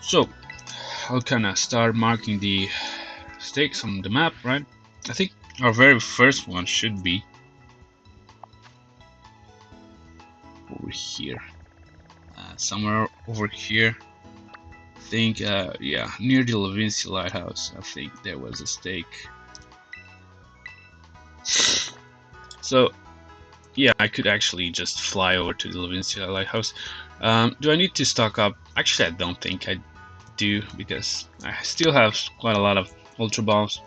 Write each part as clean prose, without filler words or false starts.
So I'll kind of start marking the stakes on the map, right? I think our very first one should be over here, somewhere over here. I think, yeah, near the Levincia lighthouse. I think there was a stake. So yeah, I could actually just fly over to the Levincia lighthouse. Do I need to stock up? Actually, I don't think I do, because I still have quite a lot of Ultra Balls.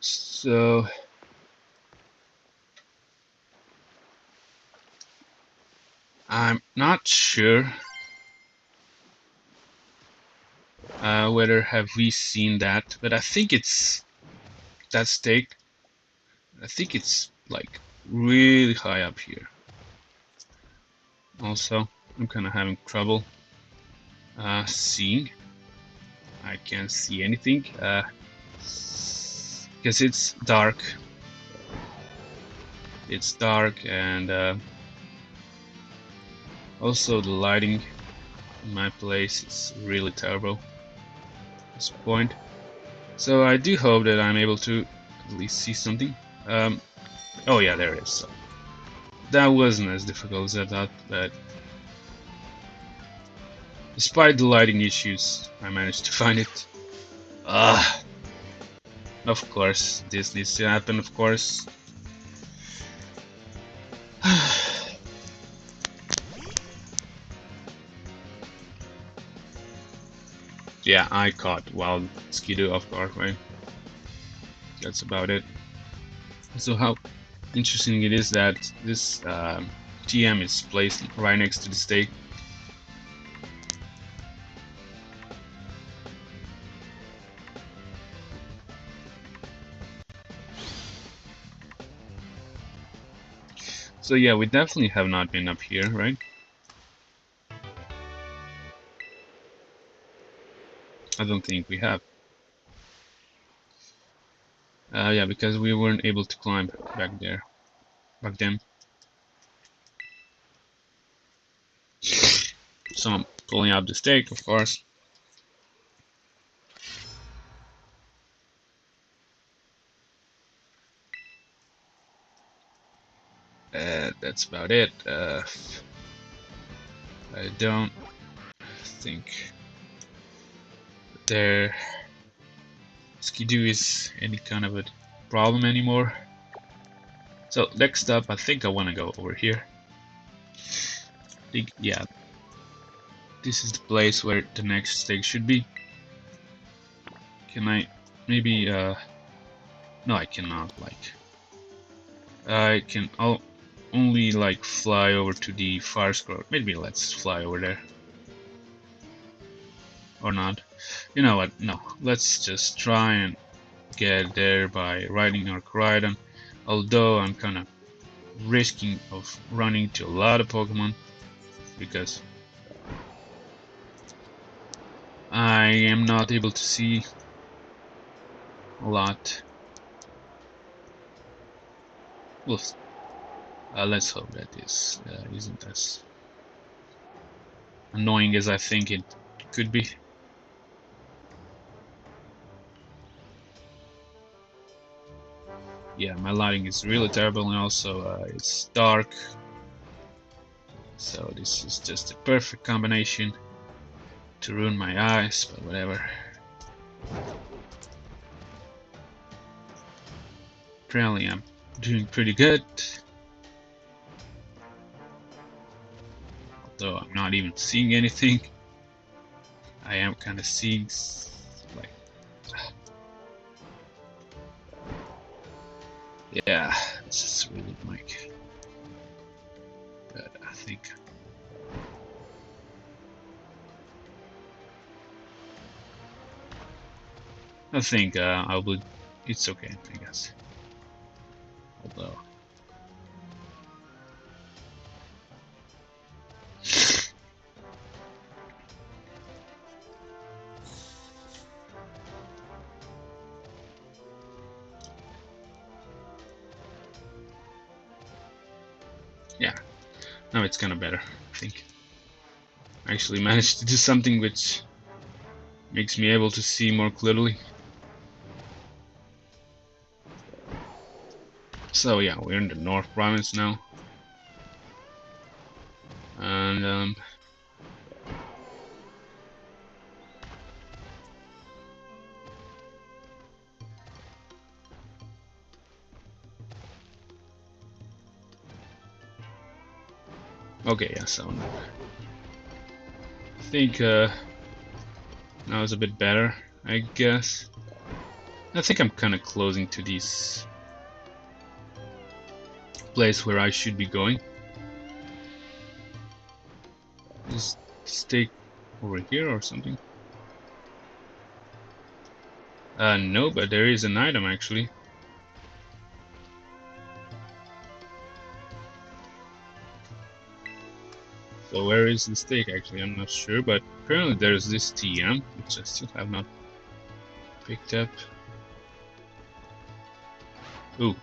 So I'm not sure whether have we seen that, but I think it's that stake. I think it's like really high up here. Also, I'm kind of having trouble seeing. I can't see anything because it's dark. It's dark, and also the lighting in my place is really terrible at this point. So I do hope that I'm able to at least see something. Oh yeah, there it is. So that wasn't as difficult as I thought, but despite the lighting issues, I managed to find it. Of course, this needs to happen, of course. Yeah, I caught wild Skidoo off guard, right? That's about it. So how interesting it is that this TM is placed right next to the stake. So yeah, we definitely have not been up here, right? I don't think we have. Yeah, because we weren't able to climb back then. So I'm pulling up the stake, of course. That's about it. I don't think there Skidoo is any kind of a problem anymore. So next up, I think I want to go over here. I think, yeah, this is the place where the next stake should be. Can I maybe no, I cannot. Like, I can only like fly over to the Firescourge. Maybe let's fly over there. Or not. You know what? No, let's just try and get there by riding our Koraidon. Although I'm kind of risking of running to a lot of Pokemon because I am not able to see a lot. Well, let's hope that this isn't as annoying as I think it could be. Yeah, my lighting is really terrible, and also it's dark, so this is just a perfect combination to ruin my eyes, but whatever. Apparently I'm doing pretty good, although I'm not even seeing anything. I am kind of seeing like, yeah, this is really Mike, but I think I would. It's okay, I guess. Although Yeah, now it's kind of better, I think. I actually managed to do something which makes me able to see more clearly. So yeah, we're in the North Province now. And okay, yeah, so I think now it's a bit better, I guess. I think I'm kind of closing to this place where I should be going. Just stay over here or something. No, but there is an item actually. So where is the stake actually? I'm not sure, but apparently there's this TM, which I still have not picked up. Ooh.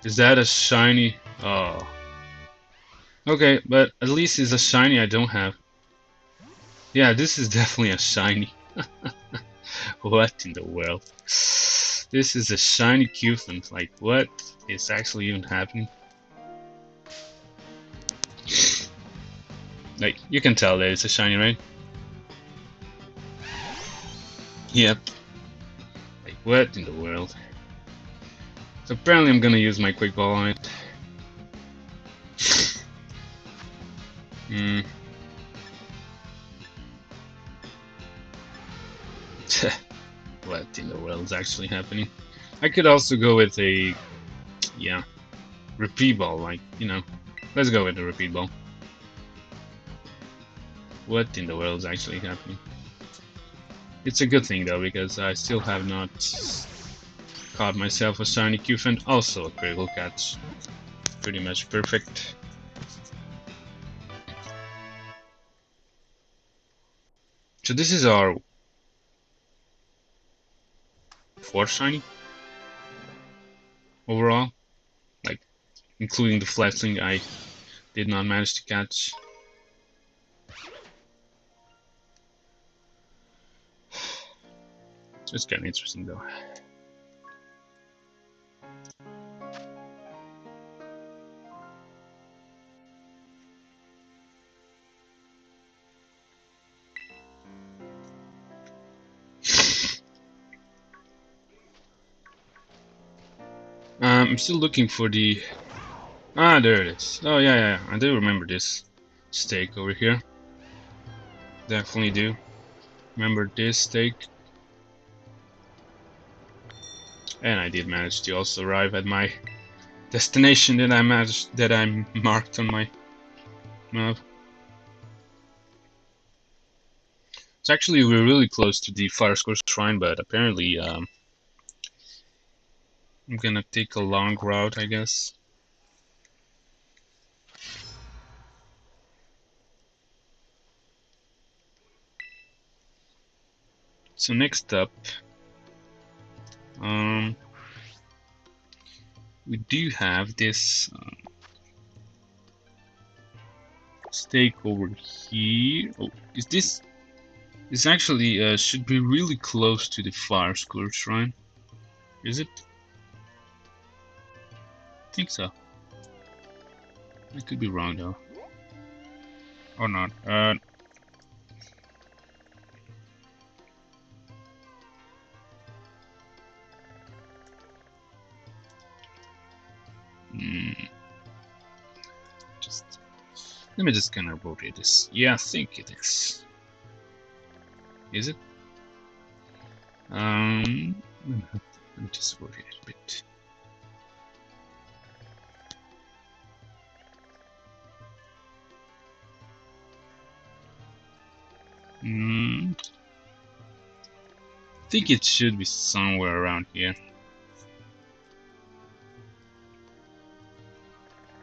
Is that a shiny? Oh. Okay, but at least it's a shiny I don't have. Yeah, this is definitely a shiny. What in the world? This is a shiny Cufant. Like, what is actually even happening? Like, you can tell that it's a shiny, right? Yep. Like, what in the world? So apparently I'm gonna use my quick ball on it. Hmm. What in the world is actually happening? I could also go with a, yeah, repeat ball, like, you know. Let's go with the repeat ball. What in the world is actually happening? It's a good thing though, because I still have not caught myself a shiny Cufant, also a critical catch. Pretty much perfect. So this is our fourth shiny overall, like including the Fletchling I did not manage to catch. It's kind of interesting though. I'm still looking for the... Ah, there it is. Oh yeah, I do remember this stake over here. Definitely do. Remember this stake. And I did manage to also arrive at my destination that I marked on my map. So actually we're really close to the Firescourge Shrine, but apparently I'm gonna take a long route, I guess. So next up, we do have this stake over here. Oh, is this? This actually should be really close to the Firescourge Shrine. Is it? I think so. I could be wrong though. Or not. Just let me just kind of rotate this. Yeah, I think it is. Is it? Let me just rotate it a bit. I think it should be somewhere around here.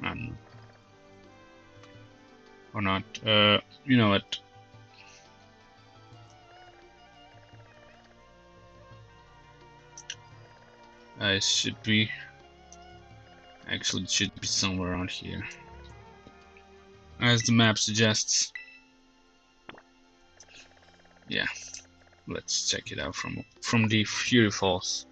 I don't know. Or not. You know what? I should be Actually, it should be somewhere around here, as the map suggests. Yeah, let's check it out from the Fury Falls.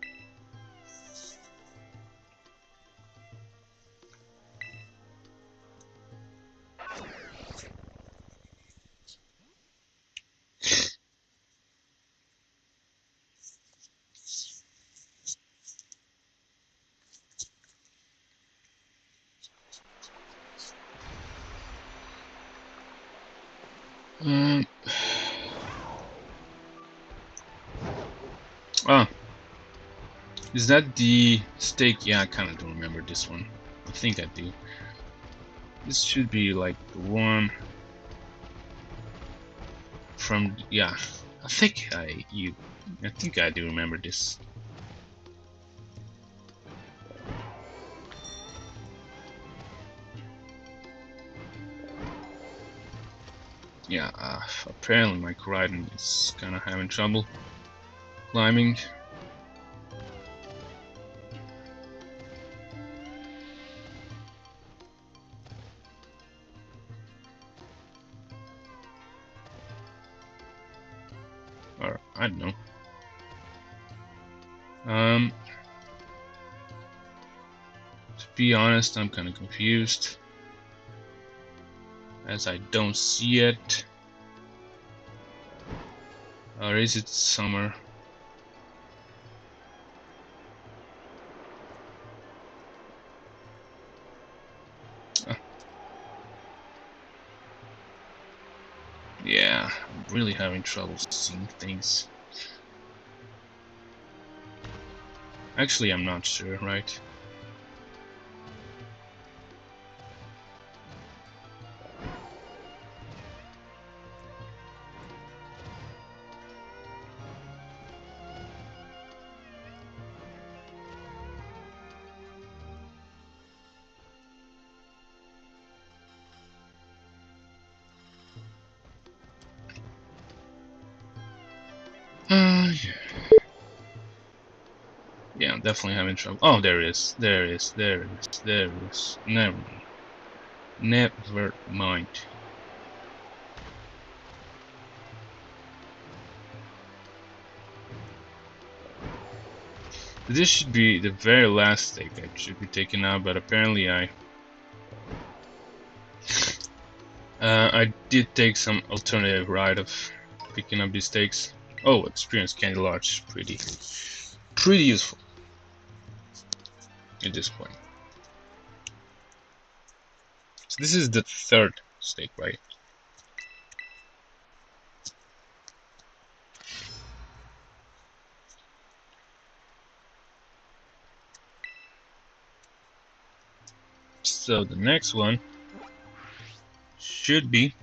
Oh, is that the stake? Yeah, I kind of don't remember this one. I think I do. This should be like the one from, yeah. I think I do remember this. Yeah, apparently my Koraidon is kind of having trouble climbing. Or, I don't know. To be honest, I'm kind of confused, as I don't see it. Or is it summer? Yeah, I'm really having trouble seeing things. Actually, I'm not sure, right? Yeah, I'm definitely having trouble. Oh, there it is. There it is. There it is. There it is. Never mind. Never mind. This should be the very last stake that should be taken out, but apparently I did take some alternative route of picking up these stakes. Oh, experience candy large, pretty useful at this point. So this is the third stake, right? So the next one should be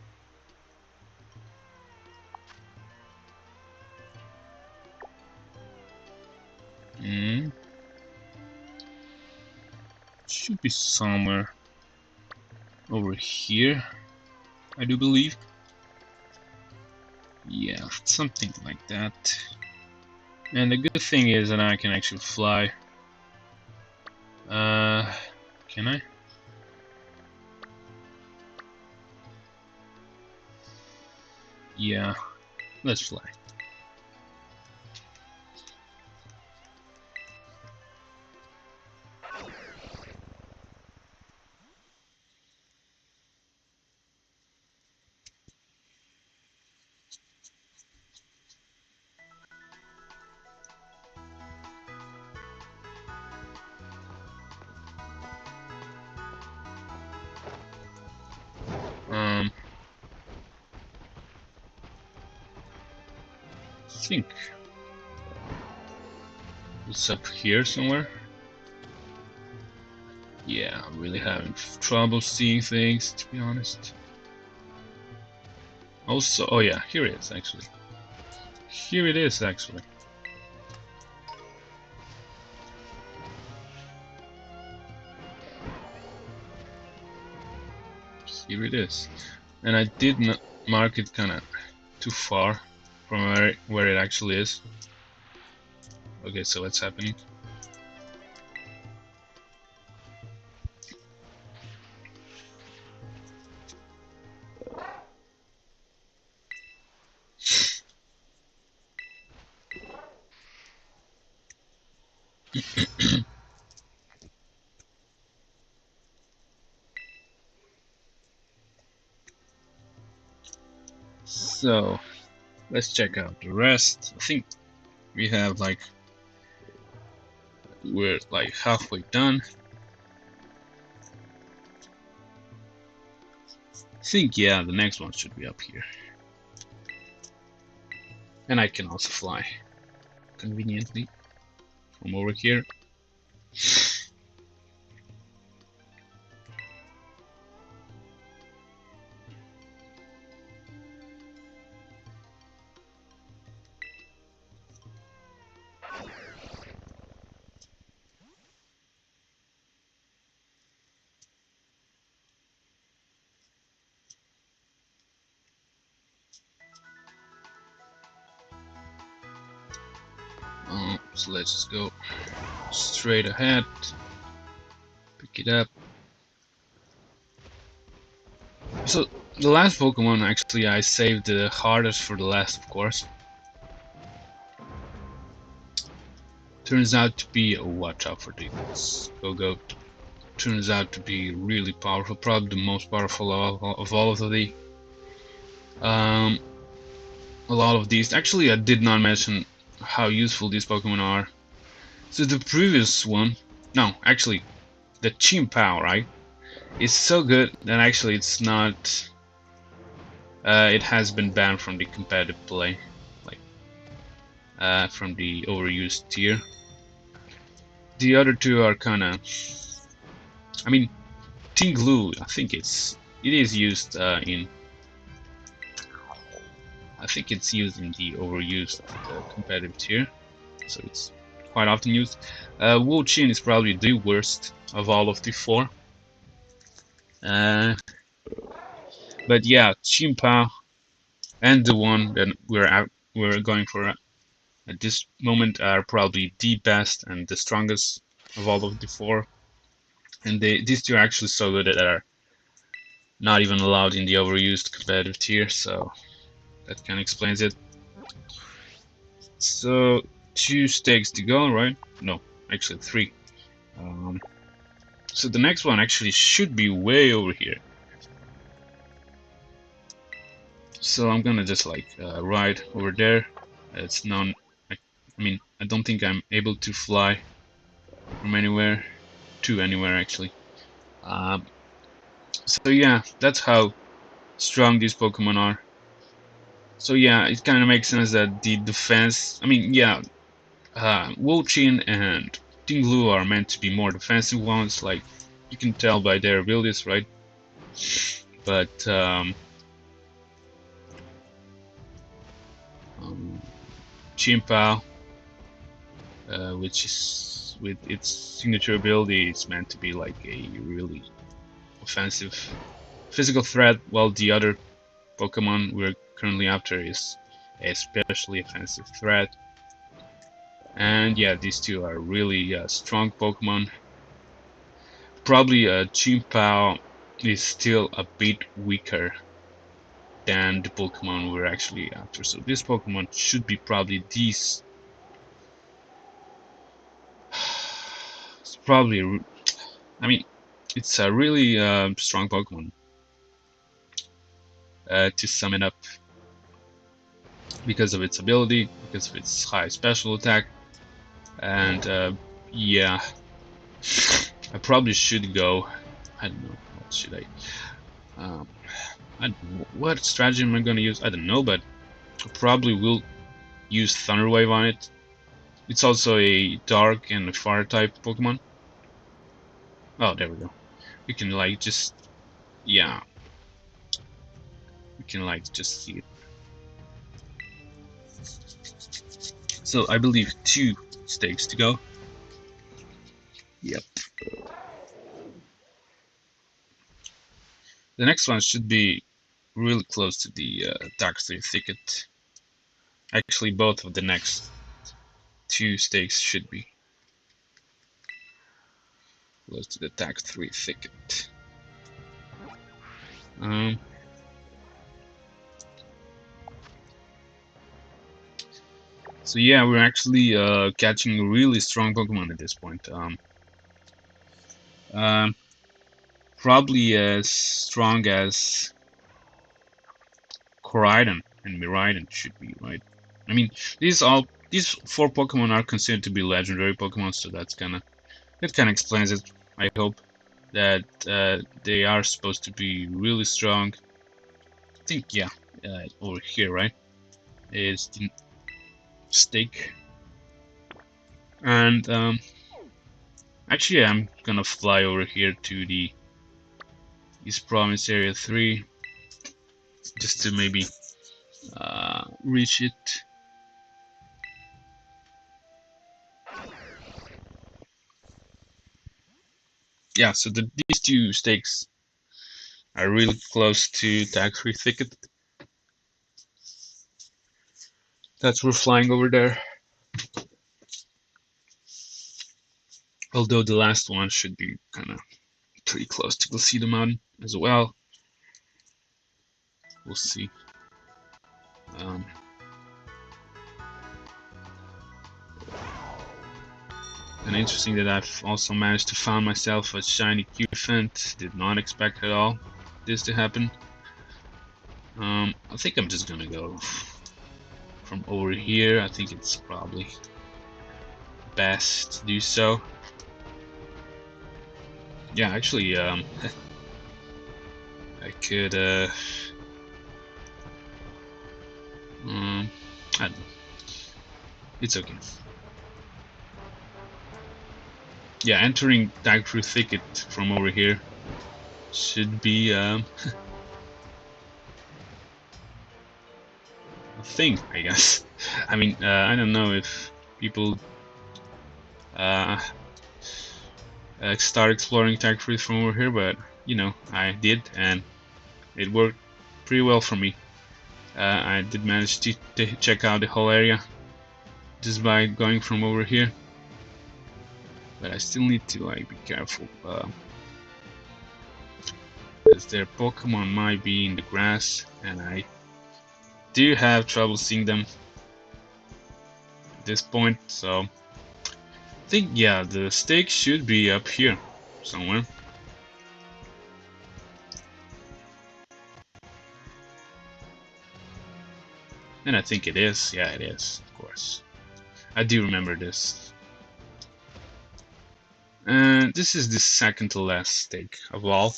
should be somewhere over here, I do believe. Yeah, something like that. And the good thing is that I can actually fly. Can I? Yeah, let's fly. I think it's up here somewhere. Yeah, I'm really having trouble seeing things, to be honest. Also, oh yeah, here it is actually. Here it is actually. Here it is. And I did not mark it kind of too far from where it actually is. Okay, so what's happening? So let's check out the rest. I think we have we're like halfway done. I think yeah, the next one should be up here. And I can also fly conveniently from over here. So let's just go straight ahead, pick it up. So the last Pokemon, actually I saved the hardest for the last, of course. Turns out to be, oh, watch out for this Go-Go. Turns out to be really powerful, probably the most powerful of all of the a lot of these. Actually, I did not mention how useful these Pokemon are. So the previous one, no, actually, the Chimpao, right? It's so good that actually it's not. It has been banned from the competitive play, from the overused tier. The other two are kind of. I mean, Tinglu, I think it is used in. I think it's used in the overused competitive tier, so it's quite often used. Wo-Chin is probably the worst of all of the four. But yeah, Chimpao and the one that we're going for at this moment are probably the best and the strongest of all of the four. And these two are actually so good that they are not even allowed in the overused competitive tier, so that kind of explains it. So 2 stakes to go, right? No, actually 3. So the next one actually should be way over here. So I'm gonna just ride over there. It's I mean, I don't think I'm able to fly from anywhere to anywhere actually. So yeah, that's how strong these Pokemon are. So yeah, it kind of makes sense that the defense. I mean, yeah, Wo-Chin and Tinglu are meant to be more defensive ones. Like you can tell by their abilities, right? But Chimpao, which is with its signature ability, it's meant to be like a really offensive physical threat, while the other Pokemon we're currently after is a especially offensive threat. And yeah, these two are really strong Pokemon. Probably Chimpao is still a bit weaker than the Pokemon we're actually after. So this Pokemon should be probably these. It's probably, I mean, it's a really strong Pokemon. To sum it up, because of its ability, because of its high special attack, and yeah, I probably should go. I don't know, what should I? What strategy am I gonna use? I don't know, but I probably will use Thunder Wave on it. It's also a Dark and a Fire type Pokemon. Oh, there we go. We can just, yeah, we can just see it. So I believe 2 stakes to go. Yep. The next one should be really close to the Tagtree Thicket. Actually, both of the next 2 stakes should be close to the Tagtree Thicket. So yeah, we're actually catching really strong Pokemon at this point. Probably as strong as Koraidon and Miraidon should be, right? I mean, these 4 Pokemon are considered to be legendary Pokemon, so that kind of explains it. I hope that they are supposed to be really strong. I think yeah, over here, right? Is the stake, and actually I'm gonna fly over here to the East Province Area 3 just to maybe reach it. Yeah, so these 2 stakes are really close to Tagtree Thicket. That's we're flying over there. Although the last one should be kind of pretty close to Glaseado Mountain as well. We'll see. And interesting that I've also managed to find myself a shiny Cufant. Did not expect at all this to happen. I think I'm just gonna go from over here. I think it's probably best to do so. Yeah, actually, I could, I don't know. It's okay. Yeah, entering Tagtree Thicket from over here should be a thing, I guess. I mean, I don't know if people start exploring Tagtree from over here, but you know, I did, and it worked pretty well for me. I did manage to check out the whole area just by going from over here, but I still need to like be careful because their Pokemon might be in the grass, and I do have trouble seeing them at this point. So I think yeah, the stake should be up here somewhere. And I think it is. Yeah, it is, of course. I do remember this. And this is the second to last stake of all.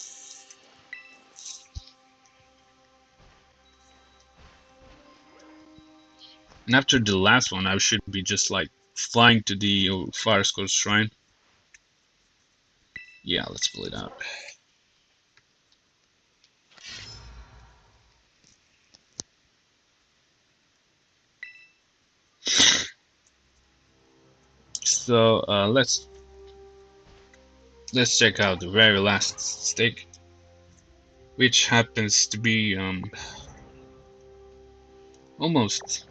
And after the last one, I should be just like flying to the Firescourge Shrine. Yeah, let's pull it out. So let's check out the very last stake, which happens to be almost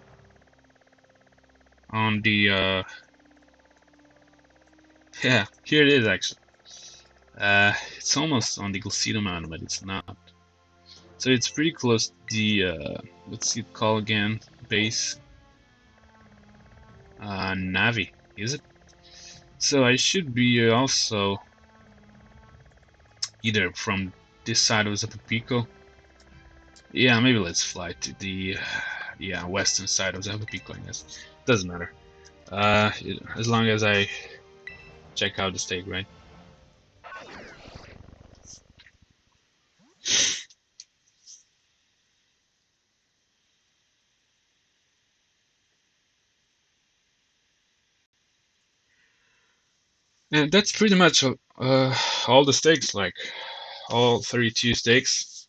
on the yeah, here it is actually. It's almost on the Glaseado Mountain, but it's not. So it's pretty close to the what's it called again? Base Navi, is it? So I should be also either from this side of Zapapico. Yeah, maybe let's fly to the yeah, western side of Zapapico, I guess. Doesn't matter. As long as I check out the stake, right? And that's pretty much all the stakes, like all 32 stakes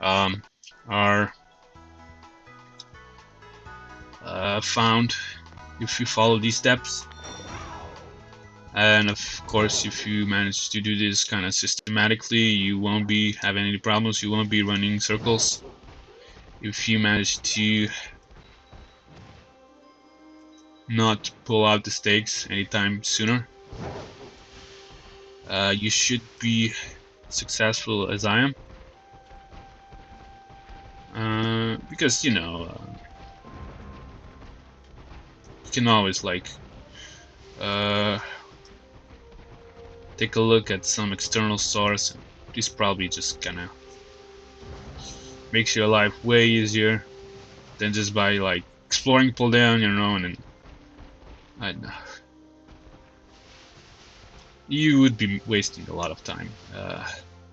are found if you follow these steps. And of course, if you manage to do this kind of systematically, you won't be having any problems, you won't be running circles. If you manage to not pull out the stakes anytime sooner, you should be successful as I am. Because, you know, can always like take a look at some external source, and this probably just kinda makes your life way easier than just by like exploring Paldea on your own. And I don't know, you would be wasting a lot of time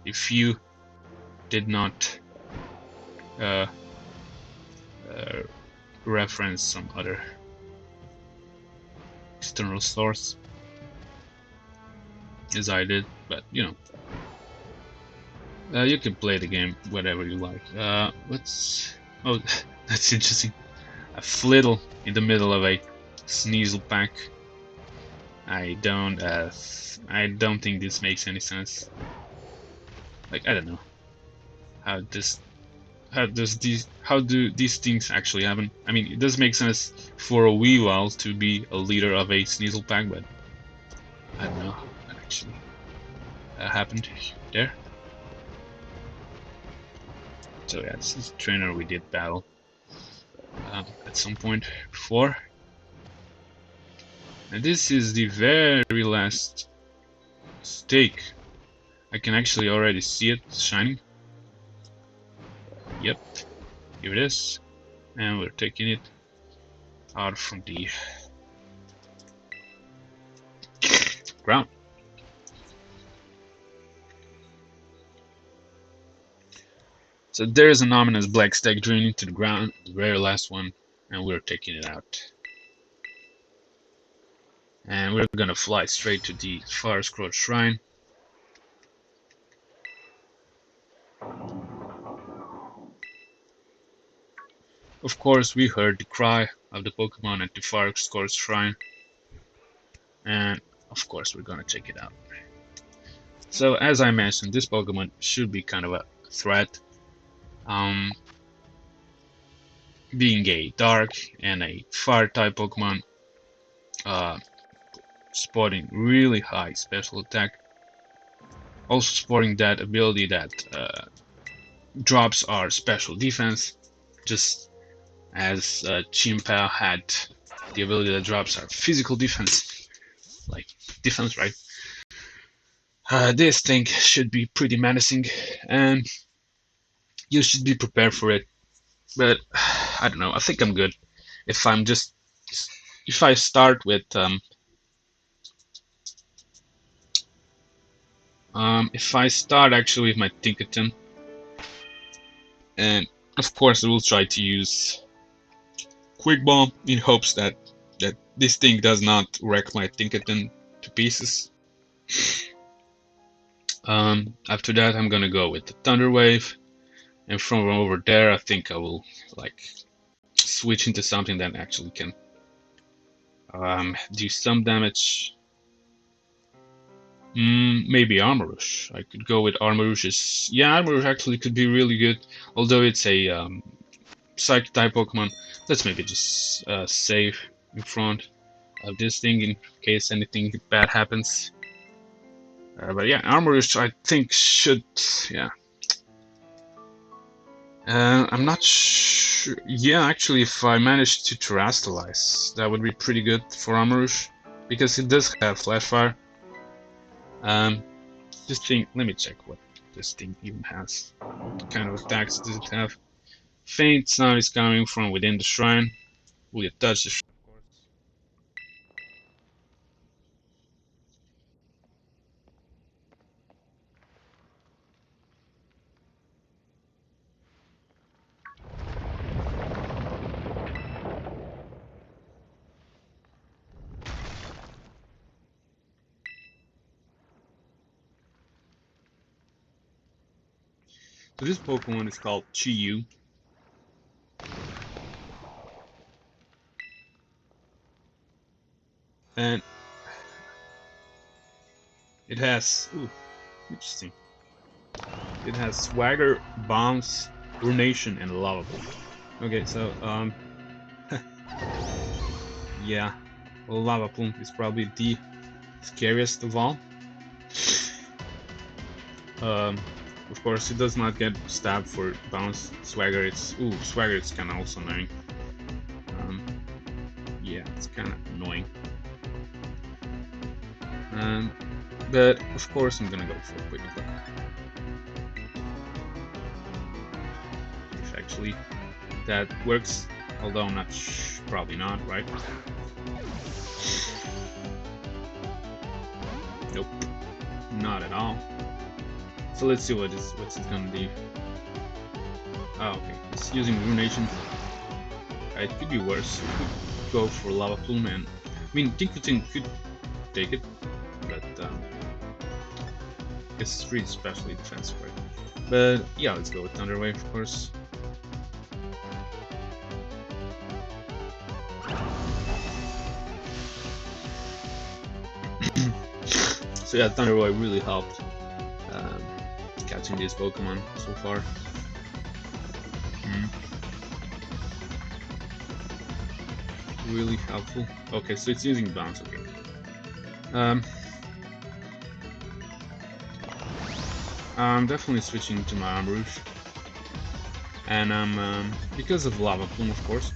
if you did not reference some other external source, as I did. But you know, you can play the game whatever you like. What's... oh, that's interesting. A Flittle in the middle of a Sneasel pack. I don't think this makes any sense. Like, I don't know how do these things actually happen? I mean, it does make sense for a Weavile to be a leader of a Sneasel pack, but I don't know what actually happened there. So yeah, this is the trainer we did battle at some point before. And this is the very last stake. I can actually already see it shining. Yep, here it is. And we're taking it out from the ground. So there's an ominous black stake draining to the ground, the very last one, and we're taking it out. And we're gonna fly straight to the Firescourge Shrine. Of course, we heard the cry of the Pokemon at the Firescourge Shrine, and of course we're gonna check it out. So as I mentioned, this Pokemon should be kind of a threat. Being a dark and a fire type Pokemon, sporting really high special attack, also sporting that ability that drops our special defense, just as Chimpa had the ability that drops our physical defense, like defense, right? This thing should be pretty menacing, and you should be prepared for it. But I don't know, I think I'm good if I start with if I start actually with my Tinkaton, and of course I will try to use Quick Bomb in hopes that this thing does not wreck my Tinkaton to pieces. After that I'm gonna go with the Thunder Wave, and from over there I think I will like switch into something that actually can do some damage. Maybe Armarouge. I could go with Armarouge's. Yeah, Armarouge actually could be really good, although it's a Psychic type Pokemon. Let's maybe just save in front of this thing in case anything bad happens. But yeah, Armarouge I think should, yeah. I'm not sure. Yeah, actually, if I manage to Terrastalize, that would be pretty good for Armarouge, because it does have Flash Fire. This thing, let me check what this thing even has. What kind of attacks does it have? Faint sound is coming from within the shrine. Will you touch the shrine? So this Pokemon is called Chi-Yu. And it has, ooh, interesting. It has Swagger, Bounce, Ruination, and Lava Plume. Okay, so, yeah, Lava Plume is probably the scariest of all. Of course, it does not get stabbed for Bounce. Swagger, it's, ooh, Swagger is kinda also annoying. yeah, it's kind of annoying. But of course I'm gonna go for a quick draw. If actually that works, although I'm not probably not, right? Nope, not at all. So let's see what's it gonna do. Oh, okay, it's using Ruination. It could be worse. It could go for Lava Plume, and I mean Tinkutin could take it, but it's really specially defensive, right? But yeah, let's go with Thunder Wave, of course. So yeah, Thunder Wave really helped catching these Pokemon so far. Really helpful. Okay, so it's using Bounce, okay. I'm definitely switching to my Armarouge. And because of Lava Plume, of course.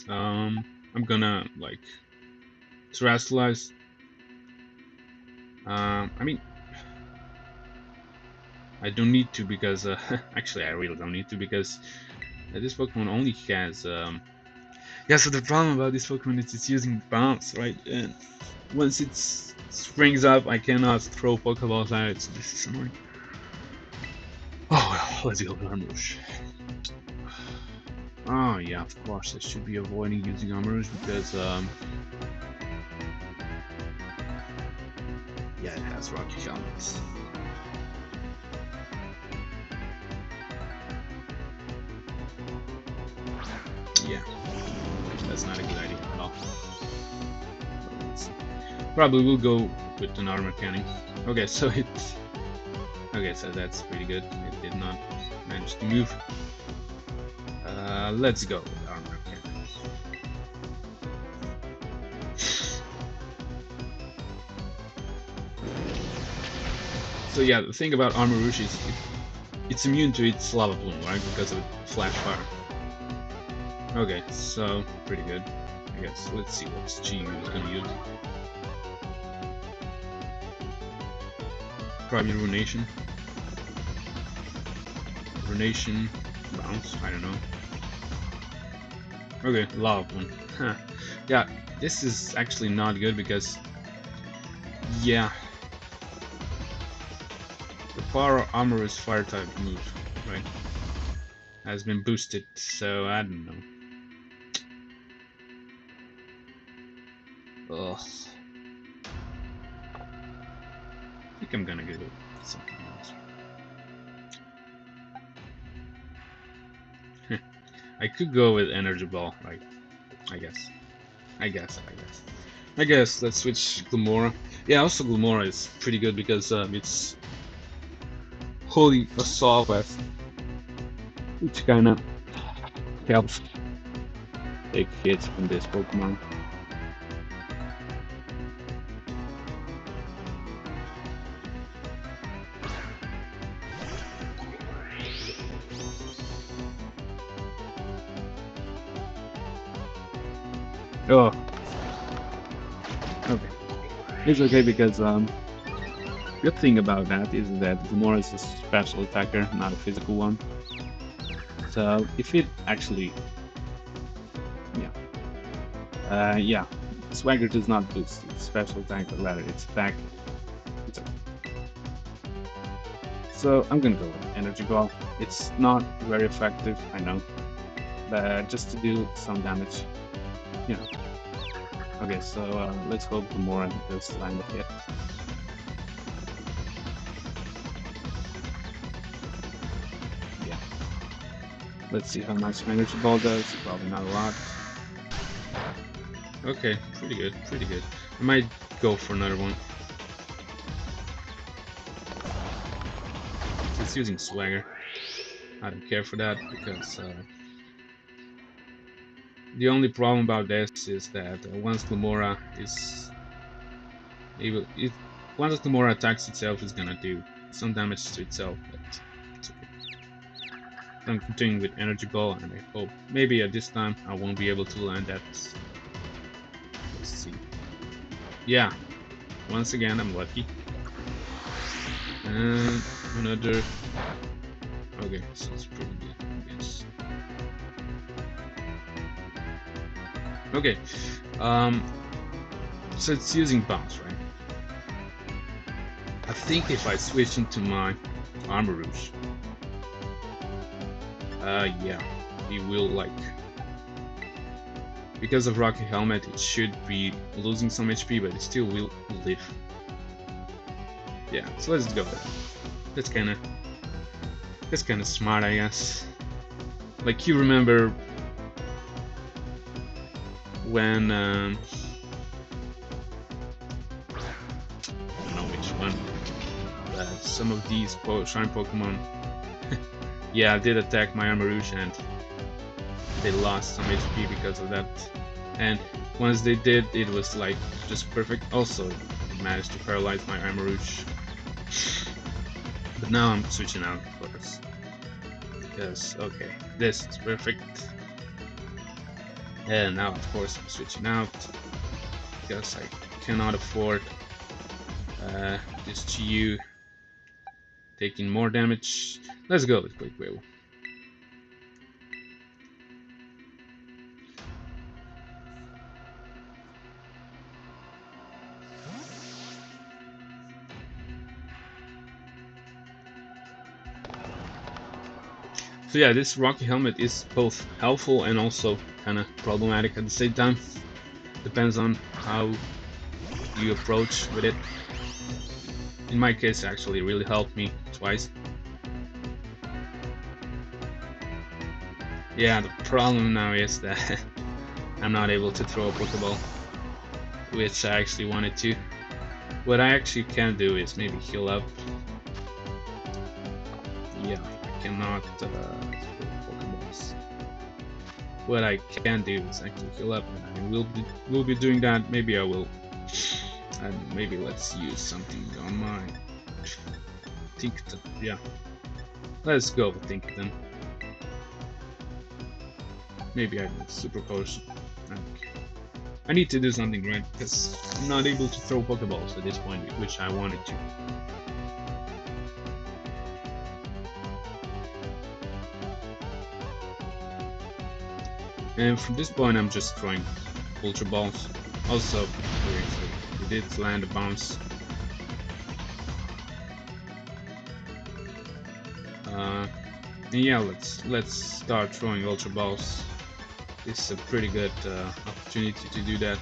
I'm gonna, like, Terastallize. I mean, I don't need to because, actually I really don't need to because this Pokemon only has, yeah, so the problem about this Pokemon is it's using Bounce, right? And once it springs up, I cannot throw Pokeballs at it, so this is annoying. Oh well, let's go with Armarouge. Oh yeah, of course, I should be avoiding using Armarouge because, yeah, it has Rocky Helmets. Yeah, that's not a good idea at all. Probably will go with an Armor Cannon. Okay, so it... Okay, so that's pretty good. It did not manage to move. Let's go with Armor Cannon. So yeah, the thing about Armarouge is it's immune to its Lava Plume, right? Because of Flash Fire. Okay, so pretty good. I guess let's see what GU is gonna use. Probably Ruination. Ruination, Bounce, I don't know. Okay, Lava Plume. Huh. Yeah, this is actually not good because, yeah, the power Armorous Fire type move, right, has been boosted, so I don't know. Ugh. I think I'm gonna go with something else. I could go with Energy Ball, right? I guess. Let's switch Glamora. Yeah, also Glamora is pretty good because it's holding Assault Vest, which kinda helps take hits from this Pokemon. Oh, okay. It's okay because good thing about that is that Glamora is a special attacker, not a physical one. So if it actually, yeah, Swagger does not boost its special attack, but rather its attack. It's okay. So I'm gonna go with Energy Ball. It's not very effective, I know, but just to do some damage, you know. Okay, so let's hope Glamora does land a hit. Yeah. Let's see how much Energy Ball does. Probably not a lot. Okay, pretty good. I might go for another one. It's using Swagger. I don't care for that because the only problem about this is that once Glamora is able, once Glamora attacks itself, it's gonna do some damage to itself. But it's okay. I'm continuing with Energy Ball, and I hope maybe at this time I won't be able to land that. Let's see. Yeah, once again I'm lucky. And another. Okay, so it's pretty good. Yes. Okay. So it's using bounce, right? I think if I switch into my Armor Rouge, yeah, he will like, because of Rocky Helmet, it should be losing some HP, but it still will live. Yeah, so let's go there. That's kind of smart, I guess. Like, you remember when I don't know which one, but some of these Shrine Pokemon, yeah, did attack my Armor Rouge and they lost some HP because of that. And once they did, it was like just perfect. Also, it managed to paralyze my Armor Rouge. But now I'm switching out, of course, because okay, this is perfect. And now, of course, I'm switching out because I cannot afford this GU taking more damage. Let's go with Quick Whale. So yeah, this Rocky Helmet is both helpful and also kind of problematic at the same time. Depends on how you approach with it. In my case, it actually really helped me twice. Yeah, the problem now is that I'm not able to throw a Pokeball, which I actually wanted to. What I actually can do is maybe heal up. Yeah, I cannot throw Pokeballs. What I can do is actually heal up, and I will be doing that. Maybe I will. I don't know, maybe let's use something on my Tinkaton. Yeah, let's go with Tinkaton. Maybe I need Super Potion. I need to do something right because I'm not able to throw Pokeballs at this point, which I wanted to. And from this point, I'm just throwing Ultra Balls. Also, we did land a bounce. Yeah, let's start throwing Ultra Balls. This is a pretty good opportunity to do that.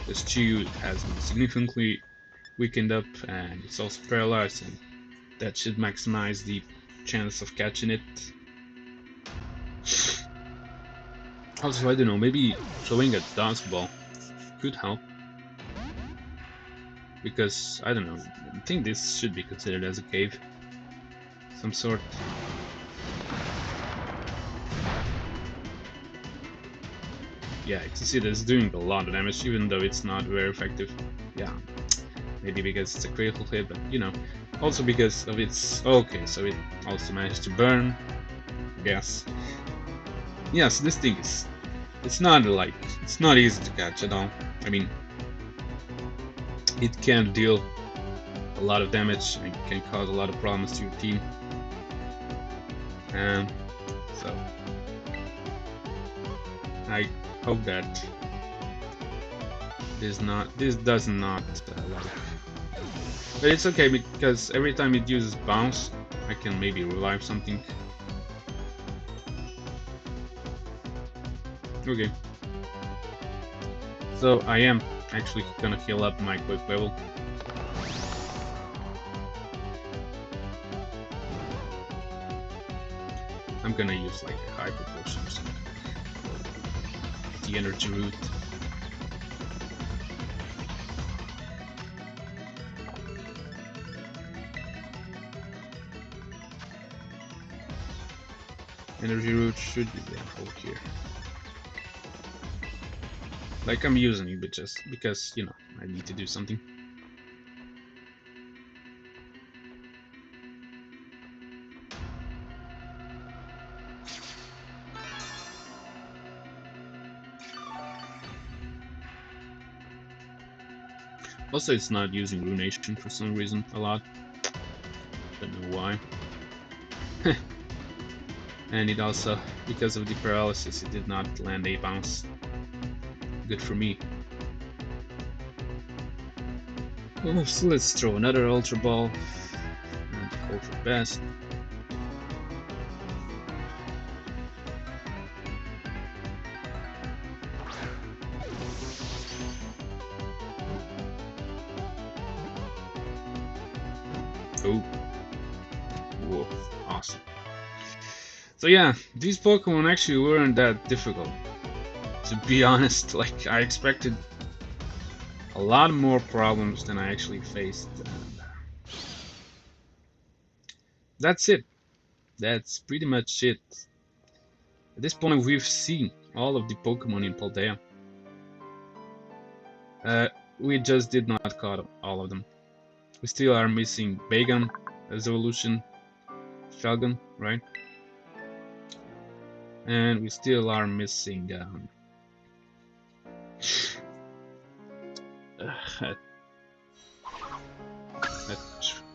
This Chew has been significantly weakened up, and it's also paralyzed, and that should maximize the chance of catching it. Also, I don't know, maybe throwing a Dusk Ball could help. Because, I don't know, I think this should be considered as a cave. Some sort. Yeah, you can see that it's doing a lot of damage, even though it's not very effective. Yeah, maybe because it's a critical hit, but you know, also because of its... Okay, so it also managed to burn, I guess. Yeah, so this thing is... It's not like... It's not easy to catch at all. I mean, it can deal a lot of damage and can cause a lot of problems to your team. So I hope that this does not like, but it's okay because every time it uses bounce, I can maybe revive something. Okay, so I am actually gonna heal up my quick level. I'm gonna use like a hyper potion or something. The energy root. Energy root should be over here. Like I'm using it, but just because, you know, I need to do something. Also, it's not using Ruination for some reason a lot. Don't know why. And it also, because of the paralysis, it did not land a bounce. Good for me. Oh, so let's throw another Ultra Ball and hope for the best. Oh, whoa, awesome. So yeah, these Pokemon actually weren't that difficult. To be honest, like I expected a lot more problems than I actually faced. That's it. That's pretty much it. At this point, we've seen all of the Pokemon in Paldea. We just did not caught all of them. We still are missing Bagon as evolution, Shelgon, right? And we still are missing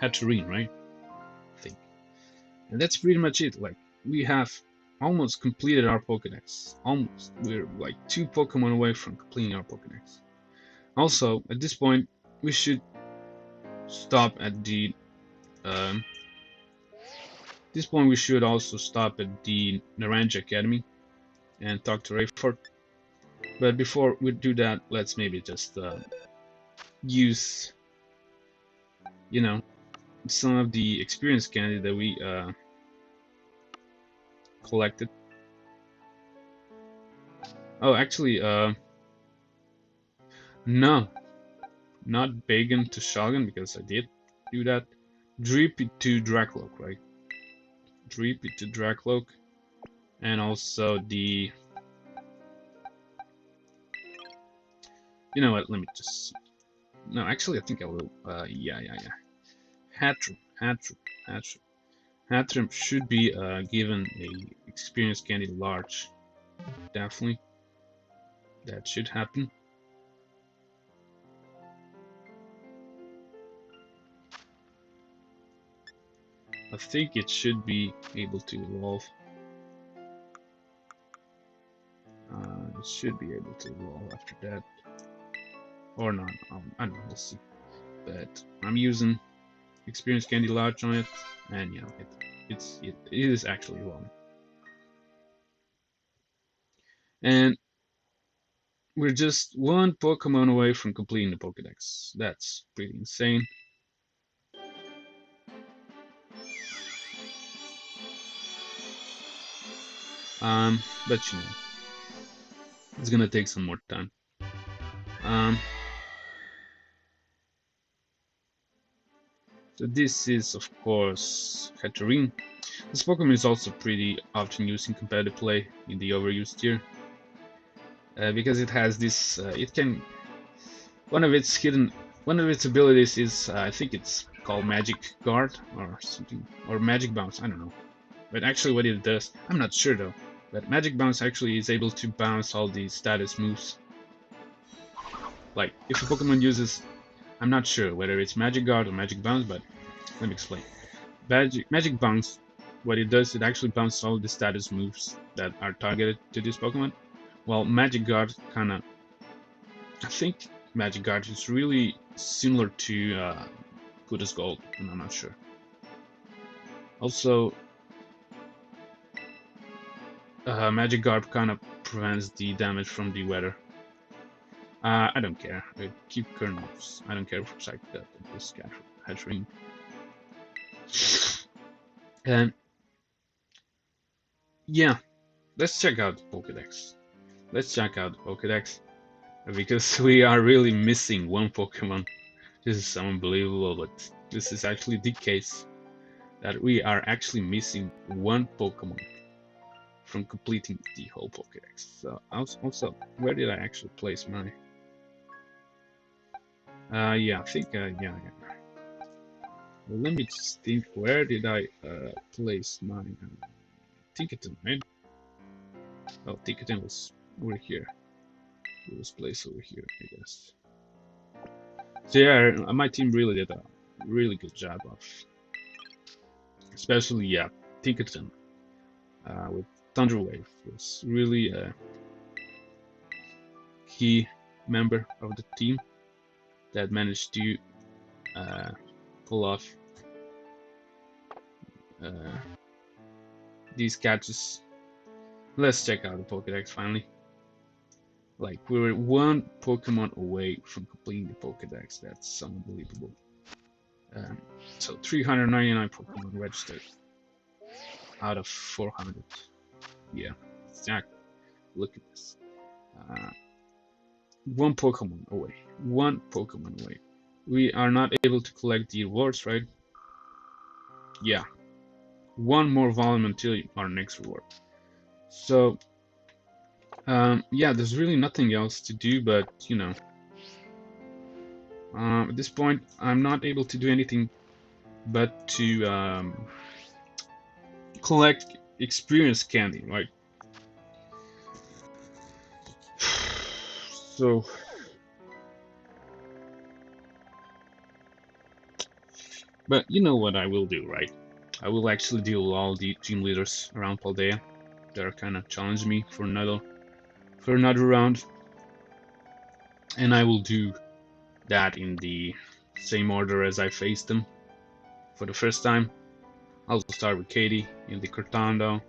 Hatterene, right? I think. And that's pretty much it. Like, we have almost completed our Pokédex. Almost. We're like 2 Pokemon away from completing our Pokédex. Also, at this point, we should stop at the this point we should also stop at the Naranja Academy and talk to Rayford. But before we do that, let's maybe just use, you know, some of the experience candy that we collected. Oh, actually, no, not Bagon to Shogun because I did do that. Drippy to Dracloak, right? Drippy to Dracloak, and also the. You know what? Let me just see. No, actually, I think I will. Yeah. Hatrim should be given a experience candy large. Definitely, that should happen. I think it should be able to evolve. It should be able to evolve after that, or not. I don't know. We'll see. But I'm using experience candy large on it, and yeah, it is actually evolving. And we're just 1 Pokemon away from completing the Pokédex. That's pretty insane. But you know, it's gonna take some more time. So this is, of course, Hatterene. This Pokemon is also pretty often used in competitive play in the overused tier. Because it has this, it can, one of its abilities is, I think it's called Magic Guard or something, or Magic Bounce, I don't know. But actually what it does, I'm not sure though, but Magic Bounce actually is able to bounce all the status moves. Like, if a Pokemon uses, I'm not sure whether it's Magic Guard or Magic Bounce, but let me explain. Magic Bounce, what it does, it actually bounces all the status moves that are targeted to this Pokemon. While Magic Guard kinda, I think Magic Guard is really similar to Kuda's Gold, and I'm not sure. Also, Magic Guard kind of prevents the damage from the weather. I don't care. I keep current moves. I don't care for Psychic Death and this Hatterene. And yeah, let's check out the Pokédex. Because we are really missing 1 Pokemon. This is unbelievable, but this is actually the case that we are actually missing 1 Pokemon from completing the whole Pokédex. So also, where did I actually place my? Yeah, I think yeah. Well, let me just think. Where did I place my Ticketon, right? Oh, Ticketon was over here. It was placed over here, I guess. So yeah, my team really did a really good job of, especially yeah, Pinkerton with Thunderwave was really a key member of the team that managed to pull off these catches. Let's check out the Pokédex finally. Like, we were one Pokemon away from completing the Pokédex. That's unbelievable. So 399 Pokemon registered out of 400. Yeah, exactly. Look at this. One Pokemon away. One Pokemon away. We are not able to collect the rewards, right? Yeah. One more volume until our next reward. So, yeah, there's really nothing else to do, but, you know, at this point, I'm not able to do anything but to collect experience candy, right? So, but you know what I will do, right? I will actually deal with all the team leaders around Paldea that are kind of challenging me for another round, and I will do that in the same order as I faced them for the first time. I'll start with Katy in the Cortondo.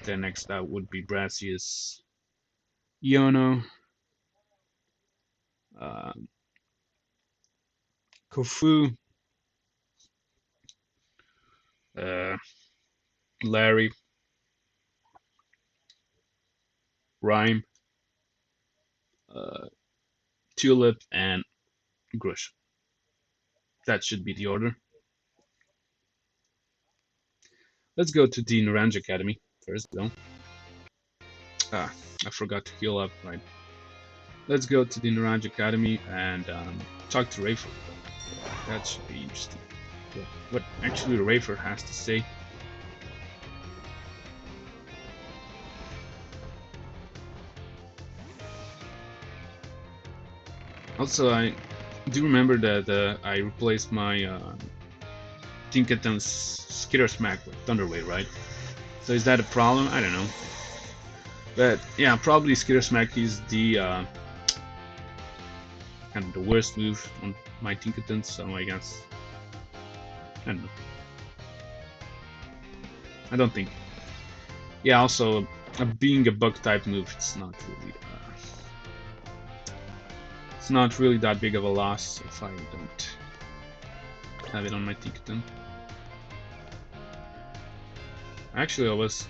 Then next up would be Brassius, Iono, Kofu, Larry, Ryme, Tulip, and Grusha. That should be the order. Let's go to the Naranja Academy first, though. Ah, I forgot to heal up, right? Let's go to the Naranja Academy and talk to Rayford. That should be interesting. What actually Rayford has to say. Also, I do remember that I replaced my Tinkaton's Skitter Smack with Thunderwave, right? So is that a problem? I don't know. But yeah, probably Skitter Smack is the kind of the worst move on my Tinkaton, so I guess I don't know. I don't think. Yeah, also being a bug type move, it's not really that big of a loss if I don't have it on my Tinkaton. Actually, I was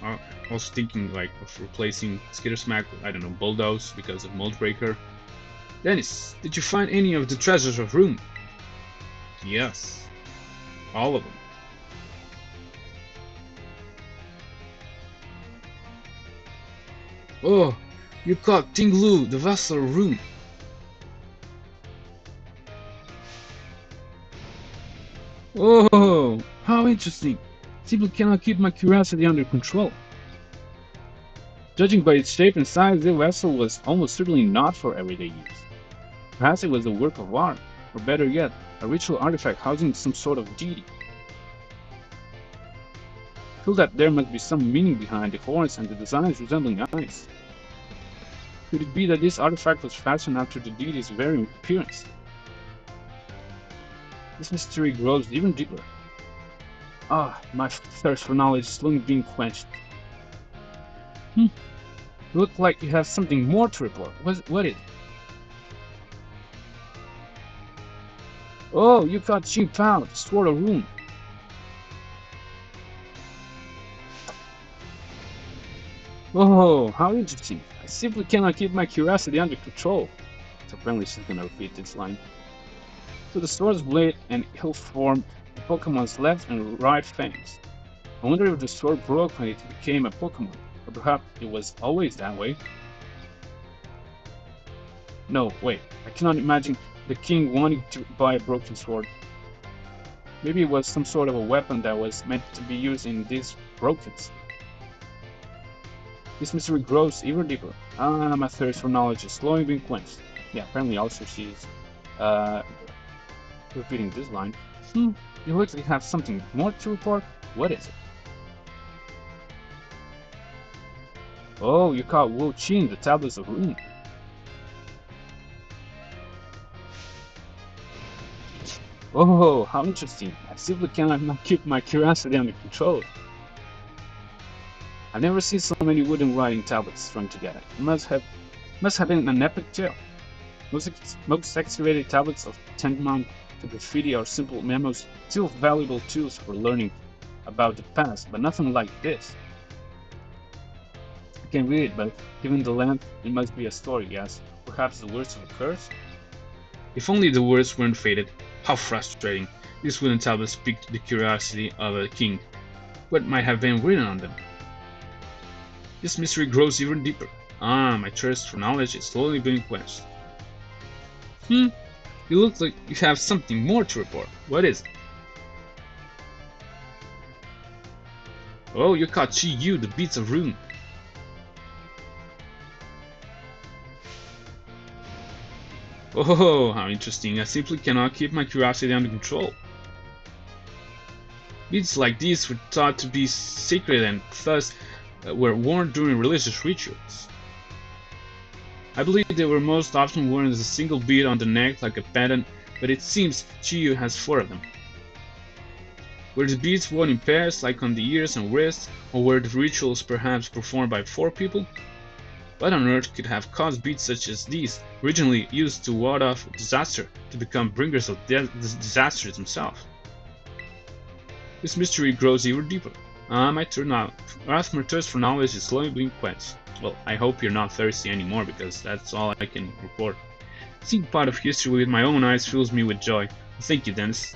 thinking like of replacing Skitter Smack with, I don't know, Bulldoze because of Mold Breaker. Dennis, did you find any of the treasures of Room? Yes, all of them. Oh, you caught Tinglu, the Vassal of Room. Oh, how interesting. Simply cannot keep my curiosity under control. Judging by its shape and size, the vessel was almost certainly not for everyday use. Perhaps it was a work of art, or better yet, a ritual artifact housing some sort of deity. I feel that there must be some meaning behind the horns and the designs resembling eyes. Could it be that this artifact was fashioned after the deity's very appearance? This mystery grows even deeper. Ah, my thirst for knowledge is slowly being quenched. You look like you have something more to report. What is it? Oh, you caught Cufant, Sword of Rune. Oh, how interesting. I simply cannot keep my curiosity under control. So apparently she's gonna repeat this line. So the sword's blade and hilt formed the Pokemon's left and right fangs. I wonder if the sword broke when it became a Pokemon, or perhaps it was always that way. No, wait, I cannot imagine the king wanting to buy a broken sword. Maybe it was some sort of a weapon that was meant to be used in these brokens. This mystery grows even deeper. My thirst for knowledge is slowly being quenched. Yeah, apparently also she's repeating this line. You look like you have something more to report. What is it? Oh, you caught Wu Qin, the tablets of Rune. Oh, how interesting. I simply cannot keep my curiosity under control. I've never seen so many wooden writing tablets strung together. It must have been an epic tale. Most excavated tablets of tantamount to graffiti are simple memos, still valuable tools for learning about the past, but nothing like this. I can read it, but given the length, it must be a story, yes? Perhaps the words of a curse? If only the words weren't faded. How frustrating. These wooden tablets piqued the curiosity of a king. What might have been written on them? This mystery grows even deeper. My thirst for knowledge is slowly being quenched. You look like you have something more to report. What is it? Oh, you caught Chi Yu, the beats of Rune. Oh, how interesting. I simply cannot keep my curiosity under control. Beads like these were thought to be sacred and thus were worn during religious rituals. I believe they were most often worn as a single bead on the neck like a pendant, but it seems Chiyu has 4 of them. Were the beads worn in pairs like on the ears and wrists, or were the rituals perhaps performed by 4 people? What on earth could have caused beads such as these, originally used to ward off disaster, to become bringers of disasters themselves? This mystery grows even deeper. My thirst for knowledge is slowly being quenched. Well, I hope you're not thirsty anymore, because that's all I can report. Seeing part of history with my own eyes fills me with joy. Thank you, Dennis.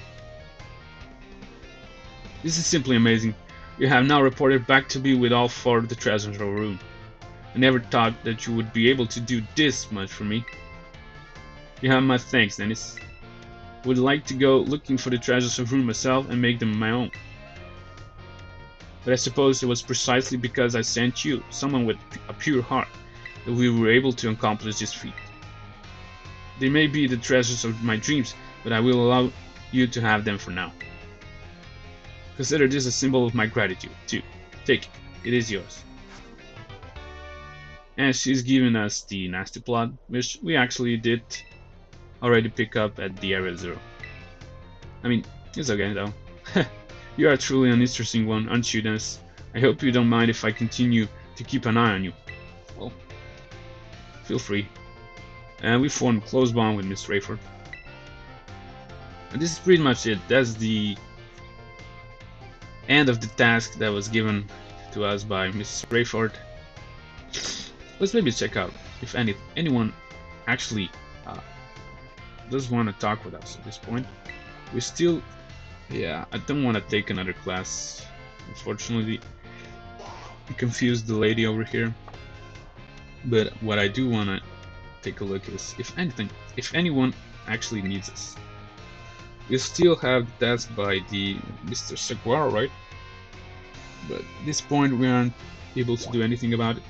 This is simply amazing. You have now reported back to me with all 4 of the treasures of Rune. I never thought that you would be able to do this much for me. You have my thanks, Dennis. I would like to go looking for the treasures of Rune myself and make them my own. But I suppose it was precisely because I sent you, someone with a pure heart, that we were able to accomplish this feat. They may be the treasures of my dreams, but I will allow you to have them for now. Consider this a symbol of my gratitude, too. Take it. It is yours. And she's giving us the nasty plot, which we actually did already pick up at the Area 0. I mean, it's okay though. You are truly an interesting one, aren't you, Dennis? I hope you don't mind if I continue to keep an eye on you. Well, feel free. And we formed a close bond with Miss Rayford. And this is pretty much it. That's the end of the task that was given to us by Mrs. Rayford. Let's maybe check out if anyone actually does want to talk with us at this point. We still... Yeah, I don't want to take another class. Unfortunately, I confused the lady over here. But what I do want to take a look is if anyone actually needs us. We still have the task by the Mr. Saguaro, right? But at this point we aren't able to do anything about it.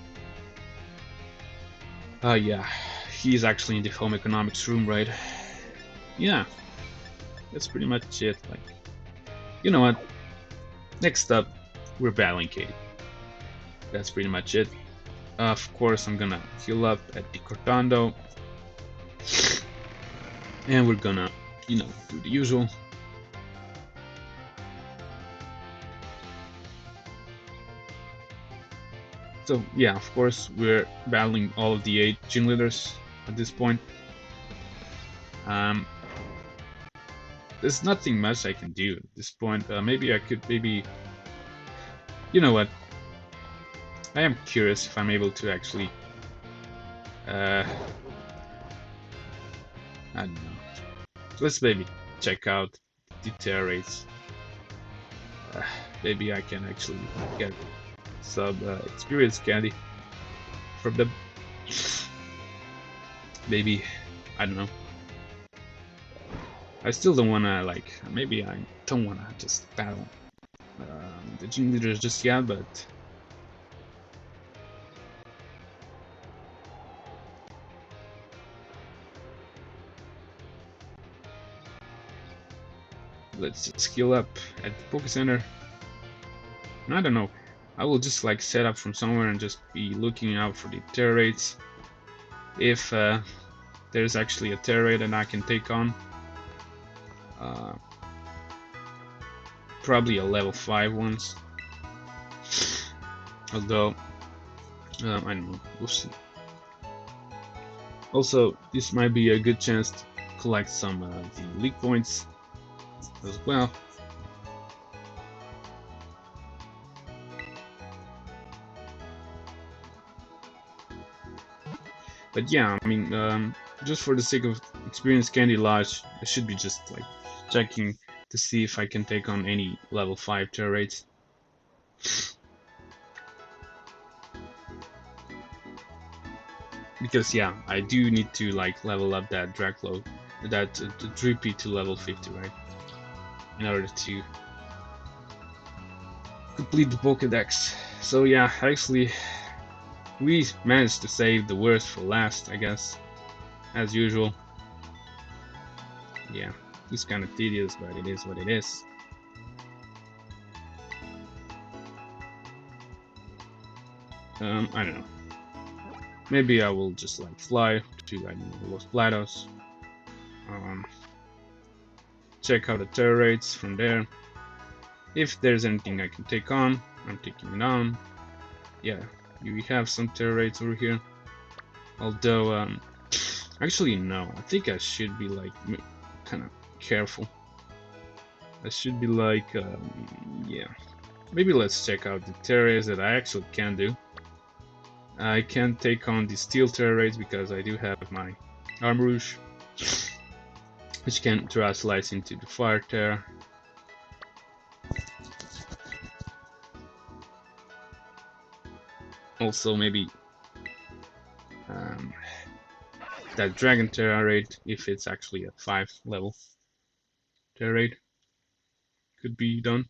Yeah, he's actually in the home economics room, right? Yeah, that's pretty much it. Like, you know what? Next up, we're battling Katy. That's pretty much it. Of course, I'm gonna heal up at the Cortondo, and we're gonna, you know, do the usual. So yeah, of course, we're battling all of the 8 gym leaders at this point. There's nothing much I can do at this point. Maybe I could, you know what? I am curious if I'm able to actually, I don't know. Let's maybe check out the tear rates. Maybe I can actually get some experience candy from them. Maybe, I don't know. I still don't wanna, like, maybe I don't wanna just battle the gym leaders just yet, but Let's skill up at the Poke Center. I don't know. I will just like set up from somewhere and just be looking out for the terror raids. If there's actually a terror raid that I can take on. Probably a level 5 ones. Although, I don't know. We'll see. Also, this might be a good chance to collect some the league points as well. But yeah, I mean, just for the sake of experience Candy Lodge, I should be just like checking to see if I can take on any level 5 terror raids. Because yeah, I do need to like level up that Draclo, that Drippy to level 50, right? In order to complete the Pokédex. So yeah, actually, we managed to save the worst for last, I guess, as usual. Yeah, it's kind of tedious, but it is what it is. I don't know. Maybe I will just like fly to, I don't know, Los Platos. Check out the terror rates from there. If there's anything I can take on, I'm taking it on. Yeah, we have some terror rates over here. Although, actually no, I think I should be like kind of careful. I should be like, yeah. Maybe let's check out the terror rates that I actually can do. I can take on the steel terror rates because I do have my Armor Rouge, which can translate into the fire terror. Also, maybe that dragon terror raid, if it's actually a 5 level terror raid, could be done.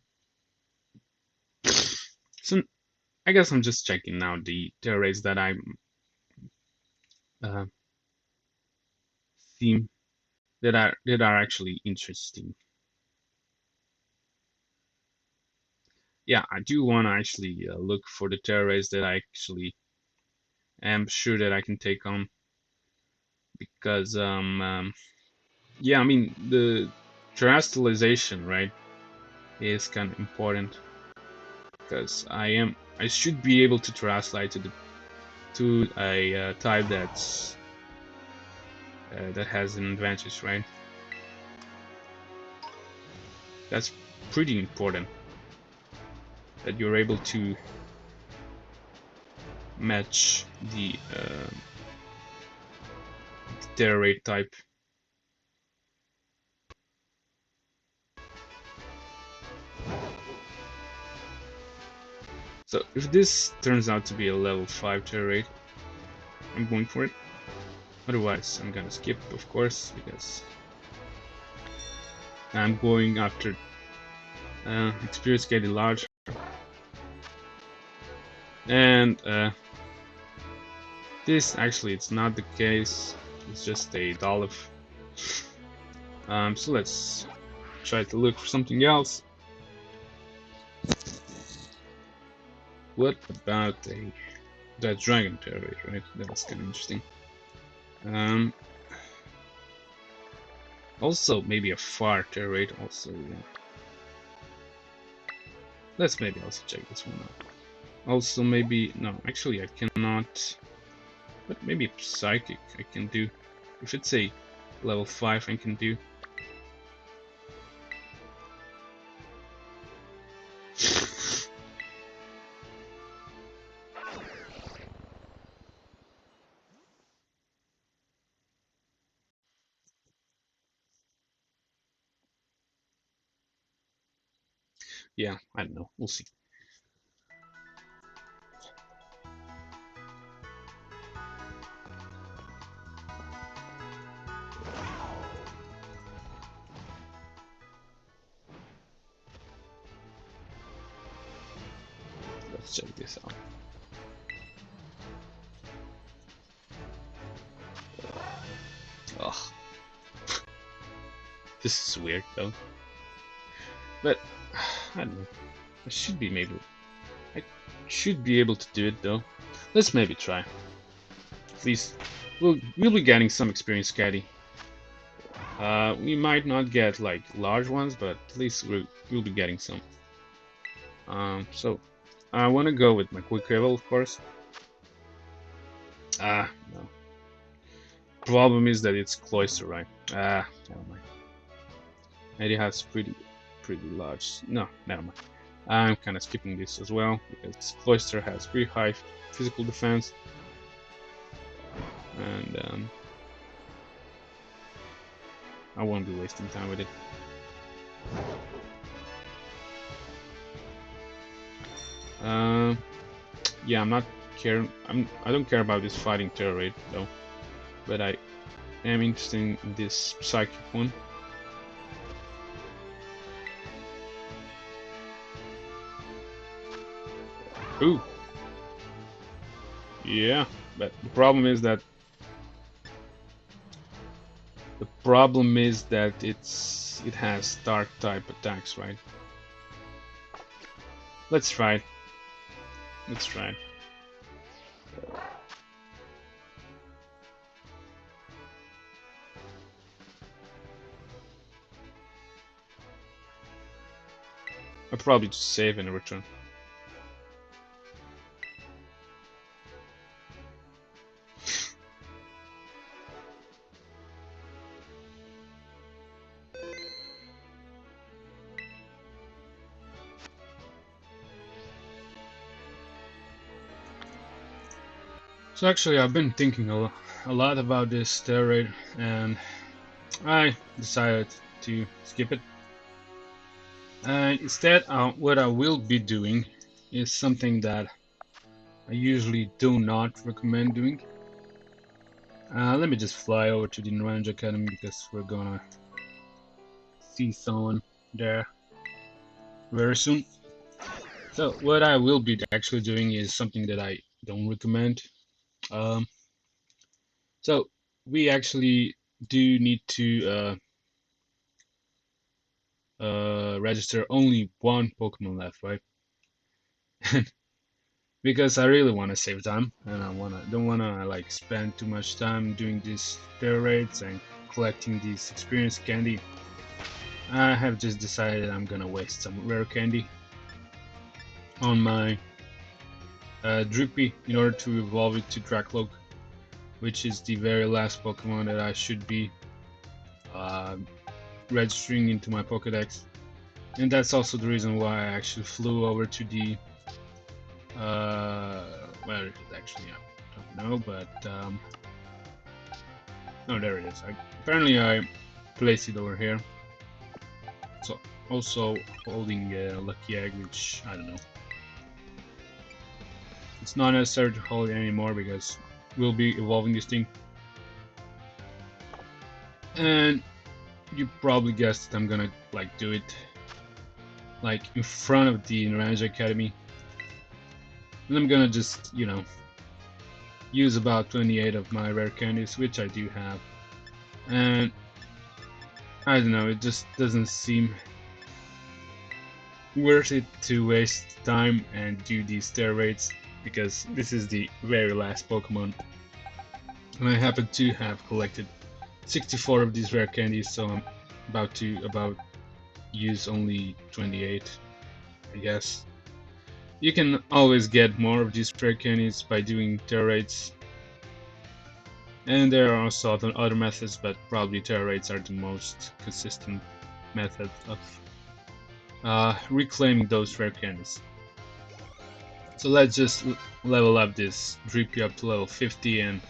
So I guess I'm just checking now the terror raids that I seem that are actually interesting. Yeah, I do want to actually look for the terror raids that I actually am sure that I can take on, because yeah, I mean the terrestrialization, right, is kind of important, because I should be able to translate to a type that has an advantage, right? That's pretty important, that you're able to match the terror raid type. So if this turns out to be a level 5 terror raid, I'm going for it. Otherwise, I'm gonna skip, of course, because I'm going after Experience Katy Large. And this actually, it's not the case. It's just a Dolph. So let's try to look for something else. What about that dragon terror, right? That's kind of interesting. Also maybe a far terror rate also. Yeah. Let's maybe also check this one out. Also maybe, no, actually I cannot, but maybe psychic I can do. If it's a level 5 I can do. Yeah, I don't know, we'll see. Let's check this out. Ugh. This is weird though. But I don't know. I should be able to do it though. Let's maybe try. At least we'll be getting some experience, Katy. We might not get like large ones, but at least we'll be getting some. So I want to go with my quick level, of course. No. Problem is that it's cloister, right? Never mind. And it has pretty large. No, never mind. I'm kind of skipping this as well because cloister has pretty high physical defense, and I won't be wasting time with it. Yeah, I'm not care. I don't care about this fighting terror rate though, but I am interested in this psychic one. Ooh. Yeah, but the problem is that it has dark type attacks, right? Let's try it. Let's try it. I'll probably just save and return. So actually, I've been thinking a lot about this steroid, and I decided to skip it. And instead, what I will be doing is something that I usually do not recommend doing. Let me just fly over to the Naranja Academy because we're gonna see someone there very soon. So what I will be actually doing is something that I don't recommend. Um, so we actually do need to register only one Pokemon left, right? Because I really want to save time, and don't wanna like spend too much time doing these steroids and collecting these experience candy. I have just decided I'm gonna waste some rare candy on my Drippy in order to evolve it to Dracloak, which is the very last Pokemon that I should be registering into my Pokedex. And that's also the reason why I actually flew over to the where it is actually, I don't know, but oh, there it is. Apparently I placed it over here. So also holding Lucky Egg, which I don't know. It's not necessary to hold it anymore because we'll be evolving this thing. And you probably guessed that I'm gonna like do it like in front of the Naranja Academy. And I'm gonna just, you know, use about 28 of my rare candies, which I do have. And I don't know, it just doesn't seem worth it to waste time and do these steroids because this is the very last Pokemon. And I happen to have collected 64 of these rare candies, so I'm about to use only 28, I guess. You can always get more of these rare candies by doing terror raids. And there are also other methods, but probably terror raids are the most consistent method of reclaiming those rare candies. So let's just level up this Drippy up to level 50 and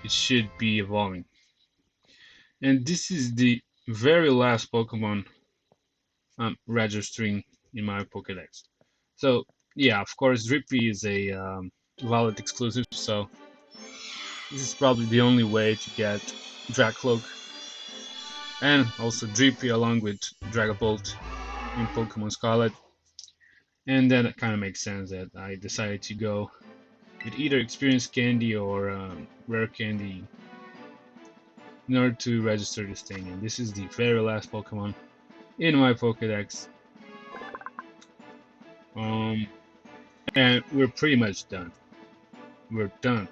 it should be evolving. And this is the very last Pokemon I'm registering in my Pokedex. So yeah, of course Drippy is a wallet exclusive, so this is probably the only way to get Dracloak and also Drippy along with Dragapult in Pokemon Scarlet. And then it kind of makes sense that I decided to go with either experience candy or rare candy in order to register this thing. And this is the very last Pokemon in my Pokédex. And we're pretty much done. We're done.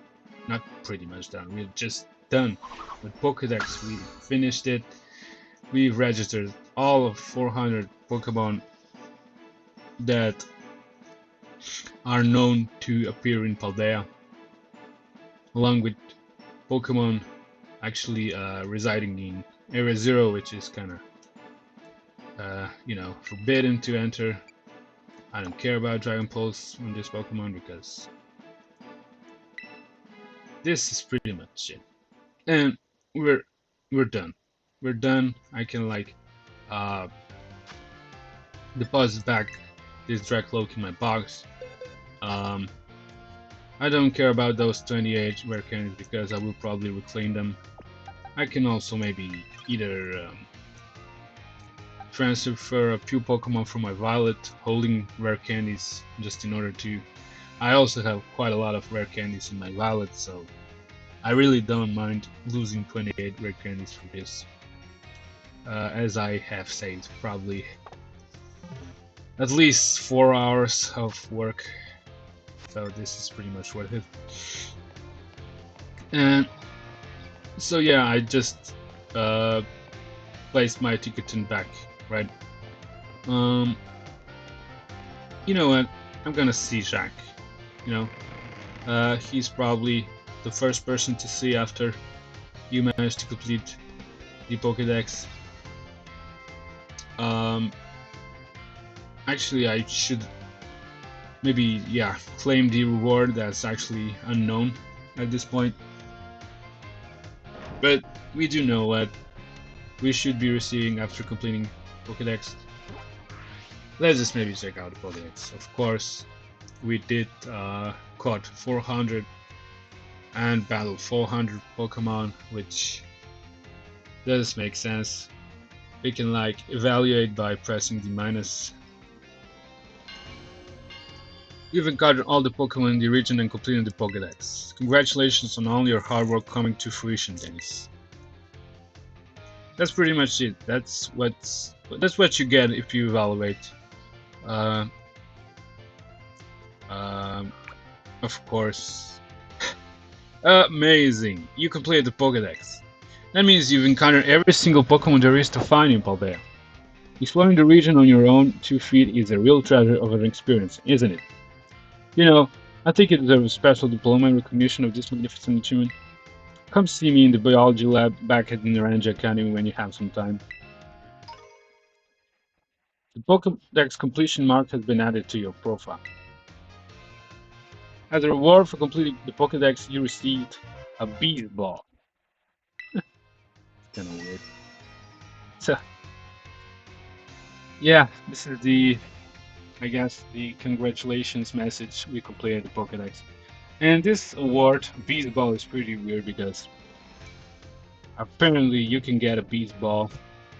Not pretty much done. We're just done with Pokédex. We finished it. We've registered all of 400 Pokemon that are known to appear in Paldea, along with Pokemon actually residing in Area 0, which is kind of, forbidden to enter. I don't care about Dragon Pulse on this Pokemon because this is pretty much it. And we're done. We're done. I can deposit back this Dracloak in my box. I don't care about those 28 rare candies because I will probably reclaim them. I can also maybe either transfer a few Pokemon from my Violet, holding rare candies just in order to. I also have quite a lot of rare candies in my Violet, so I really don't mind losing 28 rare candies for this. As I have saved probably at least 4 hours of work, so this is pretty much worth it. And so yeah, I just placed my Ticketon back, right? You know what? I'm gonna see Jacq. He's probably the first person to see after you manage to complete the Pokédex. Actually, I should maybe, claim the reward that's actually unknown at this point. But we do know what we should be receiving after completing Pokédex. Let's just maybe check out the Pokédex. Of course, we did caught 400 and battled 400 Pokemon, which does make sense. We can evaluate by pressing the minus. You've encountered all the Pokemon in the region and completed the Pokédex. Congratulations on all your hard work coming to fruition, Dennis. That's pretty much it. That's what you get if you evaluate. Of course. Amazing! You completed the Pokédex. That means you've encountered every single Pokemon there is to find in Paldea. Exploring the region on your own 2 feet is a real treasure of an experience, isn't it? I think you deserve a special diploma in recognition of this magnificent achievement. Come see me in the biology lab back at the Naranja Academy when you have some time. The Pokédex completion mark has been added to your profile. As a reward for completing the Pokédex, you received a Beast Ball. It's kinda weird. So, yeah, this is the congratulations message. We completed the Pokédex. And this award, Beast Ball, is pretty weird because apparently you can get a Beast Ball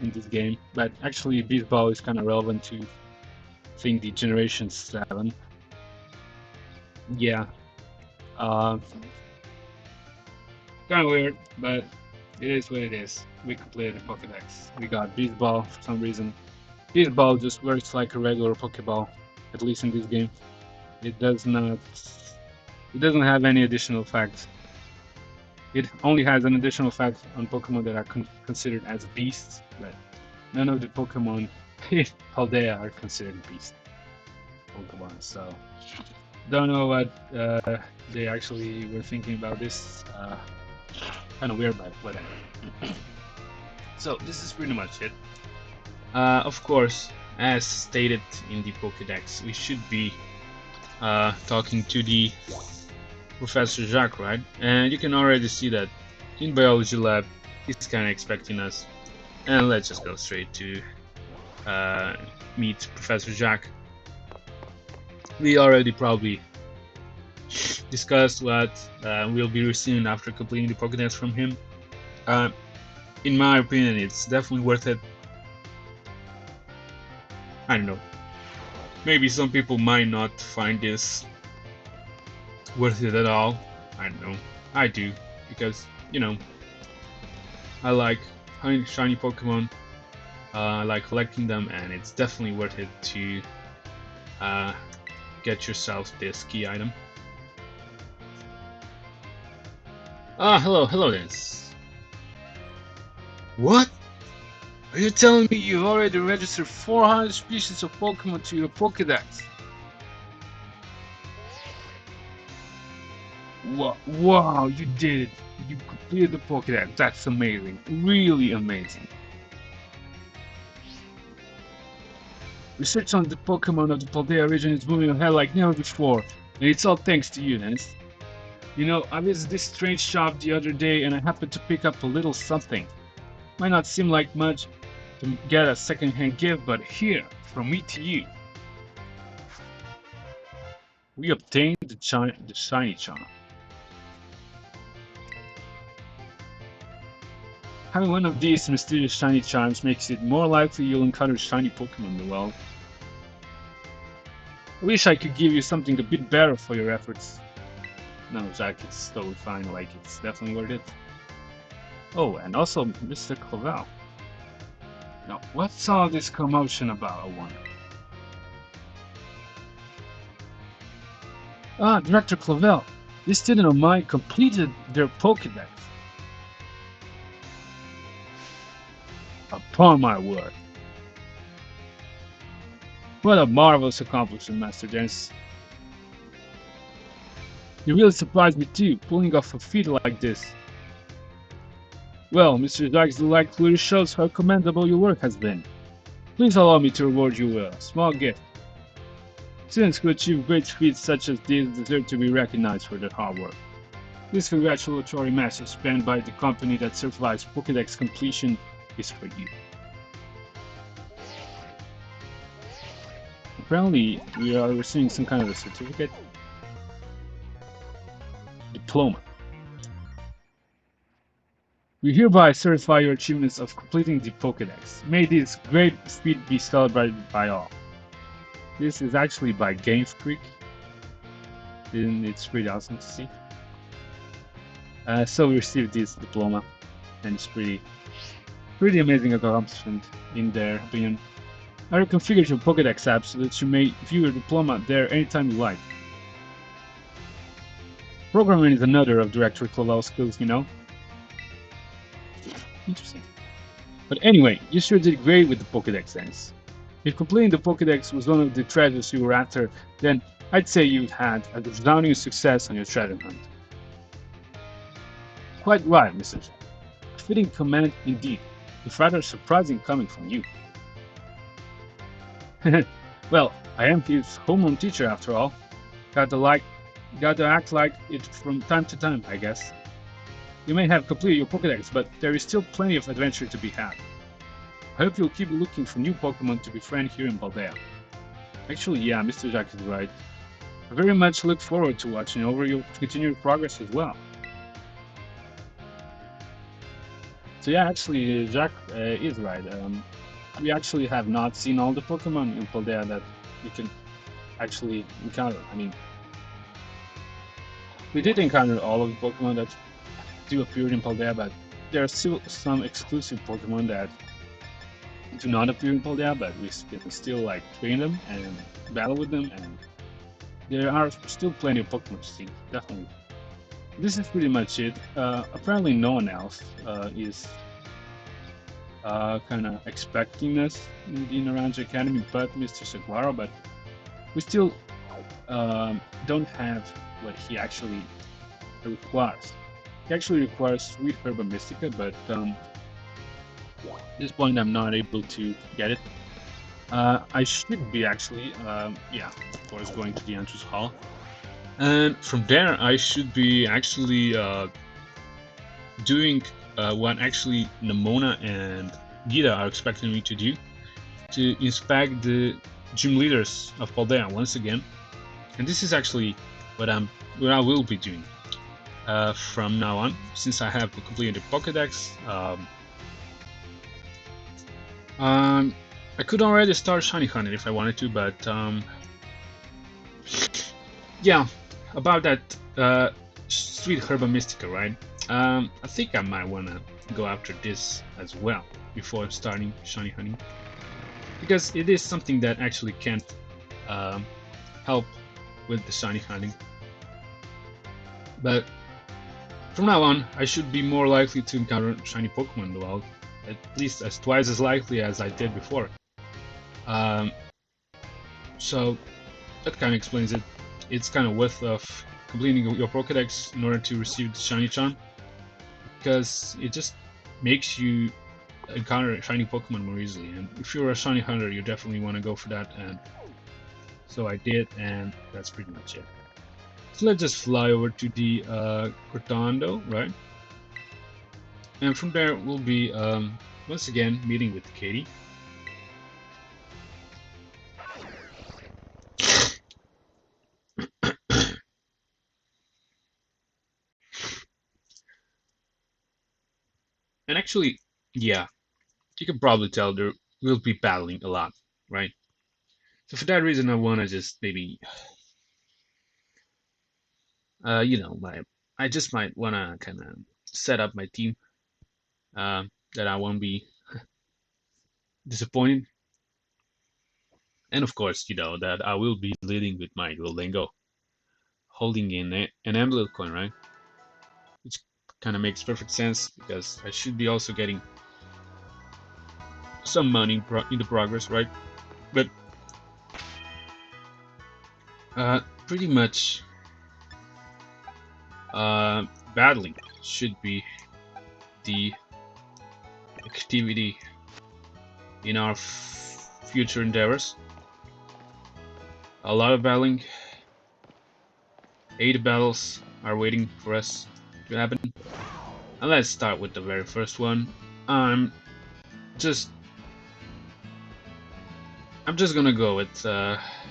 in this game, but actually Beast Ball is kind of relevant to, I think, the Generation 7. Yeah. Kind of weird, but it is what it is. We completed the Pokédex. We got Beast Ball for some reason. Beast Ball just works like a regular Pokéball, at least in this game. It doesn't have any additional facts. It only has an additional fact on Pokemon that are considered as beasts, but none of the Pokemon in Paldea are considered beast Pokemon. So, don't know what they actually were thinking about this. Kind of weird, but whatever. So, this is pretty much it. Of course, as stated in the Pokédex, we should be talking to the Professor Jacq, right? And you can already see that in biology lab, he's kind of expecting us. And let's just go straight to meet Professor Jacq. We already probably discussed what we'll be receiving after completing the Pokédex from him. In my opinion, it's definitely worth it. I don't know. Maybe some people might not find this worth it at all. I don't know. I do, because, I like shiny Pokemon. I like collecting them, and it's definitely worth it to get yourself this key item. Hello Dennis. What? Are you telling me you already registered 400 species of Pokemon to your Pokédex? Wow, you did it! You completed the Pokédex. That's amazing. Really amazing. Research on the Pokemon of the Paldea region is moving ahead like never before, and it's all thanks to you, Dennis. You know, I visited this strange shop the other day and I happened to pick up a little something. Might not seem like much to get a second-hand gift, but here, from me to you. We obtained the shiny charm. Having one of these mysterious shiny charms makes it more likely you'll encounter shiny Pokemon in the world. I wish I could give you something a bit better for your efforts. No, Jacq, it's totally fine, like, it's definitely worth it. Oh, and also Mr. Clavel. Now, what's all this commotion about, I wonder? Ah, Director Clavel, this student of mine completed their Pokédex. Upon my word. What a marvelous accomplishment, Master Dennis. You really surprised me too, pulling off a feat like this. Well, Mr. Jacq the Instructor clearly shows how commendable your work has been. Please allow me to reward you with a small gift. Students who achieve great feats such as these deserve to be recognized for their hard work. This congratulatory message penned by the company that certifies Pokédex completion is for you. Apparently, we are receiving some kind of a certificate. Diploma. We hereby certify your achievements of completing the Pokédex. May this great feat be celebrated by all. This is actually by Game Freak, and it's pretty awesome to see. So we received this diploma, and it's pretty amazing accomplishment in their opinion. I reconfigured your Pokédex app so that you may view your diploma there anytime you like. Programming is another of Director Clavel's skills, you know. Interesting. But anyway, you sure did great with the Pokédex, Dennis. If completing the Pokédex was one of the treasures you were after, then I'd say you had a resounding success on your treasure hunt. Quite right, Mr. Jacq. A fitting comment indeed, if rather surprising coming from you. Well, I am his homeroom teacher after all. Gotta act like it from time to time, I guess. You may have completed your Pokédex, but there is still plenty of adventure to be had. I hope you'll keep looking for new Pokemon to befriend here in Paldea. Actually, yeah, Mr. Jacq is right. I very much look forward to watching over your continued progress as well. So yeah, actually, Jacq is right. We actually have not seen all the Pokemon in Paldea that we can actually encounter. I mean, we did encounter all of the Pokemon that do appear in Paldea, but there are still some exclusive Pokemon that do not appear in Paldea, but we can still like train them and battle with them, and there are still plenty of Pokemon to see, definitely. This is pretty much it. Apparently no one else is kind of expecting us in the Naranja Academy but Mr. Saguaro, but we still don't have what he actually requires. He actually requires Sweet Herba Mystica, but at this point I'm not able to get it. I should be actually, yeah, of course, going to the entrance hall. And from there I should be actually doing what actually Nemona and Geeta are expecting me to do, to inspect the gym leaders of Paldea once again. And this is actually what I will be doing from now on, since I have completed the Pokédex. I could already start shiny hunting if I wanted to, but yeah, about that sweet Herba Mystica, right? I think I might wanna go after this as well before starting Shiny Hunting, because it is something that actually can help with the Shiny Hunting. But from now on, I should be more likely to encounter shiny Pokemon in the wild, at least as twice as likely as I did before. So that kind of explains it. It's kind of worth of completing your Pokédex in order to receive the shiny charm, because it just makes you encounter shiny Pokemon more easily. And if you're a shiny hunter, you definitely want to go for that. And so I did, and that's pretty much it. So let's just fly over to the Cortondo, right? And from there we'll be once again meeting with Katy. And actually, yeah, you can probably tell there will be battling a lot, right? So for that reason, I want to just maybe, you know, I just might want to kind of set up my team that I won't be disappointed. And of course, you know, that I will be leading with my Duolingo, holding in an amulet coin, right? Which kind of makes perfect sense because I should be also getting some money in the progress, right? But pretty much battling should be the activity in our future endeavors. A lot of battling. 8 battles are waiting for us to happen. And let's start with the very first one. I'm just gonna go with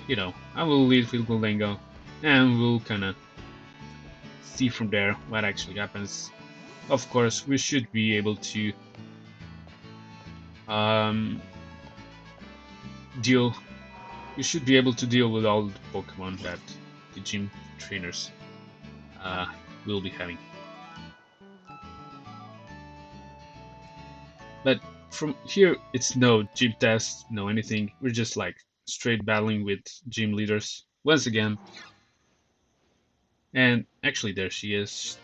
you know, I will lead with Duolingo, and we'll kinda see from there what actually happens. Of course, we should be able to deal with all the Pokemon that the gym trainers will be having. But from here, it's no gym test, no anything. We're just like straight battling with gym leaders once again. And actually, there she is.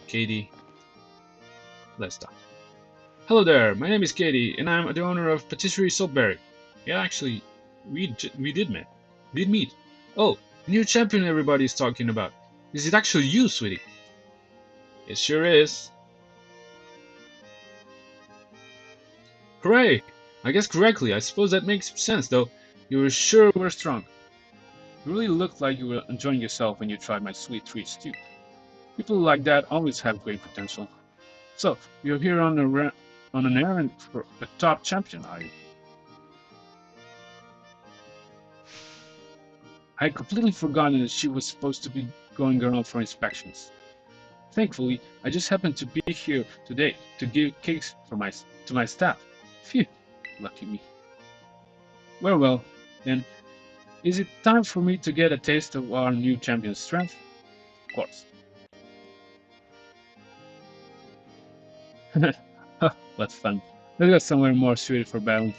Katy. Let's talk. Hello there, my name is Katy, and I'm the owner of Patisserie Saltberry. Yeah, actually, we did meet. Oh, the new champion everybody is talking about. Is it actually you, sweetie? It sure is. Hooray! I guess correctly. I suppose that makes sense, though. You were sure we're strong. You really looked like you were enjoying yourself when you tried my sweet treats too. People like that always have great potential. So, you're here on an errand for the top champion, are you? I had completely forgotten that she was supposed to be going around for inspections. Thankfully, I just happened to be here today to give cakes to my staff. Phew, lucky me. Well, then, is it time for me to get a taste of our new champion's strength? Of course. What fun. Let's go somewhere more suited for battle.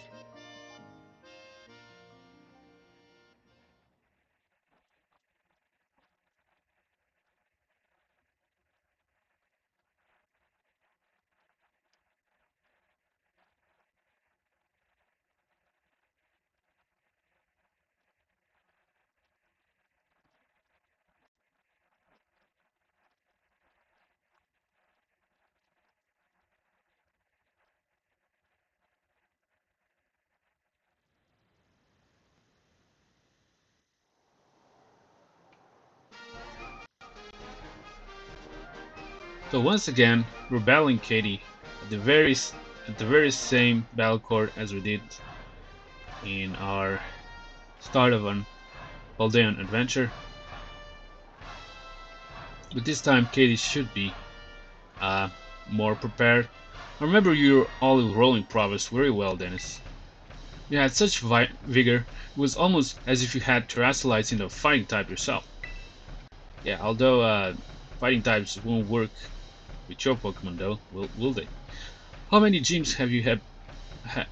So once again, we're battling Katy at the very same battle court as we did in our start of an Paldean adventure. But this time Katy should be more prepared. I remember you all rolling progress very well, Dennis. You had such vigor, it was almost as if you had terrestrialites in the fighting type yourself. Yeah, although fighting types won't work with your Pokemon though, will they? How many gyms have you ha,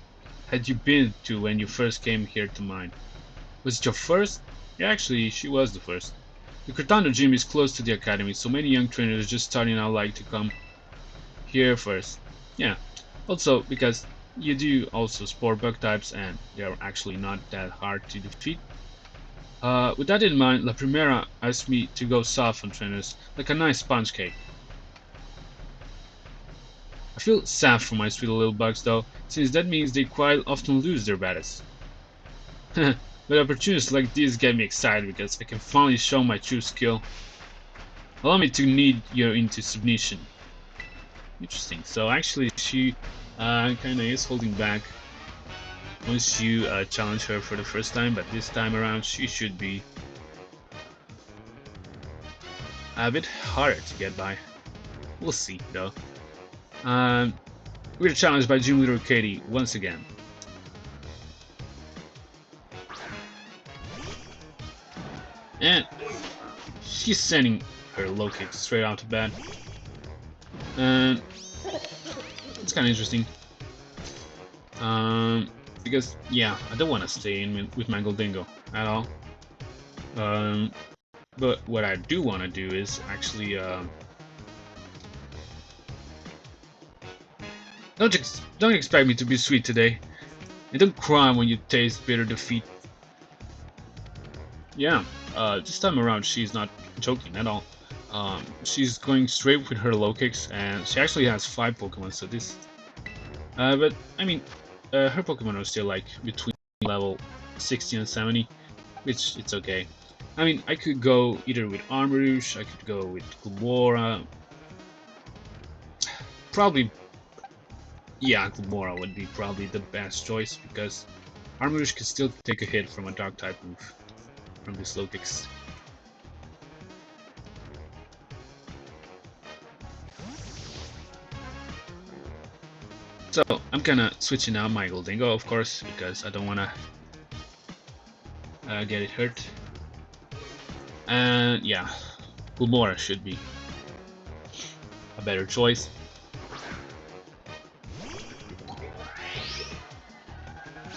had you been to when you first came here to mine? Was it your first? Yeah, actually, she was the first. The Cortondo gym is close to the academy, so many young trainers just starting out like to come here first. Yeah, also because you do also sport bug types and they are actually not that hard to defeat. With that in mind, La Primera asked me to go soft on trainers, like a nice sponge cake. I feel sad for my sweet little bugs though, since that means they quite often lose their battles. But opportunities like this get me excited because I can finally show my true skill. Allow me to knead you into submission. Interesting. So actually, she kind of is holding back once you challenge her for the first time, but this time around she should be a bit harder to get by. We'll see, though. Um, we're challenged by Gym Leader Katy once again. And she's sending her low kick straight out of bed. And it's kind of interesting. Because, yeah, I don't want to stay in with my Goldingo at all. But what I do want to do is actually don't expect me to be sweet today, and don't cry when you taste bitter defeat. Yeah, this time around she's not joking at all. She's going straight with her low kicks, and she actually has 5 Pokemon. So this, but I mean, her Pokemon are still like between level 60 and 70, which it's okay. I mean, I could go either with Armarouge, I could go with Glumora. Probably, yeah, Glumora would be probably the best choice because Armarouge can still take a hit from a Dark type move from this low kicks. So I'm kinda switching out my Goldingo, of course, because I don't wanna get it hurt. And yeah, Glumora should be a better choice.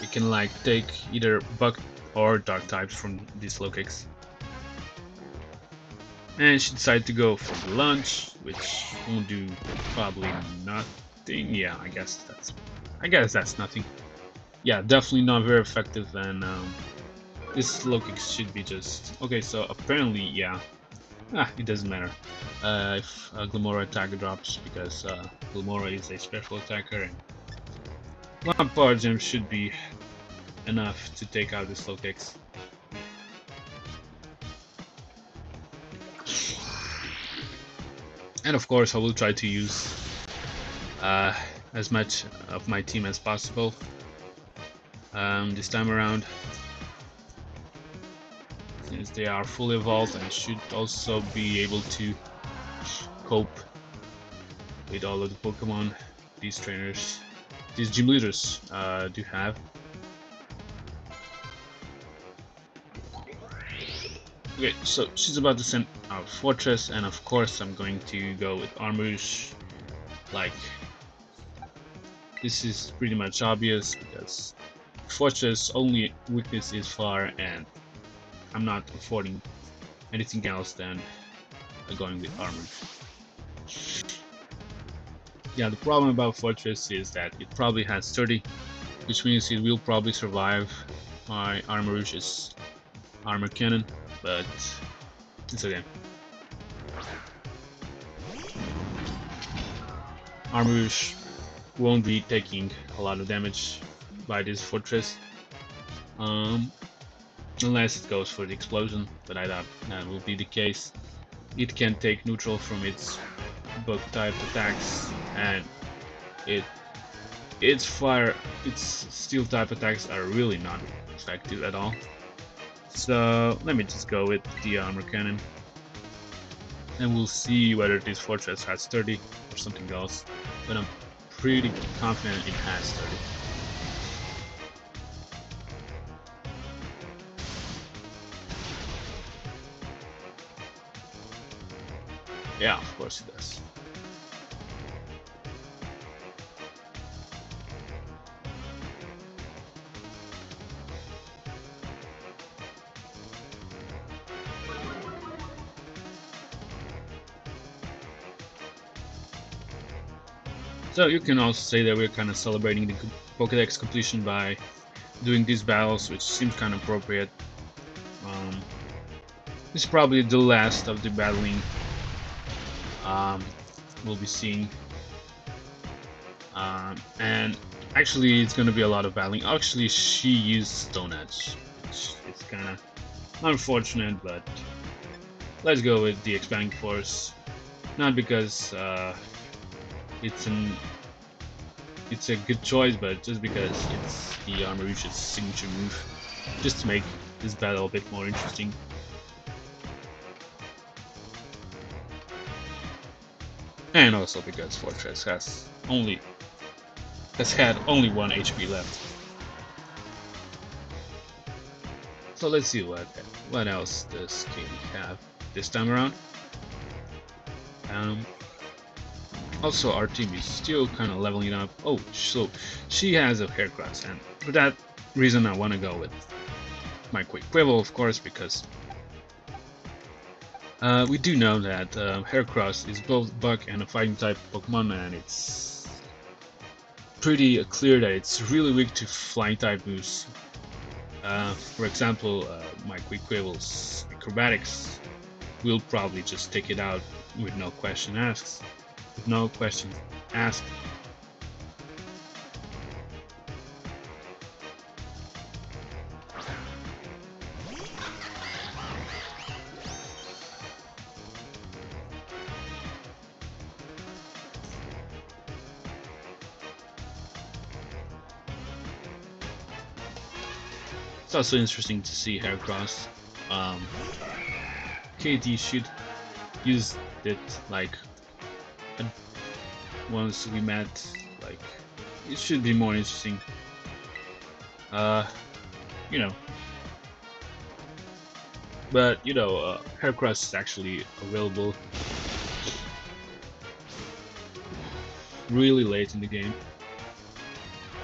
You can like take either Bug or Dark types from these low kicks. And she decided to go for the lunch, which won't do probably nothing. Yeah, I guess that's nothing. Yeah, definitely not very effective, and this low kick should be just okay. So apparently, yeah, it doesn't matter if Glumora attack drops because Glumora is a special attacker, and one power gem should be enough to take out the low kicks. And of course, I will try to use as much of my team as possible this time around, since they are fully evolved and should also be able to cope with all of the Pokemon these gym leaders do have. Okay, so she's about to send out Fortress, and of course I'm going to go with Armarouge. Like, this is pretty much obvious because Fortress only weakness is Fire, and I'm not affording anything else than going with Armarouge. Yeah, the problem about Fortress is that it probably has 30, which means it will probably survive my Armarouge's armor cannon, but it's okay. Armarouge won't be taking a lot of damage by this Fortress, unless it goes for the explosion, but I doubt that will be the case. It can take neutral from its bug type attacks, and its steel type attacks are really not effective at all. So let me just go with the armor cannon, and we'll see whether this Fortress has 30 or something else, but I'm pretty confident it has 30. Yeah, of course it does. So you can also say that we're kind of celebrating the Pokédex completion by doing these battles, which seems kind of appropriate. This is probably the last of the battling we'll be seeing. And actually it's going to be a lot of battling. Actually, she used Stone Edge, which is kind of unfortunate, but let's go with the Expanding Force. Not because it's a good choice, but just because it's the Armarouche's signature move, just to make this battle a bit more interesting. And also because Fortress has had only 1 HP left. So let's see what else does Katy have this time around. Also, our team is still kind of leveling up. Oh, so she has a Heracross, and for that reason I want to go with my Quick Quibble, of course, because we do know that Heracross is both Bug and a Fighting type Pokemon, and it's pretty clear that it's really weak to Flying type moves. For example, my Quick Quibble's Acrobatics will probably just take it out with no question asked. With no questions asked. It's also interesting to see Heracross. Katy should use it like once we met. Like, it should be more interesting. You know. But you know, Heracross is actually available really late in the game,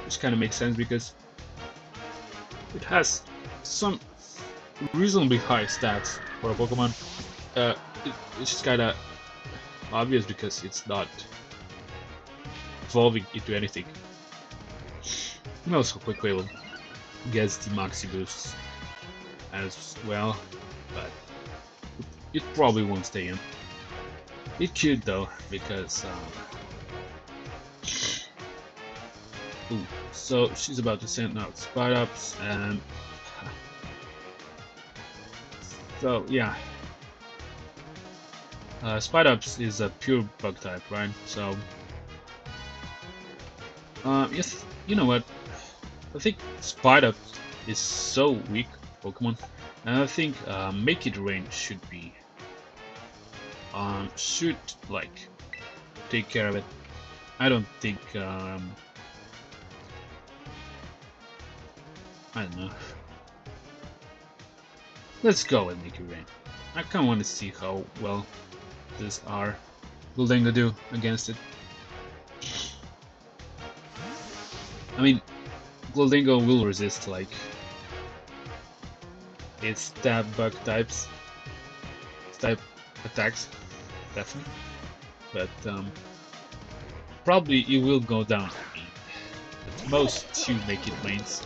which kind of makes sense because it has some reasonably high stats for a Pokemon. It's just kind of obvious because it's not evolving into anything. And also, Quick Quibble gets the Maxi boosts as well, but it probably won't stay in. It could though, because ooh, so she's about to send out Spot Ups, and so yeah, Spot Ups is a pure Bug type, right? So yes, you know what? I think Spot Ups is so weak Pokemon, and I think Make It Rain should be should like take care of it. I don't think I don't know. Let's go with Make It Rain. I kind of want to see how well this our Guldenga do against it. I mean, Guldenga will resist like its stab Bug type attacks, definitely, but probably it will go down at most 2 Make It Rains.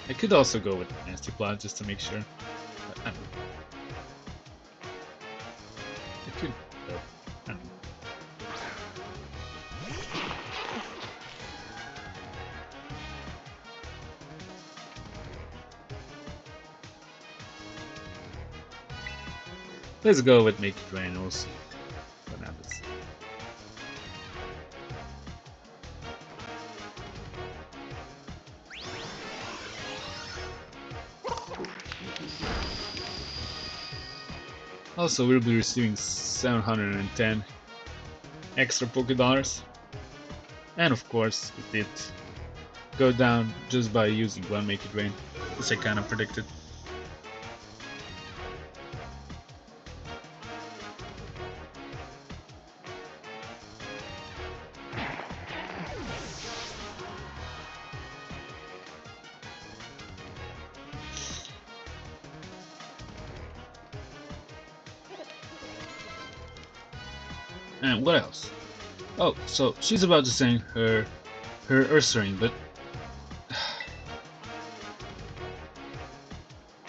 I could also go with Nasty Plot just to make sure. But I don't know. I could, though. I don't know. Let's go with Make It Rain, we'll see what happens. Also, we'll be receiving 710 extra Pokédollars. And of course, it did go down just by using one Make It Rain, as I kind of predicted. And what else? Oh, so she's about to sing her Ursaring, but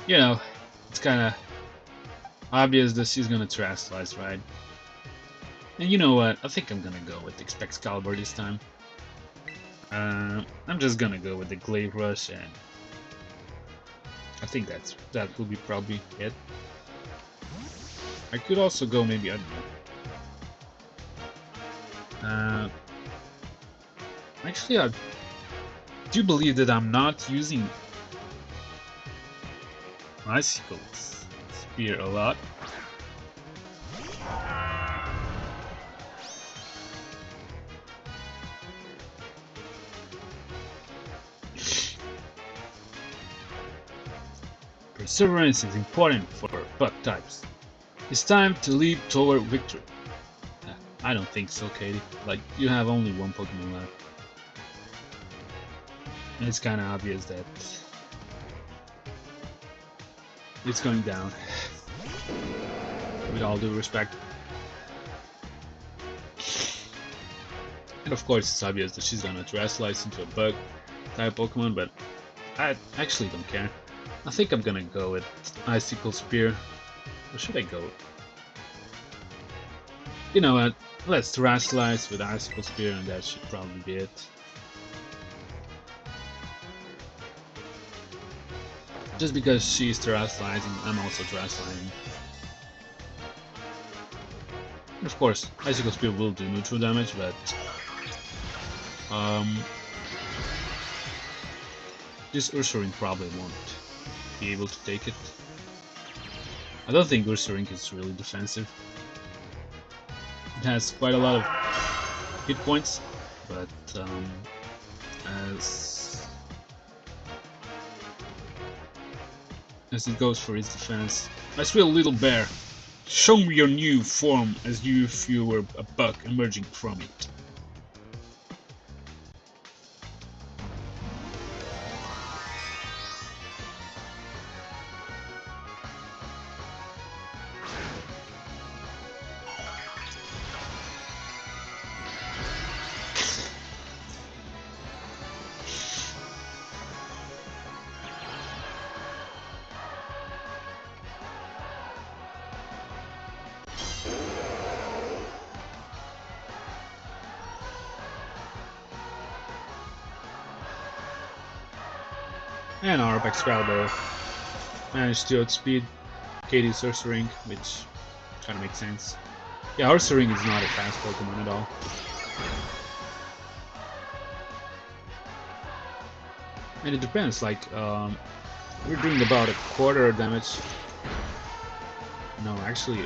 you know, it's kind of obvious that she's gonna Terastallize, right? And you know what? I think I'm gonna go with Excalibur this time. I'm just gonna go with the Glaive Rush, and I think that will be probably it. I could also go maybe, I don't know. Actually, I do believe that I'm not using Icicle Spear a lot. Perseverance is important for bug types. It's time to leap toward victory. I don't think so, Katy. Like, you have only one Pokemon left. And it's kinda obvious that it's going down. With all due respect. And of course it's obvious that she's gonna Terastallize into a bug type Pokemon, but I actually don't care. I think I'm gonna go with Icicle Spear. Or should I go? You know what? Let's Terastallize with Icicle Spear, and that should probably be it. Just because she's Terastallizing, I'm also Terastallizing. Of course, Icicle Spear will do neutral damage, but this Ursaring probably won't be able to take it. I don't think Ursaring is really defensive. It has quite a lot of hit points, but as it goes for its defense. I swear, little bear, show me your new form as if you were a bug emerging from it. And our Excalibur managed to outspeed Katy's Ursaring, which kind of makes sense. Yeah, Ursaring is not a fast Pokemon at all. And it depends, like, we're doing about a quarter damage. No, actually,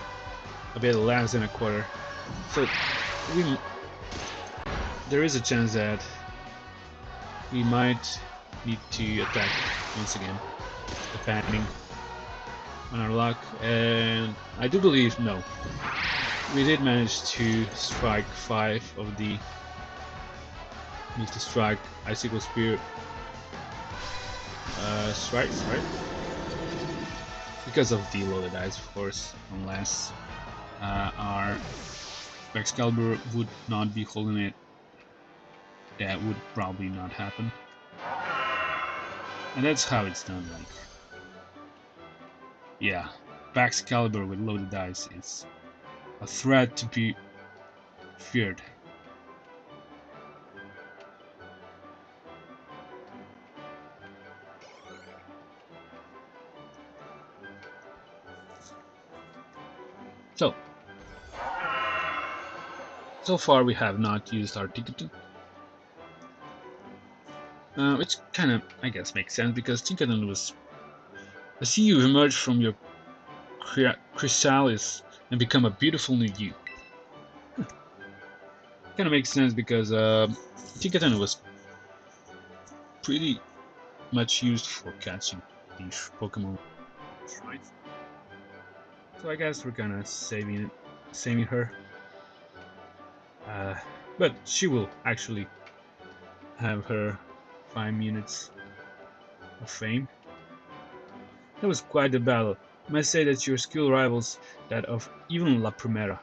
a bit less than a quarter. So, there is a chance that we might need to attack once again, depending on our luck. And I do believe, no, we did manage to strike 5 of the need to strike Icicle Spear strikes, right? Because of the loaded dice, of course, unless our Excalibur would not be holding it. That would probably not happen. And that's how it's done, like, yeah, Excalibur with loaded dice is a threat to be feared. So far we have not used our Tinkaton. Which kind of, I guess, makes sense, because Tinkaton was... I see you emerge from your chrysalis and become a beautiful new you. Kind of makes sense, because Tinkaton was pretty much used for catching these Pokemon shrines. So I guess we're kind of saving her. But she will actually have her 5 minutes of fame. That was quite a battle. I must say that your skill rivals that of even La Primera.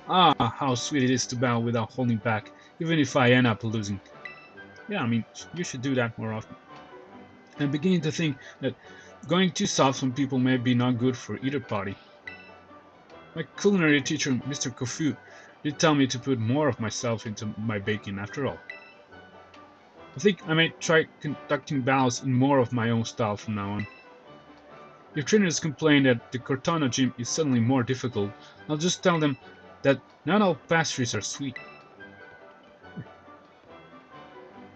Ah, how sweet it is to battle without holding back, even if I end up losing. Yeah, I mean, you should do that more often. I'm beginning to think that going too soft on people may be not good for either party. My culinary teacher, Mr. Kofu, did tell me to put more of myself into my baking after all. I think I might try conducting battles in more of my own style from now on. If trainers complain that the Cortondo gym is suddenly more difficult, I'll just tell them that not all pastries are sweet.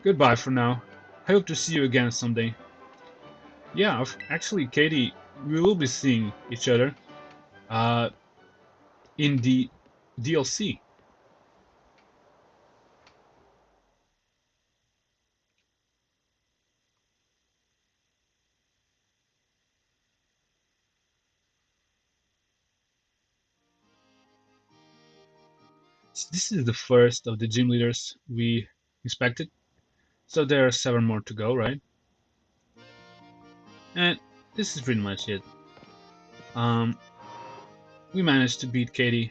Goodbye for now. I hope to see you again someday. Yeah, actually, Katy, we will be seeing each other uh, in the DLC. This is the first of the gym leaders we inspected, so there are 7 more to go, right? And this is pretty much it. Um, we managed to beat Katy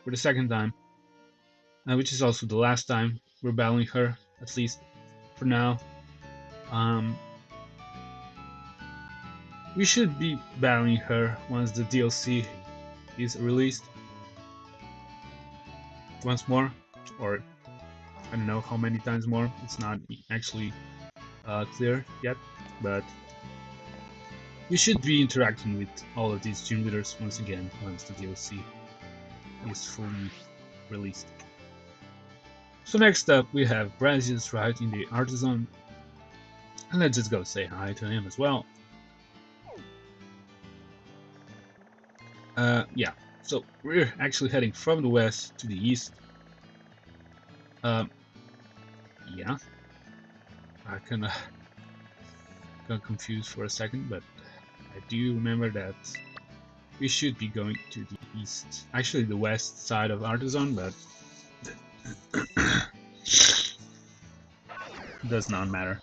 for the second time, which is also the last time we're battling her, at least for now. Um, we should be battling her once the DLC is released once more, or I don't know how many times more. It's not actually clear yet, but we should be interacting with all of these gym leaders once again once the DLC is fully released. So next up we have Brassius right in the Artazon, and let's just go say hi to him as well. Yeah, so we're actually heading from the west to the east. Yeah, I kinda got confused for a second, but I do remember that we should be going to the east, actually the west side of Artazon, but does not matter.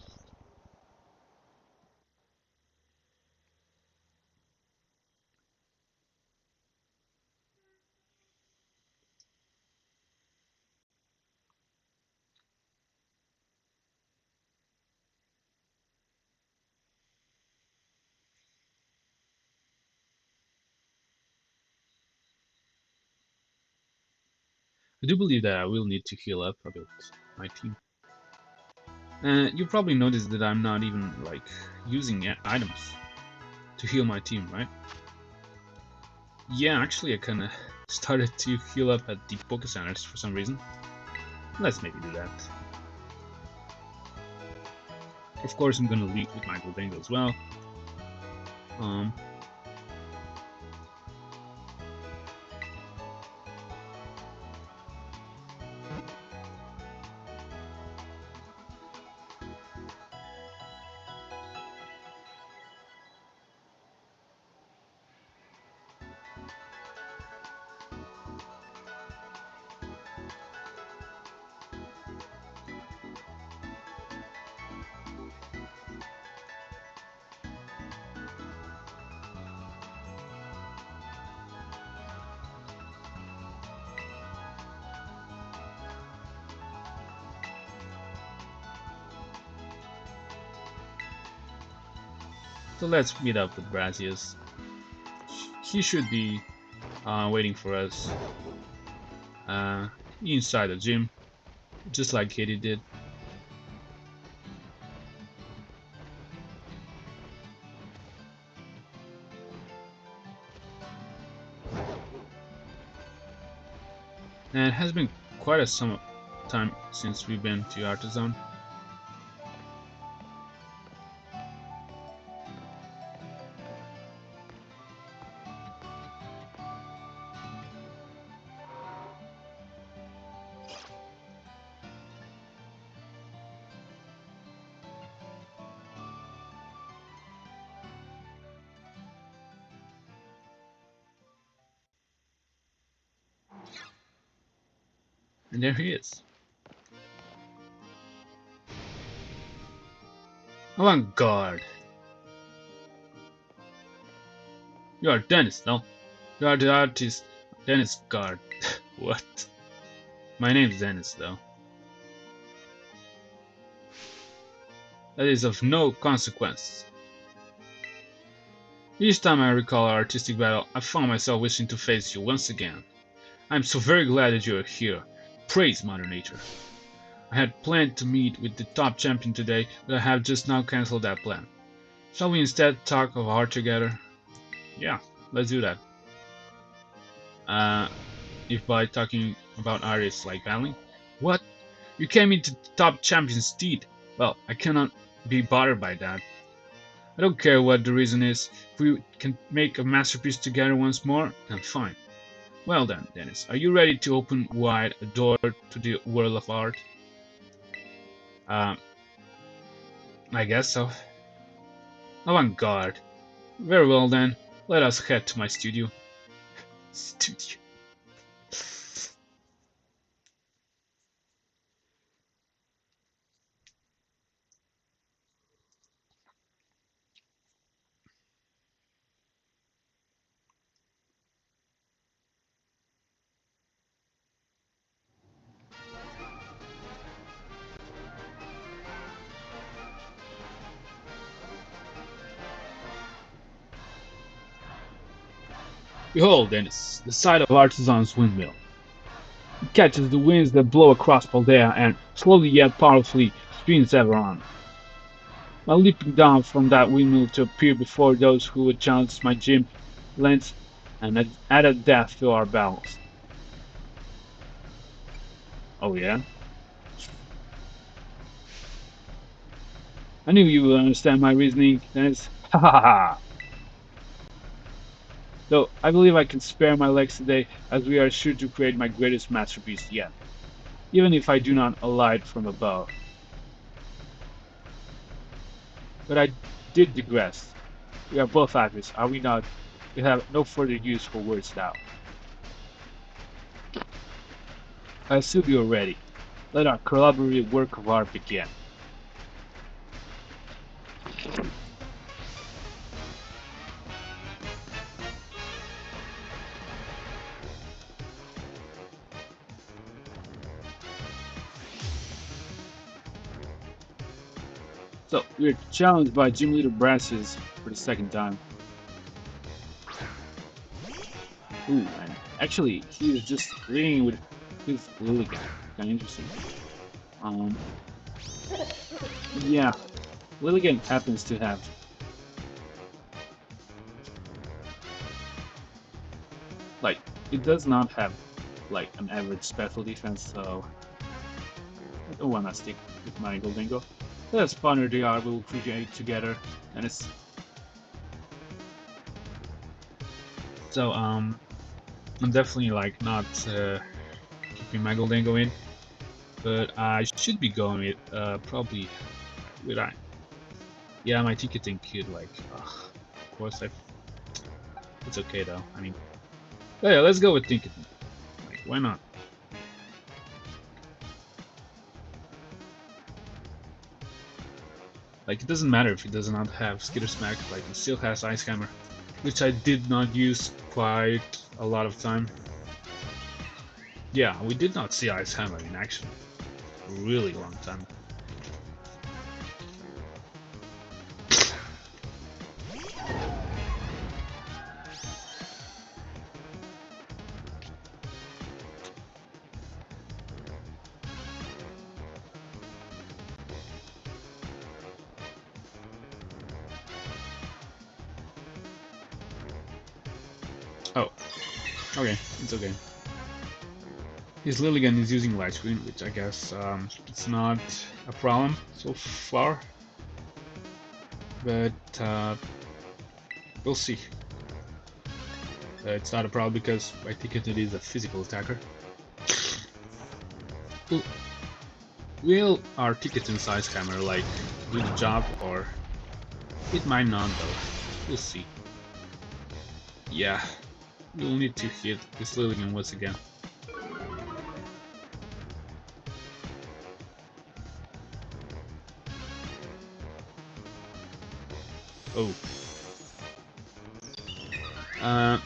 I do believe that I will need to heal up a bit my team. You probably noticed that I'm not even like using items to heal my team, right? Yeah, actually I kinda started to heal up at the Poké Centers for some reason. Let's maybe do that. Of course I'm gonna lead with my Cortondo as well. Um, so let's meet up with Brassius. He should be waiting for us uh, inside the gym, just like Katy did. And it has been quite a some time since we've been to Artazon. And there he is. Avant-garde. You are Dennis, no? You are the artist Dennis Guard. What? My name's Dennis, though. That is of no consequence. Each time I recall our artistic battle, I found myself wishing to face you once again. I am so very glad that you are here. Praise Mother Nature. I had planned to meet with the top champion today, but I have just now cancelled that plan. Shall we instead talk of art together? Yeah, let's do that. If by talking about art it's like battling? What? You came into the top champion's steed. Well, I cannot be bothered by that. I don't care what the reason is. If we can make a masterpiece together once more, then fine. Well then, Dennis, are you ready to open wide a door to the world of art? I guess so. Avant-garde. Very well then, let us head to my studio. Studio. Behold, Dennis, the site of Artazon's windmill. It catches the winds that blow across Paldea and, slowly yet powerfully, spins ever on. While leaping down from that windmill to appear before those who would challenge my gym length and added death to our battles. Oh yeah? I knew you would understand my reasoning, Dennis. Ha ha ha! Though I believe I can spare my legs today, as we are sure to create my greatest masterpiece yet, even if I do not alight from above. But I did digress. We are both actors, are we not? We have no further use for words now. I assume you are ready. Let our collaborative work of art begin. So, we are challenged by Gym Leader Brassius for the second time. Ooh, and actually, he is just ringing with his Lilligan. Kinda interesting. Yeah, Lilligan happens to have. Like, it does not have, like, an average special defense, so I don't wanna stick with my Goldingo. Let's ponder the art we'll create together, and it's... So, I'm definitely, like, not keeping my Goldingo in, but I should be going with, probably, with I. Yeah, my ticketing could, like, of course, it's okay though, I mean, yeah, let's go with ticketing, like, why not? Like, it doesn't matter if it does not have Skitter Smack, like, it still has Ice Hammer, which I did not use quite a lot of time. Yeah, we did not see Ice Hammer in action for a really long time. Oh, okay, it's okay. His Lilligan is using Light Screen, which I guess it's not a problem so far, but we'll see. It's not a problem because I think it is a physical attacker. Will our ticket and size hammer like do the job, or it might not though? We'll see. Yeah, we'll need to hit this Lilligan once again. Oh.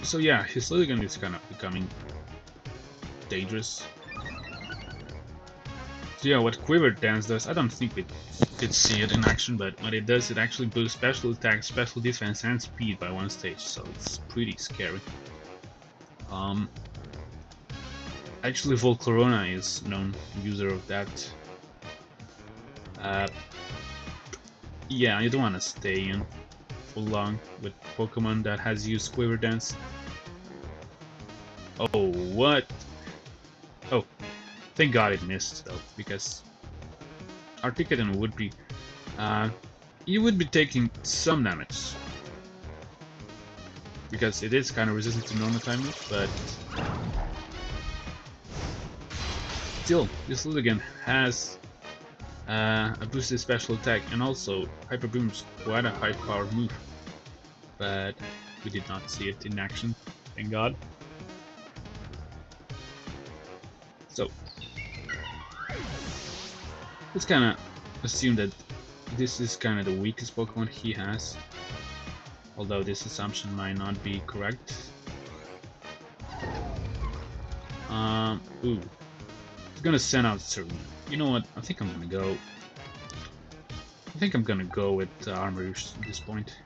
So yeah, his Lilligan is kind of becoming dangerous. So yeah, what Quiver Dance does, I don't think we did see it in action, but what it does, it actually boosts special attack, special defense, and speed by 1 stage, so it's pretty scary. Actually, Volcarona is known user of that. Yeah, you don't want to stay in for long with Pokemon that has used Quiver Dance. Oh, what? Oh, thank God it missed though, because Articuno would be, you would be taking some damage, because it is kind of resistant to normal type moves, but still, this Ludigan has a boosted special attack, and also Hyper Boom's quite a high powered move, but we did not see it in action, thank God. So let's kind of assume that this is kind of the weakest Pokemon he has, although this assumption might not be correct. Ooh, it's gonna send out Serena. You know what? I think I'm gonna go. I think I'm gonna go with Armourouge at this point.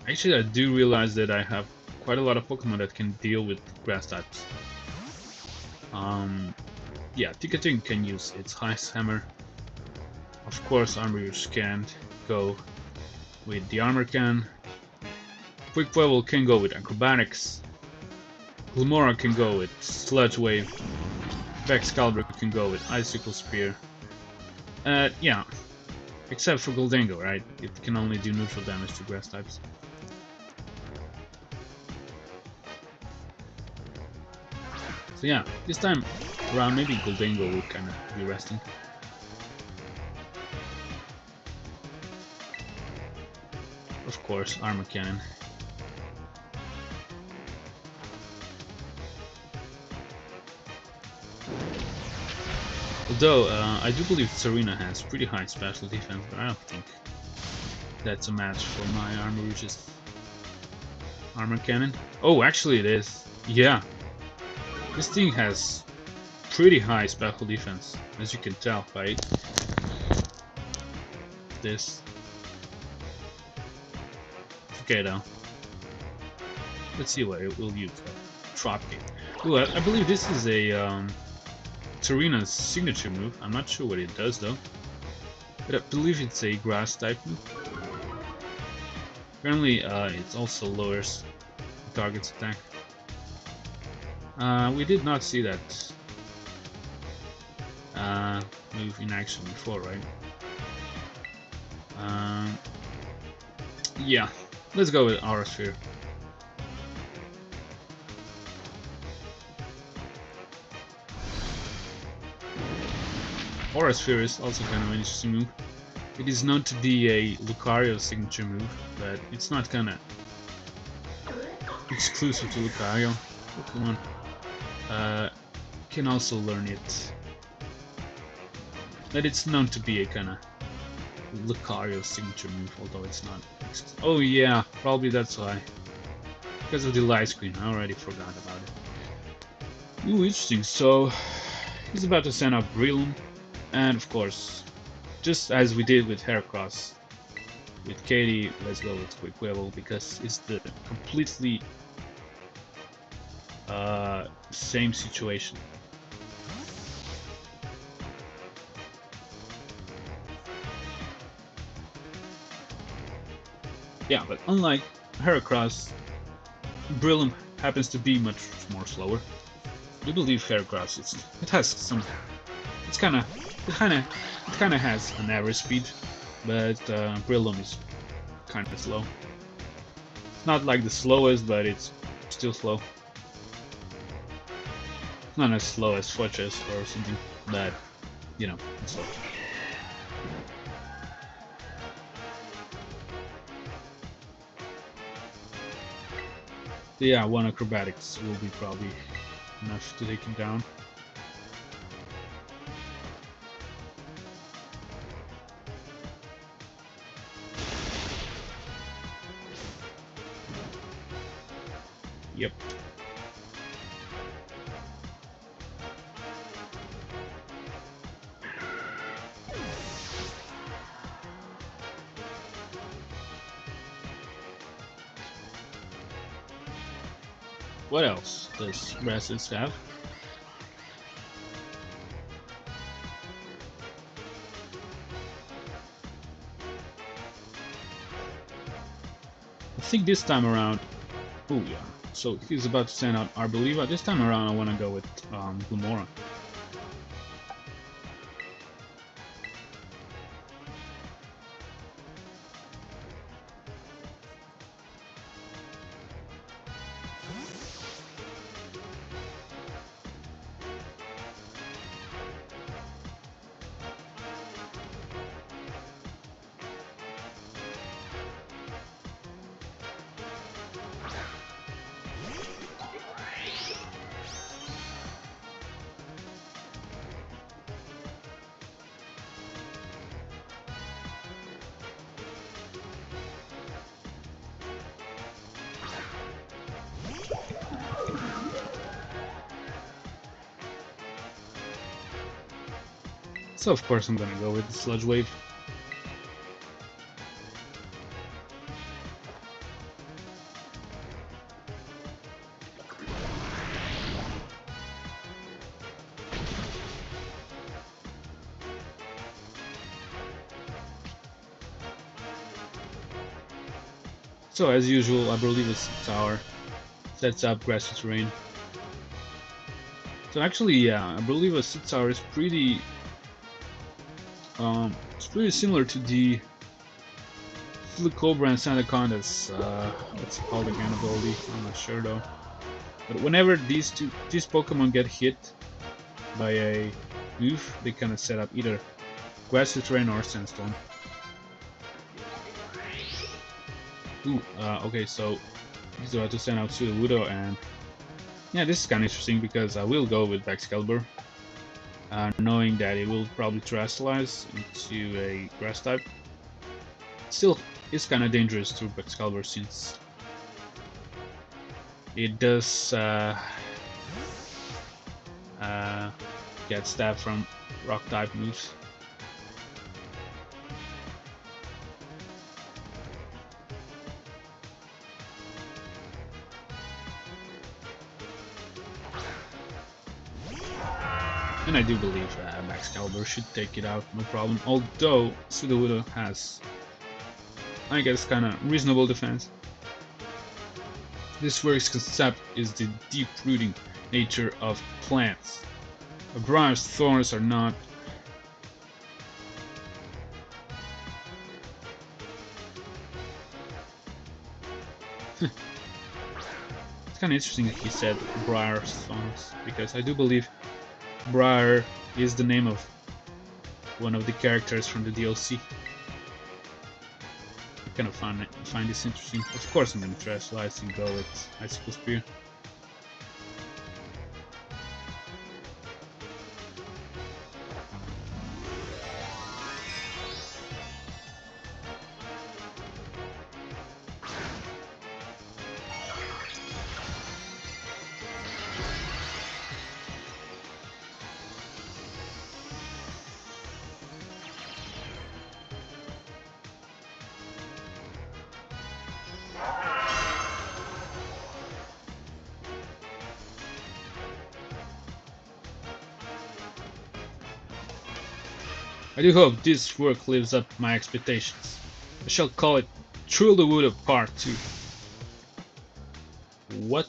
Actually, I do realize that I have quite a lot of Pokemon that can deal with grass types. Yeah, Ticketing can use its Ice Hammer. Of course, Armourouge can't go with the Armor Can. Quick Level can go with Acrobatics. Glimmora can go with Sludge Wave. Excalibur can go with Icicle Spear. Yeah, except for Goldango, right? It can only do neutral damage to grass types. So yeah, this time around maybe Goldango will kind of be resting. Of course, Armor Cannon. Although, I do believe Serena has pretty high special defense, but I don't think that's a match for my Armourouge's Armor Cannon. Oh, actually it is. Yeah. This thing has pretty high special defense, as you can tell by this. Okay though. Let's see what it will use. Dropkick. Ooh, I believe this is a Serena's signature move. I'm not sure what it does though, but I believe it's a grass type move. Apparently, it also lowers the target's attack. We did not see that move in action before, right? Yeah, let's go with Aura Sphere. Aura Sphere is also kind of an interesting move. It is known to be a Lucario signature move, but it's not kind of exclusive to Lucario. Pokemon can also learn it. But it's known to be a kind of Lucario signature move, although it's not. Oh yeah, probably that's why. Because of the light screen, I already forgot about it. Ooh, interesting. So he's about to send out Breloom, and of course, just as we did with Heracross, with Katy, let's go with Quick Level because it's the completely same situation. Yeah, but unlike Heracross, Breloom happens to be much more slower. I believe Heracross it has some. It kind of has an average speed, but Breloom is kind of slow. It's not like the slowest, but it's still slow. It's not as slow as Fortress or something, but you know, it's slow. So yeah, 1 Acrobatics will be probably enough to take him down. Yep. What else does Brassius have? I think this time around... Oh yeah, so he's about to send out Arboliva. This time around I want to go with Glumora. So of course I'm gonna go with the Sludge Wave. So as usual, I believe this tower sets up grassy terrain. So actually, yeah, I believe a sit tower is it's pretty similar to the Cobra and Sandaconda's, what's it called again, ability? I'm not sure though. But whenever these Pokemon get hit by a move, they kind of set up either grassy terrain or sandstorm. Ooh, okay, so he's about to send out Sudowoodo, and yeah, this is kind of interesting because I will go with Excalibur, knowing that it will probably terrestrialize into a grass type. Still, it's kind of dangerous to Excalibur since it does get stabbed from rock type moves. And I do believe Excalibur should take it out, no problem. Although Sudowoodo has, I guess, kind of reasonable defense. This first concept is the deep-rooting nature of plants. A briar's thorns are not. It's kind of interesting that he said briar's thorns, because I do believe Briar is the name of one of the characters from the DLC. I kind of find this interesting. Of course I'm going to try Slice and go with Icicle Spear. I do hope this work lives up to my expectations. I shall call it Sudowoodo Part 2. What?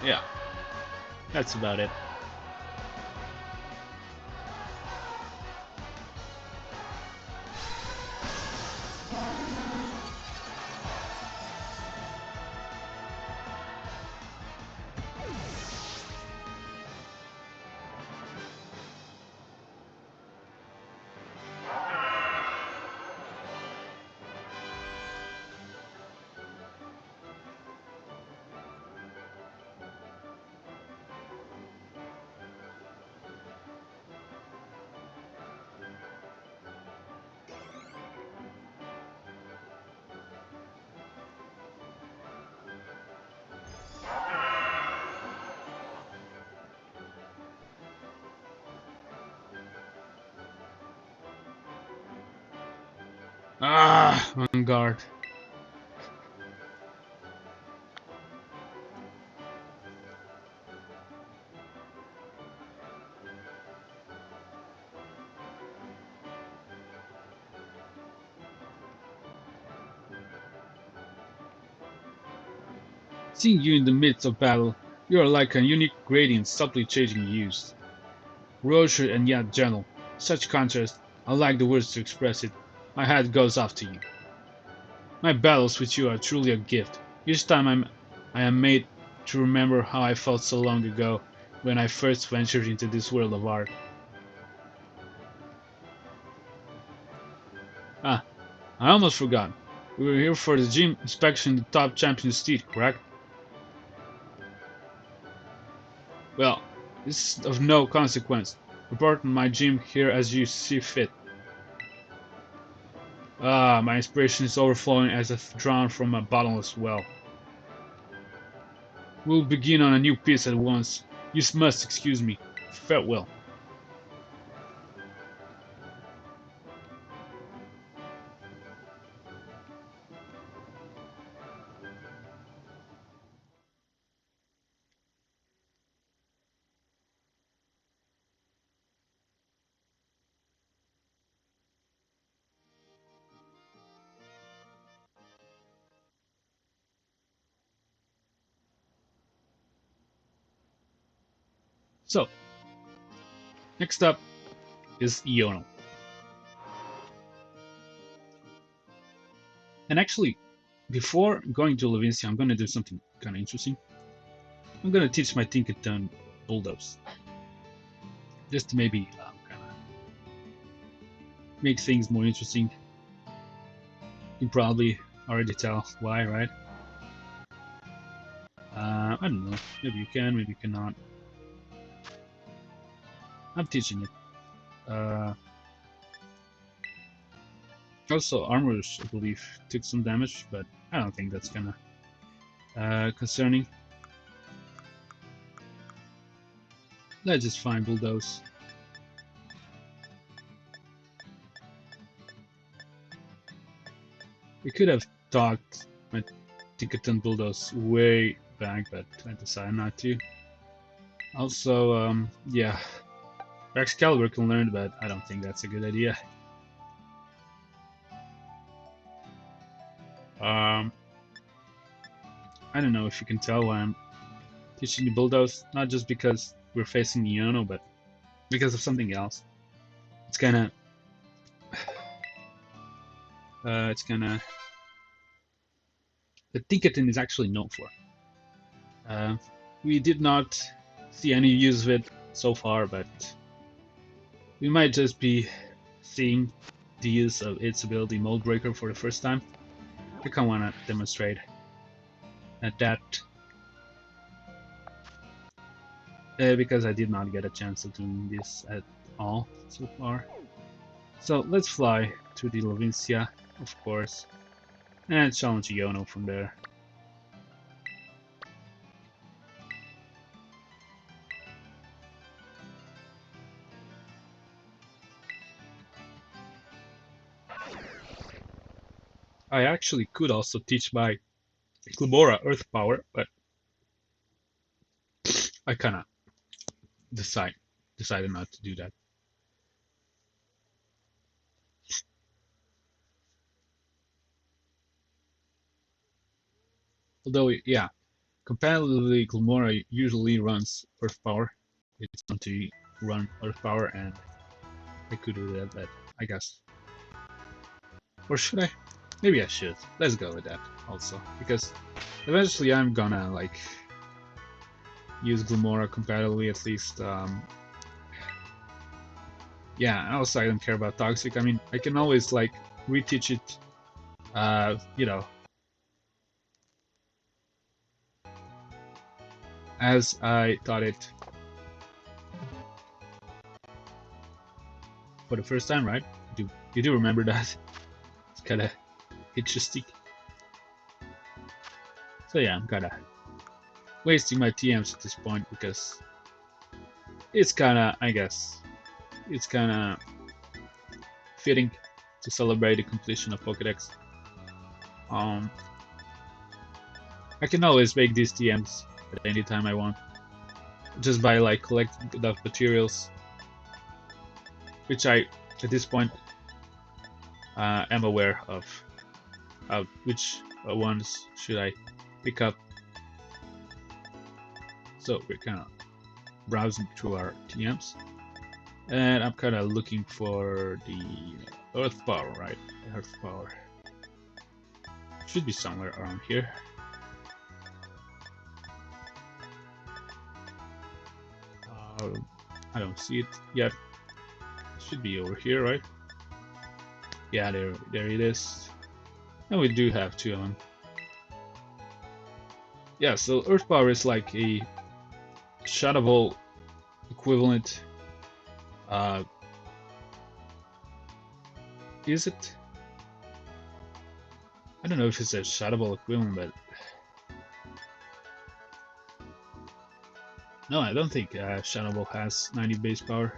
yeah, that's about it. Ah, on guard. Seeing you in the midst of battle, you are like a unique gradient subtly changing hues. Ferocious and yet gentle. Such contrast, I lack the words to express it. My hat goes off to you. My battles with you are truly a gift. Each time I am made to remember how I felt so long ago when I first ventured into this world of art. Ah, I almost forgot. We were here for the gym inspection the top champion steed, correct? Well, this is of no consequence. Report my gym here as you see fit. Ah, my inspiration is overflowing as if drawn from a bottomless well. We'll begin on a new piece at once. You must excuse me. Farewell. So, next up is Iono. And actually, before going to Levincia, I'm going to do something kind of interesting. I'm going to teach my Tinkerton Bulldoze. Just to maybe kind of make things more interesting. You can probably already tell why, right? I don't know. Maybe you can, maybe you cannot. I'm teaching it. Also, armors, I believe, took some damage, but I don't think that's kind of concerning. Let's just find Bulldoze. We could have talked my Tinkerton Bulldoze way back, but I decided not to. Also, yeah, Excalibur can learn, but I don't think that's a good idea. I don't know if you can tell why I'm teaching the Bulldoze, not just because we're facing Iono, but because of something else. It's kinda the Tinkerton is actually known for. We did not see any use of it so far, but we might just be seeing the use of its ability Mold Breaker for the first time. I kind of want to demonstrate that because I did not get a chance of doing this at all so far. So let's fly to the Levincia, of course, and challenge Iono from there. I actually could also teach my Glabora Earth Power, but I kind of decided not to do that. Although, yeah, Competitively, Glimmora usually runs Earth Power. It's going to run Earth Power, and I could do that, but I guess. Or should I? Maybe I should. Let's go with that also, because eventually I'm gonna like use Glimmora competitively at least. Yeah, and also I don't care about Toxic. I mean, I can always like reteach it, you know, as I taught it for the first time, right? You do remember that? It's kind of interesting. So yeah, I'm kind of wasting my TMs at this point because it's kind of, I guess, it's kind of fitting to celebrate the completion of Pokédex. Um, I can always make these TMs at any time I want, just by like collecting enough materials, which I, at this point, am aware of which ones should I pick up. So we're kind of browsing through our TMs, and I'm kind of looking for the Earth Power, right? Earth Power should be somewhere around here. I don't see it yet. It should be over here, right? Yeah, there it is. And we do have two of them. Yeah, so Earth Power is like a Shadow Ball equivalent. Is it? I don't know if it's a Shadow Ball equivalent, but no, I don't think Shadow Ball has 90 base power.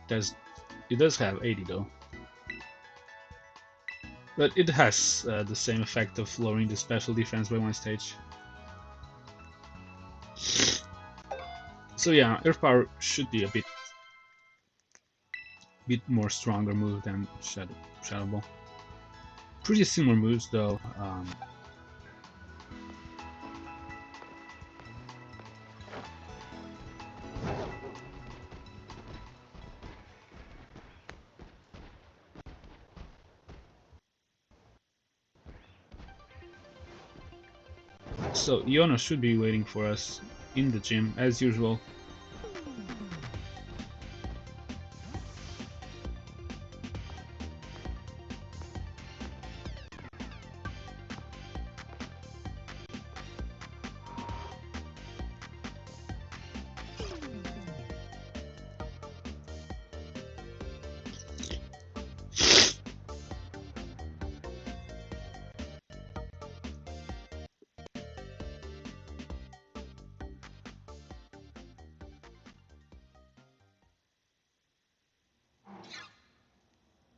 It does have 80 though. But it has the same effect of lowering the special defense by one stage. So yeah, Earth Power should be a bit more stronger move than Shadow Ball. Pretty similar moves though. So Iono should be waiting for us in the gym as usual.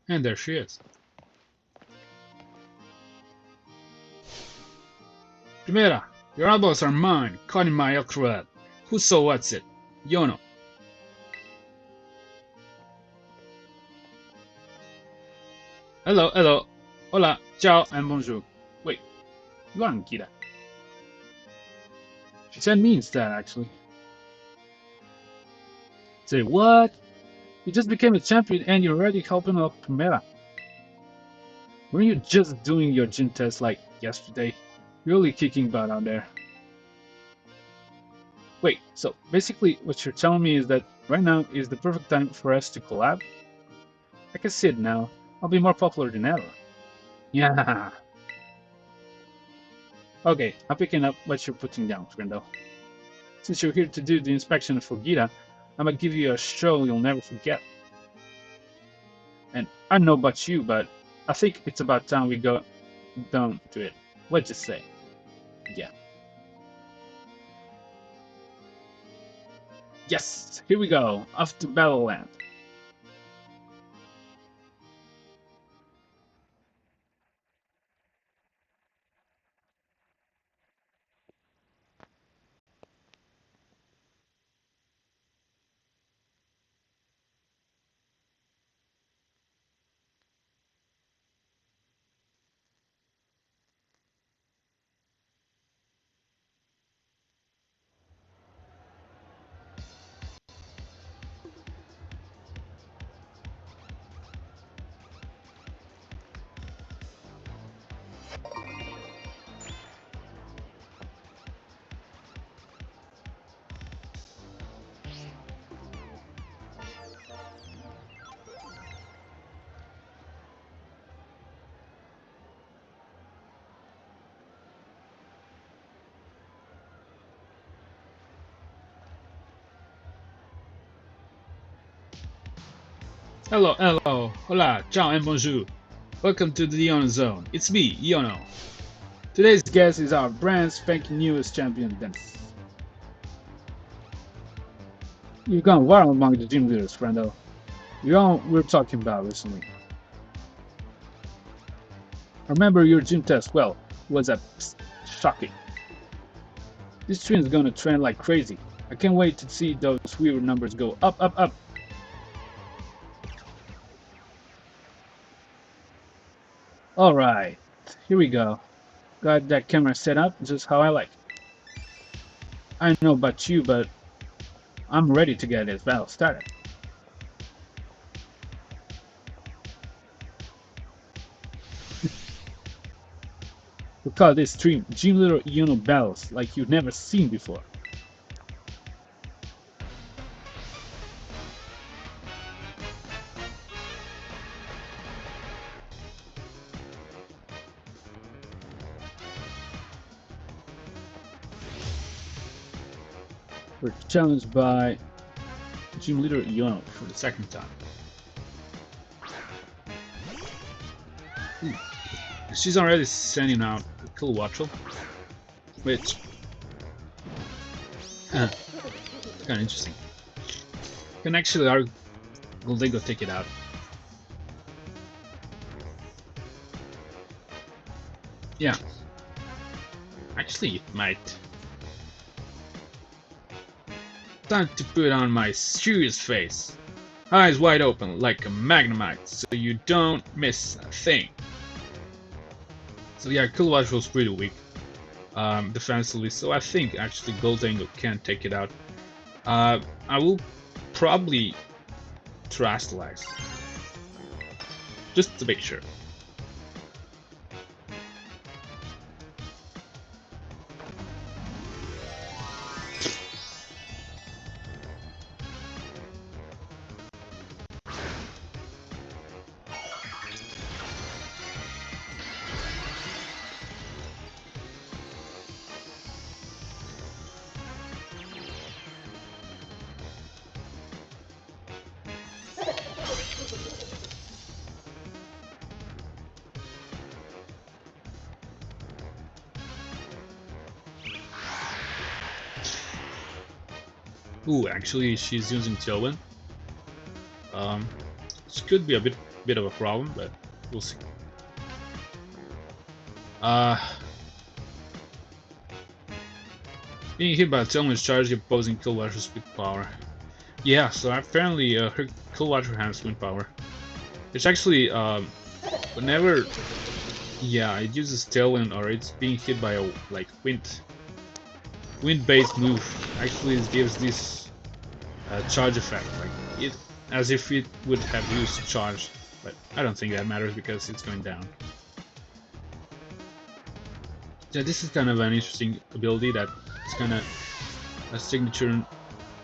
And there she is. Primera, your elbows are mine, caught in my elk Whoso what's it? Iono. Hello, hello. Hola, ciao, and bonjour. Wait, you aren't Geeta. She said me instead, actually. Say what? You just became a champion and you're already helping out Primera. Weren't you just doing your gym test like yesterday? Really kicking butt out there. Wait, so basically what you're telling me is that right now is the perfect time for us to collab? I can see it now. I'll be more popular than ever. Yeah. Okay, I'm picking up what you're putting down, Grindel. Since you're here to do the inspection for Geeta, I'm gonna give you a show you'll never forget. And I don't know about you, but I think it's about time we go down to it. Let's just say. Yeah. Yes, here we go, off to Battleland. Hello, hello, hola, ciao and bonjour. Welcome to the Iono Zone. It's me, Iono. Today's guest is our brand spanking newest champion, Dennis. You've gone viral among the gym leaders, friendo. We're talking about recently. I remember your gym test well. Was that shocking? This trend's gonna trend like crazy. I can't wait to see those weird numbers go up, up, up. Alright, here we go. Got that camera set up just how I like. I don't know about you, but I'm ready to get this battle started. We call this stream Gym Leader Iono battles like you've never seen before. We're challenged by Gym Leader Iono For the second time. She's already sending out a Kilowattrel, which kind of interesting. Can actually our Goldigo take it out. Yeah. Actually, it might. Time to put on my serious face. Eyes wide open like a Magnemite, so you don't miss a thing. So yeah, Kilowattrel was pretty weak defensively, so I think actually Goldango can take it out. I will probably Terastallize, just to make sure. Ooh, actually, she's using Tailwind. This could be a bit of a problem, but we'll see. Being hit by a Tailwind charge, the opposing Kilowattrel's with power. Yeah, so apparently her Kilowattrel has wind power. It's actually whenever it uses Tailwind or it's being hit by a like wind-based move, actually it gives this charge effect, like it as if it would have used charge, but I don't think that matters because it's going down. Yeah, this is kind of an interesting ability that is kind of a signature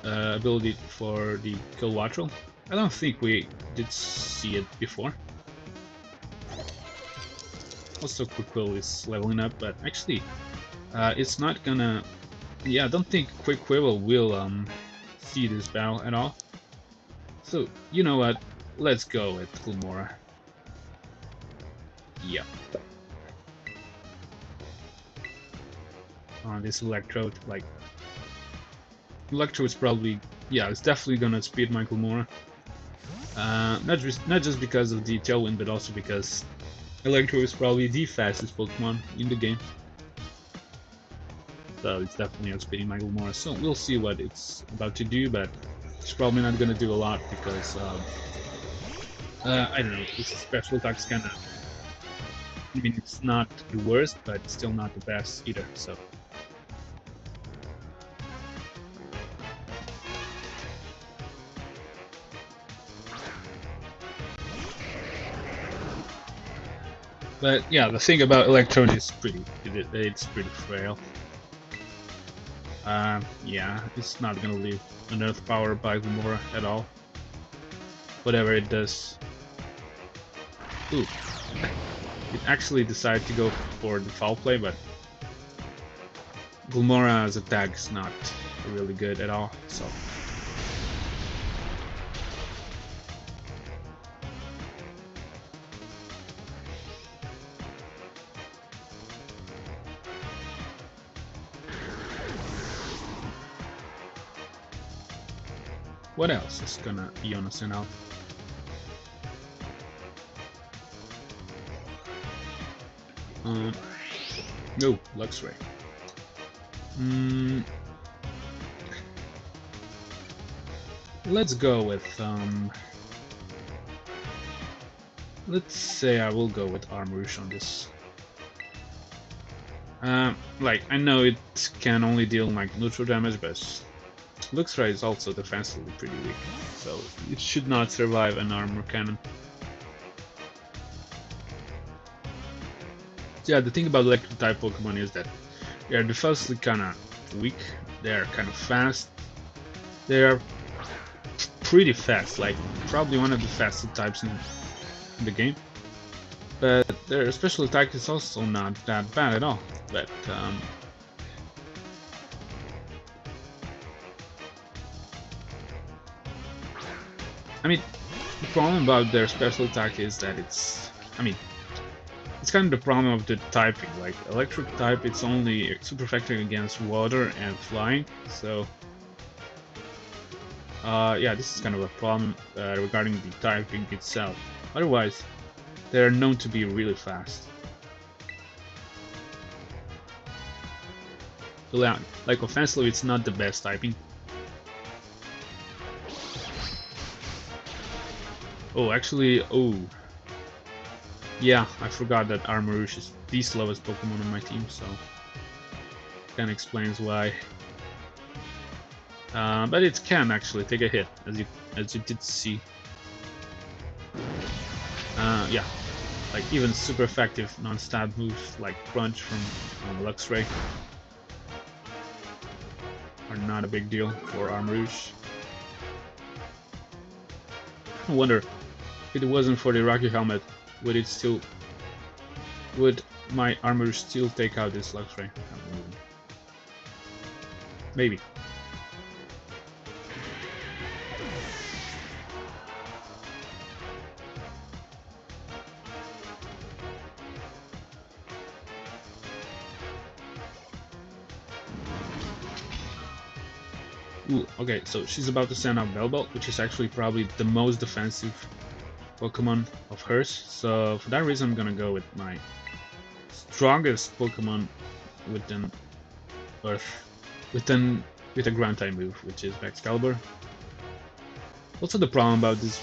ability for the Kilowattrel. I don't think we did see it before. Also, Quick Will is leveling up, but actually, it's not gonna. Yeah, I don't think Quick Quill will see this battle at all. So you know what? Let's go with Glimora. Yep. On this Electrode, like Electrode is probably it's definitely gonna speed my Glimora. Not just because of the Tailwind, but also because Electrode is probably the fastest Pokemon in the game. So it's definitely outspeeding my Glimora. So we'll see what it's about to do, but it's probably not gonna do a lot because I don't know. This special attack's kinda. I mean, it's not the worst, but still not the best either. So. But yeah, the thing about Electrode is it's pretty frail. Yeah, it's not gonna leave an Earth Power by Glimora at all. Whatever it does. Ooh. It actually decided to go for the foul play, but Glimora's attack is not really good at all, so. What else is gonna Iono send out? No, Luxray. Let's go with let's say I will go with Armourouge on this. Like, I know it can only deal like neutral damage, but Luxray is also defensively pretty weak, so it should not survive an armor cannon. So yeah, the thing about electric type Pokemon is that they are defensively kinda weak, they are kinda fast, they are pretty fast, like probably one of the fastest types in the game. But their special attack is also not that bad at all. But I mean, the problem about their special attack is that it's kind of the problem of the typing. Like electric type, it's only super effective against water and flying. So yeah, this is kind of a problem regarding the typing itself. Otherwise, they're known to be really fast. So yeah, like offensively, it's not the best typing. Oh, actually, oh. Yeah, I forgot that Armourouge is the slowest Pokemon on my team, so kind of explains why. But it can actually take a hit, as you did see. Yeah, like even super effective non-stab moves like Crunch from Luxray are not a big deal for Armourouge. I wonder if it wasn't for the Rocky Helmet, would my Armourouge still take out this Luxray? Maybe. Ooh, okay, so she's about to send out Belbelt, which is actually probably the most defensive Pokemon of hers. So for that reason, I'm gonna go with my strongest Pokemon within Earth, with a ground type move, which is Excalibur. Also, the problem about this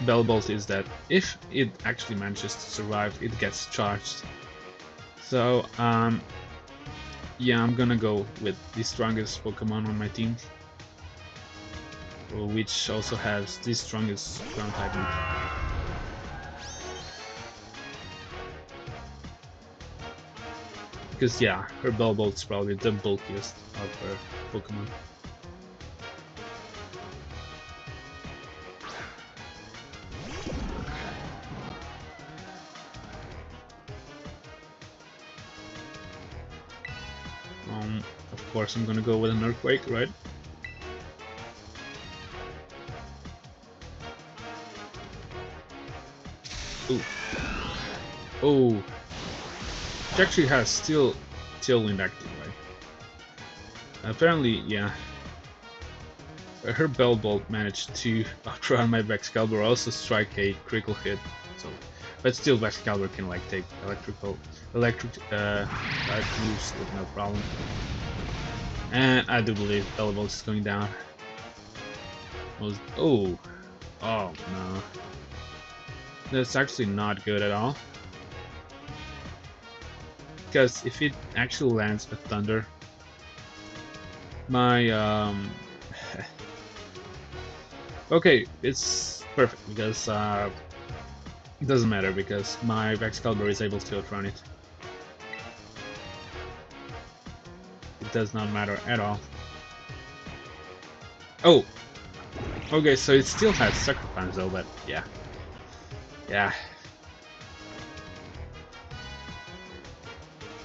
Belbolt is that if it actually manages to survive, it gets charged. So yeah, I'm gonna go with the strongest Pokemon on my team, which also has the strongest ground type move. Because yeah, her Belbolt's probably the bulkiest of her Pokemon. Of course I'm gonna go with an Earthquake, right? Ooh. Oh. She actually has still Tailwind active, right? Apparently, yeah. Her Belbolt managed to outrun my Excalibur, also strike a critical hit. So, but still, Excalibur can like take electric type moves with no problem. And I do believe Belbolt is going down. Oh no, that's actually not good at all. Because if it actually lands a Thunder, my okay, it's perfect because it doesn't matter because my Excalibur is able to outrun it. It does not matter at all. Oh, okay, so it still has Sucker Punch though, but yeah, yeah.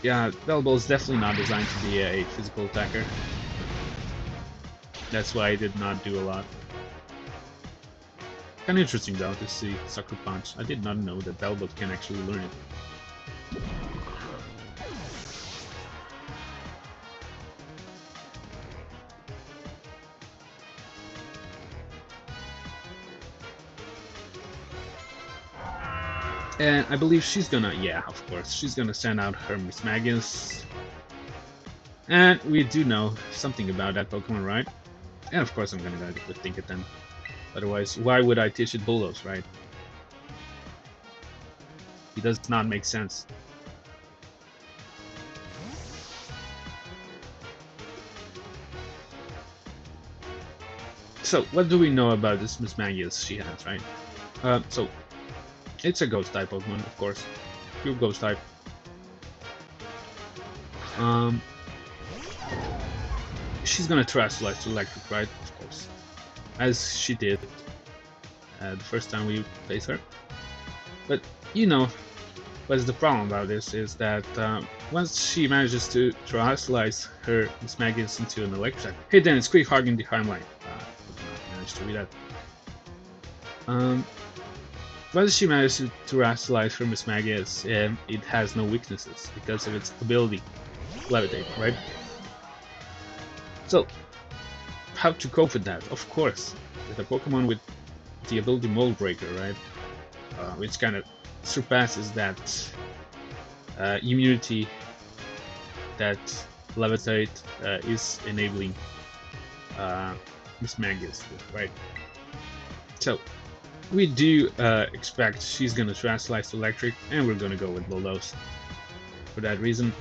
Yeah, Belbolt is definitely not designed to be a physical attacker. That's why I did not do a lot. Kinda interesting though to see Sucker Punch. I did not know that Belbolt can actually learn it. And I believe she's gonna, yeah, of course, she's gonna send out her Mesagoza. And we do know something about that Pokemon, right? And of course I'm gonna go with Tinkaton. Otherwise, why would I teach it Bulldoze, right? It does not make sense. So, what do we know about this Mesagoza she has, right? So, it's a Ghost type Pokemon, of course. Pure Ghost type. She's gonna Terastallize to Electric, right? Of course. As she did the first time we faced her. But, you know, what's the problem about this is that once she manages to Terastallize her Mesagoza into an Electric, hey Dennis, quick hogging the Heimline. Did not manage to read that. Once she manages to Terastallize her Mesagoza, it has no weaknesses because of its ability, Levitate, right? So, how to cope with that? Of course, with a Pokemon with the ability Mold Breaker, right? Which kind of surpasses that immunity that Levitate is enabling Mesagoza with, right? So, we do expect she's gonna Terastallize to Electric, and we're gonna go with Bulldoze. For that reason,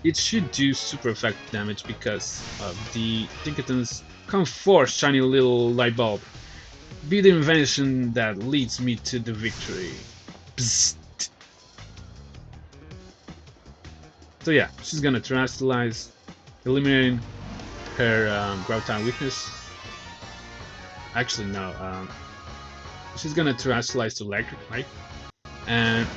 it should do super effective damage because of the Tinkaton's Come forth, shiny little light bulb. Be the invention that leads me to the victory. Psst. So yeah, she's gonna Terastallize, eliminating her ground type weakness. Actually, no. She's gonna Terastallize to Electric, right? And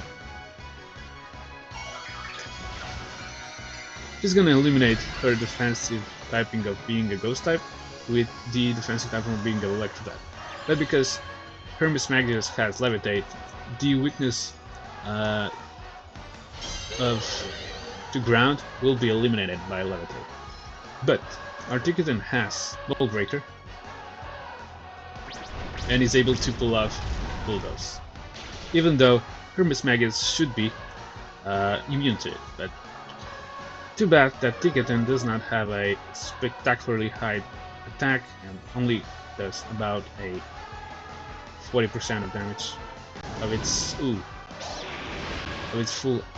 she's gonna eliminate her defensive typing of being a Ghost type with the defensive typing of being an Electric type. But because her Mesagoza has Levitate, the weakness of the ground will be eliminated by Levitate. But our Tinkaton has Mold Breaker and is able to pull off Bulldoze, even though her Mesagoza should be immune to it. But too bad that Tinkaton does not have a spectacularly high attack and only does about a 40% of damage of its full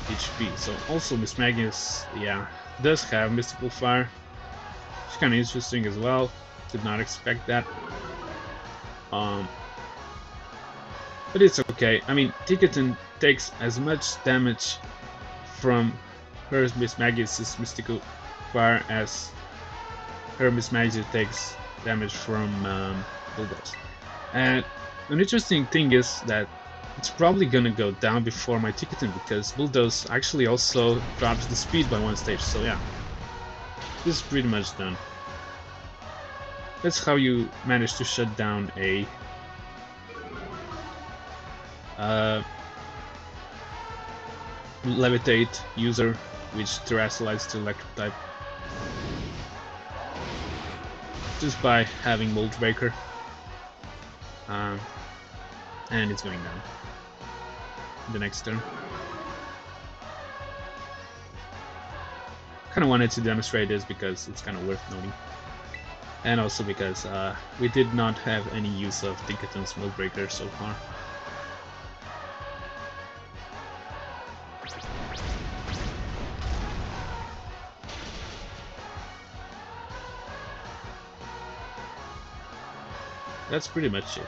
HP. So also Mesagoza, yeah, does have Mystical Fire. It's kind of interesting as well. Did not expect that. But it's okay. I mean, Tinkaton takes as much damage from her Mesagoza's Mystical Fire as her Mesagoza takes damage from Bulldoze. And an interesting thing is that it's probably gonna go down before my Tinkaton because Bulldoze actually also drops the speed by one stage, so yeah. This is pretty much done. That's how you manage to shut down a Levitate user which Terastallize to Electric type. Just by having Mold Breaker. And it's going down the next turn. Kind of wanted to demonstrate this because it's kind of worth noting. And also because we did not have any use of Tinkaton's Mold Breaker so far. That's pretty much it.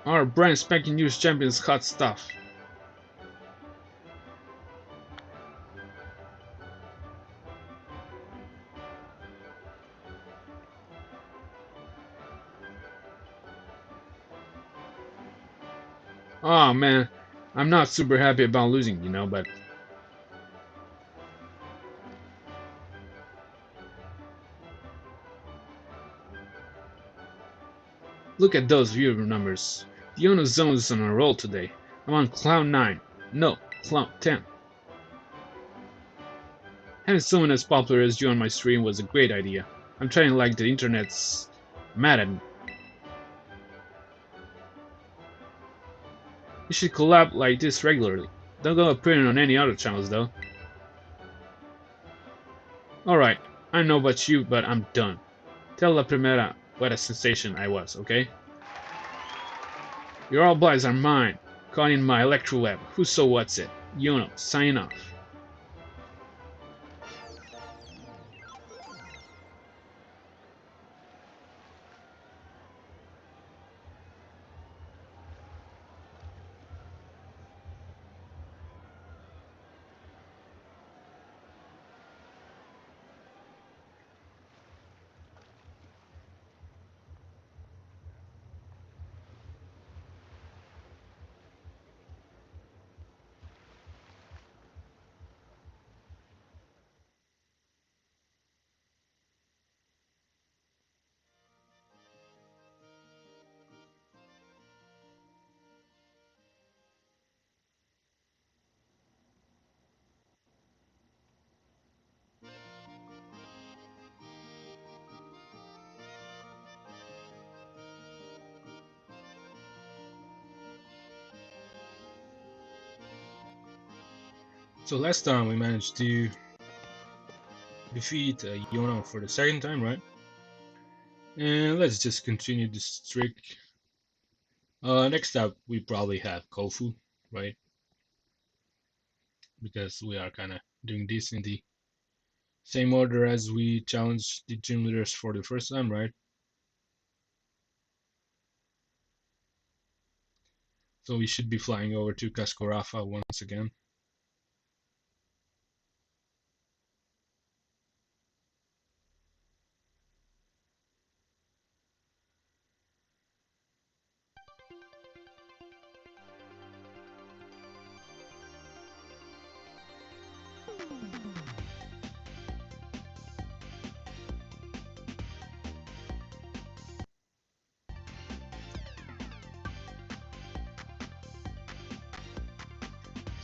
Our brand spanking new champion's hot stuff. Oh man, I'm not super happy about losing, but look at those viewer numbers. The Iono Zone is on a roll today. I'm on cloud 9. No, cloud 10. Having someone as popular as you on my stream was a great idea. I'm trying like the internet's mad at me. You should collab like this regularly. Don't go appearing on any other channels though. Alright, I know about you, but I'm done. Tell La Primera what a sensation I was, okay? Your all blights are mine. Caught in my electro web. Who so what's it? Iono, sign off. So last time we managed to defeat Iono for the second time, right? And let's just continue this streak. Next up, we probably have Kofu, right? Because we are kind of doing this in the same order as we challenged the gym leaders for the first time, right? So we should be flying over to Cascarrafa once again.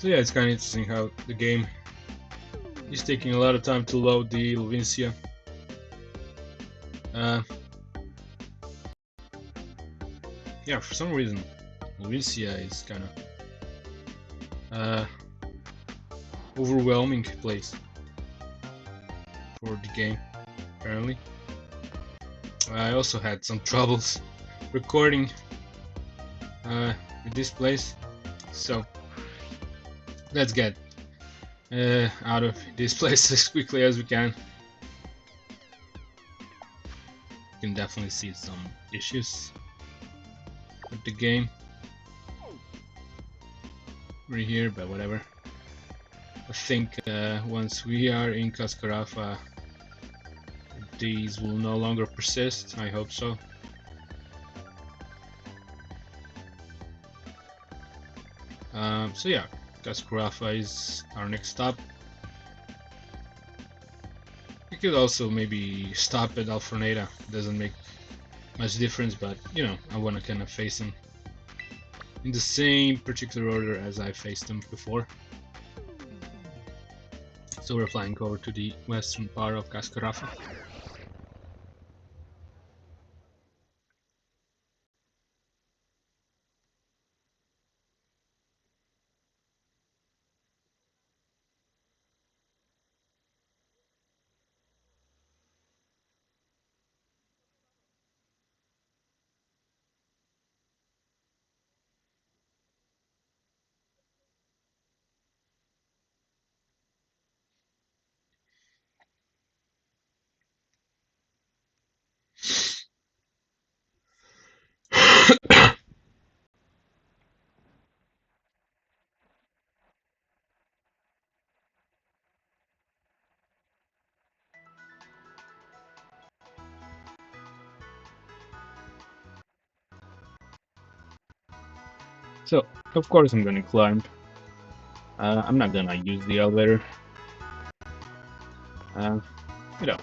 So yeah, it's kind of interesting how the game is taking a lot of time to load the Levincia. Yeah, for some reason, Levincia is kind of overwhelming place for the game, apparently. I also had some troubles recording with this place, so let's get out of this place as quickly as we can. You can definitely see some issues with the game right here, but whatever. I think once we are in Cascarrafa, these will no longer persist. I hope so. So yeah, Cascarrafa is our next stop. We could also maybe stop at Alfornada. Doesn't make much difference, but you know, I want to kind of face them in the same particular order as I faced them before. So we're flying over to the western part of Cascarrafa. So Of course I'm gonna climb. I'm not gonna use the elevator. You know,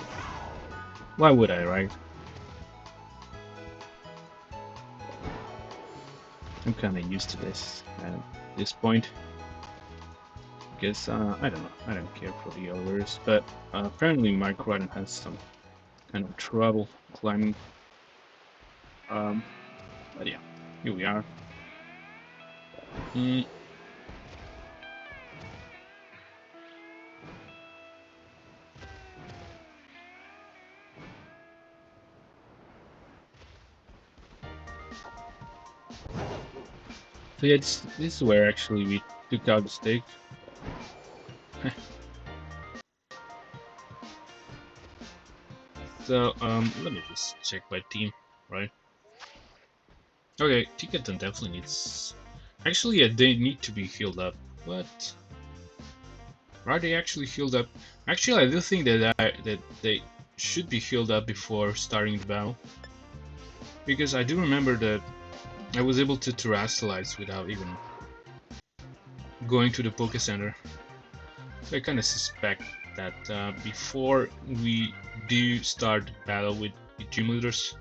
why would I, right? I'm kinda used to this at this point. Because, I don't know, I don't care for the elevators, but apparently my Cortondo has some kind of trouble climbing. But yeah, here we are. So yeah, this is where actually we took out the stake. So, let me just check my team, right? Okay, Ticket definitely needs... Actually, yeah, they need to be healed up, but... Are they actually healed up? Actually, I do think that they should be healed up before starting the battle. Because I do remember that I was able to terrestrialize without even going to the Poké Center. So I kind of suspect that before we do start the battle with gym leaders,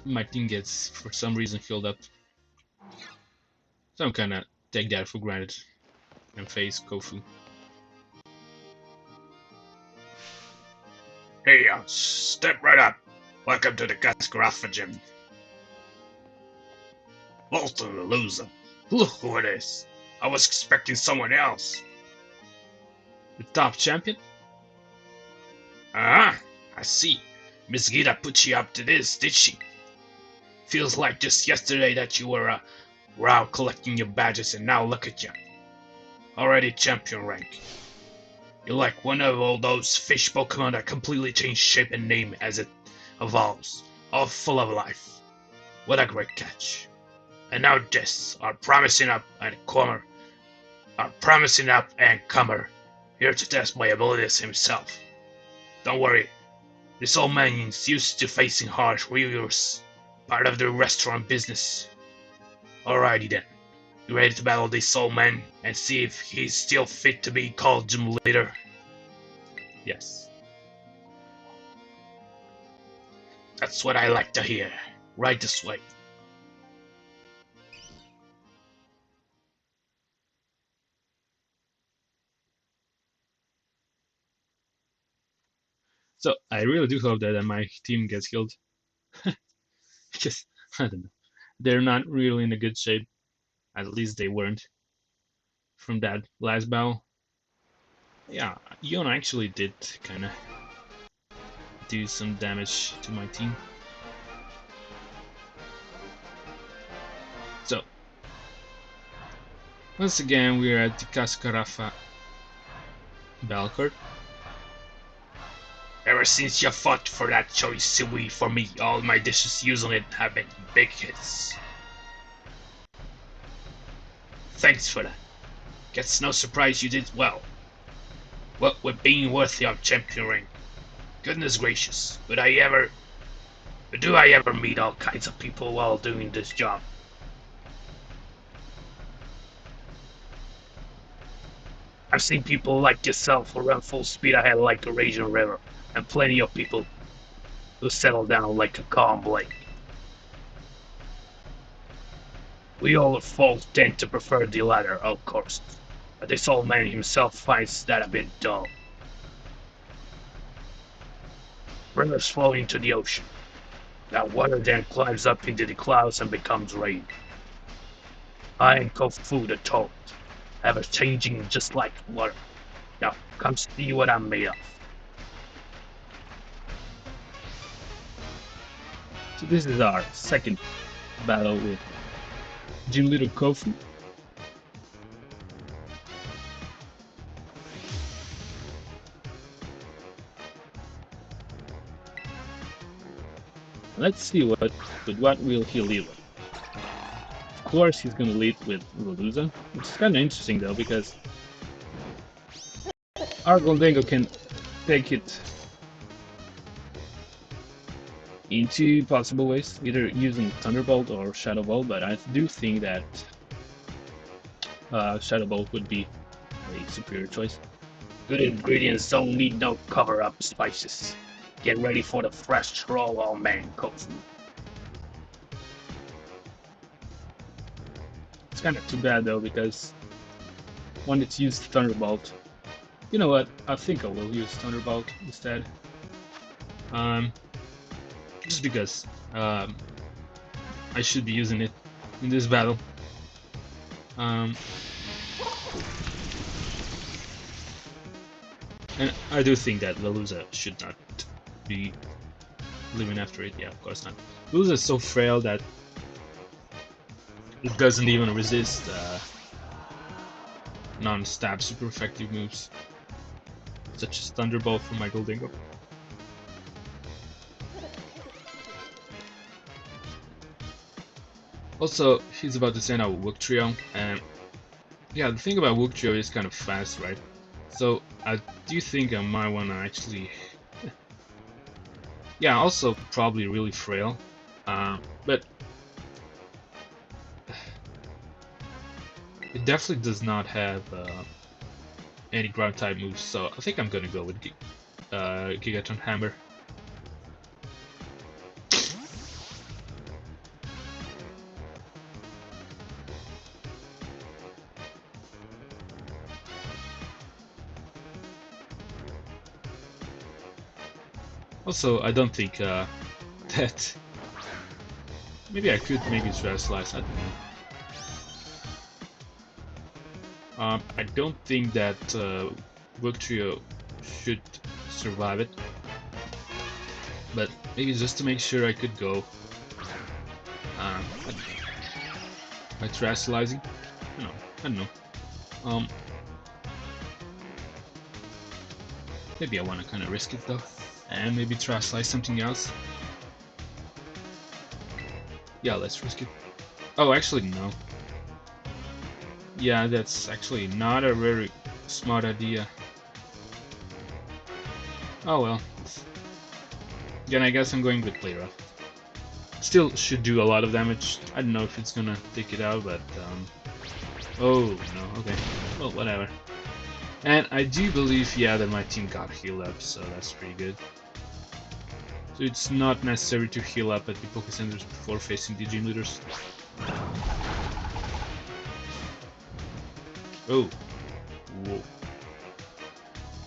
my team gets, for some reason, healed up. So I'm kind of take that for granted and face Kofu. Hey, step right up. Welcome to the Cascarrafa gym. Walter the loser. Look who it is. I was expecting someone else. The top champion? Ah, I see. Miss Geeta put you up to this, did she? Feels like just yesterday that you were out collecting your badges, and now look at you. Already champion rank. You're like one of all those fish Pokemon that completely change shape and name as it evolves, all full of life. What a great catch. And now this, our promising up and comer, here to test my abilities himself. Don't worry, this old man is used to facing harsh reviewers, part of the restaurant business. Alrighty then. You ready to battle this old man and see if he's still fit to be called gym leader? Yes. That's what I like to hear. Right this way. So I really do hope that my team gets healed. Because, I don't know, they're not really in a good shape. At least they weren't from that last battle. Yeah, Iono actually did kind of do some damage to my team. So, once again, we're at the Cascarrafa battle court. Ever since you fought for that choice seaweed for me, all my dishes using it have been big hits. Thanks for that. Guess no surprise you did well. What with being worthy of champion rank. Goodness gracious, do I ever meet all kinds of people while doing this job? I've seen people like yourself who run full speed ahead like a raging river, and plenty of people who settle down like a calm lake. We all at fault tend to prefer the latter, of course, but this old man himself finds that a bit dull. Rivers flow into the ocean. That water then climbs up into the clouds and becomes rain. I and Kofu the Twelfth have a changing just like water. Now, come see what I'm made of. So this is our second battle with Gym Leader Kofu. Let's see what will he lead with. Of course, he's gonna lead with Veluza, which is kind of interesting though because our Goldengo can take it in two possible ways, either using Thunderbolt or Shadow Ball, but I do think that Shadow Ball would be a superior choice. Good ingredients don't need no cover-up spices. Get ready for the fresh roll, old man Kofu. It's kind of too bad though, because when it's used Thunderbolt, you know what? I think I will use Thunderbolt instead. Just because I should be using it in this battle. And I do think that Veluza should not be living after it. Yeah, of course not. Veluza is so frail that it doesn't even resist non-stab super effective moves, such as Thunderbolt from my Goldingo. Also, he's about to send out Wook Trio, and yeah, the thing about Wook Trio is kind of fast, right? So I do think I might want to actually, yeah, also probably really frail, but it definitely does not have any ground type moves, so I think I'm gonna go with Gigaton Hammer. Also, I don't think that maybe I could try Slice. I don't know. I don't think that Wook Trio should survive it, but maybe just to make sure I could go. By Terastallizing? I don't know. Maybe I want to kind of risk it though, and maybe Terastallize something else. Yeah, let's risk it. Oh, actually no. Yeah, that's actually not a very smart idea. Oh well. Then I guess I'm going with Playra. Still should do a lot of damage. I don't know if it's gonna take it out, but oh no, okay. Well, whatever. And I do believe, yeah, that my team got healed up, so that's pretty good. So it's not necessary to heal up at the Poké Centers before facing the gym leaders. Oh. Whoa.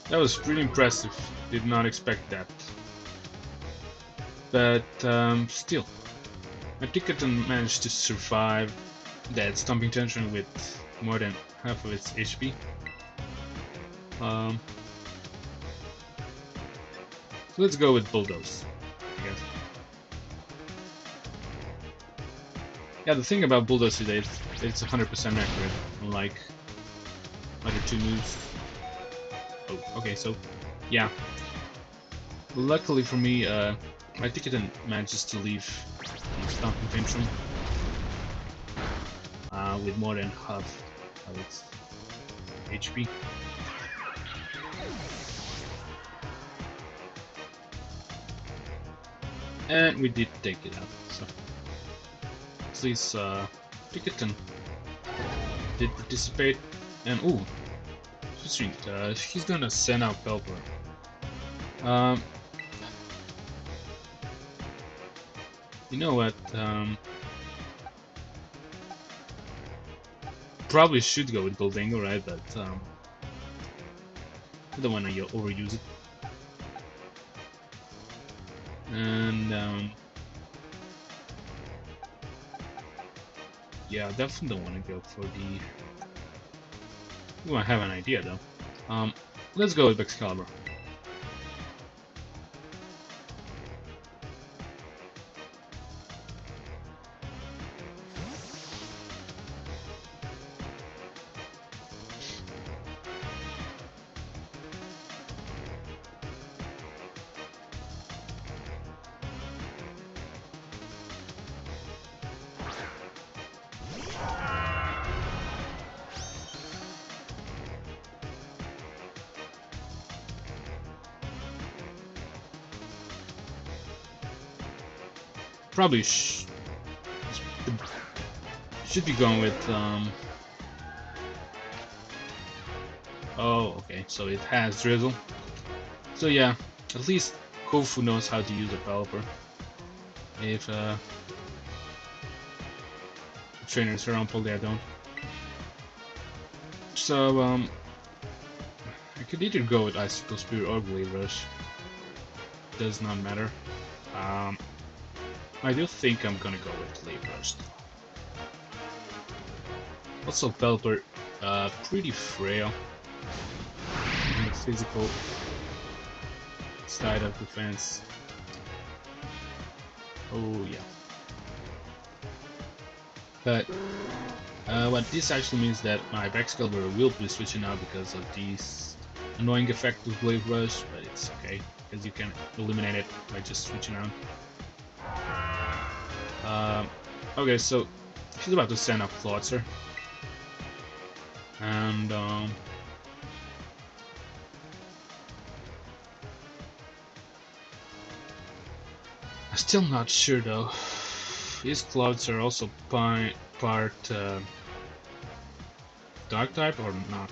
That was pretty impressive. Did not expect that. But still. My Ticketon managed to survive that Stomping Tantrum with more than half of its HP. So let's go with Bulldoze, I guess. Yeah, the thing about Bulldoze is that it's 100% accurate, unlike other two moves. Oh, okay, so yeah. Luckily for me, my Ticketon manages to leave Stomping Tantrum with more than half of its HP. And we did take it out, so at least Ticketon did participate. And ooh, interesting, he's gonna send out Pelper. You know what? Probably should go with Goldingo, right? But I don't want to overuse it. And yeah, definitely don't want to go for the. Ooh, I have an idea though. Let's go with Excalibur. probably should be going with oh, okay, so it has drizzle. So yeah, at least Kofu knows how to use a Pelipper. If the trainers around Paldea don't. So I could either go with Icicle Spear or Blade Rush. Does not matter. I do think I'm gonna go with Blade Rush. Also, Pelipper, pretty frail in the physical side of defense. Oh yeah. But what this actually means that my Excalibur will be switching out because of these annoying effect with Blade Rush, but it's okay because you can eliminate it by just switching out. Okay, so she's about to send up Clawitzer. And I'm still not sure though. These clouds are also part dark type or not?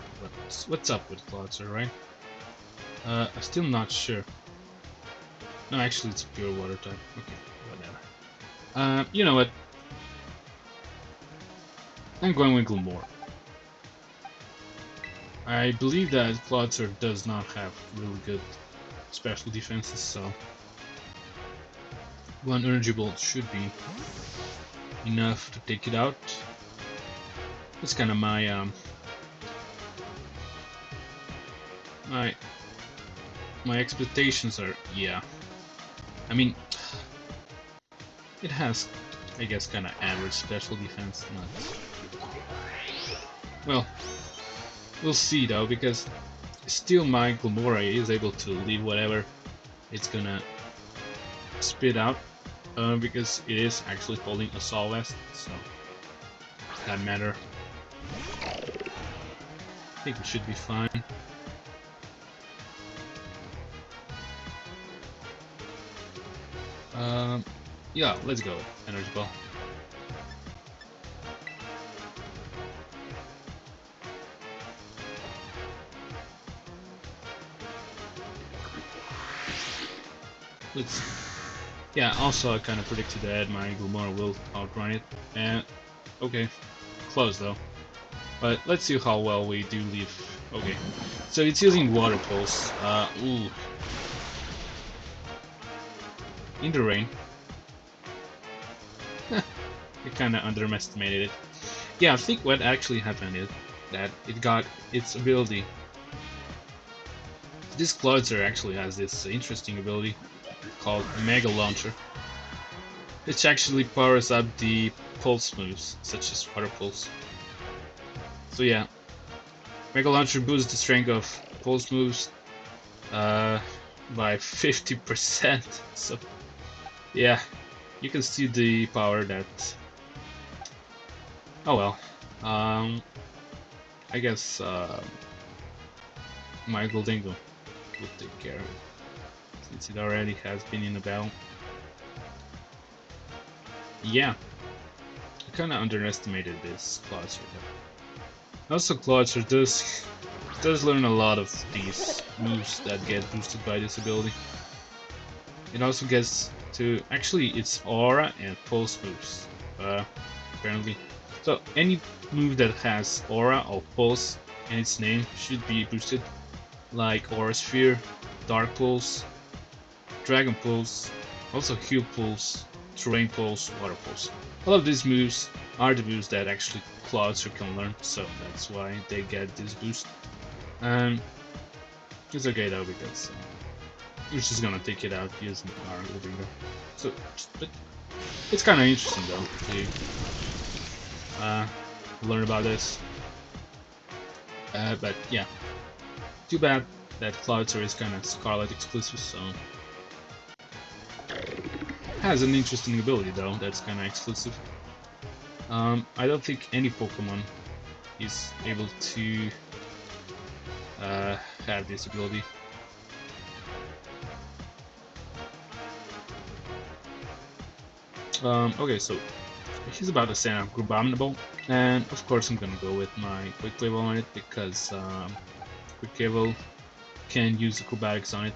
What's up with Cloudser, right? I'm still not sure. No, actually it's pure water type. Okay, whatever. You know what? I'm going with Gilmore. I believe that Cloudser does not have really good special defenses, so one energy bolt should be enough to take it out. That's kind of my my expectations are, yeah. I mean, it has, I guess, kind of average special defense. Not well. We'll see though, because still my Gilmora is able to leave whatever it's gonna spit out, because it is actually holding a Assault Vest, so that matter. I think we should be fine. Yeah, let's go. Energy Ball. Yeah, also I kind of predicted that my Gilmora will outrun it, and okay, close though. But let's see how well we do leave. Okay, so it's using Water Pulse. Ooh. In the rain. It kind of underestimated it. Yeah, I think what actually happened is that it got its ability. This Cloudser actually has this interesting ability called Mega Launcher, which actually powers up the pulse moves, such as Water Pulse. So yeah, Mega Launcher boosts the strength of pulse moves by 50%. So yeah, you can see the power that. Oh well, I guess my Goldingo will take care of it, since it already has been in the battle. Yeah, I kinda underestimated this Cloudser though. Also, Cloudser does learn a lot of these moves that get boosted by this ability. It also gets to, actually its aura and pulse moves, apparently. So any move that has aura or pulse in its name should be boosted, like Aura Sphere, Dark Pulse, Dragon Pulse, also Heal Pulse, Terrain Pulse, Water Pulse. All of these moves are the moves that actually Cloudser can learn, so that's why they get this boost. It's okay though, because we're just gonna take it out using our Goldingo. So, but it's kind of interesting though to learn about this. But yeah, too bad that Cloudser is kind of Scarlet exclusive, so has an interesting ability though that's kind of exclusive. I don't think any Pokemon is able to have this ability. Okay, so he's about to send out Abominable, and of course I'm gonna go with my Quick Level on it because Quick Level can use acrobatics on it.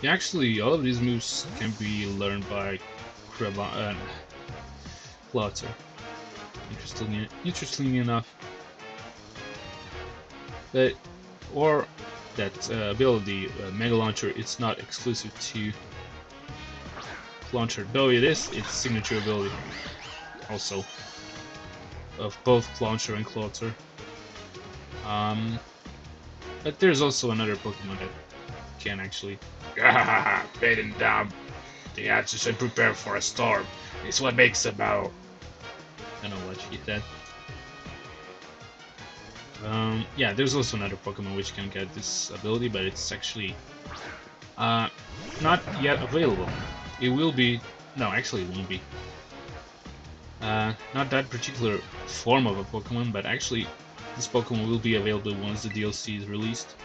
Yeah, actually, all of these moves can be learned by Plotter. Interestingly enough, but or that ability, Mega Launcher, it's not exclusive to Launcher, though it is its signature ability, also of both Launcher and Clotter. But there's also another Pokemon that can actually. Baden down. The answers and prepare for a storm. It's what makes a battle. I don't know what she said. Yeah, there's also another Pokemon which can get this ability, but it's actually not yet available. It will be. No, actually, it won't be. Not that particular form of a Pokemon, but actually, this Pokemon will be available once the DLC is released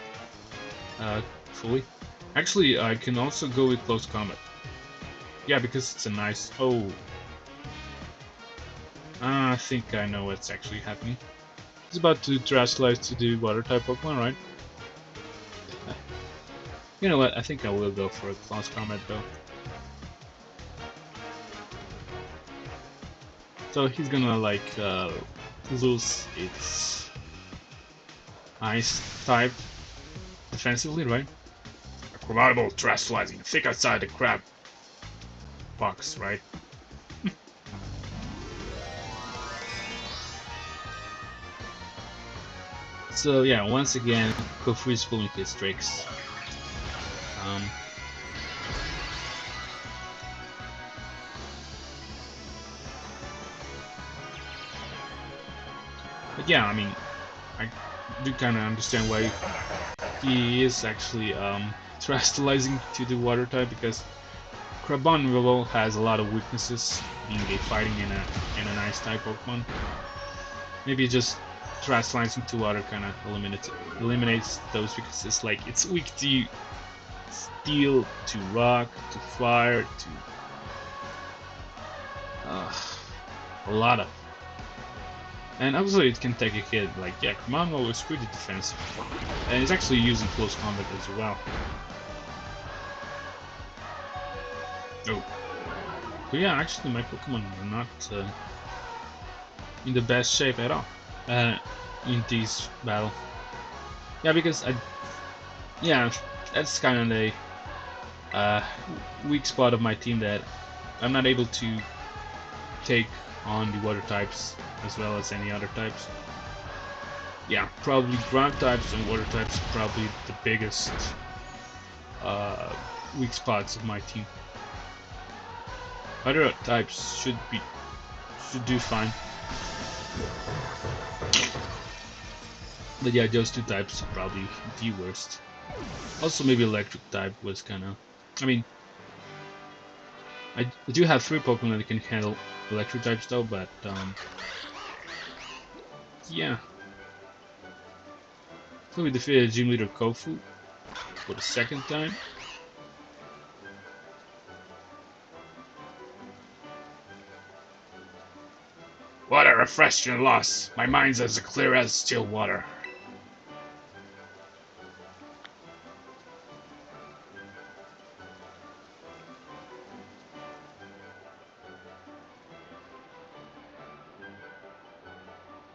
fully. Actually, I can also go with Close Combat. Yeah, because it's a nice. Oh. I think I know what's actually happening. It's about to Terastallize to the Water type Pokemon, right? You know what? I think I will go for a Close Combat though. So he's gonna like lose its Ice type defensively, right? Acrobatical Terastallizing. Think outside the crab Box, right? So yeah, once again, Kofu is pulling his tricks. But yeah, I mean, I do kind of understand why he is actually terastallizing to the water type, because Crabominable has a lot of weaknesses, being a fighting and an ice type Pokemon. Maybe just terastallizing to water kind of eliminates those weaknesses. Like it's weak to steel, to rock, to fire, to a lot of. And obviously it can take a hit. Like yeah, Crabominable is pretty defensive, and it's actually using close combat as well. Oh. But yeah, actually my Pokemon are not in the best shape at all in this battle. Yeah, because yeah, that's kind of the weak spot of my team, that I'm not able to take on the water types as well as any other types. Yeah, probably ground types and water types are probably the biggest weak spots of my team. Other types should do fine. But yeah, those two types are probably the worst. Also, maybe electric type was kind of. I mean, I do have 3 Pokemon that can handle electric types though, but yeah. So we defeated Gym Leader Kofu for the 2nd time. What a refreshing loss. My mind's as clear as still water.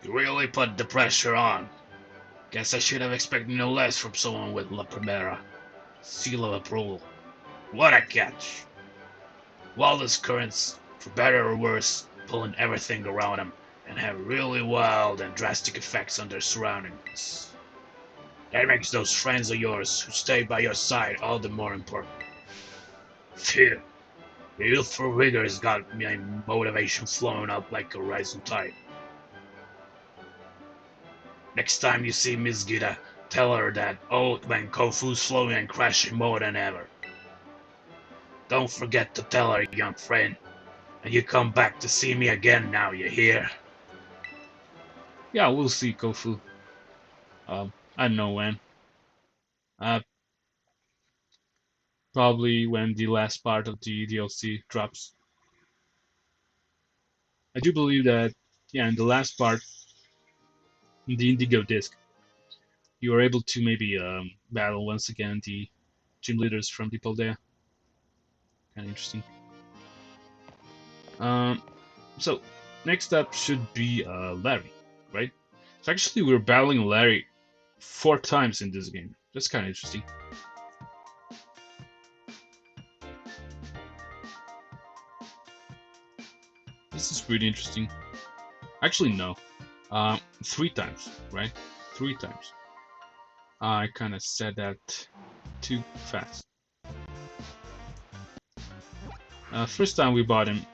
You really put the pressure on. Guess I should have expected no less from someone with La Primera. Seal of approval. What a catch. Wildest currents, for better or worse, pulling everything around them, and have really wild and drastic effects on their surroundings. That makes those friends of yours who stay by your side all the more important. Phew. The youthful vigor has got my motivation flowing up like a rising tide. Next time you see Miss Geeta, tell her that old man Kofu's flowing and crashing more than ever. Don't forget to tell her, young friend, and you come back to see me again now, you hear? Yeah, we'll see, Kofu. I don't know when. Uh, Probably when the last part of the DLC drops. I do believe that, yeah, in the last part, in the Indigo Disc, you are able to maybe battle once again the gym leaders from the Paldea. Kind of interesting. Um, so next up should be Larry, right? So actually, we're battling Larry 4 times in this game. That's kind of interesting. This is pretty interesting. Actually, no. 3 times, right? 3 times. I kind of said that too fast. First time we bought him,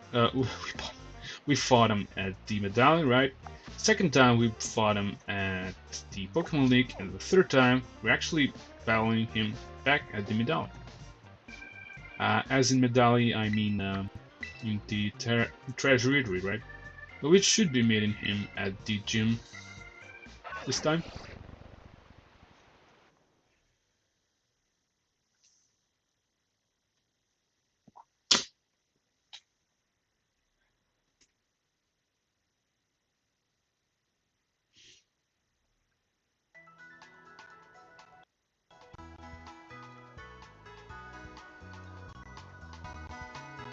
we fought him at the Medali, right? Second time we fought him at the Pokemon League, and the third time we're actually battling him back at the Medali. As in Medali, I mean in the Treasury, right? But we should be meeting him at the gym this time.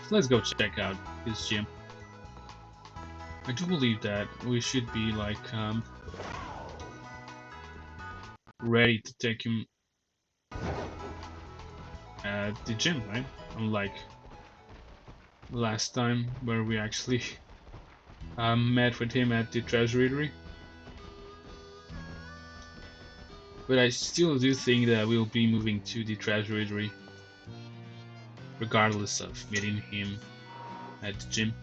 So let's go check out his gym. I do believe that we should be like ready to take him at the gym, right? Unlike last time where we actually met with him at the treasury. But I still do think that we'll be moving to the treasury regardless of meeting him at the gym.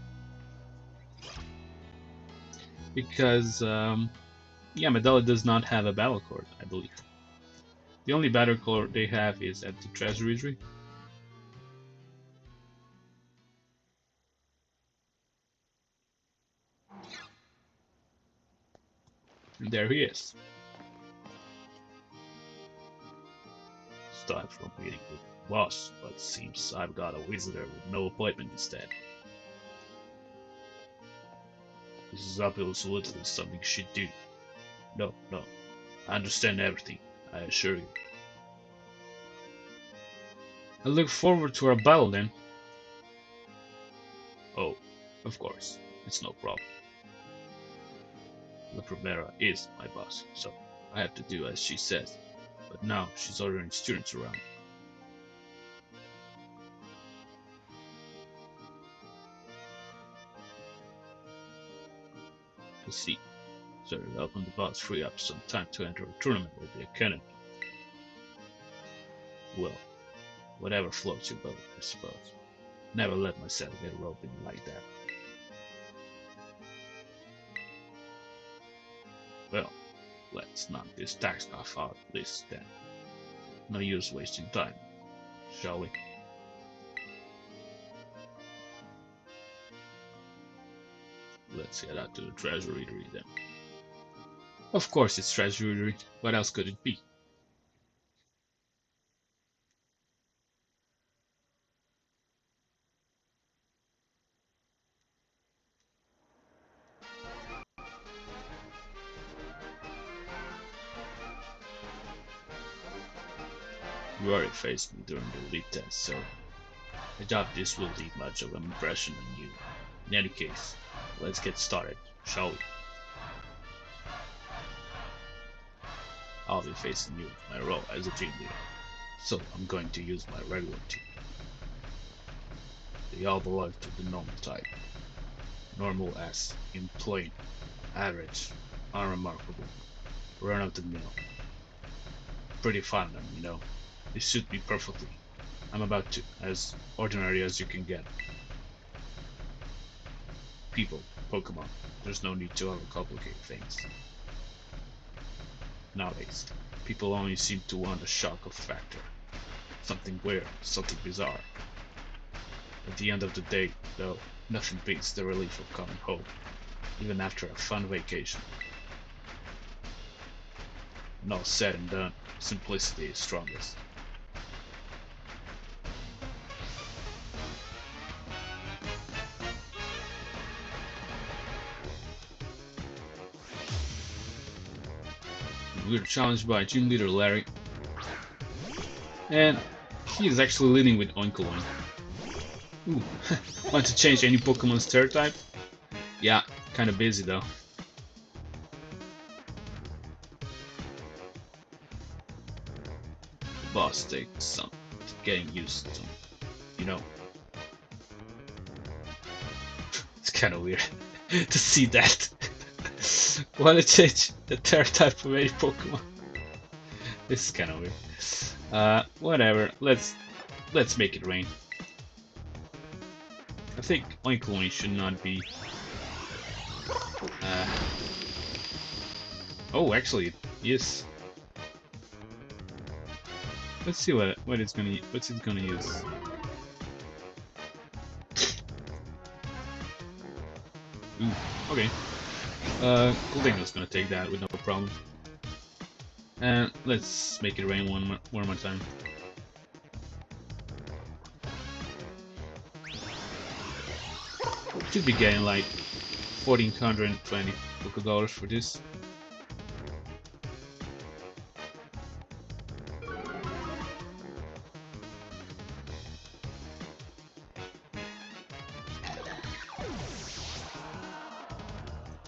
Because, yeah, Medali does not have a battle court, I believe. The only battle court they have is at the treasury. And there he is. Start from meeting with the boss, but seems I've got a visitor with no appointment instead. This is absolutely something you should do. No, I understand everything, I assure you. I look forward to our battle then. Oh, of course, it's no problem. Primera is my boss, so I have to do as she says. But now she's ordering students around. I see. So you're helping the boss free up some time to enter a tournament with the Academy. Well, whatever floats your boat, I suppose. Never let myself get roped in like that. Well, let's knock this tax off our list then. No use wasting time, shall we? Let's head out to the treasury then. Of course it's treasury, what else could it be? You already faced me during the lead test, so I doubt this will leave much of an impression on you. In any case, let's get started, shall we? I'll be facing you in my role as a team leader, so I'm going to use my regular team. They all belong to the normal type. Normal as in plain, average, unremarkable, run of the mill. Pretty fun of them, you know. This suit me perfectly. I'm about to, as ordinary as you can get. People, Pokemon, there's no need to overcomplicate things. Nowadays, people only seem to want a shock of factor. Something weird, something bizarre. At the end of the day, though, nothing beats the relief of coming home, even after a fun vacation. When all said and done, simplicity is strongest. we're challenged by Gym Leader Larry. And he is actually leading with Oinkoloin. Ooh, want to change any Pokemon's third type? Yeah, kinda busy though. The boss takes some getting used to, you know. It's kinda weird to see that. Wanna change the third type of any Pokemon? This is kinda weird. Whatever, let's make it rain. I think Oinkoloin should not be. Oh, actually, yes. Let's see what's it gonna use. Ooh, okay. Cortondo's gonna take that with no problem. And let's make it rain one more time. Should be getting like 1,420 $Poké for this.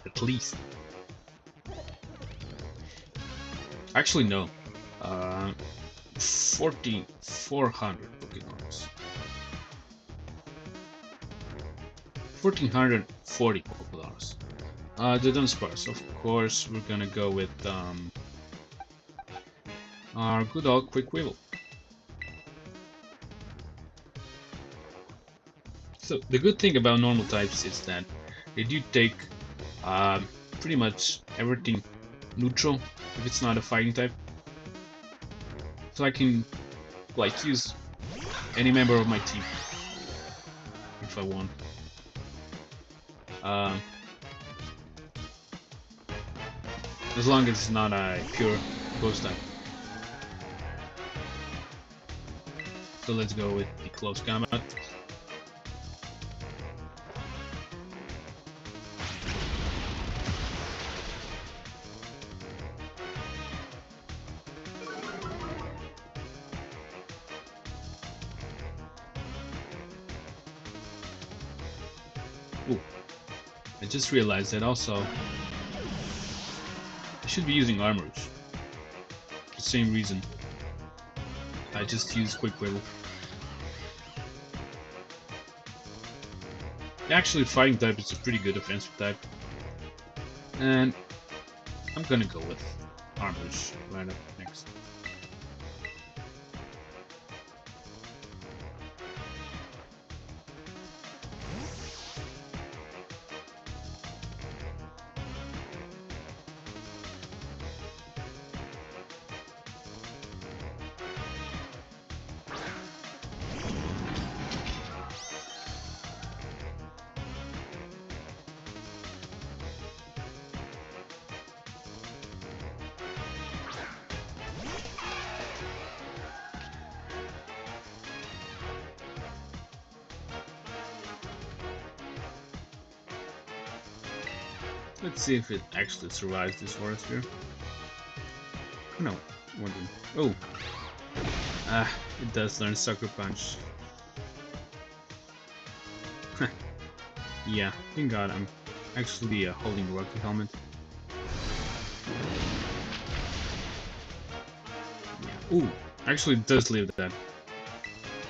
At least. Actually, no. 4,400 $Poké. 1,440 $Poké. The Dunsparce, of course, we're gonna go with our good old Quick Weevil. So the good thing about normal types is that they do take pretty much everything neutral if it's not a fighting type. So I can like use any member of my team if I want. As long as it's not a pure ghost type. So let's go with the close combat. Ooh. I just realized that also I should be using Armors. For the same reason. I just use Quick Weevil. Actually, fighting type is a pretty good offensive type. And I'm gonna go with Armors right up next. Let's see if it actually survives this forest here. No, wondering. Oh! It does learn Sucker Punch. Yeah, thank God I'm actually holding the Rocky Helmet. Yeah. Ooh, actually it does leave that.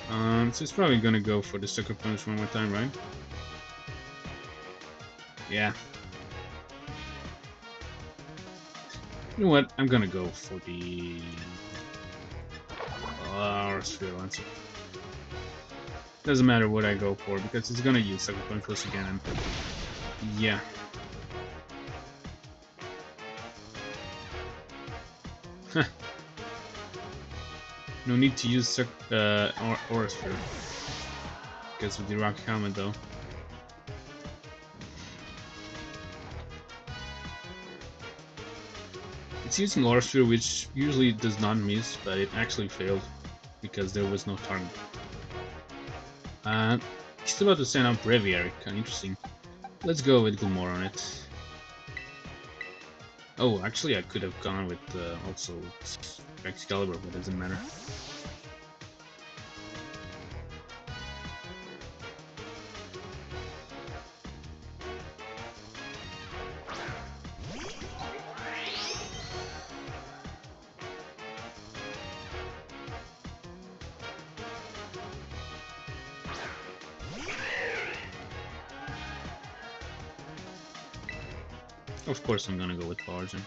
So it's probably gonna go for the Sucker Punch one more time, right? Yeah. You know what? I'm gonna go for the Sphere Lancer. Doesn't matter what I go for because it's gonna use Sucker Punch once again. And yeah. No need to use Aura Sphere because with the Rock Helmet though. It's using Aura Sphere, which usually does not miss, but it actually failed because there was no target. Just about to send out Breviary, kinda interesting. Let's go with Gilmore on it. Oh, actually, I could have gone with also Excalibur, but it doesn't matter. Of course, I'm gonna go with Arven.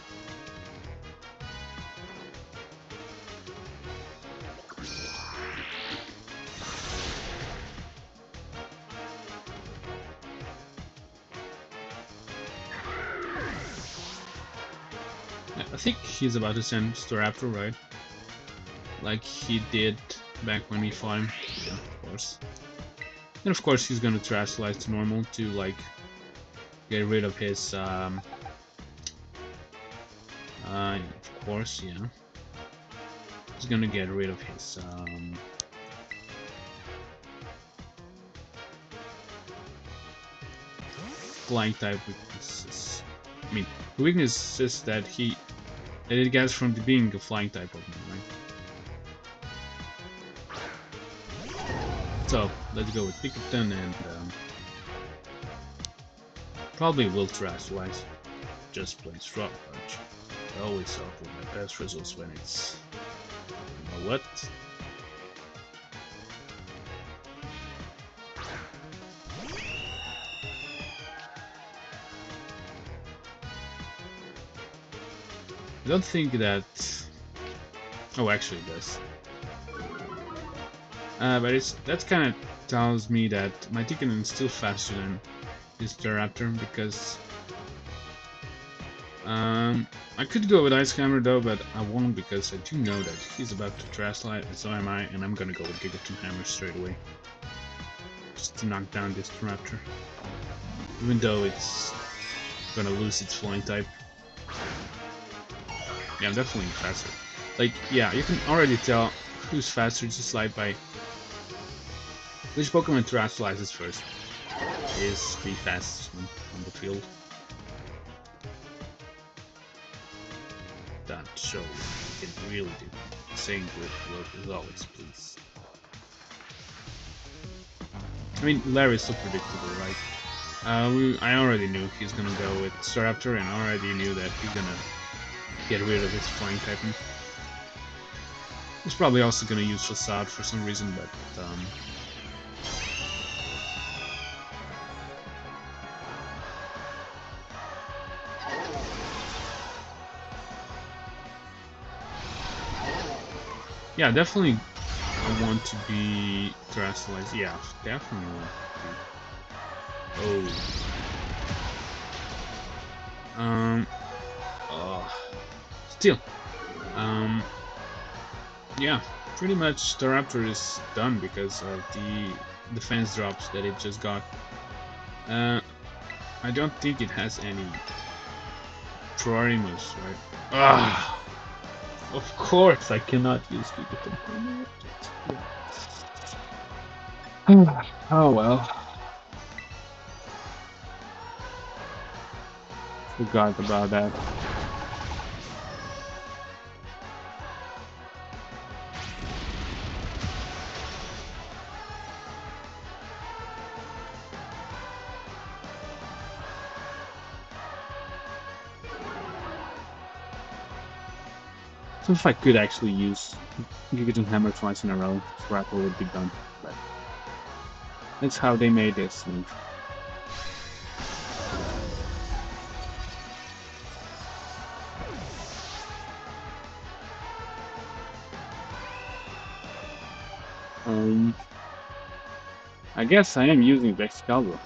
I think he's about to send Staraptor, right? Like he did back when we fought him. Yeah, of course. And of course he's gonna Terastallize to normal to like get rid of his of course, yeah. He's gonna get rid of his flying type weaknesses. I mean, the weakness is that it gets from the being a flying type Pokemon, right? So let's go with Pikachu and probably will Terastallize. Just plain Rock Punch. I always start with my best results when it's, you know what? I don't think that. Oh, actually, it does. But that kind of tells me that my Tikkun is still faster than this Staraptor because I could go with Ice Hammer though, but I won't because I do know that he's about to Terastallize, and so am I, and I'm gonna go with Gigaton Hammer straight away, just to knock down this Raptor, even though it's gonna lose its flying type. Yeah, I'm definitely faster. Like, yeah, you can already tell who's faster just like by which Pokemon Terastallizes first is the fastest one on the field. That show you can really do. Saying good work as always, please. I mean, Larry's so predictable, right? I already knew he's gonna go with Staraptor, and already knew that he's gonna get rid of his flying typing. He's probably also gonna use Facade for some reason, but yeah, definitely I want to be Terastallized. Yeah, definitely want to be. Oh. Still. Yeah, pretty much the Raptor is done because of the defense drops that it just got. I don't think it has any priority moves, right? Ah, of course I cannot use Gigaton. Oh well. Forgot about that. So if I could actually use Gigaton Hammer twice in a row, Raptor would be done. But that's how they made this move. I guess I am using Excalibur.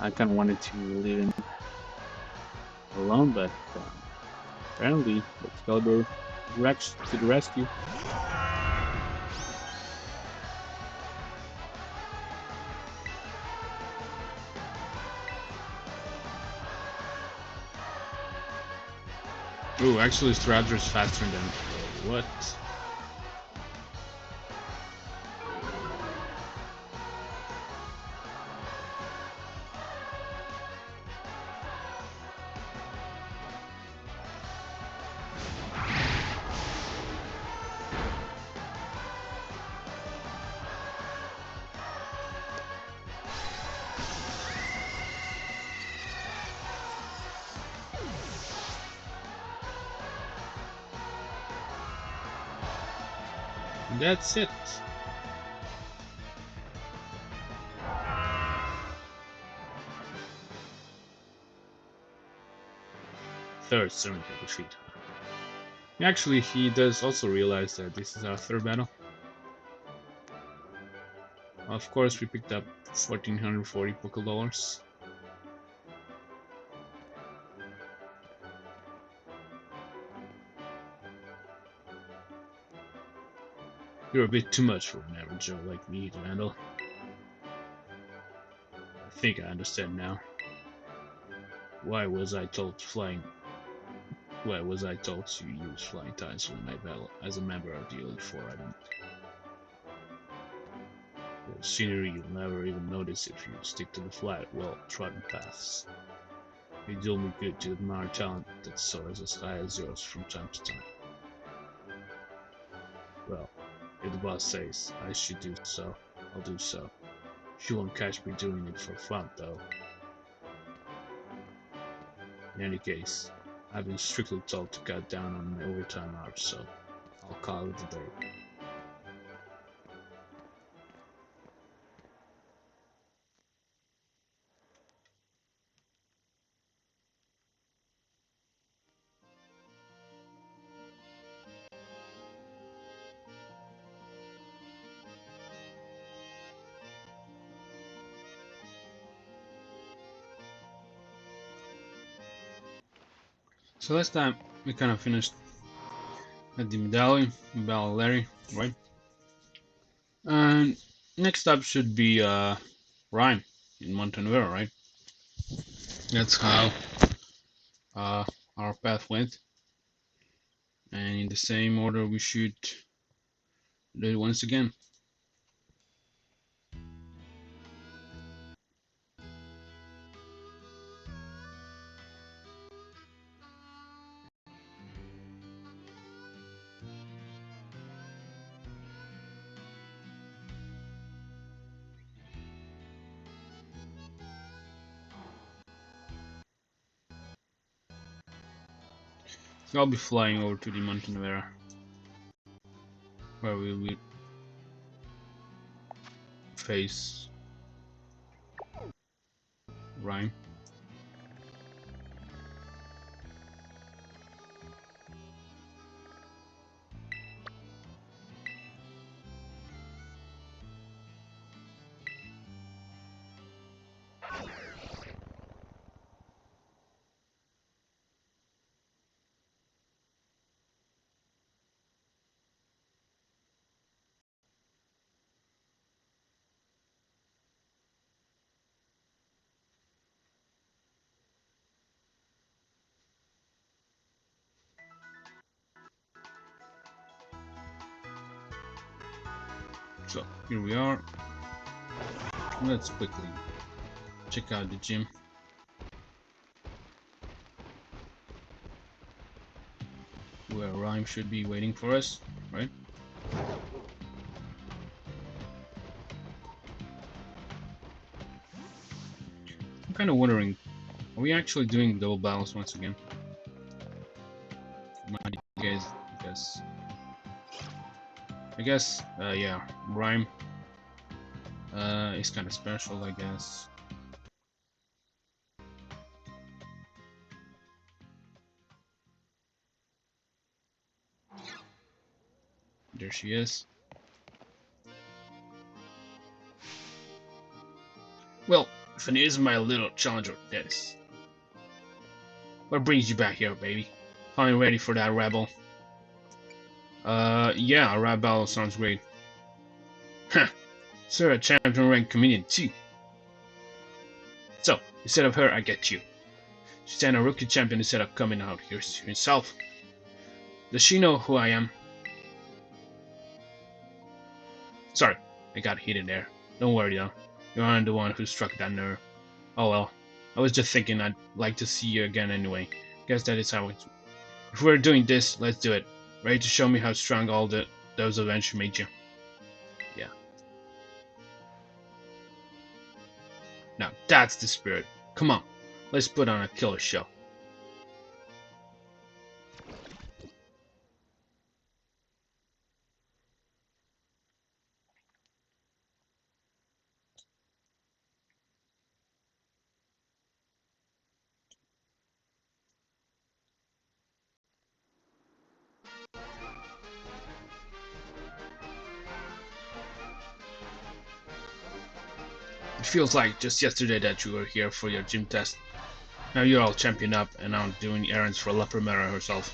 I kind of wanted to leave him alone, but apparently Excalibur Rex to the rescue. Oh, actually, Straddler is faster than what? That's it. Third Sermon defeat. Actually, he does also realize that this is our third battle. Of course, we picked up 1,440 Poké-Dollars. You're a bit too much for an average Joe like me to handle. I think I understand now. Why was I told to use flying tiles when I battle as a member of the Elite Four? I didn't. The scenery you'll never even notice if you stick to the flat, well-trodden paths. It will be good to admire talent that soars as high as yours from time to time. Well, if the boss says I should do so, I'll do so. You won't catch me doing it for fun, though. In any case, I've been strictly told to cut down on my overtime hours, so I'll call it a day. So last time we kind of finished at the Medali, Larry, right? And next up should be Ryme in Montenevera, right? That's how our path went. And in the same order we should do it once again. So I'll be flying over to the Montenevera, where we will face Ryme. So here we are. Let's quickly check out the gym. Where Ryme should be waiting for us, right? I'm kind of wondering, are we actually doing double battles once again? Guys, I guess, yeah, Ryme is kind of special, I guess. There she is. Well, if it is my little challenger, that is. What brings you back here, baby? Finally ready for that rebel? Yeah, a rap battle sounds great. Huh, sir, a champion rank comedian too. So, instead of her, I get you. She's a rookie champion instead of coming out here himself. Does she know who I am? Sorry, I got hit in there. Don't worry though. You aren't the one who struck that nerve. Oh well. I was just thinking I'd like to see you again anyway. Guess that is how it's. If we're doing this, let's do it. Ready to show me how strong all those events made you? Yeah. Now that's the spirit. Come on, let's put on a killer show. It feels like just yesterday that you were here for your gym test. Now you're all championed up and out doing errands for Lapramera herself.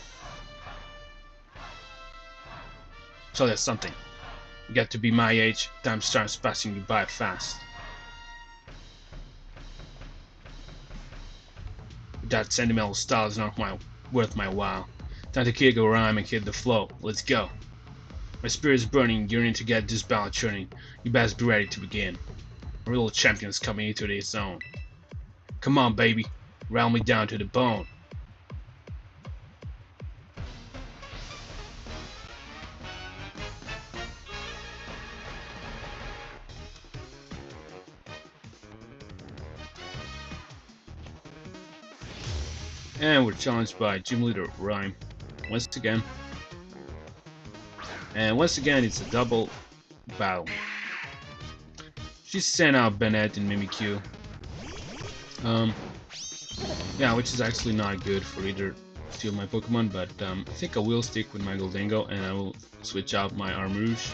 So that's something. You get to be my age, time starts passing you by fast. That sentimental style is not worth my while. Time to kick a rhyme and hit the flow. Let's go. My spirit's burning, yearning to get this battle churning. You best be ready to begin. A real champion's coming into this zone. Come on, baby. Round me down to the bone. And we're challenged by Gym Leader Ryme once again. And once again, it's a double battle. She sent out Bennett and Mimikyu. Yeah, which is actually not good for either two of my Pokemon, but I think I will stick with my Goldengo and I will switch out my Armrouge.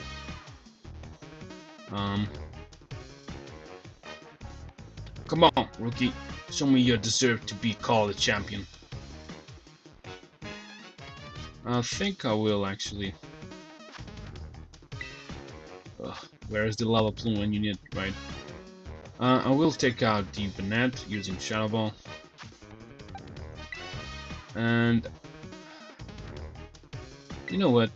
Come on, rookie. Show me you deserve to be called a champion. I think I will actually. Where is the lava plume when you need it, right? I will take out the Bennett using Shadow Ball. And you know what?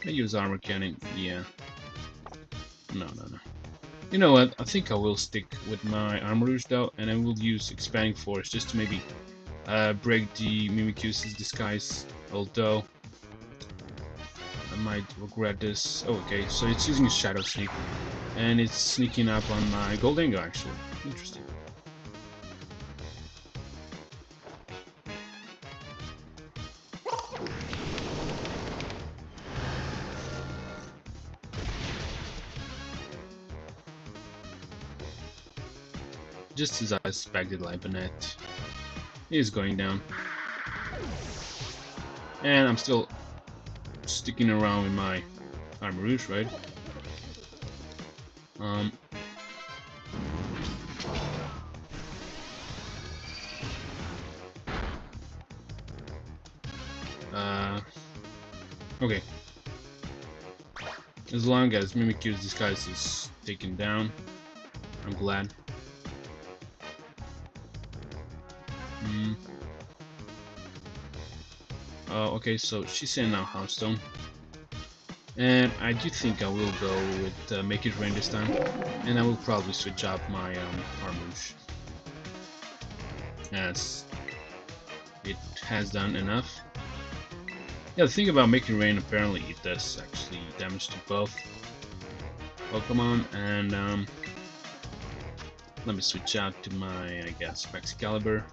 I use Armor Cannon, yeah. No. You know what? I think I will stick with my Armrouge though, and I will use Expanding Force just to maybe break the Mimikyu's disguise. Although I might regret this. Oh, okay, so it's using a Shadow Sneak, and it's sneaking up on my Goldengo actually. Interesting. Just as I expected, Bennett is going down. And I'm still sticking around with my Armrouge, right? Okay. As long as Mimikyu's disguise is taken down, I'm glad. Okay, so she's in now Hearthstone. And I do think I will go with Make It Rain this time. And I will probably switch out my Armrouge, as it has done enough. Yeah, the thing about Make It Rain, apparently it does actually damage to both Pokemon. And let me switch out to my, I guess, Excalibur.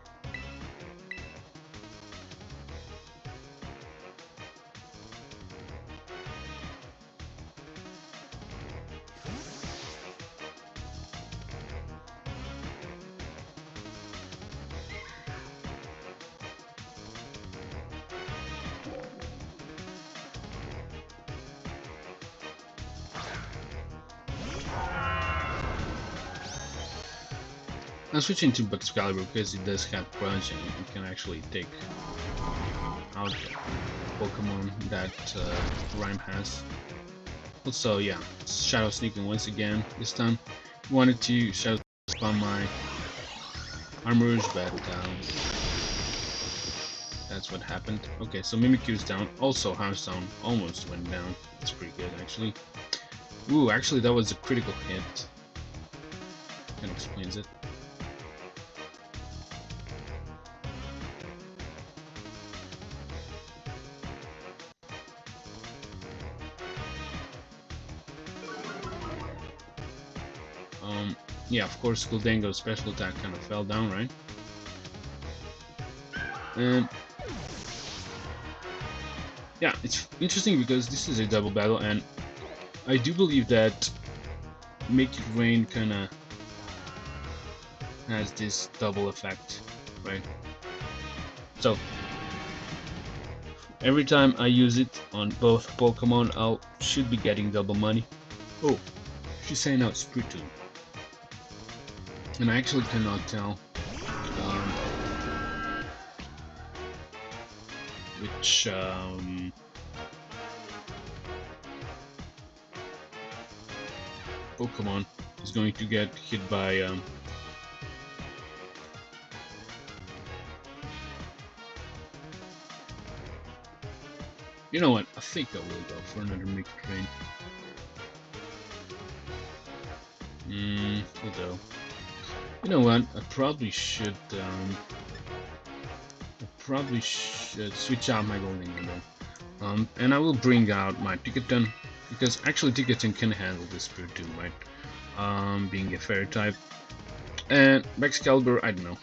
I'm switching to Excalibur because it does have crunch and it can actually take out Pokemon that Ryme has. Also, yeah, Shadow Sneaking once again. This time, wanted to Shadow Spawn my Armrouge, but that's what happened. Okay, so Mimikyu's down. Also, Hearthstone almost went down. That's pretty good, actually. Ooh, actually, that was a critical hit. That explains it. Yeah, of course, Goldengo's special attack kind of fell down, right? And yeah, it's interesting because this is a double battle, and I do believe that Make It Rain kind of has this double effect, right? So every time I use it on both Pokemon, I should be getting double money. Oh, she's saying out Spiritomb. And I actually cannot tell which Pokemon is going to get hit by you know what? I think I will go for another Mega Train. Although, you know what? I probably should switch out my Golden Yellow. And I will bring out my Ticketon, because actually Ticketon can handle this Spiritomb, right? Being a fairy type. And Excalibur, I don't know.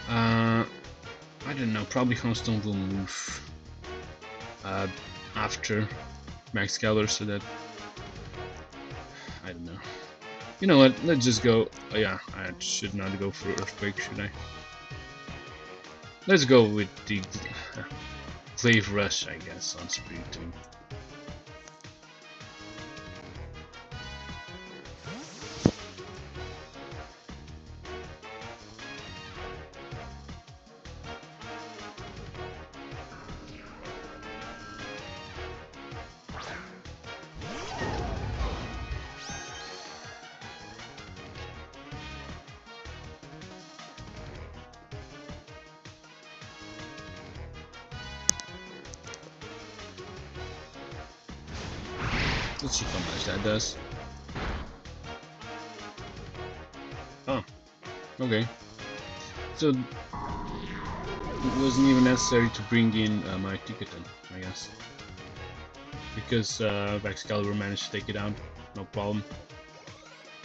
I don't know, probably Houndstone will move after Excalibur, so that I don't know. You know what? Let's just go. Oh yeah, I should not go for Earthquake, should I? Let's go with the Glaive Rush, I guess, on Spiritomb. Let's see how much that does. Oh, okay. So it wasn't even necessary to bring in my Ticketon, I guess, because Excalibur managed to take it out, no problem.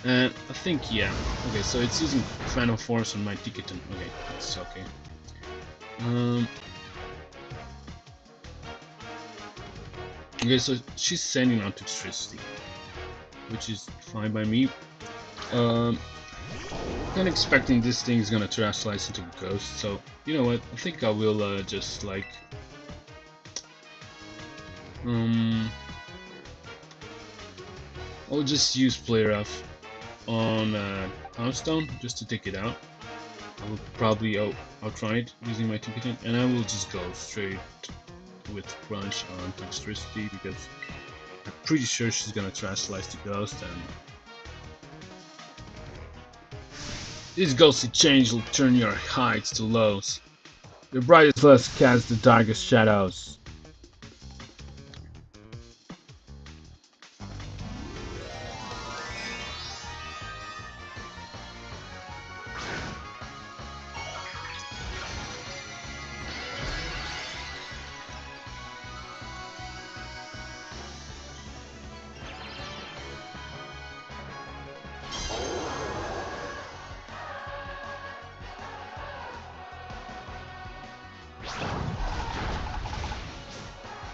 And I think, yeah, okay, so it's using Final Force on my Ticketon. Okay, that's okay. Okay, so she's sending out Electricity, which is fine by me. Not expecting this thing is gonna Terastallize into Ghost, so you know what? I think I will just like I'll just use Play Rough on Houndstone just to take it out. I will probably outrun it using my Ticketon, and I will just go straight with Crunch on Dexterity because I'm pretty sure she's gonna Terastallize the Ghost, and this ghostly change will turn your heights to lows. Your brightest lights cast the darkest shadows.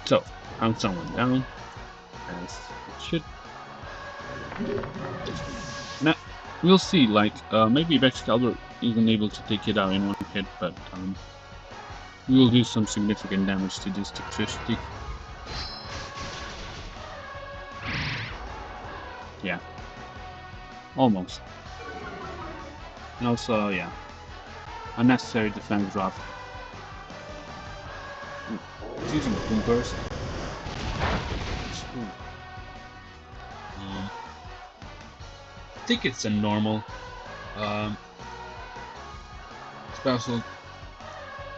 So, I'm someone down, as it should. Now, we'll see, like, maybe Excalibur isn't able to take it out in one hit, but we will do some significant damage to this Electricity. Yeah. Almost. And also, yeah. Unnecessary defense drop. It's using Boom Burst. I think it's a normal special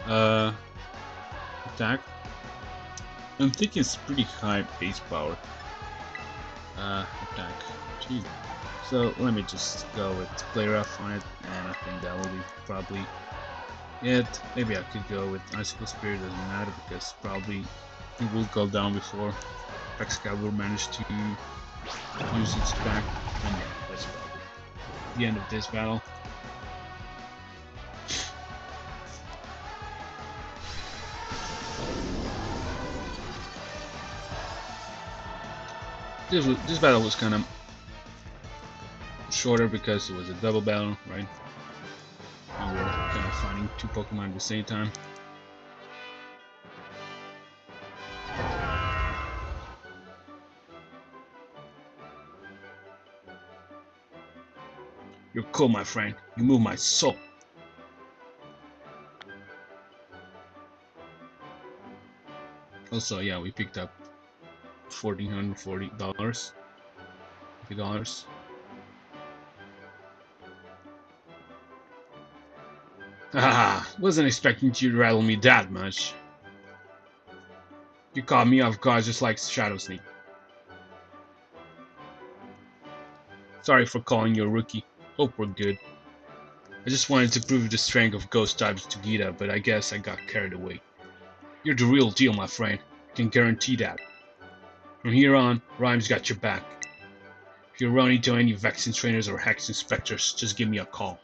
attack. I think it's pretty high base power attack. Jeez. So let me just go with Play Rough on it, and I think that will be probably it. Maybe I could go with Icicle Spirit, doesn't matter, because probably it will go down before Excalibur managed to use its attack. And yeah, that's probably the end of this battle. This battle was kind of shorter because it was a double battle, right? And we were kind of fighting two Pokemon at the same time. You're cool, my friend. You move my soul. Also, yeah, we picked up $1,440. $50. Haha, wasn't expecting you to rattle me that much. You caught me off guard just like Shadow Sneak. Sorry for calling you a rookie. Hope we're good. I just wanted to prove the strength of ghost types to Geeta, but I guess I got carried away. You're the real deal, my friend. I can guarantee that. From here on, Ryme's got your back. If you run into any vaccine trainers or hex inspectors, just give me a call.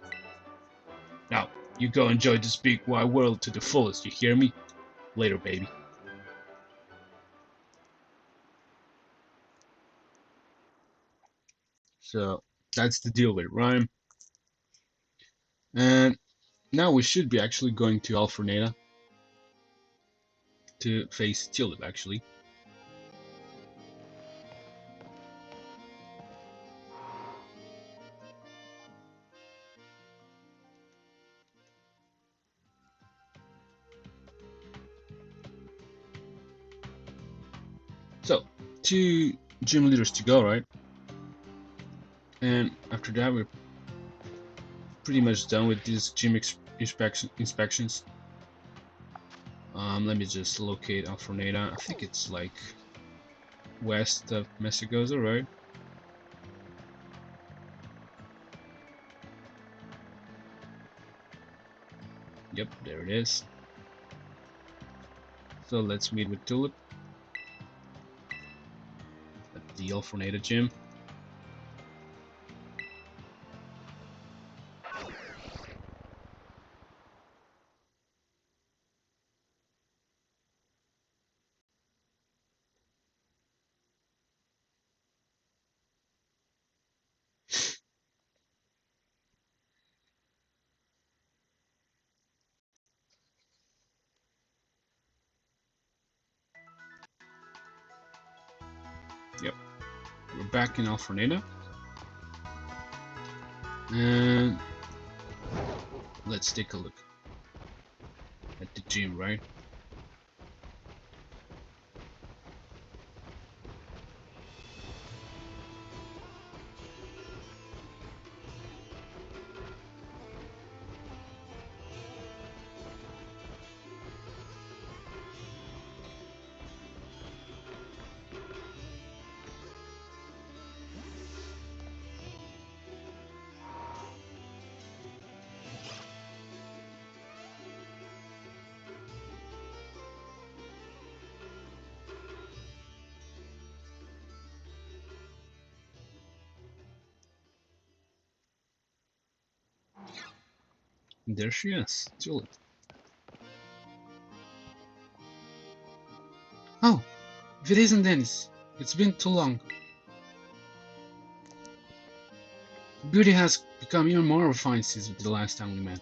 Now, you go enjoy this big wide world to the fullest, you hear me? Later, baby. So that's the deal with Ryme. And now we should be actually going to Alfornada to face Tulip, actually. So, 2 gym leaders to go, right? And after that, we're pretty much done with these gym inspections. Let me just locate Alfornada. I think it's like west of Mesagoza, right? Yep, there it is. So let's meet with Tulip at the Alfornada gym. Yep, we're back in Alfornada. And let's take a look at the gym, right? And there she is, Tulip. Oh, if it isn't Dennis, it's been too long. Beauty has become even more refined since the last time we met.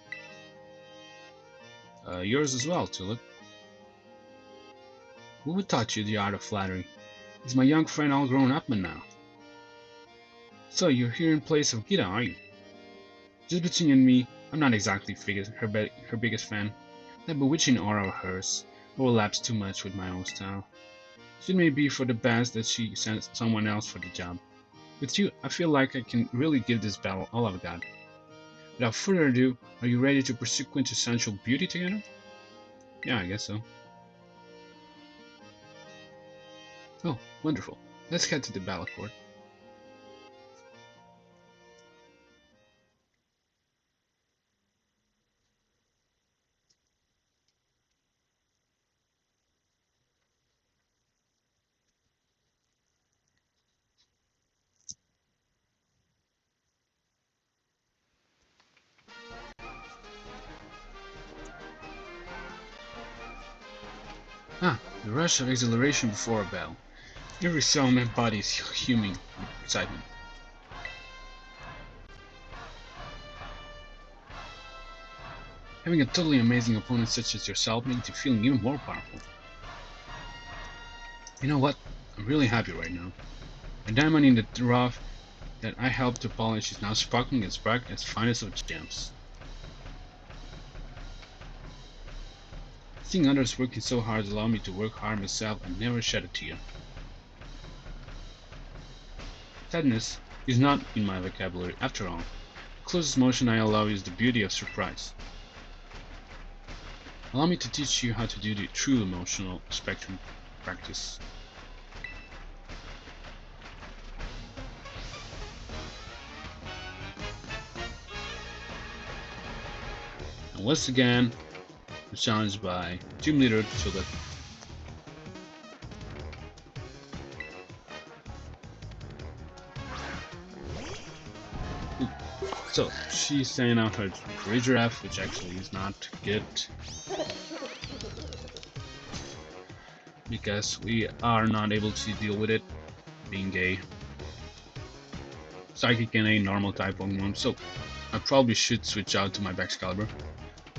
Yours as well, Tulip. Who would taught you the art of flattery? Is my young friend all grown up now? So you're here in place of Geeta, are you? Just between you and me, I'm not exactly her biggest fan. That bewitching aura of hers overlaps too much with my own style. So it may be for the best that she sends someone else for the job. With you, I feel like I can really give this battle all I've got. Without further ado, are you ready to pursue quintessential beauty together? Yeah, I guess so. Oh, wonderful. Let's head to the battle court. Ah, the rush of exhilaration before a battle. Every cell in my body is humming with excitement. Having a totally amazing opponent such as yourself makes you feel even more powerful. You know what? I'm really happy right now. A diamond in the rough that I helped to polish is now sparkling as bright as finest of gems. Seeing others working so hard allowed me to work hard myself and never shed a tear. Sadness is not in my vocabulary after all. The closest emotion I allow is the beauty of surprise. Allow me to teach you how to do the true emotional spectrum practice. And once again, we're challenged by Team Leader Tulip. So she's saying out her giraffe, which actually is not good, because we are not able to deal with it being a psychic and a normal type Pokemon. So I probably should switch out to my Excalibur.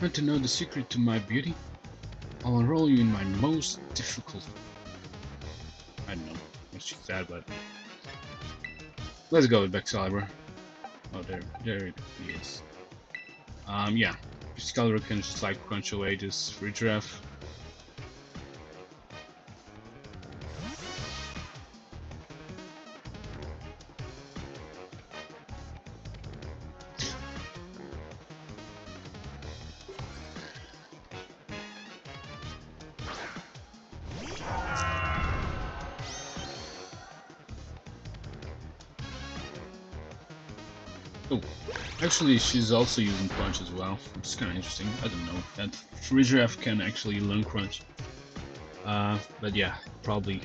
Want to know the secret to my beauty? I'll enroll you in my most difficult. I don't know what she said, but let's go with Excalibur. Oh, there it is. Yeah, Excalibur can just like crunch away this giraffe. Oh, actually, she's also using Crunch as well, which is kind of interesting. I don't know that Giraffe can actually learn Crunch. But yeah, probably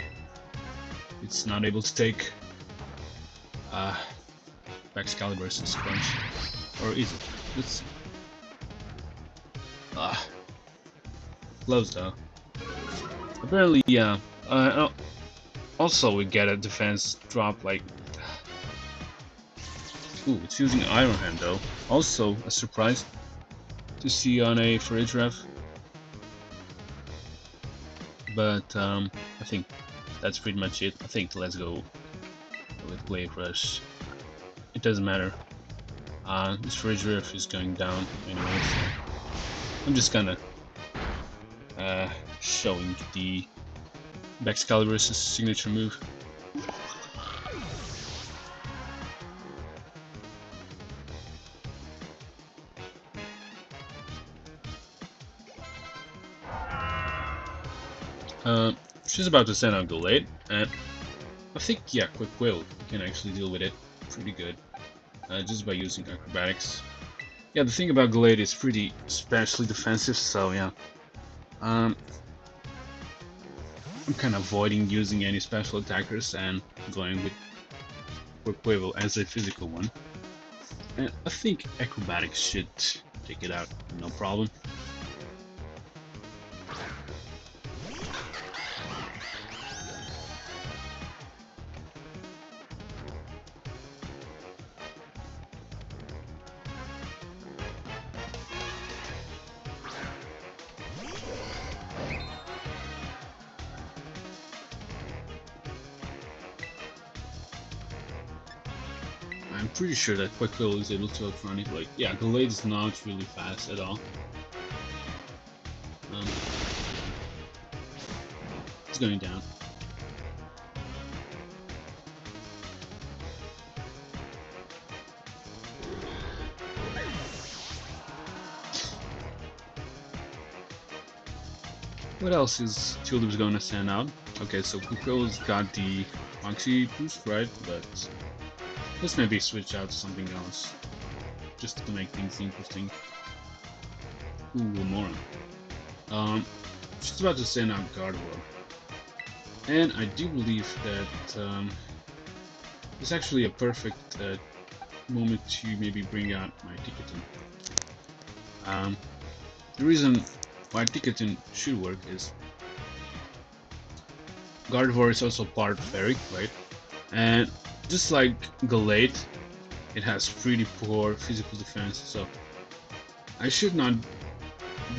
it's not able to take Excalibur's Crunch. Or is it? Let's see. Close though. Apparently, yeah. Also, we get a defense drop like. Ooh, it's using Iron Hand though. Also, a surprise to see on a giraffe. But I think that's pretty much it. I think let's go with Glade Rush. It doesn't matter. This giraffe is going down anyway, so I'm just kinda showing the Excalibur's signature move. She's about to send out Glade, and I think, yeah, Quick Will can actually deal with it pretty good, just by using acrobatics. Yeah, the thing about Glade is pretty especially defensive, so yeah. I'm kind of avoiding using any special attackers and going with Quick Will as a physical one. And I think acrobatics should take it out, no problem. I'm pretty sure that Quick Will is able to outrun it. Like, yeah, Glade is not really fast at all. It's going down. What else is Tulip's going to send out? Okay, so Quick Will's got the Moxie boost, right? But let's maybe switch out to something else, just to make things interesting. Ooh, Moron. She's about to send out Gardevoir. And I do believe that it's actually a perfect moment to maybe bring out my Ticketon. The reason why Ticketon should work is Gardevoir is also part Fairy, right? And just like Glade, it has pretty poor physical defense, so I should not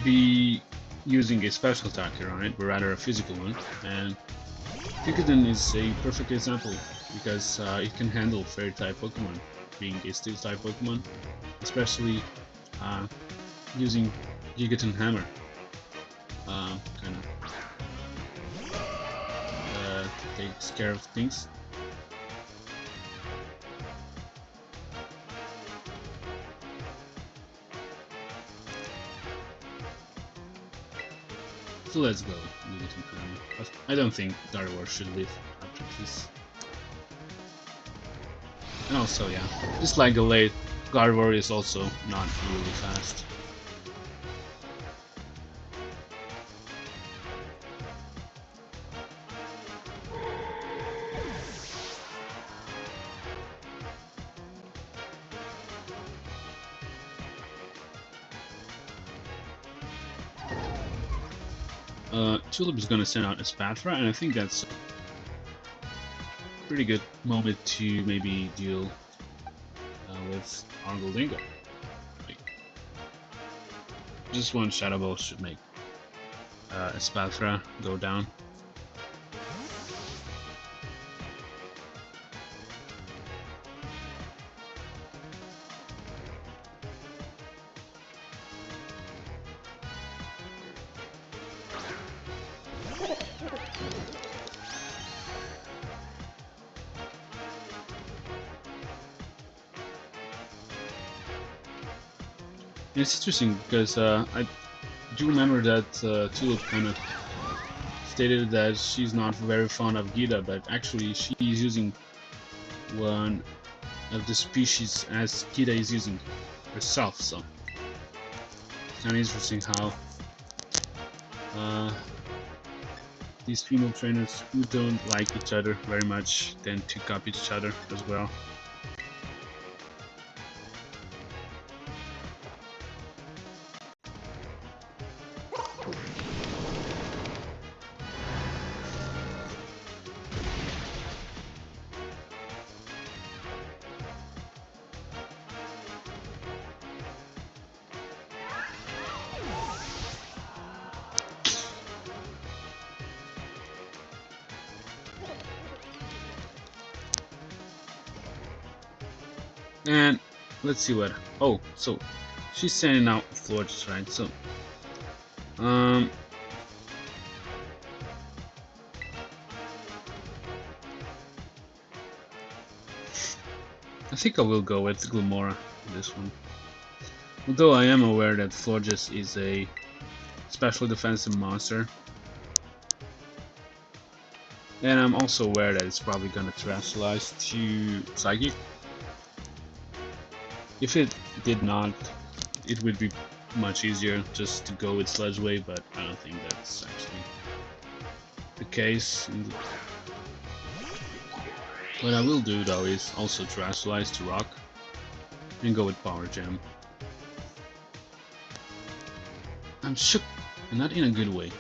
be using a special attacker on it, but rather a physical one. And Ticketon is a perfect example because it can handle fairy type Pokemon, being a steel type Pokemon, especially using Gigaton Hammer. Kind of takes care of things. So let's go, Gigaton Hammer. But I don't think Gardevoir should live after this. And also, yeah, just like Gallade, Gardevoir is also not really fast. Tulip is gonna send out a Spatra, and I think that's a pretty good moment to maybe deal with Argoldingo. Like, just one Shadow Ball should make a Spatra go down. It's interesting because I do remember that Tulip kind of stated that she's not very fond of Geeta, but actually she is using one of the species as Geeta is using herself, so it's kind of interesting how these female trainers who don't like each other very much tend to copy each other as well. And let's see what. Oh, so she's sending out Florges, right? So, I think I will go with Glamora in this one. Although I am aware that Florges is a special defensive monster, and I'm also aware that it's probably gonna Terastallize to Psychic. If it did not, it would be much easier just to go with Sledge Wave, but I don't think that's actually the case. What I will do though is also Terastallize to Rock and go with Power Gem. I'm shook, and not in a good way.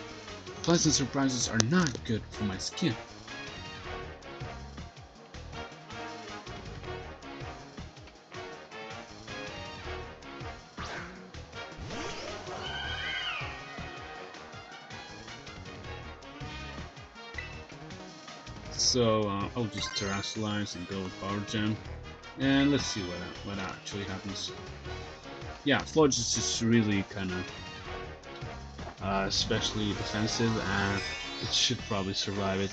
Pleasant surprises are not good for my skin. So I'll just Terastallize and go with Power Gem, and let's see what actually happens. Yeah, Florges is just really kind of especially defensive, and it should probably survive it.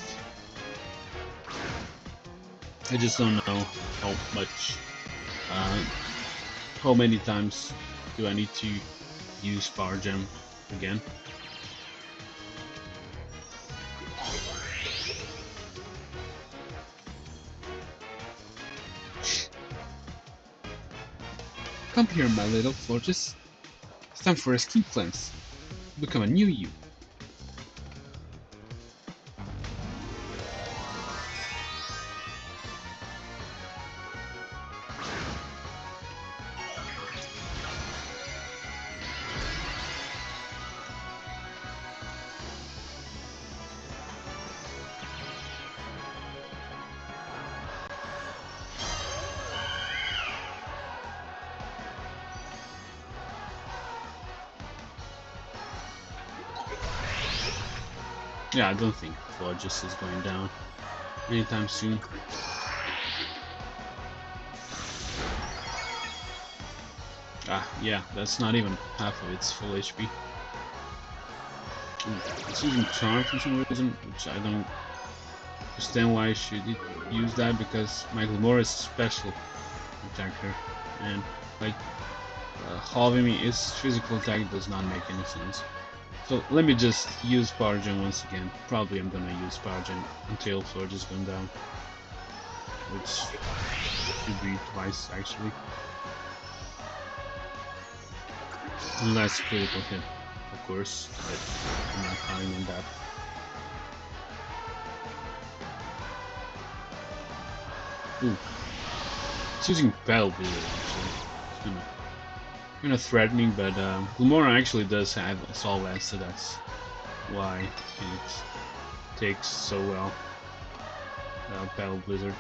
I just don't know how much, how many times do I need to use Power Gem again. Come here, my little Florges. It's time for a skin cleanse. Become a new you. Yeah, I don't think Florges is going down anytime soon. Ah, yeah, that's not even half of its full HP. It's using Charm for some reason, which I don't understand why should it use that, because my Glamora is a special attacker, and like halving me is physical attack does not make any sense. So let me just use Power Gem once again. Probably I'm gonna use Power Gem until Fleur just gone down, which should be twice actually. Unless critical hit, of course, but I'm not counting on that. Ooh. It's using Battle Blue actually. It's kinda threatening, but Glamora actually does have Assault Vest, so that's why it takes so well. Battle Blizzard.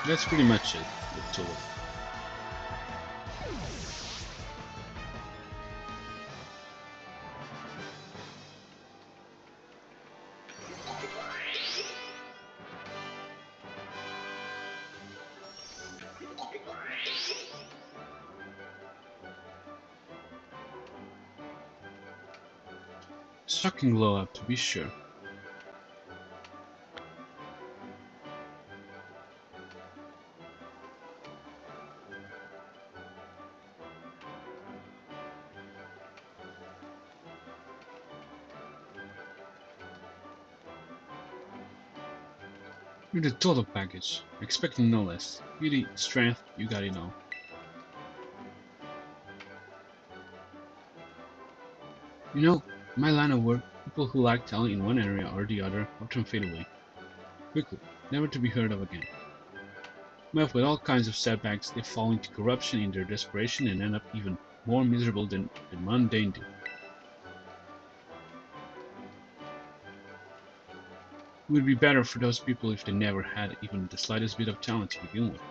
That's pretty much it with Tulip. Shocking glow up to be sure. You're the total package, expecting no less. Beauty, strength, you got it all. You know, in my line of work, people who lack talent in one area or the other often fade away. Quickly, never to be heard of again. Met with all kinds of setbacks, they fall into corruption in their desperation and end up even more miserable than the mundane do. It would be better for those people if they never had even the slightest bit of talent to begin with.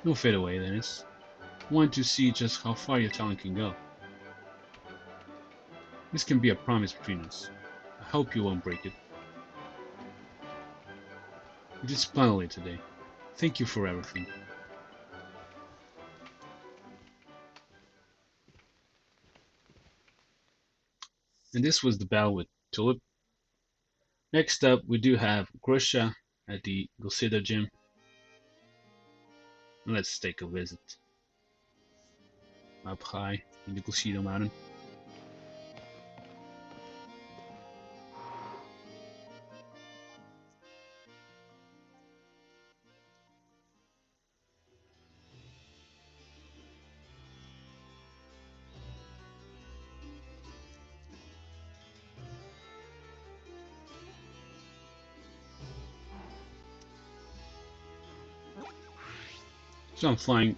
Don't fade away, Dennis. I want to see just how far your talent can go. This can be a promise between us. I hope you won't break it. You did splendidly today. Thank you for everything. And this was the battle with Tulip. Next up, we do have Grusha at the Glaseado gym. Let's take a visit. Up high in the Glaseado Mountain. So I'm flying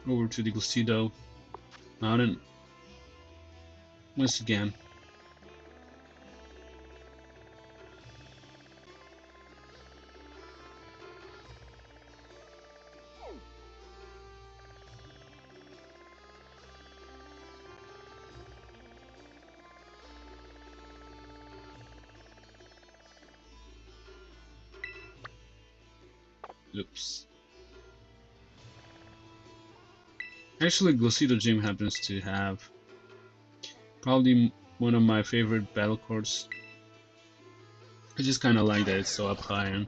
over to the Glaseado Mountain once again. Oops. Actually, Glaseado Gym happens to have probably one of my favorite battle courts. I just kind of like that it's so up high and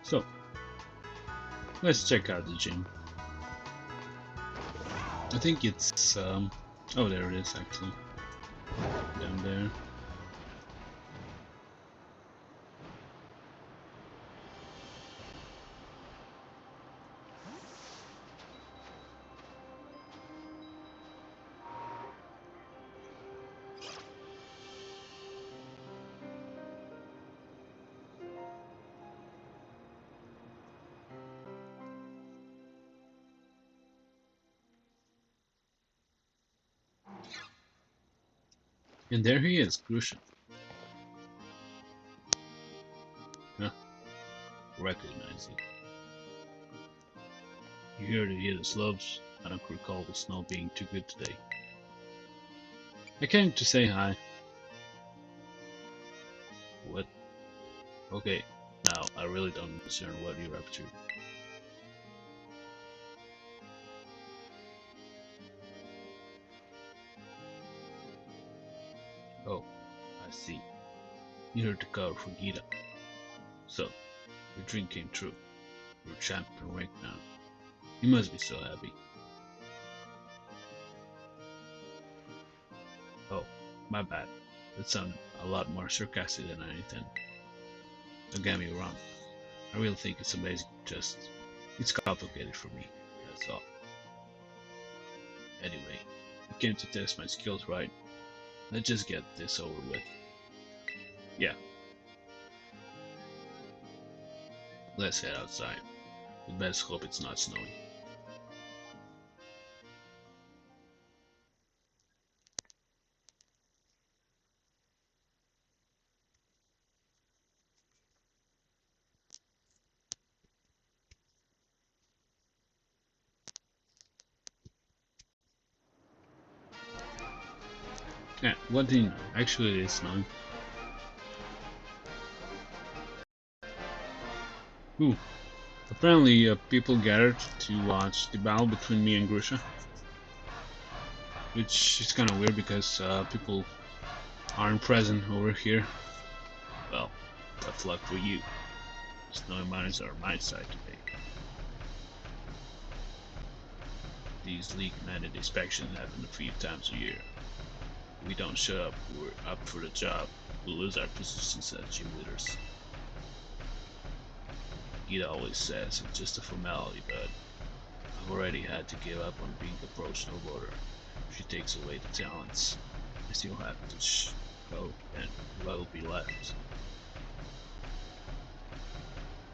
so let's check out the gym. I think it's oh, there it is actually down there. And there he is, Grusha. Huh, recognize it. You hear the slopes? I don't recall the snow being too good today. I came to say hi. What? Okay, now I really don't discern what you're up to. Oh, I see. You heard the call for Geeta. So, your dream came true. You're champion right now. You must be so happy. Oh, my bad. That sounded a lot more sarcastic than anything. Don't get me wrong. I really think it's amazing. Just, it's complicated for me. That's all. Anyway, you came to test my skills, right? Let's just get this over with. Yeah. Let's head outside. We best hope it's not snowing. Yeah, what do you know? Actually, it is snowing. Ooh. Apparently, people gathered to watch the battle between me and Grusha. Which is kind of weird because people aren't present over here. Well, tough luck for you. Snowy mountains are my side today. These league-mandated inspections happen a few times a year. If we don't show up, we're up for the job. We'll lose our positions as gym leaders. Geeta always says it's just a formality, but I've already had to give up on being a pro snowboarder. She takes away the talents. I still have to go, and what will be left?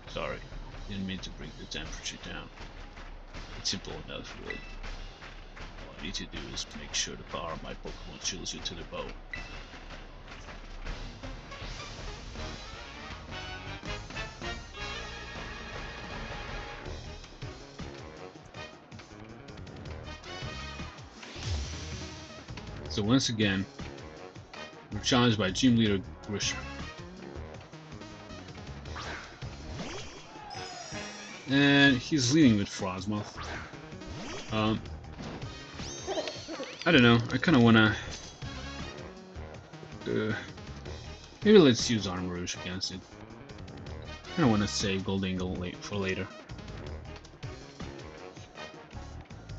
Sorry, didn't mean to bring the temperature down. It's simple enough, really. All I need to do is make sure the power of my Pokemon chills you to the bone. So once again, we're challenged by Gym Leader Grusha. And he's leading with Frostmoth. I don't know, I kinda wanna... maybe let's use Armor Rouge against it. I kinda wanna save Goldingle for later.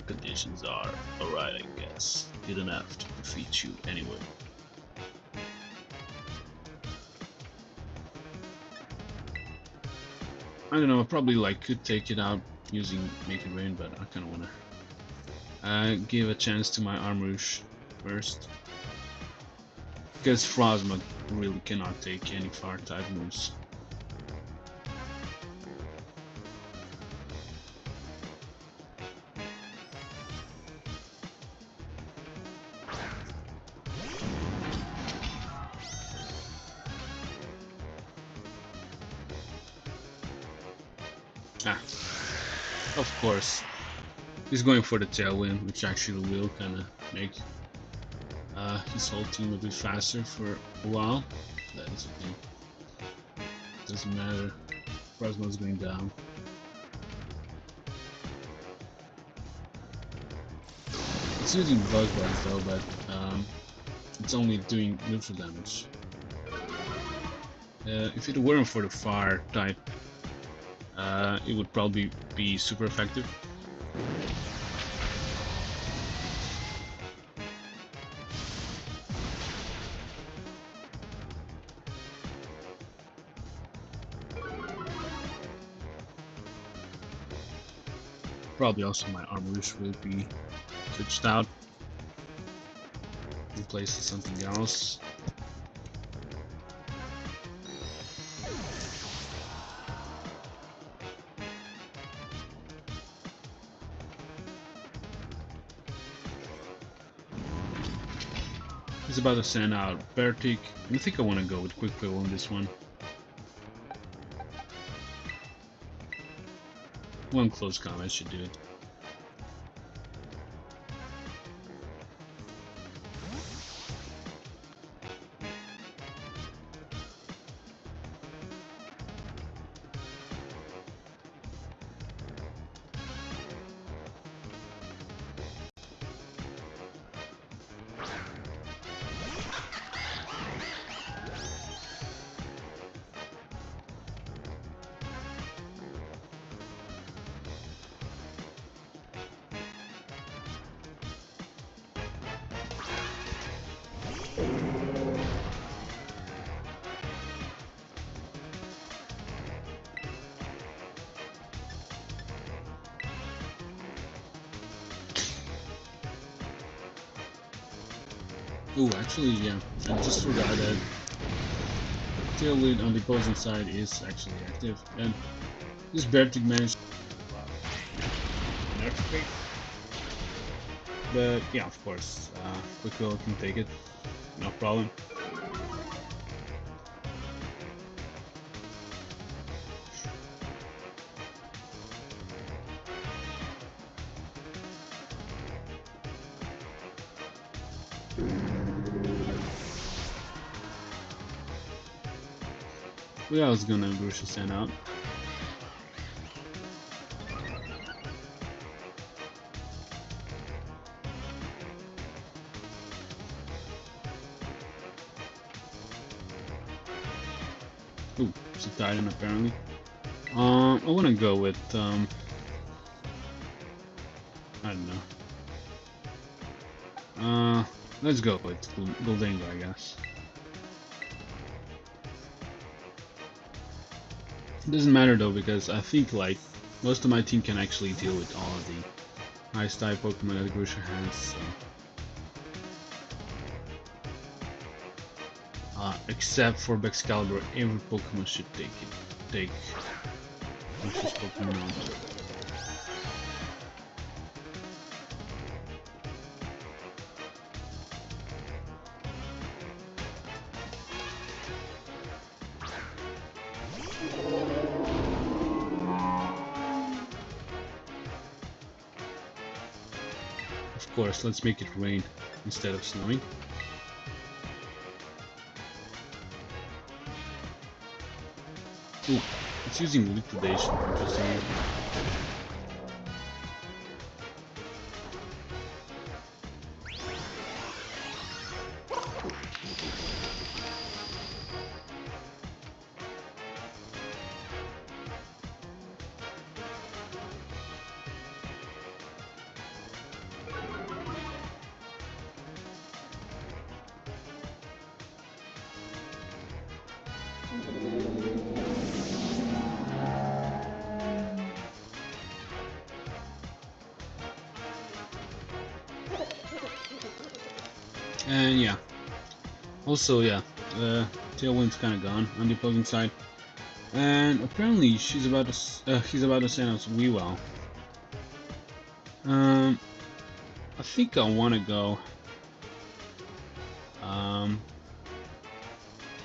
Conditions are alright, I guess. Good enough to defeat you anyway. I don't know, I probably could take it out using Make It Rain, but I kinda wanna give a chance to my Armor Rouge first. Because Frostmoth really cannot take any fire type moves. Ah, of course. He's going for the tailwind, which actually will kind of make his whole team a bit faster for a while. That is the thing. Doesn't matter. Frostmoth's going down. It's using Buzz Buzz though, but it's only doing neutral damage. If it weren't for the fire type, it would probably be super effective. Probably also my Armor Rouge will be switched out, replaced with something else. He's about to send out Bertic, and I think I want to go with Quick Fill on this one. One close combat should do it. Oh, actually, yeah, I just forgot that Tail Lead on the opposing side is actually active, and this Bertic managed an earthquake. But yeah, of course, Quick Will can take it, no problem. Well, I was gonna Grusha send out. Ooh, it's a Titan apparently. I wanna go with I don't know. Let's go with Goldengo, I guess. It doesn't matter though, because I think like most of my team can actually deal with all of the ice type Pokemon that Grusha has. So. Except for Excalibur, every Pokemon should take Grusha's Pokemon out. Of course, let's make it rain instead of snowing. Ooh, it's using liquidation, interesting. And yeah, also yeah, Tailwind's kind of gone on the opposing side, and apparently he's about to send us Weavile. I think I want to go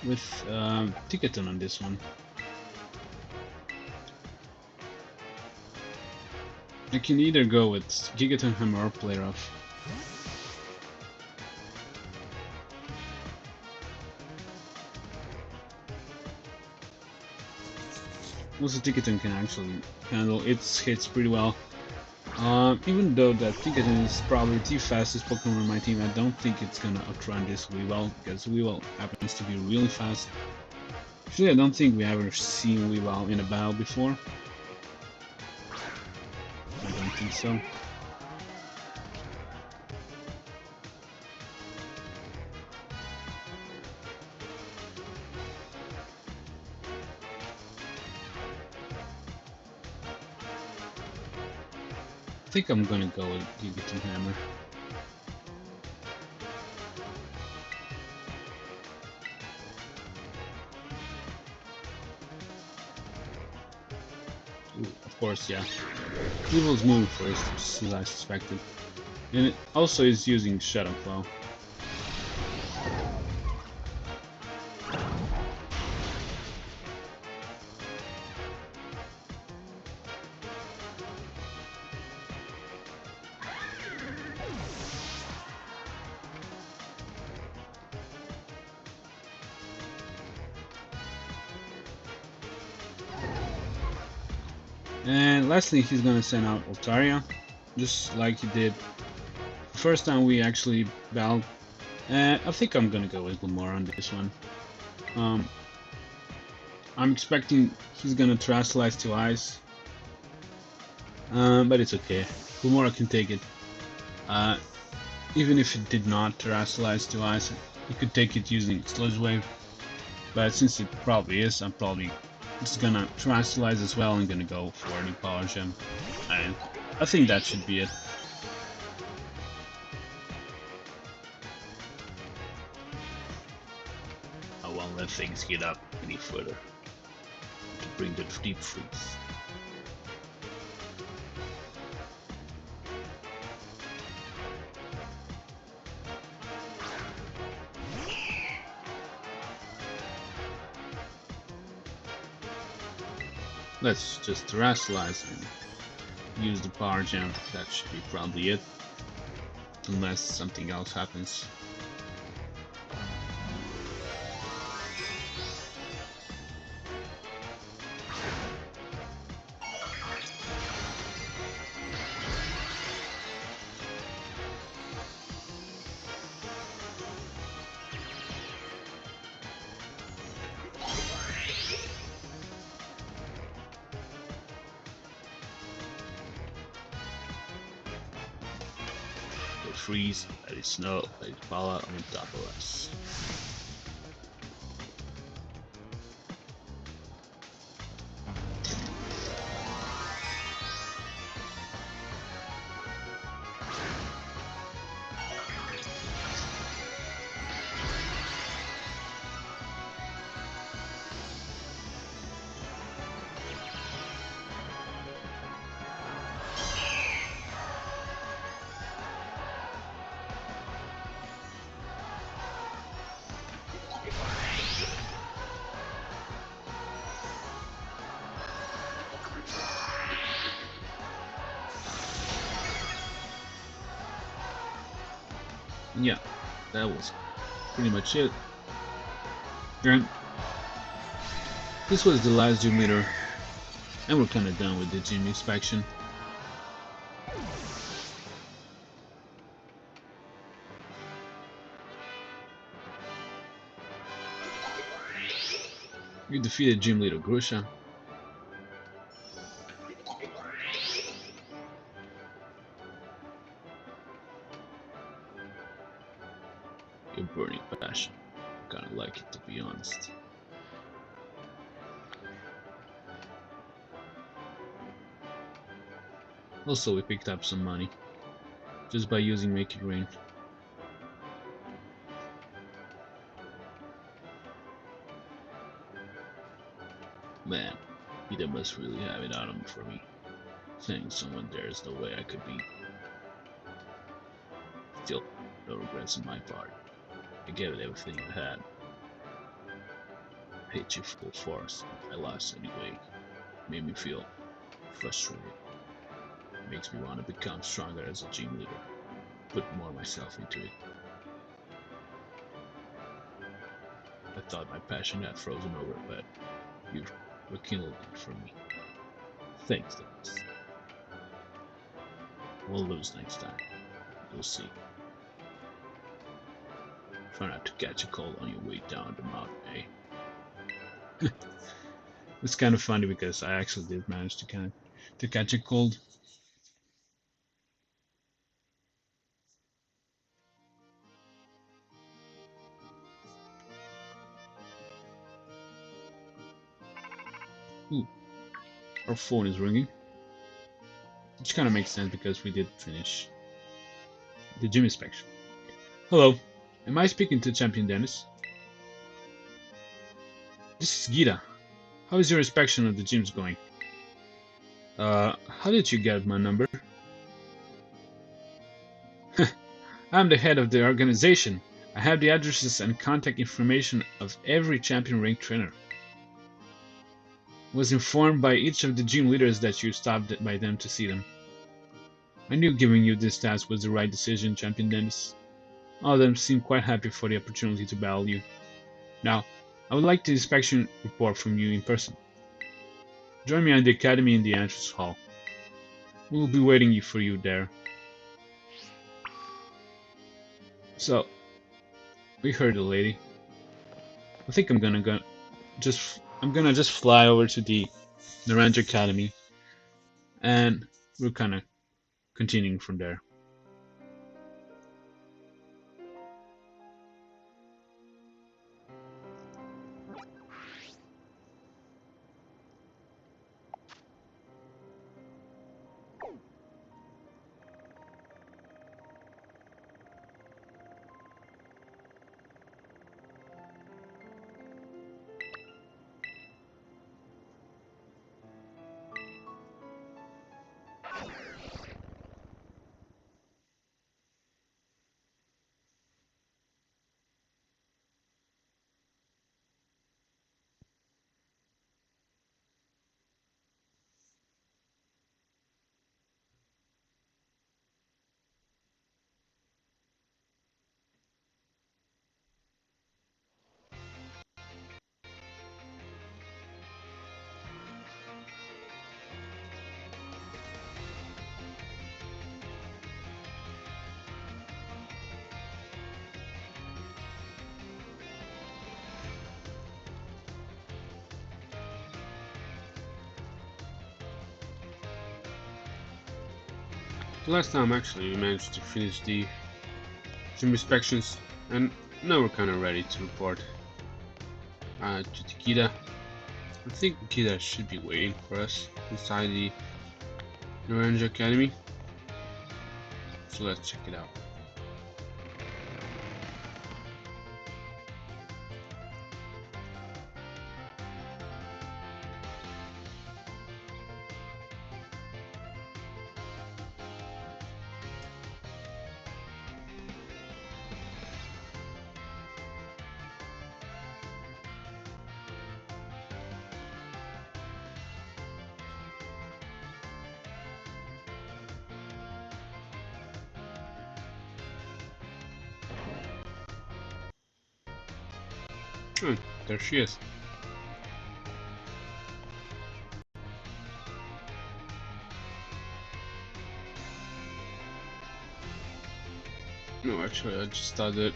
with Ticketon on this one. I can either go with Gigaton Hammer or Play Rough. Also, Ticketon can actually handle its hits pretty well. Even though that Ticketon is probably the fastest Pokemon on my team, I don't think it's gonna outrun this Weavile, because Weavile happens to be really fast. Actually, I don't think we ever seen Weavile in a battle before. I don't think so. I think I'm gonna go with Gigaton Hammer. Ooh, of course, yeah. Weavile's moving first, as I suspected. And it also is using Shadow Claw. And lastly, he's gonna send out Altaria, just like he did the first time we actually battled. And I think I'm gonna go with Lamar on this one. I'm expecting he's gonna Terastallize to Ice, but it's okay. Lamar can take it. Even if it did not Terastallize to Ice, he could take it using Sludge Wave. But since it probably is, I'm probably just gonna Terastallize as well and gonna go for the Power Gem. And I think that should be it. I won't let things get up any further to bring the Deep Freeze. Let's just Terastallize and use the Power Gem. That should be probably it. Unless something else happens. Freeze, let it snow, let it fall out on top of us. Yeah, that was pretty much it. And this was the last gym leader, and we're kinda done with the gym inspection. We defeated Gym Leader Grusha. Your burning passion. Kinda like it, to be honest. Also, we picked up some money just by using Make It Rain. Man, Geeta must really have it out of him for me. Saying someone there is no way I could be. Still, no regrets on my part. I gave it everything I had. I hate you full force. I lost anyway. Made me feel frustrated. Makes me want to become stronger as a gym leader. Put more myself into it. I thought my passion had frozen over, but you've rekindled it for me. Thanks, Dennis. We'll lose next time. You'll see. Try not to catch a cold on your way down the mountain, eh? It's kind of funny because I actually did manage to catch a cold. Ooh, our phone is ringing, which kind of makes sense because we did finish the gym inspection. Hello, am I speaking to Champion Dennis? This is Geeta. How is your inspection of the gyms going? How did you get my number? I'm the head of the organization. I have the addresses and contact information of every champion rank trainer. Was informed by each of the gym leaders that you stopped by them to see them. I knew giving you this task was the right decision, Champion Dennis. All of them seemed quite happy for the opportunity to battle you. Now, I would like the inspection report from you in person. Join me at the academy in the entrance hall. We'll be waiting for you there. So, we heard the lady. I think I'm gonna just fly over to the Naranja Academy, and we're kind of continuing from there. Last time, actually, we managed to finish the gym inspections, and now we're kind of ready to report to the Geeta. I think Geeta should be waiting for us inside the Naranja Academy, so let's check it out. Oh, there she is. No, actually, I just thought that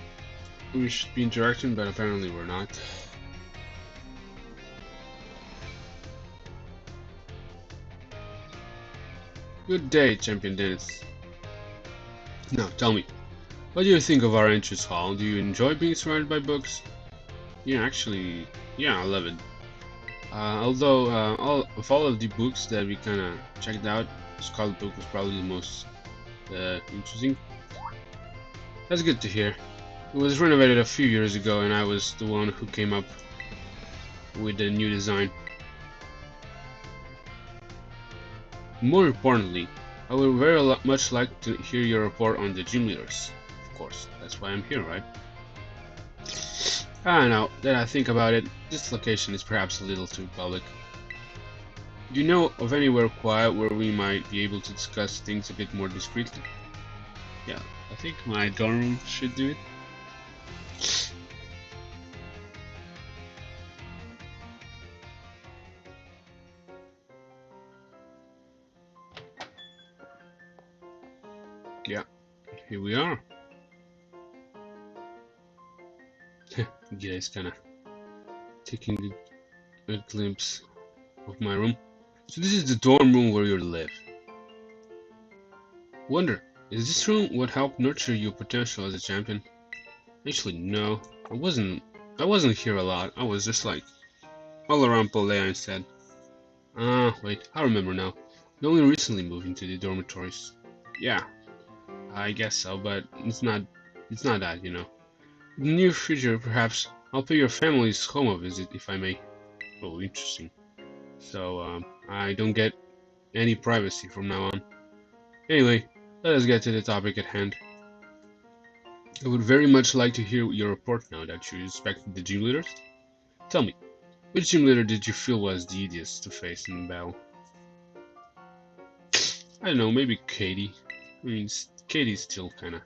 we should be interacting, but apparently we're not. Good day, Champion Dennis. Now, tell me, what do you think of our entrance hall? Do you enjoy being surrounded by books? Yeah, actually, yeah, I love it. Although, all of the books that we kind of checked out, Scarlet book was probably the most interesting. That's good to hear. It was renovated a few years ago, and I was the one who came up with the new design. More importantly, I would very much like to hear your report on the gym leaders. Of course, that's why I'm here, right? Now that I think about it, this location is perhaps a little too public. Do you know of anywhere quiet where we might be able to discuss things a bit more discreetly? Yeah, I think my dorm room should do it. Yeah, here we are. Yeah, it's kinda taking a glimpse of my room. So this is the dorm room where you live. Wonder, is this room what helped nurture your potential as a champion? Actually, no. I wasn't here a lot. I was just like all around Paldea instead. Wait, I remember now. We only recently moved into the dormitories. Yeah, I guess so, but it's not that, you know. In the near future, perhaps I'll pay your family's home a visit if I may. Oh, interesting. So, I don't get any privacy from now on. Anyway, let us get to the topic at hand. I would very much like to hear your report now that you inspected the gym leaders. Tell me, which gym leader did you feel was the easiest to face in battle? I don't know, maybe Katy. I mean, Katy's still kinda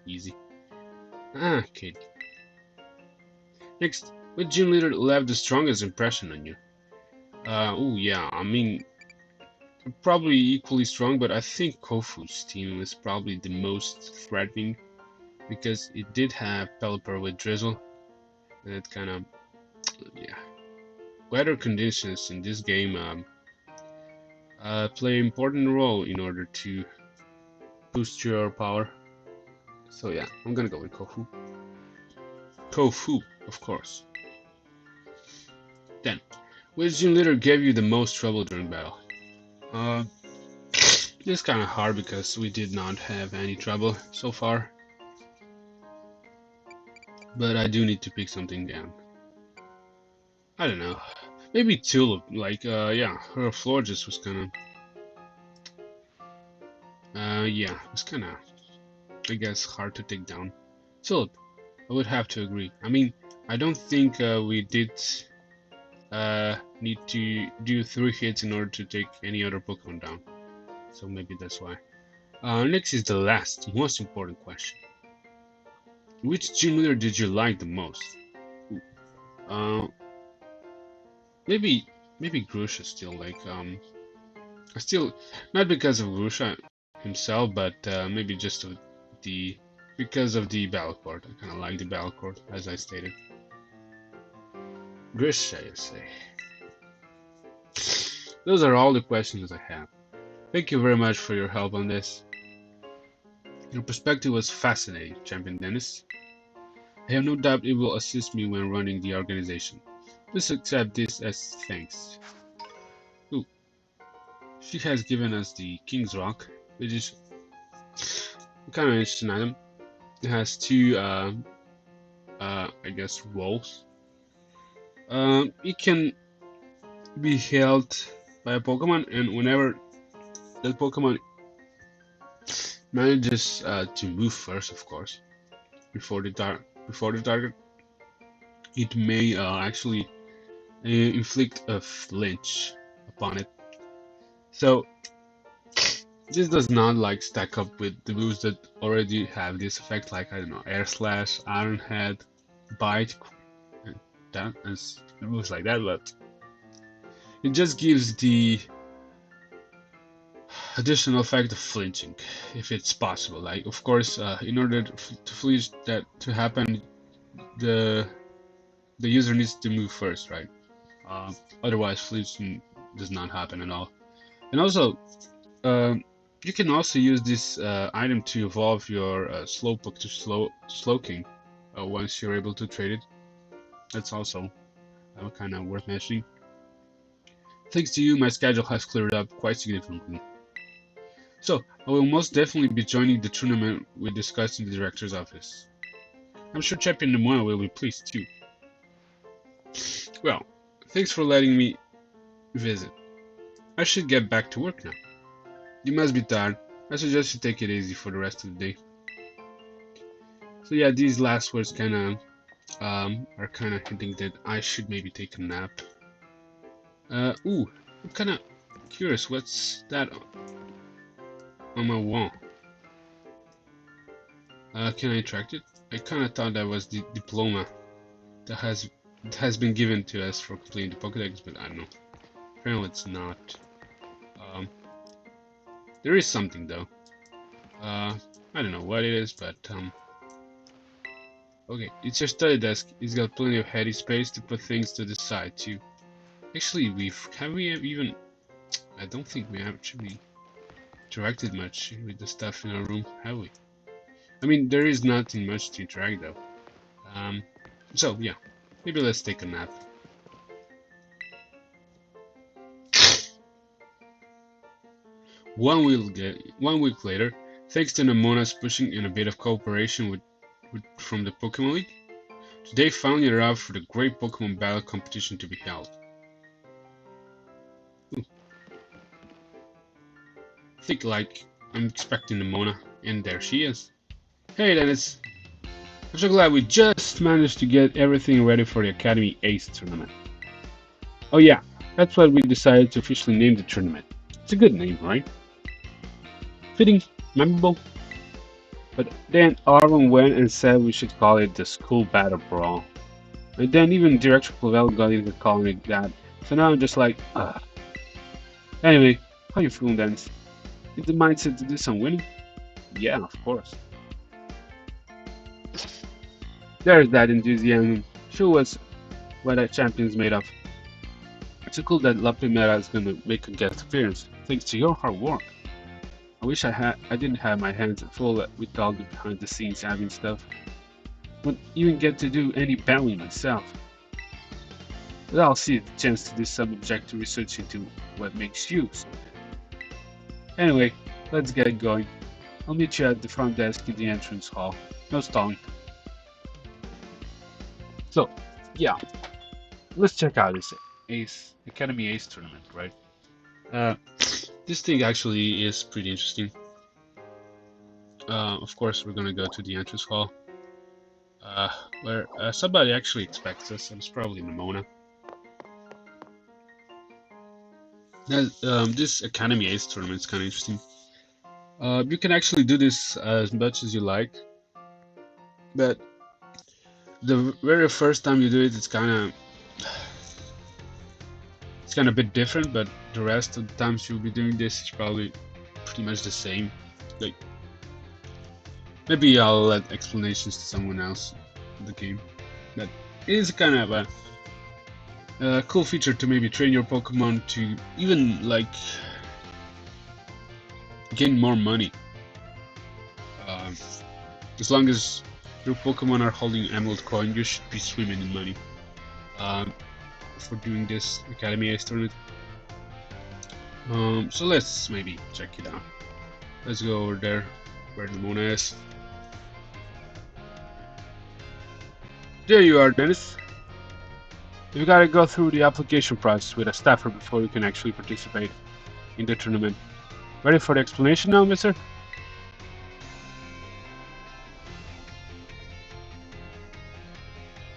easy. Katy. Next, which gym leader left the strongest impression on you? Oh yeah, I mean, probably equally strong, but I think Kofu's team is probably the most threatening because it did have Pelipper with Drizzle, and it kind of, yeah. Weather conditions in this game play an important role in order to boost your power. So yeah, I'm gonna go with Kofu. Kofu, of course. Then, which gym leader gave you the most trouble during battle? This is kind of hard because we did not have any trouble so far. But I do need to pick something down. I don't know. Maybe Tulip. Like, yeah, her floor just was kind of, yeah, it was kind of, I guess, hard to take down. Tulip, I would have to agree. I mean, I don't think we did need to do 3 hits in order to take any other Pokemon down. So maybe that's why. Next is the last, most important question. Which gym leader did you like the most? Maybe Grusha still, like, still, not because of Grusha himself, but maybe just because of the battle cord. I kind of like the battle cord, as I stated. Grusha, you say? Those are all the questions I have. Thank you very much for your help on this. Your perspective was fascinating, Champion Dennis. I have no doubt it will assist me when running the organization. Please accept this as thanks. Ooh. She has given us the King's Rock, which is kind of interesting item. It has 2, I guess, rolls. It can be held by a Pokemon, and whenever that Pokemon manages to move first, of course, before the target, it may actually inflict a flinch upon it. So this does not like stack up with the moves that already have this effect, like, I don't know, Air Slash, Iron Head, Bite, and that, and moves like that, but it just gives the additional effect of flinching, if it's possible. Like, of course, in order to flinch that to happen, the user needs to move first, right? Otherwise, flinching does not happen at all. And also, you can also use this item to evolve your Slowpoke to Slowking once you're able to trade it. That's also kind of worth mentioning. Thanks to you, my schedule has cleared up quite significantly. So, I will most definitely be joining the tournament we discussed in the director's office. I'm sure Champion Nemona will be pleased too. Well, thanks for letting me visit. I should get back to work now. You must be tired. I suggest you take it easy for the rest of the day. So yeah, these last words kind of are kind of hinting that I should maybe take a nap. Ooh, I'm kind of curious. What's that on my wall? Can I interact it? I kind of thought that was the diploma that has been given to us for completing the Pokédex, but I don't know. Apparently it's not. There is something though. I don't know what it is, but okay, it's your study desk. It's got plenty of heady space to put things to the side too. Actually, I don't think we have actually interacted much with the stuff in our room, have we? I mean, there is nothing much to interact though. So yeah, maybe let's take a nap. One week later, thanks to Nemona's pushing and a bit of cooperation from the Pokemon League, today finally arrived for the great Pokemon battle competition to be held. Ooh. I think, like, I'm expecting Nemona, and there she is. Hey Dennis! I'm so glad we just managed to get everything ready for the Academy Ace tournament. Oh yeah, that's why we decided to officially name the tournament. It's a good name, right? Fitting, memorable. But then Arven went and said we should call it the School Battle Brawl. And then even Director Clavel got into calling it that So now I'm just like, ah. Anyway, how you feeling, Dennis? In the mindset to do some winning? Yeah, of course. There's that enthusiasm. Show us what a champion's made of. It's so cool that La Primera is gonna make a guest appearance, thanks to your hard work. I wish I didn't have my hands full with all the behind the scenes admin stuff. Wouldn't even get to do any battling myself. But I'll see the chance to do some objective research into what makes you so good. Anyway, let's get going. I'll meet you at the front desk in the entrance hall. No stalling. So, yeah, let's check out this Academy Ace tournament, right? This thing actually is pretty interesting. Of course, we're gonna go to the entrance hall, where somebody actually expects us, and it's probably Ramona. This Academy Ace tournament is kind of interesting. You can actually do this as much as you like, but the very first time you do it, it's kind of a bit different. But the rest of the times you'll be doing this, it's probably pretty much the same. Like, maybe I'll let explanations to someone else in the game, but it is kind of a cool feature to maybe train your Pokemon to even like gain more money. As long as your Pokemon are holding Emerald Coin, you should be swimming in money for doing this Academy Ace tournament. So let's maybe check it out. Let's go over there where the Mona is. There you are, Dennis. You gotta go through the application process with a staffer before you can actually participate in the tournament. Ready for the explanation now, mister?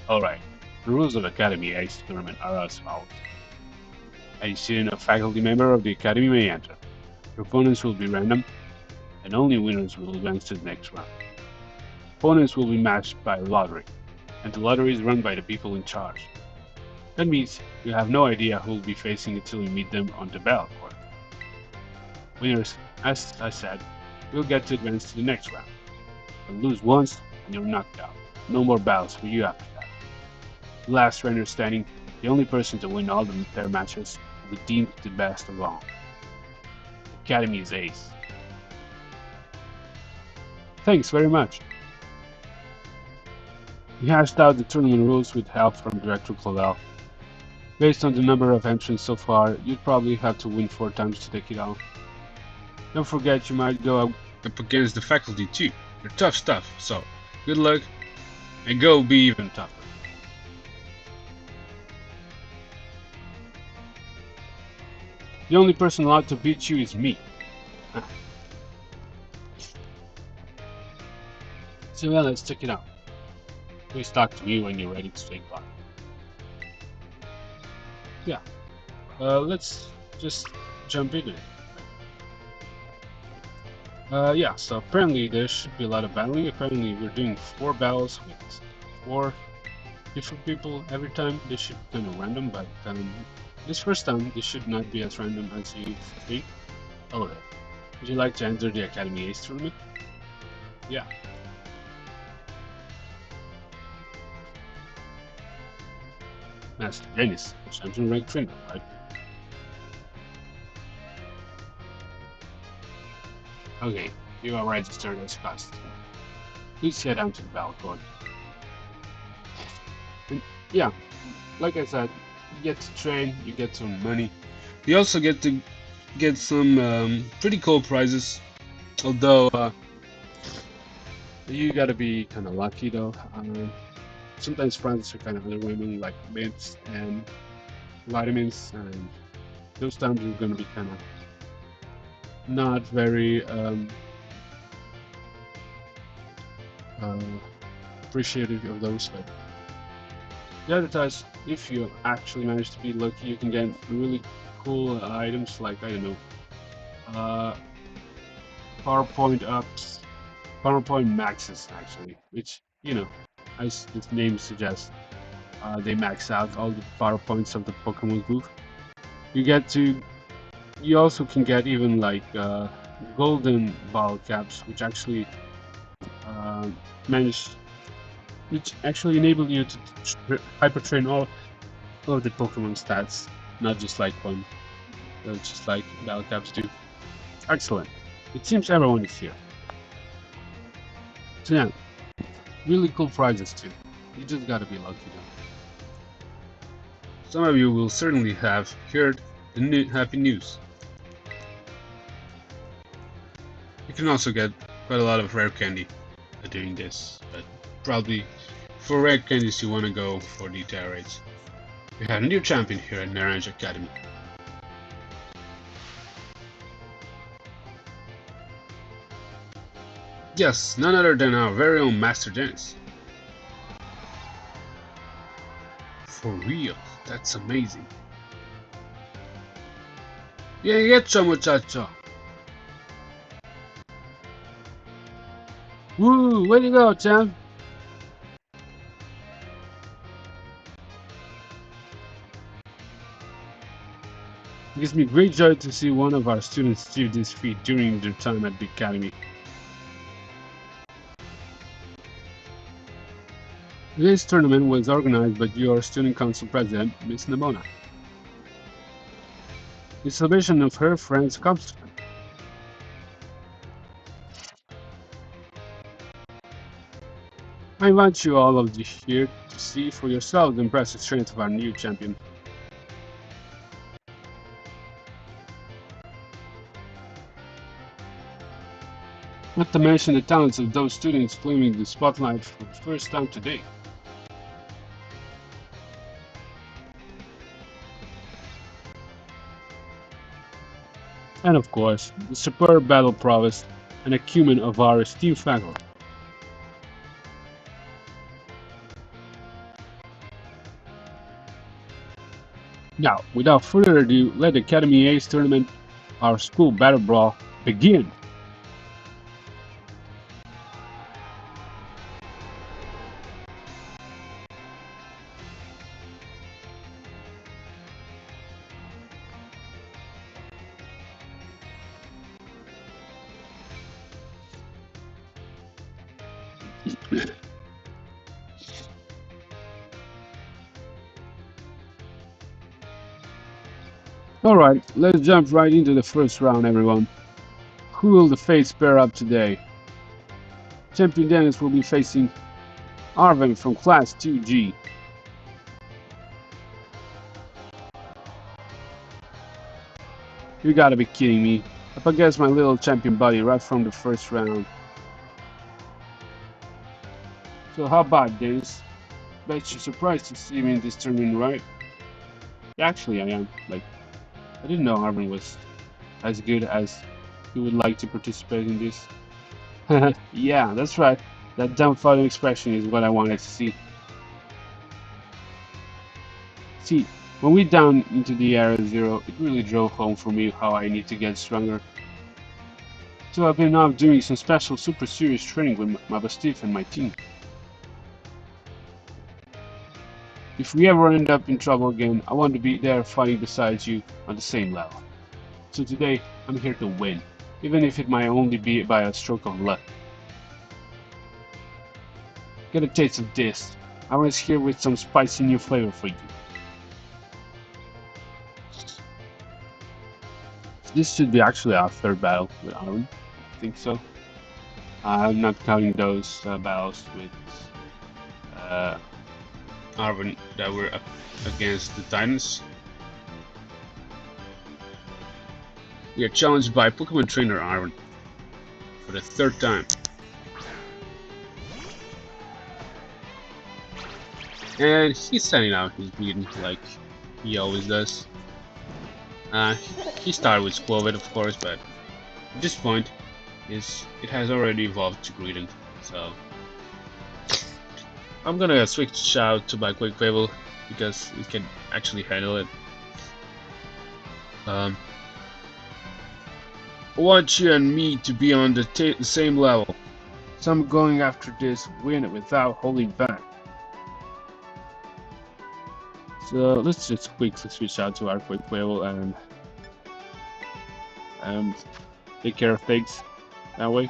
Alright, the rules of Academy Ace tournament are as follows. A student or faculty member of the Academy may enter. Your opponents will be random, and only winners will advance to the next round. Opponents will be matched by lottery, and the lottery is run by the people in charge. That means you have no idea who will be facing until you meet them on the ballot board. Winners, as I said, will get to advance to the next round. You'll lose once, and you're knocked out. No more battles for you after that. The last runner standing, the only person to win all their matches, will be deemed the best of all. Academy is Ace. Thanks very much. We hashed out the tournament rules with help from Director Clavel. Based on the number of entrants so far, you'd probably have to win 4 times to take it all. Don't forget you might go Up against the faculty too. They're tough stuff, so good luck and go be even tougher. The only person allowed to beat you is me. So well, let's check it out. Please talk to me when you're ready to take part. Yeah, let's just jump in it. Yeah, so apparently there should be a lot of battling. Apparently we're doing 4 battles with 4 different people every time. This should be kind of random, but this first time this should not be as random as you think. Oh, would you like to enter the Academy Ace tournament? Yeah. Master Dennis, Champion rank trainer, right? Okay, you are registered as fast. Please head down to the battle court. And yeah, like I said, you get to train, you get some money. You also get to get some pretty cool prizes, although You gotta be kind of lucky though. Sometimes prizes are kind of underwhelming, like mints and vitamins, and those times you're gonna be kind of not very appreciative of those. But the other times, if you actually manage to be lucky, you can get really cool items like, I don't know, PowerPoint ups, PowerPoint maxes actually, which, you know, as the name suggests, they max out all the power points of the Pokemon booth. You also can get even like golden ball caps, which actually uh, manage, which actually enable you to hyper train all of the Pokemon stats, not just like one, just like battle caps do. Excellent. It seems everyone is here. So yeah, really cool prizes too. You just gotta be lucky though. Some of you will certainly have heard the happy news. You can also get quite a lot of rare candy by doing this, but probably for rare candies you want to go for the Terraids. We have a new champion here at Naranja Academy. Yes, none other than our very own Master Dennis. For real, that's amazing. Bien hecho, muchacho. Woo! Way to go, champ! It gives me great joy to see one of our students achieve this feat during their time at the Academy. Today's tournament was organized by your Student Council President, Ms. Namona. In celebration of her friend's accomplishment. I invite you all of you here to see for yourselves the impressive strength of our new champion. Not to mention the talents of those students claiming the spotlight for the first time today. And of course, the superb battle prowess and acumen of our esteemed faculty. Now, without further ado, let the Academy Ace tournament, our school battle brawl, begin! Alright, let's jump right into the first round, everyone. Who will the fates pair up today? Champion Dennis will be facing Arven from Class 2G. You gotta be kidding me. Up against my little champion buddy right from the first round. So how about Dennis? Bet you're surprised to see me in this tournament, right? Actually, I am. I didn't know Arven was as good as he would like to participate in this. Yeah, that's right. That dumbfounded expression is what I wanted to see. See, when we down into the Area Zero, it really drove home for me how I need to get stronger. So I've been out doing some special super serious training with my Bastif and my team. If we ever end up in trouble again, I want to be there fighting beside you on the same level. So today, I'm here to win, even if it might only be by a stroke of luck. Get a taste of this. I was here with some spicy new flavor for you. This should be actually our third battle with Arven. I think so. I'm not counting those battles with Arven that were up against the Titans. We are challenged by Pokemon Trainer Arven for the third time. And he's standing out his bleeding like he always does. He started with Squirvet, of course, but at this point, it has already evolved to Greedent, so I'm gonna switch out to my Quick Fable because it can actually handle it. I want you and me to be on the same level. So I'm going after this win without holding back. So let's just quickly switch out to our quick whale and take care of things that way.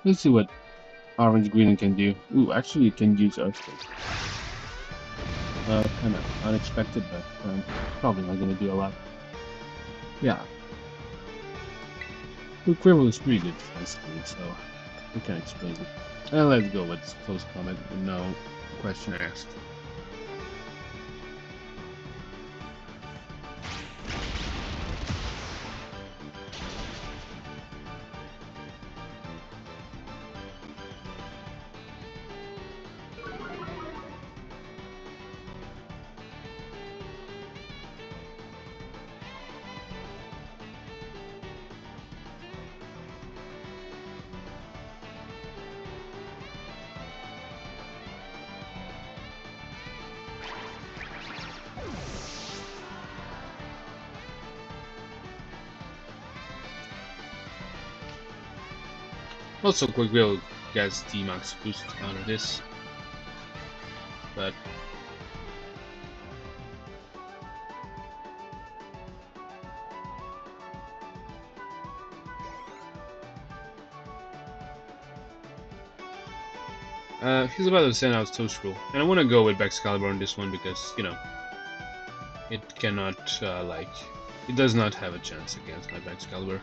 Let's see what orange green can do. Ooh, actually it can use earthquake. Kind of unexpected, but probably not gonna do a lot. Yeah. The Quirrell is pretty good defensively, so we can explain it. And let's go with close comment with no question asked. Also, Quick Wheel gets the max boost out of this, but he's about to send out Toadstool, and I want to go with Excalibur on this one because, you know, it cannot, it does not have a chance against my Excalibur.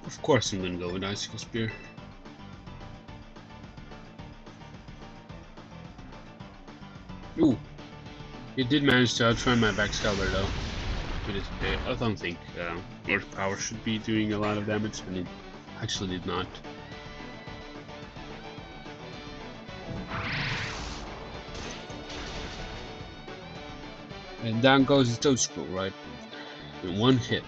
Of course I'm gonna go with Icicle Spear. Ooh, it did manage to outrun my Excalibur though. I don't think Earth Power should be doing a lot of damage, and it actually did not. And down goes the Toadstool, right? In one hit.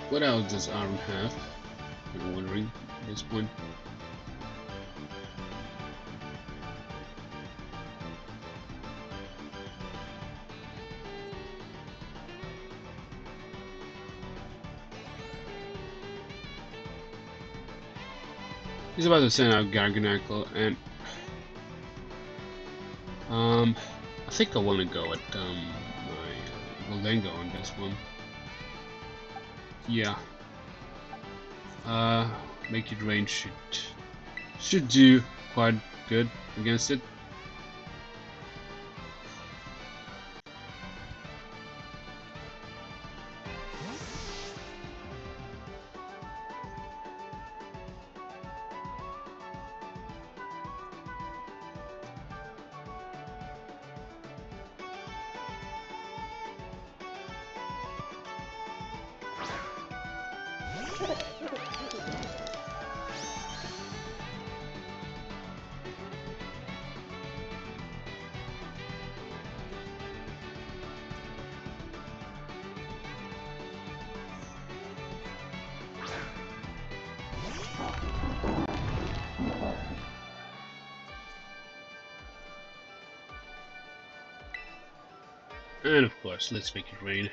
What else does Arven have? I'm wondering at this point. He's about to send out Garganacle, and I think I want to go at my Goldengo on this one. Yeah. Make it range should do quite good against it. And of course, let's make it rain.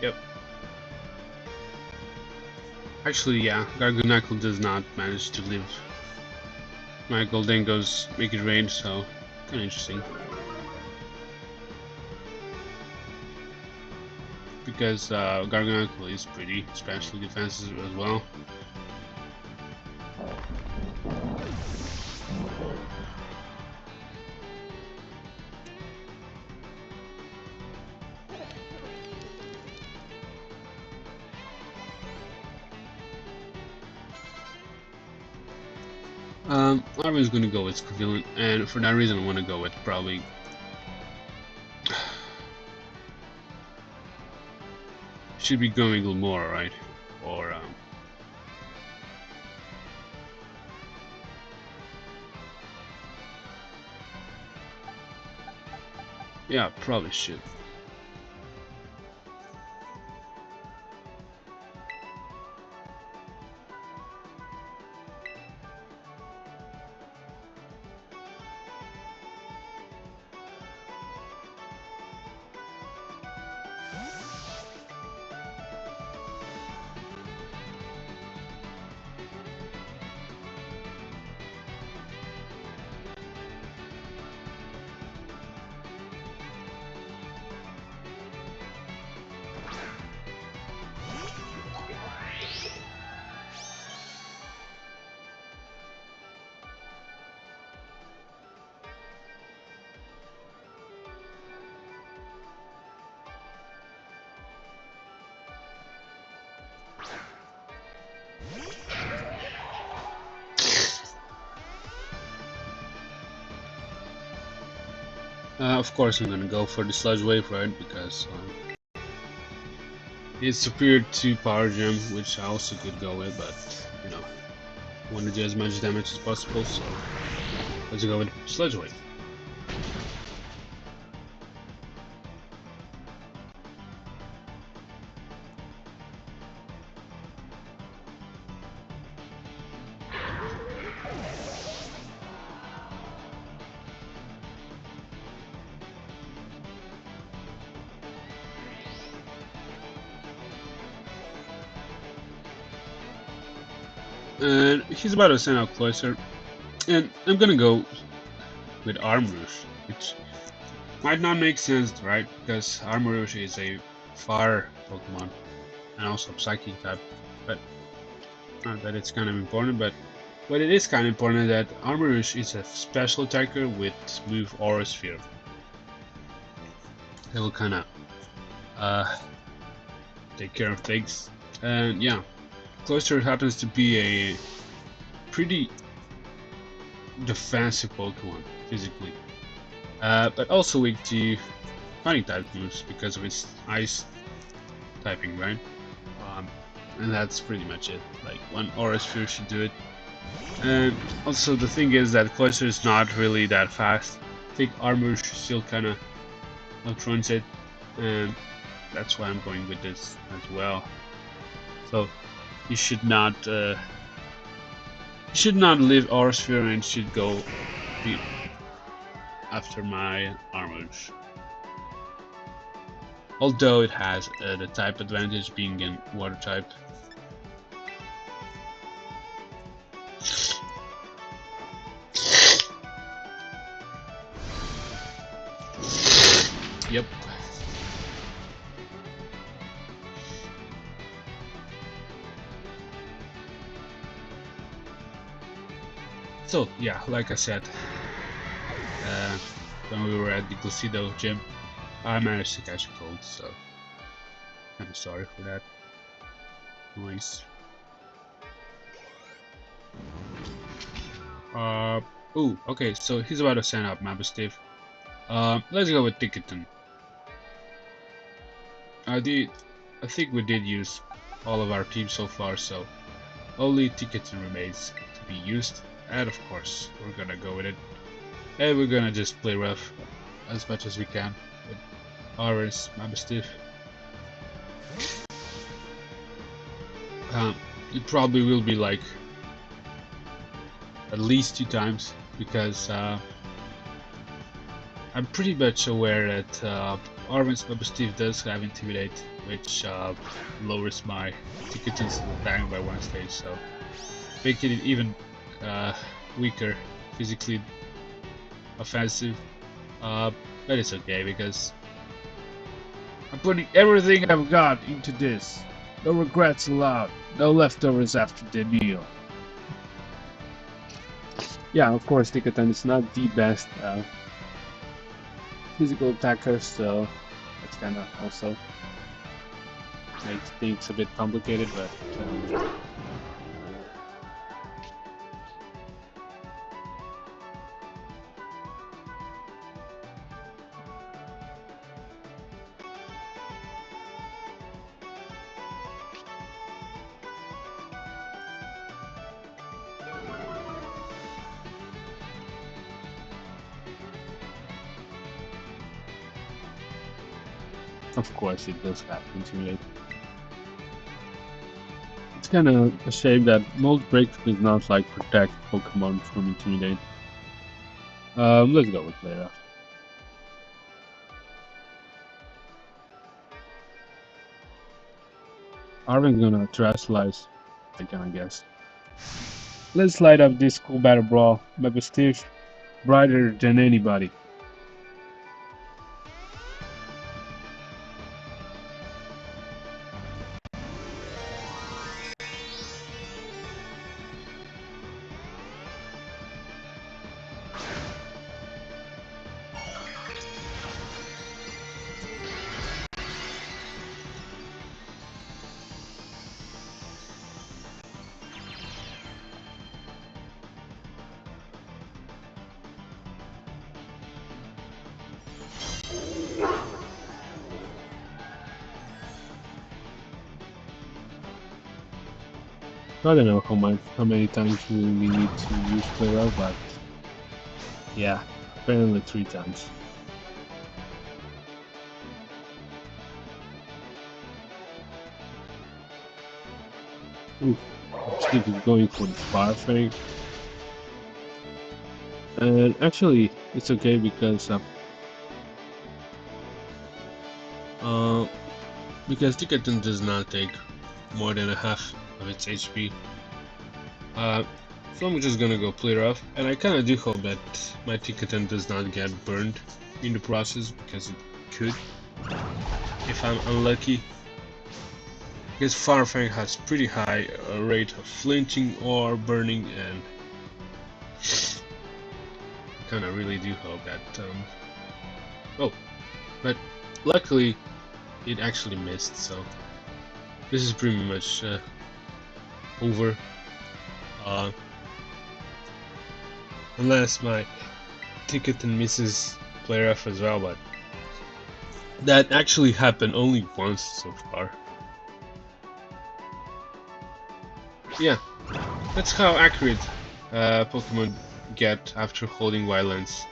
Yep. Actually, yeah, Gargonacle does not manage to live. Michael then goes make it rain, so kinda interesting. Because Gargonacle is pretty specially defensive as well. Arven's gonna go with Cufant, and for that reason I wanna go with probably should be going Gilmore, right? Or yeah, probably should. Of course, I'm gonna go for the Sludge Wave, right? Because it's superior to Power Gem, which I also could go with, but you know, I want to do as much damage as possible, so let's go with Sludge Wave. And he's about to send out Cloyster, and I'm gonna go with Armarouge, which might not make sense, right? Because Armarouge is a fire Pokemon and also Psychic type, but not that it's kind of important. But what it is kind of important is that Armarouge is a special attacker with move Aura Sphere. That will kind of take care of things, and yeah. Cloyster happens to be a pretty defensive Pokemon physically, but also weak to fighting type moves because of its ice typing, right? And that's pretty much it. Like one Aura Sphere should do it. And also the thing is that Cloyster is not really that fast. I think Armarouge still kind of outruns it, and that's why I'm going with this as well. So. You should not leave Aura Sphere and should go after my Armarouge. Although it has the type advantage being in water type. Yep. So yeah, like I said, when we were at the Glaseado gym, I managed to catch a cold, so I'm sorry for that noise. Ooh, okay, so he's about to send out Mabustiff. Let's go with Ticketon. I think we did use all of our teams so far, so only Ticketon remains to be used. And of course, we're gonna go with it. And we're gonna just play rough as much as we can with Aris, Mabustiff. It probably will be like at least 2 times because I'm pretty much aware that Arven's Bubba Steve does have Intimidate, which lowers my Ticketon's bang by 1 stage, so making it even weaker, physically offensive. But it's okay because I'm putting everything I've got into this. No regrets allowed. No leftovers after the meal. Yeah, of course, Ticketon is not the best physical attacker, so that's kind of also makes things a bit complicated, but of course it does have Intimidate. It's kind of a shame that most breakthrough does not like protect Pokemon from Intimidate. Let's go with Clara. Arven's gonna Terastallize, I kinda guess. Let's light up this cool battle brawl. Maybe Steve brighter than anybody. I don't know how many times we need to use Play Rough, but yeah, apparently 3 times. Ooh, Steve is going for the Fire Fang. And actually, it's okay because Ticketon does not take more than a half of its HP. So I'm just gonna go Play Rough, and I kinda do hope that my Ticketon does not get burned in the process, because it could, if I'm unlucky. Because Firefang has pretty high rate of flinching or burning, and I kinda really do hope that, oh, but luckily it actually missed, so this is pretty much over. Unless my Ticketon misses Play Rough as well, but that actually happened only once so far. Yeah, that's how accurate Pokemon get after holding Violence.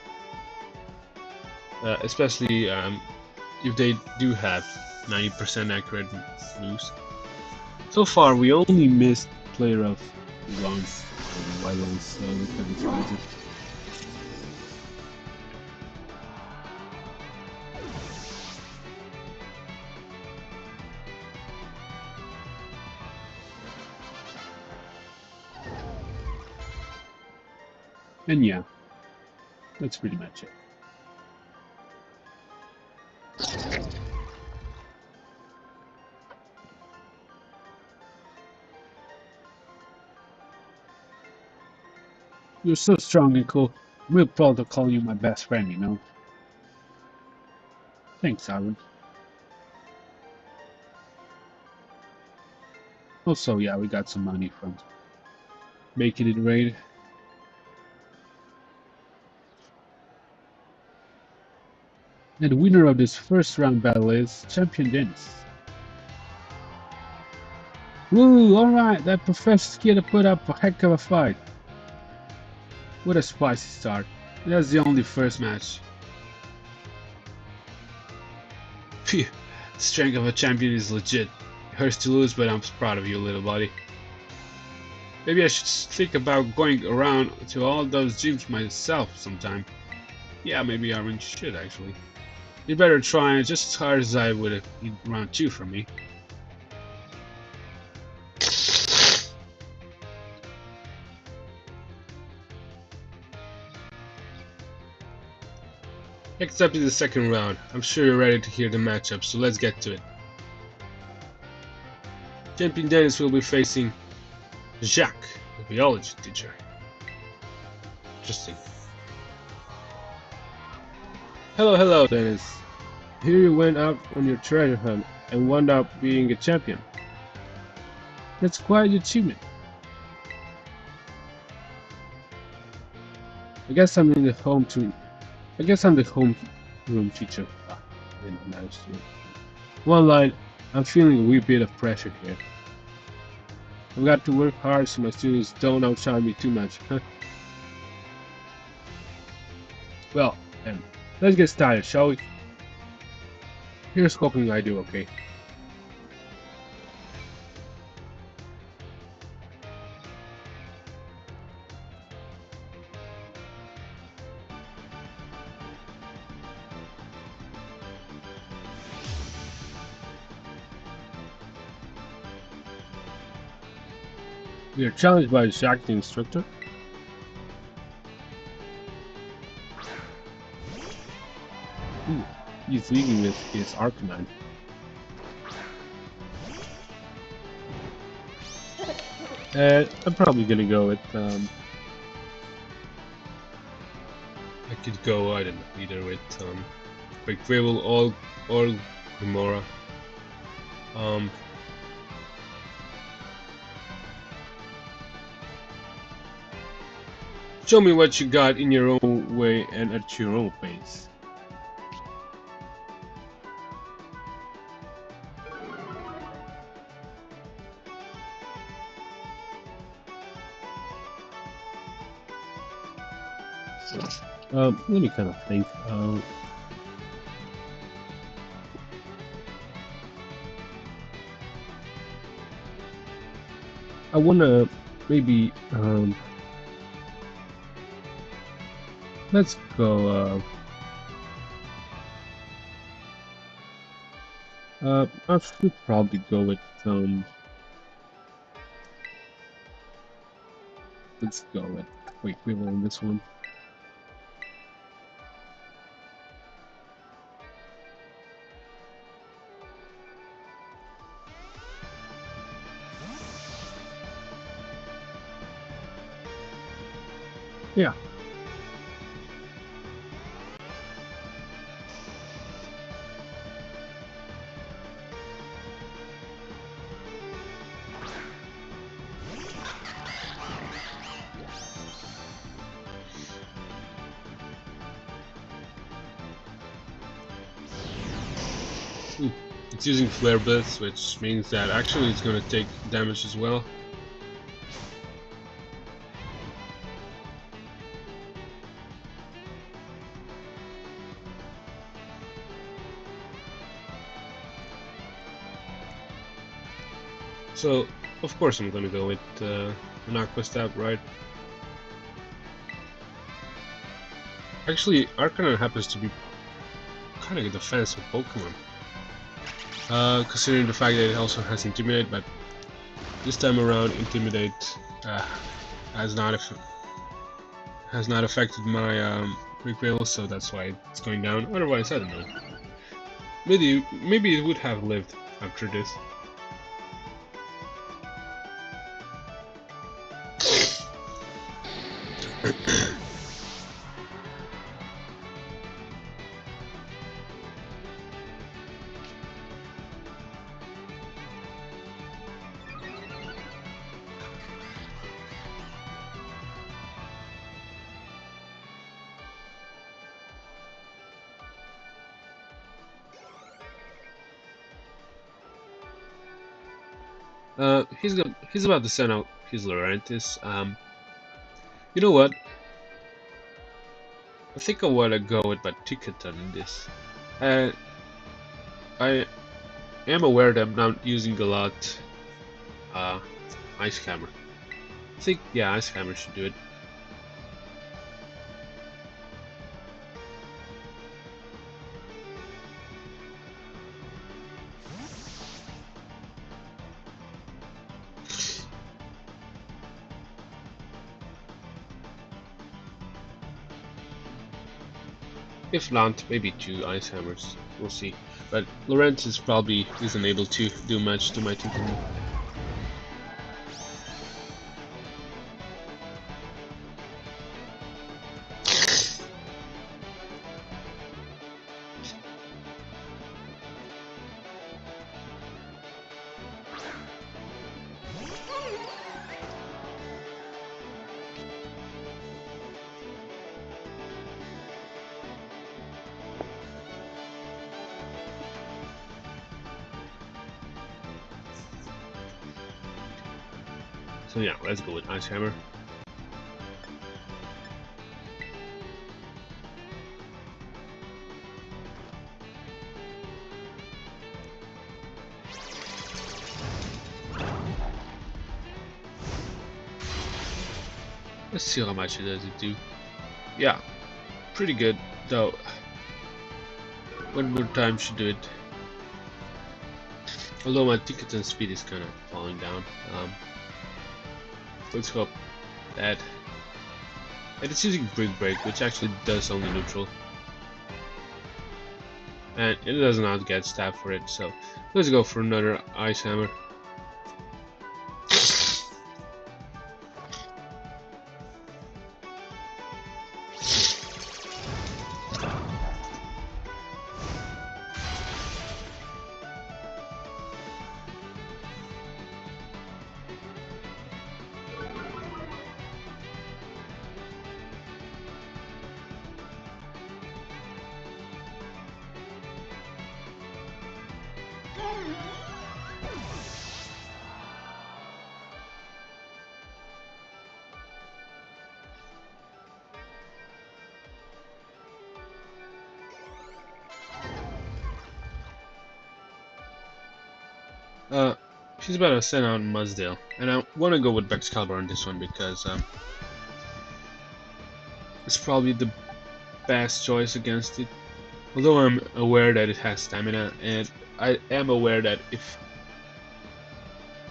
Especially if they do have 90% accurate moves. So far, we only missed Play Rough once on Violence, so it's kind of crazy. And yeah, that's pretty much it. You're so strong and cool. I'm real proud to call you my best friend, you know? Thanks, Arven. Also, yeah, we got some money from making it rain. And the winner of this first round battle is Champion Geeta. Woo, alright, that Professor Geeta put up a heck of a fight. What a spicy start. That's the only first match. Phew, The strength of a champion is legit. It hurts to lose, but I'm proud of you, little buddy. Maybe I should think about going around to all those gyms myself sometime. Yeah, maybe Arven should actually. You better try just as hard as I would in round 2 for me. Next up is the second round. I'm sure you're ready to hear the matchup, so let's get to it. Champion Dennis will be facing Jacq, the biology teacher. Interesting. Hello, Dennis. Here you went out on your treasure hunt and wound up being a champion. That's quite an achievement. I guess I'm the home room teacher. I didn't manage to. One line, I'm feeling a wee bit of pressure here. I've got to work hard so my students don't outshine me too much. Well, then, let's get started, shall we? Here's hoping I do okay. We are challenged by Jacq the Instructor. He's leading with his Arcanine. I'm probably gonna go with I could go, I don't know, either with Quick Rival or Gamora. Show me what you got in your own way and at your own pace. Let me kind of think. I wanna maybe let's go. I should probably go with let's go with. Wait, we were on this one. Yeah. It's using Flare Blitz, which means that actually it's going to take damage as well. So, of course I'm going to go with an Aqua Stab, right? Actually, Arcanine happens to be kind of a defensive Pokemon. Considering the fact that it also has Intimidate, but this time around Intimidate has not affected my Quick Veil, so that's why it's going down. Otherwise, I don't know. Maybe it would have lived after this. He's about to send out his Lurantis. You know what? I think I wanna go with my Ticket on this. I am aware that I'm not using a lot Ice Hammer. I think, yeah, Ice Hammer should do it. If not, maybe 2 Ice Hammers. We'll see. But Lawrence is probably isn't able to do much to my team. So yeah, let's go with Ice Hammer. Let's see how much it does it do. Yeah, pretty good, though. One more time should do it. Although my ticket and speed is kind of falling down. Let's hope that... And it's using Brick Break, which actually does only neutral. And it does not get stabbed for it, so let's go for another Ice Hammer. She's about to send out Muzdale, and I want to go with Excalibur on this one because it's probably the best choice against it. Although I'm aware that it has stamina, and I am aware that if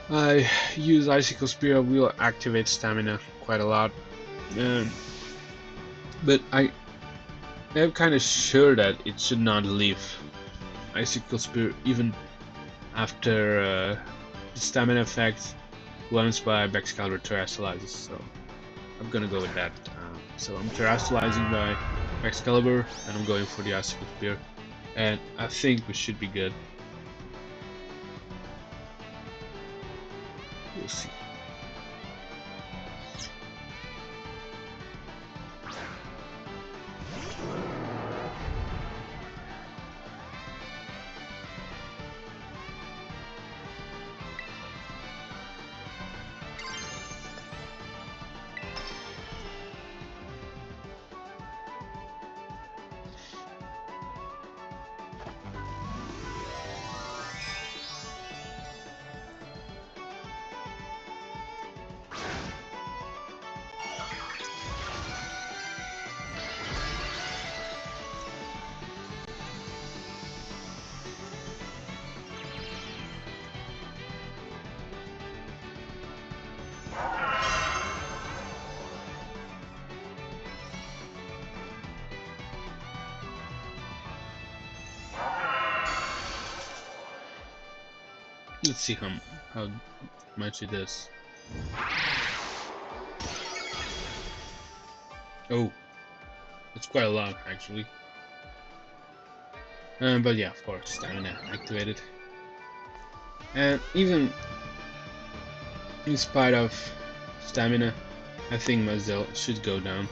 I use Icicle Spear, I will activate stamina quite a lot. But I am kind of sure that it should not leave Icicle Spear even after the stamina effect once by Excalibur terrestrializes, so I'm gonna go with that. So I'm terrestrializing by Excalibur, and I'm going for the Icicle Spear, and I think we should be good. We'll see. Let's see how much it is. Oh, it's quite a lot actually. But yeah, of course, stamina activated. And even in spite of stamina, I think Muzdale should go down.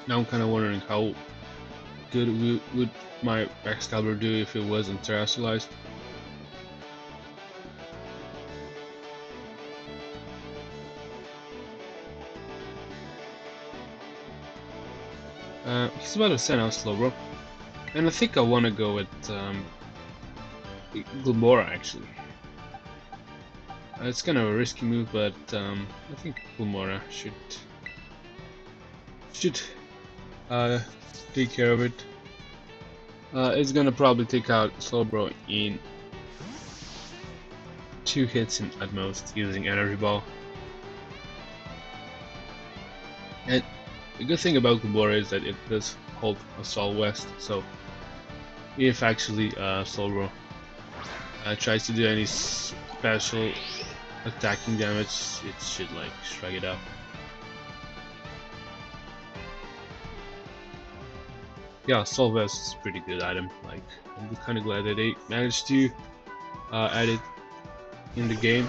Now I'm kind of wondering how good would my Excalibur do if it wasn't terrestrialized. He's about to send out Slowbro, and I think I want to go with Glamora actually. It's kind of a risky move, but I think Glamora should take care of it. It's gonna probably take out Slowbro in 2 hits at most using Energy Ball. And the good thing about Glamora is that it does hold Assault West, so if actually Slowbro tries to do any special attacking damage, it should like shrug it up. Yeah, Assault Vest is a pretty good item. Like, I'm kind of glad that they managed to add it in the game.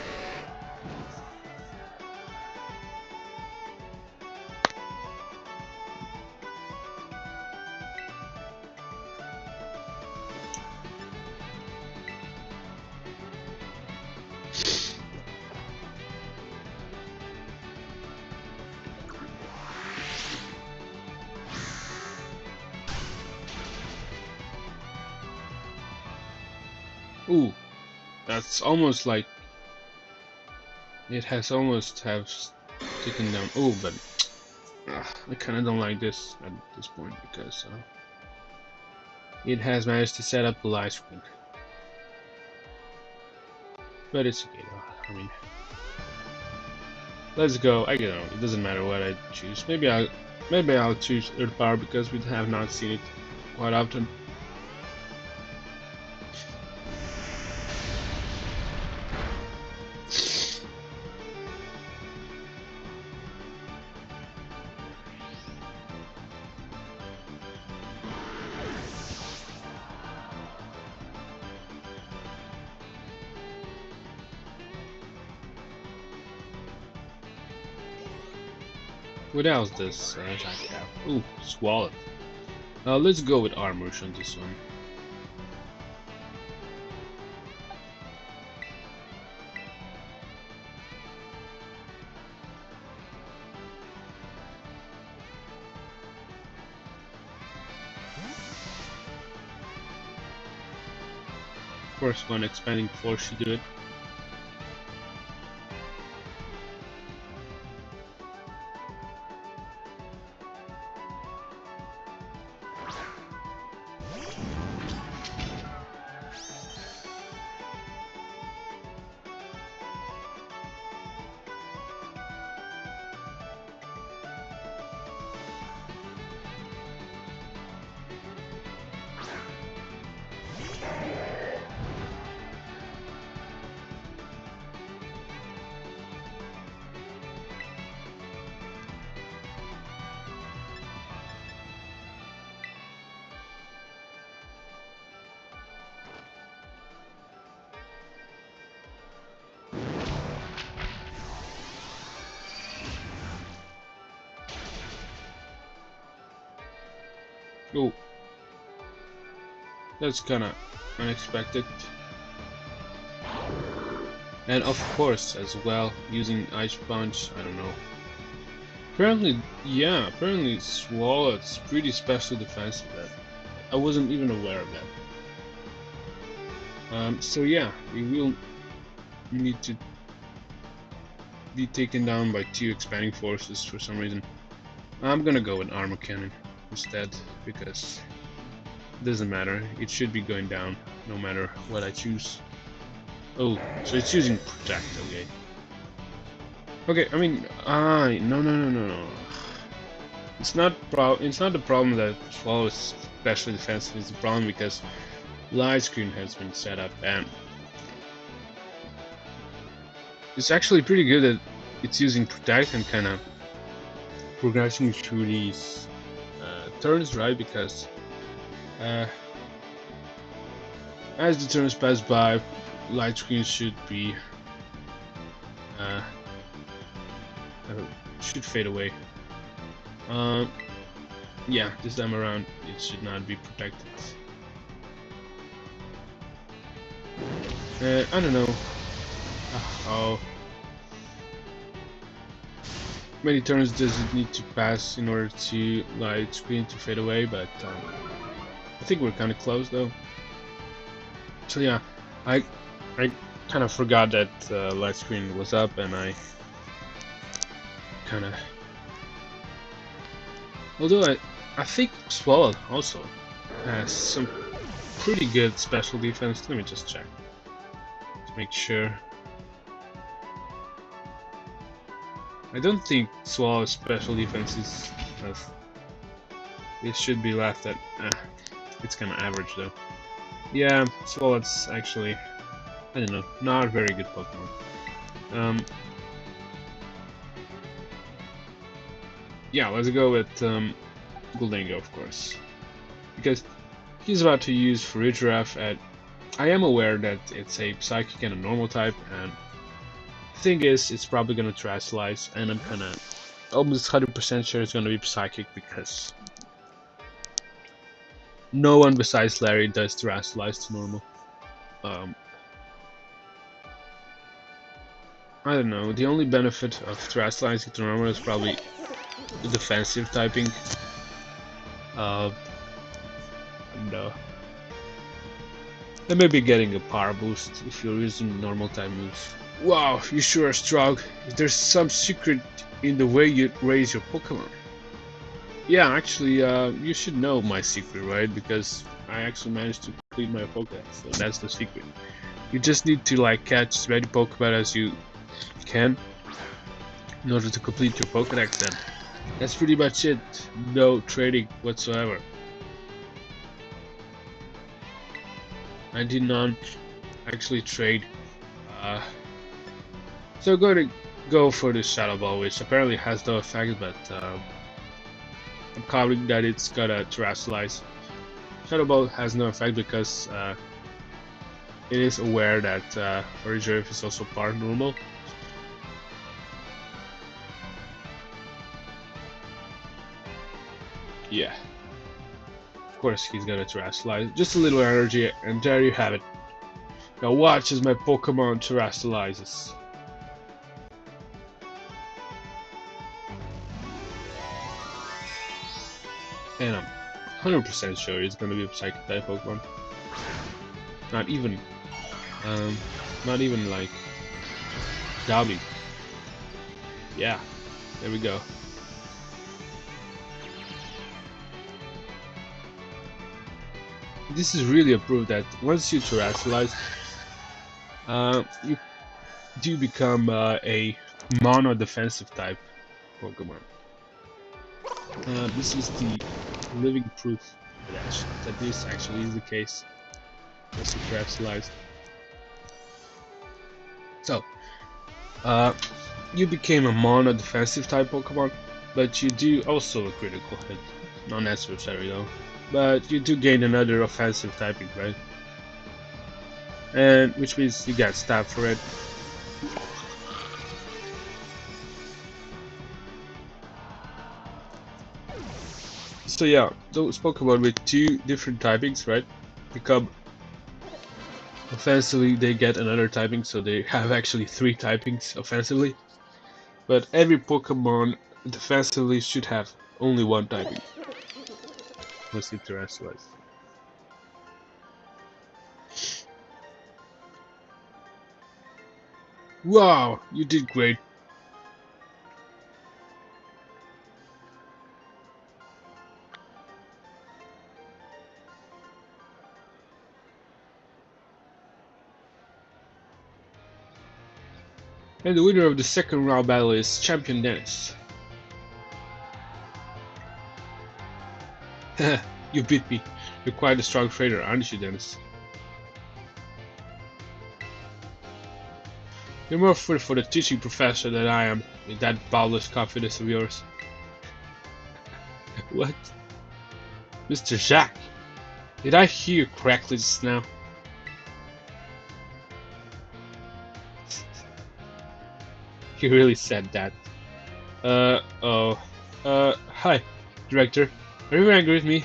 Ooh, that's almost like it has almost have taken down. Oh, but I kind of don't like this at this point because it has managed to set up the live screen. But it's okay though. I mean, let's go. I don't know. It doesn't matter what I choose. Maybe I'll choose Earth Power because we have not seen it quite often. What else does Jacq have? Ooh, Swallow. Let's go with Armors on this one. Of course, one expanding force should do it. Oh, that's kinda unexpected. And of course, as well, using Ice Punch, I don't know. Apparently Swallow's pretty special defensive. That I wasn't even aware of that. So yeah, we will need to be taken down by 2 expanding forces for some reason. I'm gonna go with Armor Cannon instead because it doesn't matter. It should be going down no matter what I choose. Oh, so it's using Protect. Okay. Okay. I mean, no. It's not the problem that Swallow is especially defensive. It's the problem because live screen has been set up, and it's actually pretty good that it's using Protect and kind of progressing through these turns, right? Because as the turns pass by, light screen should be should fade away. Yeah, this time around it should not be protected. I don't know how many turns does it need to pass in order to light screen to fade away, but I think we're kind of close though. So yeah, I kind of forgot that light screen was up, and I kind of, although I think Swallow also has some pretty good special defense. Let me just check to make sure. I don't think Swallow's special defense is as it should be left at. It's kind of average though. Yeah, Swallow's actually, I don't know, not a very good Pokemon. Yeah, let's go with Guldengo, of course, because he's about to use Farigiraf at. I am aware that it's a Psychic and a Normal type, and the thing is, it's probably gonna Terastallize, and I'm kind of almost 100% sure it's gonna be Psychic because no one besides Larry does Terastallize to Normal. I don't know. The only benefit of Terastallizing to Normal is probably the defensive typing. No. And maybe getting a power boost if you're using normal type moves. Wow, you sure are strong. There's some secret in the way you raise your Pokemon. Yeah, actually, you should know my secret, right? Because I actually managed to complete my Pokédex, so that's the secret. You just need to like catch as many Pokemon as you can in order to complete your Pokédex, and that's pretty much it. No trading whatsoever. I did not actually trade, so I'm going to go for the Shadow Ball, which apparently has no effect, but I'm covering that it's gonna Terastallize. Shadow Ball has no effect because it is aware that Farigiraf is also part normal. Yeah. Of course he's gonna Terastallize. Just a little energy, and there you have it. Now watch as my Pokemon Terastallizes. And I'm 100% sure it's gonna be a Psychic type Pokemon. Not even like doubting. Yeah, there we go. This is really a proof that once you Terastallize, you do become a mono defensive type Pokemon. This is the living proof that this actually is the case. Once you Terastallize. So, you became a mono defensive type Pokemon, but you do also a critical hit. Not necessary though. But you do gain another offensive typing, right? And which means you get stabbed for it. So yeah, those Pokemon with two different typings, right, become offensively, they get another typing, so they have actually 3 typings offensively. But every Pokemon defensively should have only 1 typing. Once you Terastallize. Wow, you did great. And the winner of the second round battle is Champion Dennis. You beat me. You're quite a strong trainer, aren't you, Dennis? You're more fit for the teaching professor than I am, with that boundless confidence of yours. What? Mr. Jacq? Did I hear you correctly just now? He really said that. Hi, Director. Are you angry with me?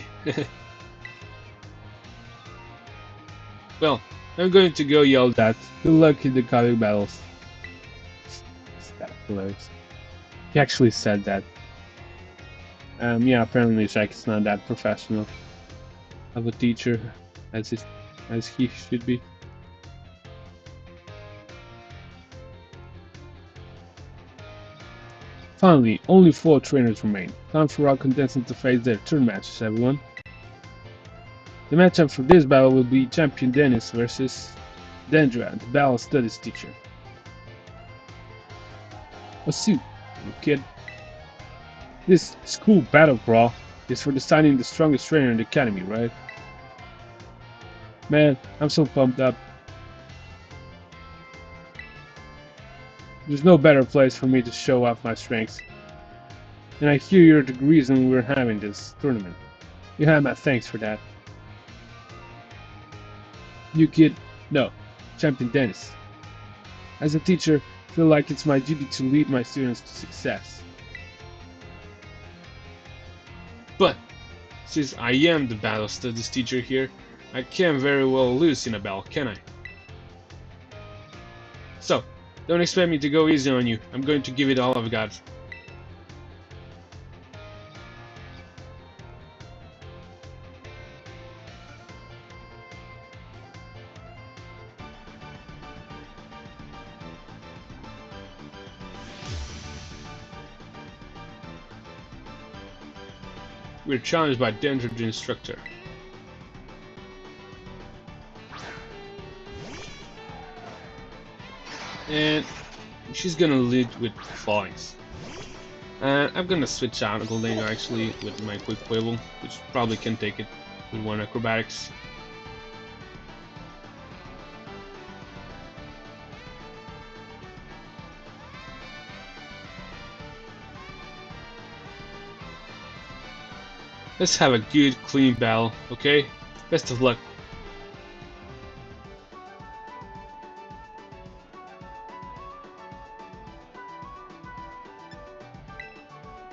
Well, I'm going to go yell that. Good luck in the coming battles. That's hilarious. He actually said that. Yeah, apparently Jacq is not that professional of a teacher as he should be. Finally, only 4 trainers remain. Time for our contestants to face their turn matches, everyone. The matchup for this battle will be Champion Dennis versus Dendra, the Battle Studies teacher. A suit, you kid. This school battle brawl is for deciding the strongest trainer in the academy, right? Man, I'm so pumped up. There's no better place for me to show off my strengths. And I hear you're the reason we're having this tournament. You have my thanks for that. You kid? No, Champion Dennis. As a teacher, I feel like it's my duty to lead my students to success. But since I am the battle studies teacher here, I can't very well lose in a battle, can I? So, don't expect me to go easy on you. I'm going to give it all I've got. We're challenged by Dendra the Instructor. And she's gonna lead with Fallings. And I'm gonna switch out Goldengo actually with my Quick Quibble, which probably can take it with 1 Acrobatics. Let's have a good, clean battle, okay? Best of luck.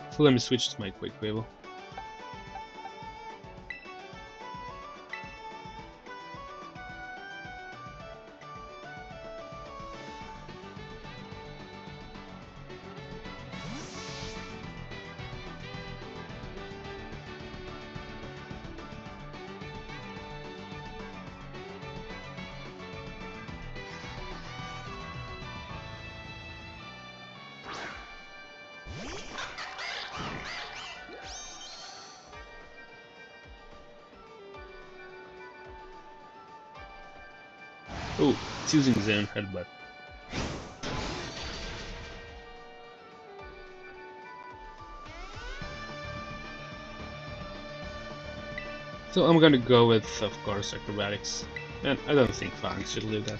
So let me switch to my Quick Quibble. Oh, it's using his own headbutt. So I'm gonna go with, of course, Acrobatics. And I don't think Fallings should leave that.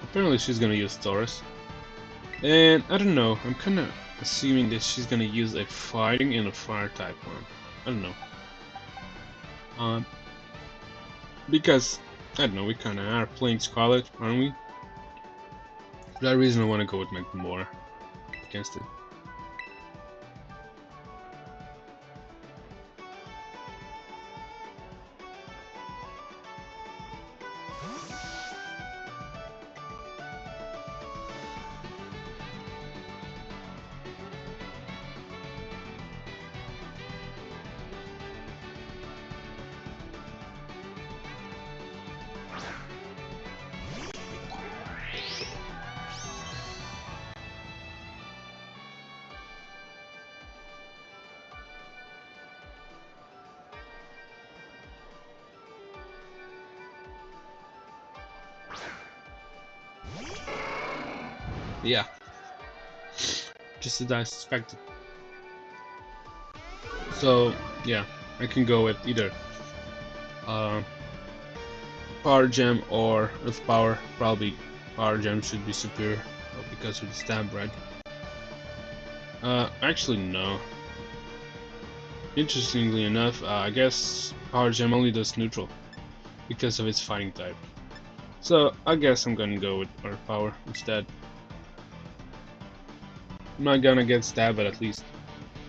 Apparently she's gonna use Taurus. And I don't know, I'm kinda assuming that she's gonna use a fighting and a fire type one. I don't know. Because, I don't know, we kinda are playing Scarlet, aren't we? For that reason I wanna go with Magmora against it. Yeah, just as I suspected. So yeah, I can go with either Power Gem or Earth Power. Probably Power Gem should be superior because of the stab, right? Actually no. Interestingly enough, I guess Power Gem only does neutral because of its fighting type. So I guess I'm gonna go with Earth Power instead. I'm not gonna get stabbed, but at least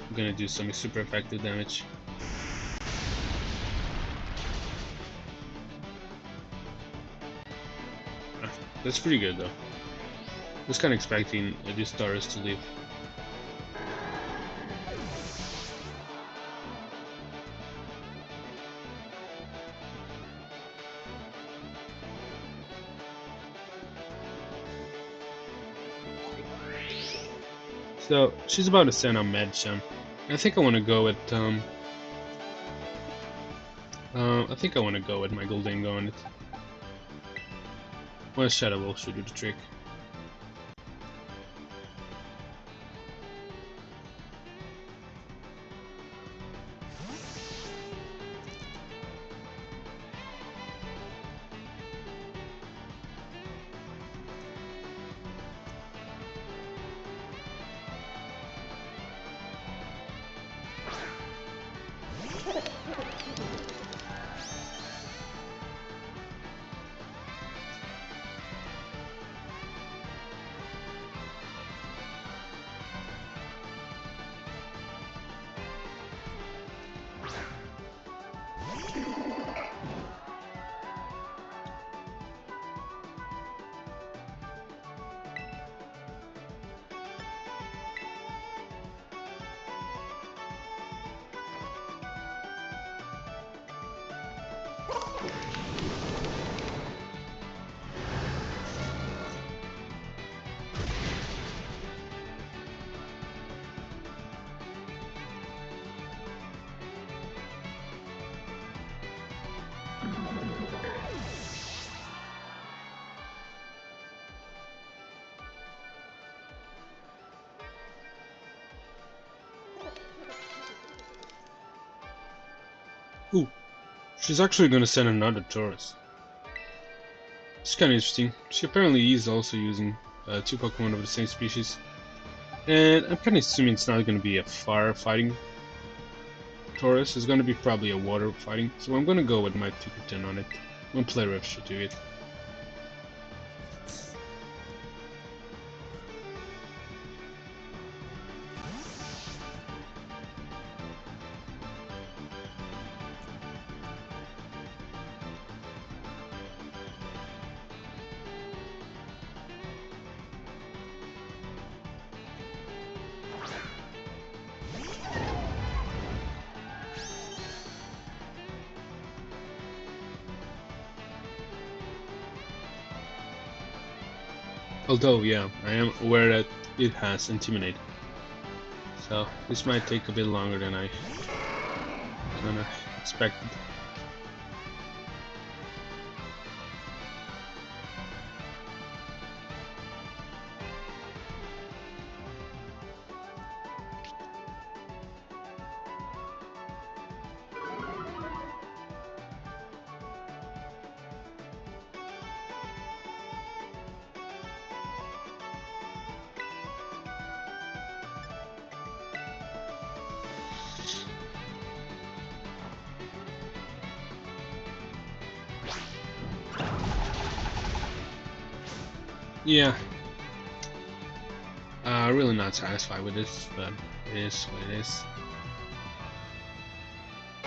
I'm gonna do some super effective damage. That's pretty good though. I was kinda expecting these Taurus to leave. So she's about to send on Medichem. I think I want to go with I think I want to go with my Goldingo on it. Well, Shadow Wolf should do the trick. Ooh, she's actually gonna send another Taurus. It's kind of interesting. She apparently is also using two Pokemon of the same species. And I'm kind of assuming it's not going to be a fire fighting Taurus. It's going to be probably a water fighting. So I'm going to go with my Tickerton on it. One play rep should do it. Although, yeah, I am aware that it has Intimidate. So this might take a bit longer than I kind of expected. Yeah. Really not satisfied with this, but it is what it is.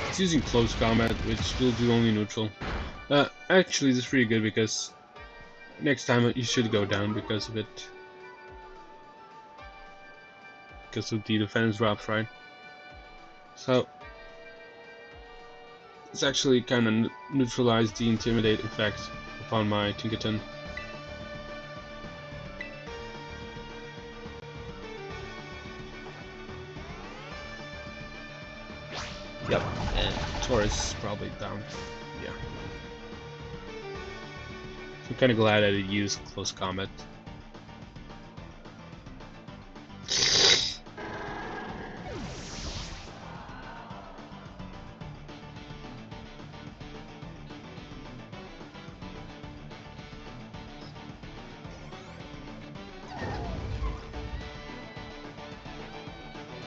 It's using close combat, which will do only neutral. Actually, this is pretty good because next time you should go down because of it. Because of the defense drops, right? So it's actually kind of neutralized the Intimidate effect upon my Tinkerton. Yep, and Taurus is probably down. Yeah. I'm kind of glad that it used close combat.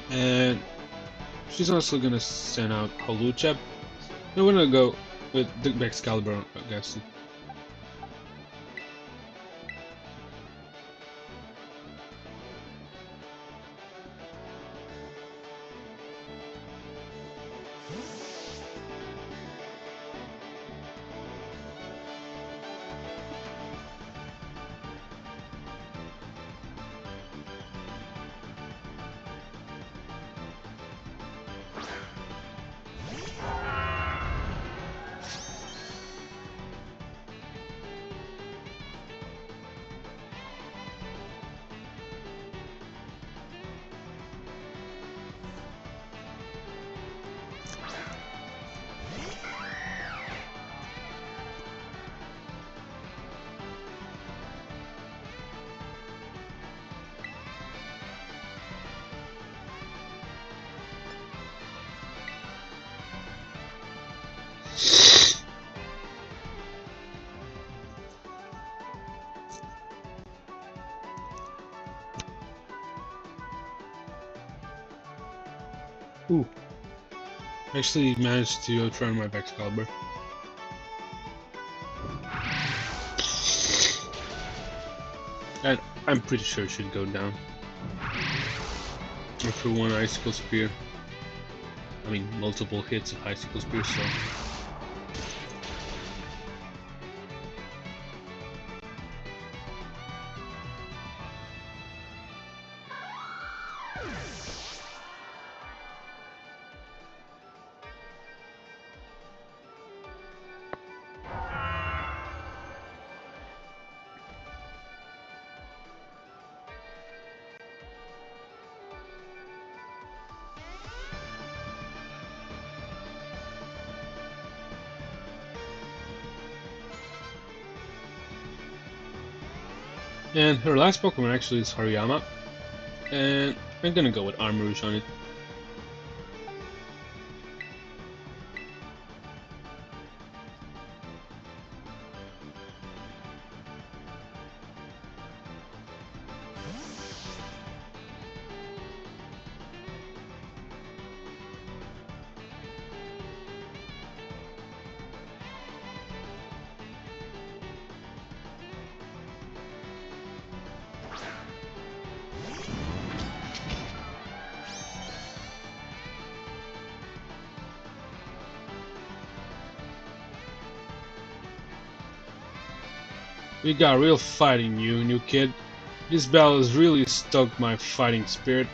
And she's also gonna send out Holuchep. And we're gonna go with the Excalibur, I guess. Ooh. Actually managed to outrun my Excalibur. And I'm pretty sure it should go down. After one Icicle Spear. I mean, multiple hits of Icicle Spear, so... And her last Pokemon actually is Hariyama, and I'm gonna go with Armor Rouge on it. You got real fight in you, new kid. This battle has really stoked my fighting spirit.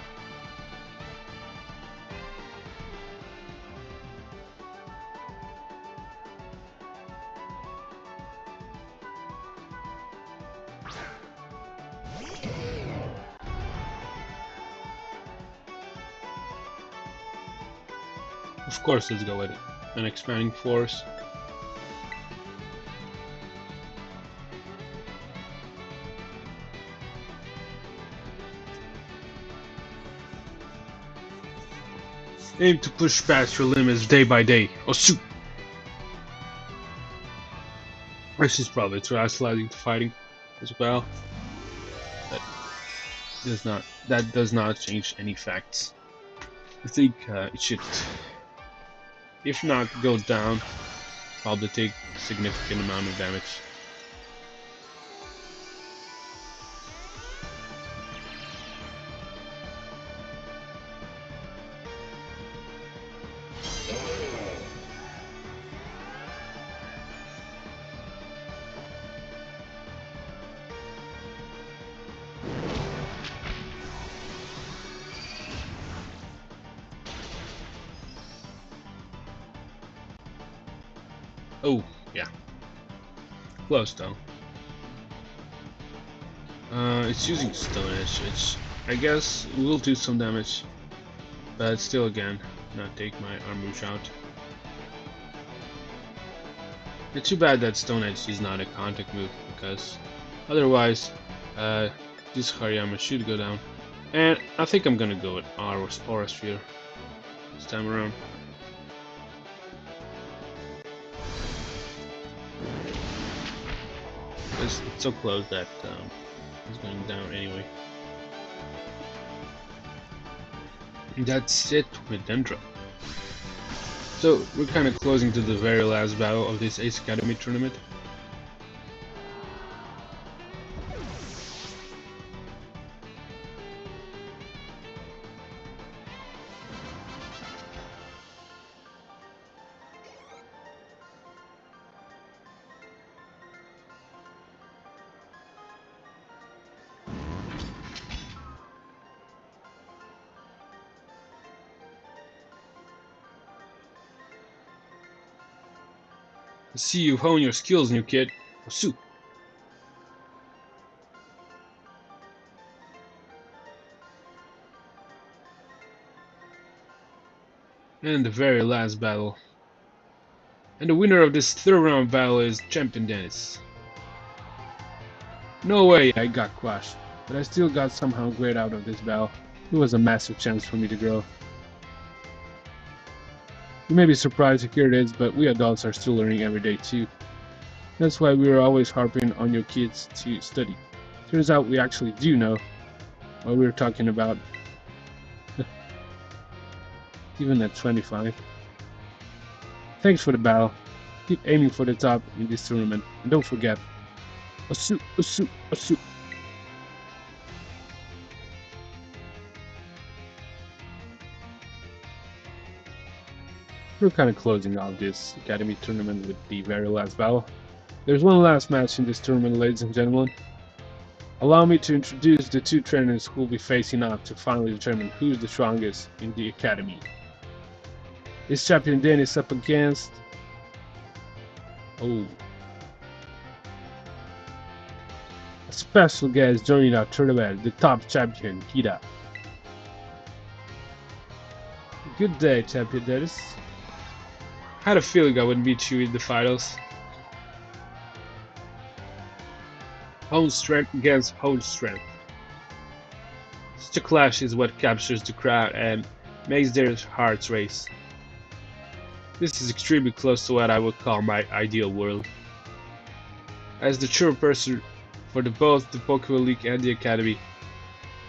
Of course, let's go with it. An expanding force. Aim to push past your limits day by day. Oh shoot! This is probably translating to fighting as well. That does not change any facts. I think it should, if not go down, probably take a significant amount of damage. Oh, yeah. Close though. It's using Stone Edge, which I guess will do some damage. But still again, not take my Armor Rouge out. It's too bad that Stone Edge is not a contact move, because otherwise this Hariyama should go down. And I think I'm gonna go with Aura Sphere this time around. It's so close that it's going down anyway. That's it with Dendra. So we're kind of closing to the very last battle of this Ace Academy tournament. I see you hone your skills, new kid. Osu. And the very last battle. And the winner of this third round battle is Champion Dennis. No way I got crushed, but I still got somehow great out of this battle. It was a massive chance for me to grow. You may be surprised to hear this, but we adults are still learning every day too. That's why we are always harping on your kids to study. Turns out we actually do know what we're talking about. Even at 25. Thanks for the battle. Keep aiming for the top in this tournament, and don't forget, Osu, Osu, Osu. We're kind of closing out this Academy tournament with the very last battle. There's one last match in this tournament, ladies and gentlemen. Allow me to introduce the two trainers who will be facing off to finally determine who's the strongest in the Academy. This Champion Dennis up against... Oh. A special guest joining our tournament, the top champion, Geeta. Good day, Champion Dennis. Had a feeling I would beat you in the finals. Own strength against own strength. Such a clash is what captures the crowd and makes their hearts race. This is extremely close to what I would call my ideal world. As the chairperson for both the Pokemon League and the Academy,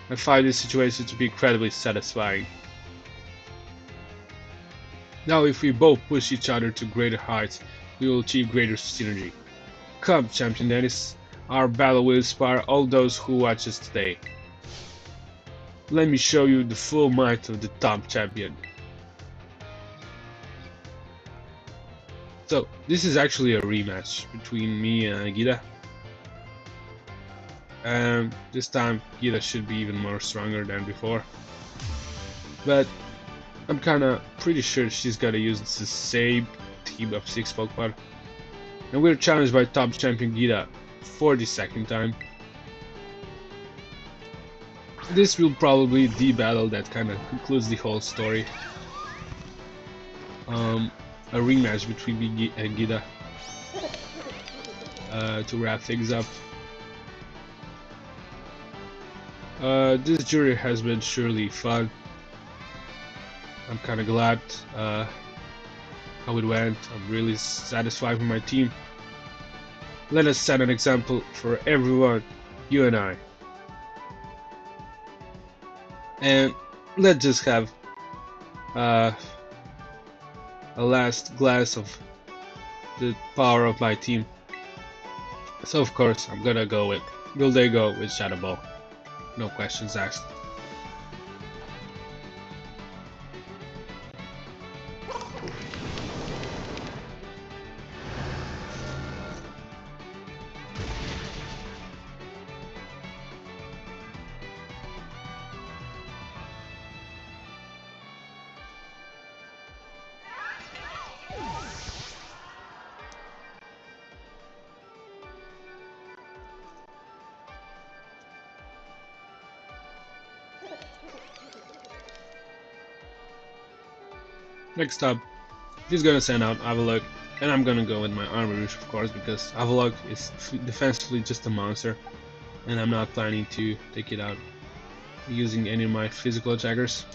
I find this situation to be incredibly satisfying. Now if we both push each other to greater heights, we will achieve greater synergy. Come, Champion Dennis, our battle will inspire all those who watch us today. Let me show you the full might of the top champion. So, this is actually a rematch between me and Geeta. This time Geeta should be even more stronger than before. But I'm kinda pretty sure she's gonna use the same team of 6 Pokemon. And we're challenged by top champion Geeta for the second time. This will probably be the battle that kinda concludes the whole story. A rematch between me and Geeta to wrap things up. This jury has been surely fun. I'm kinda glad how it went. I'm really satisfied with my team. Let us set an example for everyone, you and I. And let's just have a last glass of the power of my team. So of course I'm gonna go with Gildego with Shadow Ball. No questions asked. Next up, he's gonna send out Avalok, and I'm gonna go with my Armor Rouge, of course, because Avalok is defensively just a monster, and I'm not planning to take it out using any of my physical attackers.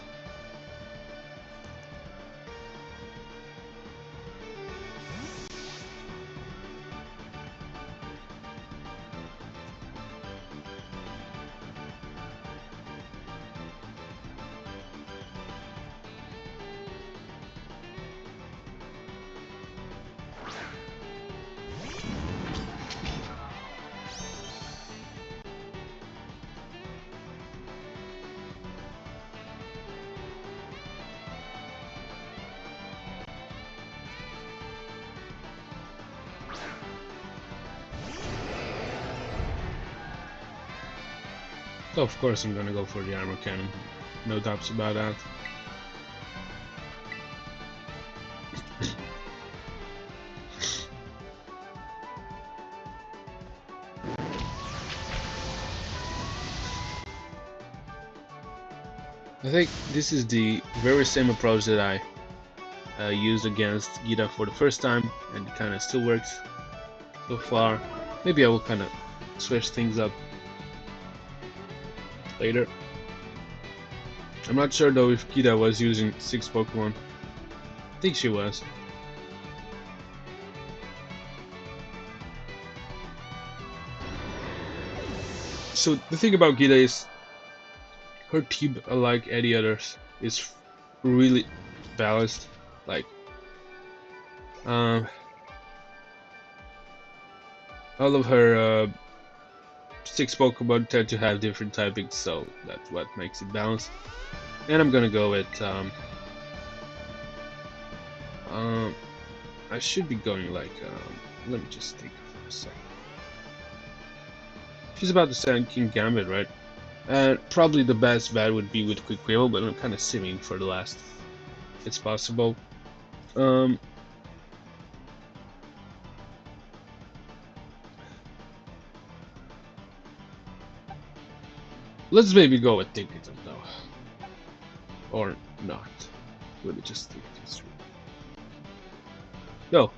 So of course I'm gonna go for the armor cannon. No doubts about that. I think this is the very same approach that I used against Geeta for the first time, and it kind of still works so far. Maybe I will kind of switch things up later. I'm not sure though if Geeta was using 6 Pokemon. I think she was. So the thing about Geeta is her team, unlike any others, is really balanced. Like, all of her 6 Pokemon tend to have different typings, so that's what makes it balanced. And I'm gonna go with I should be going like let me just think for a second. She's about to send King Gambit, right? And probably the best bet would be with Quick Wheel, but I'm kind of simming for the last if it's possible. Let's maybe go with Ticket though. Or not. Let me just think this through. No.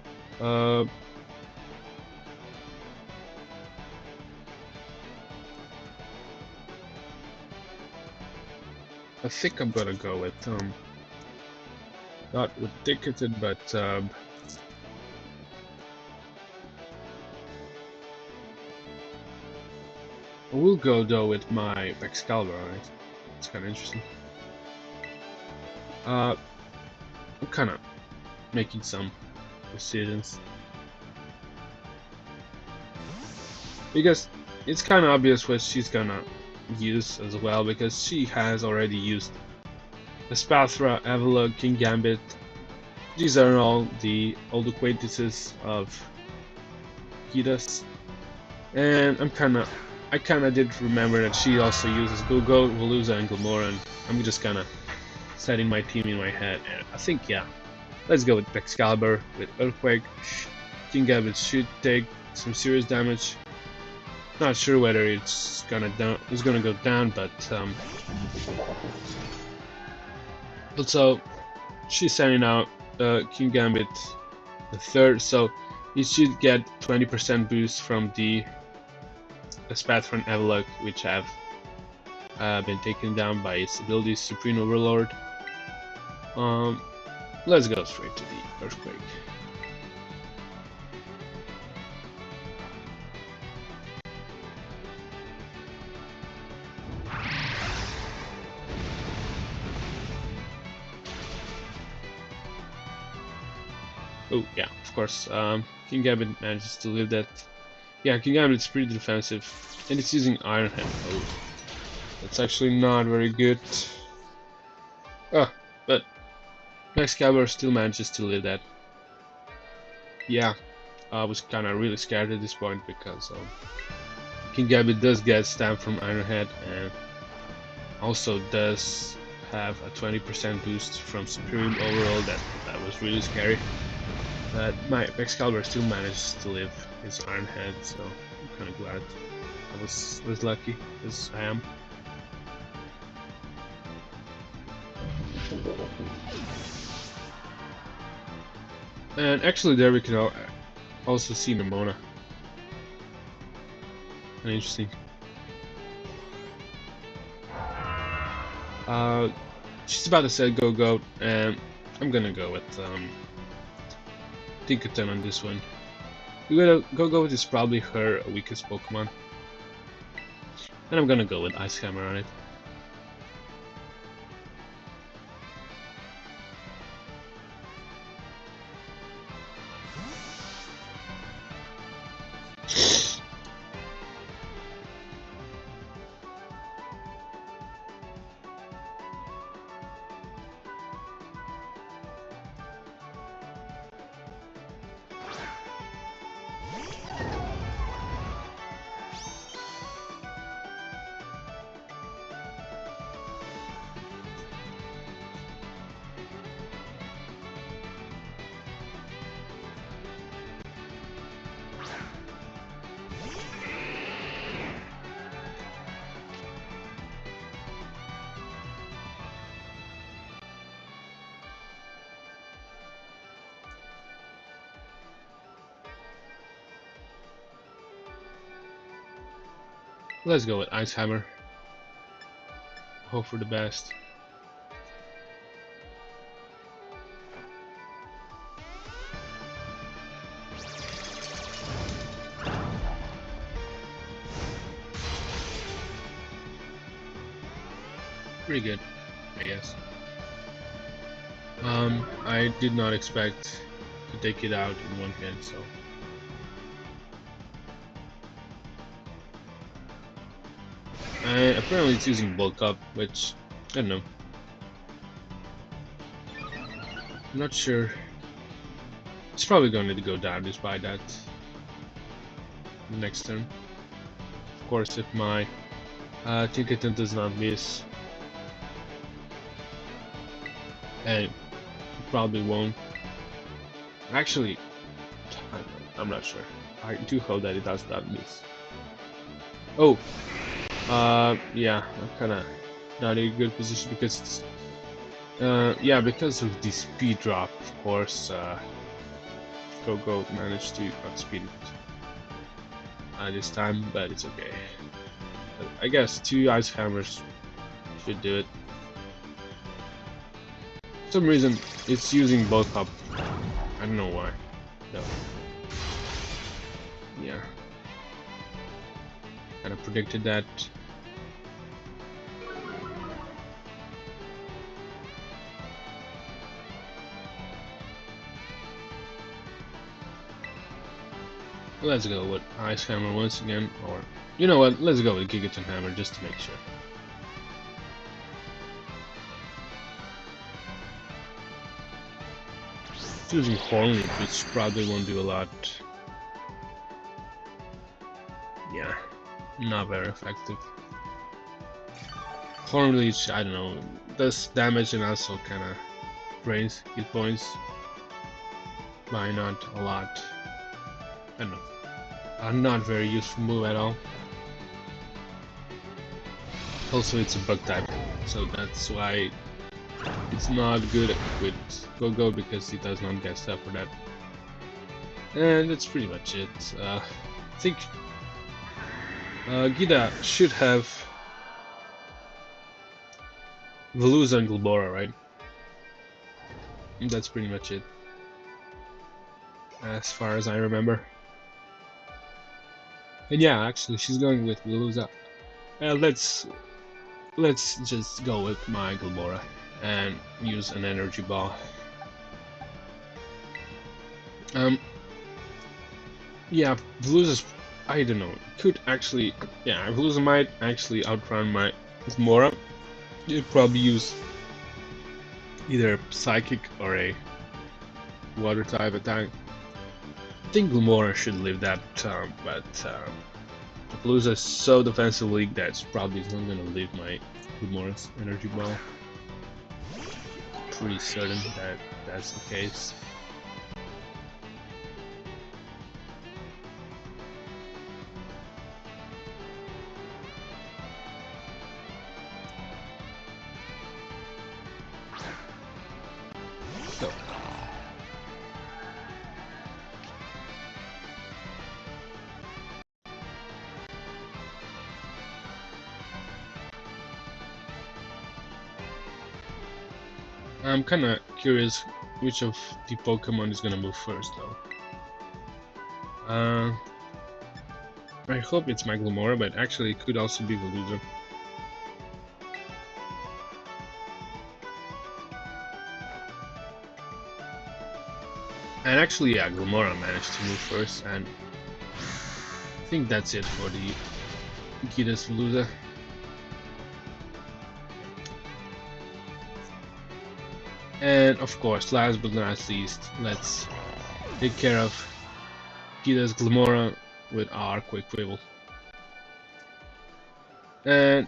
I think I'm gonna go with not with Ticketed, but I will go though with my Excalibur on it. It's kind of interesting. I'm kind of making some decisions because it's kind of obvious what she's gonna use as well, because she has already used Espathra, Avalok, King Gambit. These are all the old acquaintances of Geeta's, and I kinda did remember that she also uses Go-Go, Veluza, and Gilmore, and I'm just kinda setting my team in my head, and I think, yeah, let's go with Excalibur, with Earthquake. King Gambit should take some serious damage. Not sure whether it's gonna go down, but also she's sending out King Gambit the third, so he should get 20% boost from the Espathra and Avalok, which have been taken down by its abilities, Supreme Overlord. Let's go straight to the Earthquake. Oh yeah, of course. King Gambit manages to live that. Yeah, King Gambit's pretty defensive, and it's using Iron Hand. Oh, that's actually not very good. Oh, but Excalibur still manages to live that. Yeah, I was kind of really scared at this point because King Gambit does get stamped from Iron Head, and also does have a 20% boost from Supreme Overall. That was really scary. But my Excalibur still managed to live his Iron Head, so I'm kind of glad I was lucky, as I am. And actually there we can also see Nemona. Interesting. She's about to say Go-Go, and I'm gonna go with Tinkerton on this one. Go-Go is probably her weakest Pokemon. And I'm gonna go with Ice Hammer on it. Let's go with Ice Hammer. Hope for the best. Pretty good, I guess. I did not expect to take it out in one hit, so. And apparently it's using bulk up, which, I don't know. I'm not sure. It's probably going to go down despite that. Next turn. Of course, if my ticket does not miss. And it probably won't. Actually, I'm not sure. I do hope that it does not miss. Oh! Yeah, I'm kinda not in a good position because it's, yeah, because of the speed drop, of course, Go managed to outspeed it this time, but it's okay. But I guess 2 Ice Hammers should do it. For some reason, it's using bulk up. I don't know why. No. Yeah. Kinda predicted that. Let's go with Ice Hammer once again, or you know what? Let's go with Gigaton Hammer just to make sure. It's using Horn Leap, which probably won't do a lot. Yeah, not very effective. Horn Leech, I don't know, does damage and also kinda drains hit points by not a lot. I don't know. Not very useful move at all. Also, it's a bug type, so that's why it's not good with Go because it does not get stuff for that. And that's pretty much it. I think Geeta should have Veluza and Glabora, right? And that's pretty much it, as far as I remember. And yeah, actually, she's going with Veluza. Let's just go with my Glabora and use an energy ball. Yeah, Veluza's, I don't know, could actually, yeah, Veluza might actually outrun my Glabora. You'd probably use either Psychic or a Water type attack. I think Glabora should live that, but Veluza is so defensively that probably not gonna leave my Glamora's energy ball. Pretty certain that that's the case. So. I'm kinda curious which of the Pokemon is gonna move first though. I hope it's my Glomora, but actually it could also be Veluza. And actually, yeah, Glomora managed to move first, and I think that's it for the Geeta's Veluza. And of course, last but not least, let's take care of Geeta's Glomora with our Quick Quibble. And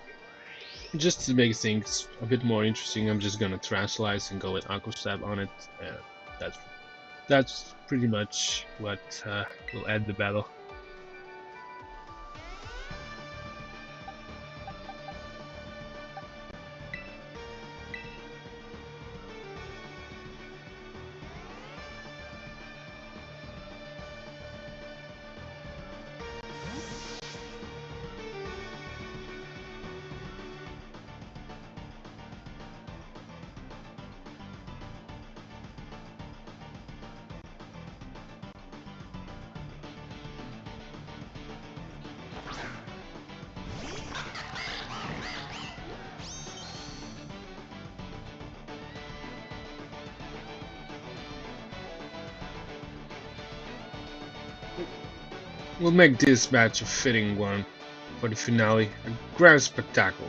just to make things a bit more interesting, I'm just gonna Translite and go with Aqua Stab on it. That's pretty much what will end the battle. We'll make this match a fitting one for the finale, a grand spectacle.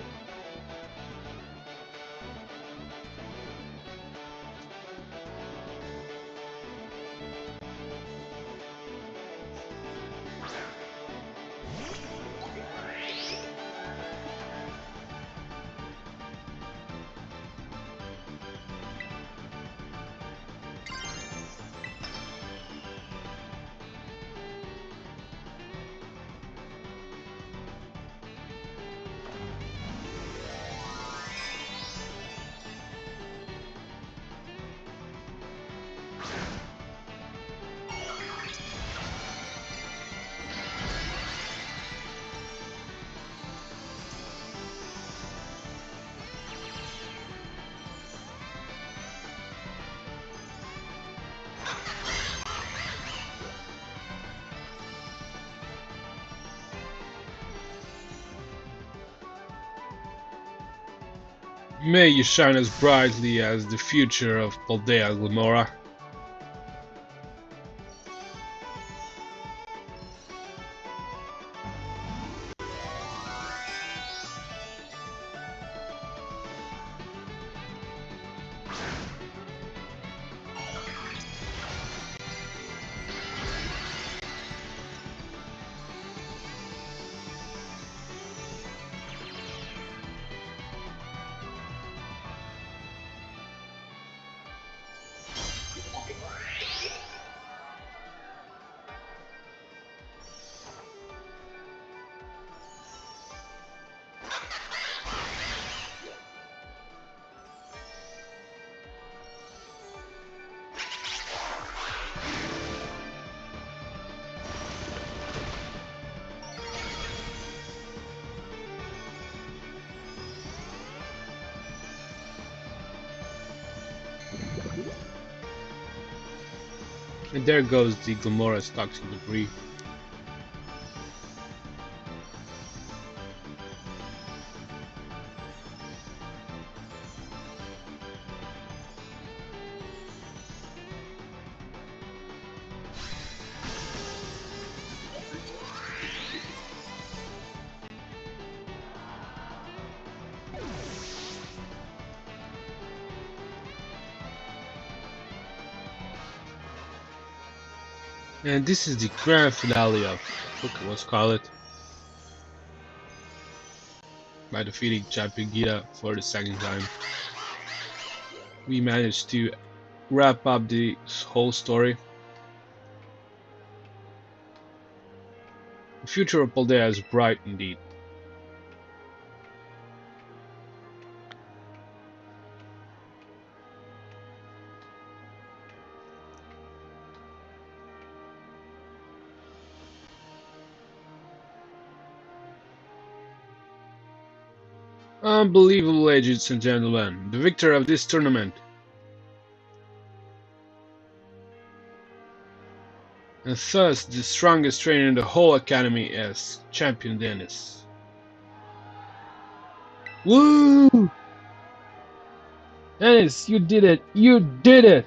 May you shine as brightly as the future of Paldea, Glamora. And there goes the Glamora's toxic debris. And this is the grand finale of Pokémon Scarlet by defeating Champion Geeta for the second time. We managed to wrap up the whole story. The future of Paldea is bright indeed. Unbelievable, ladies and gentlemen, the victor of this tournament. And thus, the strongest trainer in the whole academy is Champion Dennis. Woo! Dennis, you did it! You did it!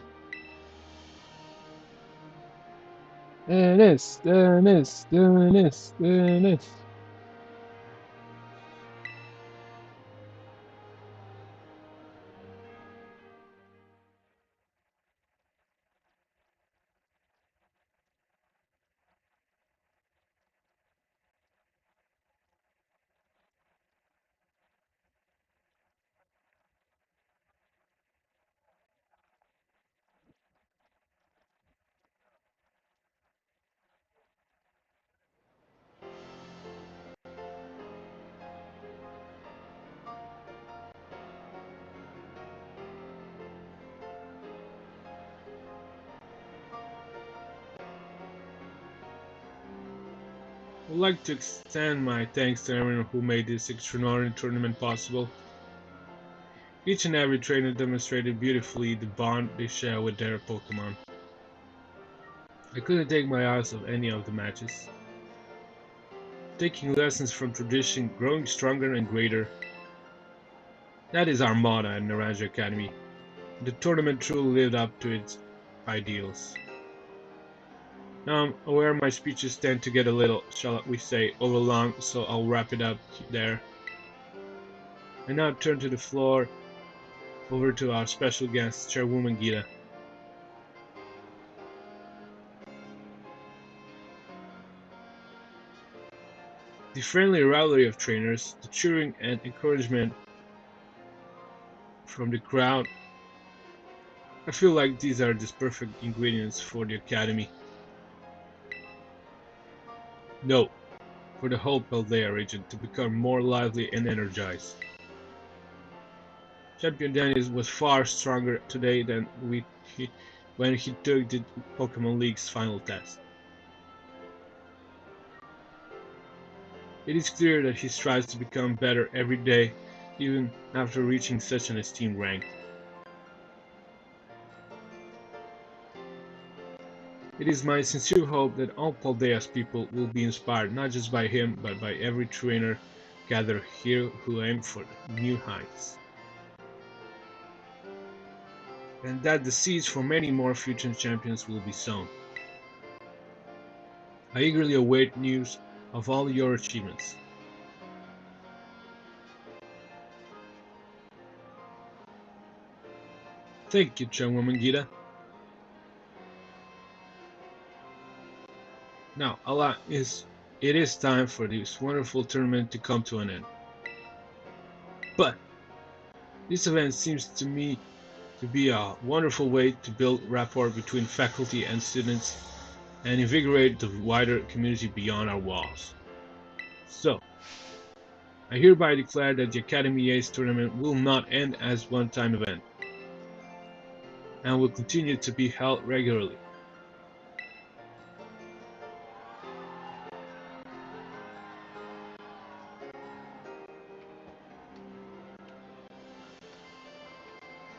Dennis, Dennis, Dennis, Dennis. I would like to extend my thanks to everyone who made this extraordinary tournament possible. Each and every trainer demonstrated beautifully the bond they share with their Pokemon. I couldn't take my eyes off any of the matches. Taking lessons from tradition, growing stronger and greater. That is our motto at Naranja Academy. The tournament truly lived up to its ideals. Now I'm aware my speeches tend to get a little, shall we say, overlong, so I'll wrap it up there. I now turn to the floor, over to our special guest, Chairwoman Geeta. The friendly rivalry of trainers, the cheering and encouragement from the crowd. I feel like these are just perfect ingredients for the Academy. No, for the whole Paldea region to become more lively and energized. Champion Dennis was far stronger today than when he took the Pokemon League's final test. It is clear that he strives to become better every day, even after reaching such an esteemed rank. It is my sincere hope that all Paldea's people will be inspired not just by him, but by every trainer gathered here who aim for new heights. And that the seeds for many more future champions will be sown. I eagerly await news of all your achievements. Thank you, Chairwoman Geeta. Now, it is time for this wonderful tournament to come to an end. But this event seems to me to be a wonderful way to build rapport between faculty and students and invigorate the wider community beyond our walls. So, I hereby declare that the Academy Ace tournament will not end as a one-time event and will continue to be held regularly.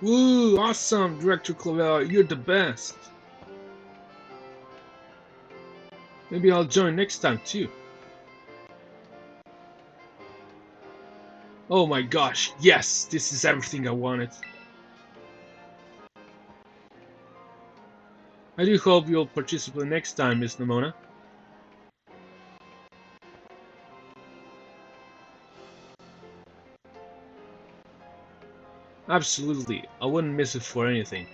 Woo! Awesome, Director Clavella, you're the best! Maybe I'll join next time too. Oh my gosh, yes! This is everything I wanted. I do hope you'll participate next time, Miss Namona. Absolutely, I wouldn't miss it for anything.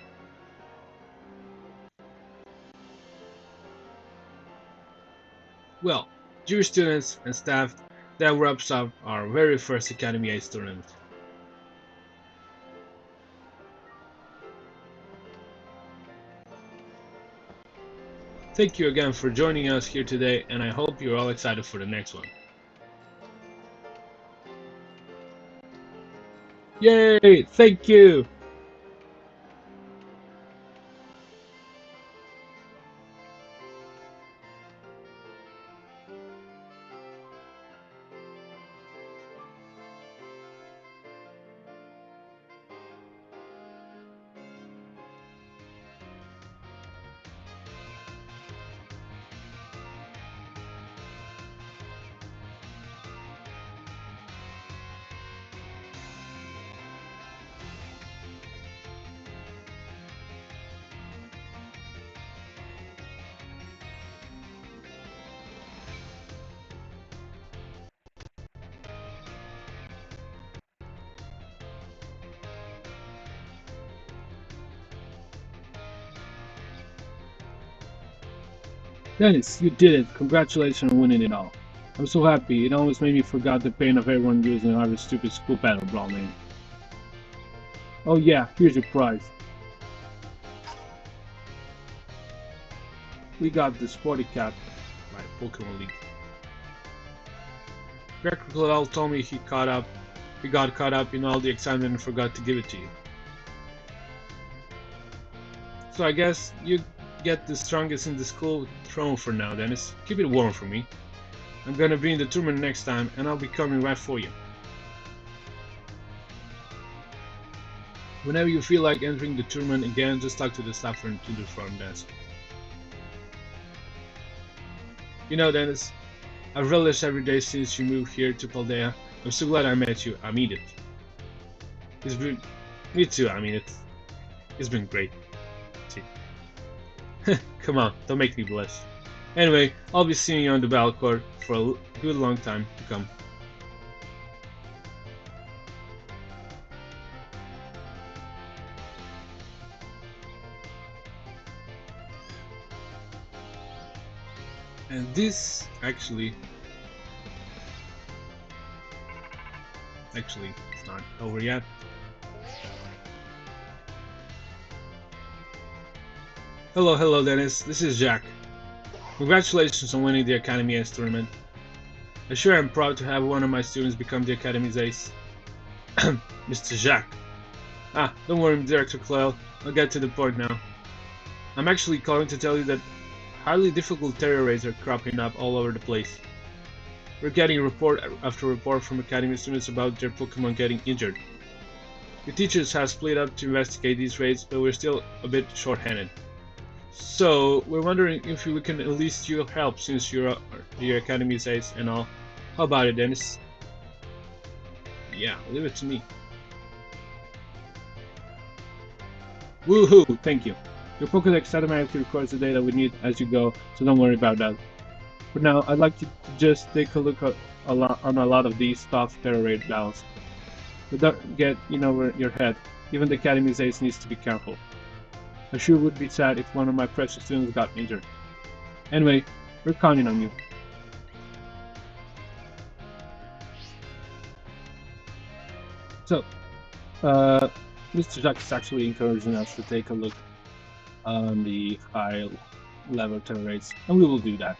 Well, dear students and staff, that wraps up our very first Academy Ace tournament. Thank you again for joining us here today, and I hope you're all excited for the next one. Yay! Thank you! Dennis, you did it! Congratulations on winning it all. I'm so happy, it almost made me forget the pain of everyone using our stupid school battle brawl name. Oh yeah, here's your prize. We got the Sporty Cat by Pokemon League. Recruit told me he got caught up in all the excitement and forgot to give it to you. So I guess you get the strongest in the school throne for now, Dennis. Keep it warm for me. I'm gonna be in the tournament next time, and I'll be coming right for you. Whenever you feel like entering the tournament again, just talk to the staffer to the front desk. You know, Dennis, I've relished every day since you moved here to Paldea. I'm so glad I met you. I mean it. It's been... Me too, I mean it. It's been great. See. Come on, don't make me blush. Anyway, I'll be seeing you on the battle court for a good long time to come. And this actually it's not over yet. Hello Dennis, this is Jacq. Congratulations on winning the Academy Ace tournament. I sure am proud to have one of my students become the Academy's ace. Mr. Jacq. Don't worry, Director Clayle, I'll get to the point now. I'm actually calling to tell you that highly difficult terror raids are cropping up all over the place. We're getting report after report from Academy students about their Pokemon getting injured. The teachers have split up to investigate these raids, but we're still a bit short-handed. So, we're wondering if we can enlist your help since you're the Academy's ace and all. How about it, Dennis? Yeah, leave it to me. Woohoo! Thank you. Your Pokédex automatically records the data we need as you go, so don't worry about that. For now, I'd like you to just take a look at on a lot of these tough terror raid battles. But don't get in over your head. Even the Academy's ace needs to be careful. I sure would be sad if one of my precious students got injured. Anyway, we're counting on you. So, Mr. Jacq is actually encouraging us to take a look on the high level terror raids, and we will do that.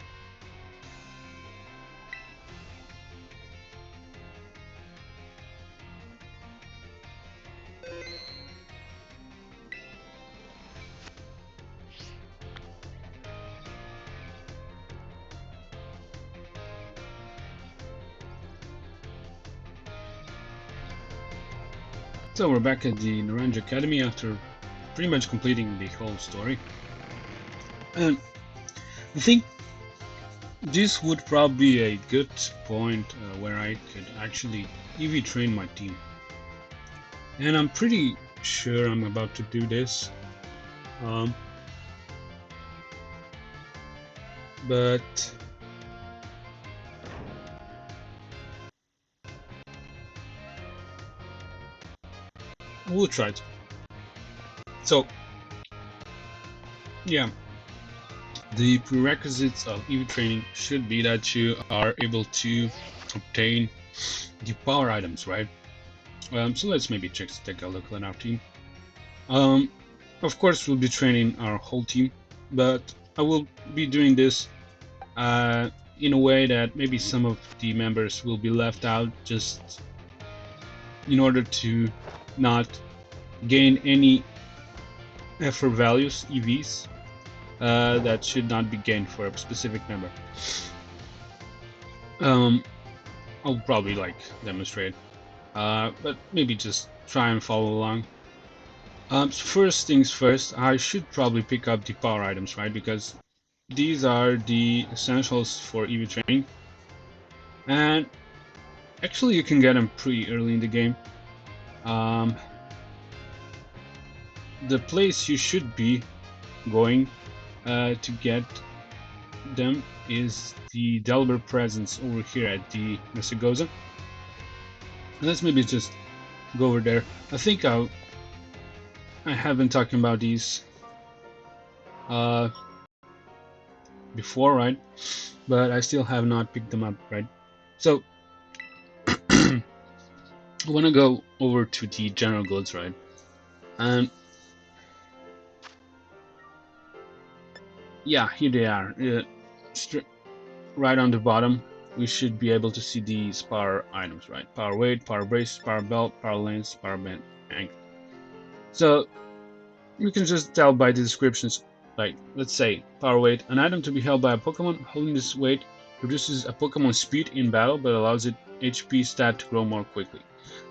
So we're back at the Naranja Academy after pretty much completing the whole story. And I think this would probably be a good point where I could actually EV train my team. And I'm pretty sure I'm about to do this. But we'll try it. So, yeah, the prerequisites of EV training should be that you are able to obtain the power items, right? So let's maybe take a look at our team. Of course, we'll be training our whole team, but I will be doing this in a way that maybe some of the members will be left out, just in order to not gain any effort values, EVs, that should not be gained for a specific member. I'll probably demonstrate, but maybe just try and follow along. First things first, I should probably pick up the power items, right? Because these are the essentials for EV training, and actually you can get them pretty early in the game. The place you should be going to get them is the Delver presence over here at the Mesagoza. Let's maybe just go over there. I think I have been talking about these before, right? But I still have not picked them up, right? So I want to go over to the general goods, right? And yeah, here they are. Right on the bottom, we should be able to see these power items, right? Power weight, power brace, power belt, power lens, power band, ankle. So you can just tell by the descriptions, like let's say power weight, an item to be held by a Pokemon. Holding this weight reduces a Pokemon's speed in battle, but allows its HP stat to grow more quickly.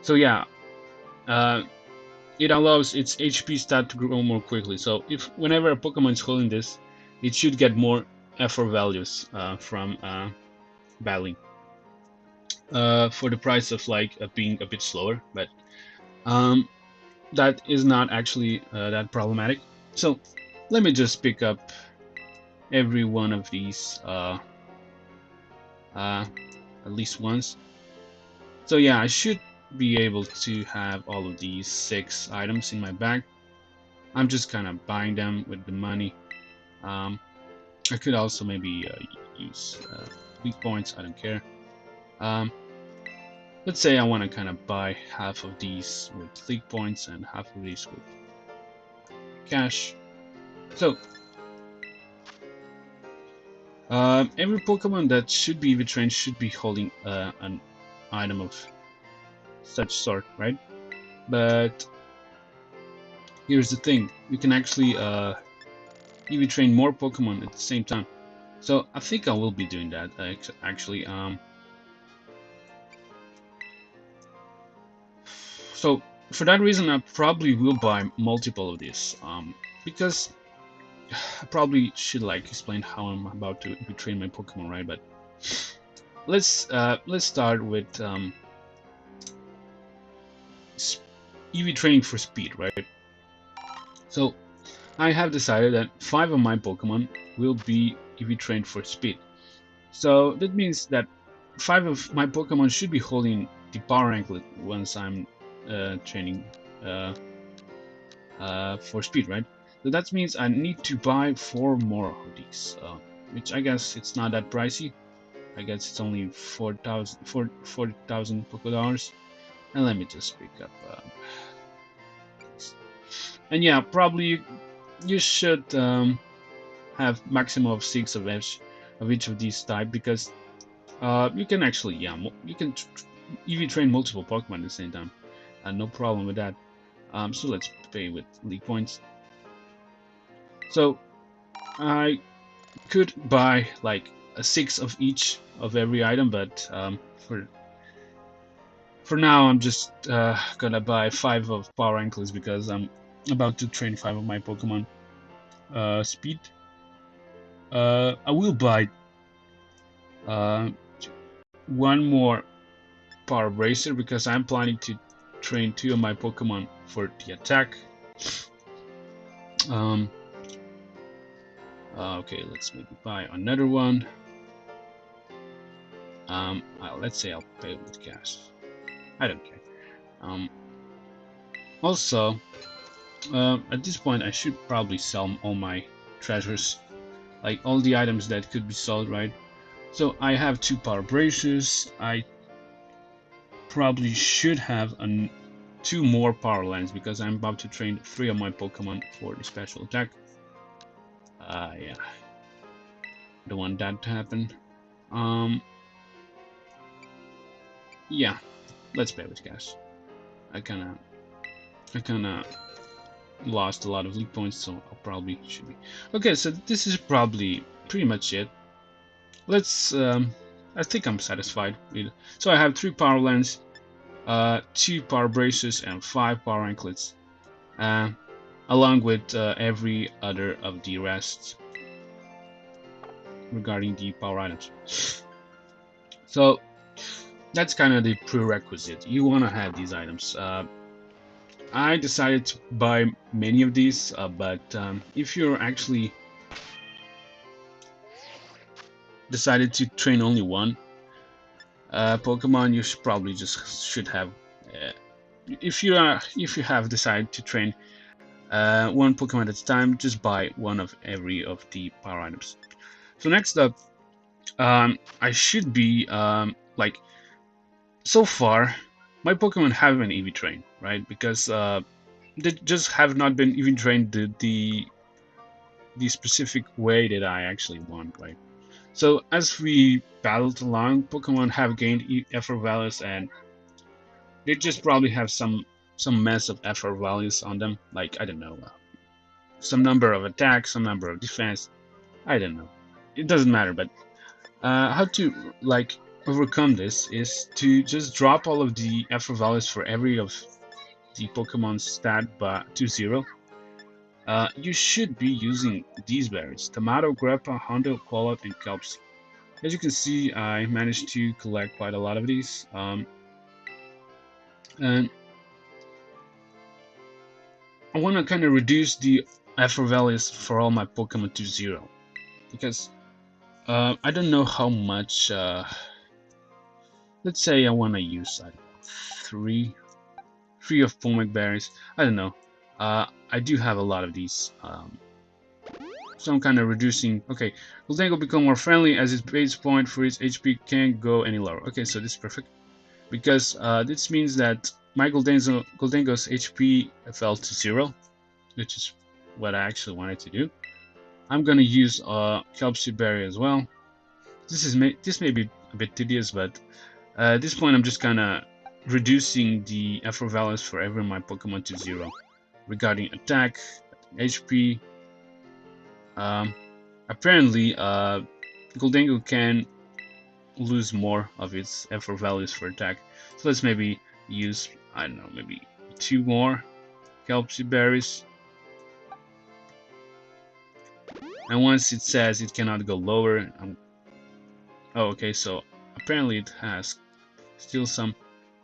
So yeah, it allows its HP stat to grow more quickly. So if whenever a Pokemon is holding this, it should get more effort values from battling for the price of being a bit slower, but that is not actually that problematic. So let me just pick up every one of these at least once. So yeah, I should be able to have all of these 6 items in my bag. I'm just kind of buying them with the money. I could also maybe use weak points, I don't care. Let's say I want to kind of buy half of these with league points and half of these with cash. So every Pokemon that should be EV trained should be holding an item of such sort, right? But here's the thing: you can actually EV train more Pokemon at the same time. So I think I will be doing that actually. So for that reason, I probably will buy multiple of these. Because I probably should like explain how I'm about to train my Pokemon, right? But let's start with EV training for speed, right? So I have decided that 5 of my Pokemon will be EV trained for speed. So that means that 5 of my Pokemon should be holding the Power Anklet once I'm training for speed, right? So that means I need to buy 4 more of these, which I guess it's not that pricey. I guess it's only 40,000 Pokédollars. And let me just pick up. And yeah, probably you should have maximum of 6 of each of these type, because you can actually you can EV train multiple Pokemon at the same time, and no problem with that. So let's pay with league points. So I could buy like a 6 of each of every item, but for now I'm just gonna buy 5 of Power Anklets because I'm about to train 5 of my Pokemon speed. I will buy 1 more Power Bracer because I'm planning to train 2 of my Pokemon for the attack. Okay, let's maybe buy another one. Let's say I'll pay with cash. I don't care. Also, at this point, I should probably sell all my treasures, like all the items that could be sold, right? So I have 2 Power Bracers. I probably should have 2 more Power Lens because I'm about to train 3 of my Pokemon for the special attack. Yeah, don't want that to happen. Yeah, let's pay with cash. I kinda lost a lot of league points, so I'll probably should be okay. So this is probably pretty much it. Let's I think I'm satisfied with. So I have 3 Power Lens, 2 Power Braces, and 5 Power Anklets, along with every other of the rest regarding the power items. So that's kind of the prerequisite. You want to have these items. I decided to buy many of these, but if you're actually decided to train only one Pokemon, you should probably should have. If you have decided to train one Pokemon at a time, just buy 1 of every of the power items. So next up, I should be like, so far my Pokemon haven't been EV trained, right? Because they just have not been EV trained the specific way that I actually want, right? So as we battled along, Pokemon have gained effort values, and they just probably have some mess of effort values on them, like I don't know, some number of attacks, some number of defense. I don't know. It doesn't matter, but how to like overcome this is to just drop all of the effort values for every of the Pokemon stat to 0. You should be using these berries: Tomato, Grappa, Hondo, Pollet, and Kelpsie. As you can see, I managed to collect quite a lot of these. And I want to kind of reduce the effort values for all my Pokemon to 0. because I don't know how much. Let's say I want to use three of Pomac berries. I don't know. I do have a lot of these. So I'm kind of reducing. Okay, Goldengo become more friendly as its base point for its HP can't go any lower. Okay, so this is perfect because this means that my Goldengo's HP fell to 0, which is what I actually wanted to do. I'm gonna use Kelpsie Berry as well. This may be a bit tedious, but at this point I'm just kind of reducing the effort values for every of my Pokemon to 0 regarding attack, HP. Apparently, Goldengo can lose more of its effort values for attack. So let's maybe use, I don't know, maybe 2 more Kelpsie Berries. And once it says it cannot go lower, oh, okay, so apparently it has still some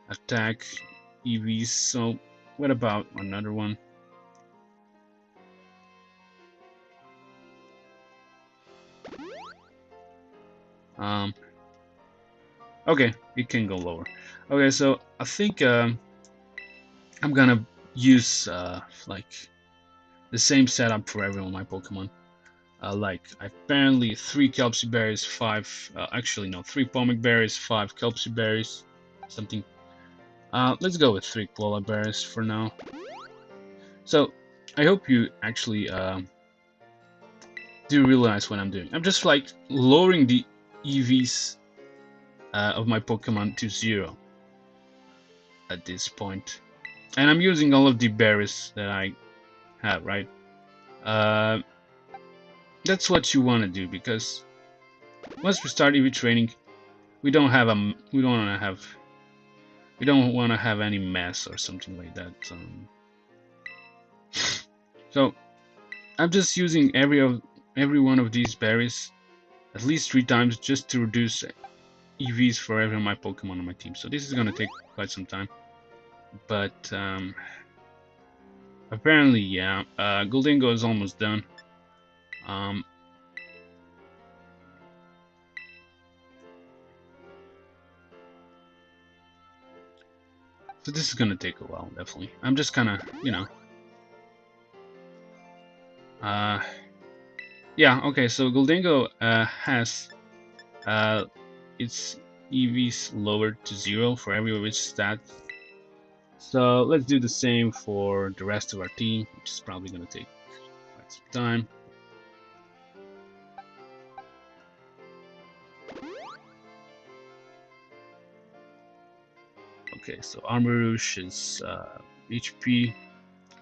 attack EVs. So what about another one? Okay, it can go lower. Okay, so I think I'm gonna use like the same setup for every one of my Pokemon. Like apparently 3 Kelpsie berries, 5 actually no, 3 Pomac berries, 5 Kelpsie berries, something. Let's go with 3 Klola berries for now. So I hope you actually do realize what I'm doing. I'm just like lowering the EVs of my Pokemon to 0 at this point, and I'm using all of the berries that I have, right? That's what you want to do, because once we start EV training, we don't want to have any mess or something like that. So I'm just using every one of these berries at least 3 times just to reduce EVs for every of my Pokemon on my team. So this is gonna take quite some time, but apparently, yeah, Goldengo is almost done. So this is gonna take a while, definitely. I'm just kind of, yeah, okay, so Goldengo has its EVs lowered to 0 for every of its stats. So let's do the same for the rest of our team, which is probably gonna take quite some time. Okay, so Armarouche's HP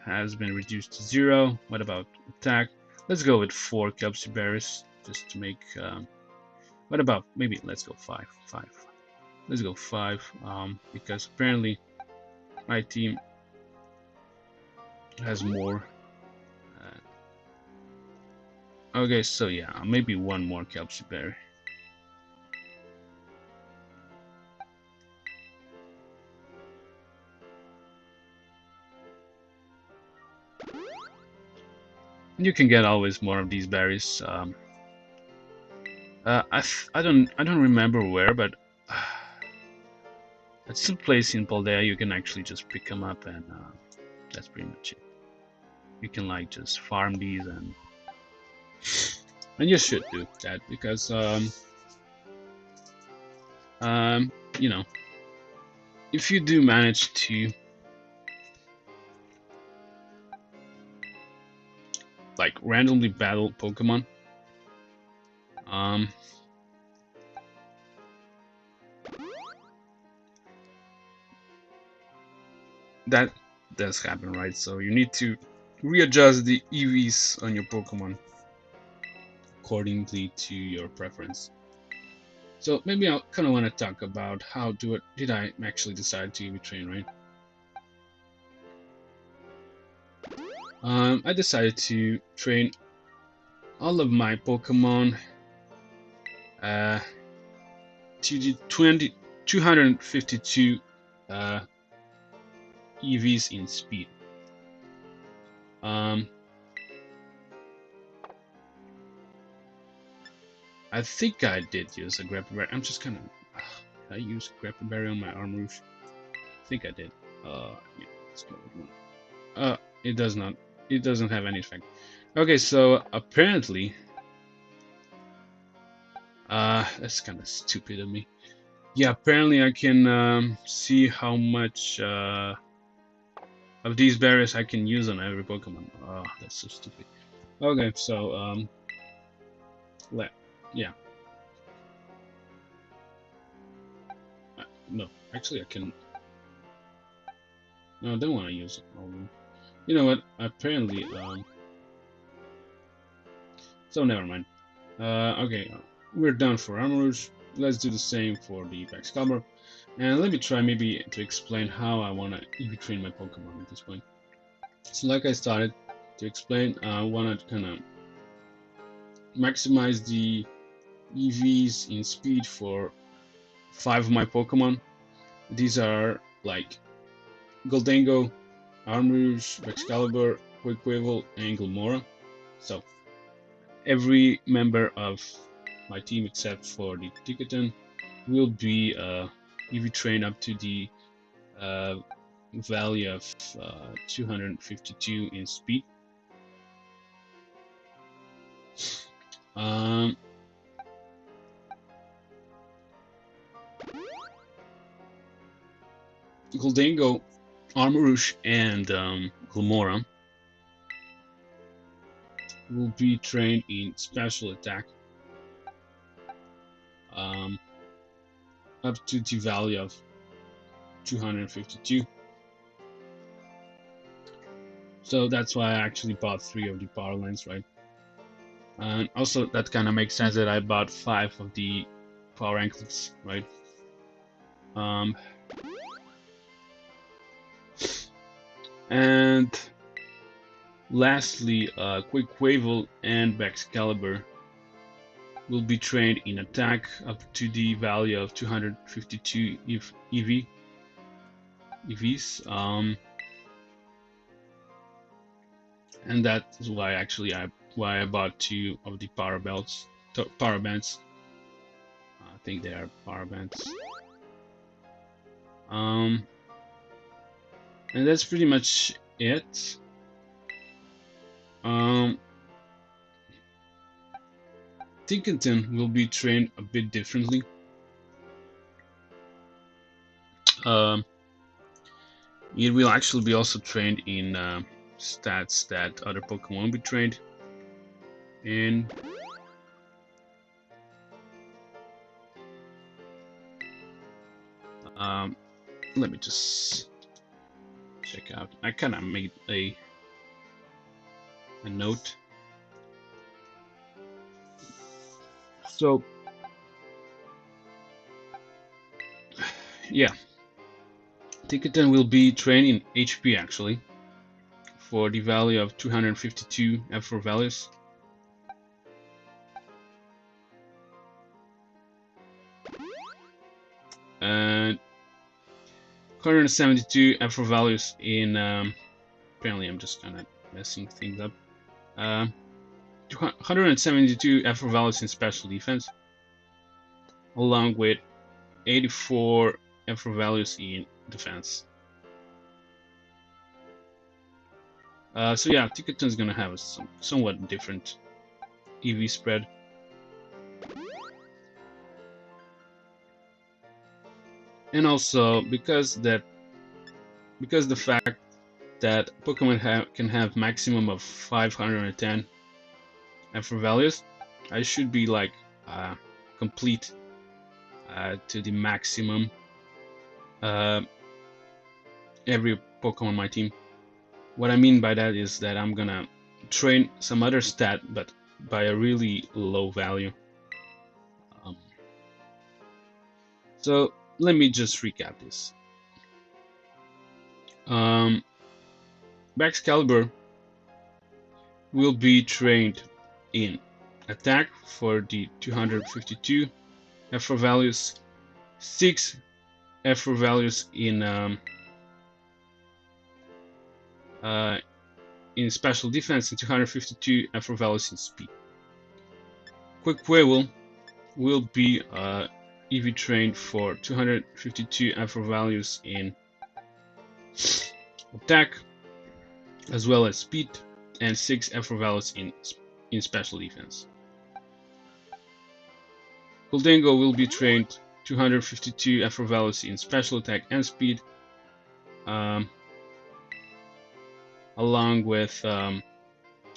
has been reduced to 0. What about attack? Let's go with 4 Kelpsie berries just to make. What about maybe let's go 5. Let's go 5 because apparently my team has more. Okay, so yeah, maybe 1 more Kelpsie berry. You can get always more of these berries. I don't remember where, but at some place in Paldea you can actually just pick them up, and that's pretty much it. You can like just farm these, and you should do that because you know, if you do manage to like randomly battle Pokemon, that does happen, right? So you need to readjust the EVs on your Pokemon accordingly to your preference. So maybe I kind of want to talk about how did I actually decide to EV train, right? I decided to train all of my Pokemon to the 252 EVs in speed. I think I did use a Grapple Berry. I'm just kind of. I used Grapple Berry on my Armrouge. I think I did. Yeah, let's go with one. It does not. It doesn't have any effect. Okay, so apparently, that's kind of stupid of me. Yeah, apparently I can see how much of these berries I can use on every Pokemon. Oh, that's so stupid. Okay, so yeah. No, actually I can. No, I don't want to use it. You know what? Apparently, so never mind. Okay, we're done for Armrouge. Let's do the same for the Excalibur. And let me try maybe to explain how I want to EV train my Pokemon at this point. So like I started to explain, I want to kind of maximize the EVs in speed for 5 of my Pokemon. These are like Goldango, Armrouge, Excalibur, Quaquaval, and Glimmora. So every member of my team except for the Ticketon will be EV trained up to the value of 252 in speed. Goldango, Armrouge, and Glimmora will be trained in special attack up to the value of 252. So that's why I actually bought 3 of the power lines, right? And also that kind of makes sense that I bought 5 of the power anklets, right? And lastly, Quaquaval and Excalibur will be trained in attack up to the value of 252 EVs. And that is why actually I bought 2 of the power bands. I think they are power bands. And that's pretty much it. Ticketon will be trained a bit differently. It will actually be also trained in stats that other Pokemon will be trained in. Let me just check out. I kind of made a note. So yeah, Ticketon will be trained in HP actually for the value of 252 F4 values. And 172 F4 values in apparently I'm just kind of messing things up. 172 F4 values in special defense, along with 84 F4 values in defense. So yeah, Ticketon's gonna have a somewhat different EV spread. And also because the fact that Pokemon can have maximum of 510 F4 values, I should be like complete to the maximum every Pokemon on my team. What I mean by that is that I'm gonna train some other stat, but by a really low value. So let me just recap this. Excalibur will be trained in attack for the 252 F4 values, 6 F4 values in special defense, and 252 F4 values in speed. Quaquaval will be EV trained for 252 effort values in attack, as well as speed, and 6 effort values in special defense. Cortondo will be trained 252 effort values in special attack and speed, along with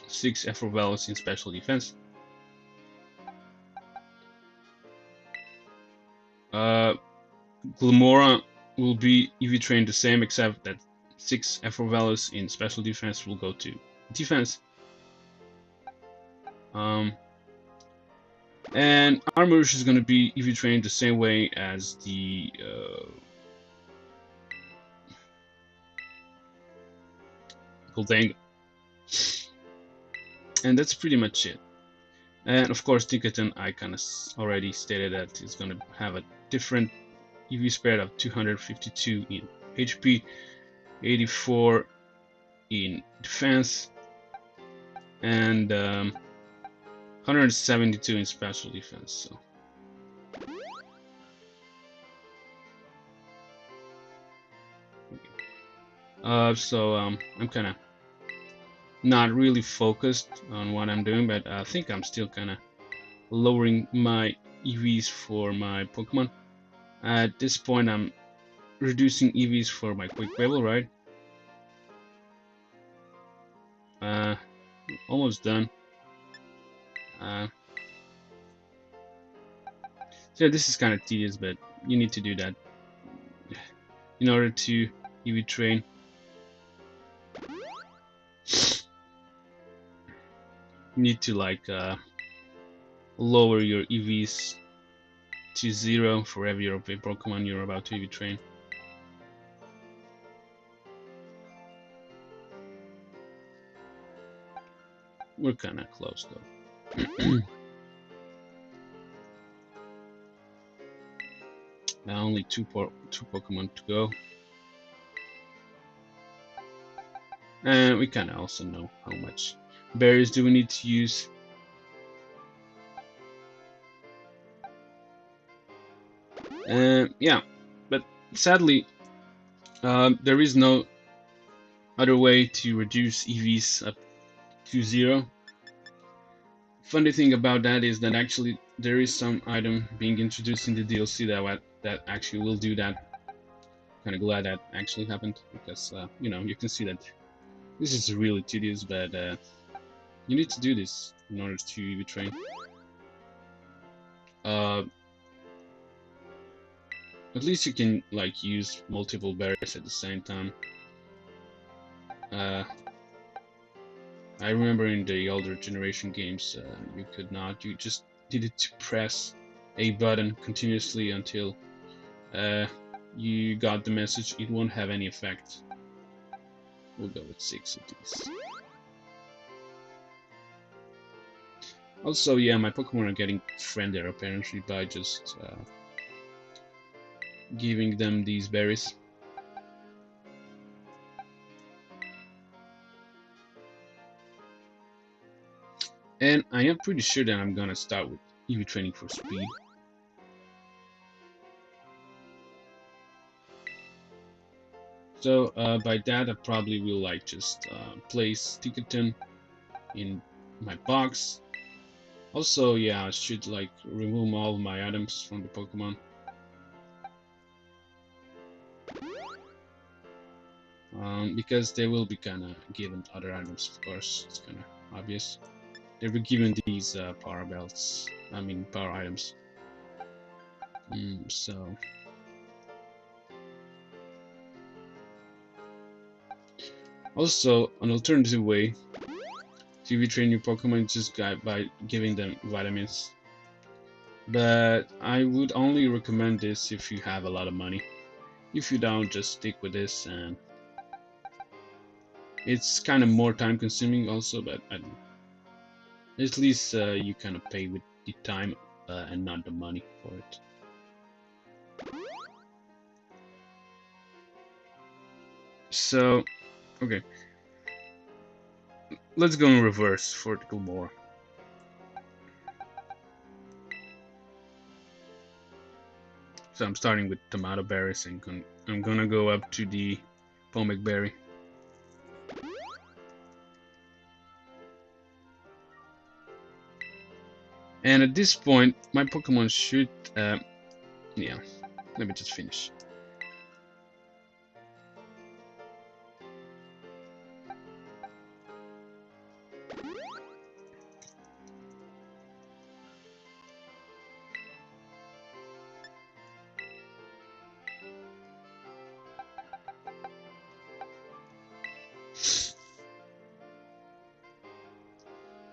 6 effort values in special defense. Glamora will be EV trained the same, except that 6 effort values in special defense will go to defense. And Armourush is going to be EV trained the same way as the Cortondo. And that's pretty much it. And of course, Ticketon, I kind of already stated that it's going to have a different EV spread of 252 in HP, 84 in defense, and 172 in special defense. So I'm kind of not really focused on what I'm doing, but I think I'm still kind of lowering my EVs for my Pokemon. At this point, I'm reducing EVs for my Quick Babble, right? Almost done. So this is kind of tedious, but you need to do that in order to EV train. You need to like lower your EVs to 0 for every Pokemon you're about to EV train. We're kind of close though. Now only two Pokemon to go. And we kind of also know how much berries do we need to use. Yeah, but sadly, there is no other way to reduce EVs up to 0. Funny thing about that is that actually there is some item being introduced in the DLC that actually will do that. Kind of glad that actually happened, because you know, you can see that this is really tedious, but you need to do this in order to EV train. At least you can like use multiple berries at the same time. I remember in the older generation games, you could not. You just needed to press a button continuously until you got the message. It won't have any effect. We'll go with 6 of these. Also, yeah, my Pokemon are getting friendlier apparently by just giving them these berries. And I am pretty sure that I'm gonna start with EV training for speed. So by that I probably will like just place Ticketon in my box. Also, yeah, I should like remove all of my items from the Pokemon. Because they will be kind of given other items, of course. It's kind of obvious. They were given these power belts. I mean, power items. So. Also, an alternative way to retrain your Pokemon is just by giving them vitamins. But I would only recommend this if you have a lot of money. If you don't, just stick with this, and it's kind of more time consuming also, but at least you kind of pay with the time and not the money for it. So, okay. Let's go in reverse for the Gilmore. So I'm starting with tomato berries and I'm gonna go up to the pomic berry. And at this point, my Pokemon should, yeah, let me just finish.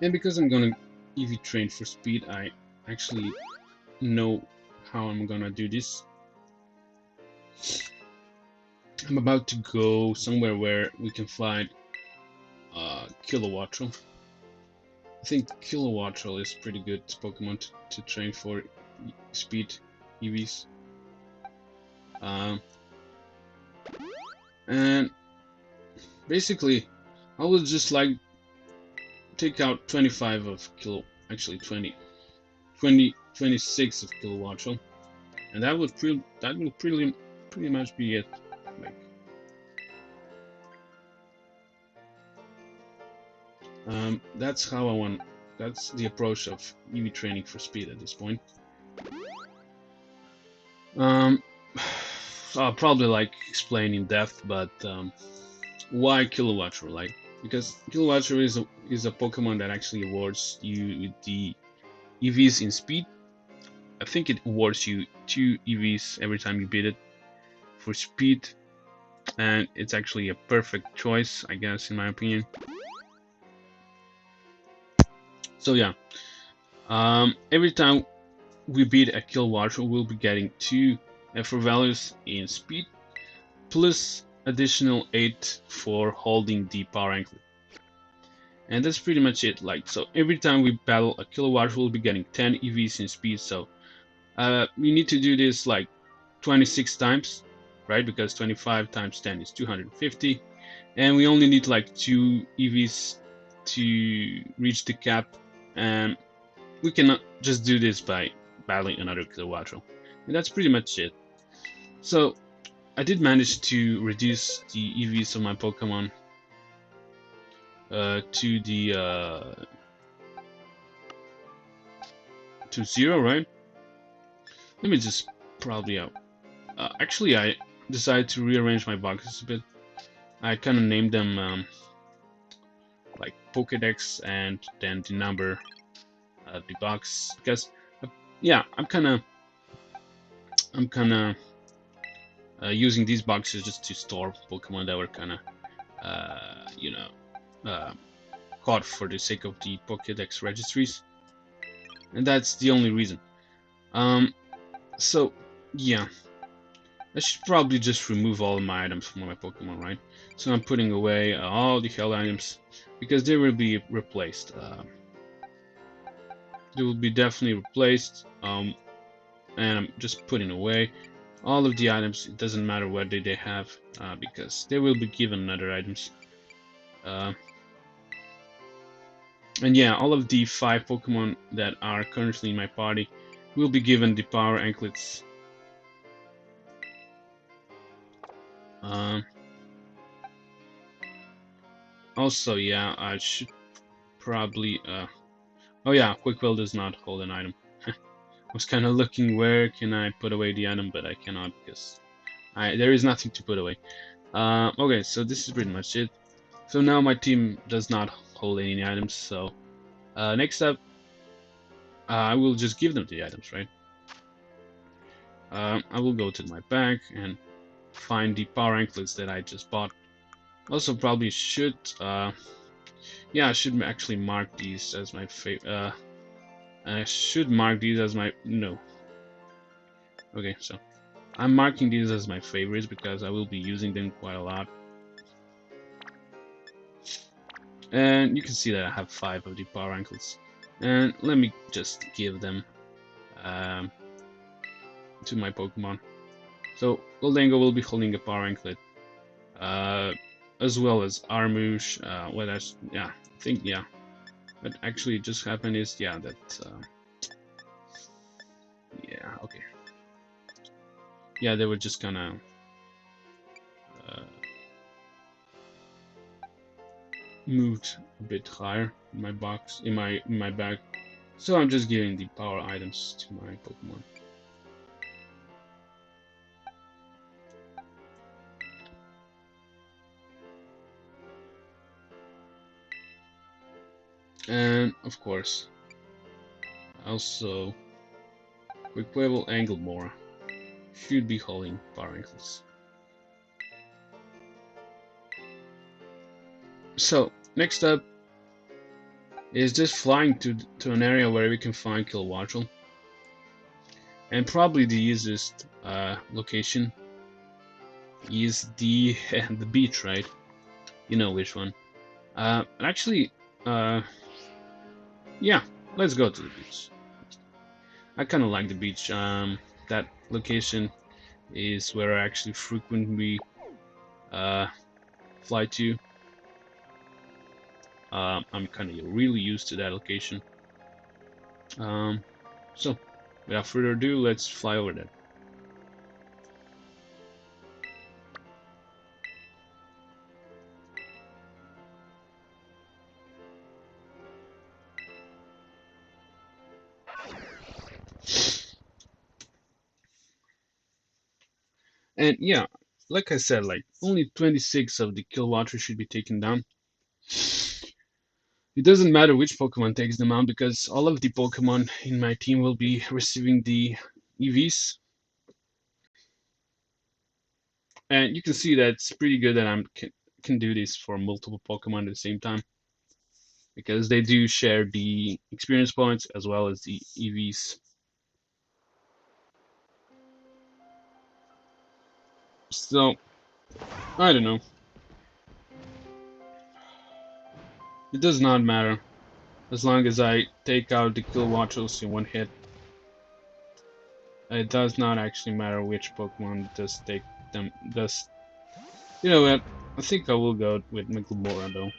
And because I'm gonna EV train for speed, I actually know how I'm gonna do this. I'm about to go somewhere where we can find Kilowattrel. I think Kilowattrel is pretty good Pokemon to train for speed EVs. And basically, I will just like take out 25 of actually 26 of Kilowattrel, and that will pretty much be it. Like, that's how I want. That's the approach of EV training for speed at this point. I'll probably like explain in depth, but why Kilowattrel? Like, because Kilowattrel is a Pokemon that actually awards you the EVs in speed. I think it awards you 2 EVs every time you beat it for speed, and it's actually a perfect choice, I guess, in my opinion. So yeah, every time we beat a Kilowattrel, we'll be getting 2 effort values in speed, plus additional 8 for holding the power anklet. And that's pretty much it. Like, so every time we battle a Kilowattrel, we'll be getting 10 EVs in speed. So we need to do this like 26 times, right? Because 25 times 10 is 250, and we only need like 2 EVs to reach the cap, and we cannot just do this by battling another Kilowattrel. And that's pretty much it. So I did manage to reduce the EVs of my Pokemon to the to 0, right? Let me just probably actually, I decided to rearrange my boxes a bit. I kind of named them like Pokédex and then the number the box, because yeah, I'm kind of using these boxes just to store Pokemon that were kind of you know, caught for the sake of the Pokédex registries, and that's the only reason. So yeah, I should probably just remove all of my items from my Pokemon, right? So I'm putting away all the hell items because they will be replaced. They will be definitely replaced, and I'm just putting away all of the items. It doesn't matter what they have, because they will be given other items. And yeah, all of the 5 Pokemon that are currently in my party will be given the power anklets. Also, yeah, I should probably oh yeah, Quick Will does not hold an item. I was kind of looking where can I put away the item, but I cannot because there is nothing to put away. Okay, so this is pretty much it. So now my team does not hold any items, so next up I will just give them the items, right? I will go to my bag and find the power anklets that I just bought. Also probably should yeah, I should actually mark these as my favorite. I should mark these as my no. Okay, so I'm marking these as my favorites because I will be using them quite a lot. And you can see that I have 5 of the power anklets. And let me just give them to my Pokemon. So Goldengo will be holding a power anklet, as well as Armouche. What else? Yeah, I think yeah. What actually just happened is yeah that yeah, okay. yeah, they were just gonna moved a bit higher in my box, in my bag. So I'm just giving the power items to my Pokemon. And of course, also quick level Anglemora should be holding power ankles. So next up is just flying to an area where we can find Kilowattrel, and probably the easiest location is the the beach, right? You know which one. Actually, yeah, let's go to the beach. I kind of like the beach. That location is where I actually frequently fly to. I'm kind of really used to that location. So, without further ado, let's fly over there. And yeah, like I said, like only 26 of the Kilowattrel should be taken down. It doesn't matter which Pokemon takes them out because all of the Pokemon in my team will be receiving the EVs. And you can see that it's pretty good that I can do this for multiple Pokemon at the same time, because they do share the experience points as well as the EVs. So, I don't know. It does not matter as long as I take out the Kilowattrels in one hit. It does not actually matter which Pokemon does take them. Does, you know what? I think I will go with my Glumora though.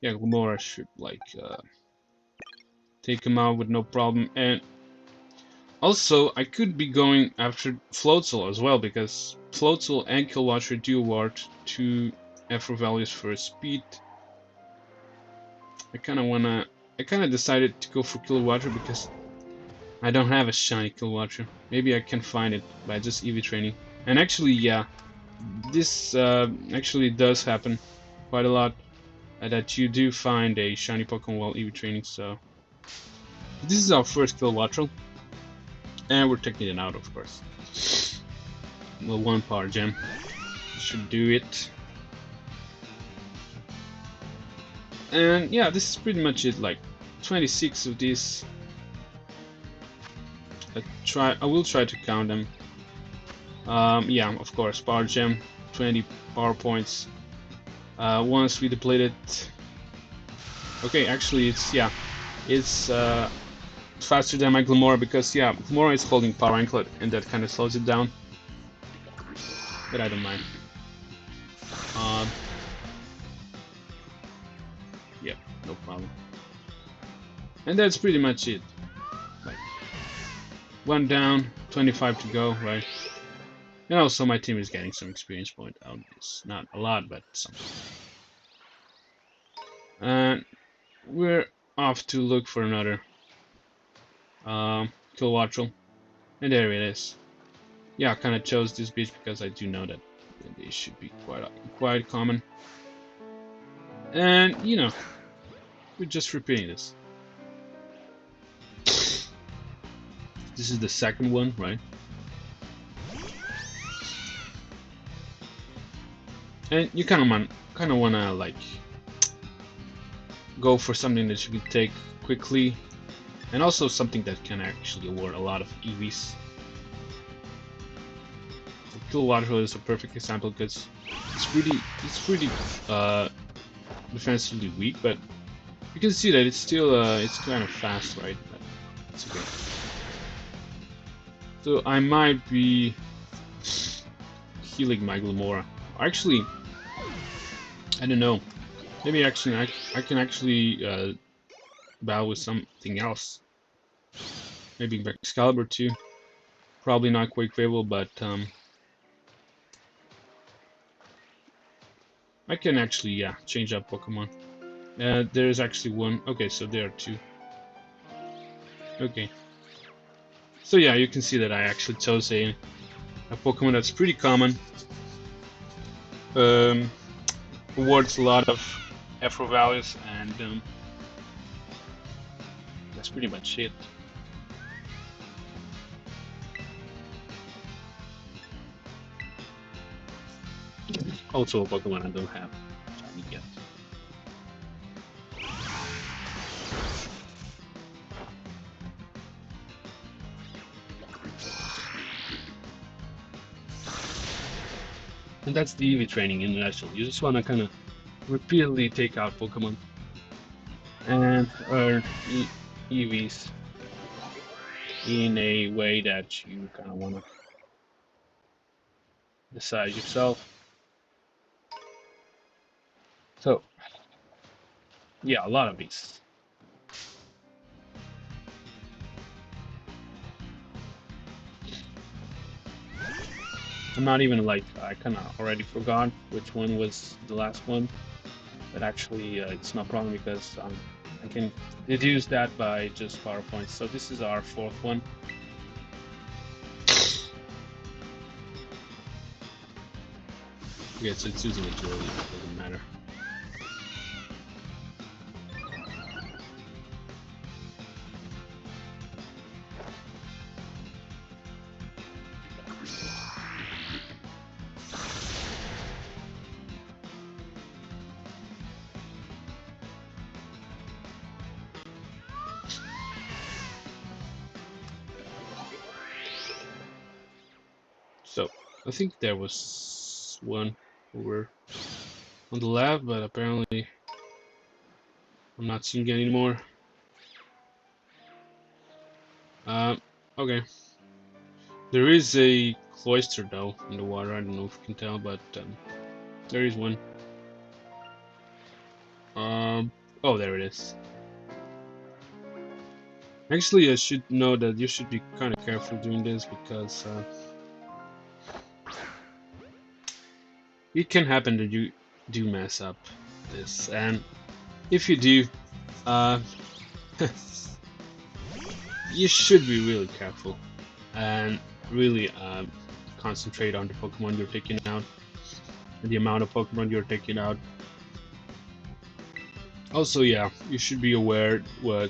Yeah, Glumora should like take him out with no problem. And also, I could be going after Floatzel as well, because Floatzel and Kilowattrel do award 2 effort values for speed. I kind of decided to go for Kilowattrel because I don't have a shiny Kilowattrel. Maybe I can find it by just EV training. And actually, yeah, this actually does happen quite a lot, that you do find a shiny Pokemon while EV training. So this is our first Kilowattrel. And we're taking it out, of course. Well, 1 power gem should do it. And yeah, this is pretty much it. Like 26 of these. I will try to count them. Yeah, of course, power gem, 20 power points. Once we deplete it. Okay, actually, it's faster than my Glumora because yeah, Glumora is holding power anklet and that kind of slows it down. But I don't mind. Yeah, no problem. And that's pretty much it. Like 1 down, 25 to go, right? And also my team is getting some experience point out. It's not a lot, but something. And we're off to look for another Kilowattrel. And there it is. Yeah, I kind of chose this beach because I do know that they should be quite common. And you know, we're just repeating this. This is the second one, right? And you kind of wanna like go for something that you can take quickly, and also something that can actually award a lot of EVs. Kilowattrel is a perfect example because it's pretty defensively weak, but you can see that it's still it's kind of fast, right? But it's okay. So I might be healing my Glumora. Actually, I don't know. Maybe actually I can actually battle with something else. Maybe Excalibur too. Probably not quick favorable, but I can actually, yeah, change up Pokemon. There's actually one. Okay, so there are two. Okay. So yeah, you can see that I actually chose a Pokemon that's pretty common. Awards a lot of Afro values, and that's pretty much it. Also a Pokemon I don't have shiny yet. And that's the EV training in a nutshell. You just want to kind of repeatedly take out Pokemon and earn EVs in a way that you kind of want to decide yourself. So, yeah, a lot of these. I'm not even like, I kind of already forgot which one was the last one, but actually it's no problem because I can deduce that by just power points. So this is our fourth one. Yeah, so it's using it too early, it doesn't matter. So, I think there was one over on the left, but apparently I'm not seeing it anymore. Okay. There is a cloister though in the water. I don't know if you can tell, but there is one. Oh, there it is. Actually, I should know that you should be kind of careful doing this because it can happen that you do mess up this, and if you do, you should be really careful and really concentrate on the Pokemon you're taking out and the amount of Pokemon you're taking out. Also, yeah, you should be aware what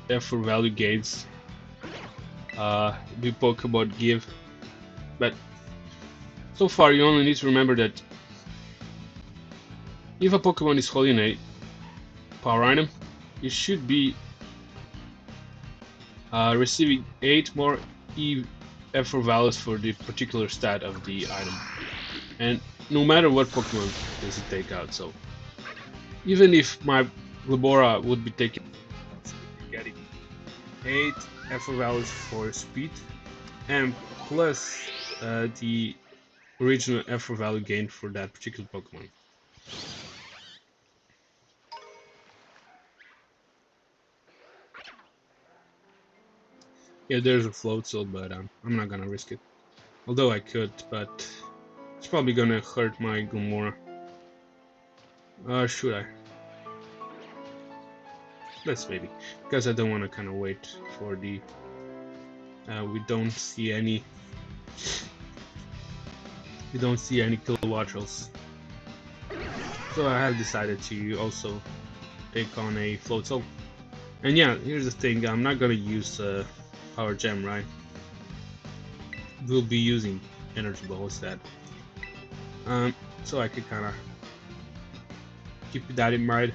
effort value gains the Pokemon give, but so far you only need to remember that if a Pokemon is holding a power item, it should be receiving 8 more effort values for the particular stat of the item, and no matter what Pokemon does it take out. So even if my Glabora would be getting 8 effort values for speed and plus the original effort value gained for that particular Pokemon. Yeah, there's a float zone, but I'm not gonna risk it. Although I could, but it's probably gonna hurt my Gomora. Should I? Let's maybe, because I don't want to kind of wait for the. We don't see any. We don't see any Kilowattrels. So I have decided to also take on a float zone. And yeah, here's the thing: I'm not gonna use Power Gem, right? We'll be using Energy Ball instead. So I could kind of keep that in mind.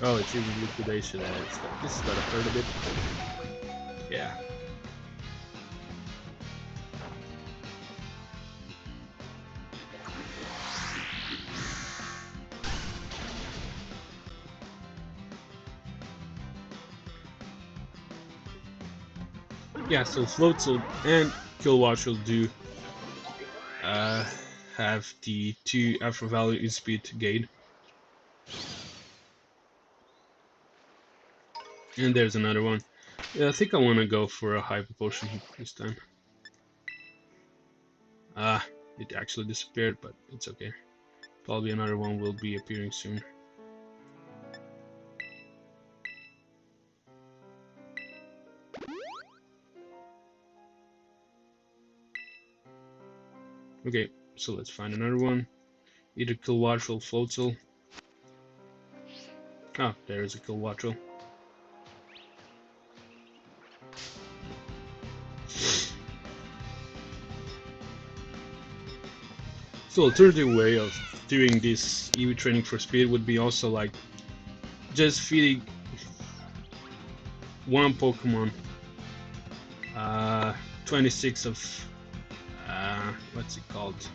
Oh, it's using Liquidation. This is gonna hurt a bit. Yeah. Yeah, so Floatzel and Kilowattrel do have the 2 effort value in speed gain. And there's another one. Yeah, I think I want to go for a Hyper Potion this time. It actually disappeared, but it's okay. Probably another one will be appearing soon. Okay, so let's find another one. Either Kilowattrel, Floatzel. Ah, there is a Kilowattrel. So alternative way of doing this EV training for speed would be also like just feeding one Pokemon 26 of what's it called?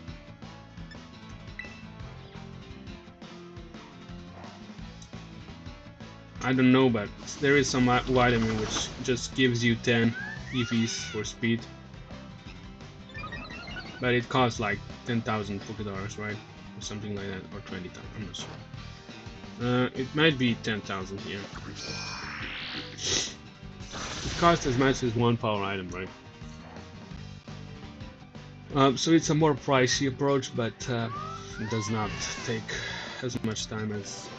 I don't know, but there is some vitamin which just gives you 10 EVs for speed. But it costs like 10,000 Pokédollars, right? Or something like that, or 20,000, I'm not sure. It might be 10,000 here. It costs as much as one power item, right? So it's a more pricey approach, but it does not take as much time as...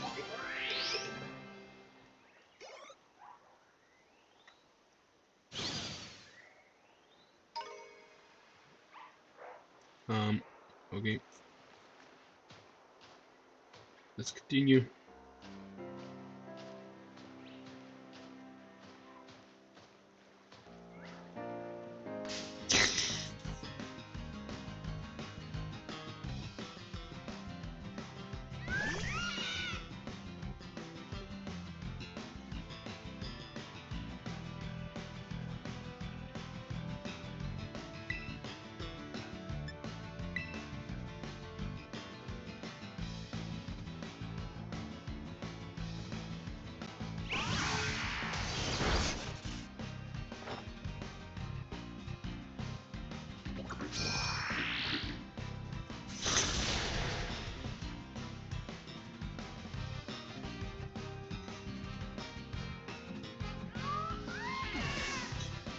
Okay. Let's continue.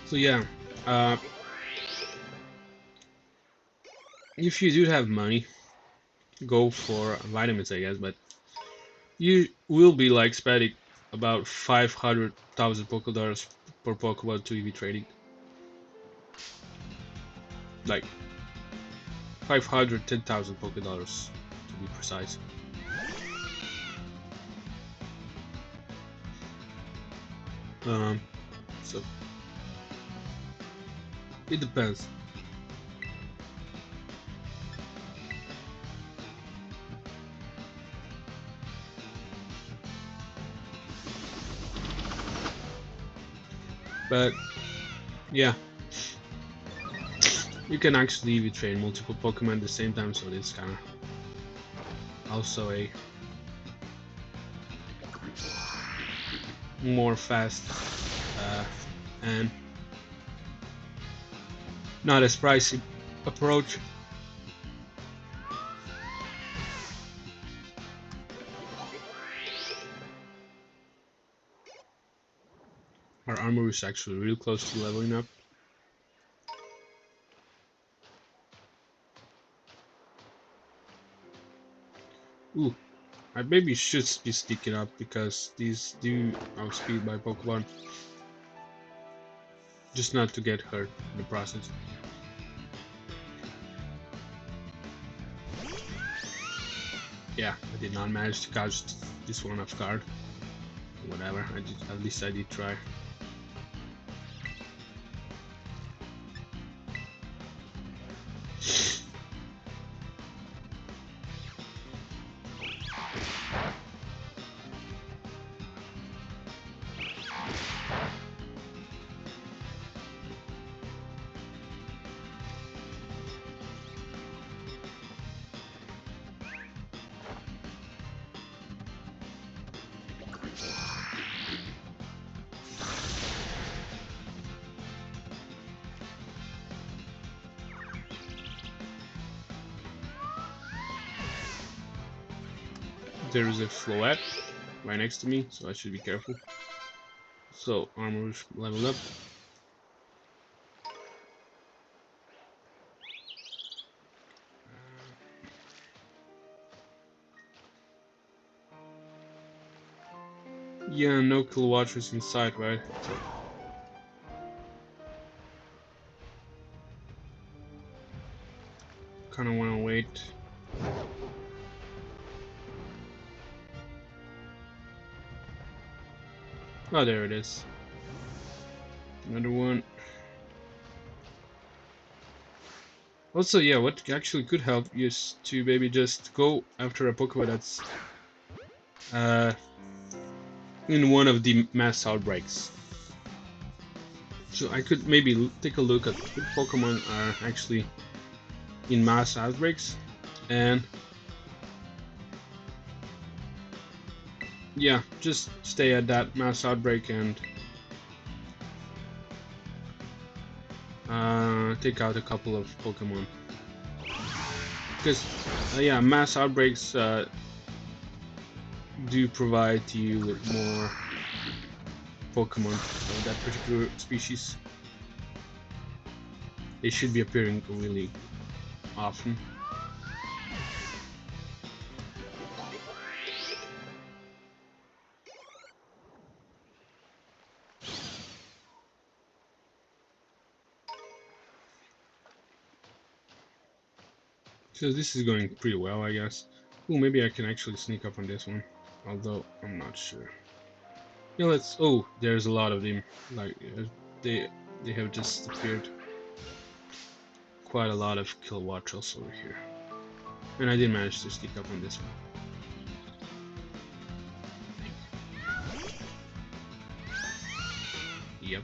So yeah, if you do have money, go for vitamins, I guess, but you will be like spending about 500,000 Pokédollars per Pokemon to EV trading. Like 510,000 Pokédollars to be precise. So it depends. But yeah, you can actually EV train multiple Pokemon at the same time, so it's kind of also a more fast and not as pricey approach. Our armor is actually real close to leveling up. Ooh, I maybe should be sticking up because these do outspeed my Pokemon. Just not to get hurt in the process. Yeah, I did not manage to catch this one off guard. Whatever, at least I did try. There is a Floette right next to me, so I should be careful. So, armor level up. Yeah, no kill watchers in sight, right? So kinda wanna wait. Oh, there it is. Another one. Also, yeah, what actually could help is to maybe just go after a Pokemon that's in one of the mass outbreaks. So I could maybe take a look at what Pokemon are actually in mass outbreaks, and yeah, just stay at that mass outbreak and take out a couple of Pokemon. Because yeah, mass outbreaks do provide you with more Pokemon of that particular species. They should be appearing really often. So this is going pretty well, I guess. Oh, maybe I can actually sneak up on this one, although I'm not sure. Yeah, let's. Oh, there's a lot of them. Like they they have just appeared. Quite a lot of kill watchers over here, and I did manage to sneak up on this one. Yep.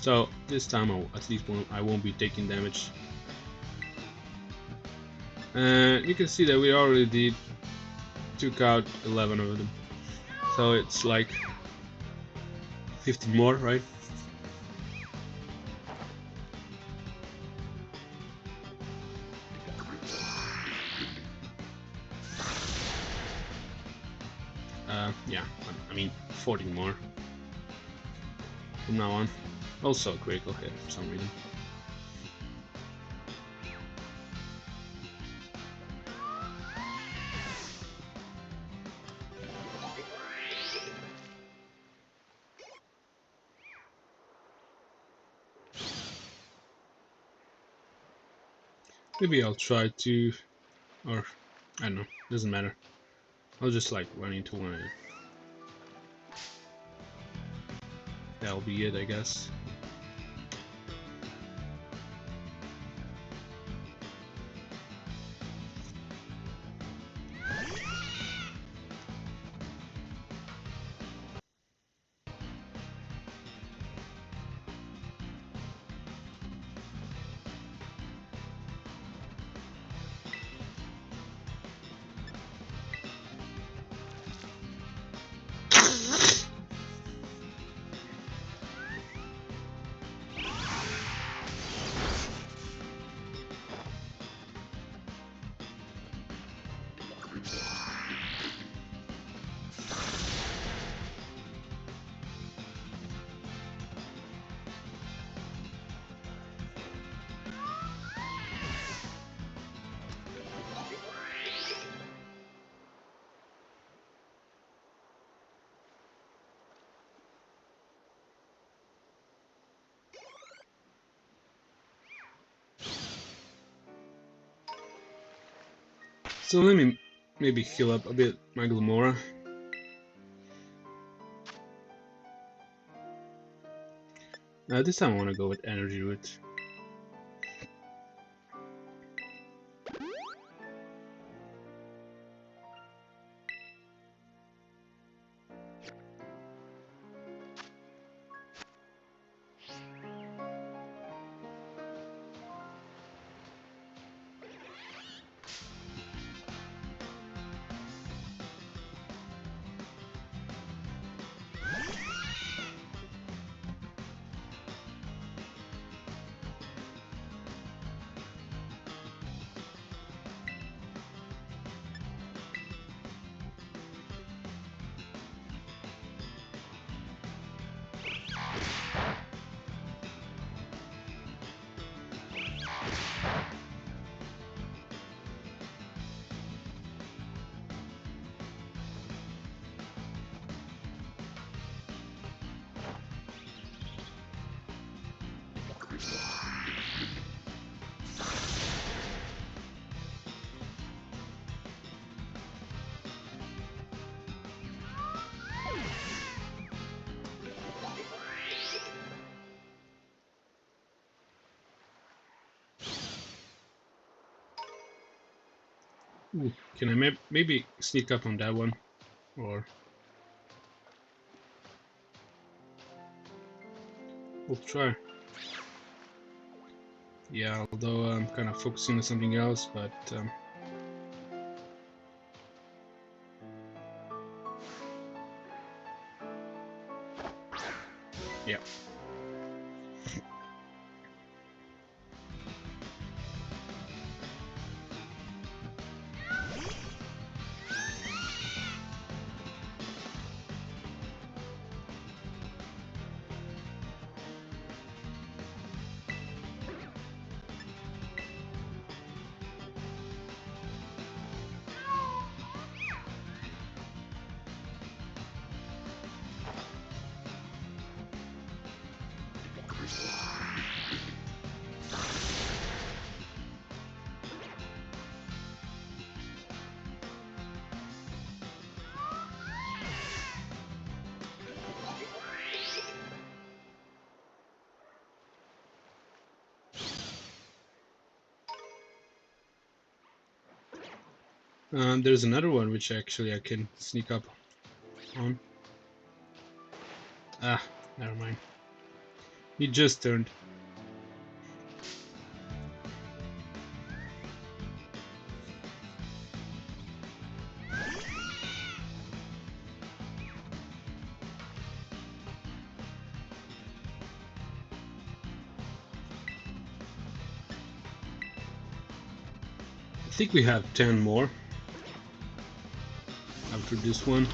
So this time at least I won't be taking damage. And you can see that we already took out 11 of them. So it's like 15 more, right? Yeah, I mean 14 more from now on. Also a critical hit for some reason. Maybe I'll try to, or I don't know, doesn't matter. I'll just like run into one of them. That'll be it, I guess. So let me maybe heal up a bit my Glamora. This time I want to go with Energy Root. Ooh, can I maybe sneak up on that one? Or we'll try. Yeah, although I'm kind of focusing on something else, but yeah. There's another one which actually I can sneak up on. Ah, never mind. He just turned. I think we have 10 more after this one.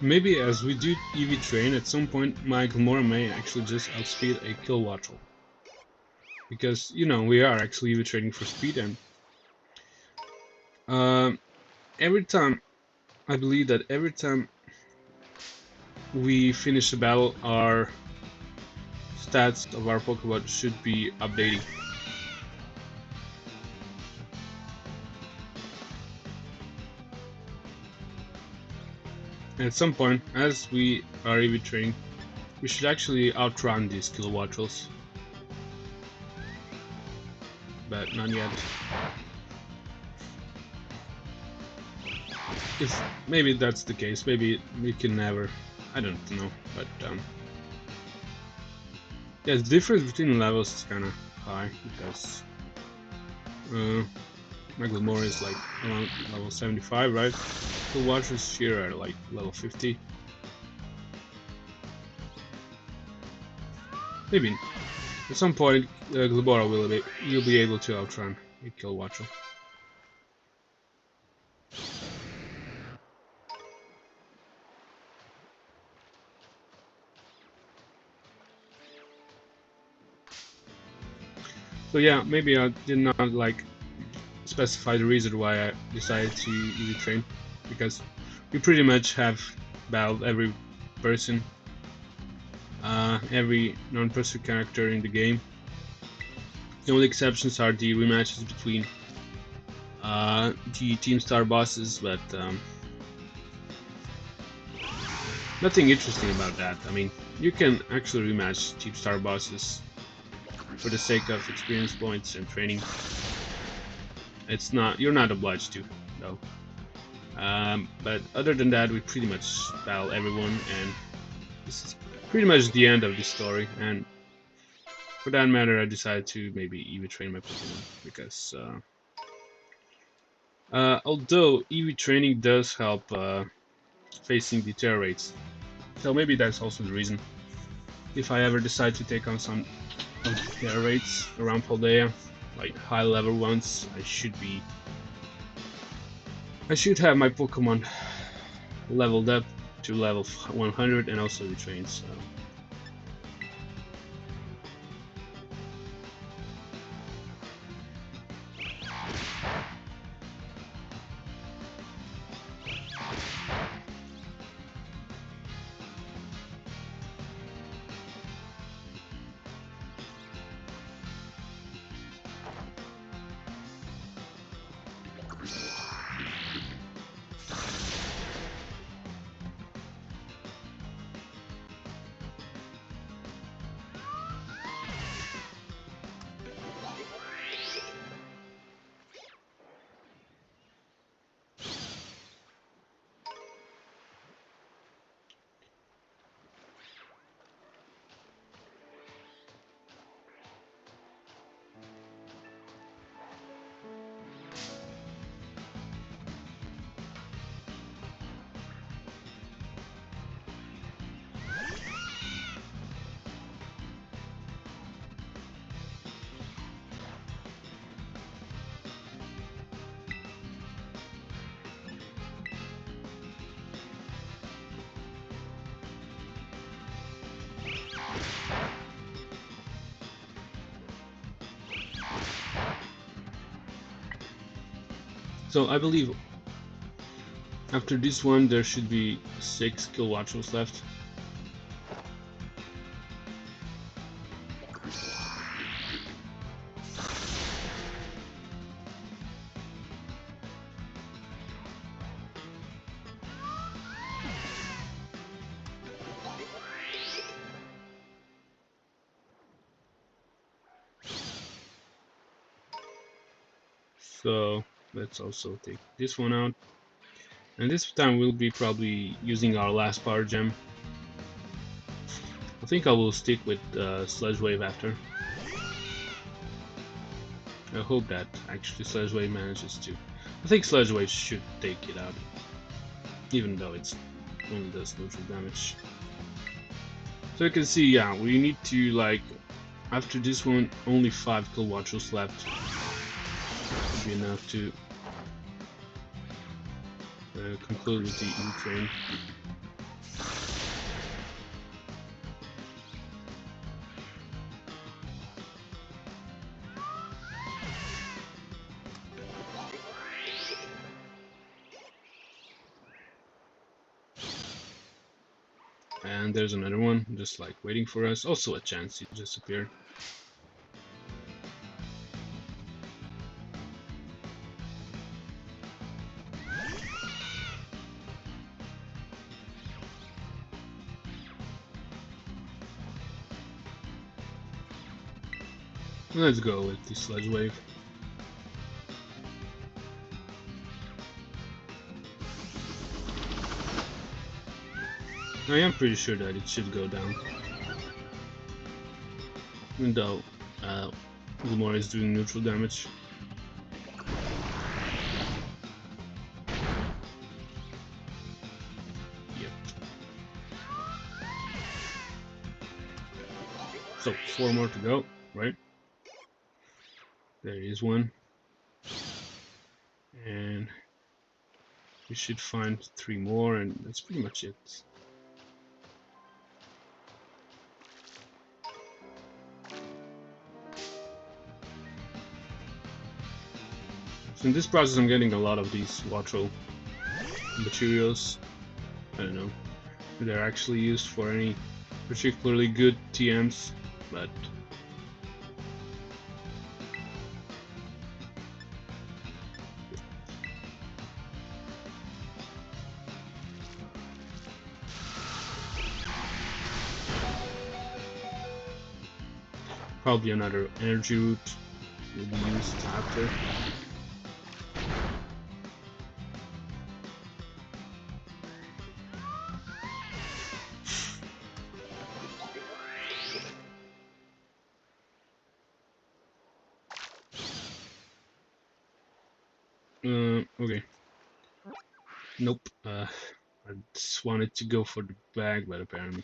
Maybe as we do EV train, at some point my Glamora may actually just outspeed a Kilowattrel. Because, you know, we are actually EV training for speed, and every time, I believe that every time we finish a battle, our stats of our Pokemon should be updating. And at some point, as we are EV training, we should actually outrun these Kilowattrels. But not yet. If maybe that's the case, maybe we can never, I don't know, but yeah, the difference between levels is kind of high because my Glamora is like around level 75, right? The Watchers here are like level 50. Maybe at some point Glamora will be able to outrun a Kilowattrel. So yeah, maybe I did not like specify the reason why I decided to EV train, because we pretty much have battled every person, every non-person character in the game. The only exceptions are the rematches between the Team Star bosses, but nothing interesting about that. I mean, you can actually rematch Team Star bosses for the sake of experience points and training. You're not obliged to, though. But other than that, we pretty much battle everyone, and this is pretty much the end of the story. And for that matter, I decided to maybe EV train my Pokemon, because although EV training does help facing the terror rates, so maybe that's also the reason. If I ever decide to take on some of the terror rates around Paldea, like high level ones, I should have my Pokemon leveled up to level 100 and also retrain. So. So I believe after this one there should be 6 kill watchers left. So let's also take this one out. And this time we'll be probably using our last power gem. I think I will stick with Sludge Wave after. I hope that actually Sludge Wave manages to. I think Sludge Wave should take it out, even though it only does neutral damage. So you can see, yeah, we need to, like, after this one, only 5 kill watchers left. Should be enough to conclude with the E-Train. And there's another one, just like waiting for us. Also a chance to just appear. Let's go with the Sludge Wave. I am pretty sure that it should go down. Even though Gilmore is doing neutral damage. Yep. So 4 more to go, right? There is one. And we should find 3 more, and that's pretty much it. So in this process I'm getting a lot of these Wattrel materials. I don't know if they're actually used for any particularly good TMs, but probably another energy root will be used after. Okay. Nope. I just wanted to go for the bag, but apparently.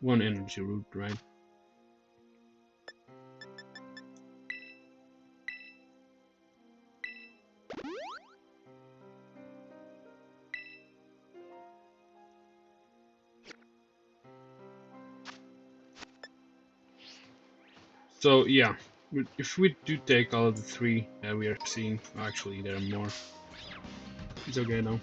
one energy root, right? So yeah, if we do take all of the 3 that we are seeing, actually there are more. It's okay now.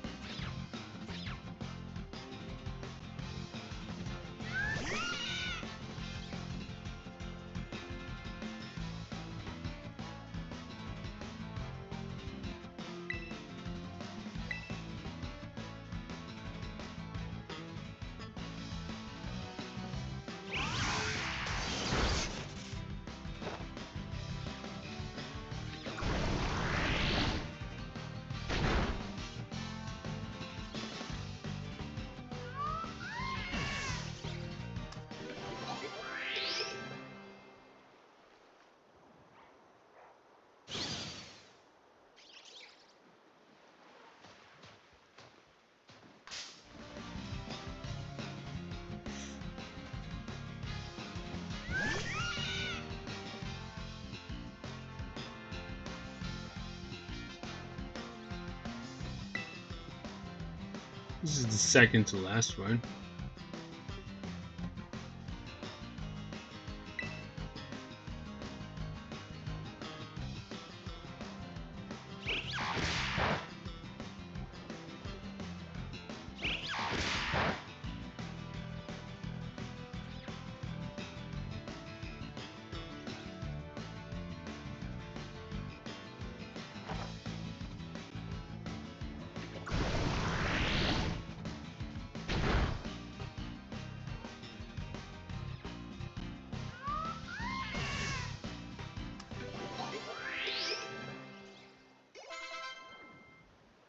This is the second to last one.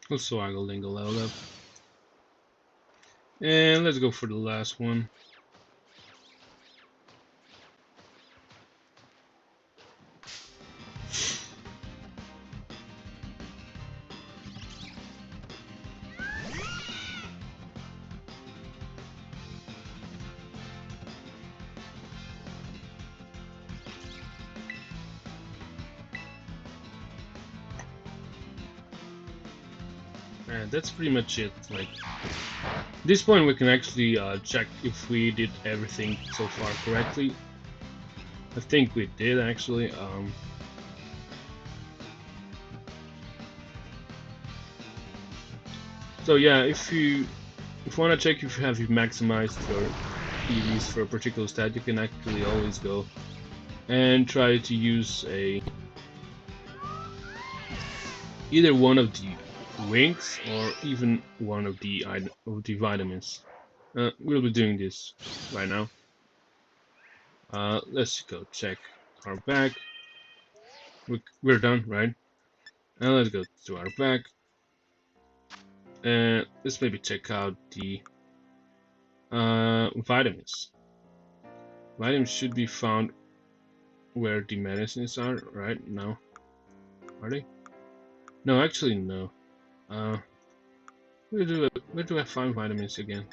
Also, I will link a level up. And let's go for the last one. And that's pretty much it. Like, at this point we can actually check if we did everything so far correctly. I think we did actually. So yeah, if you want to check if you have maximized your EVs for a particular stat, you can actually always go and try to use either one of the wings or even one of the vitamins. We'll be doing this right now. Let's go check our bag. We're done, right? And let's go to our bag. And let's maybe check out the vitamins. Vitamins should be found where the medicines are, right? No. Are they? No, actually no. Where do I find vitamins again?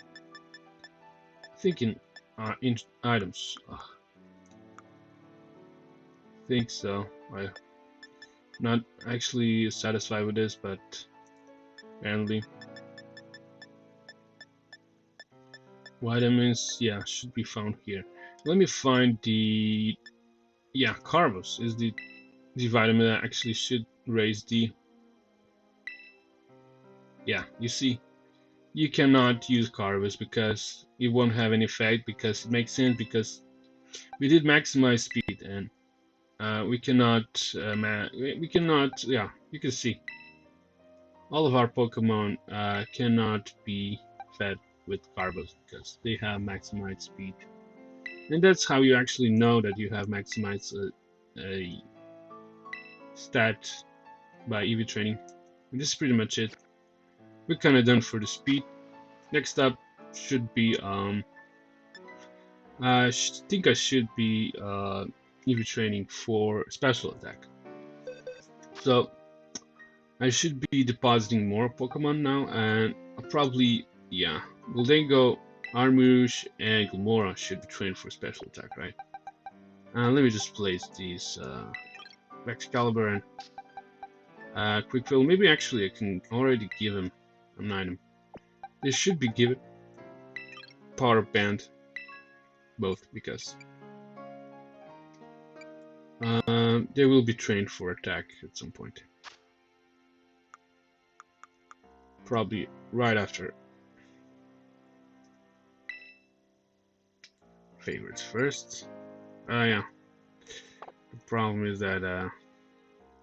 I think in items. Think so. I'm not actually satisfied with this, but apparently vitamins, yeah, should be found here. Let me find the Carbos is the vitamin that actually should raise the. Yeah, you see, you cannot use Carbos because it won't have any effect, because it makes sense because we did maximize speed and we cannot yeah, you can see all of our Pokemon cannot be fed with Carbos because they have maximized speed, and that's how you actually know that you have maximized a stat by EV training. And this is pretty much it. We're kind of done for the speed. Next up should be I think I should be EV training for special attack. So I should be depositing more Pokemon now, and I'll probably, yeah, we'll then go Armouche and Gomorrah should be trained for special attack, right? Let me just place these Excalibur and Quickfill. Maybe actually I can already give him an item. This should be given Power Band, both, because they will be trained for attack at some point. Probably right after favorites first. Yeah. The problem is that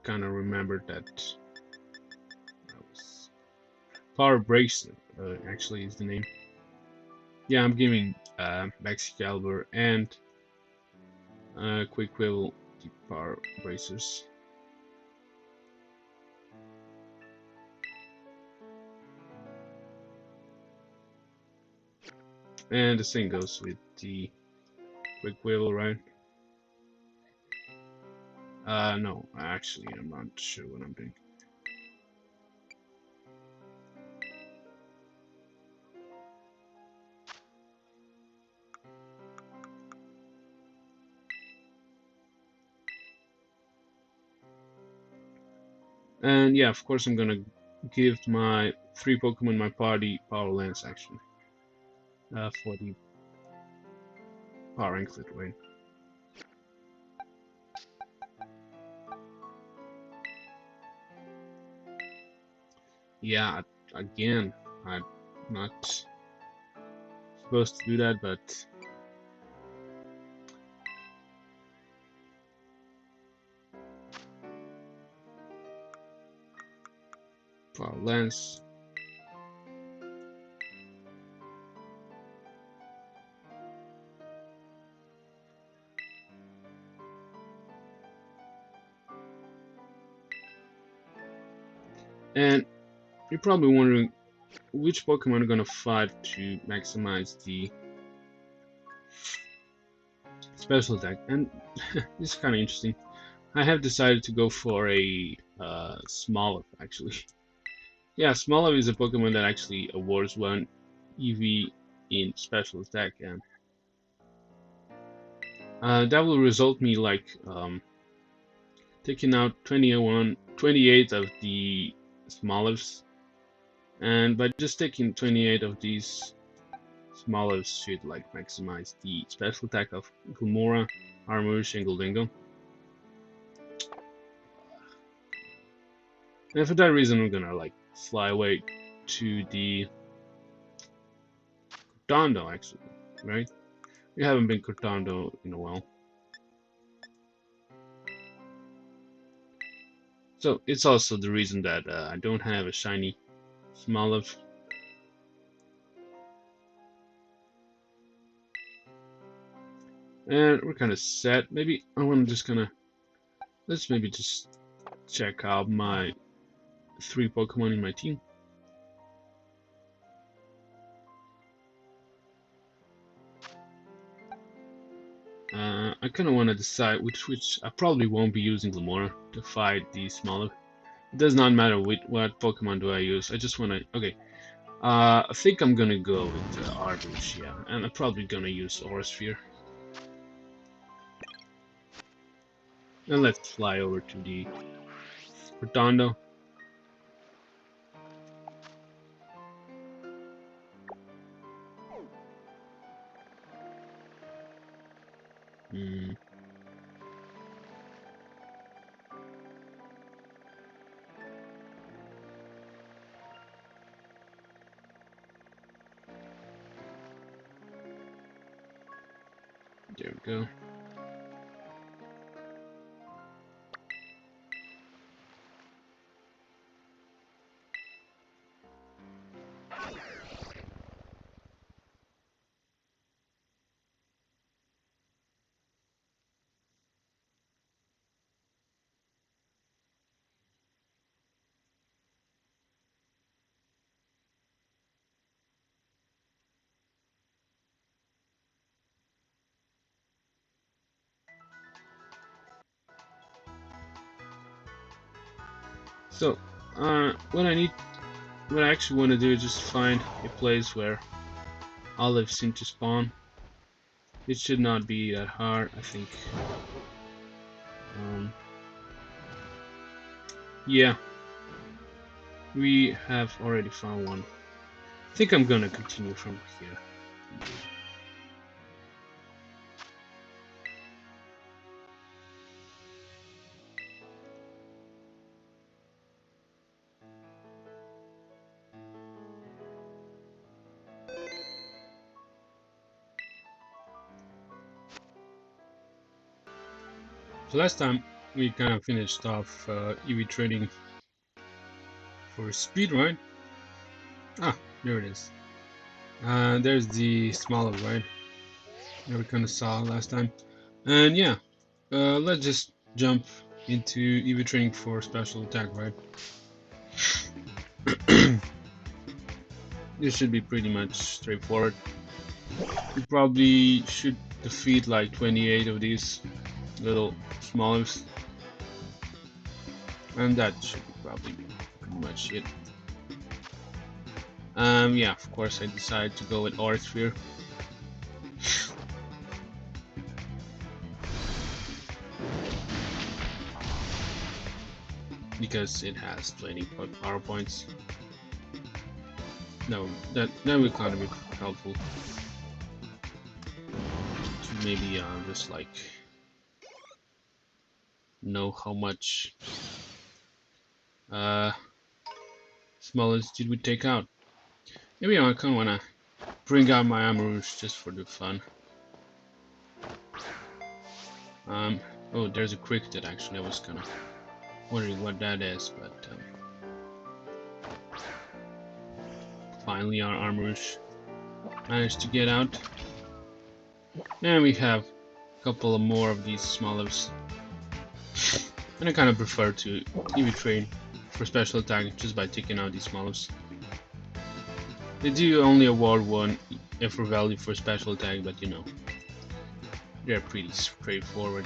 kind of remembered that was Power Bracelet. Actually, is the name. Yeah, I'm giving Excalibur and Quickquill the Power Bracers. And the same goes with the Quickquill, right? No, actually, I'm not sure what I'm doing. And yeah, of course, I'm gonna give my 3 Pokemon in my party Power Lance actually for the Power Anklet, right? Yeah, again, I'm not supposed to do that, but Power Lance. And you're probably wondering which Pokemon are gonna fight to maximize the special attack, and this is kind of interesting. I have decided to go for a Smoliv, actually. Yeah, Smoliv is a Pokemon that actually awards 1 EV in special attack, and that will result me like taking out 28 of the Smolivs, and by just taking 28 of these Smolivs should like maximize the special attack of Gomorrah, Armouche, and Goldingo. And for that reason, I'm gonna like fly away to the Cortondo, actually, right? We haven't been Cortondo in a while. So it's also the reason that I don't have a shiny Smoliv. And we're kind of set. Maybe I'm just gonna, let's maybe just check out my 3 Pokemon in my team. I kind of want to decide which I probably won't be using Glamora to fight the Smoliv. It does not matter what Pokemon do I use. I just want to. Okay, I think I'm gonna go with Arven, yeah, and I'm probably gonna use Aura Sphere. And let's fly over to the Cortondo. There we go. So, what I actually want to do is just find a place where olives seem to spawn. It should not be that hard, I think. Yeah, we have already found one. I think I'm gonna continue from here. So last time we kind of finished off EV trading for speed, right? Ah, there it is. There's the smaller, right? That we kind of saw last time. And yeah, let's just jump into EV trading for special attack, right? This should be pretty much straightforward. We probably should defeat like 28 of these little smallers, and that should probably be pretty much it. Yeah, of course I decided to go with Aura Sphere. Because it has 20 power points. No, that will kind of be helpful. To maybe just like know how much smallest did we take out. Maybe I kind of wanna bring out my Armourouge just for the fun. Oh, there's a cricket actually. I was kind of wondering what that is, but finally our Armourouge managed to get out. And we have a couple of more of these smallers. And I kind of prefer to EV train for special attack just by taking out these smallers. They do only award 1 effort value for special attack, but you know, they're pretty straightforward.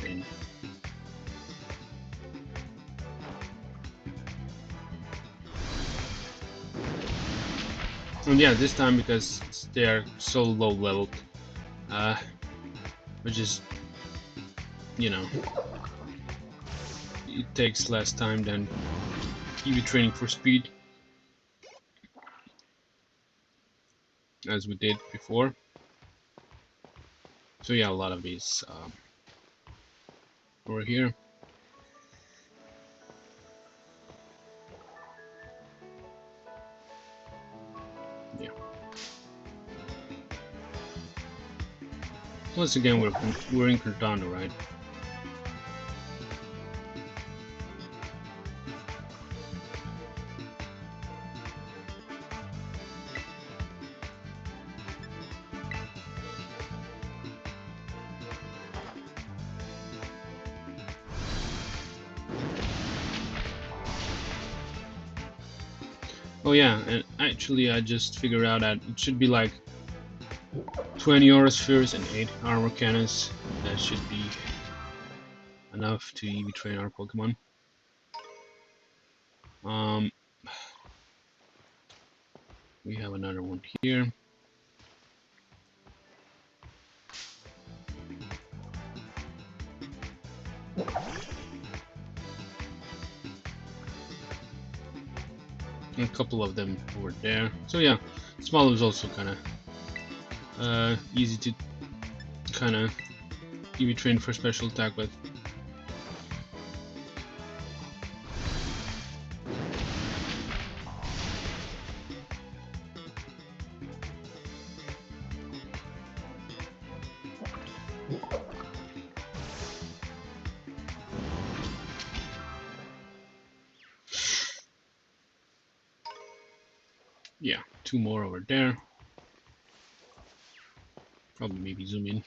And yeah, this time because they are so low leveled, which is, you know, it takes less time than EV training for speed, as we did before. So yeah, a lot of these over here. Yeah. Once again, we're in Cortondo, right? Oh yeah, and actually I just figured out that it should be like 20 aura spheres and 8 armor cannons. That should be enough to EV train our Pokemon. We have another one here. And a couple of them over there. So yeah, small is also kind of easy to kind of EV train for special attack with. Yeah, 2 more over there. Probably maybe zoom in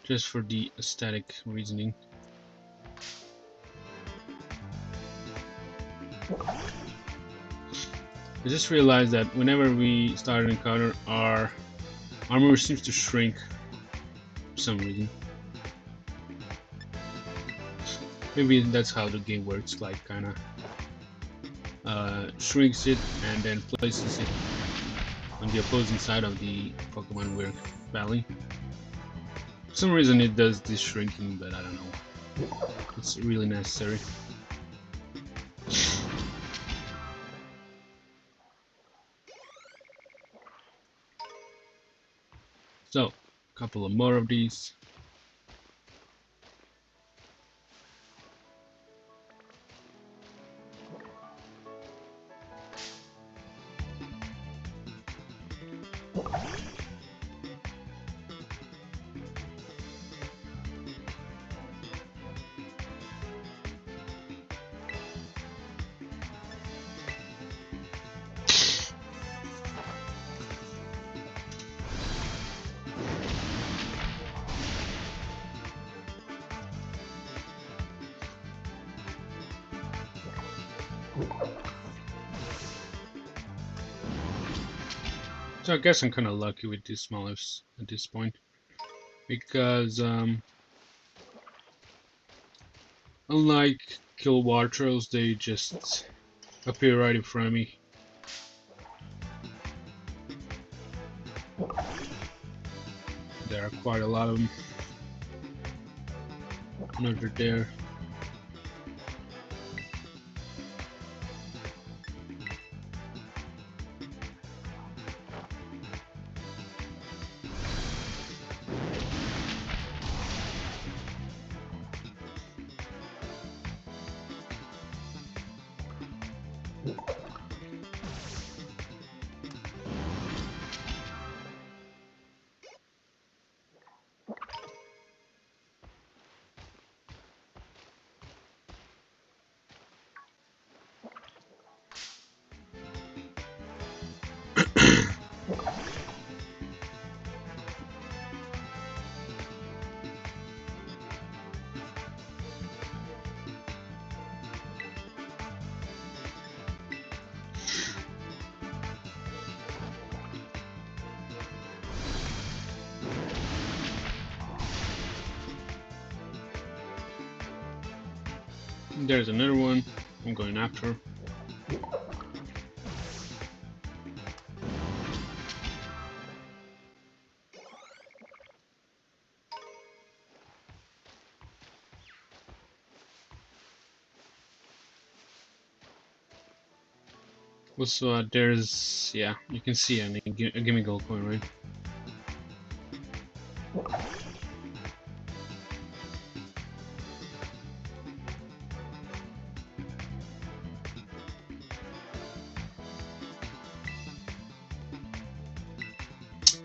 just for the aesthetic reasoning. I just realized that whenever we start an encounter, our armor seems to shrink for some reason. Maybe that's how the game works, like kinda shrinks it and then places it on the opposing side of the Pokemon we're battling. For some reason it does this shrinking, but I don't know. It's really necessary. So, a couple of more of these. So I guess I'm kind of lucky with these smallest at this point, because unlike kill water trolls, they just appear right in front of me. There are quite a lot of them. Another there. There's another one I'm going after. Also, there's, yeah, you can see a gimme gold coin, right?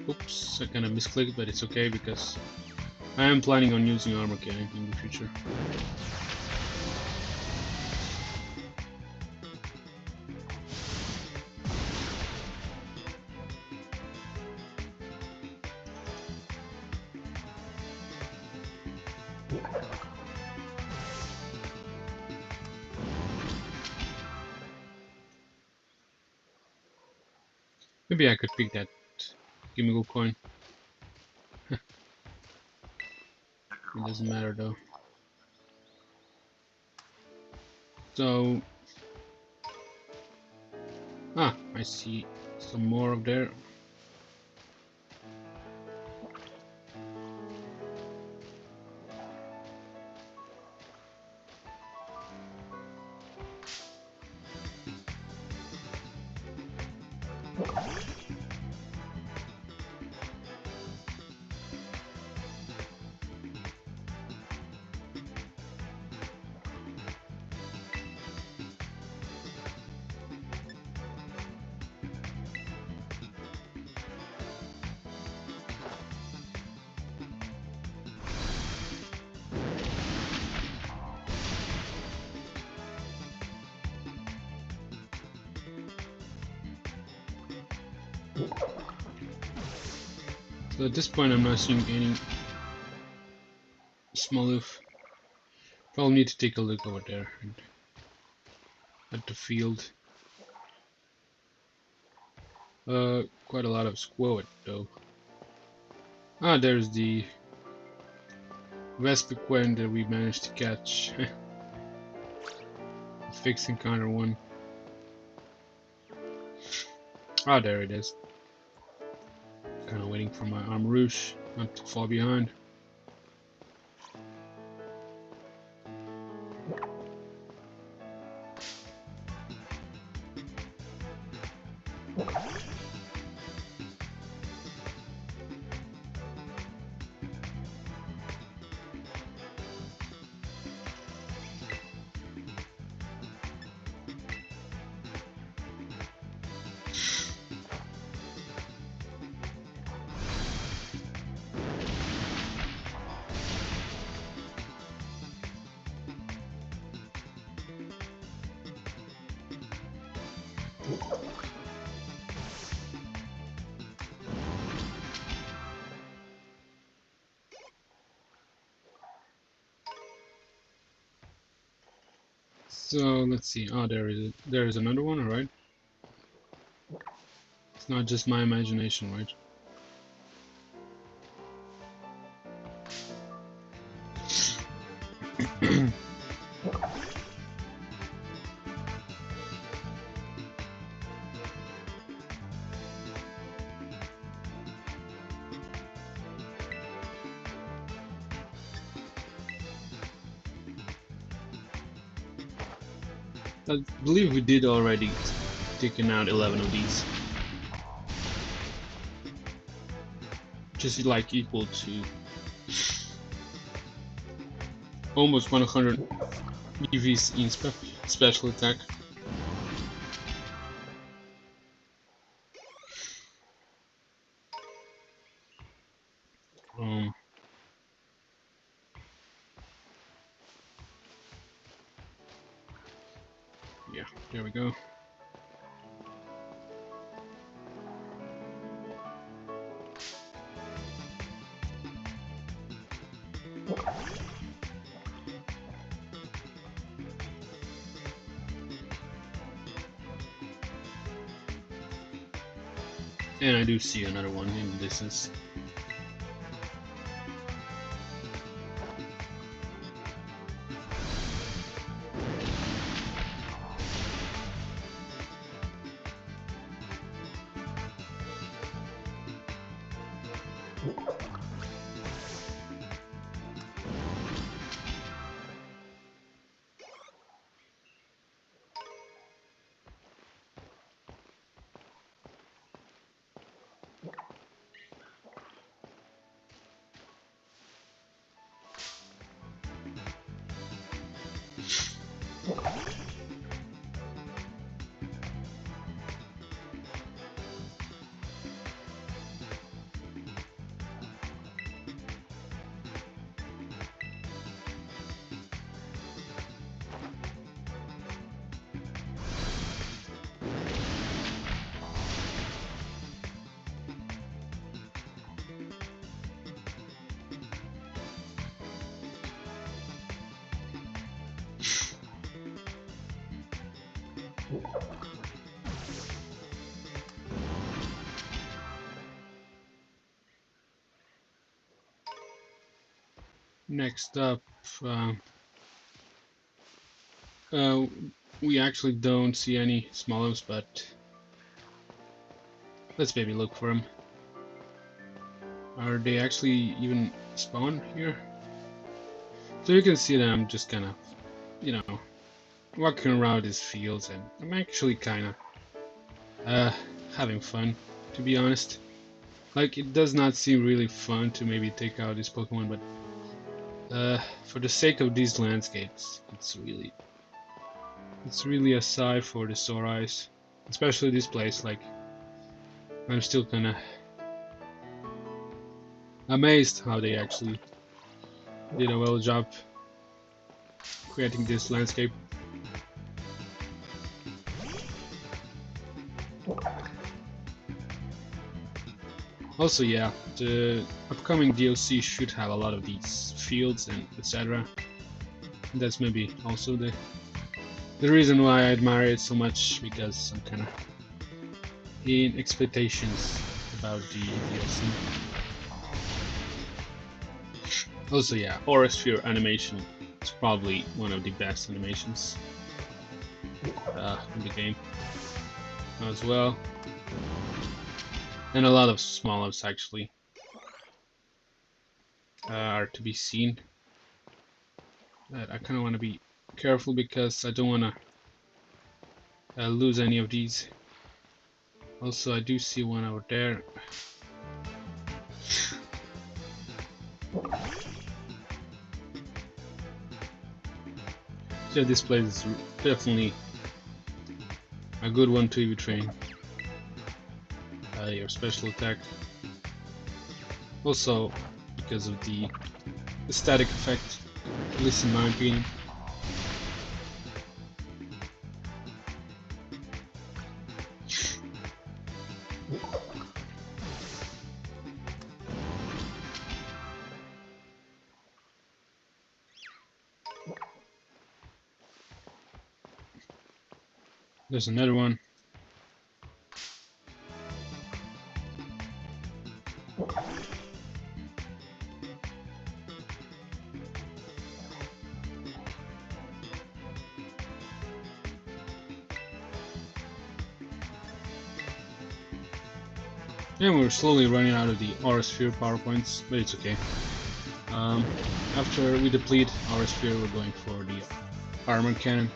Oops, I kind of misclicked, but it's okay because I am planning on using armor cannon in the future. Maybe I could pick that gimme gold coin. It doesn't matter though. So, I see some more up there. So at this point I'm not seeing any Smoloof. Probably need to take a look over there at the field. Quite a lot of Squowit though. There's the Vespiquen that we managed to catch. Fixed encounter one. There it is. kind of waiting for my arm rouge not to fall behind. So let's see. Oh, there is another one. All right. It's not just my imagination, right? I believe we did already taken out 11 of these. Which is like equal to almost 100 EVs in special attack. Yeah, there we go. And I do see another one in the distance. Next up, we actually don't see any Smolums, but let's maybe look for them. Are they actually even spawn here? So you can see that I'm just kind of, you know, walking around these fields, and I'm actually kind of having fun, to be honest. Like, it does not seem really fun to maybe take out this Pokemon, but for the sake of these landscapes, it's really a sight for the sore eyes, especially this place. Like, I'm still kind of amazed how they actually did a well job creating this landscape. Also, yeah, the upcoming DLC should have a lot of these fields and etc. That's maybe also the reason why I admire it so much, because I'm kind of in expectations about the DLC. Also, yeah, Aurasphere animation is probably one of the best animations in the game as well. And a lot of small ups actually are to be seen. But I kind of want to be careful because I don't want to lose any of these. Also, I do see one over there. So this place is definitely a good one to EV train. Your special attack. Also, because of the static effect, at least in my opinion. There's another one. And we're slowly running out of the Aura Sphere power points, but it's okay. After we deplete Aura Sphere, we're going for the Armor Cannon.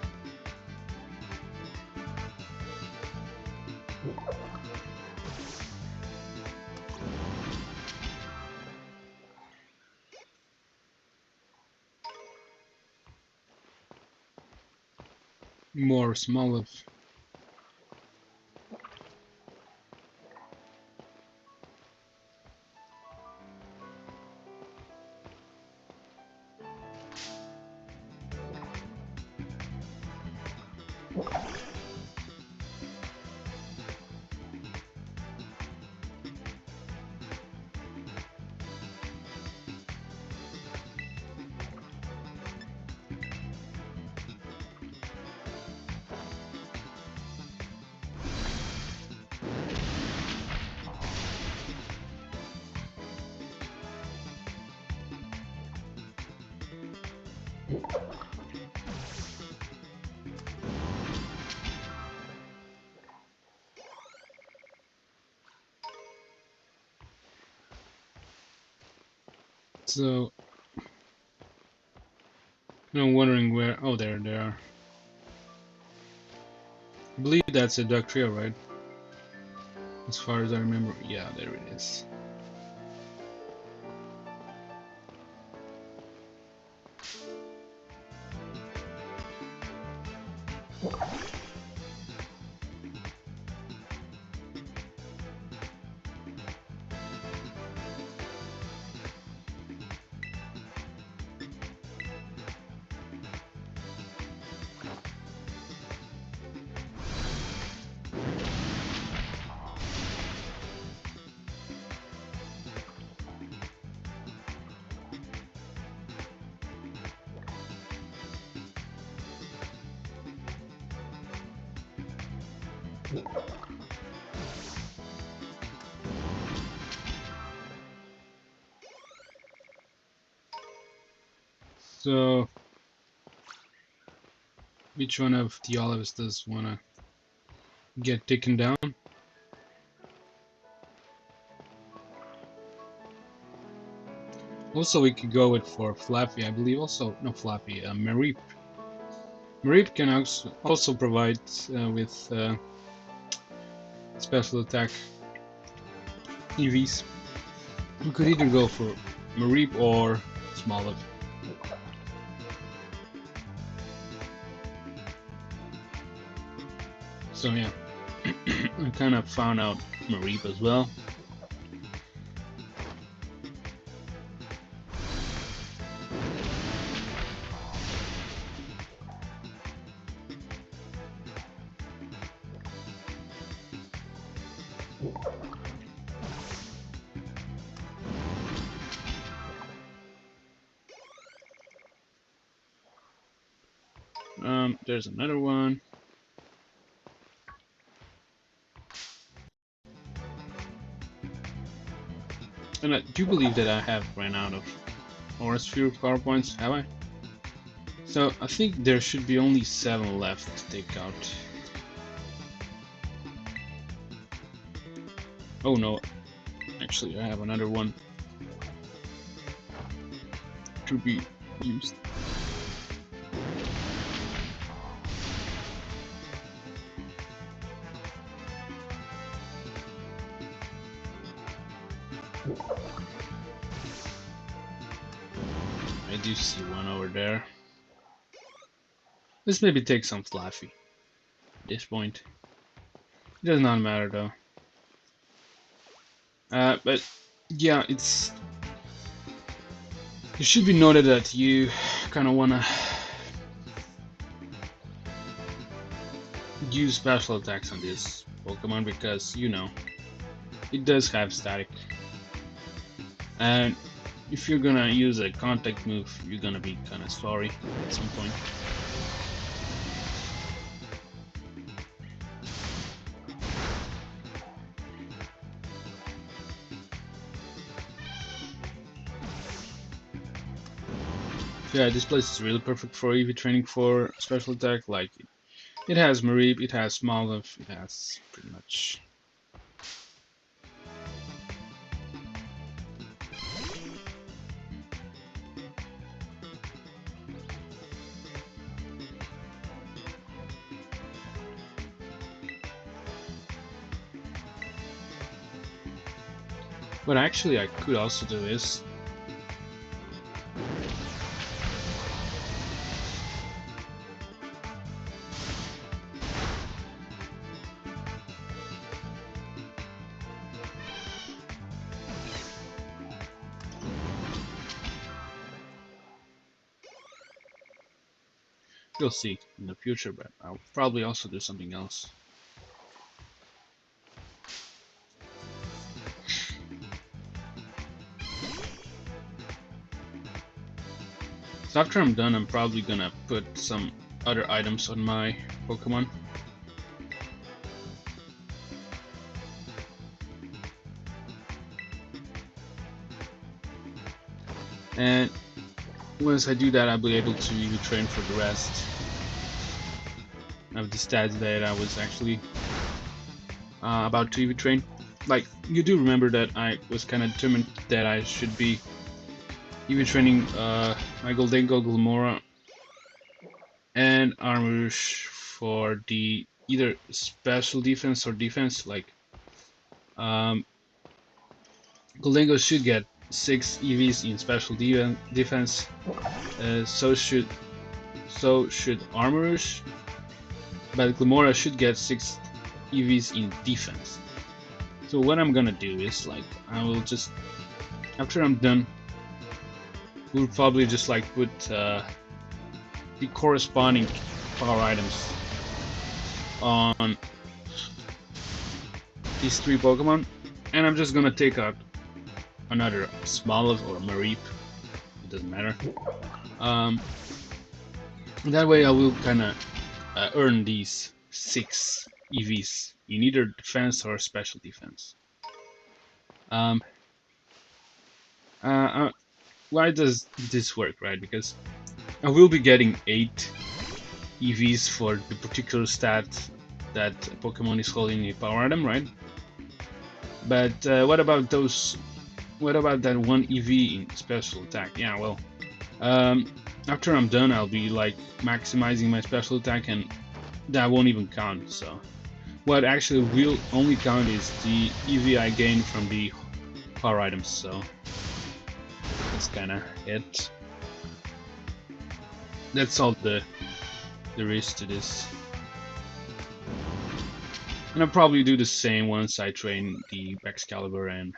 More small. So, I'm wondering where. Oh, there they are. I believe that's a duck trail, right? As far as I remember. Yeah, there it is. So, which one of the olives does want to get taken down? Also, we could go with for Flappy, I believe. Also, no Flappy, Mareep. Mareep can also provide with special attack EVs. We could either go for Mareep or Smoliv. So yeah, I kind of found out Mareep as well. There's another one. And I do believe that I have ran out of Aura Sphere power points, have I? So I think there should be only 7 left to take out. Oh no, actually I have another one to be used. I do see one over there. Let's maybe take some Fluffy at this point. It does not matter though. But yeah, it should be noted that you kind of wanna use special attacks on this Pokemon because you know it does have static, and if you're gonna use a contact move, you're gonna be kind of sorry at some point. Yeah, this place is really perfect for EV training for special attack. Like it has Mareep, it has Smoliv, it has pretty much. But actually, I could also do this. You'll see in the future, but I'll probably also do something else. So after I'm done, I'm probably gonna put some other items on my Pokemon. And once I do that, I'll be able to even train for the rest of the stats that I was actually about to even train. Like, you do remember that I was kind of determined that I should be even training my Goldengo, Gilmora, and Armarouge for the either special defense or defense. Like, Goldengo should get 6 EVs in special defense. So should Armarouge, but Glimora should get 6 EVs in defense. So what I'm gonna do is like I will just after I'm done, we'll probably just like put the corresponding power items on these 3 Pokemon, and I'm just gonna take out another Smoliv or Mareep. It doesn't matter. That way I will kind of earn these 6 EVs in either defense or special defense. Why does this work, right? Because I will be getting 8 EVs for the particular stat that Pokemon is holding a power item, right? But what about those? What about that 1 EV in special attack? Yeah, well, after I'm done, I'll be like maximizing my special attack, and that won't even count. So, what actually will only count is the EV I gain from the power items. So, that's kind of it. That's all there is to this. And I'll probably do the same once I train the Excalibur and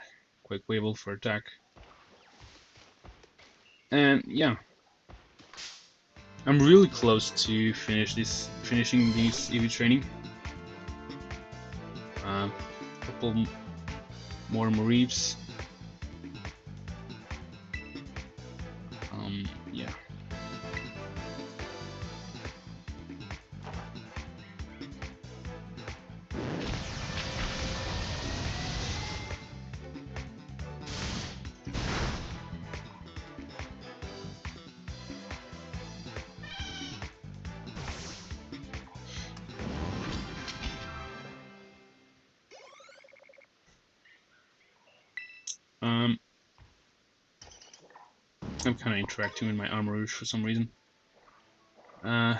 Quaquaval for attack. And yeah, I'm really close to finishing this EV training. Couple more Mareeps. Yeah. I'm kind of interacting with my Armourouge for some reason. Let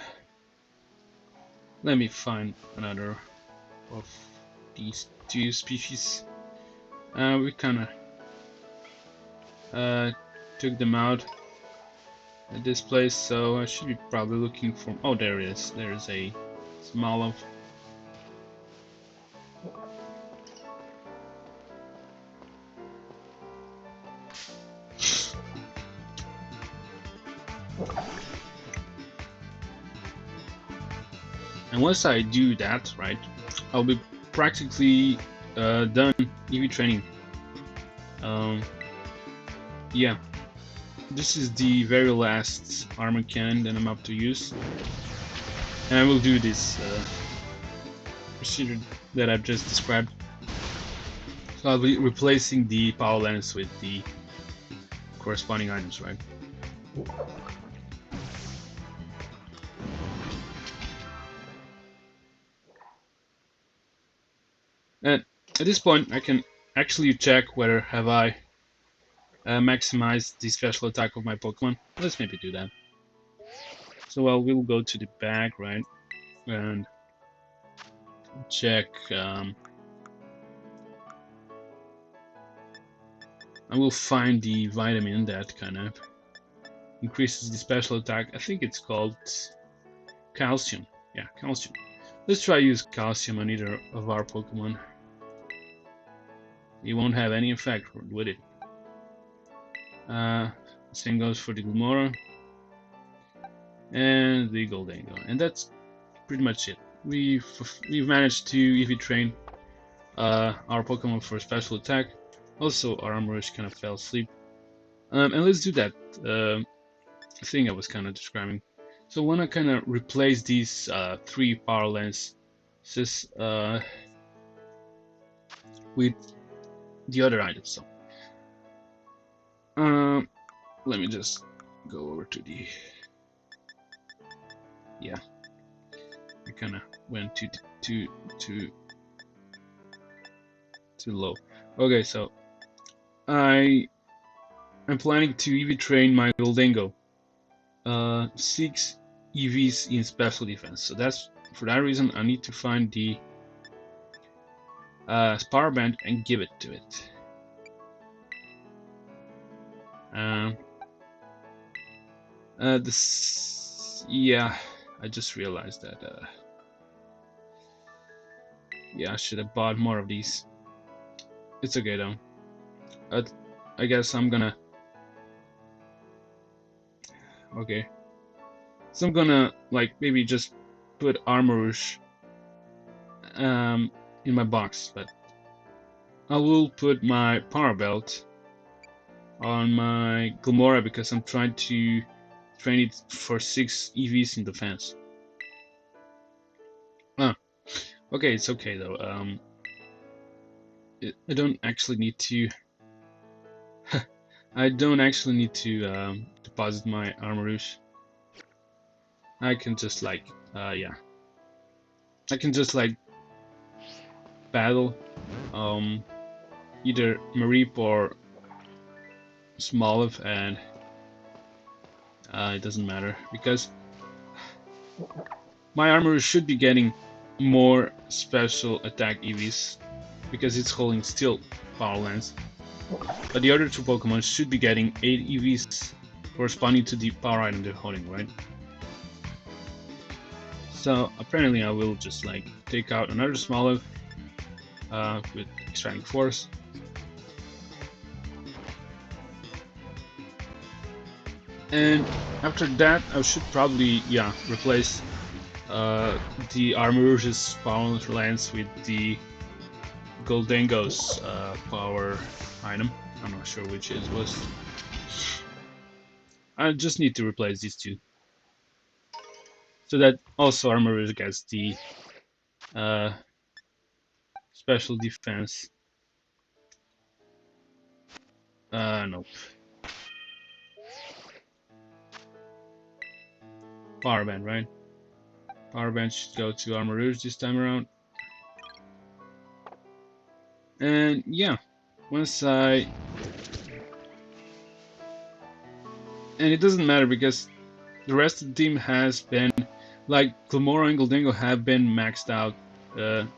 me find another of these two species. We kind of took them out at this place, so I should be probably looking for. Oh, there it is. There is a Smolov. And once I do that, right, I'll be practically done EV training. Yeah, this is the very last armor cannon that I'm up to use, and I will do this procedure that I've just described. So I'll be replacing the power lens with the corresponding items, right? And at this point, I can actually check whether have I maximized the special attack of my Pokemon. Let's maybe do that. So I will go to the bag, right, and check. I will find the vitamin that kind of increases the special attack. I think it's called calcium. Yeah, calcium. Let's try use calcium on either of our Pokemon. It won't have any effect, would it? Same goes for the Glimora and the Goldango, and that's pretty much it. We've managed to EV train our Pokemon for special attack. Also, our Armourouge kind of fell asleep, and let's do that thing I was kind of describing. So I want to kind of replace these 3 power lenses with the other items. So let me just go over to the. Yeah, I kind of went too low. Okay, so I'm planning to EV train my Goldango. 6 EVs in special defense. So that's for that reason I need to find the Power Band and give it to it. Yeah, I just realized that. Yeah, I should have bought more of these. It's okay though. I guess I'm gonna. Okay. So I'm gonna like maybe just put Armourouge in my box, but I will put my Power Belt on my Glimora because I'm trying to train it for 6 EVs in defense. Okay, it's okay though. I don't actually need to. I don't actually need to deposit my Armourouge. I can just like, yeah. I can just like battle either Mareep or Smoliv, and it doesn't matter because my Armourouge should be getting more special attack EVs because it's holding still power lens, but the other 2 Pokemon should be getting 8 EVs corresponding to the power item they're holding, right? So apparently I will just like take out another Smoliv with Extracting Force. And after that I should probably, yeah, replace the Armourouge's power lens with the Goldango's power item. I'm not sure which it was. I just need to replace these 2. So that also Armourouge gets the special defense. Nope. Power Band, right? Power Band should go to Armourouge this time around. And yeah, once I... And it doesn't matter because the rest of the team has been, like Glamora and Goldango have been maxed out.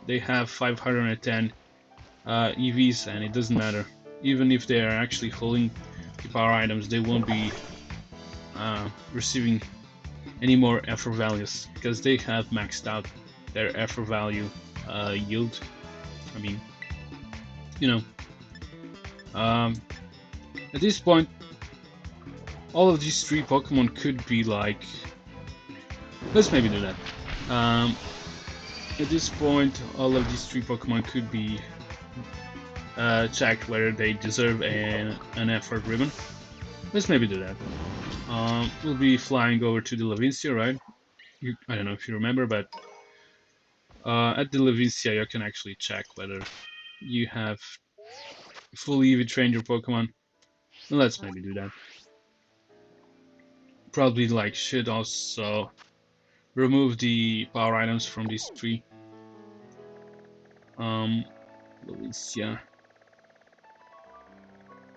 They have 510 EVs, and it doesn't matter. Even if they are actually pulling the power items, they won't be receiving any more effort values because they have maxed out their effort value yield. I mean, you know, at this point, all of these three Pokemon could be like. Let's maybe do that. At this point, all of these three Pokemon could be checked whether they deserve an effort ribbon. Let's maybe do that. We'll be flying over to the Levincia, right? I don't know if you remember, but at the Levincia you can actually check whether you have fully EV trained your Pokemon. Let's maybe do that. Probably like should also remove the power items from these three. Levincia.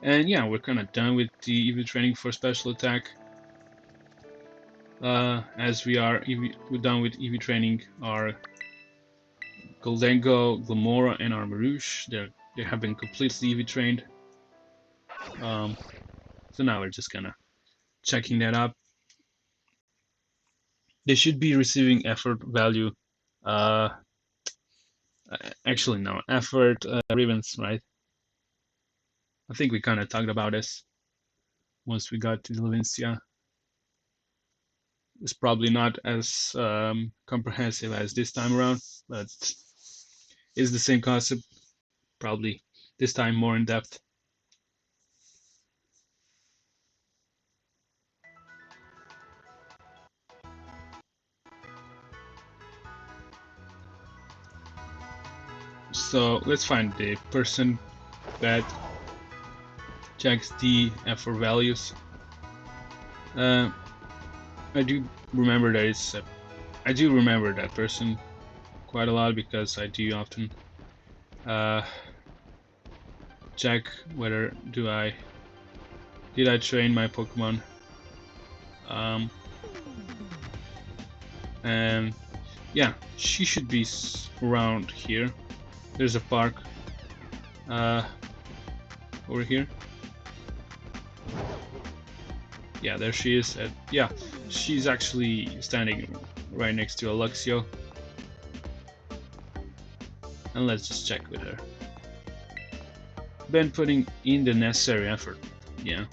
And yeah, we're kind of done with the EV training for special attack. As we're done with EV training our Goldango, Glamora, and Armarouge. They have been completely EV trained. So now we're just kinda checking that up. They should be receiving effort value. Actually no, effort ribbons, right? I think we kind of talked about this once we got to Levincia. It's probably not as comprehensive as this time around, but it's the same concept. Probably this time more in depth. So let's find the person that checks the effort values. I do remember that I do remember that person quite a lot because I do often check whether did I train my Pokemon. And yeah, she should be around here. There's a park over here. Yeah, there she is. Yeah, she's actually standing right next to Luxio. And let's just check with her. Been putting in the necessary effort. Yeah.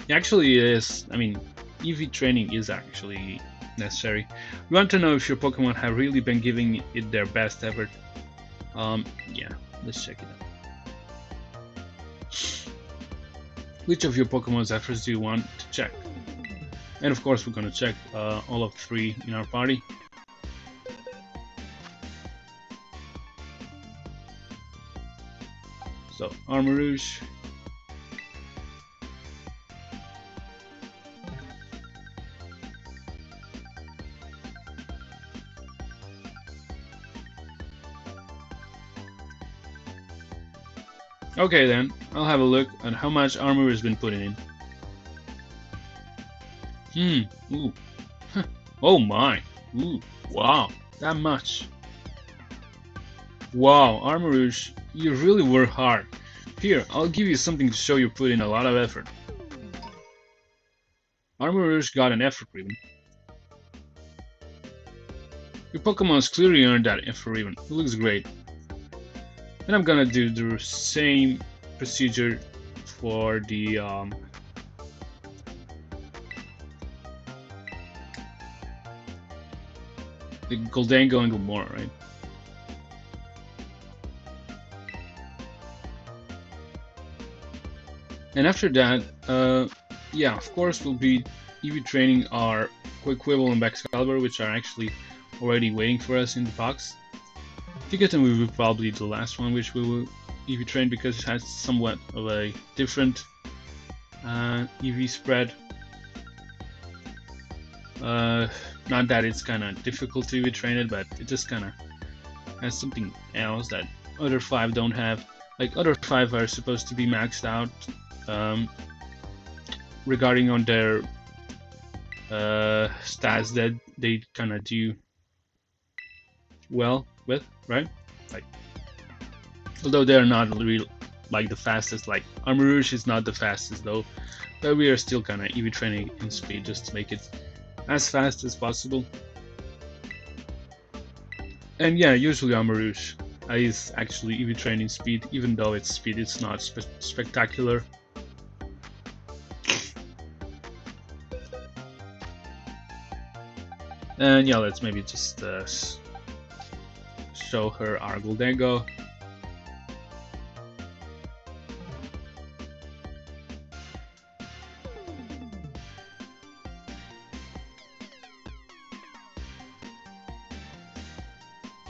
It actually is. I mean, EV training is actually necessary. You want to know if your Pokemon have really been giving it their best effort. Yeah, let's check it out. Which of your Pokemon's efforts do you want to check? And of course, we're gonna check all of three in our party. So, Armarouge. Okay then, I'll have a look at how much armor has been put in. Ooh. Oh my. Ooh, wow, that much. Wow, Armarouge, you really work hard. Here, I'll give you something to show you put in a lot of effort. Armarouge got an effort ribbon. Your Pokemon's clearly earned that effort ribbon. It looks great. And I'm gonna do the same procedure for the Goldango and Glamora, right? And after that, yeah, of course, we'll be EV training our Quaquaval and Baxcalibur, which are actually already waiting for us in the box. Thicket and we will probably the last one which we will EV train because it has somewhat of a different EV spread. Not that it's kind of difficult to EV train it, but it just kind of has something else that other 5 don't have. like other 5 are supposed to be maxed out regarding on their stats that they kind of do well with, right? Like, although they're not real like the fastest, like Armourouge is not the fastest though, but we are still kind of EV training in speed just to make it as fast as possible. And yeah, usually Armourouge is actually EV training speed, even though its speed is not spectacular. And yeah, let's maybe just show her our Gholdengo.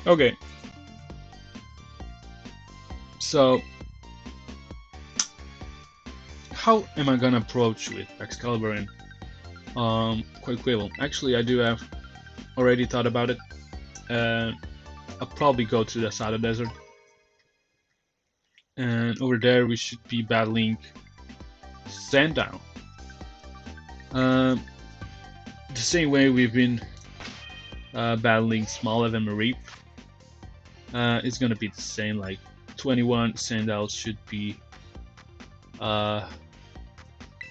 Okay. So, how am I gonna approach with Excalibur and Quaquaval? Actually, I do have already thought about it. I'll probably go to the Sada Desert, and over there we should be battling Sandile. The same way we've been battling Smoliv and Mareep. It's gonna be the same, like 21 Sandile should be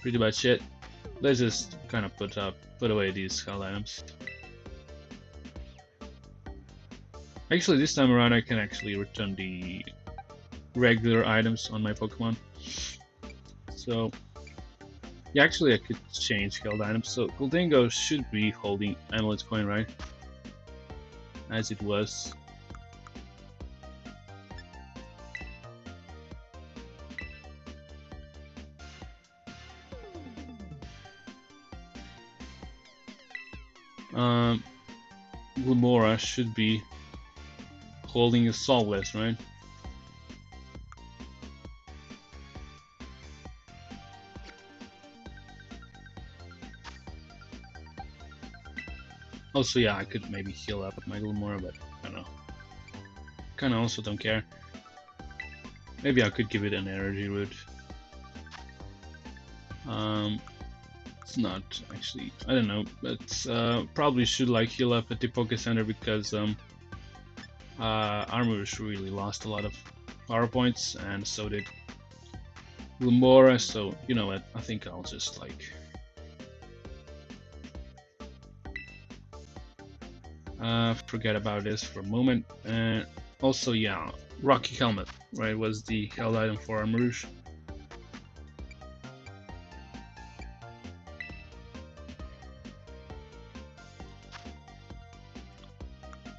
pretty much it. Let's just kind of put away these held items. Actually, this time around I can actually return the regular items on my Pokemon. So yeah, actually I could change held items. So Gholdengo should be holding Amulet Coin, right? As it was. Glimora should be holding a Saltless, right? Also, yeah, I could maybe heal up my Glimora, but I don't know. Kinda also don't care. Maybe I could give it an energy root. It's not actually, I don't know, but probably should like heal up at the Poké Center because Armourouge really lost a lot of power points, and so did Glimora. So you know what? I think I'll just like forget about this for a moment. And also, yeah, Rocky Helmet, right, was the held item for Armourouge.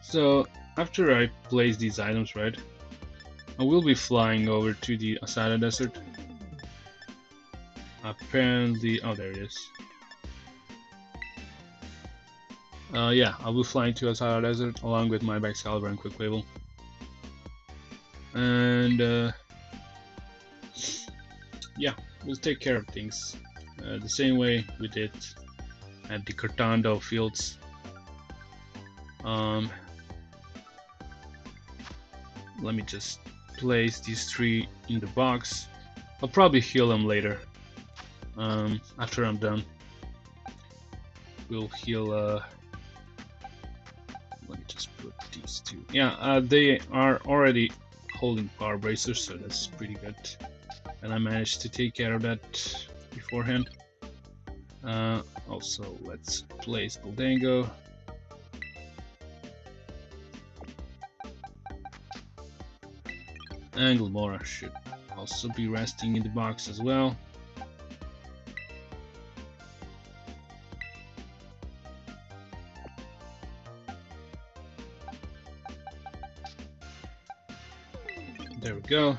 So after I place these items, right, I will be flying over to the Asada Desert. Apparently, oh, there it is. Yeah, I'll be flying to Asada Desert along with my Excalibur and Quaquaval. And yeah, we'll take care of things the same way we did at the Cortondo fields. Let me just place these 3 in the box. I'll probably heal them later. After I'm done, we'll heal. Let me just put these 2. Yeah, they are already holding Power Bracers, so that's pretty good. And I managed to take care of that beforehand. Also, let's place Gholdengo. And Glimora should also be resting in the box as well. There we go.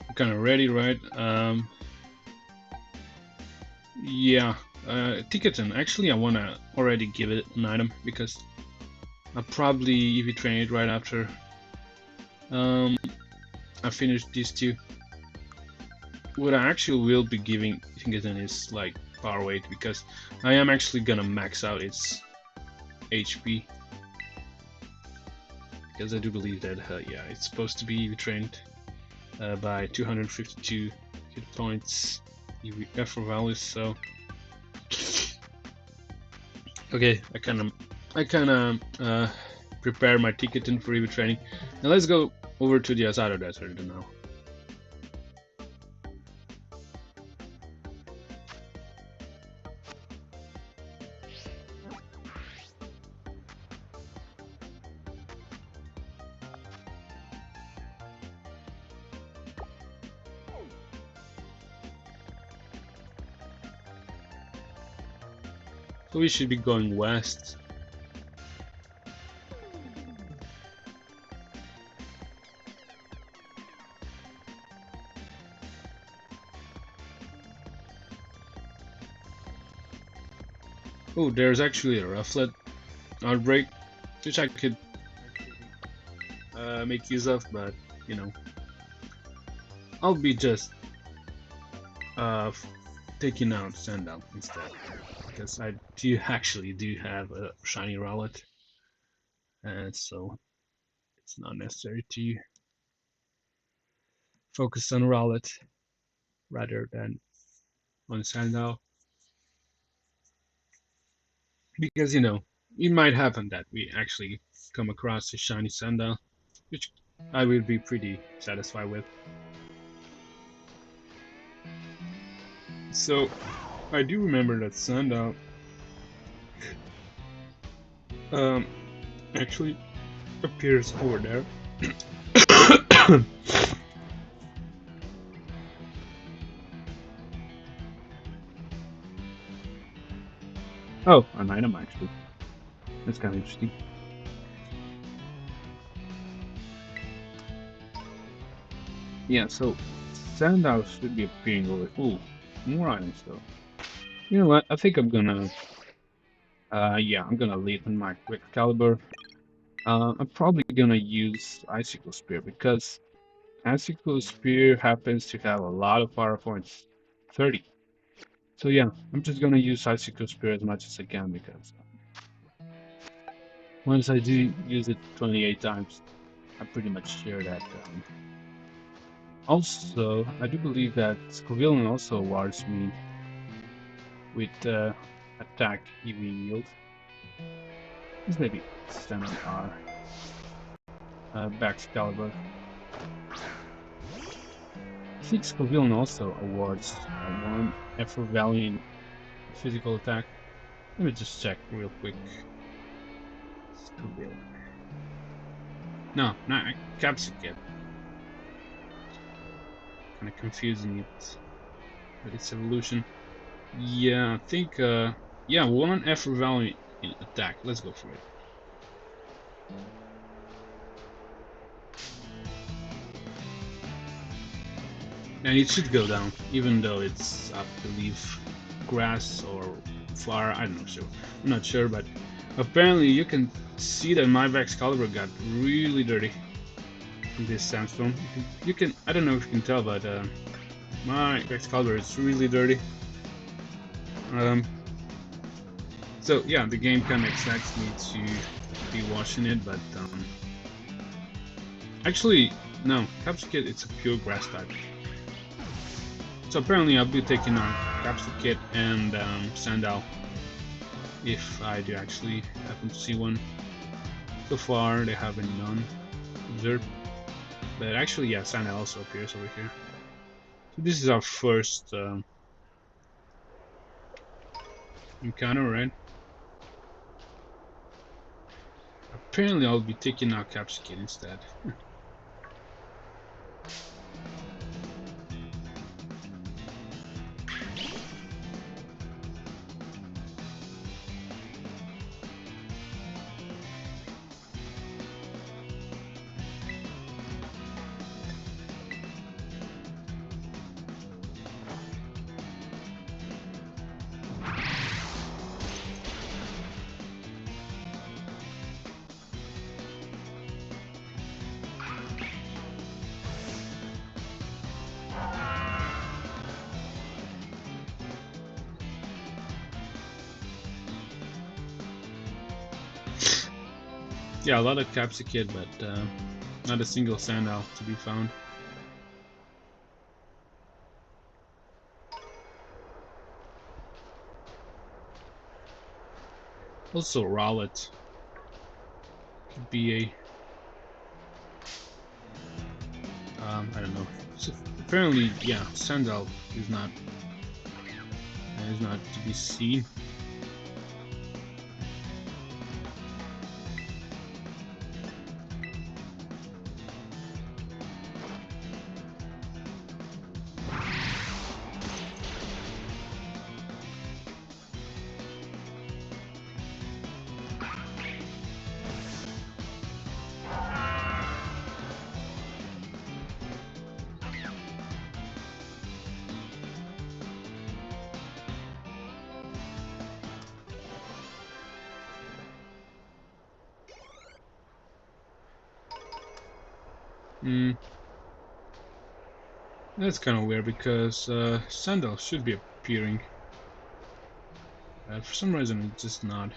I'm kind of ready, right? Yeah, Ticketon. Actually, I wanna already give it an item because I'll probably EV train it right after I finished these 2. What I actually will be giving Ticketon is like power weight, because I am actually gonna max out its HP. Because I do believe that, yeah, it's supposed to be EV trained. by 252 hit points, effort values. So okay, I kind of prepare my ticketing for EV training. Now let's go over to the Azado Desert now. So we should be going west. Oh, there's actually a rufflet outbreak, which I could make use of, but you know, I'll be just taking out Sandal instead, because I actually do have a shiny Rowlet, and so it's not necessary to focus on Rowlet rather than on Sandal, because you know it might happen that we actually come across a shiny Sandal, which I will be pretty satisfied with. So I do remember that Sandal actually appears over there. Oh, an item actually. That's kind of interesting. Yeah, so Sandal should be appearing over. Ooh, more items though. You know what? I think I'm gonna. Yeah, I'm gonna leave on my quick caliber. I'm probably gonna use Icicle Spear because Icicle Spear happens to have a lot of power points, 30. So yeah, I'm just gonna use Icicle Spear as much as I can because once I do use it 28 times, I'm pretty much sure that. Also, I do believe that Scovillain also awards me with attack EV yield. This maybe stand on our back caliber. I think Scovillain also awards one effort value in physical attack. Let me just check real quick. Scovillain. No, not Capsicum. Kind of confusing it with its evolution. Yeah, I think yeah, one effort value in attack. Let's go for it. And it should go down, even though it's, I believe, grass or flower. I'm not sure, but apparently you can see that my Vex caliber got really dirty in this sandstone. You can I don't know if you can tell, but my Vex caliber is really dirty. So yeah, the game kind of expects me to be washing it, but actually no, Capsicum it's a pure grass type. So apparently I'll be taking on Capsicum and Sandal if I do actually happen to see one. So far they haven't none observed, but actually yeah, Sandal also appears over here. So this is our first encounter, right? Apparently I'll be taking out Capsicum instead. Yeah, a lot of Capsicum, but not a single Sandal to be found. Also, Rowlet could be a I don't know. So apparently, yeah, Sandal is not to be seen. That's kind of weird because Sandal should be appearing. For some reason, it's just not.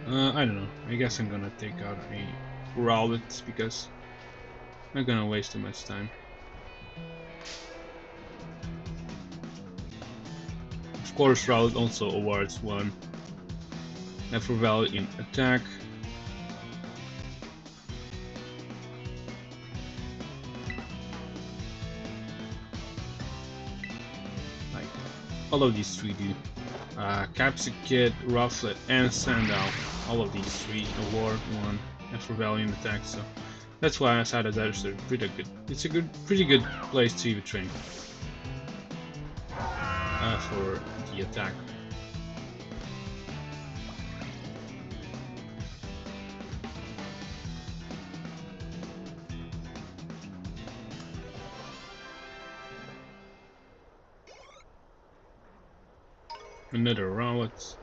I don't know. I guess I'm gonna take out a Rowlet because I'm not gonna waste too much time. Of course, Rowlet also awards one effort value in attack. Like all of these three do. Capsicum, Rufflet, and Sandal. All of these three award one effort value in attack. So that's why I decided that it's pretty good. It's a pretty good place to even train for the attack. Another Rowlet.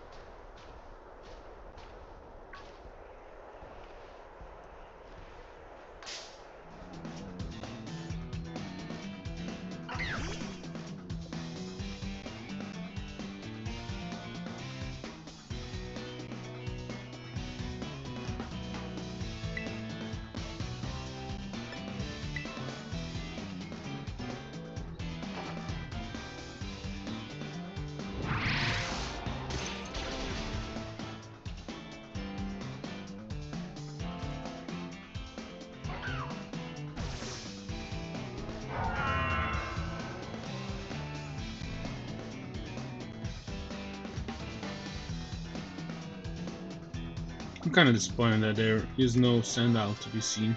I'm kind of disappointed that there is no Sandal to be seen.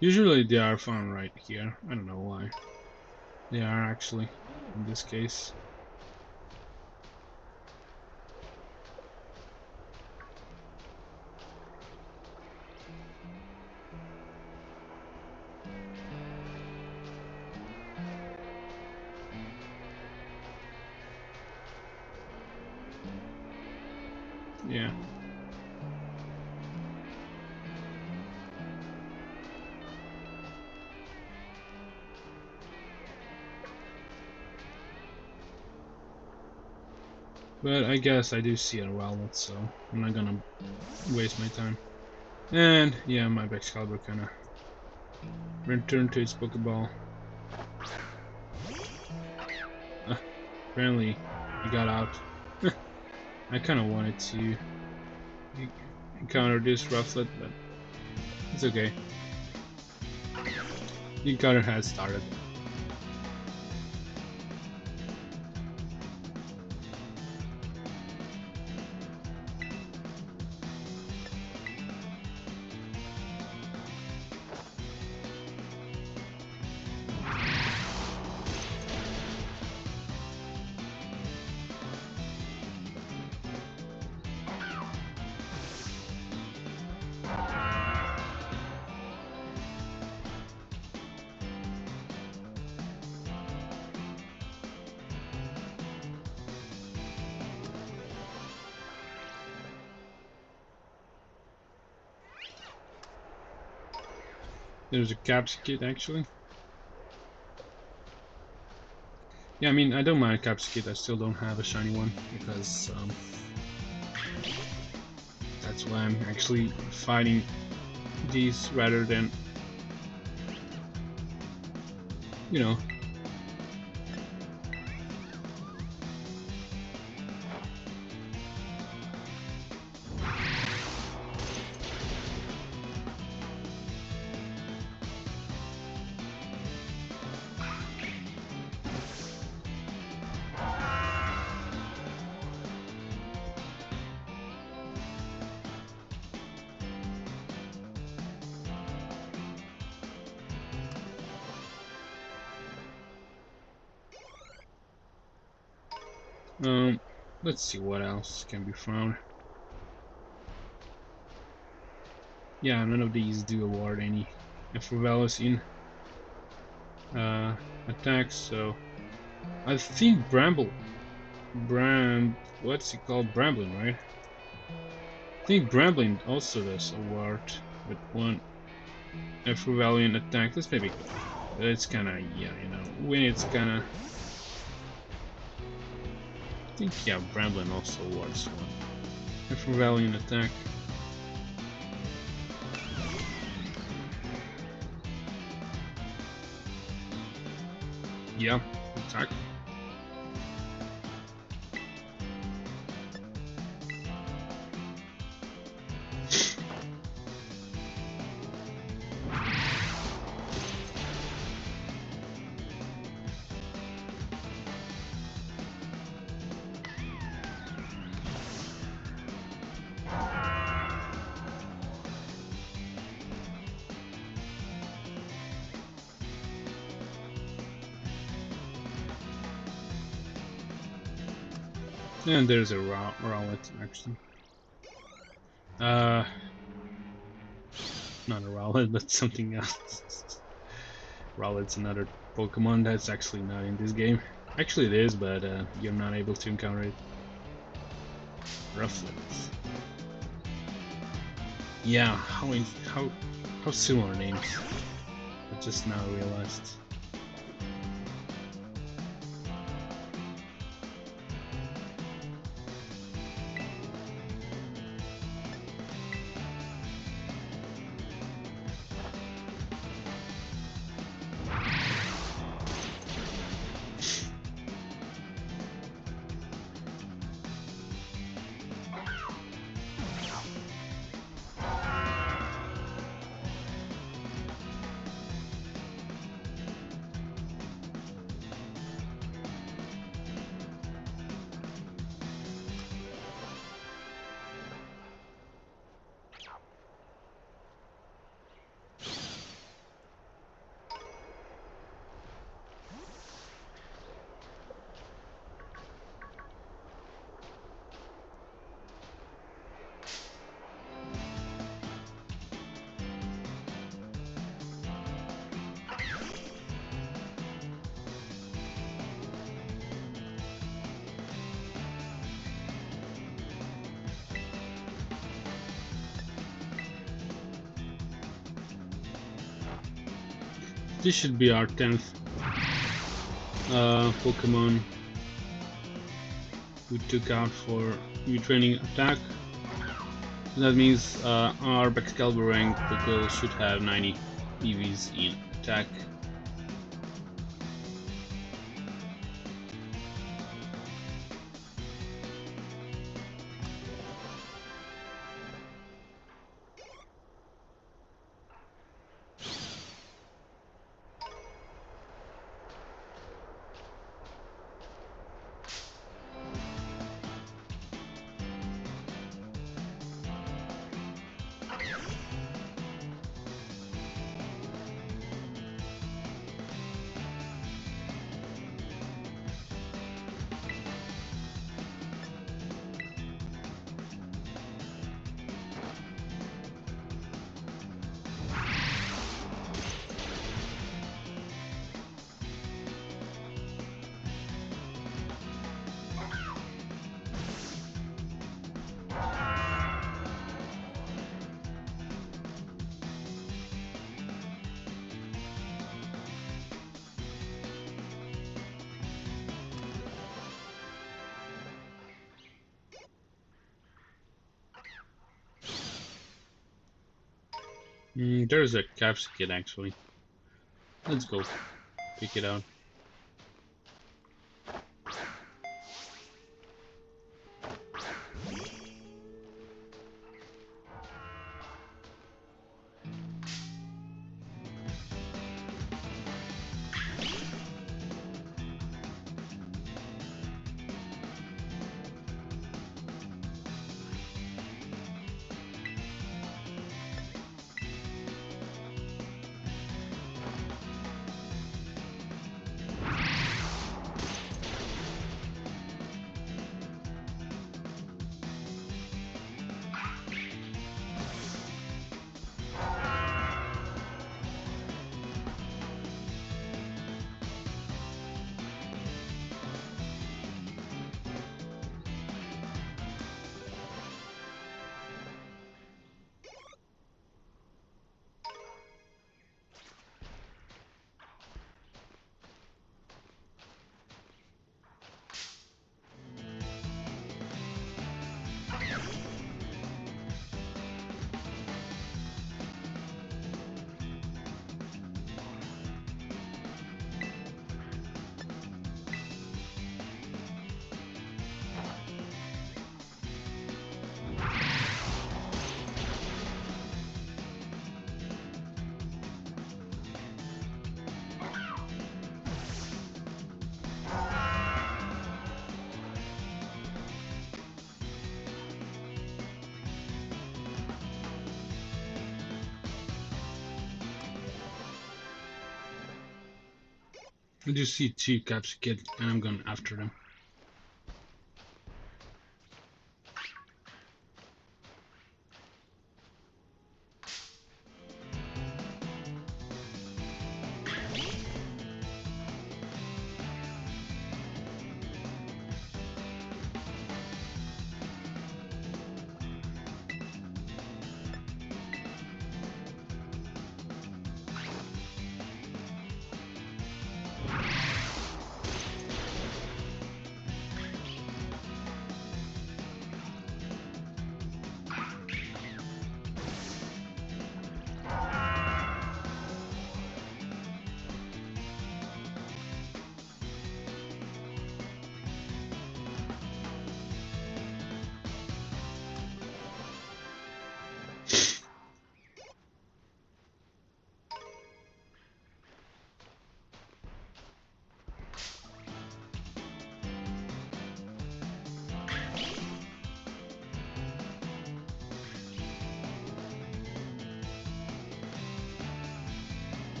Usually they are found right here. I don't know why. They are actually, in this case. Yeah. But I guess I do see a Rowlet, so I'm not gonna waste my time. And yeah, my Excalibur kinda returned to its Pokeball. Apparently, he got out. I kinda wanted to encounter this Rufflet, but it's okay. The encounter has started. There's a Capsicum actually. Yeah, I mean, I don't mind Capsicum, I still don't have a shiny one because that's why I'm actually fighting these rather than, you know, Let's see what else can be found. Yeah, none of these do award any effervescence in attacks, so I think what's it called? Bramblin, right? I think Bramblin also does award with one effervescent attack. That's maybe, it's kinda, yeah, you know, when it's kinda, I think, yeah, Bramblin also awards one effervescent attack. Yeah, attack. And there's a Rowlet actually. Not a Rowlet, but something else. Rowlet's another Pokemon that's actually not in this game. Actually it is, but you're not able to encounter it. Rufflet. Yeah, how similar names. I just now realized. This should be our 10th Pokemon we took out for retraining attack. That means our Excalibur rank Poké should have 90 EVs in attack. There's a Capsicum actually. Let's go pick it out. I just see two caps kid and I'm going after them.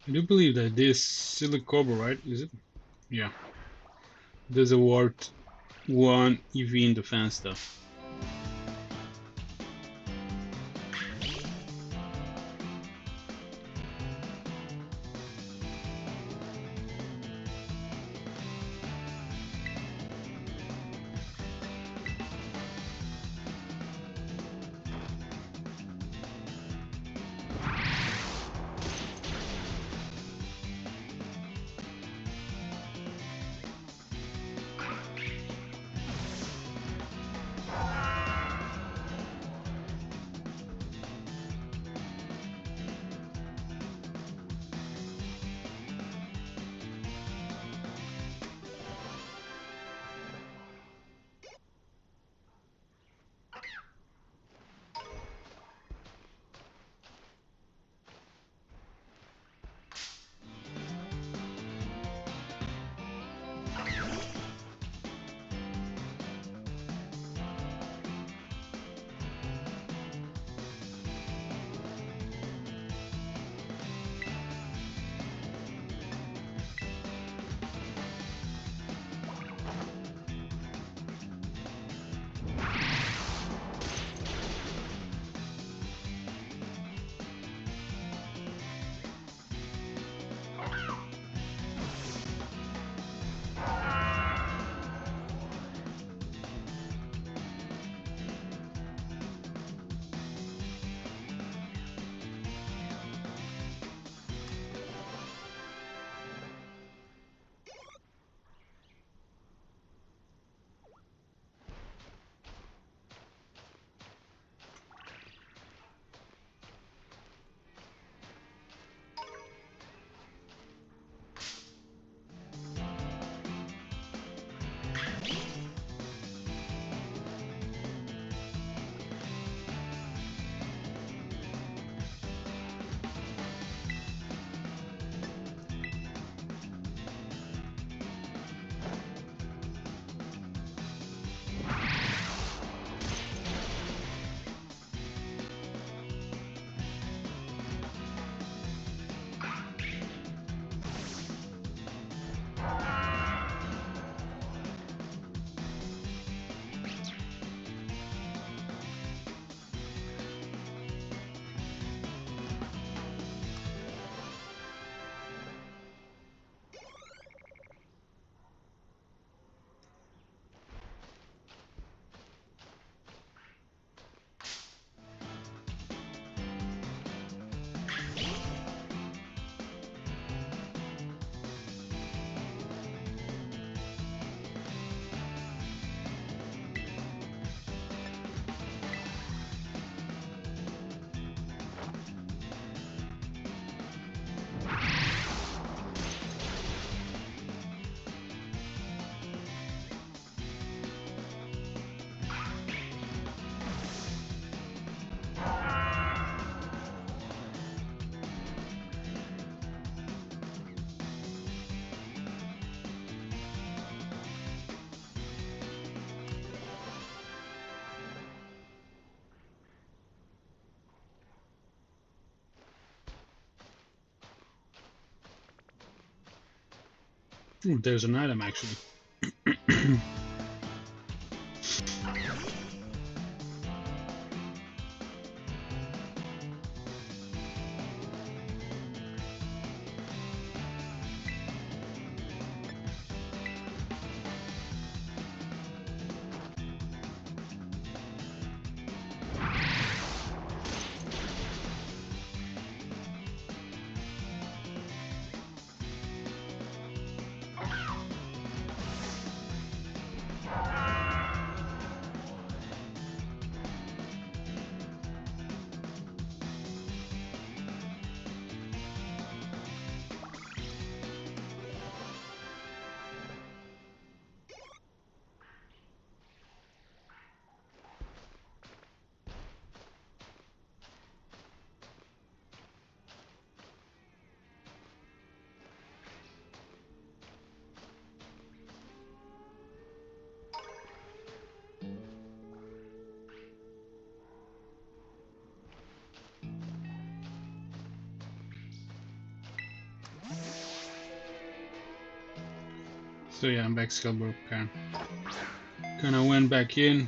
I do believe that this Silicobo, right? Is it? Yeah. There's a Ward 1 EV in defense though. Ooh, there's an item actually. So yeah, I'm back Skillbrook. Kinda went back in.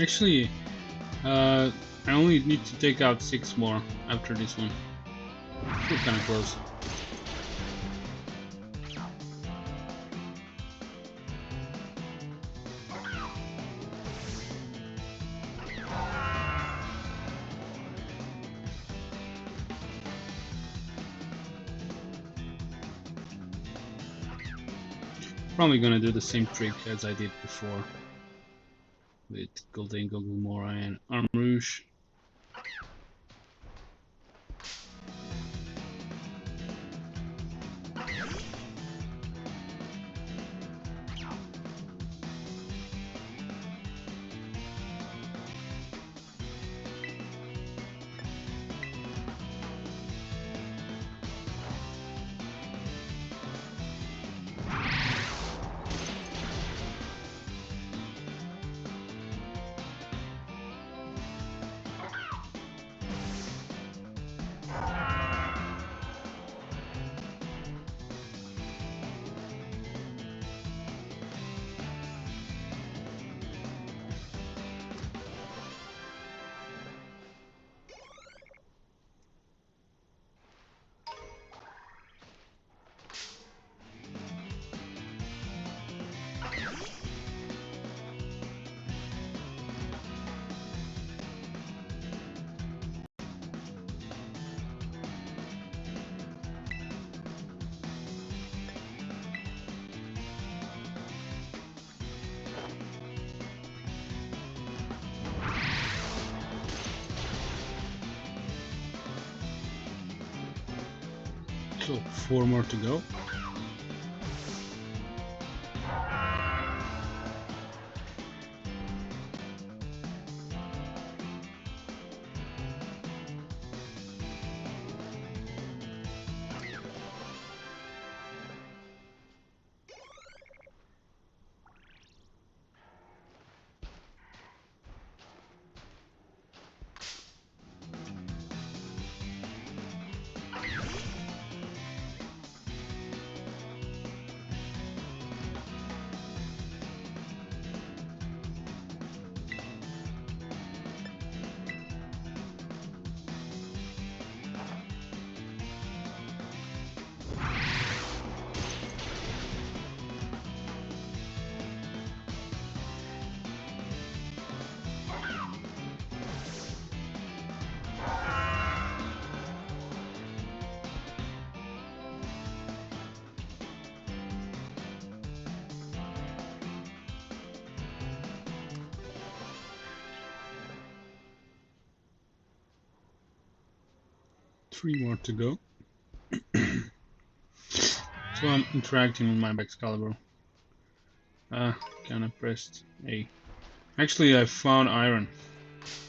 Actually, I only need to take out 6 more after this one. We're kind of close. Probably gonna do the same trick as I did before with Golden Gogumora and Arm Rouge. So 4 more to go. 3 more to go. So I'm interacting with my Excalibur. Kinda pressed A. Actually, I found iron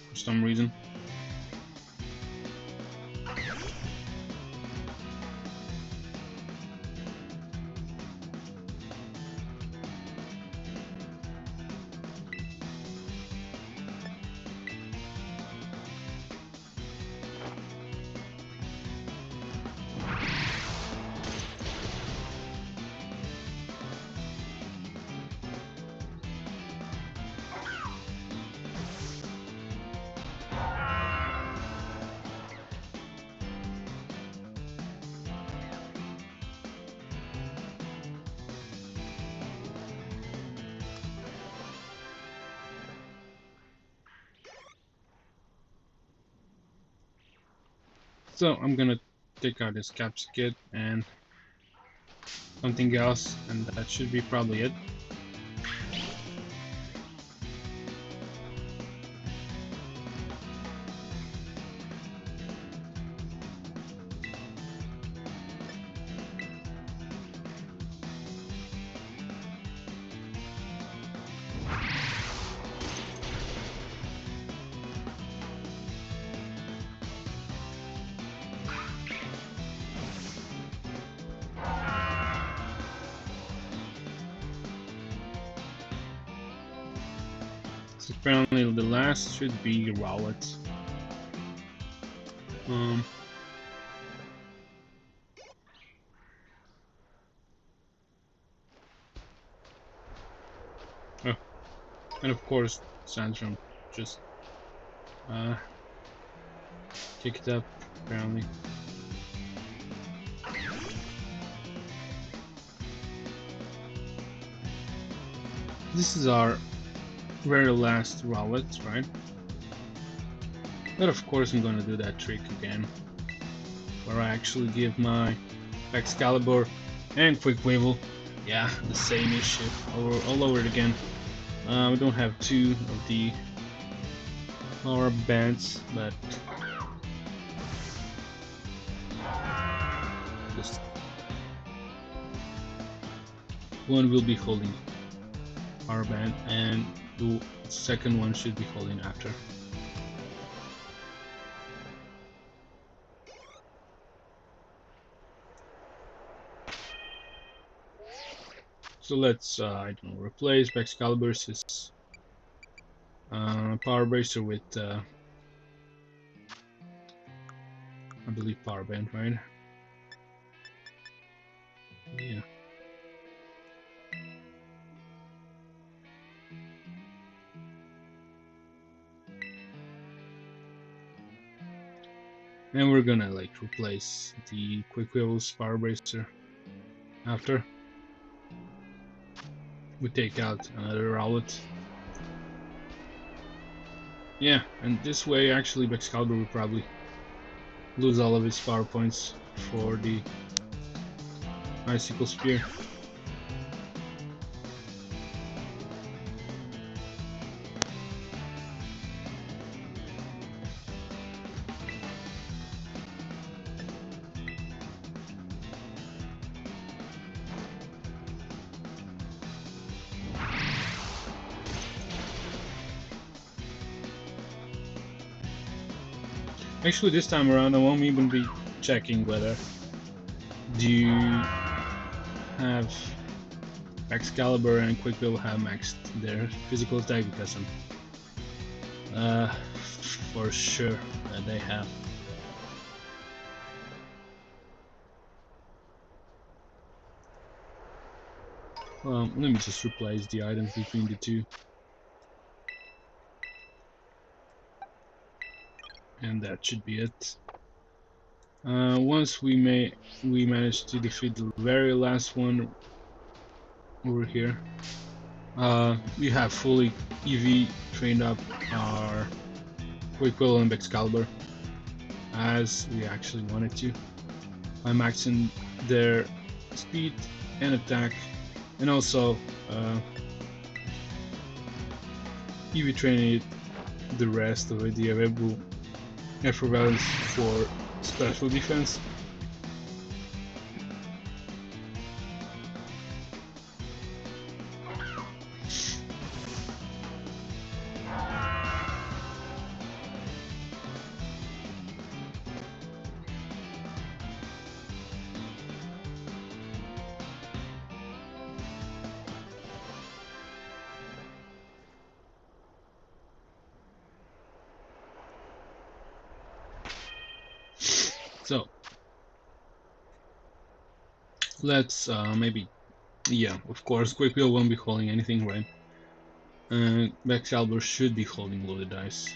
for some reason. So I'm gonna take out this caps kit and something else, and that should be probably it. So apparently the last should be Rowlet. Oh, and of course Sandstrom just kicked up apparently. This is our very last Rowlet, right? But of course I'm gonna do that trick again, where I actually give my Excalibur and Quick Weevil, yeah, the same issue all over it again. We don't have 2 of the power bands, but just one will be holding power band, and the second one should be holding after. So let's, I don't know, replace Excalibur's Power Bracer with, I believe, Power Band, right? Yeah. And we're gonna like replace the Quick Weevil's Power Bracer after we take out another Rowlet. Yeah, and this way actually Excalibur will probably lose all of his power points for the Icicle Spear. Actually, this time around I won't even be checking whether do you have Excalibur and Quick Weevil have maxed their physical attack, because I'm for sure that they have. Let me just replace the items between the two. And that should be it. Once we manage to defeat the very last one over here, we have fully EV trained up our Quick Weevil and Excalibur as we actually wanted to, by maxing their speed and attack, and also EV training the rest of it, the available effort values for special defense. So let's maybe, yeah, of course, Quick Wheel won't be holding anything, right? Excalibur should be holding loaded dice.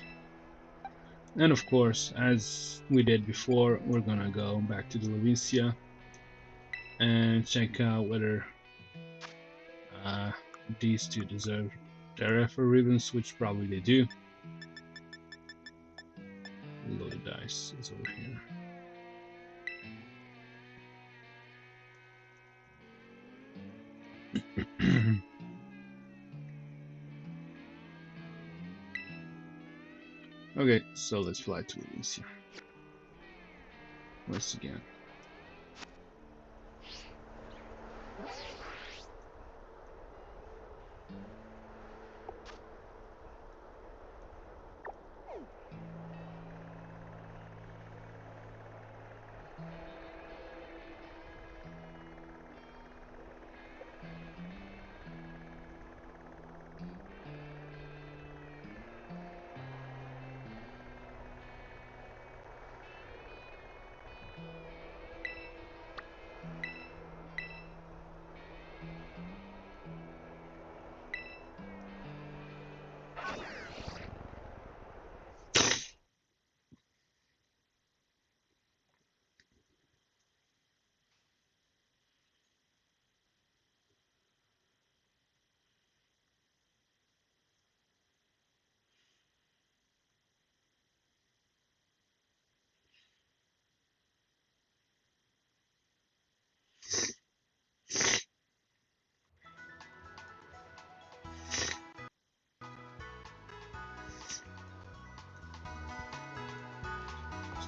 And of course, as we did before, we're gonna go back to the Levincia and check out whether these two deserve their effort ribbons, which probably they do. Loaded dice is over here. Okay, so let's fly to Levincia once again.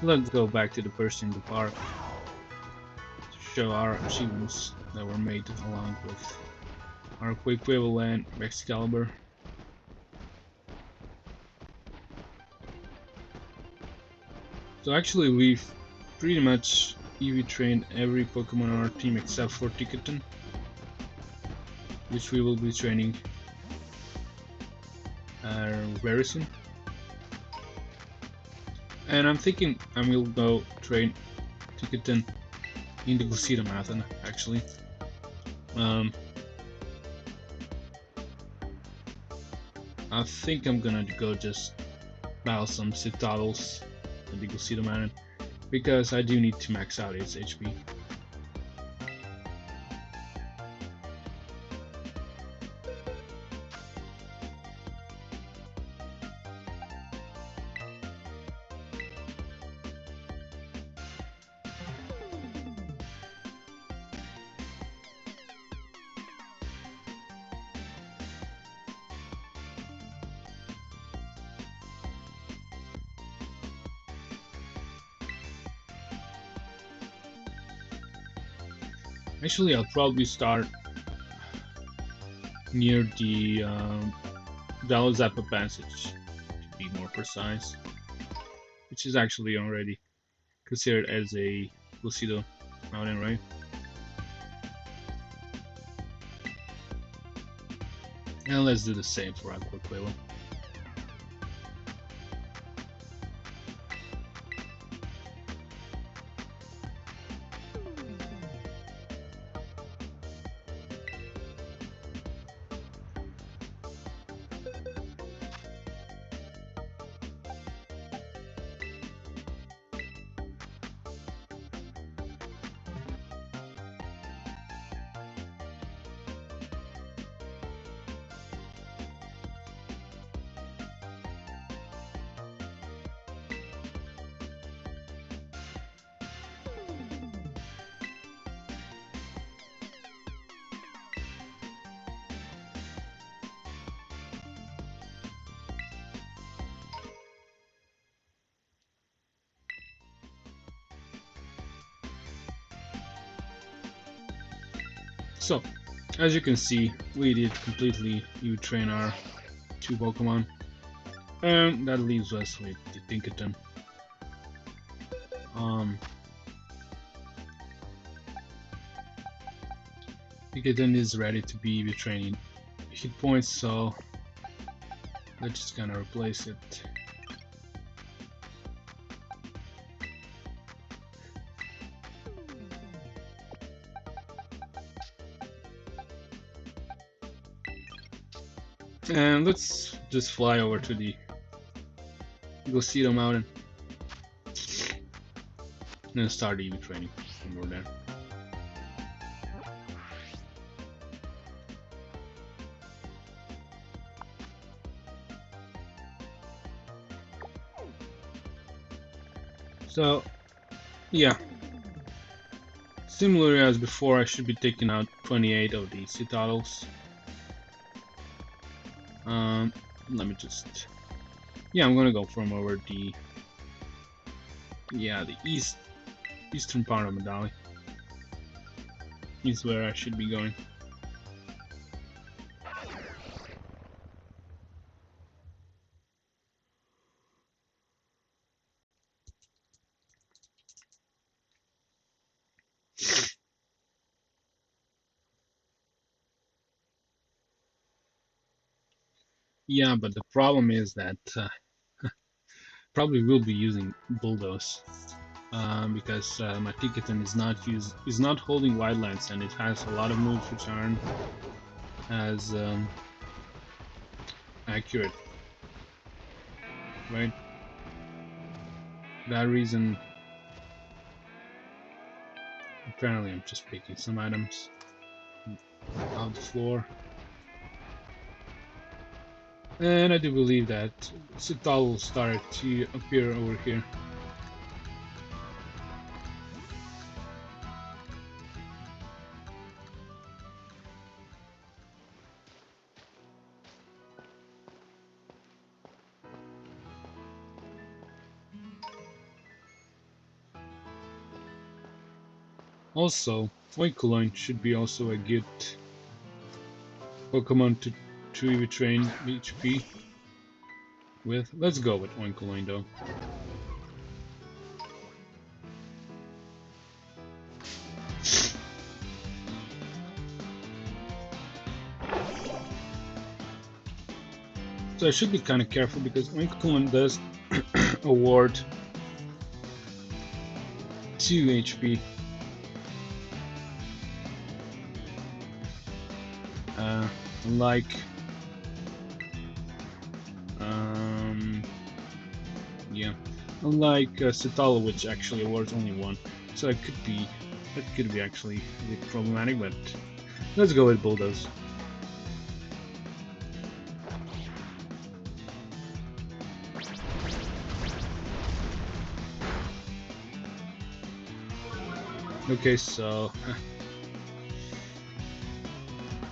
So let's go back to the person in the park to show our achievements that were made along with our Quick Wheel and Excalibur. So actually we've pretty much EV trained every Pokemon on our team except for Ticketon, which we will be training very soon. And I'm thinking I will go train Ticketon in the Glaseado Mountain, actually. I think I'm gonna go just battle some Citadels in the Glaseado Mountain, because I do need to max out its HP. Actually, I'll probably start near the Dalizappa Passage, to be more precise, which is actually already considered as a Glaseado Mountain, right? And let's do the same for Aquaquila. So, as you can see, we did completely train our 2 Pokemon, and that leaves us with the Tinkaton. Tinkaton is ready to be retraining hit points, so let's just gonna replace it. And let's just fly over to the Glaseado Mountain and start EV training when we're there. So, yeah, similar as before, I should be taking out 28 of the Citadels. Let me just, yeah, I'm gonna go from over the, the eastern part of Medali is where I should be going. Yeah, but the problem is that probably will be using Bulldoze because my Tinkaton is not holding Wildlands, and it has a lot of moves which aren't as accurate, right? For that reason, apparently I'm just picking some items off the floor. And I do believe that Citadel started to appear over here. Also, Oinkologne should be also a good Pokemon to retrain HP with. Let's go with Oinkologne though. So I should be kind of careful because Oinkologne does award 2 HP. Unlike Citadel, which actually awards only 1, so that could be actually a bit problematic. But let's go with Bulldoze. Okay, so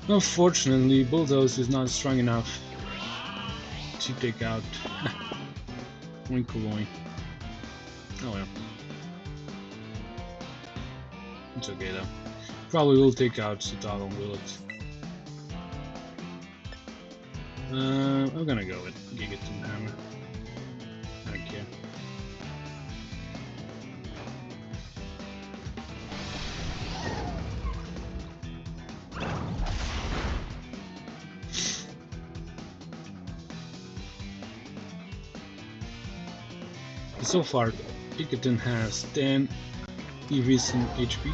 unfortunately, Bulldoze is not strong enough to take out Oinkologne. Oh well. It's okay though. Probably will take out Citadel, will it? I'm gonna go with Gigaton Hammer. I don't care. So far, Tinkaton has 10 EVs in HP.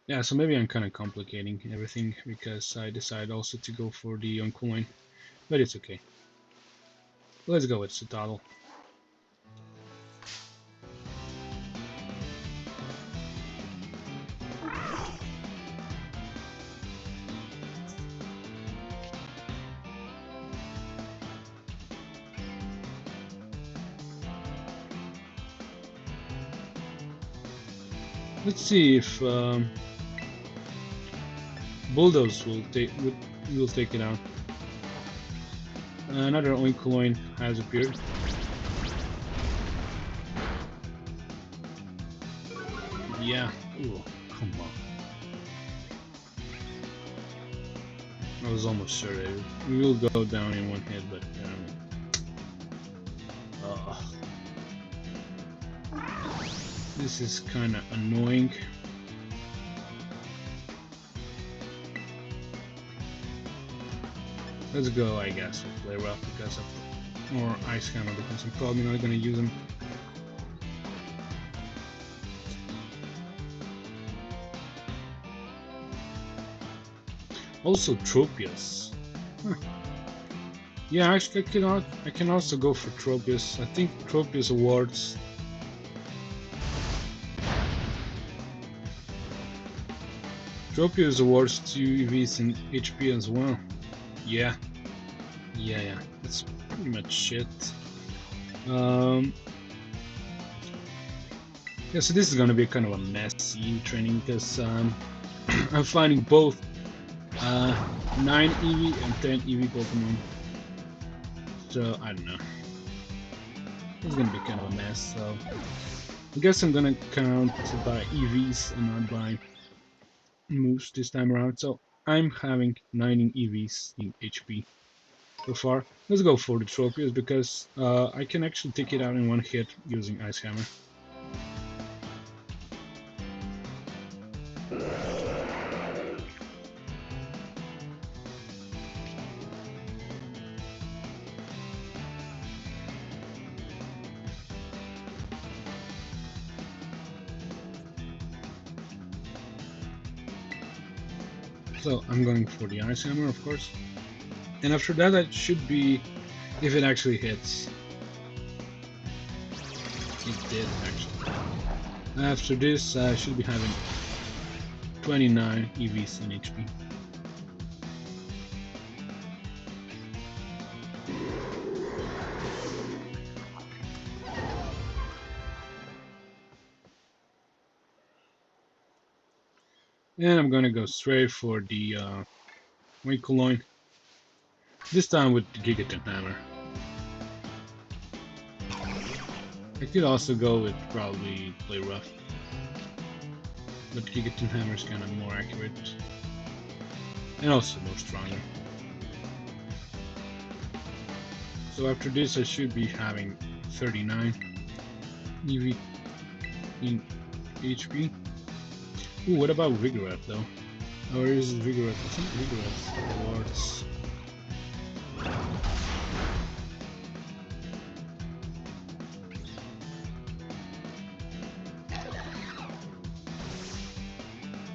Yeah, so maybe I'm kind of complicating everything because I decided also to go for the Oinkologne, but it's okay. Let's go with Citadel. Let's see if Bulldoze will take it out. Another Oinkologne has appeared. yeah. Ooh, come on. I was almost sure that we will go down in one hit, but this is kind of annoying. Let's go, I guess, with play rough because of more ice hammer, because I'm probably not going to use them. Also Tropius. Huh. Yeah, actually I can also go for Tropius. I think Tropius awards Tropius awards 2 EVs in HP as well. Yeah. That's pretty much it. Yeah, so this is gonna be kind of a messy training because I'm finding both 9 EV and 10 EV Pokemon. So I don't know. It's gonna be kind of a mess. So I guess I'm gonna count by EVs and not by moves this time around. So I'm having 9 EVs in HP so far. Let's go for the Tropius because I can actually take it out in one hit using Ice Hammer. So I'm going for the Ice Hammer, of course. And after that, it should be, if it actually hits. It did, actually. After this, I should be having 29 EVs in HP. And I'm gonna go straight for the Winkleoin. This time with the Gigaton Hammer. I could also go with probably Play Rough. But Gigaton Hammer is kind of more accurate. And also more stronger. So after this I should be having 39 EV in HP. Ooh, what about Vigoroth though? Or is it Vigoroth? I think Vigoroth awards.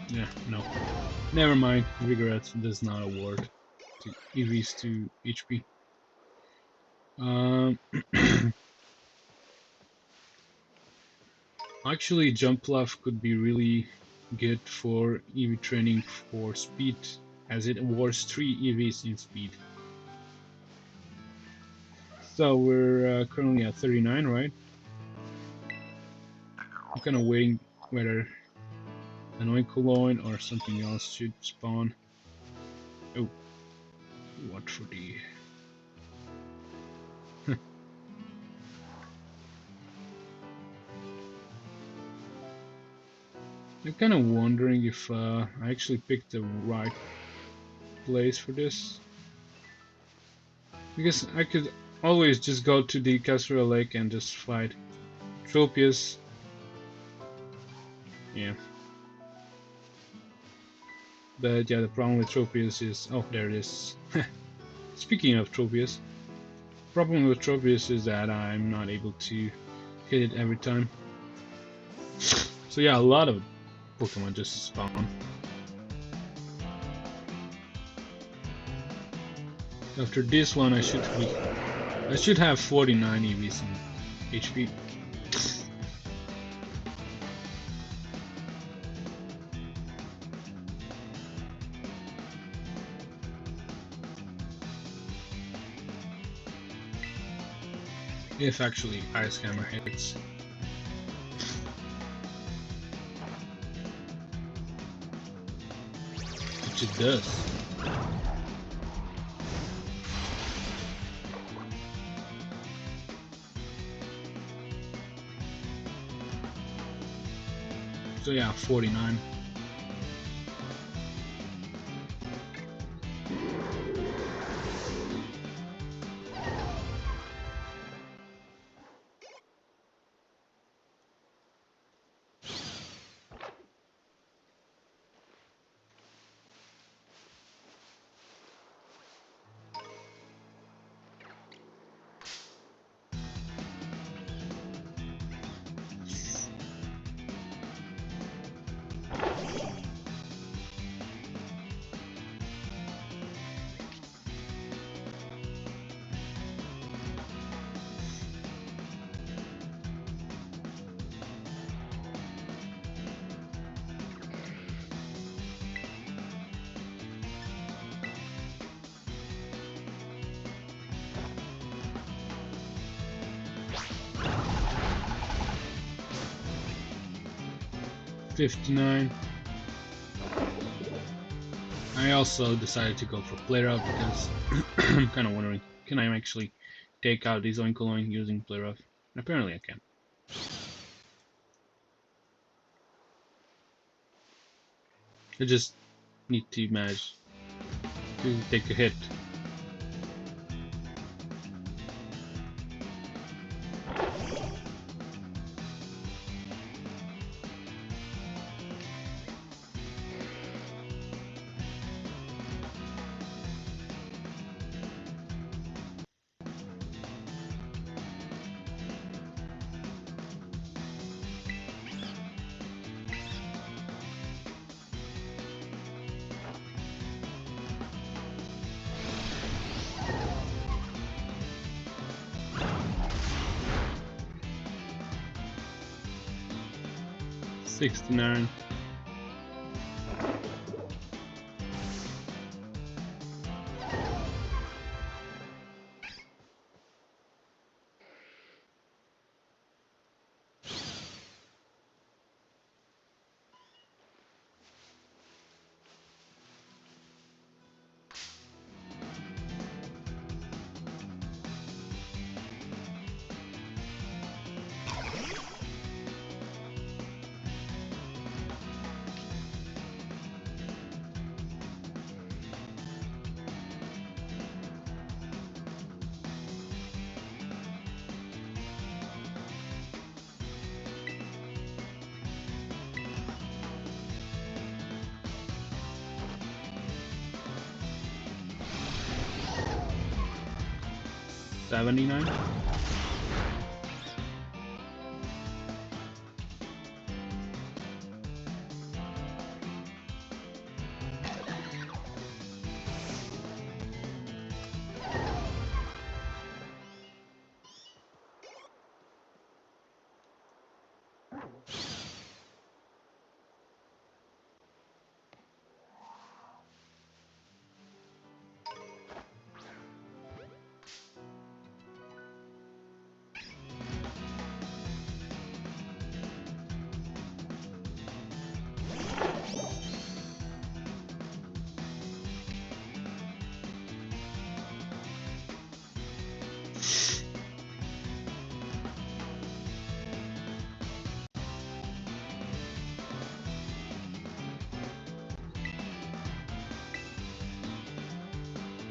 Yeah, no. Never mind, Vigoroth does not award to EVs to HP. Actually, Jump Bluff could be really good for EV training for speed, as it awards 3 EVs in speed. So we're currently at 39, right? I'm kind of waiting whether an Oinkoloin or something else should spawn. Oh, what for the... I'm kind of wondering if I actually picked the right place for this. Because I could always just go to the Cascarrafa Lake and just fight Tropius. Yeah. But yeah, the problem with Tropius is... Oh, there it is. Speaking of Tropius, problem with Tropius is that I'm not able to hit it every time. So yeah, a lot of Pokemon just spawn. After this one, I should have 49 EVs in HP. If actually Ice Hammer hits. Which it does. So yeah, 49. $59. I also decided to go for Play Rough because I'm kind of wondering, can I actually take out these Oinkoloin using Play Rough? And apparently I can. I just need to manage to take a hit. $69. $79.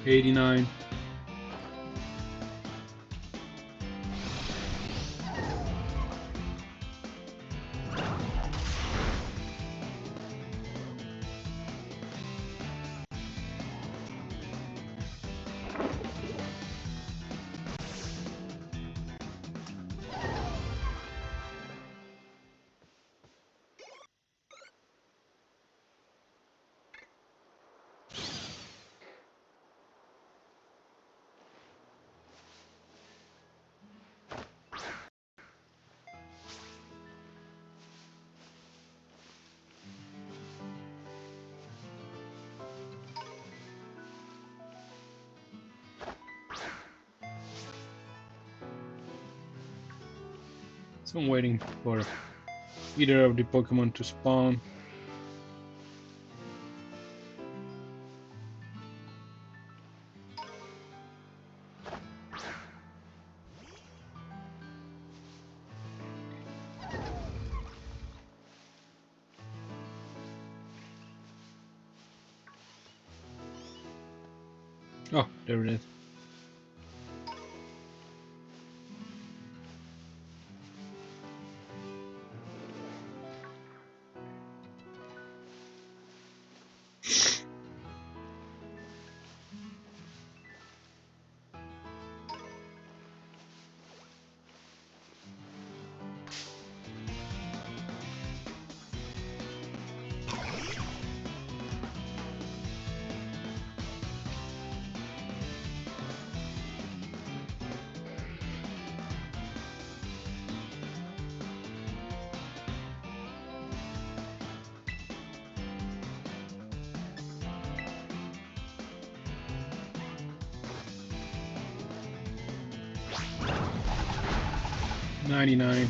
$89. So I'm waiting for either of the Pokemon to spawn. Oh, there it is. $99.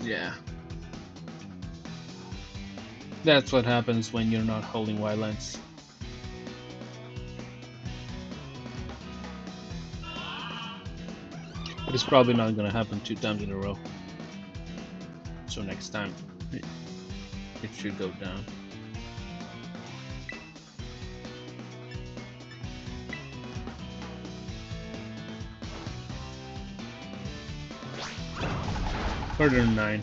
Yeah. That's what happens when you're not holding Wildlands. But it's probably not gonna happen 2 times in a row. So next time it should go down. Further than 9.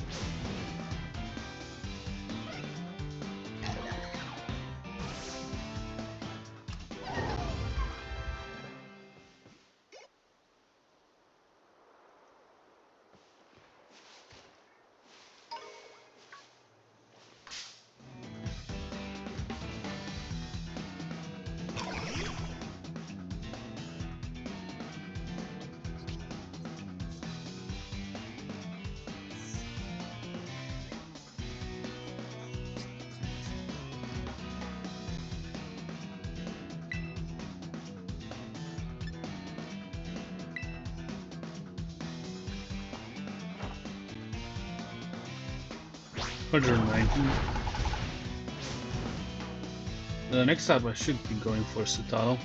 The next time I should be going for Citadel.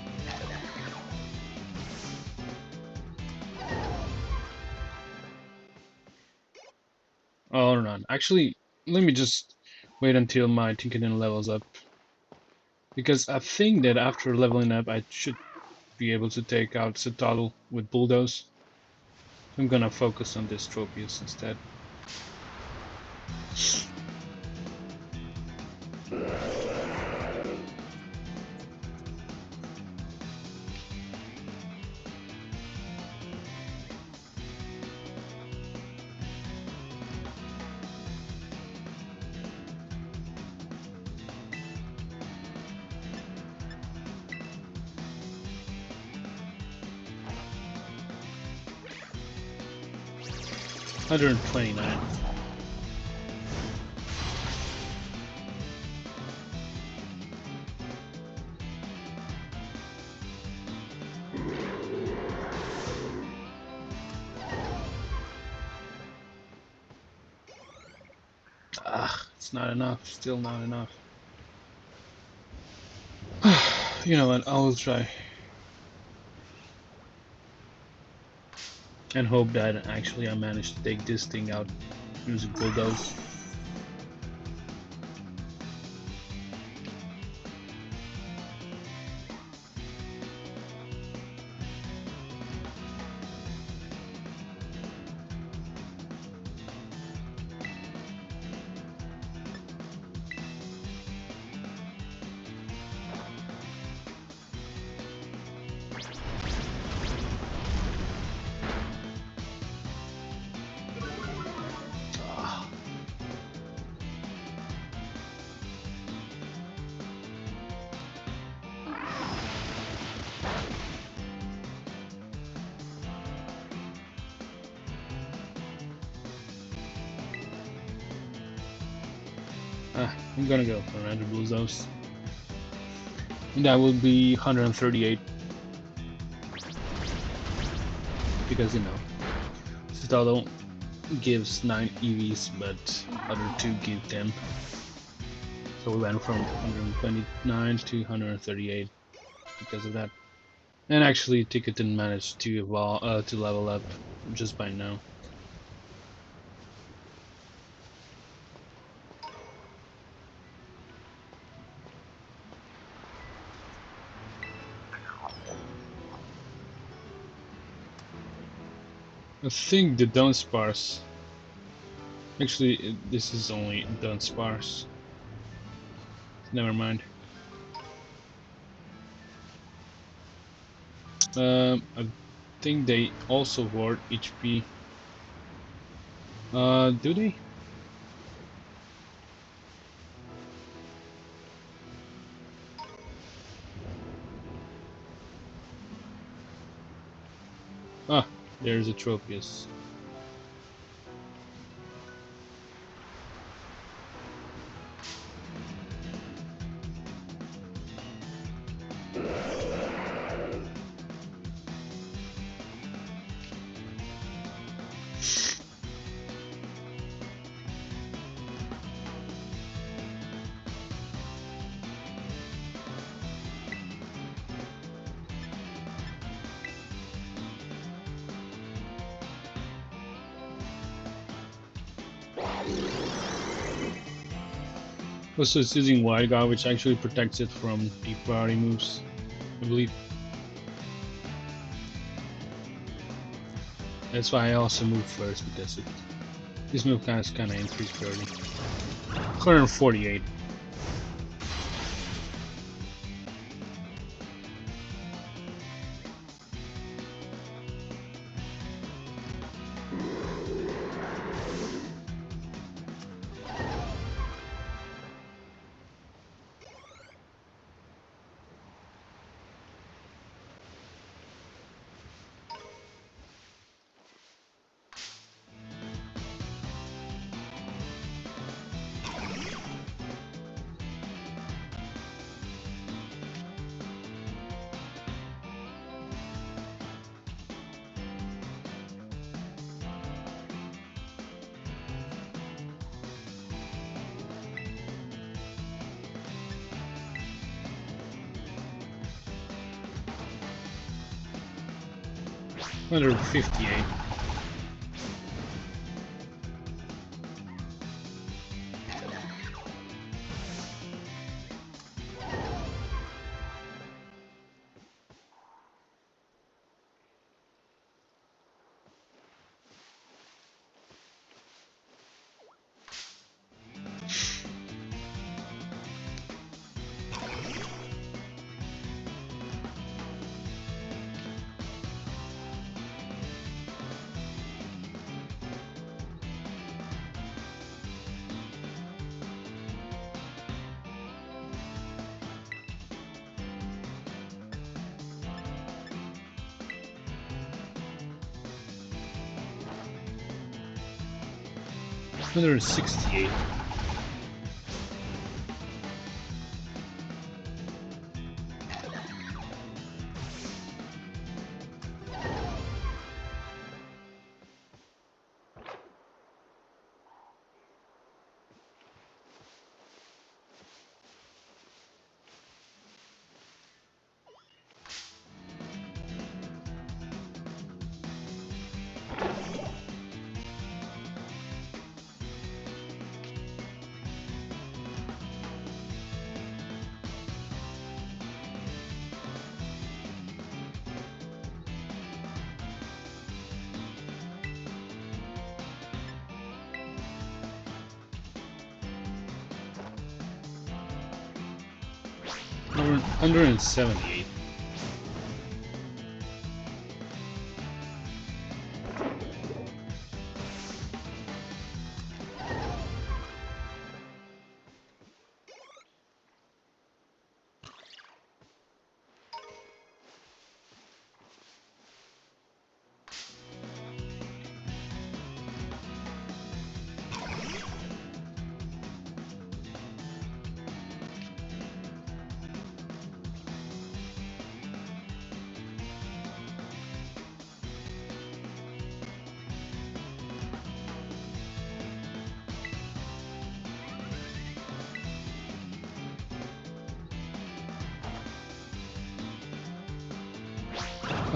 Oh, hold on. Actually, let me just wait until my Tinkerton levels up. Because I think that after leveling up, I should be able to take out Citadel with Bulldoze. I'm gonna focus on this Tropius instead. $129. It's not enough. Still not enough. You know what? I will try. And hope that actually I manage to take this thing out using Bulldoze. I'm gonna go for another Blizos. And that will be 138. Because, you know, Citadel gives 9 EVs, but other two give 10. So we went from 129 to 138 because of that. And actually, Ticket didn't manage to evolve, to level up just by now. I think the Dunsparce. Actually, this is only Dunsparce. Never mind. I think they also ward HP. Do they? Ah, there's a Tropius. Also, it's using Wide Guard, which actually protects it from deep priority moves, I believe. That's why I also moved first, because this move kind of increased priority. 148. $158. $168. $178.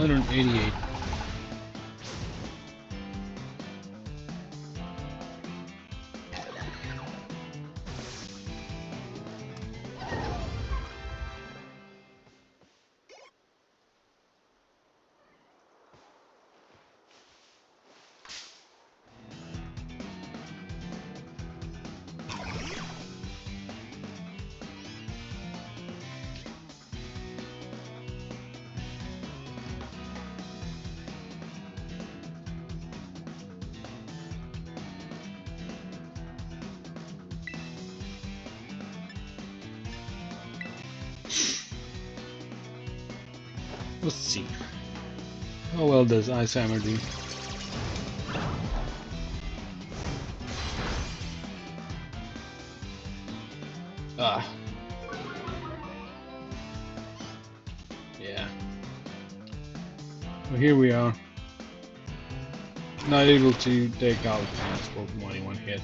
188. Let's see. How well does Ice Hammer do? Ah. Yeah. Well, here we are. Not able to take out this Pokemon in one hit.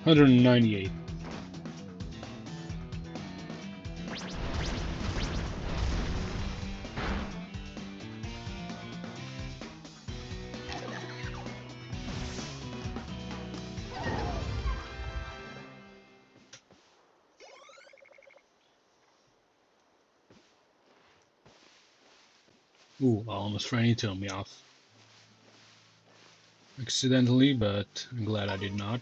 $198. Ooh, I almost ran into him off. Accidentally, but I'm glad I did not.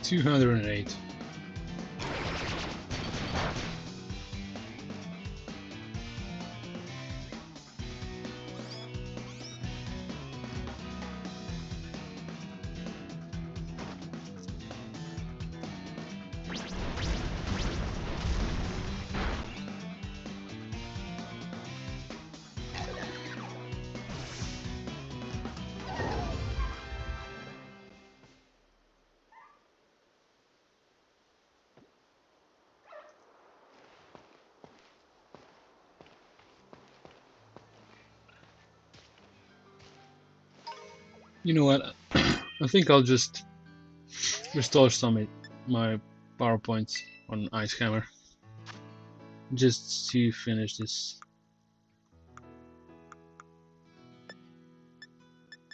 $208. You know what? I think I'll just restore some of my power points on Ice Hammer just to finish this.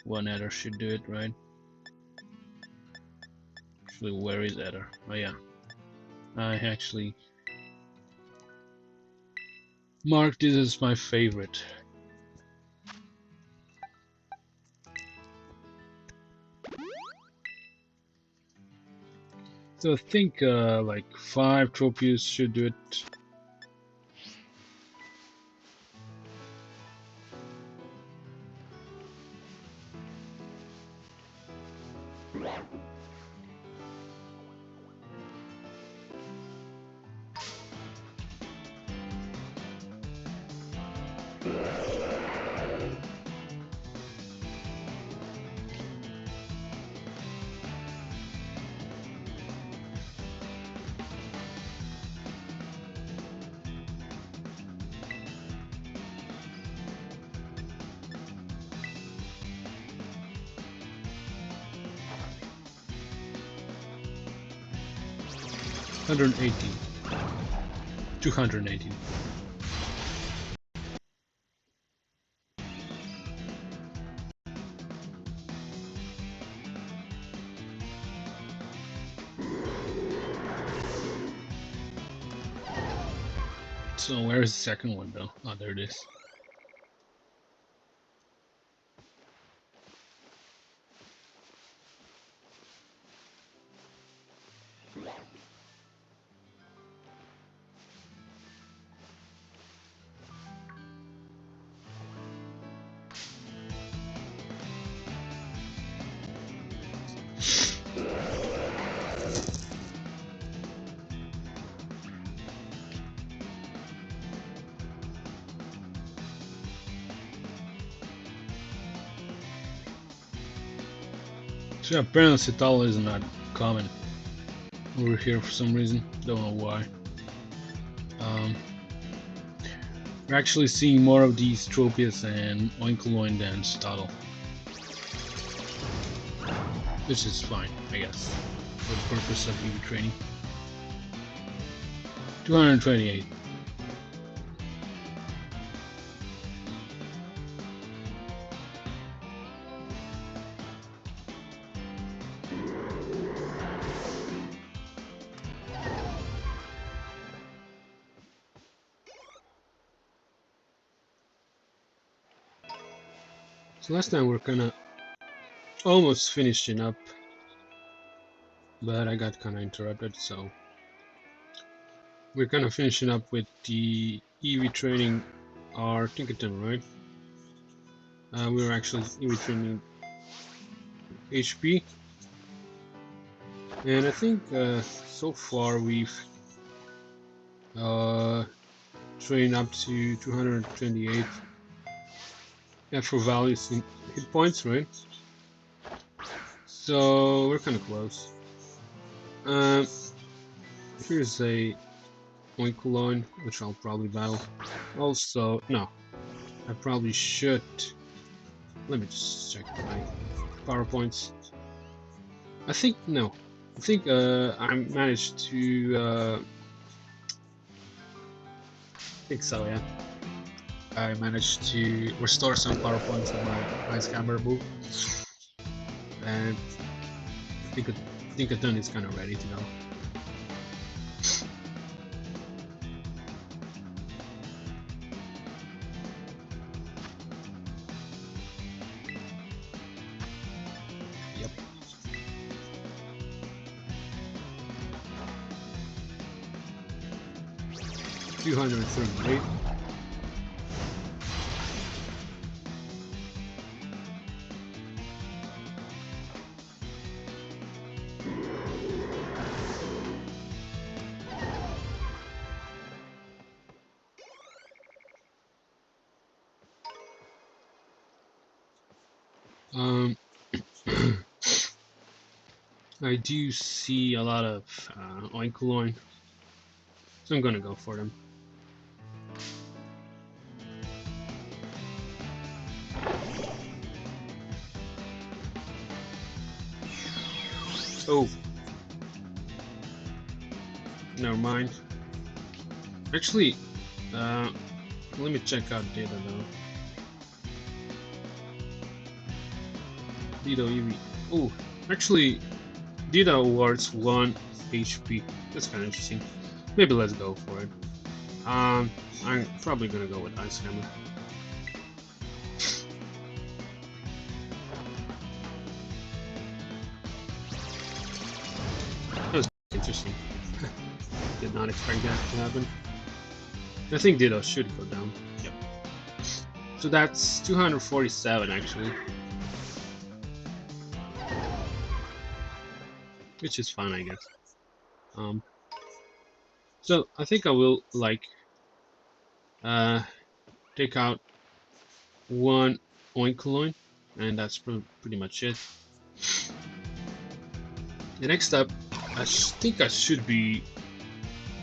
One Ether should do it, right? Actually, where is Ether? Oh yeah, I actually marked this as my favorite. So I think like 5 Tropius should do it. 118. 218. So where is the second one though? Oh, there it is. So apparently Citala is not common over here for some reason. Don't know why. We're actually seeing more of these Tropius and Oinkoloin than Citadel. Which is fine, I guess, for the purpose of EV training. 228. So last time we're kinda almost finishing up, but I got kinda interrupted, so we're kinda finishing up with the EV training our Tinkerton, right? We were actually EV training HP, and I think so far we've trained up to 228 for values in hit points, right? So we're kind of close. Here's a Oinkoloin, which I'll probably battle. Also, no, I probably should. Let me just check my power points. I think no. I think I managed to. I think so, yeah. I managed to restore some power points on my Ice Camber book, and I think a ton is kind of ready to go. Yep. $238. I do see a lot of Oinkoloin, so I'm gonna go for them. Oh, never mind. Actually, let me check out data though. Dido EV. Oh, actually, Dido awards 1 HP. That's kind of interesting. Maybe let's go for it. I'm probably gonna go with Ice Hammer. That was interesting. Did not expect that to happen. I think Dido should go down. Yep. So that's 247 actually. Which is fine, I guess. So I think I will like take out 1 Oinkoloin, and that's pretty much it. The next up, I think I should be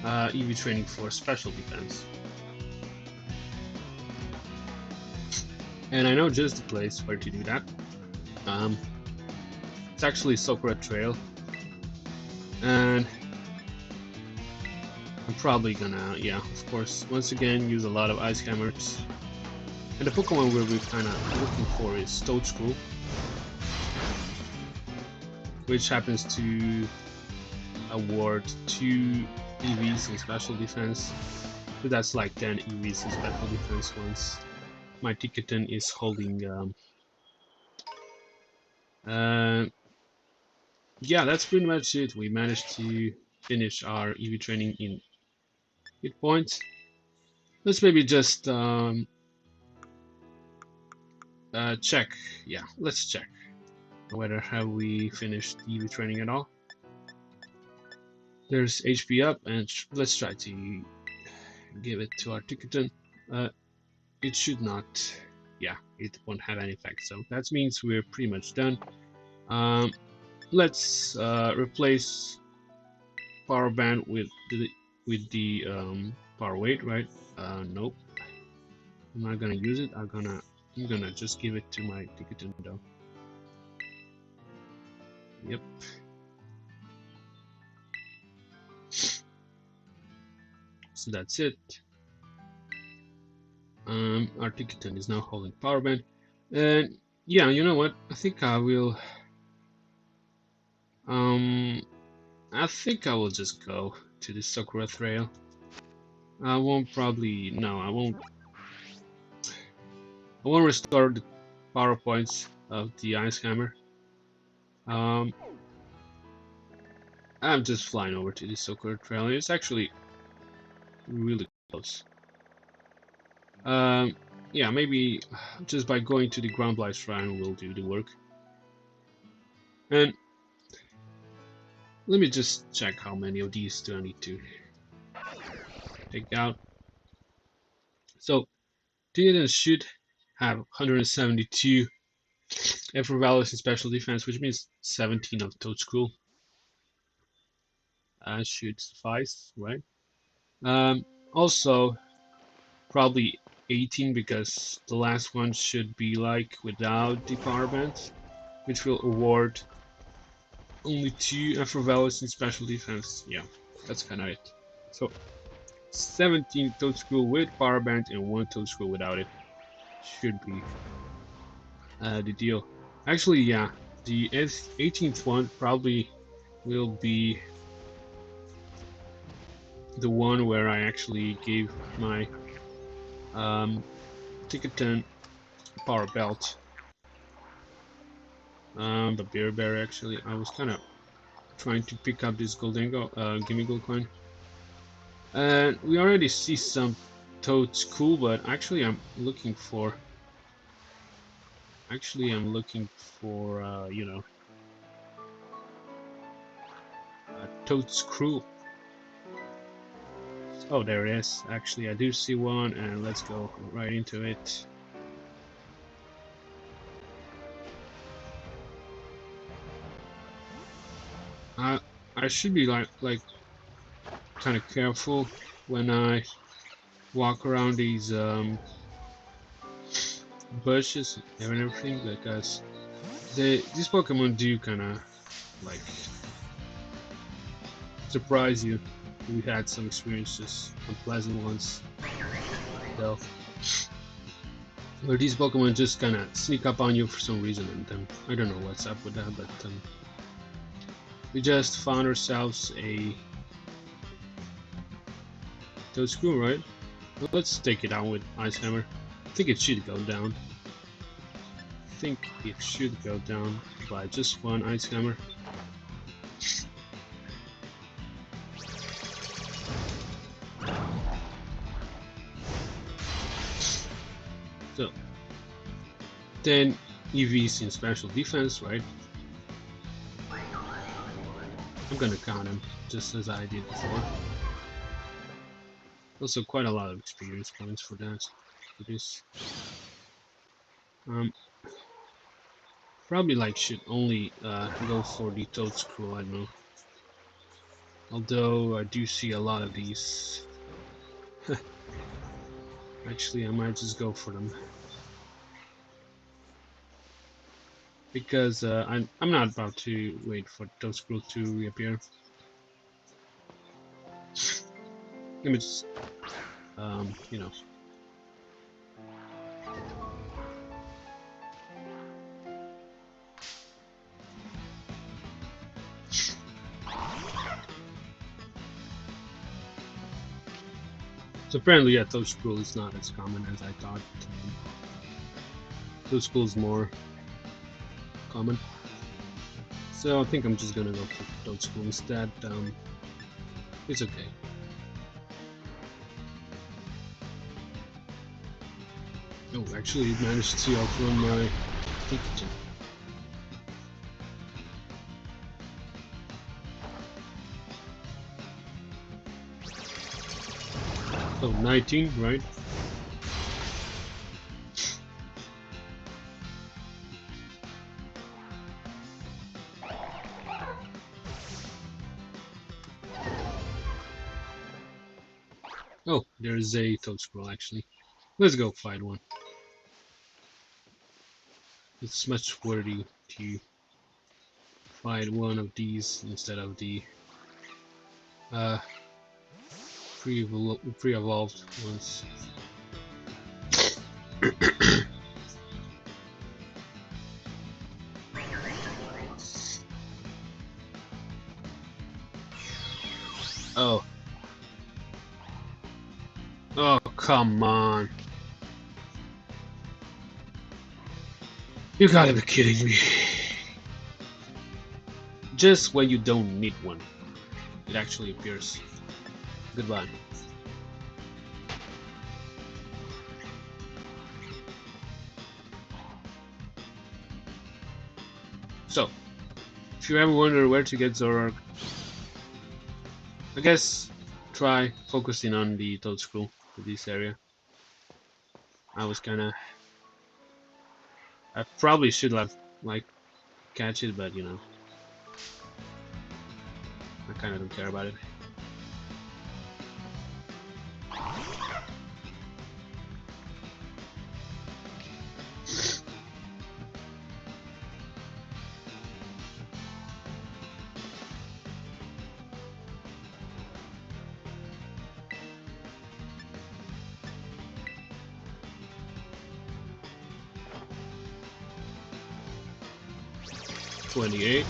EV training for special defense, and I know just the place where to do that. It's actually Socarrat Trail, and I'm probably gonna, yeah, of course, once again use a lot of ice hammers. And the Pokemon we're kind of looking for is Toadscruel, which happens to award 2 EVs in special defense. So that's like 10 EVs in special defense once my Ticketon is holding. Yeah, that's pretty much it. We managed to finish our EV training in hit points. Let's maybe just check. Yeah, let's check whether have we finished EV training at all. There's HP up, and let's try to give it to our Ticketon. It should not. Yeah, it won't have any effect. So that means we're pretty much done. Let's replace power band with the power weight, right? Nope. I'm not gonna use it. I'm gonna just give it to my Ticketon though. Yep. So that's it. Our Ticketon is now holding power band, and yeah, you know what? I think I will. I think I will just go to the Socarrat Trail. I won't probably. No, I won't. I won't restore the power points of the Ice Hammer. I'm just flying over to the Socarrat Trail. It's actually really close. Yeah, maybe just by going to the Ground Blight Shrine will do the work. And let me just check how many of these do I need to take out. So, Ticketon should have 172 effort values in special defense, which means 17 of Toadscruel. Should suffice, right? Also, probably 18 because the last one should be like without the power band, which will award only 2 effort values in special defense. Yeah, that's kind of it. So 17 Toadscruel with power band and 1 Toadscruel without it should be the deal. Actually, yeah, the 18th one probably will be the one where I actually gave my Ticketon power belt. The beer bear actually, I was kind of trying to pick up this golden gimme gold coin, and we already see some Toadscruel, but actually I'm looking for. You know, Toadscruel. Oh, there it is. Actually, I do see one, and let's go right into it. I should be like kind of careful when I walk around these bushes and everything, because these Pokemon do kind of like surprise you. We had some experiences, unpleasant ones, though, where these Pokemon just kind of sneak up on you for some reason, and I don't know what's up with that, but we just found ourselves a Toadscruel, right? Well, let's take it out with Ice Hammer. I think it should go down. I think it should go down by just 1 Ice Hammer. So 10 EVs in special defense, right? I'm gonna count them just as I did before. Also, quite a lot of experience points for that. For this, probably like should only go for the Toadscruel. I don't know. Although I do see a lot of these. Actually, I might just go for them because I'm not about to wait for Toadscruel to reappear. Let me just, you know. So apparently, yeah, Toad School is not as common as I thought. Toad School is more common. So I think I'm just gonna go for Toad School instead. It's okay. Oh, actually, it managed to outrun my Pikachu. Oh, 19, right? Oh, there's a Toad Scroll actually. Let's go fight one. It's much worthy to fight one of these instead of the uh, pre-evolved ones. Oh. Oh, come on. You gotta be kidding me. Just when you don't need one, it actually appears. Goodbye. So, if you ever wonder where to get Zoroark, I guess try focusing on the Toad Scroll for this area. I probably should have, like, catch it, but you know, I kinda don't care about it. $28.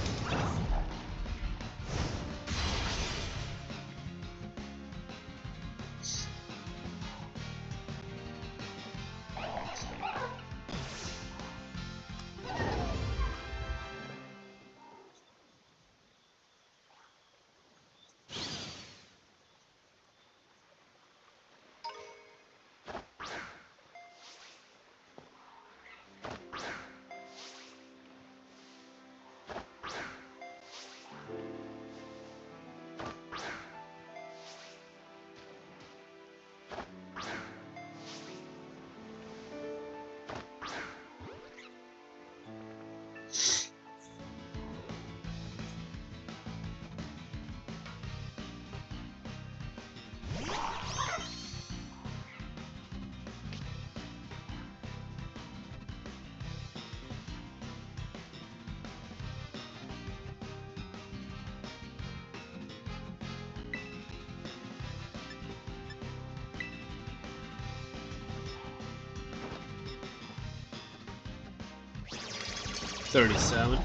$37.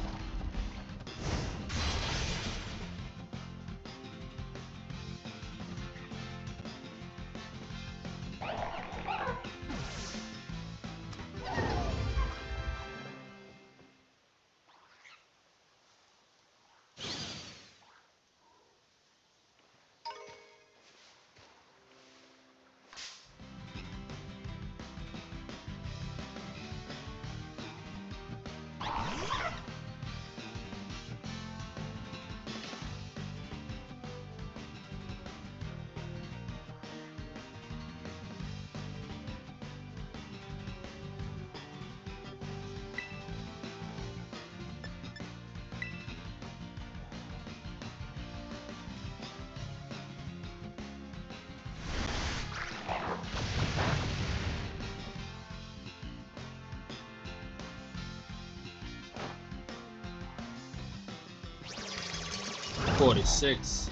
$46.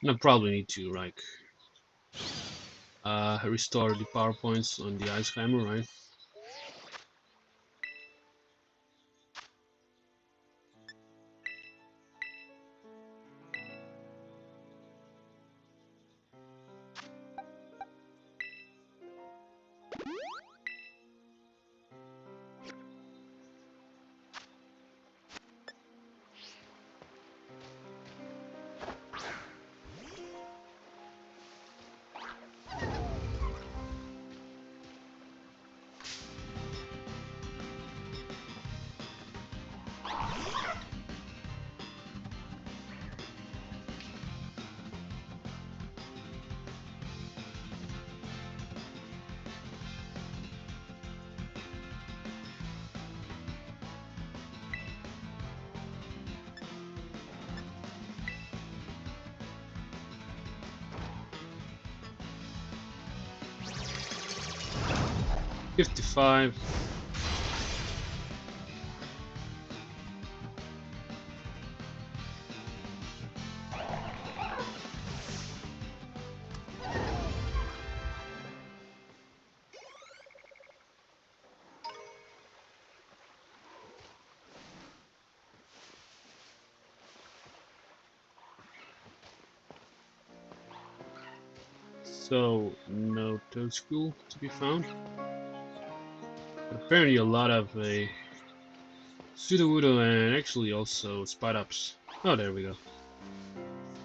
I probably need to like restore the power points on the ice climber, right? $55. So no toad school to be found. But apparently a lot of Sudowoodo and actually also spot ups. Oh, there we go.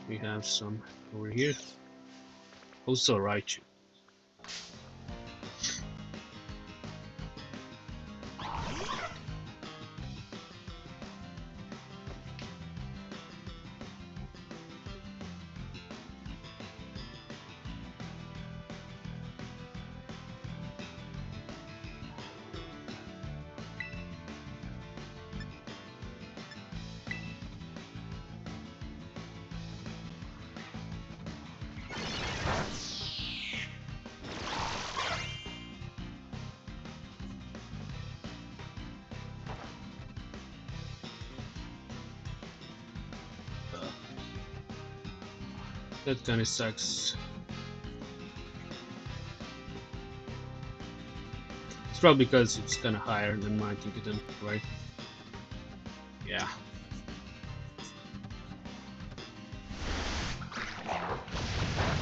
We have some over here. Also Raichu. That kinda sucks. It's probably because it's kinda higher than my Tinkerton, right? Yeah.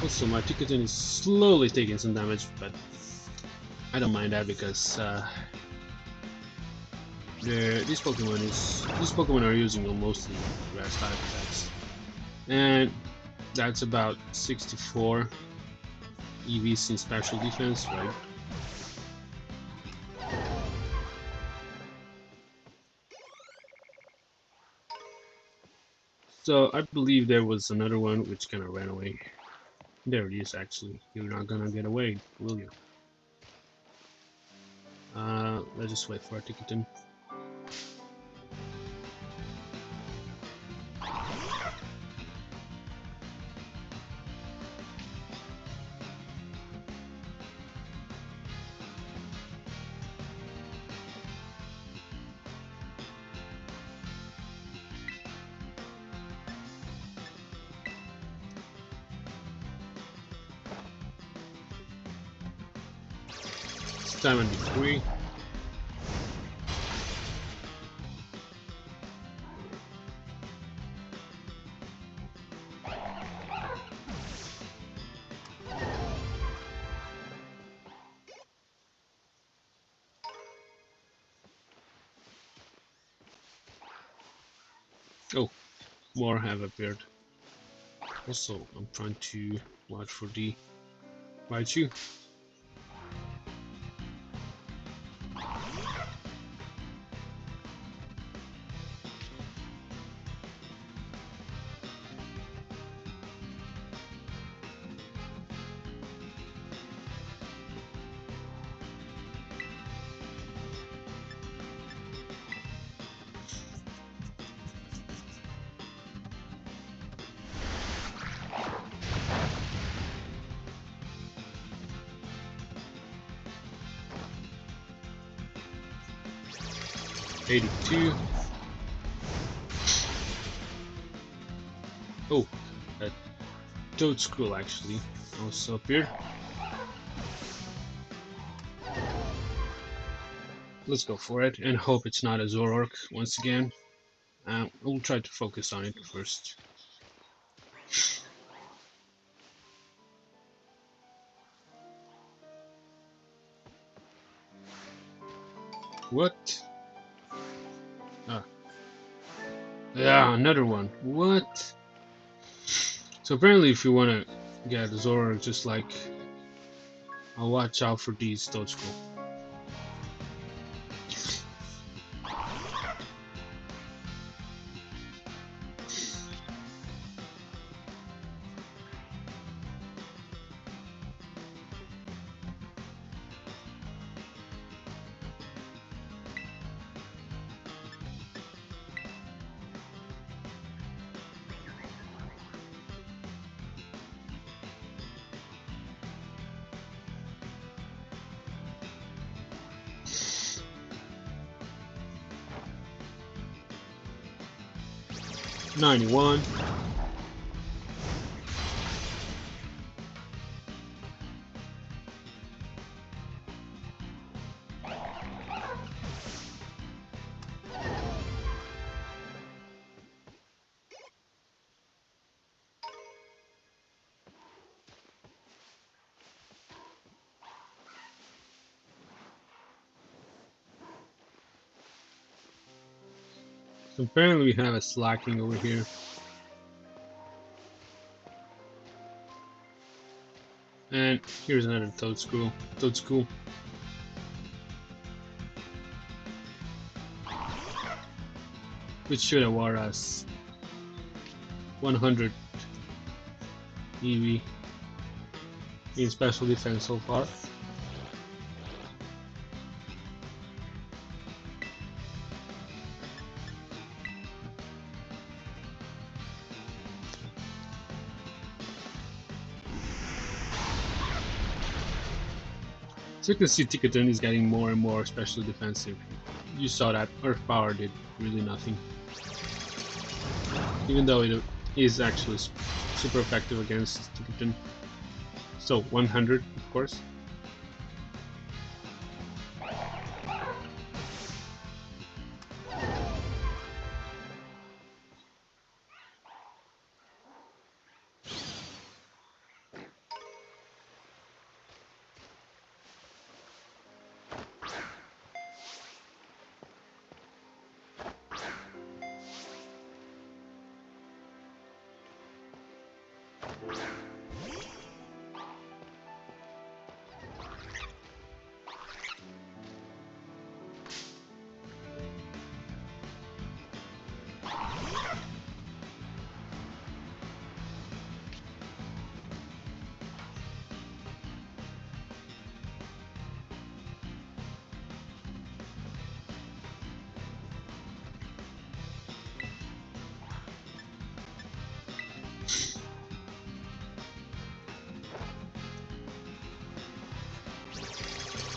Also, my Tinkerton is slowly taking some damage, but I don't mind that because these Pokemon are using mostly grass type attacks, and that's about 64 EVs in special defense, right? So I believe there was another one which kind of ran away. There it is, actually. You're not gonna get away, will you? Let's just wait for a Tinkerton. This time I'll be free. Oh, more have appeared. Also, I'm trying to watch for the Raichu. $82. Oh, that Toad Scroll actually also appeared. Let's go for it and hope it's not a Zoroark once again. We'll try to focus on it first. What? Ah. Yeah, another one. What? So apparently if you want to get a Zoroark just like... I'll watch out for these Toad Scroll. $91. So apparently we have a slacking over here. And here's another Toad Scroll. Which should award us 100 EV in special defense so far. So you can see Ticketon is getting more and more special defensive. You saw that Earth Power did really nothing. Even though it is actually super effective against Ticketon. So 100 of course.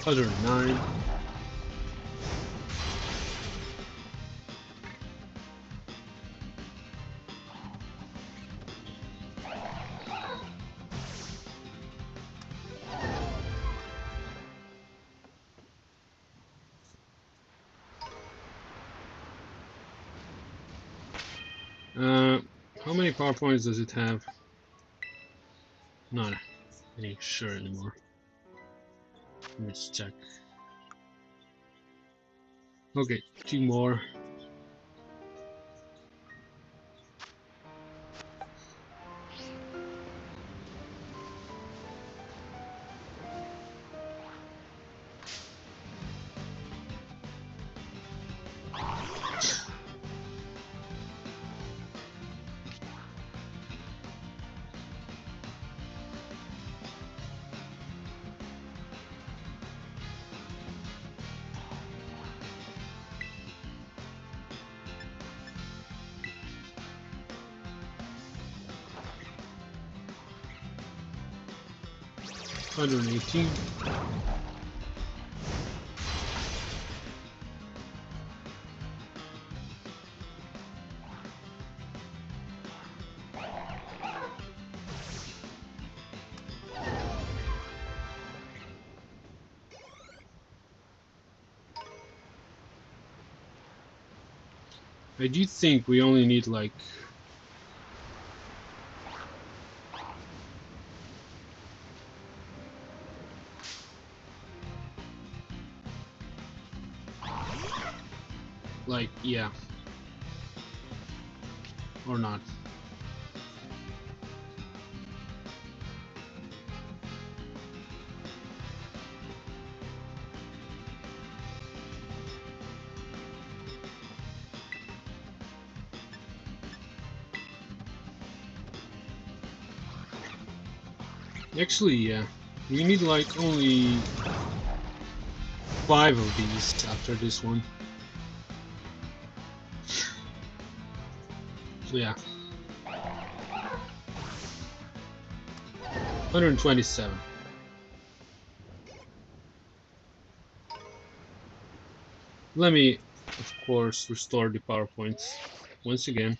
Other 9. How many power points does it have? Not any sure anymore. Let's check. Okay, 2 more. $118. I do think we only need like yeah, or not. Actually, yeah, we need like only 5 of these after this one. So yeah, 127. Let me, of course, restore the PowerPoints once again.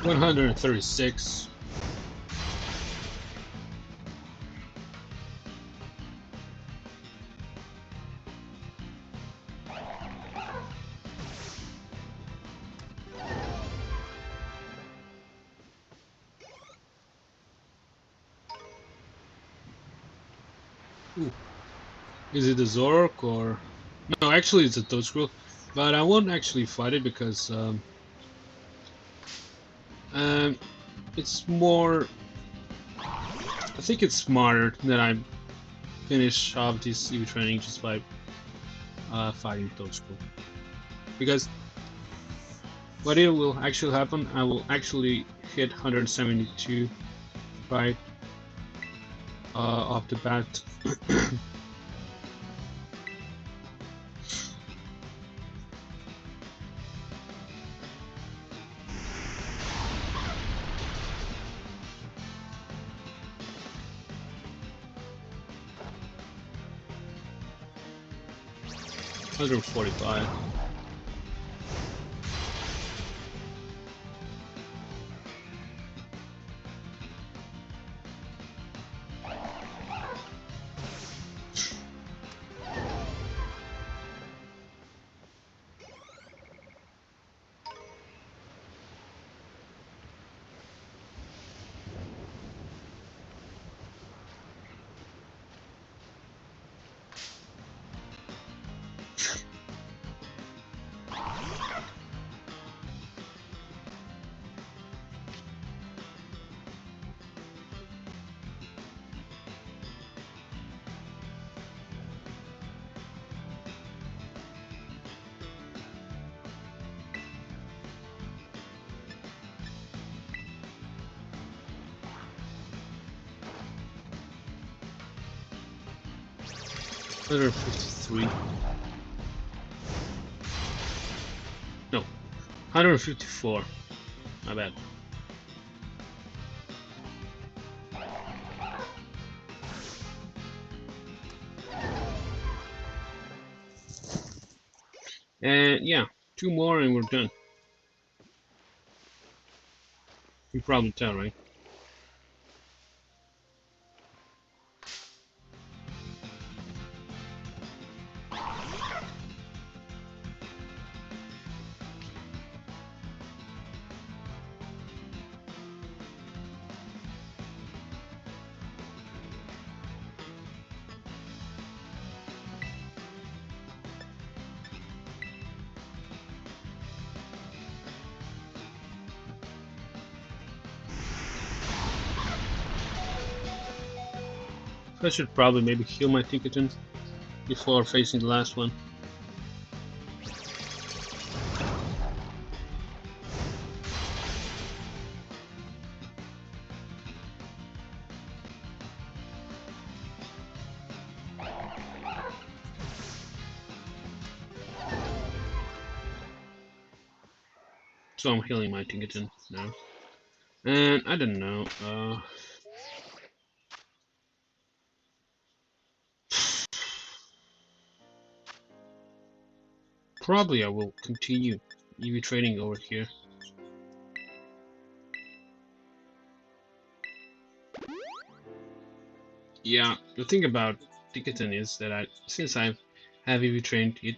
$136. Ooh. Is it a Zork or... No, actually it's a Toadscroll, but I won't actually fight it because it's more... I think it's smarter that I finish off this EV training just by fighting Toadscroll. Because what it will actually happen, I will actually hit 172 right off the bat. $145. $153. No, 154. My bad. And yeah, 2 more and we're done. You can probably tell, right? I should probably maybe heal my Ticketon before facing the last one. So I'm healing my Ticketon now. And I don't know. Probably I will continue EV trading over here. Yeah, the thing about Ticketon is that since I have EV trained it,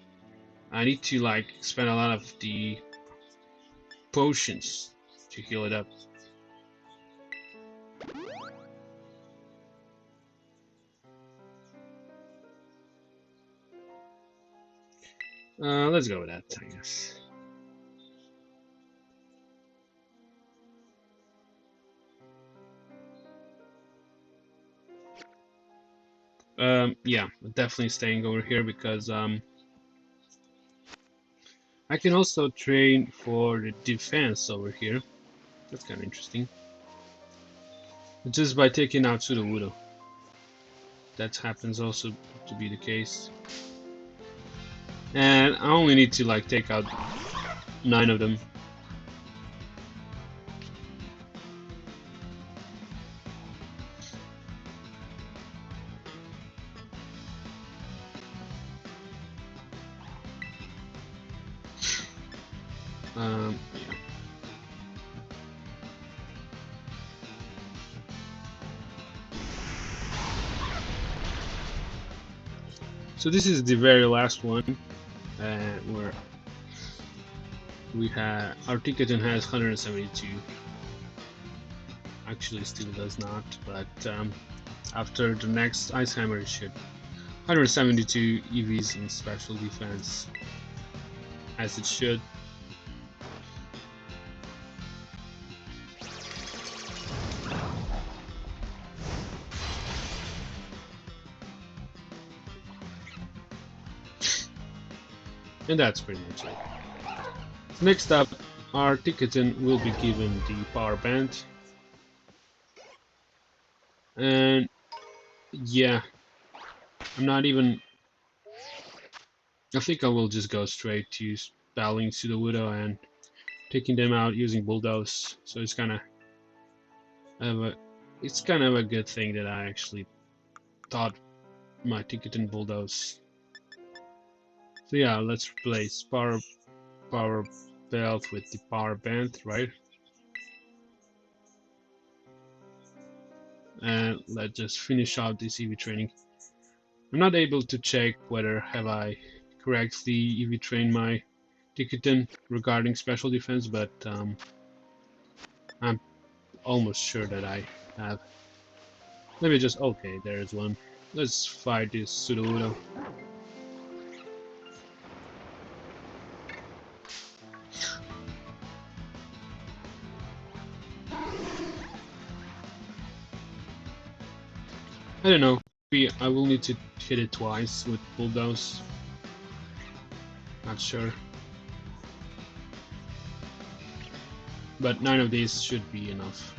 I need to like spend a lot of the potions to heal it up. Let's go with that, I guess. Yeah, definitely staying over here because I can also train for the defense over here. That's kind of interesting. Just by taking out Sudowoodo. That happens also to be the case. And I only need to like take out 9 of them. Yeah. So this is the very last one, where we have our Ticketon has 172. Actually, still does not, but after the next Ice Hammer, it should 172 EVs in special defense, as it should. And that's pretty much it. Next up, our Ticketon will be given the power band. And yeah, I'm not even... I think I will just go straight to battling Sudowoodo and taking them out using Bulldoze. So it's kind of a good thing that I actually thought my Ticketon Bulldoze. So yeah, let's replace power belt with the power band, right? And let's just finish out this EV training. I'm not able to check whether have I correctly EV trained my Ticketon regarding special defense, but I'm almost sure that I have. Let me just... okay, there's one. Let's fight this Sudowoodo. I don't know, maybe I will need to hit it twice with Bulldoze. Not sure. But 9 of these should be enough.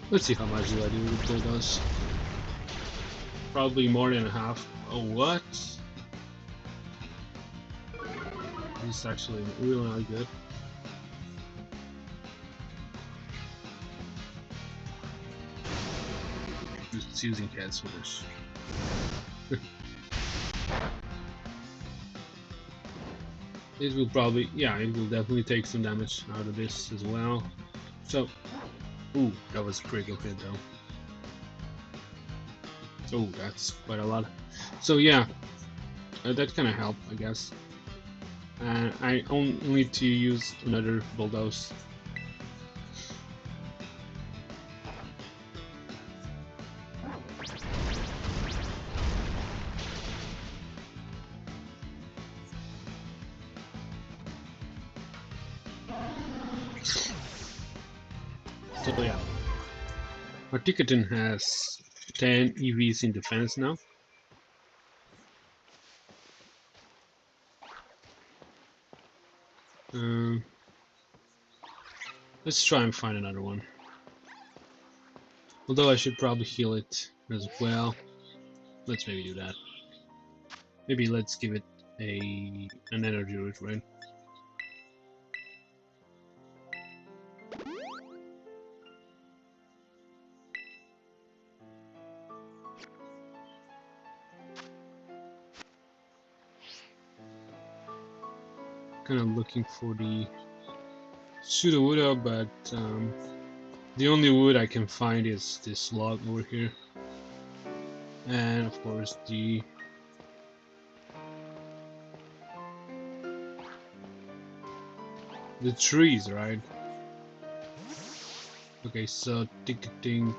Let's see how much do I do with Bulldoze. Probably more than half. Oh, what? This is actually really not good. Just using cat switch. It will probably, yeah, it will definitely take some damage out of this as well. So, ooh, that was a critical hit though. Oh, that's quite a lot. So yeah, that kind of helped, I guess. I only need to use another Bulldoze. So yeah, our Ticketon has 10 EVs in defense now. Let's try and find another one. Although I should probably heal it as well. Let's maybe do that. Maybe let's give it an energy root, right? Kind of looking for the Sudowoodo, but the only wood I can find is this log over here, and of course the trees, right? Okay, so Ticketing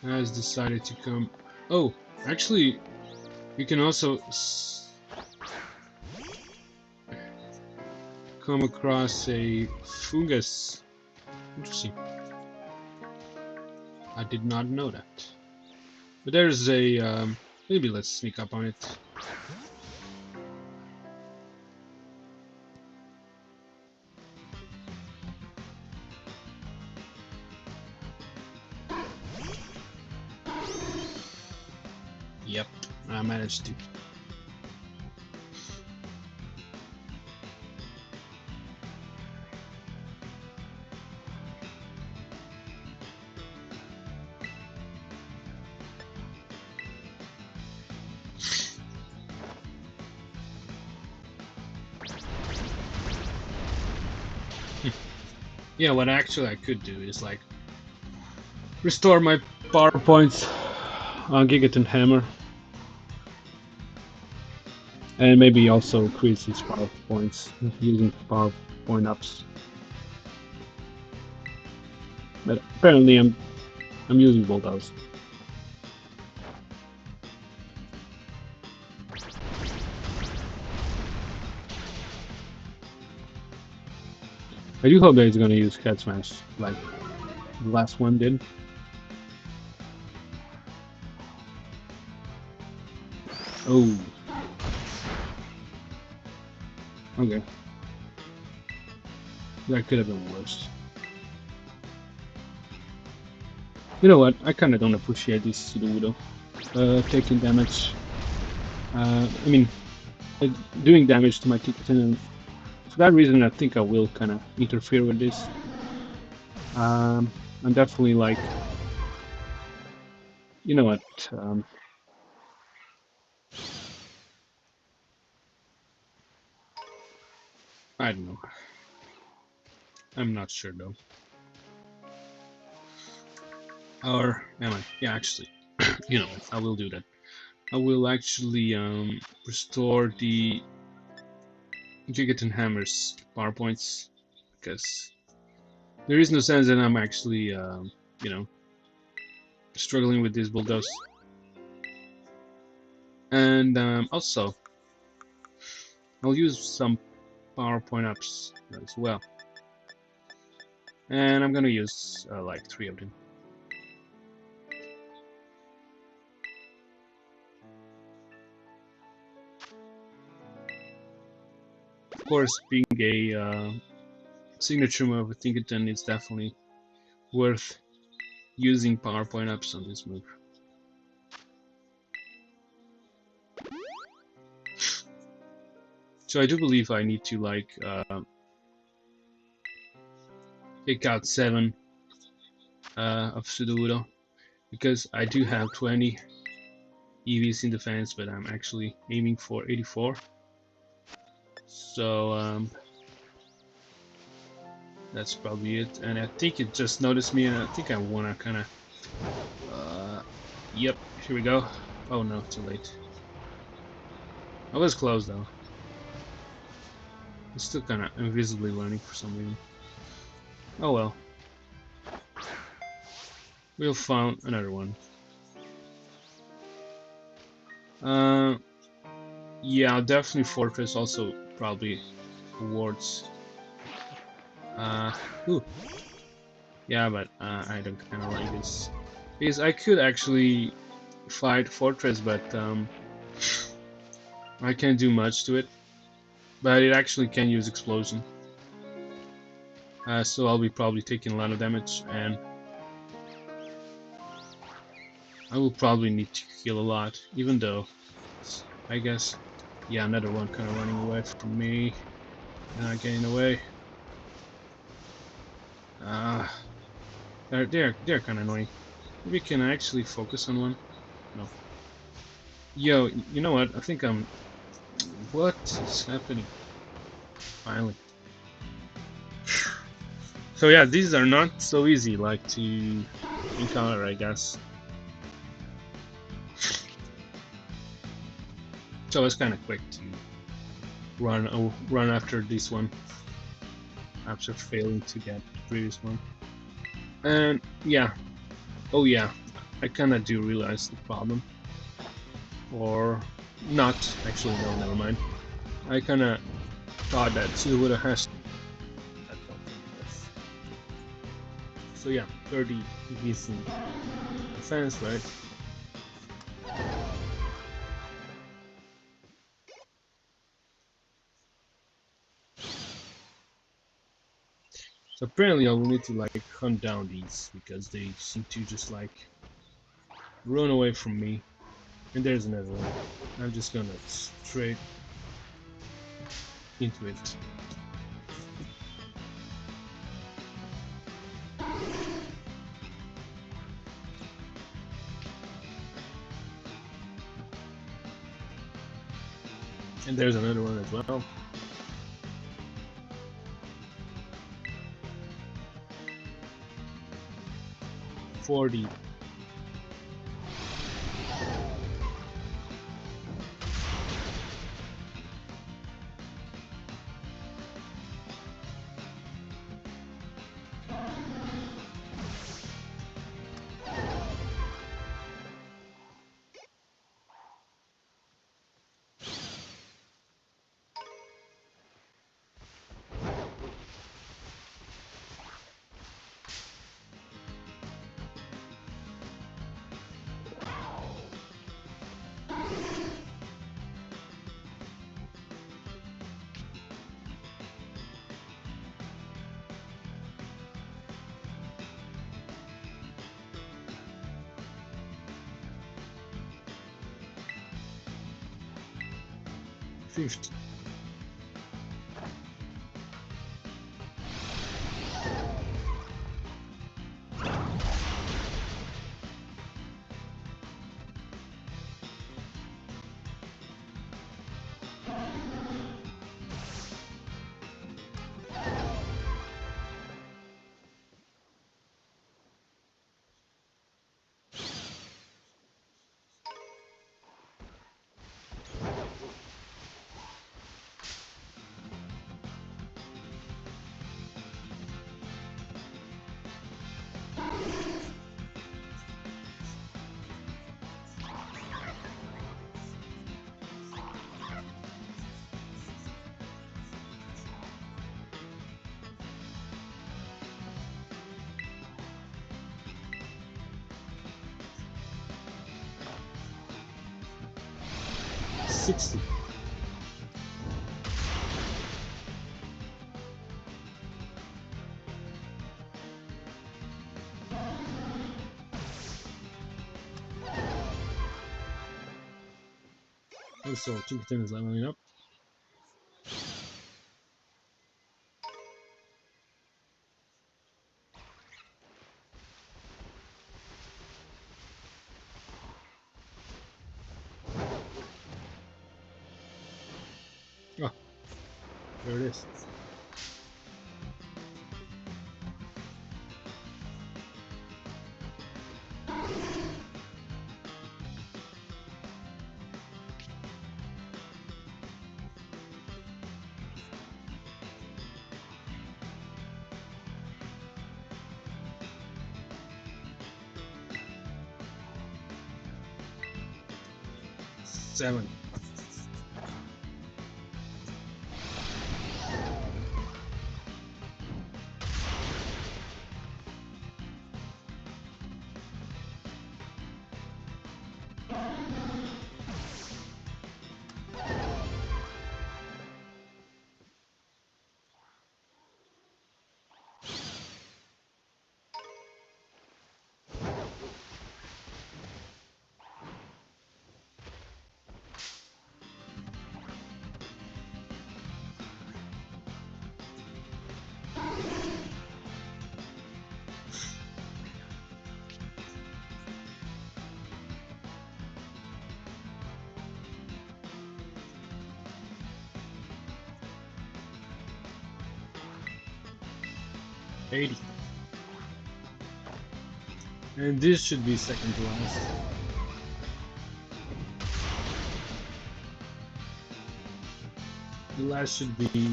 has decided to come. Oh, actually, you can also come across a fungus. Interesting. I did not know that. But there's a maybe let's sneak up on it. Yep, I managed to. Yeah, what actually I could do is like restore my power points on Gigaton Hammer, and maybe also increase his power points using power point ups. But apparently I'm using both those. I do hope that he's gonna use Cat Smash like the last one did. Oh. Okay. That could have been worse. You know what? I kinda don't appreciate this Sudowoodo. Taking damage. I mean, doing damage to my Ticketon, and for that reason I think I will kinda interfere with this. I'm definitely like, you know what, I don't know. I'm not sure though. Or am I? Yeah, actually, you know what, I will do that. I will actually restore the Gigaton Hammer's power points, because there is no sense that I'm actually, you know, struggling with this bulldoze. And also, I'll use some power point ups as well. And I'm gonna use like 3 of them. Of course, being a signature move with Tinkerton, it's definitely worth using power point ups on this move. So I do believe I need to like take out 7 of Sudowoodo, because I do have 20 EVs in defense, but I'm actually aiming for 84. So that's probably it. And I think it just noticed me, and I think I wanna kinda yep, here we go. Oh no, too late. I was close though. It's still kinda invisibly running for some reason. Oh well. We'll find another one. Yeah, definitely Fortress, also probably Wards. Ooh. Yeah, but I don't kind of like this. Because I could actually fight Fortress, but I can't do much to it. But it actually can use Explosion. So I'll be probably taking a lot of damage, and I will probably need to heal a lot, even though, I guess, yeah, another one kind of running away from me, getting away. They're kind of annoying. Maybe can I actually focus on one? No. Yo, you know what? I think I'm. What is happening? Finally. So yeah, these are not so easy, like to encounter, I guess. So it's kind of quick to run after this one after failing to get the previous one. And yeah, oh yeah, I kind of do realize the problem, or not actually. No, never mind. I kind of thought that Silhouette has. So yeah, 30 decent defense, right? So apparently I will need to like hunt down these because they seem to just like run away from me. And there's another one. I'm just gonna straight into it. And there's another one as well. $40. $50. $60. And so Chicken is leveling up. Oh, there it is. $7. 80. And this should be second to last. The last should be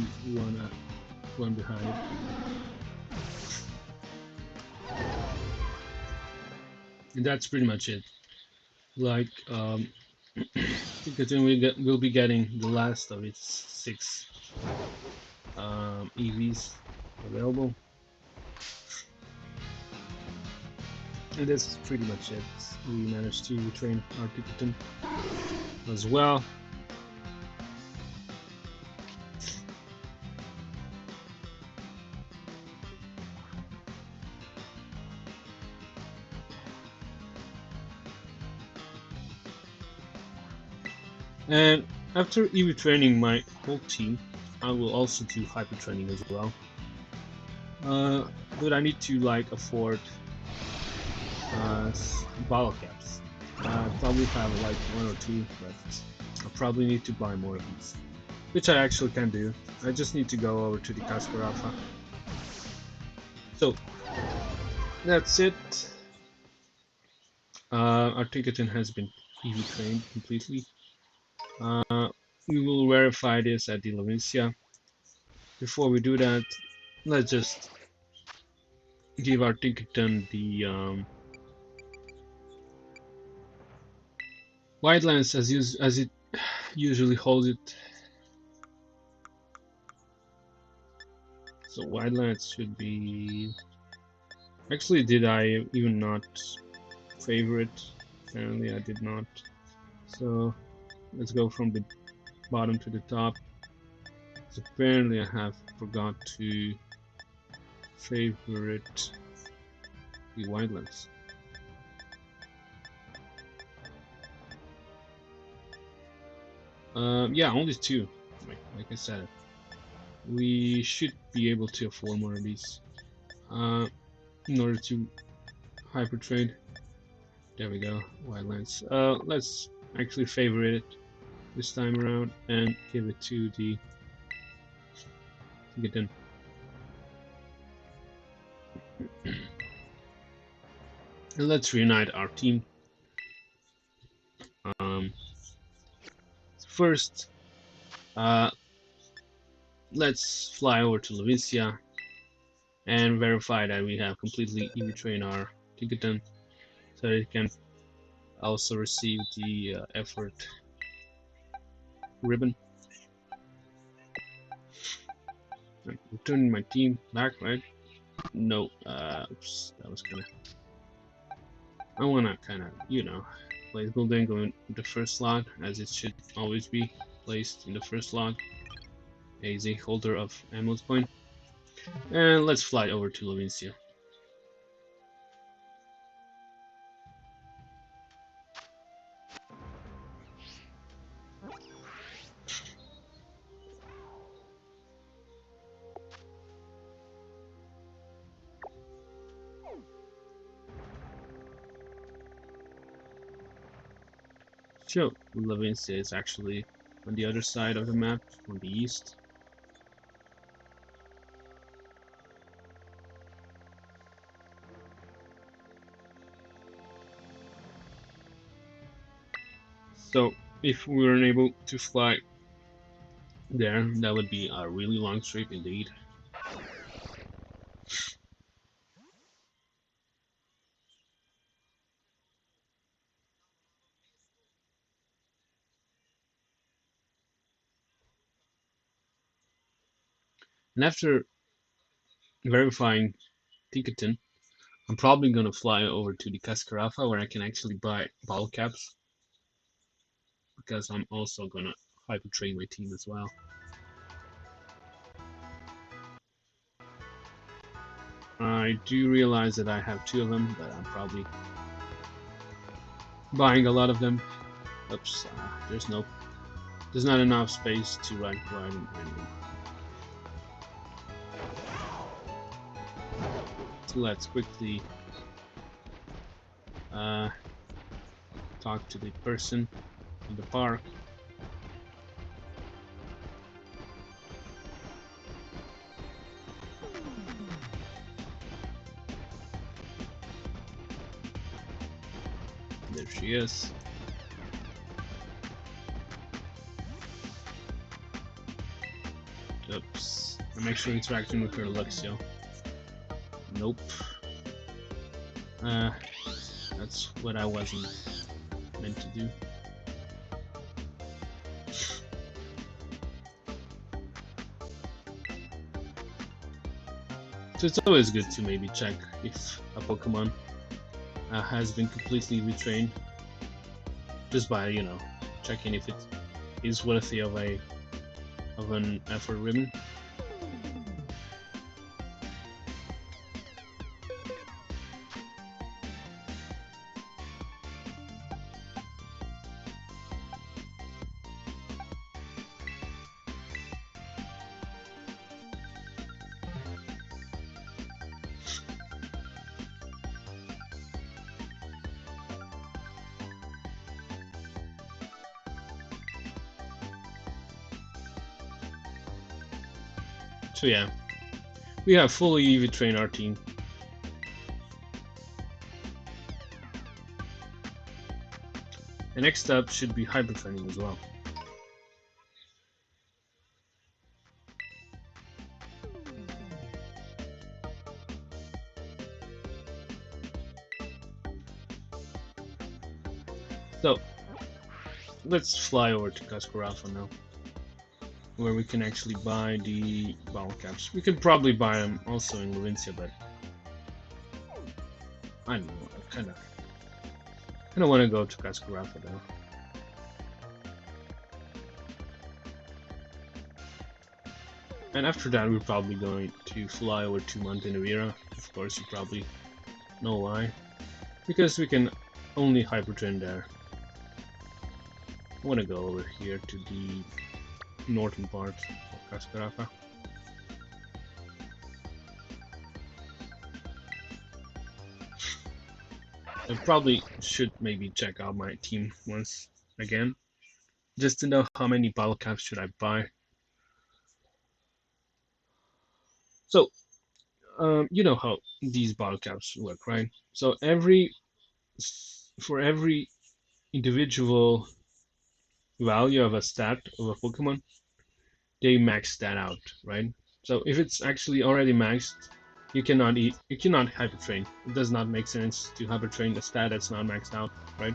one behind. And that's pretty much it. Like, because then we'll be getting the last of its 6 EVs available. And this is pretty much it. We managed to train our Ticketon as well. And after EV training my whole team, I will also do hyper training as well. But I need to like afford bottle caps. I probably have like 1 or 2, but I'll probably need to buy more of these, which I actually can do. I just need to go over to the Cascarrafa. So that's it. Our Ticketon has been EV trained completely. We will verify this at the Levincia. Before we do that, let's just give our Ticketon the Wildlands as it usually holds it. So Wildlands should be... Actually, did I even not favor it? Apparently I did not. So let's go from the bottom to the top. So apparently I have forgot to favorite the Wildlands. Yeah, only 2. Like I said, we should be able to afford more of these in order to hyper trade. There we go, Wildlands. Let's actually favorite it this time around and give it to the Ticketon. And let's reunite our team. First, let's fly over to Levincia and verify that we have completely EV trained our Ticketon, so it can also receive the effort ribbon. I'm returning my team back, right? No, oops, that was kind of... I want to kind of, you know, place building going in the first slot, as it should always be placed in the first slot. AZ holder of Amulet Point. And let's fly over to Levincia. So, Levincia is actually on the other side of the map, on the east. So, if we were unable to fly there, that would be a really long trip indeed. And after verifying Ticketon, I'm probably gonna fly over to the Cascarrafa where I can actually buy bottle caps, because I'm also gonna hyper train my team as well. I do realize that I have 2 of them, but I'm probably buying a lot of them. Oops, there's not enough space to ride in anyway. So let's quickly talk to the person in the park. she is. Oops. I'm actually interacting with her Luxio. Nope. That's what I wasn't meant to do. So it's always good to maybe check if a Pokemon has been completely retrained, just by, you know, checking if it is worthy of an effort ribbon. So yeah, we have fully EV trained our team. The next step should be hyper training as well. So let's fly over to Cascarrafa now, where we can actually buy the bottle caps. We could probably buy them also in Levincia, but I don't know. I kind of want to go to Cascarrafa though. And after that, we're probably going to fly over to Montenevera. Of course, you probably know why. Because we can only hyper train there. I want to go over here to the northern part of Cascarrafa. I probably should maybe check out my team once again, just to know how many bottle caps should I buy. So, you know how these bottle caps work, right? So for every individual value of a stat of a Pokemon, they max that out, right? So if it's actually already maxed, you cannot hyper train. It does not make sense to hyper train a stat that's not maxed out, right?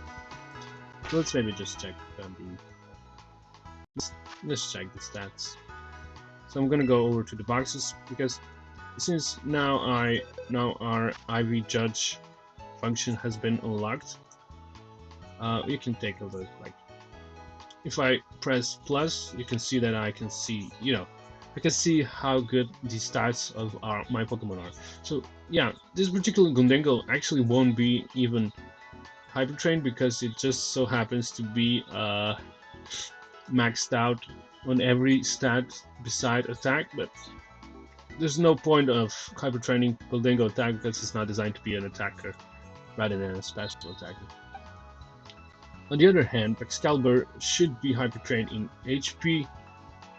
So let's maybe just check let's check the stats. So I'm gonna go over to the boxes, because since now our IV Judge function has been unlocked, you can take a look. Like, if I press plus, you can see that I can see, I can see how good the stats of my Pokemon are. So yeah, this particular Gundango actually won't be even hyper trained, because it just so happens to be maxed out on every stat beside attack, but there's no point of hyper training Gundango attack, because it's not designed to be an attacker rather than a special attacker. On the other hand, Excalibur should be hyper trained in HP,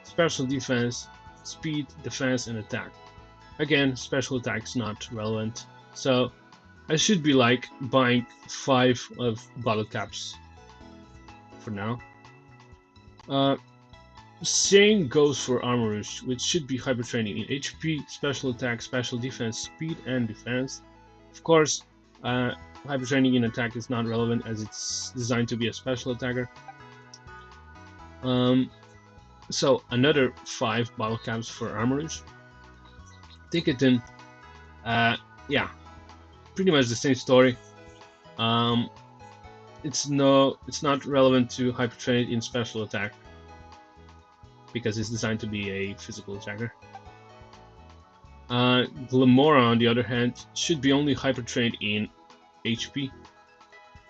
special defense, speed, defense, and attack. Again, special attack is not relevant, so I should be like buying 5 of bottle caps for now. Same goes for Armorous, which should be hyper training in HP, special attack, special defense, speed, and defense. Of course, hyper training in attack is not relevant, as it's designed to be a special attacker. So another 5 bottle caps for Armorous. Ticketon, yeah, pretty much the same story. It's not relevant to hyper train in special attack, because it's designed to be a physical attacker. Glamora, on the other hand, should be only hyper trained in HP,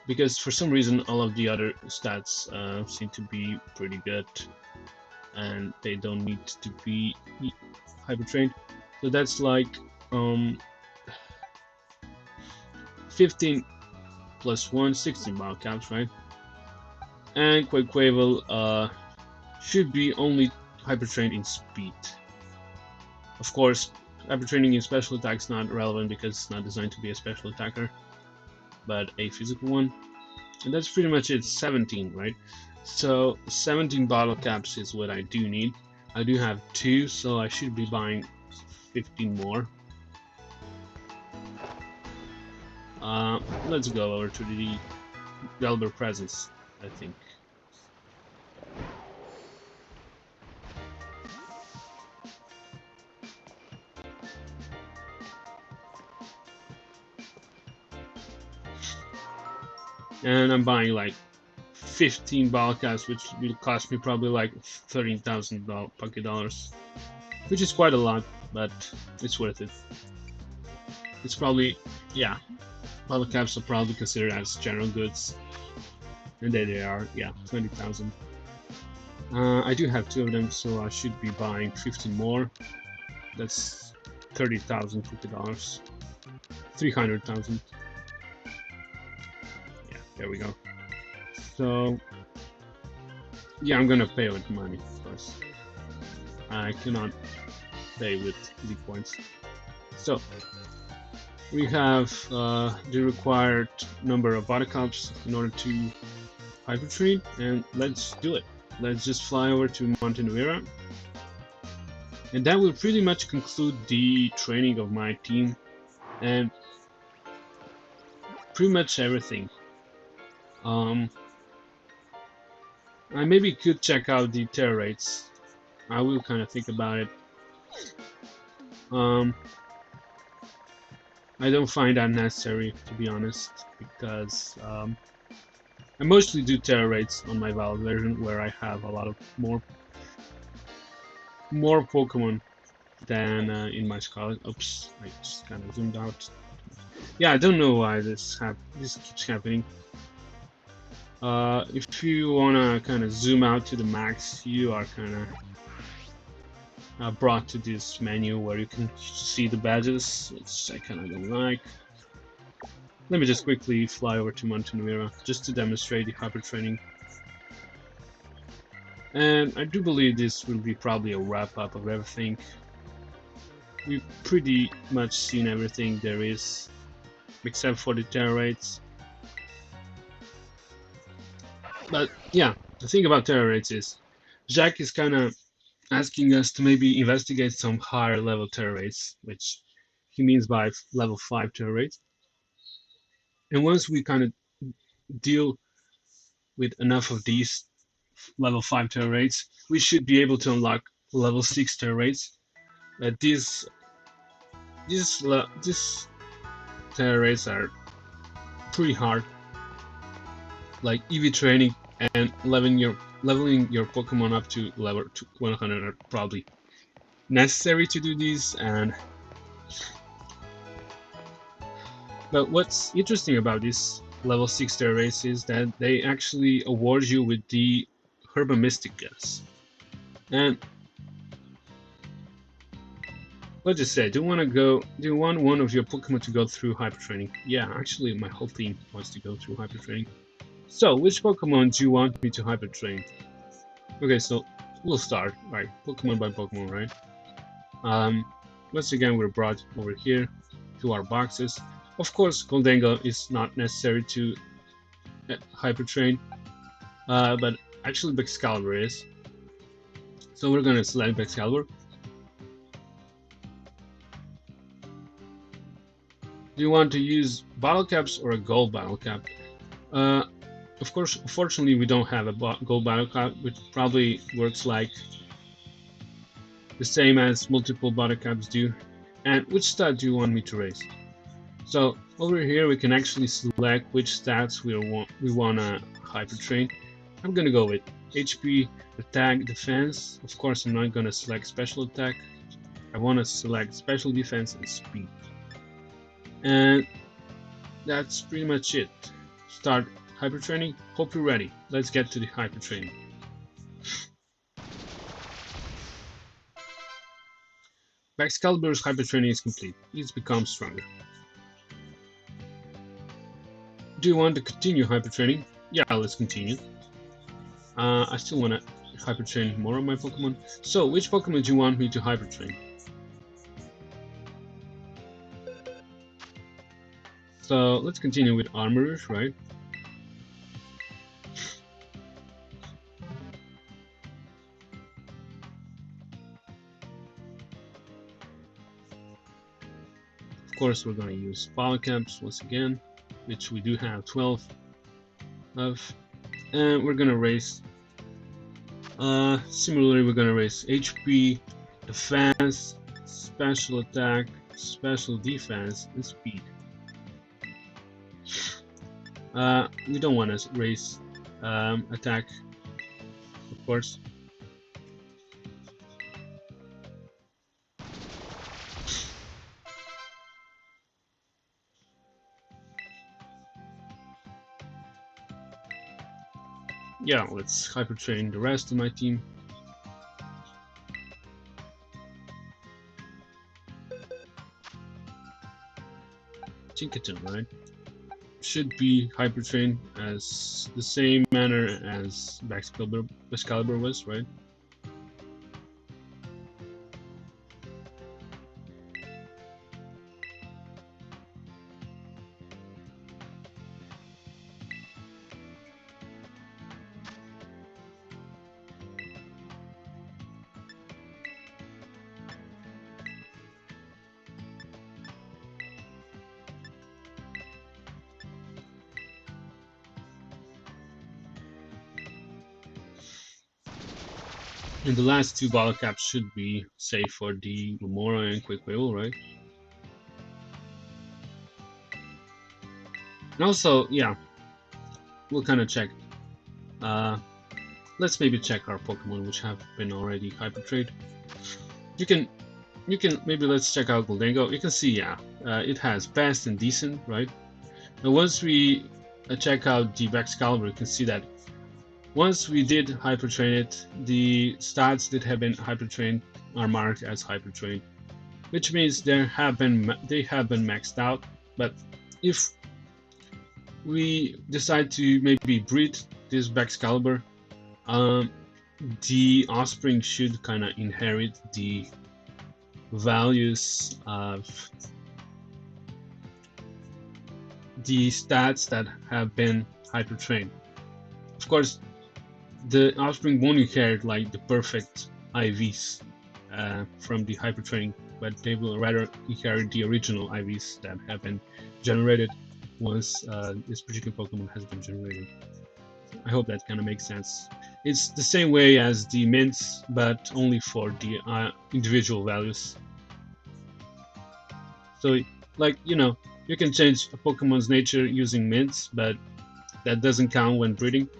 because for some reason all of the other stats seem to be pretty good, and they don't need to be hyper trained. So that's like 15 plus 1, 16 bottle caps, right? And Quaquaval should be only hyper trained in speed. Of course, hyper training in special attack is not relevant, because it's not designed to be a special attacker, but a physical one. And that's pretty much it. 17, right? So 17 bottle caps is what I do need. I do have 2, so I should be buying 15 more. Let's go over to the Leader Presence, I think. And I'm buying like 15 bottle caps, which will cost me probably like 13,000 Poké Dollars, which is quite a lot, but it's worth it. It's probably, yeah, bottle caps are probably considered as general goods, and there they are, yeah, 20,000. I do have 2 of them, so I should be buying 15 more. That's 30,000 Poké Dollars, 300,000. Yeah, there we go. So, yeah, I'm gonna pay with money, of course. I cannot pay with the points. So, we have the required number of buttercups in order to hyper train, and let's do it. Let's just fly over to Montenevera. And that will pretty much conclude the training of my team, and pretty much everything. I maybe could check out the terror rates. I will kind of think about it. I don't find that necessary, to be honest, because I mostly do terror rates on my Valid version, where I have a lot of more Pokemon than in my Scarlet. Oops, I just kind of zoomed out. Yeah, I don't know why this keeps happening. If you wanna kind of zoom out to the max, you are kind of brought to this menu where you can see the badges, which I kind of don't like. Let me just quickly fly over to Montenevera just to demonstrate the hyper training. And I do believe this will be probably a wrap up of everything. We've pretty much seen everything there is, except for the terror rates. But yeah, the thing about terror rates is Jacq is kind of asking us to maybe investigate some higher level terror rates, which he means by level 5 terror rates. And once we kind of deal with enough of these level 5 terror rates, we should be able to unlock level 6 terror rates. These terror rates are pretty hard. Like EV training and leveling your Pokemon up to level 100 are probably necessary to do these. But what's interesting about this level 6 terror race is that they actually award you with the Herba Mystic gas. And let's just say, do you want one of your Pokemon to go through hyper training? Yeah, actually my whole team wants to go through hyper training. So, which Pokemon do you want me to hyper train? Okay, so we'll start, right, Pokemon by Pokemon, right? Once again, we're brought over here to our boxes. Of course, Cortondo is not necessary to hyper train, but actually Excalibur is. So we're gonna select Excalibur. Do you want to use bottle caps or a gold bottle cap? Of course, unfortunately, we don't have a gold bottle cap, which probably works like the same as multiple bottle caps do. And which stat do you want me to raise? So over here, we can actually select which stats we want to hyper train. I'm gonna go with HP, attack, defense. Of course, I'm not gonna select special attack. I want to select special defense and speed. And that's pretty much it. Start hyper training. Hope you're ready. Let's get to the hyper training. Excalibur's hyper training is complete. He's become stronger. Do you want to continue hyper training? Yeah, let's continue. I still want to hyper train more of my Pokemon. So, which Pokemon do you want me to hyper train? So let's continue with Armorers, right? course, we're going to use power caps once again, which we do have 12 of, and we're going to raise. Similarly, we're going to raise HP, defense, special attack, special defense, and speed. We don't want to raise attack, of course. Yeah, let's hyper train the rest of my team. Tinkerton, right? Should be hyper trained as the same manner as Excalibur was, right? And the last two bottle caps should be safe for the Remora and Quick Whale, right? And also, yeah, we'll kind of check. Let's maybe check our Pokemon which have been already hyper trained. You can maybe let's check out Goldengo. You can see, yeah, it has best and decent, right? And once we check out the Excalibur, you can see that once we did hyper train it, the stats that have been hyper trained are marked as hyper trained, which means they have been maxed out. But if we decide to maybe breed this Excalibur, the offspring should kind of inherit the values of the stats that have been hyper trained. Of course, the offspring won't inherit like the perfect IVs from the hyper training, but they will rather inherit the original IVs that have been generated once this particular Pokemon has been generated. I hope that kind of makes sense. It's the same way as the mints, but only for the individual values. So, like, you know, you can change a Pokemon's nature using mints, but that doesn't count when breeding.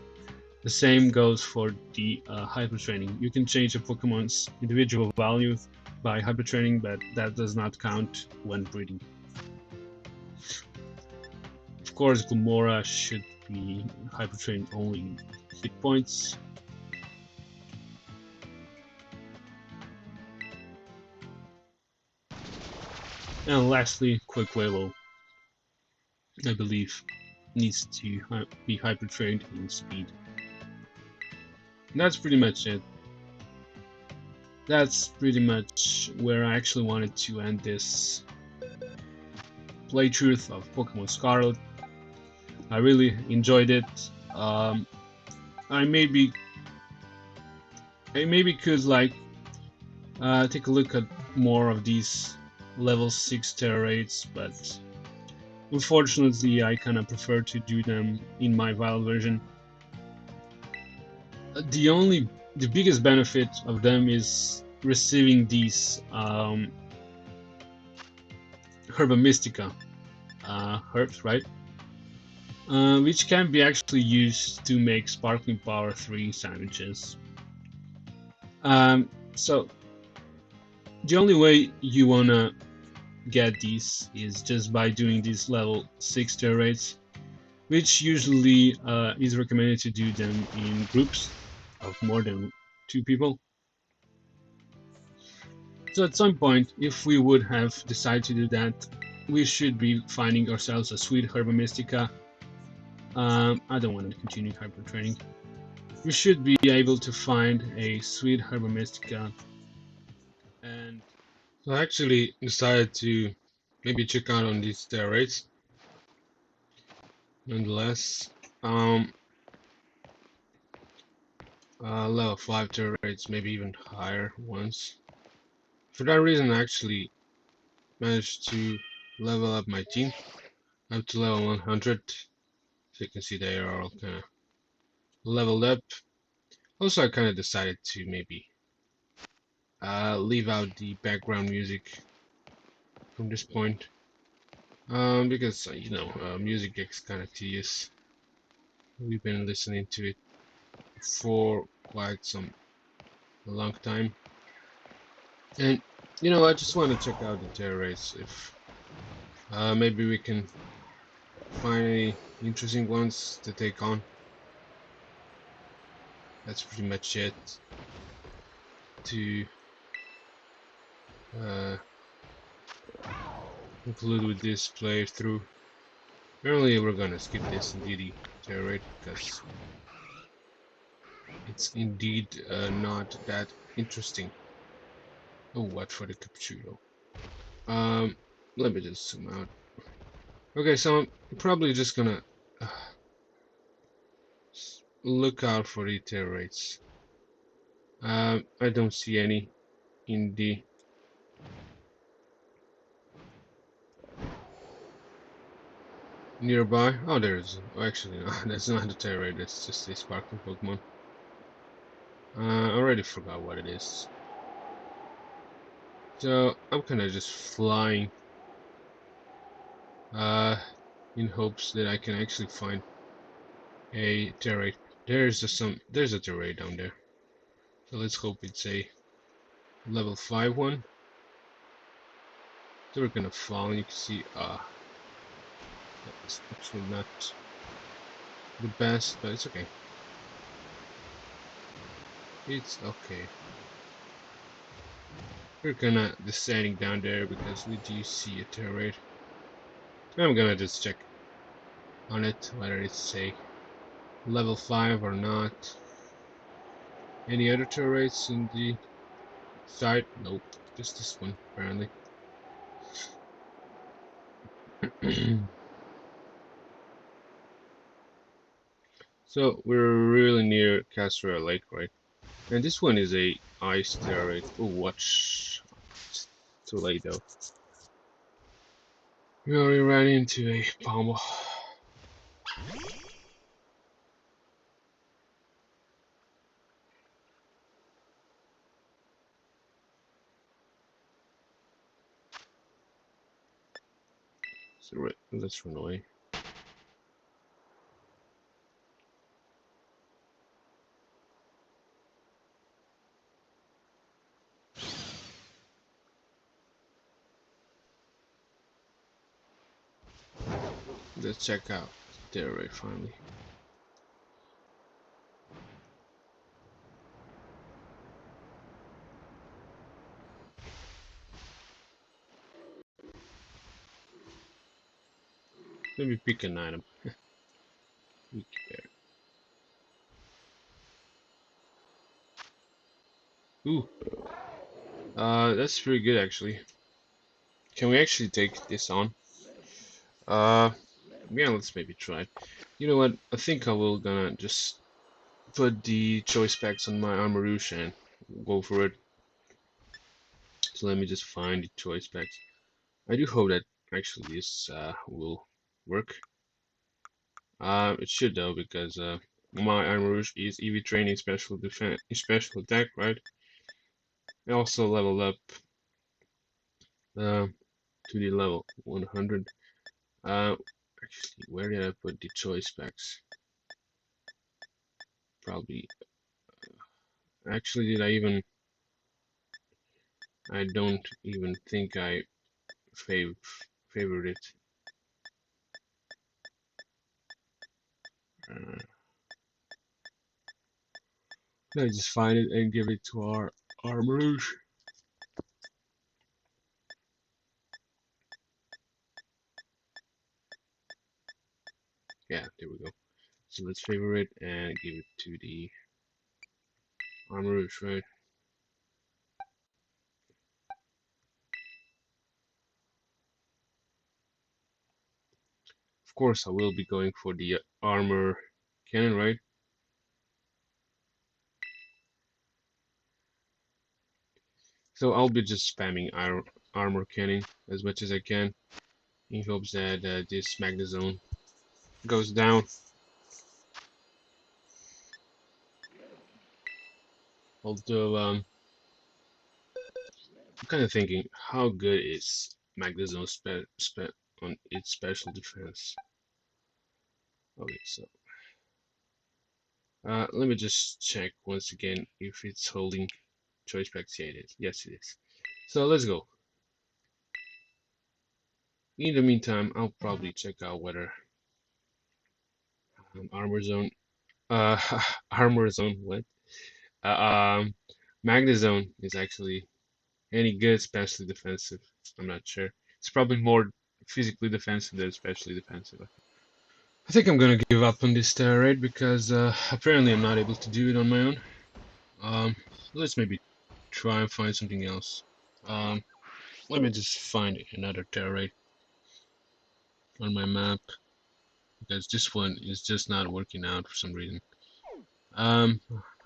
The same goes for the hyper training. You can change a Pokemon's individual value by hyper training, but that does not count when breeding. Of course, Gomora should be hyper trained only in hit points. And lastly, Quaquaval, I believe, needs to be hyper trained in speed. And that's pretty much it. That's pretty much where I actually wanted to end this playthrough of Pokemon Scarlet. I really enjoyed it. I maybe could like take a look at more of these level 6 Terra raids, but unfortunately I kind of prefer to do them in my Vile version. The biggest benefit of them is receiving these Herba Mystica herbs, right? Which can be actually used to make Sparkling Power 3 sandwiches. So the only way you wanna get these is just by doing these level 6 Terra raids, which usually is recommended to do them in groups of more than 2 people. So at some point, if we would have decided to do that, we should be finding ourselves a sweet Herba Mystica. I don't want to continue hyper training. We should be able to find a sweet Herba Mystica. And so I actually decided to maybe check out on these steroids. Nonetheless, level 5 steroids, maybe even higher ones. For that reason, I actually managed to level up my team up to level 100. So you can see they are all kind of leveled up. Also, I kind of decided to maybe leave out the background music from this point, because you know, music gets kind of tedious. We've been listening to it for quite a long time, and you know, I just want to check out the terror race. If maybe we can find any interesting ones to take on. That's pretty much it to conclude with this playthrough. Apparently we're gonna skip this indeed terror raid because it's indeed not that interesting. Oh, what for the cappuccino? Let me just zoom out. Okay, so I'm probably just gonna look out for the terror raids. I don't see any in the nearby. Oh, there's actually no, that's not a terror raid. That's just a sparkling Pokemon. I already forgot what it is. So I'm kind of just flying, in hopes that I can actually find a terror raid. There's a terror raid down there. So let's hope it's a level 5 one. So we're gonna fall, and you can see, that's actually not the best, but it's okay. It's okay. We're gonna descending down there because we do see a terror raid. I'm gonna just check on it whether it's a level 5 or not. Any other terror raids in the side? Nope, just this one apparently. So we're really near Cascarrafa Lake, right? And this one is a ice terror raid. Oh, watch! It's too late though. We already ran into a pommel. So let's run away. Let's check out the terror raid finally. Maybe pick an item. Weak bear. Ooh, that's pretty good actually. Can we actually take this on? Yeah, let's maybe try it. You know what? I think I will gonna just put the choice packs on my Armarouche and go for it. So let me just find the choice packs. I do hope that actually this will work. It should though, because my Armarouche is EV training, special defense, special attack, right? I also leveled up uh, to the level 100. Actually, where did I put the choice packs? Probably. Actually, did I even? I don't even think I favored it. Let's just find it and give it to our Armarouche. Yeah, there we go. So let's favor it and give it to the Armarouche, right? Of course, I will be going for the armor cannon, right? So I'll be just spamming armor cannon as much as I can. in hopes that this Magnezone goes down. Although I'm kind of thinking, how good is Magnezone on its special defense? Okay, so let me just check once again if it's holding choice specs. Yeah, it is. Yes, it is. So let's go. In the meantime, I'll probably check out whether Armor Zone, uh, Armor Zone, what? Um, Magnezone is actually any good, especially defensive. I'm not sure. It's probably more physically defensive than especially defensive. I think I'm gonna give up on this raid because apparently I'm not able to do it on my own. Let's maybe try and find something else. Um, Let me just find another terror raid on my map because this one is just not working out for some reason. Um,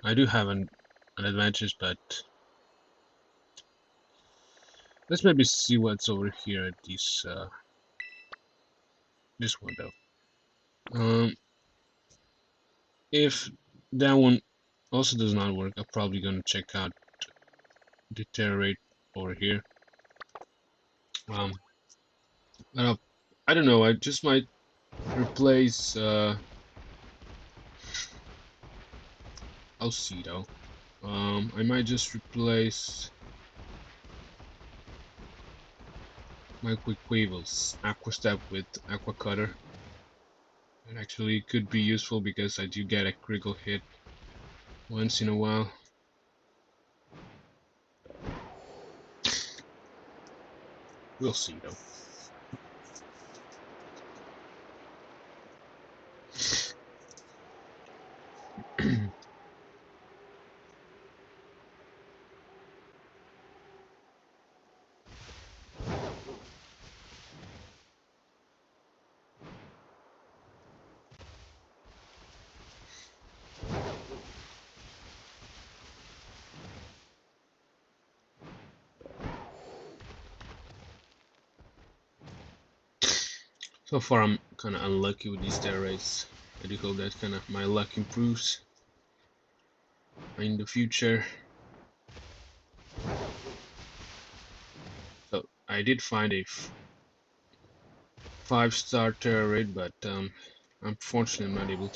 I do have an advantage, but let's maybe see what's over here at this one though. If that one also does not work, I'm probably gonna check out the terror raid over here. Um, I don't know. I just might replace. I'll see though. I might just replace my Quick Weevils Aqua Step with Aqua Cutter. It actually could be useful because I do get a critical hit once in a while. We'll see though. So far I'm kind of unlucky with these terror raids. I do hope that kind of my luck improves in the future. So I did find a 5-star terror raid, but unfortunately I'm not able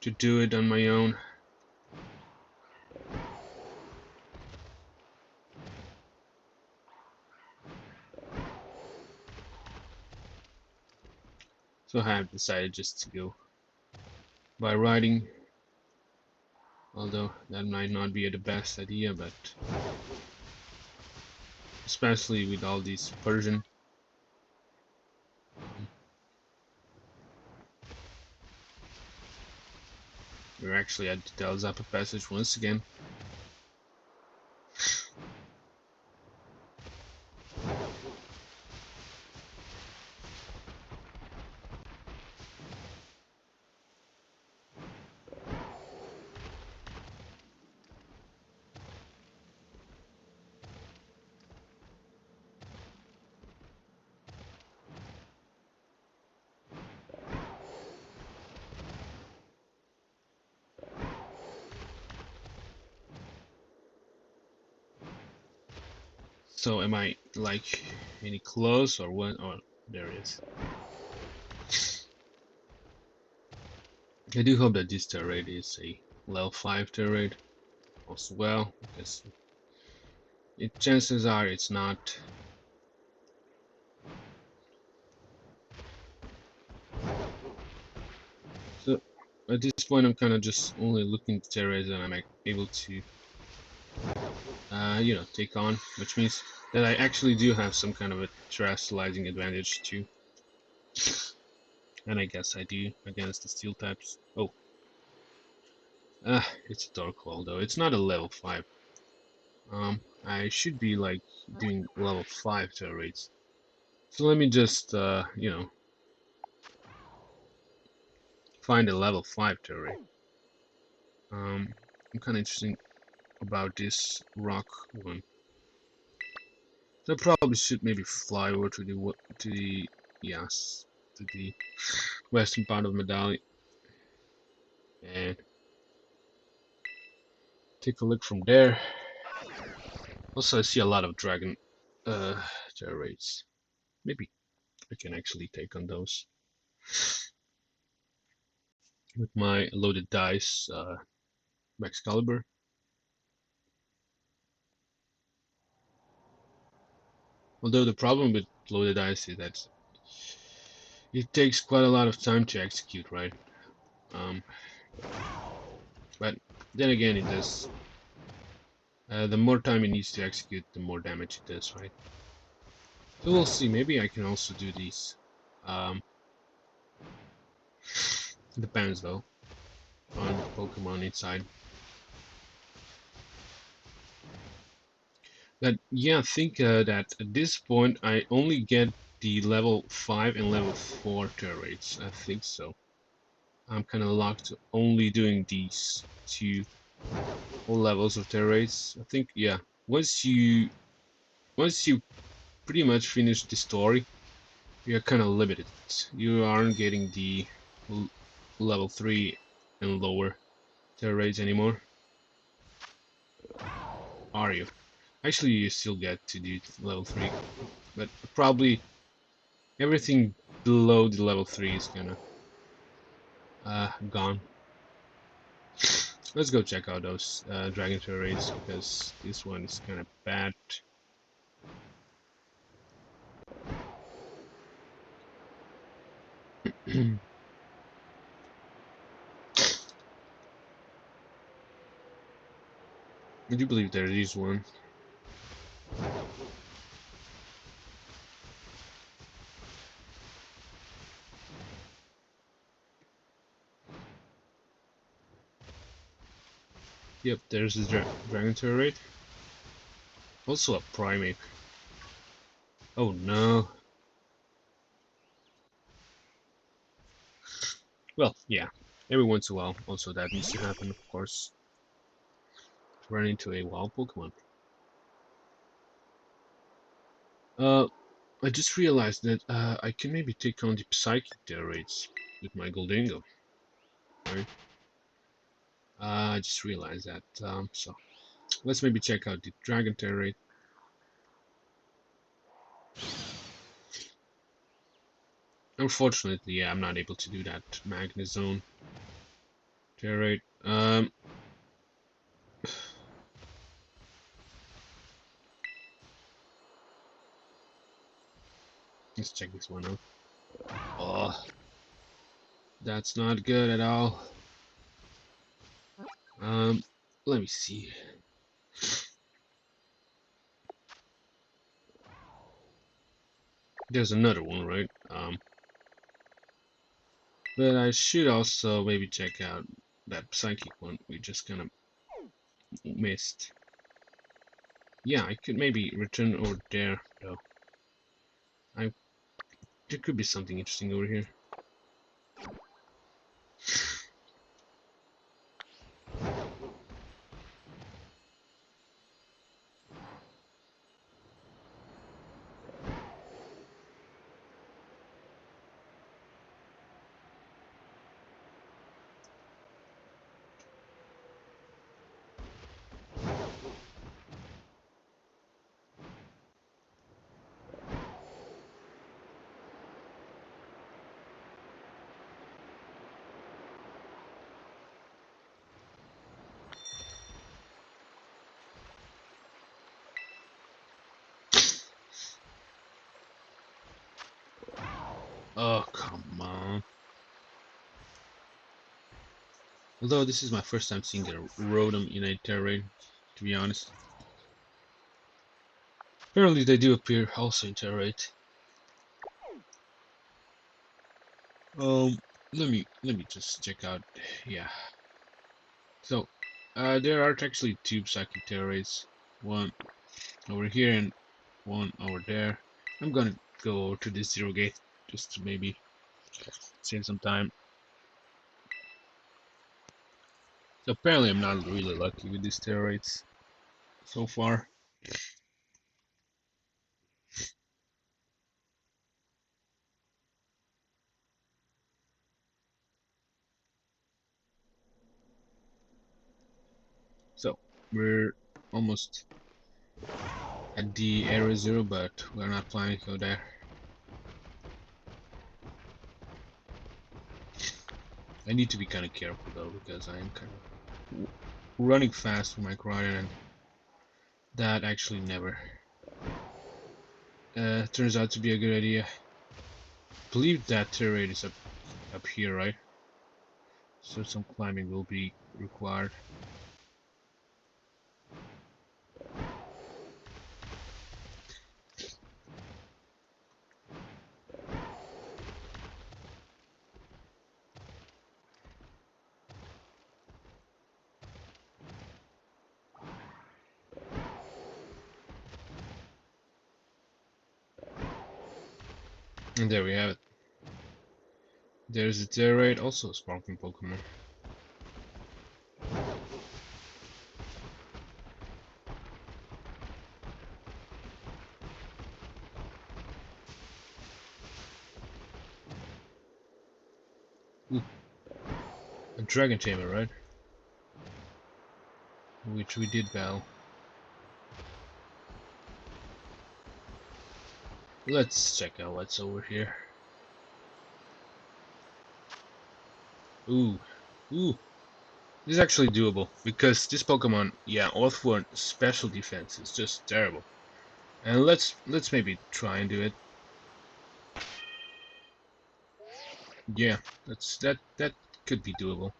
to do it on my own. So I have decided just to go by riding, although that might not be the best idea, but especially with all these Persian. We're actually at the Dalizappa Passage once again. So am I like any close or what? Oh, there it is. I do hope that this terror raid is a level 5 terror raid as well, because chances are it's not. So at this point I'm kind of just only looking at terror raids that I'm able to you know, take on, which means that I actually do have some kind of a terrestrializing advantage too. And I guess I do against the steel types. Oh. It's a dark hole though. It's not a level 5. I should be like doing level 5 terror raids. So let me just you know, find a level 5 terror raid. I'm kinda interested about this rock one. So I probably should maybe fly over to the yes to the western part of Medali and take a look from there. Also, I see a lot of dragon terrains. Maybe I can actually take on those with my loaded dice, max caliber. Although the problem with loaded dice is that it takes quite a lot of time to execute, right? But then again, it does. The more time it needs to execute, the more damage it does, right? So we'll see. Maybe I can also do these. Depends though on the Pokemon inside. But yeah, I think that at this point I only get the level 5 and level 4 turrets. I think so. I'm kind of locked to only doing these two levels of turrets. I think, yeah. Once you pretty much finish the story, you're kind of limited. You aren't getting the level 3 and lower turrets anymore, are you? Actually, you still get to do level 3, but probably everything below the level 3 is kind of gone. Let's go check out those dragon turrets, because this one is kind of bad. I do believe there is one. Yep, there's a dragon turret. Also a primate. Oh no. Well, yeah. Every once in a while, also that needs to happen, of course. To run into a wild Pokemon. I just realized that I can maybe take on the Psychic turrets with my Goldengo. Right? I just realized that. So let's maybe check out the Dragon turret. Unfortunately, yeah, I'm not able to do that Magnezone turret. Let's check this one out. Oh, that's not good at all. Let me see. There's another one, right? But I should also maybe check out that Psychic one we just kind of missed. Yeah, I could maybe return over there, though. There could be something interesting over here. Oh, come on. Although this is my first time seeing a Rotom in a terrain, to be honest. Apparently they do appear also in terrain. Let me just check out. Yeah. So, there are actually two Psychic terrains. One over here and one over there. I'm gonna go over to this Zero Gate just to maybe save some time. So apparently I'm not really lucky with these steroids so far. So we're almost at the area 0, but we're not planning to go there. I need to be kind of careful though, because I am kind of running fast with my Corotton, and that actually never turns out to be a good idea. I believe that terrain is up here, right? So some climbing will be required. And there we have it. There's the Terrate, also a sparkling Pokemon. Ooh. A Dragon Tamer, right? Which we did battle. Let's check out what's over here. Ooh. Ooh. This is actually doable, because this Pokemon, yeah, Earthworm special defense is just terrible. And let's maybe try and do it. Yeah, that could be doable.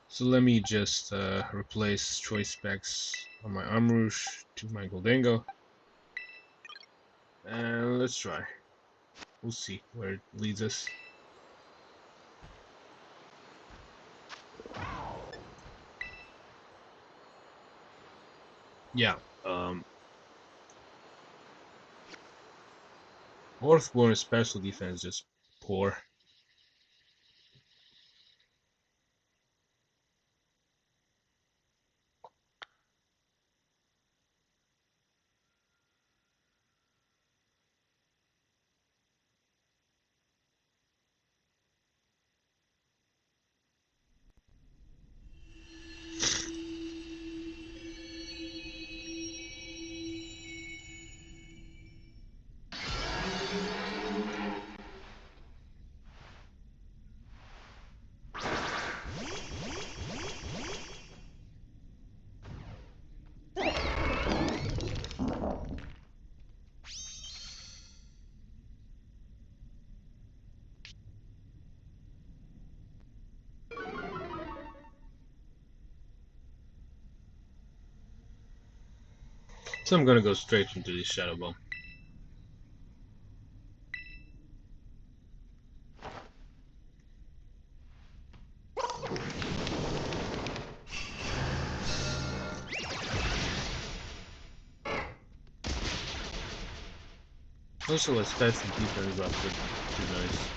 So let me just replace choice specs on my Armrouge to my Goldango. And let's try. We'll see where it leads us. Yeah, Earthborn special defense just poor. So I'm gonna go straight into this Shadow Ball. Also a special defense upgrade, too nice.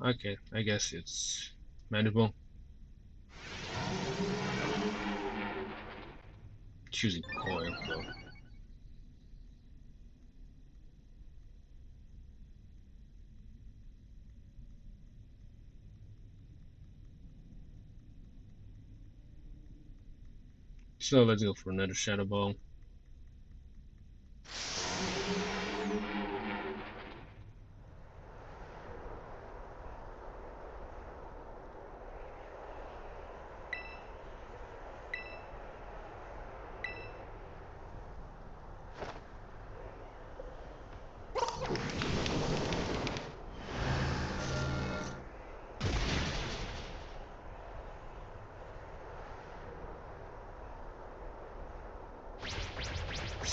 Okay, I guess it's manageable. Choosing coil though. So let's go for another Shadow Ball.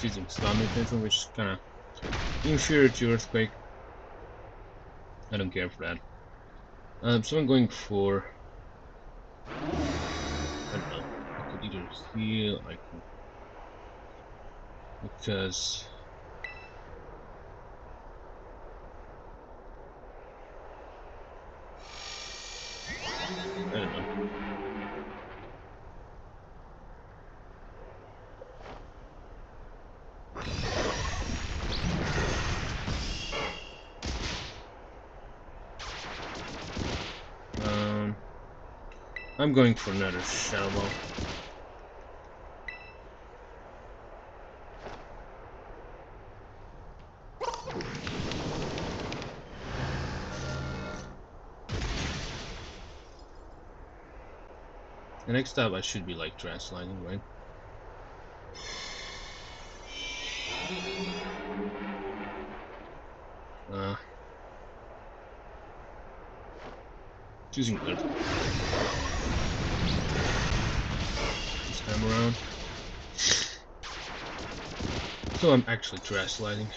Using Slam Intention, which is kinda inferior to Earthquake. I don't care for that. So I'm going for, I don't know, I could either heal, I can, because I don't know. I'm going for another Shadow Ball. The next up I should be like Trash Lightning, right? Choosing Earth. This time around. So I'm actually Trash Sliding.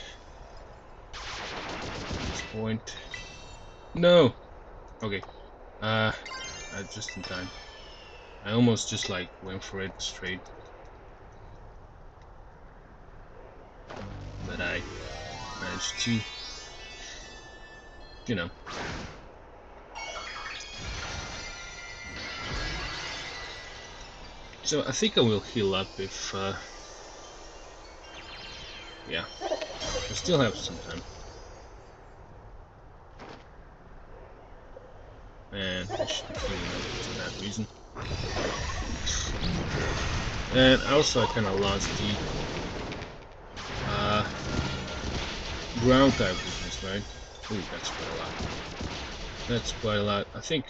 At this point. No! Okay. Just in time. I almost just like went for it straight. But I managed to, you know. So I think I will heal up if, yeah, I still have some time. And I should be healing up for that reason. And also I kind of lost the ground type weakness, right? Ooh, that's quite a lot. That's quite a lot. I think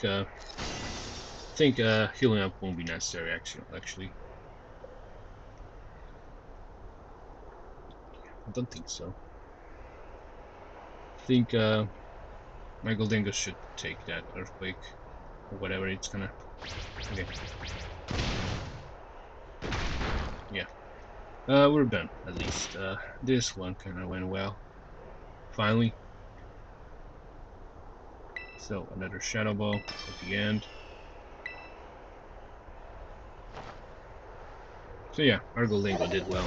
healing up won't be necessary actually. I don't think so. I think my Goldengo should take that earthquake or whatever it's gonna. Okay. Yeah. We're done at least. This one kinda went well. Finally. So another Shadow Ball at the end. So yeah, our Goldengo did well.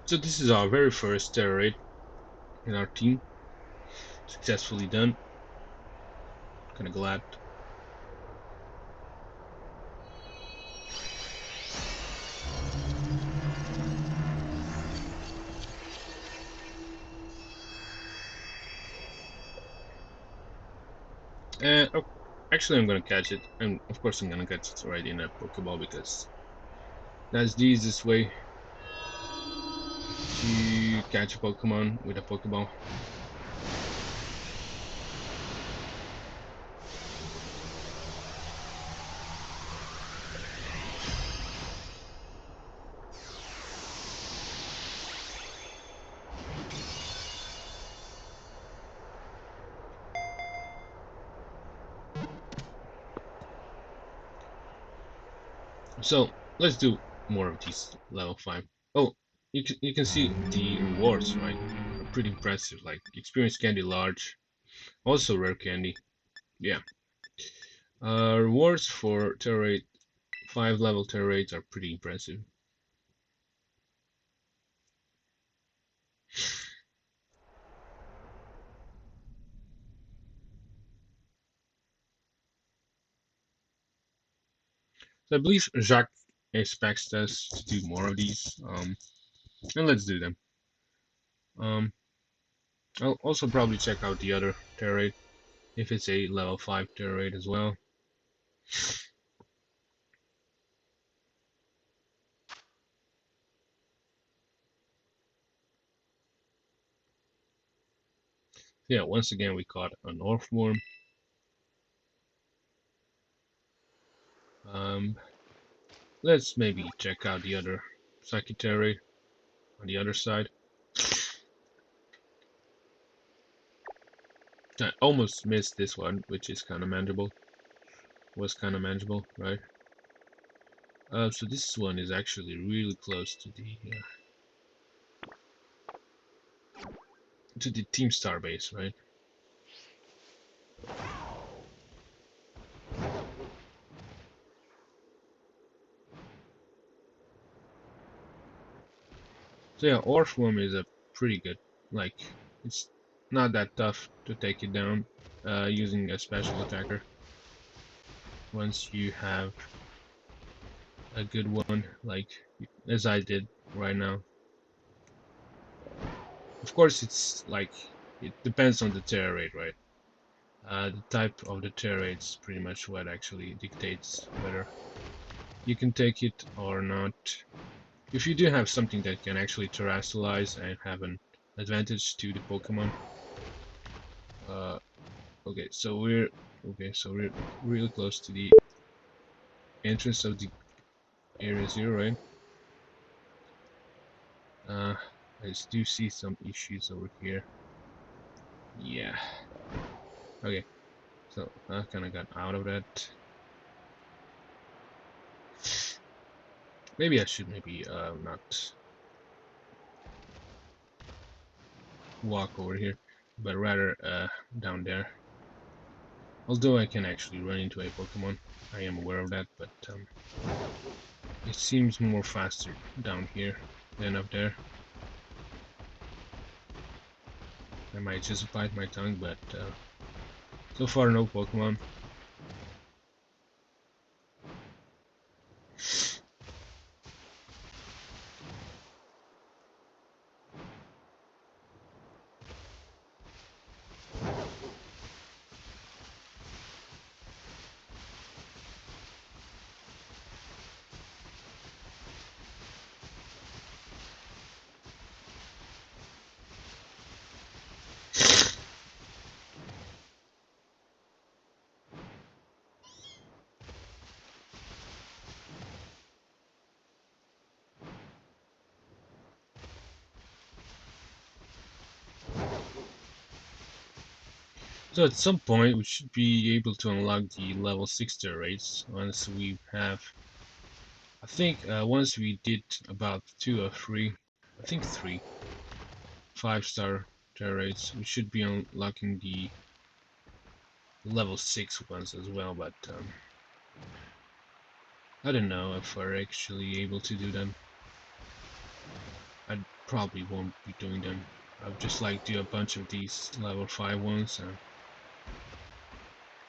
So this is our very first Terror Raid in our team. Successfully done. Kinda glad. Oh, actually I'm gonna catch it, and of course I'm gonna catch it right in a Pokeball because that's the easiest way to catch a Pokemon with a Pokeball. So let's do more of these level 5. Oh, you can see the rewards, right? Are pretty impressive. Like experience candy large, also rare candy. Yeah. Rewards for Terror Raid 5 level Terror Raids are pretty impressive. So I believe Jacq expects us to do more of these, and let's do them. I'll also probably check out the other Terror Raid, if it's a level 5 Terror Raid as well. Yeah, once again we caught an Orthworm. Let's maybe check out the other Psychic Terror Raid on the other side. I almost missed this one, which is kind of manageable. Was kind of manageable, right? So this one is actually really close to the Team Star base, right? So yeah, Orthworm is a pretty good, like, it's not that tough to take it down using a special attacker. Once you have a good one, like as I did right now. Of course, it's like it depends on the terror rate, right? The type of the terror rate is pretty much what actually dictates whether you can take it or not. If you do have something that can actually terrestrialize and have an advantage to the Pokemon, uh, okay, so we're really close to the entrance of the Area 0, right? I do see some issues over here. Yeah. Okay, so I kind of got out of that. Maybe I should not walk over here, but rather down there. Although I can actually run into a Pokemon, I am aware of that, but it seems more faster down here than up there. I might just bite my tongue, but so far no Pokemon. So at some point we should be able to unlock the level 6 terror rates once we have, I think once we did about 2 or 3, I think 3 5-star terror rates, we should be unlocking the level 6 ones as well, but I don't know if we're actually able to do them. I probably won't be doing them. I'll just like do a bunch of these level 5 ones, and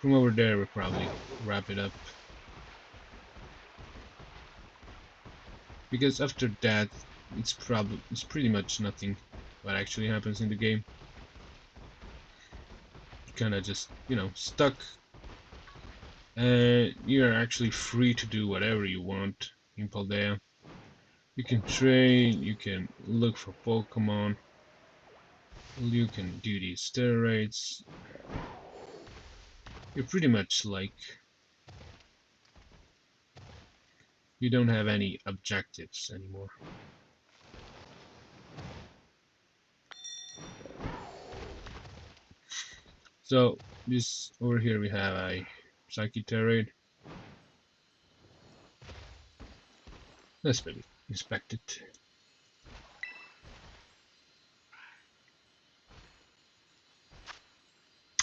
from over there we'll probably wrap it up. Because after that, it's pretty much nothing what actually happens in the game. Kind of just, you know, stuck. And you're actually free to do whatever you want in Paldea. You can train, you can look for Pokemon, you can do these steroids. You're pretty much like, you don't have any objectives anymore. So this over here we have a Psychic Terrain. Let's maybe inspect it.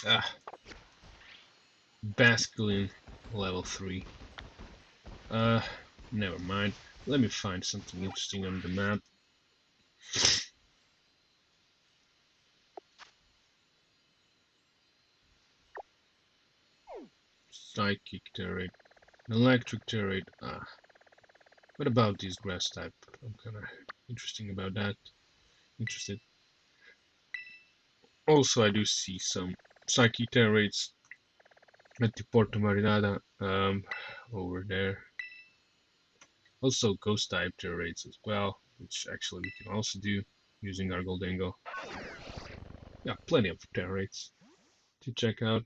Ah, Basculin level 3. Never mind. Let me find something interesting on the map. Psychic Terrain. Electric Terrain. Ah. What about this grass type? I'm kinda interested. Also, I do see some Psychic Terrains at the Porto Marinada, over there. Also ghost type terrains as well, which actually we can also do using our Goldengo. Yeah, plenty of terrains to check out.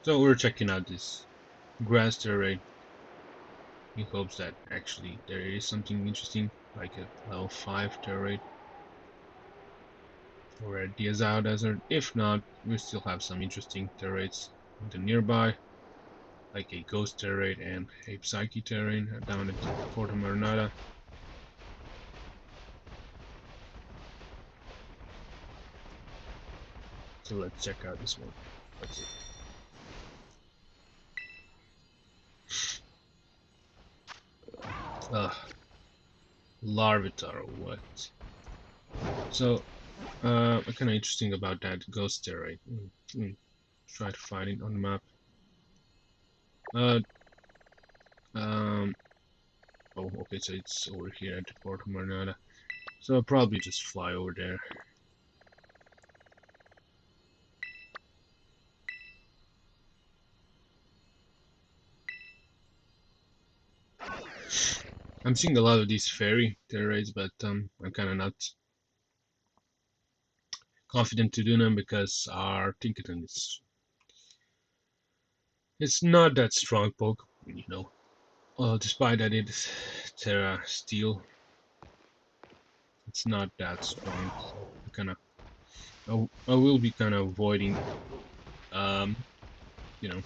So we're checking out this grass terrain in hopes that actually there is something interesting, like a level 5 terrain or a Glaseado desert. If not, we still have some interesting terrains in the nearby, like a ghost terrain and a psyche terrain down at Fort Marnada. So let's check out this one. Let's see. Larvitar, what? So, what's kind of interesting about that ghost terrain? Try to find it on the map. Oh, okay, so it's over here at the Port of Marnada. So I'll probably just fly over there. I'm seeing a lot of these fairy terrains, but I'm kind of not confident to do them because our Tinkerton is it's not that strong poke, you know. Despite that it's Terra Steel, it's not that strong. So I will be kind of avoiding, you know,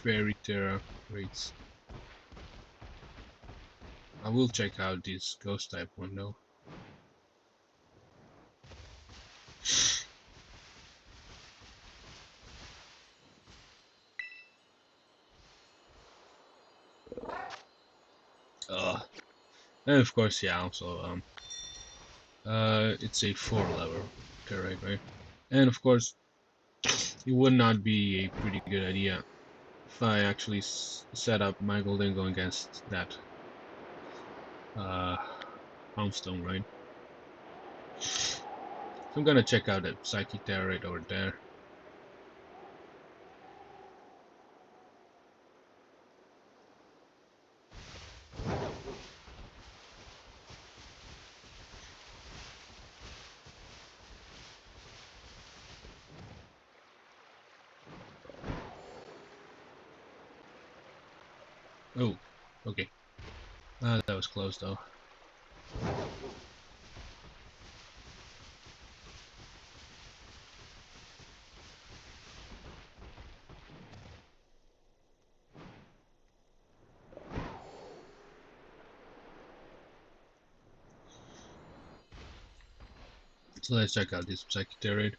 fairy Terra rates. I will check out this ghost type one though. And of course, yeah, also it's a 4-level terrain, right? And of course, it would not be a pretty good idea if I actually set up my Goldengo against that Houndstone, right? So I'm gonna check out that Psychic Terra right over there. Oh, okay. That was close though. So let's check out this Psychic Terra.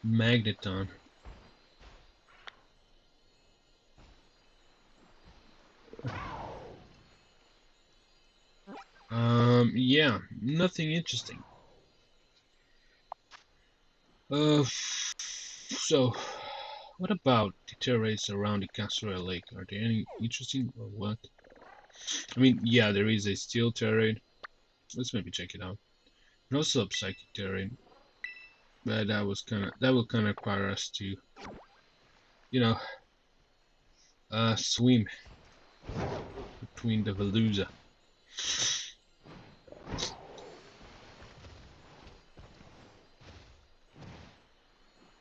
Magneton. Yeah, nothing interesting. So, what about the terrains around the Cascarrafa Lake? Are they any interesting or what? I mean, yeah, there is a steel terrain. Let's maybe check it out. And also a psychic terrain. But that will kind of require us to, you know, swim between the Veluza.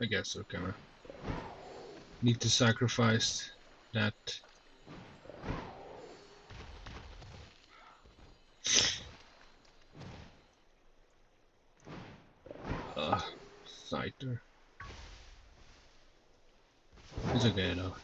I guess we're kind of need to sacrifice that. Scyther. It's okay though.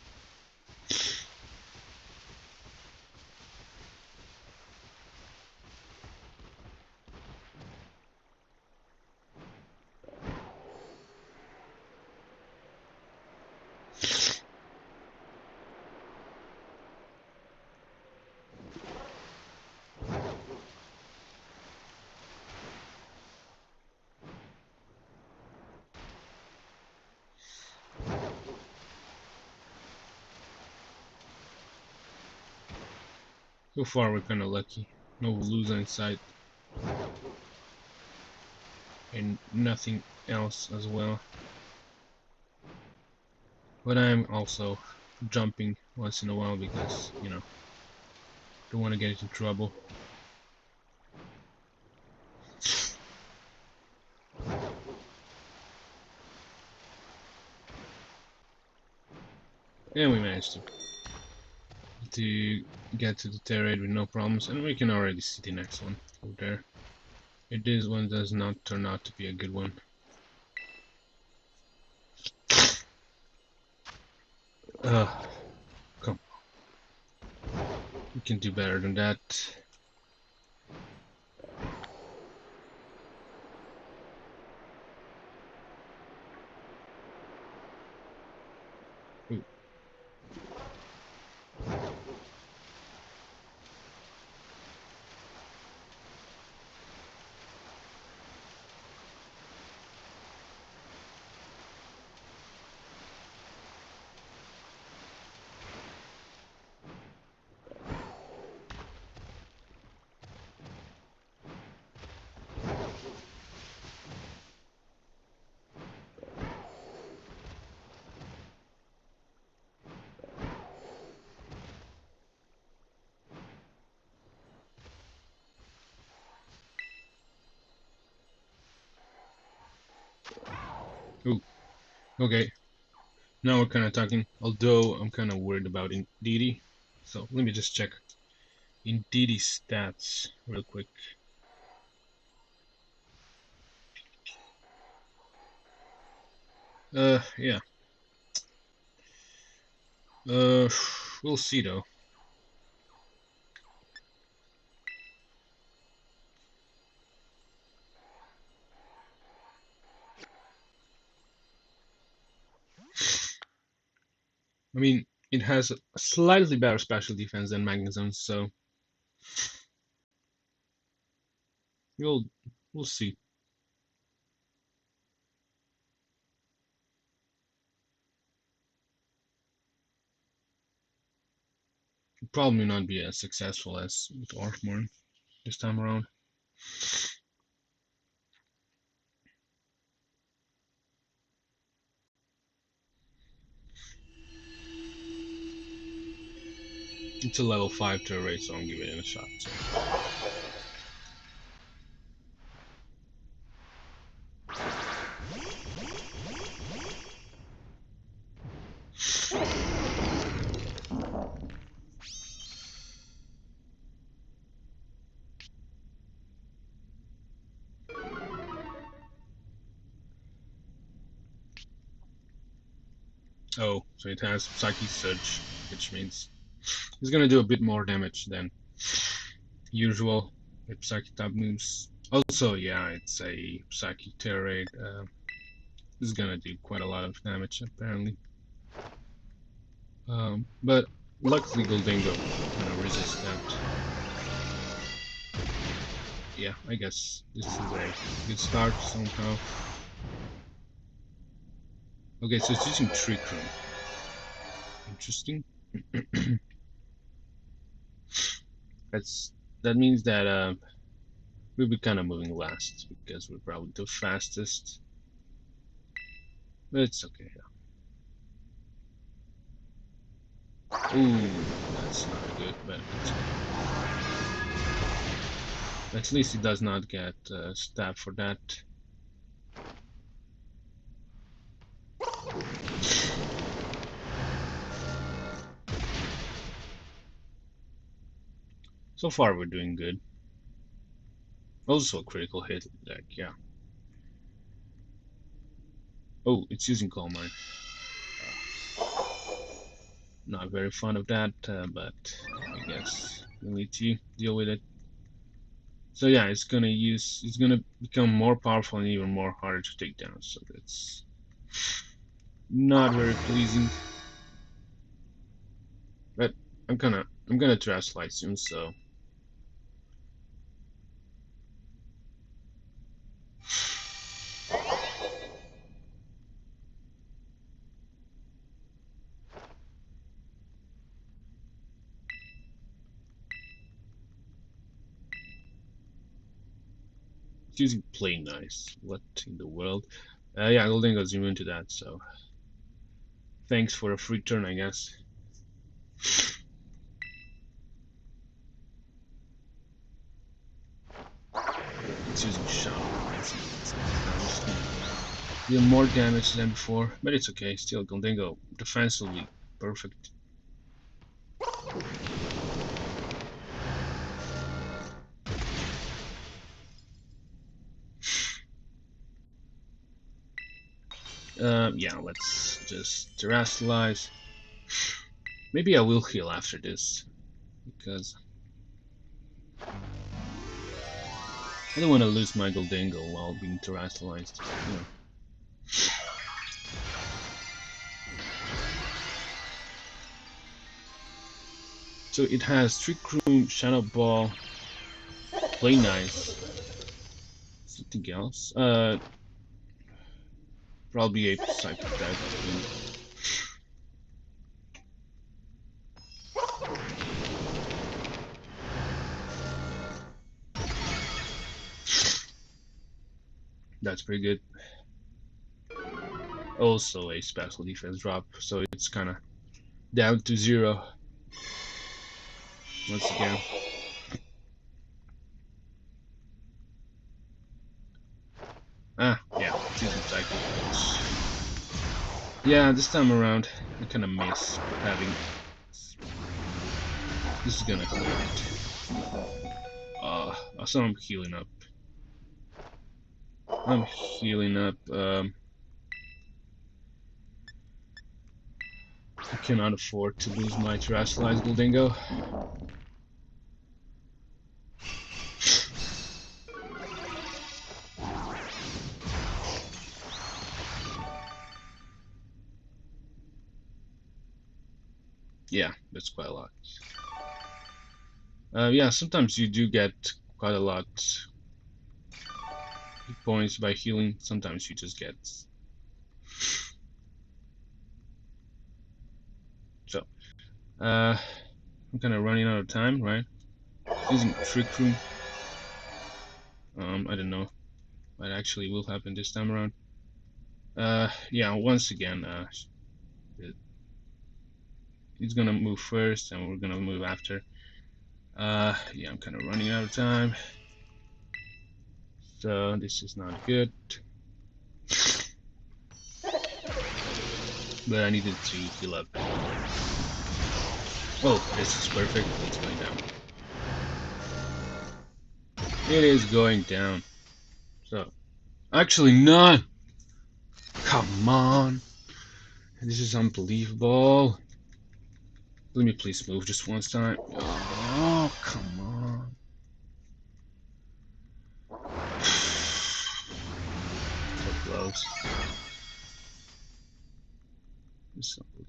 So far we're kinda lucky. No Veluza in sight. And nothing else as well. But I'm also jumping once in a while because, you know, don't want to get into trouble. And we managed to get to the terrain with no problems, and we can already see the next one over there. If this one does not turn out to be a good one. Come. We can do better than that. Ooh. Ooh. Okay. Now we're kind of talking, although I'm kind of worried about Indeedee. So let me just check Indeedee stats real quick. Yeah. We'll see though. I mean, it has a slightly better special defense than Magnezone, so we'll see. It'll probably not be as successful as with Artmorn this time around. It's a level 5 turret, so I'll give it a shot. So. Oh, so it has Psychic Surge, which means it's gonna do a bit more damage than usual with Psychic type moves. Also, yeah, it's a Psychic Terrorade. It's gonna do quite a lot of damage apparently. But luckily Gholdengo gonna resist that. Yeah, I guess this is a good start somehow. Okay, so it's using Trick Room. Interesting. That means that we'll be kind of moving last because we're probably the fastest. But it's okay. Ooh, that's not good, but it's okay. At least he does not get stabbed for that. So far we're doing good. Also a critical hit, like, yeah. Oh, it's using Calm Mind. Not very fond of that, but I guess we'll need to deal with it. So yeah, it's gonna become more powerful and even more harder to take down. So that's not very pleasing. But I'm gonna Trash Light soon, so it's using Play Nice. What in the world? Yeah, Gholdengo's immune to that, so thanks for a free turn, I guess. It's using Shower. Deal more damage than before, but it's okay. Still, Gholdengo defensively perfect. Yeah, let's just terrestrialize. Maybe I will heal after this, because I don't want to lose my Gholdengo while being terrestrialized. You know. So it has Trick Room, Shadow Ball, Play Nice, something else. Probably a Psychic type. That's pretty good. Also a special defense drop, so it's kind of down to 0 once again. Yeah, season cycle. Yeah, this time around I kind of miss having. This is gonna clear it. So I'm healing up. I cannot afford to lose my terrestrialized Gholdengo. Yeah, that's quite a lot. Yeah, sometimes you do get quite a lot points by healing. Sometimes you just get. So, I'm kind of running out of time, right? Using Trick Room. I don't know what actually will happen this time around. Yeah, once again, he's gonna move first, and we're gonna move after. Yeah, I'm kind of running out of time, so this is not good. But I needed to heal up. Oh, this is perfect. It's going down. It is going down. So, actually not. Come on. This is unbelievable. Let me please move just once time. Oh, come on. So close. It's unbelievable.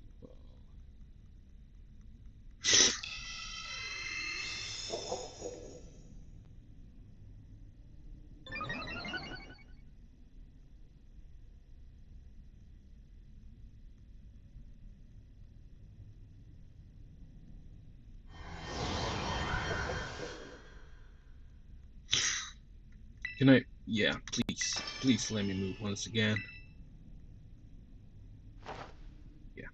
Can I? Yeah, please. Please let me move once again. Yeah.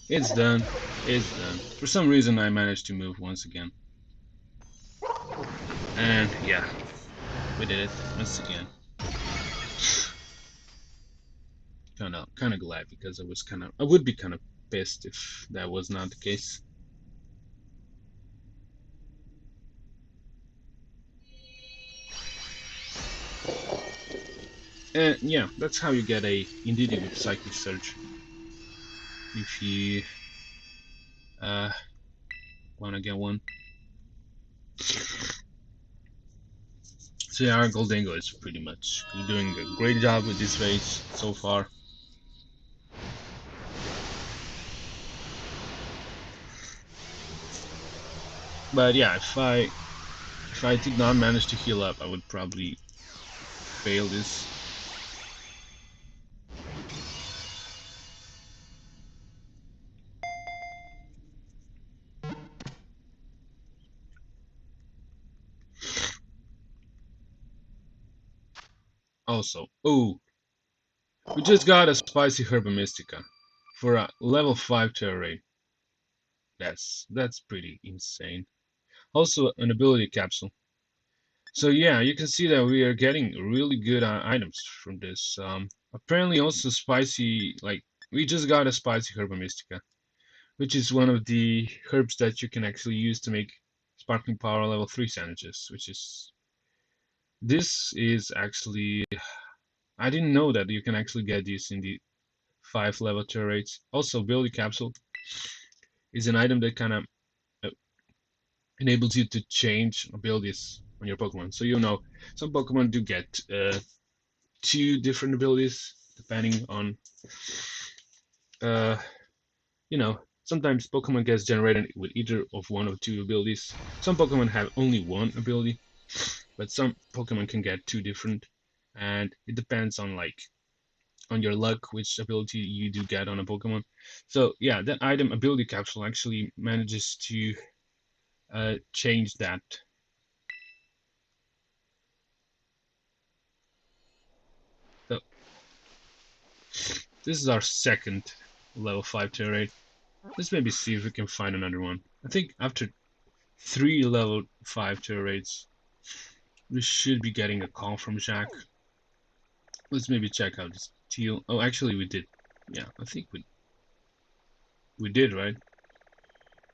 It's done. It's done. For some reason I managed to move once again. And yeah, we did it once again. Kind of glad, because I would be kind of pissed if that was not the case. And yeah, that's how you get a Indeedee with Psychic Surge. If you wanna get one. So yeah, our Gholdengo is pretty much doing a great job with this race so far. But yeah, if I did not manage to heal up, I would probably fail this. Also, oh, we just got a spicy Herba Mystica for a level 5 terror rate. That's pretty insane. Also, an ability capsule. So yeah, you can see that we are getting really good items from this. Apparently, also spicy, like we just got a spicy Herba Mystica, which is one of the herbs that you can actually use to make Sparkling Power level 3 sandwiches, this is actually, I didn't know that you can actually get these in the 5 level tier rates. Also, Ability Capsule is an item that kind of enables you to change abilities on your Pokemon. So some Pokemon do get 2 different abilities depending on sometimes Pokemon gets generated with either of one or 2 abilities. Some Pokemon have only 1 ability, but some Pokemon can get 2 different, and it depends on on your luck which ability you do get on a Pokemon. So yeah, that item Ability Capsule actually manages to change that. So this is our second level 5 tier rate. Let's maybe see if we can find another one. I think after 3 level 5 tier rates, we should be getting a call from Jacq. Let's maybe check out this teal. Oh, actually we did. Yeah, I think we did, right?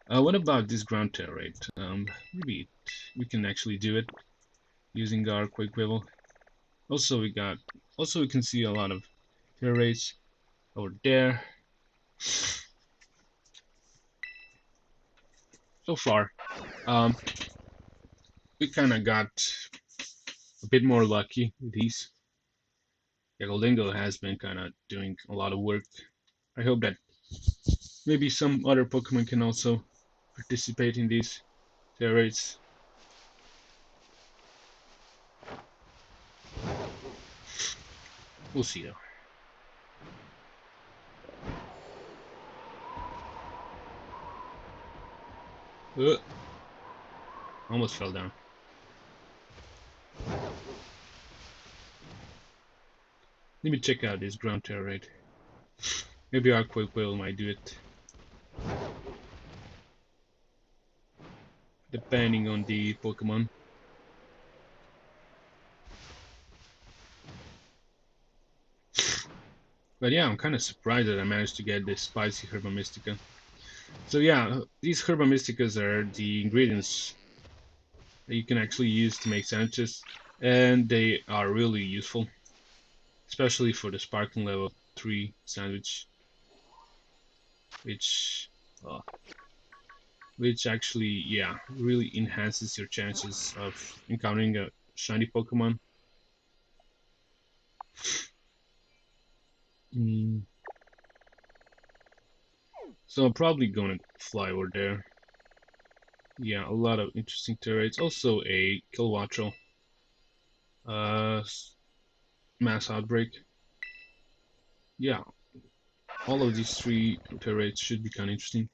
What about this ground tier rate? Maybe we can actually do it using our quick wibble. Also we can see a lot of tier rates over there. So far, we kind of got a bit more lucky with these. Yagolingo has been kind of doing a lot of work. I hope that maybe some other Pokemon can also participate in these tier rates. We'll see though. Almost fell down. Let me check out this ground tier rate. Maybe our quick whale might do it. Depending on the Pokemon. But yeah, I'm kind of surprised that I managed to get this spicy Herba Mystica. So yeah, these Herba Mysticas are the ingredients that you can actually use to make sandwiches, and they are really useful, especially for the Sparkling level 3 sandwich, which actually, yeah, really enhances your chances of encountering a shiny Pokemon. So I'm probably gonna fly over there. Yeah, a lot of interesting terrains. Also a Kilowattrel. Mass Outbreak. Yeah, all of these 3 terrains should be kind of interesting.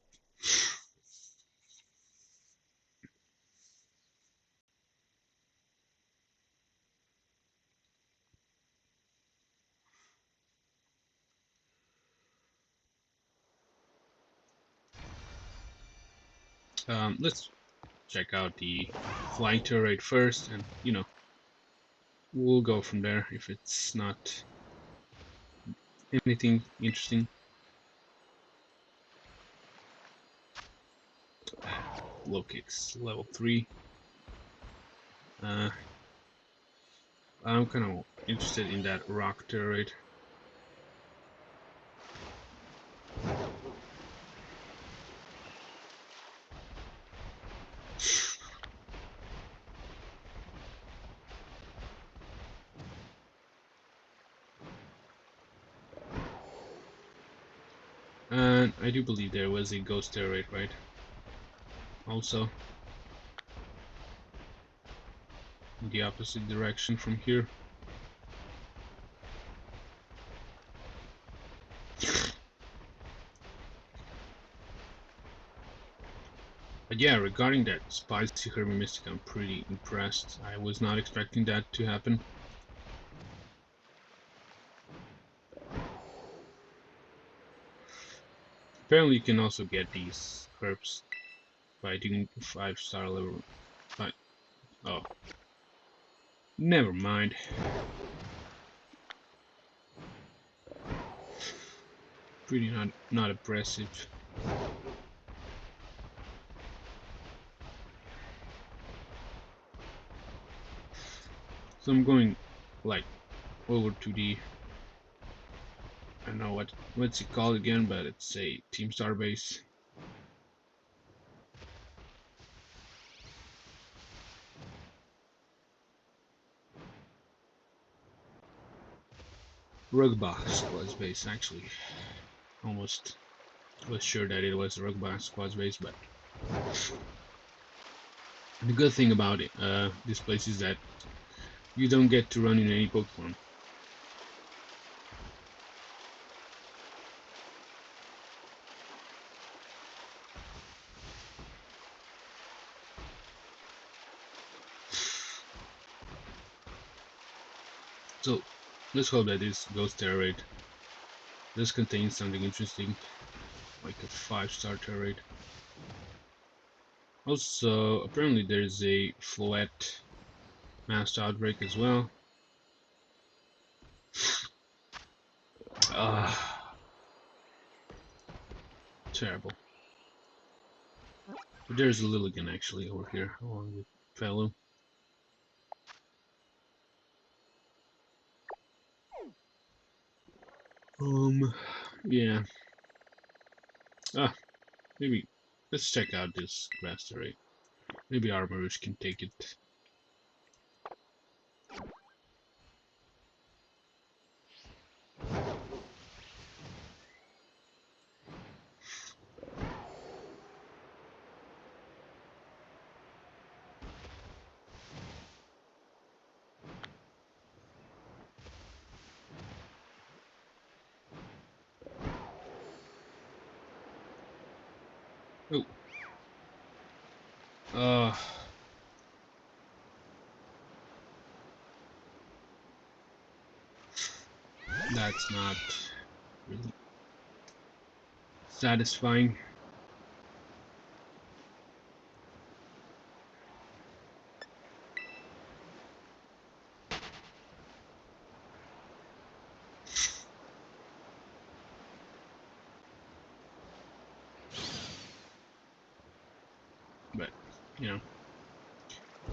Let's check out the flying terrain first, and we'll go from there if it's not anything interesting. Low kicks, level 3. I'm kind of interested in that rock terrain. And I do believe there was a ghost terrain, right? Also, in the opposite direction from here. But yeah, regarding that spicy Herba Mystica, I'm pretty impressed. I was not expecting that to happen. Apparently you can also get these herbs by doing 5-star level 5. Oh. Never mind. pretty not impressive. So I'm going like over to the, I don't know what's it called again, but it's a Team Star base. Rugba squad's base, actually. Almost was sure that it was Rugba squad's base, but the good thing about it, this place is that you don't get to run in any Pokemon. So let's hope that this Ghost Terra raid does contain something interesting, like a 5-star Terra raid. Also, apparently there's a Floette mass outbreak as well. Terrible. But there's a Lilligant actually over here along with Fellow. Yeah. Maybe let's check out this grass terrain. Maybe Armorus can take it. Oh. That's not really satisfying. But, you know,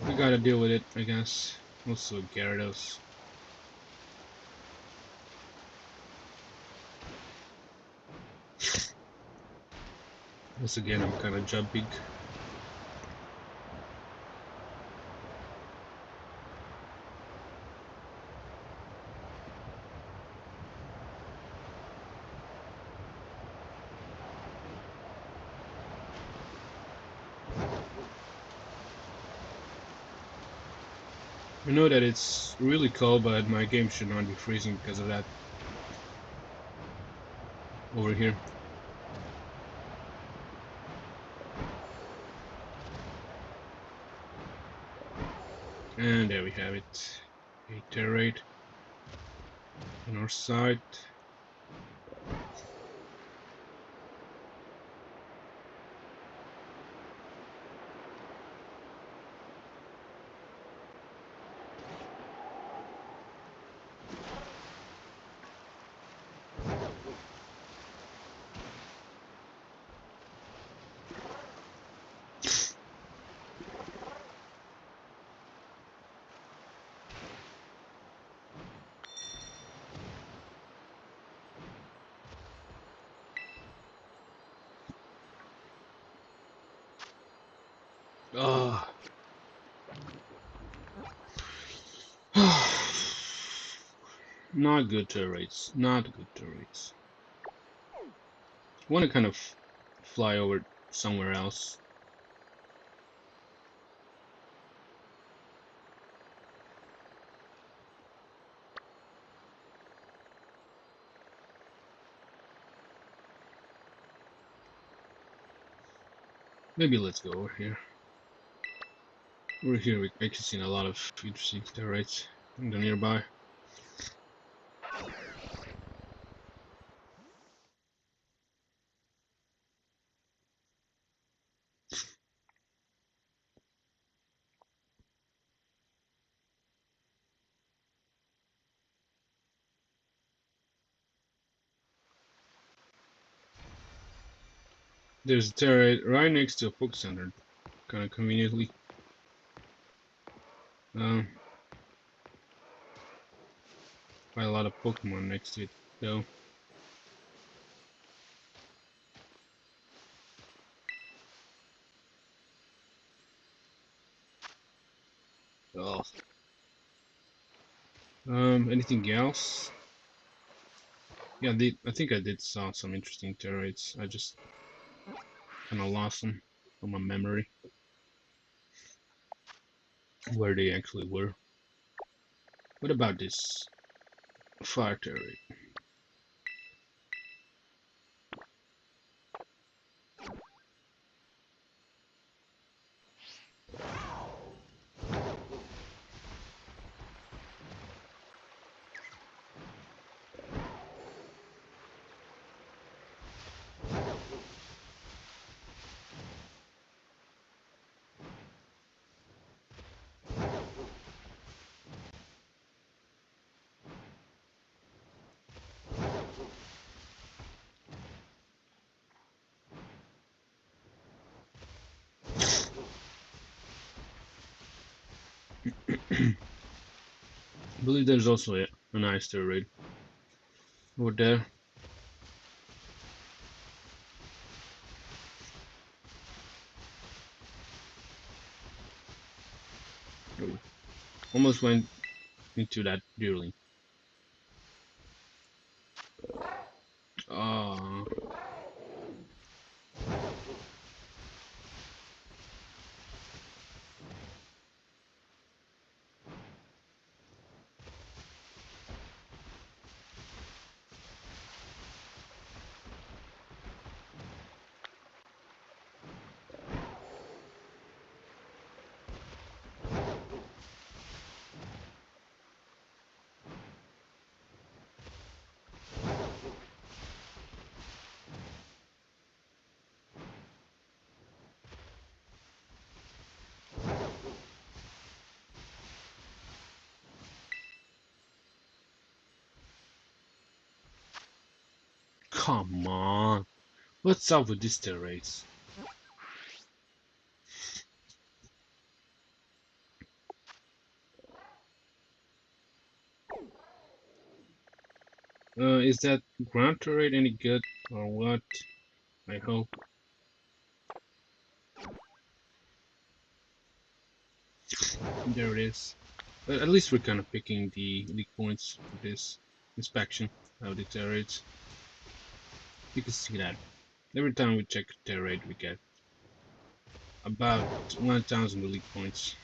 we gotta deal with it, I guess. Also, Gyarados. Once again, I'm kind of jumping. I know that it's really cold, but my game should not be freezing because of that. Over here. And there we have it. A Terra raid on our side. Not good turrets. Not good turrets. I want to kind of fly over somewhere else. Maybe let's go over here. Over here I can see a lot of interesting turrets in the nearby. There's a Terra right next to a Poke Center, kind of conveniently. Quite a lot of Pokemon next to it, though. Oh. Anything else? Yeah, I think I did saw some interesting Terraids. I just kind of lost them from my memory, where they actually were. What about this Fire Terraid? I believe there's also a nice Terraid over there. Oh, almost went into that dearly. Ah. Come on. What's up with these Terraids? Is that ground Terraid any good or what? I hope. There it is. But at least we're kind of picking the league points for this inspection of the Terraids. You can see that. Every time we check a Terraid, we get about 1,000 elite points.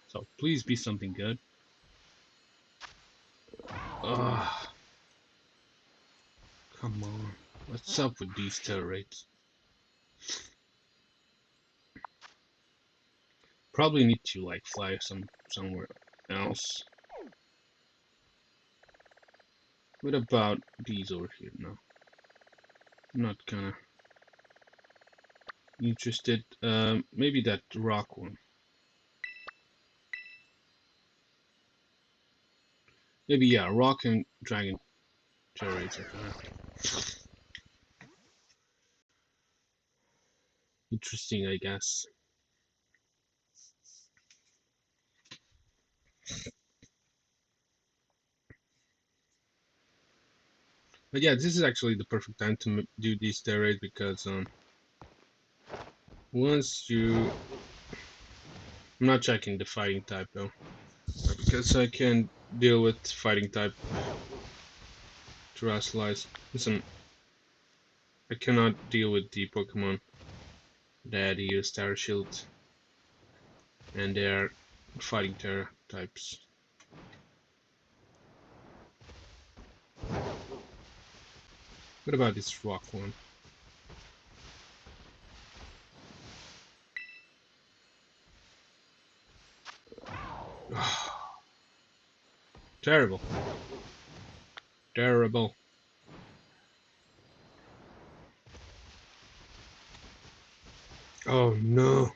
So please be something good. Ugh. Come on. What's up with these Terraids? Probably need to like fly somewhere else. What about these over here now? I'm not kinda interested. Maybe that rock one. Maybe yeah, rock and dragon Terraids are kinda interesting, I guess. But yeah, this is actually the perfect time to do these Terraids because once you, I'm not checking the fighting type though, because I can deal with fighting type Terrasilize. Listen, I cannot deal with the Pokemon that use Terra Shield and their fighting Terra types. What about this rock one? Terrible. Terrible. Oh no.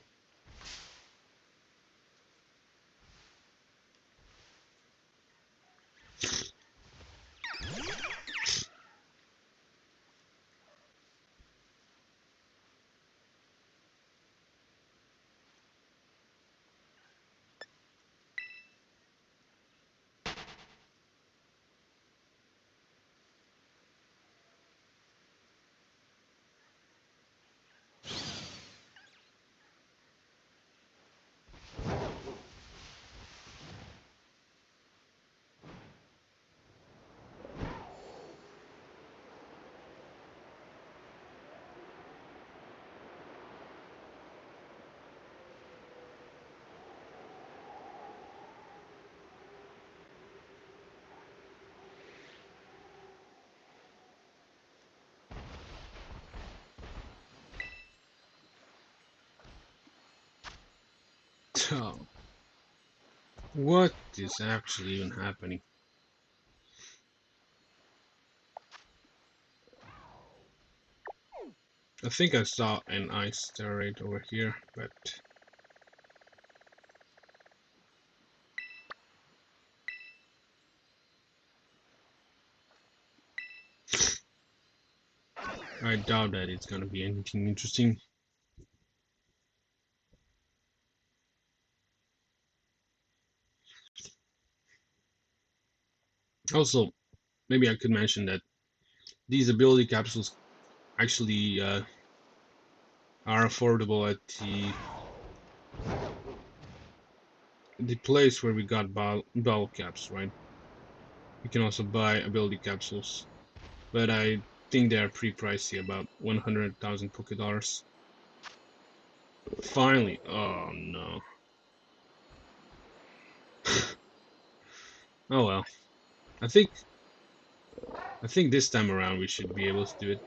Oh. What is actually even happening? I think I saw an ice steroid over here, but I doubt that it's gonna be anything interesting. Also, maybe I could mention that these ability capsules actually are affordable at the place where we got bottle caps, right? You can also buy ability capsules, but I think they are pretty pricey, about 100,000 Poké Dollars. Finally, oh no. Oh well. I think this time around we should be able to do it.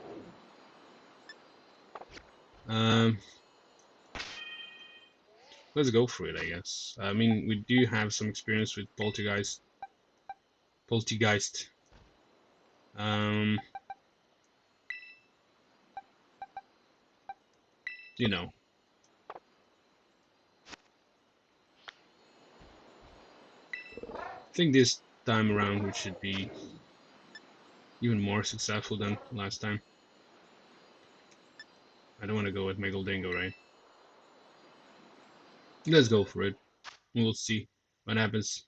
Let's go for it, I guess. I mean, we do have some experience with Poltergeist. Um, you know. I think this time around we should be even more successful than last time. I don't want to go with Megaldango, right? Let's go for it. We'll see what happens.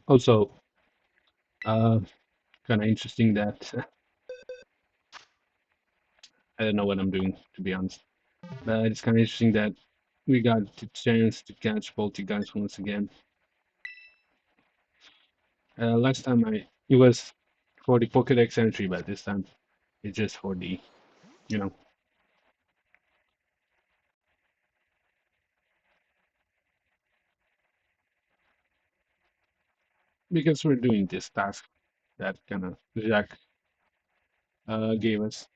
Also, kind of interesting that I don't know what I'm doing, to be honest. But it's kind of interesting that we got the chance to catch Poltergeist once again. Last time it was for the Pokédex entry, but this time it's just for the, you know, because we're doing this task that kind of Jacq gave us.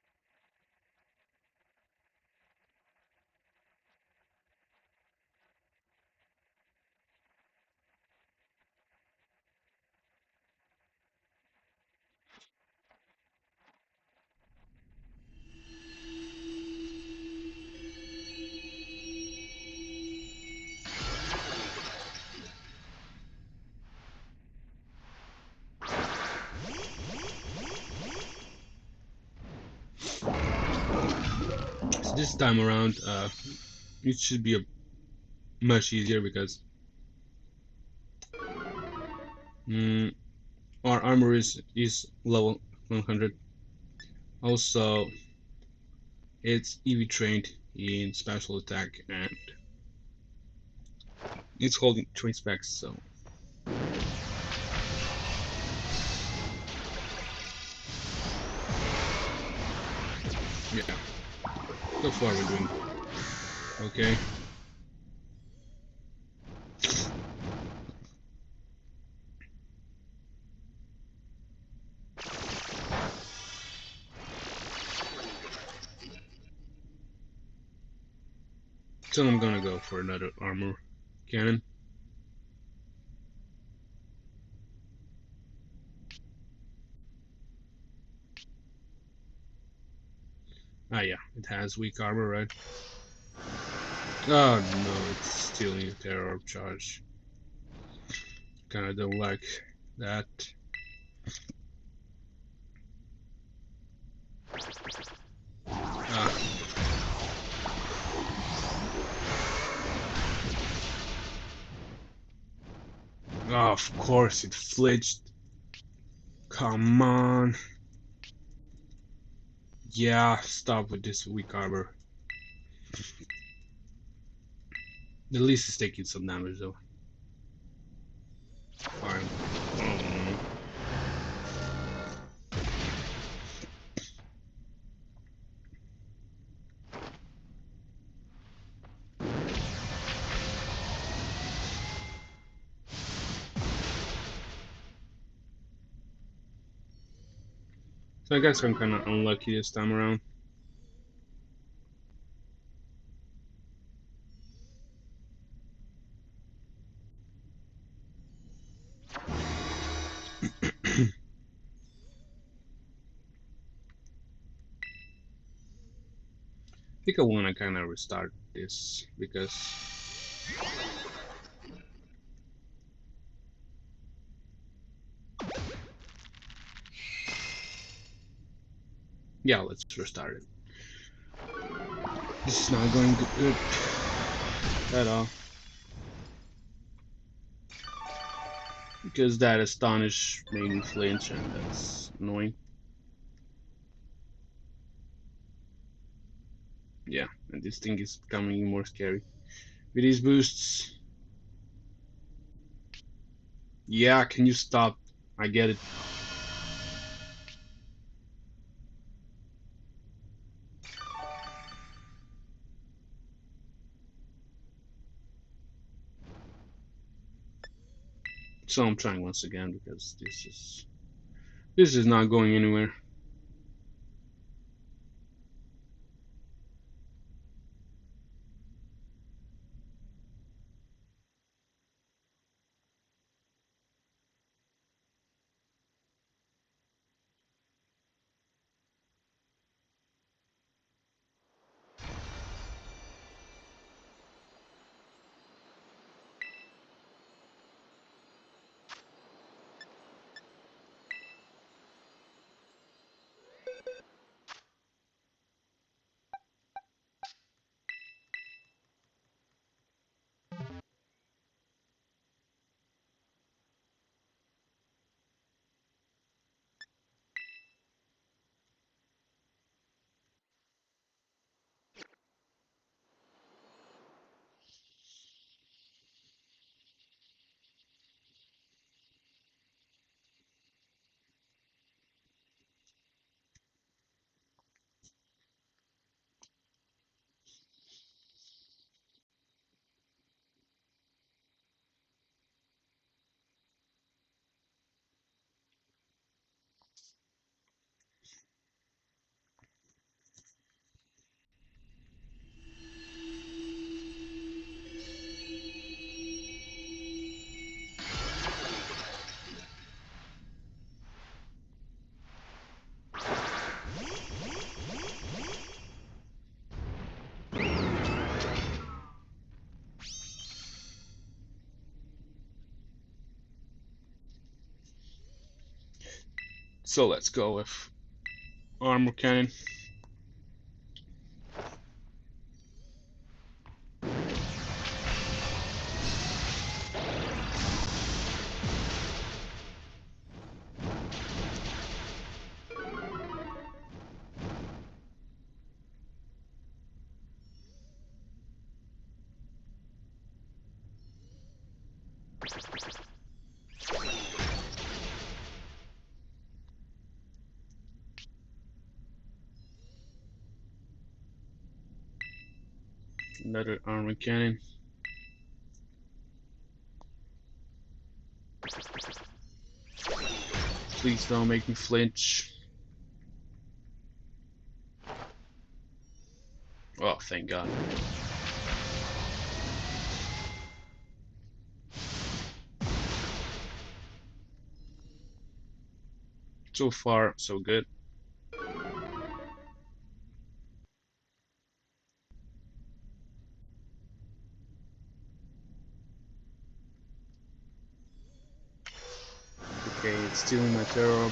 So this time around, it should be much easier because our armor is level 100. Also, it's EV trained in special attack and it's holding 3 specs, so yeah. So far we're doing okay. So I'm gonna go for another armor cannon. Ah yeah, it has weak armor, right? Oh no, it's stealing a terror charge. Kinda don't like that. Ah. Oh, of course it flinched. Come on. Yeah, stop with this weak armor. The least is taking some damage though. Fine. Oh, so I guess I'm kinda unlucky this time around. I think I wanna kinda restart this because yeah, let's restart it. This is not going good at all. Because that Astonish made me flinch and that's annoying. Yeah, and this thing is becoming more scary. With these boosts. Yeah, can you stop? I get it. So I'm trying once again because this is not going anywhere. So let's go with armor cannon. Another armor cannon. Please don't make me flinch. Oh, thank God. So far, so good. Okay, it's stealing my terror.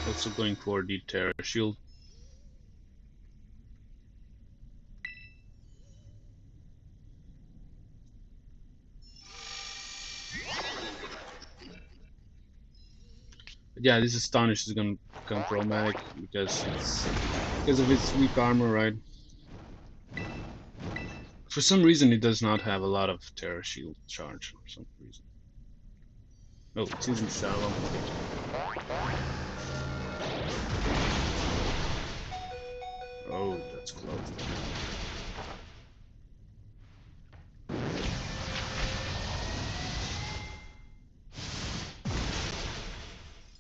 Also going for the terror shield. But yeah, this Astonish is gonna become problematic because of its weak armor, right? For some reason, it does not have a lot of terror shield charge for some reason. Oh, it's using shallow. Oh, that's close.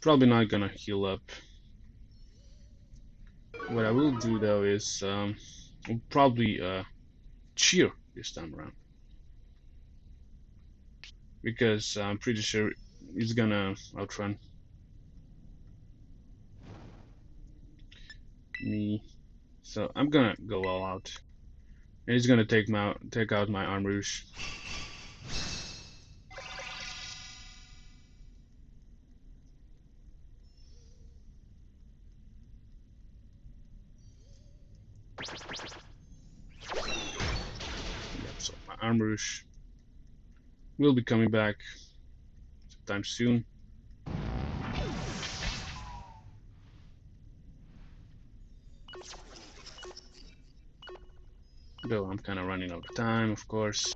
Probably not gonna heal up. What I will do though is I'll probably cheer this time around, because I'm pretty sure he's gonna outrun me. So I'm gonna go all out, and he's gonna take out my Arm Rouge. Yep, so my Arm Rouge will be coming back sometime soon. Though I'm kind of running out of time, of course.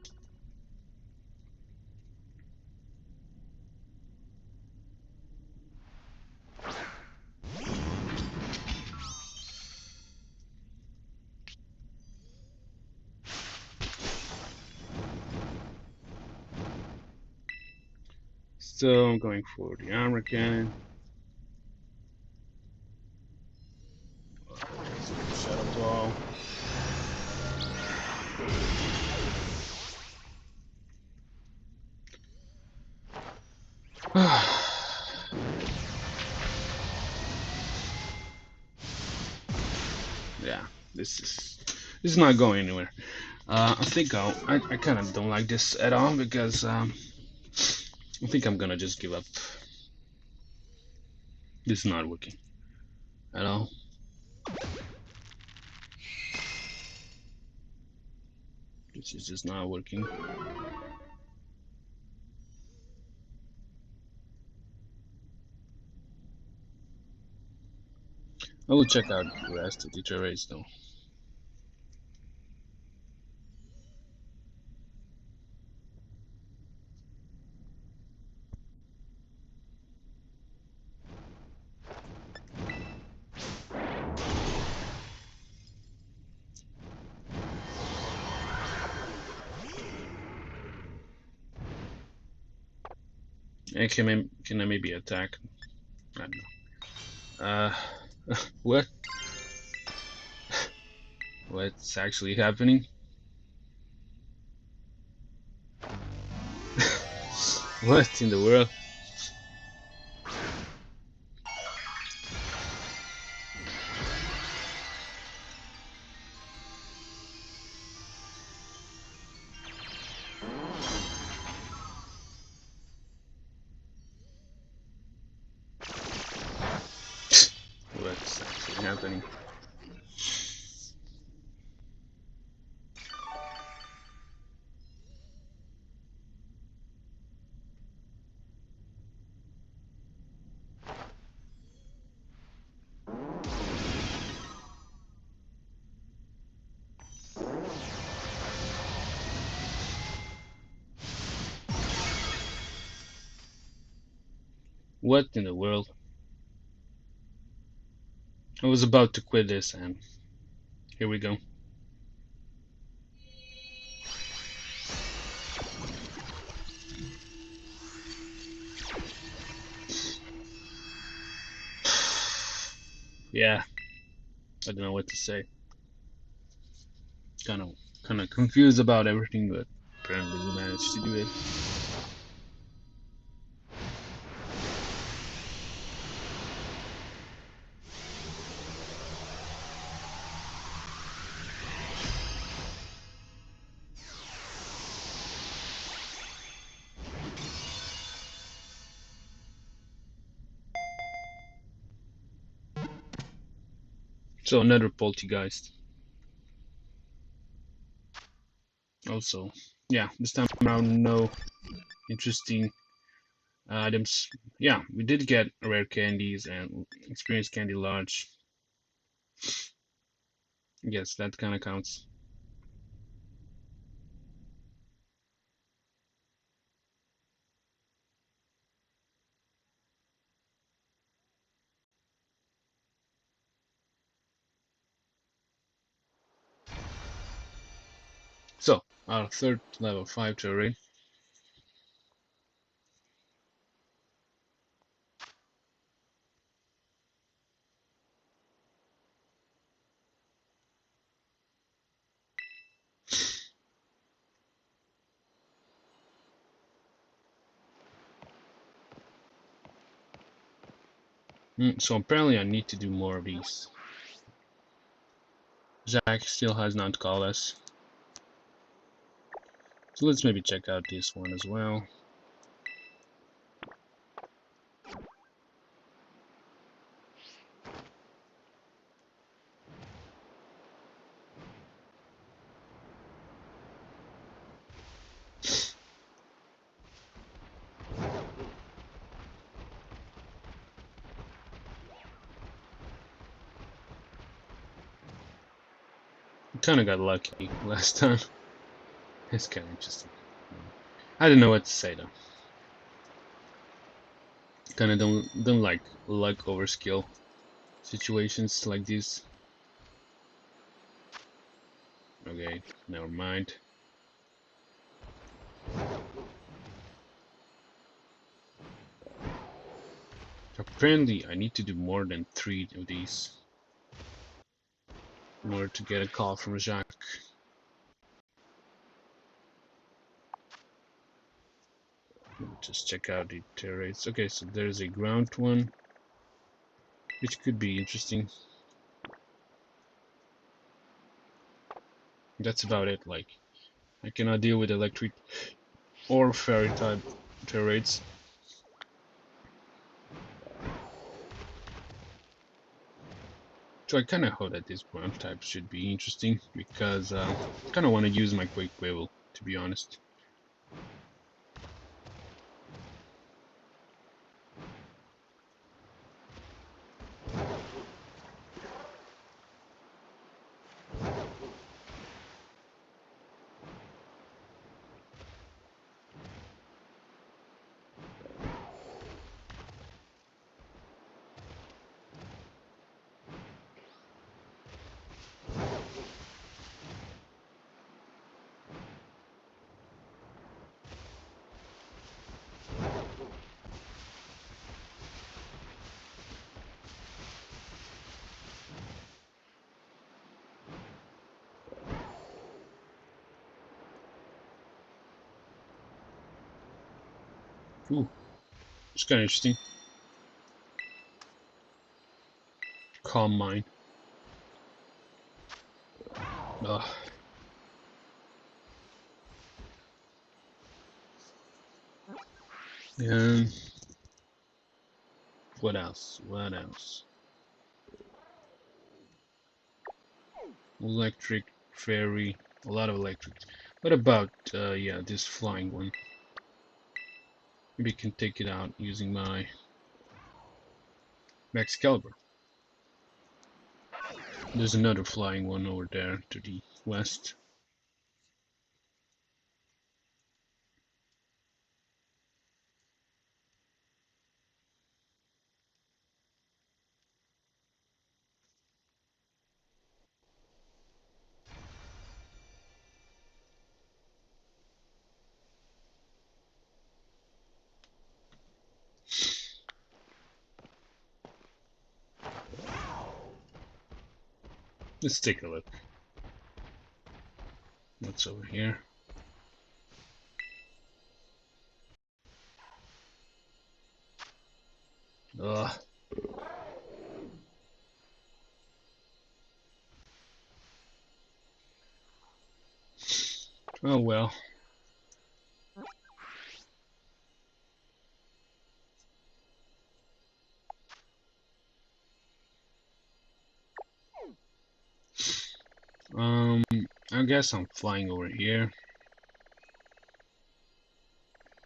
So I'm going for the armor cannon. Shadow ball. Yeah, this is not going anywhere. I think I kind of don't like this at all, because I think I'm gonna just give up. This is not working at all. This is just not working. I will check out the rest of the terrains though. And can I maybe attack? I don't know. What? What's actually happening? What in the world? What's actually happening? What in the world? I was about to quit this, and here we go. Yeah, I don't know what to say. Kind of confused about everything, but apparently we managed to do it. So another Poltergeist. Also, yeah, this time around no interesting items. Yeah, we did get rare candies and experience candy large. Yes, that kind of counts. So, our third level 5 terrain. So apparently I need to do more of these. Jacq still has not called us. So let's maybe check out this one as well. Kind of got lucky last time. It's kind of interesting. I don't know what to say though. Kind of don't like luck over skill situations like this. Okay, never mind. Apparently, I need to do more than 3 of these in order to get a call from Jacq. Just check out the terrains. Okay, so there's a ground one, which could be interesting. That's about it. Like, I cannot deal with electric or fairy type terrains. So I kind of hope that this ground type should be interesting because I kind of want to use my quick wiggle, to be honest. Ooh, it's kind of interesting. Calm mind. Ugh. And what else? What else? Electric, fairy, a lot of electric. What about, yeah, this flying one? Maybe I can take it out using my Excalibur. There's another flying one over there to the west. Let's take a look. What's over here? Ugh. Oh well. I guess I'm flying over here.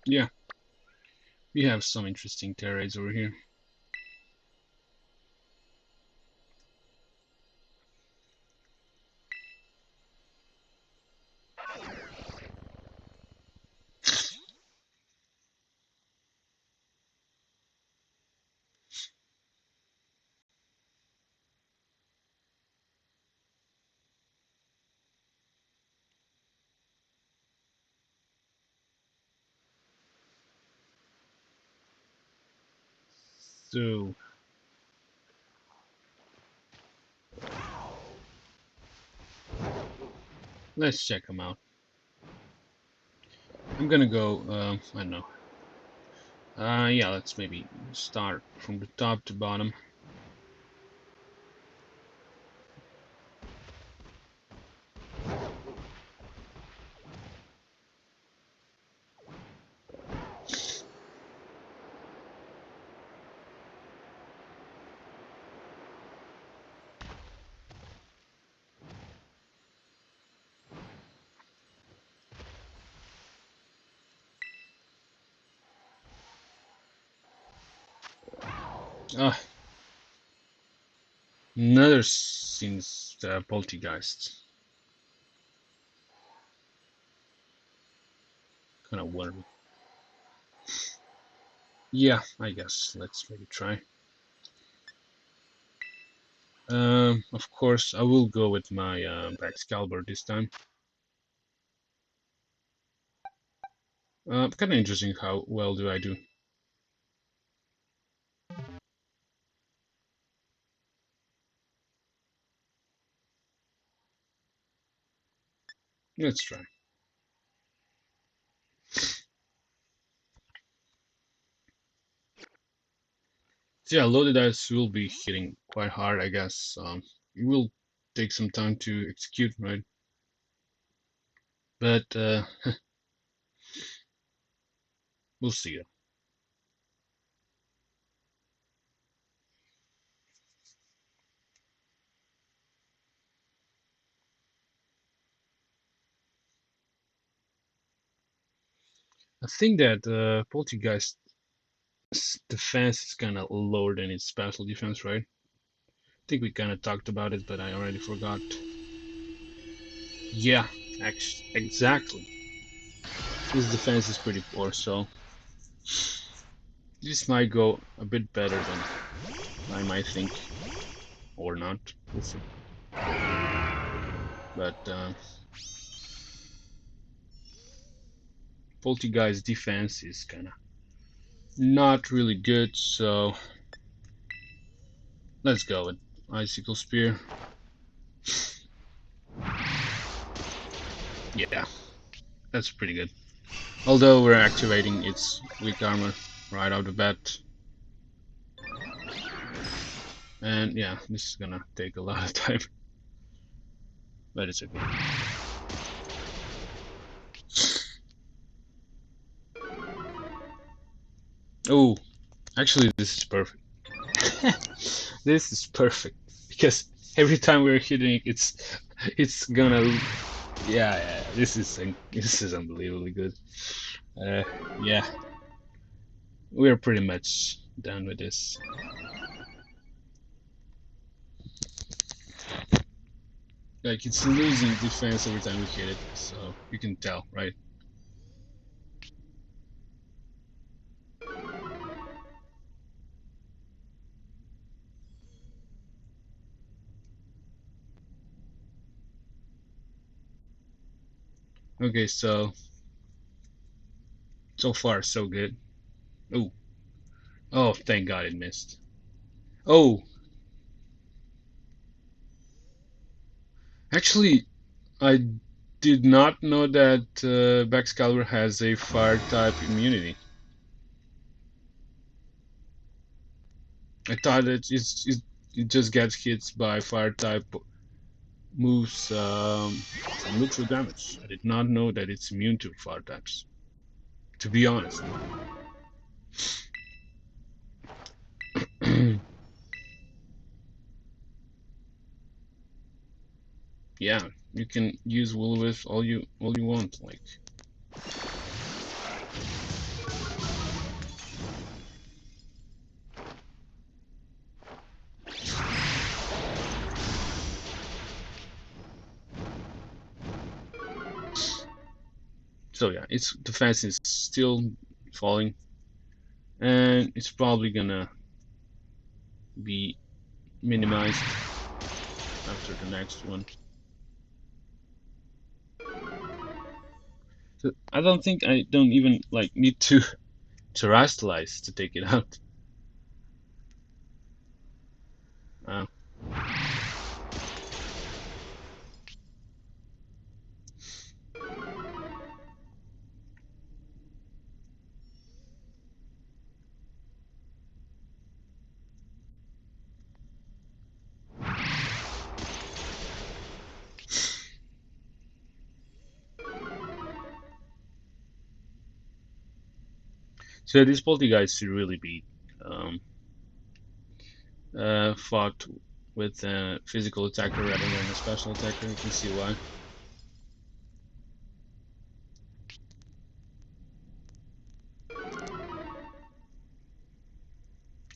Yeah, we have some interesting terrains over here. So let's check them out. I'm gonna go, I don't know. Yeah, let's maybe start from the top to bottom. Ah, another since poltergeist. Kind of worried. Yeah, I guess let's maybe try. Of course, I will go with my Excalibur this time. Kind of interesting how well do I do. Let's try. So yeah, loaded dice will be hitting quite hard, I guess. It will take some time to execute, right? But we'll see. I think that Poltergeist defense is kind of lower than its special defense, right? I think we kind of talked about it, but I already forgot. Yeah, actually, exactly. His defense is pretty poor, so this might go a bit better than I might think, or not. We'll see. But Poltergeist defense is kind of not really good, so let's go with Icicle Spear. Yeah, that's pretty good. Although we're activating its weak armor right out the bat. And yeah, this is gonna take a lot of time. But it's okay. Oh, actually this is perfect. This is perfect. Because every time we're hitting it's gonna yeah, this is unbelievably good. Yeah. We're pretty much done with this. Like, it's losing defense every time we hit it, so you can tell, right? Okay, so far so good. Oh, oh, thank God it missed. Oh, actually, I did not know that Excalibur has a fire type immunity. I thought it just gets hit by fire type moves from neutral damage. I did not know that it's immune to fire types, to be honest. Yeah, you can use Will-O-Wisp all you want, like. So yeah, its defense is still falling, and it's probably gonna be minimized after the next one. So I don't think I don't even like need to terrestrialize to take it out. Uh, so these poltergeists should really be um, fought with a physical attacker rather than a special attacker. You can see why.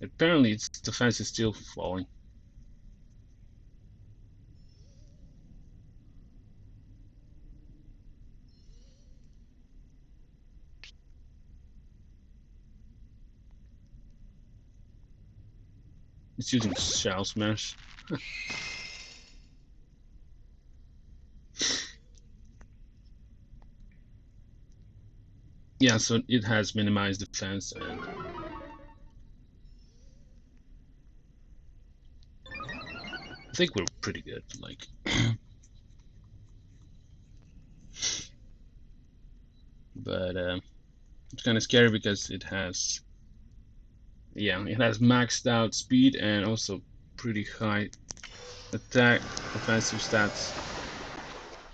Apparently, its defense is still falling. It's using Shell Smash. Yeah, so it has minimized defense, and I think we're pretty good. Like, but it's kind of scary because it has, yeah, it has maxed out speed and also pretty high attack, offensive stats.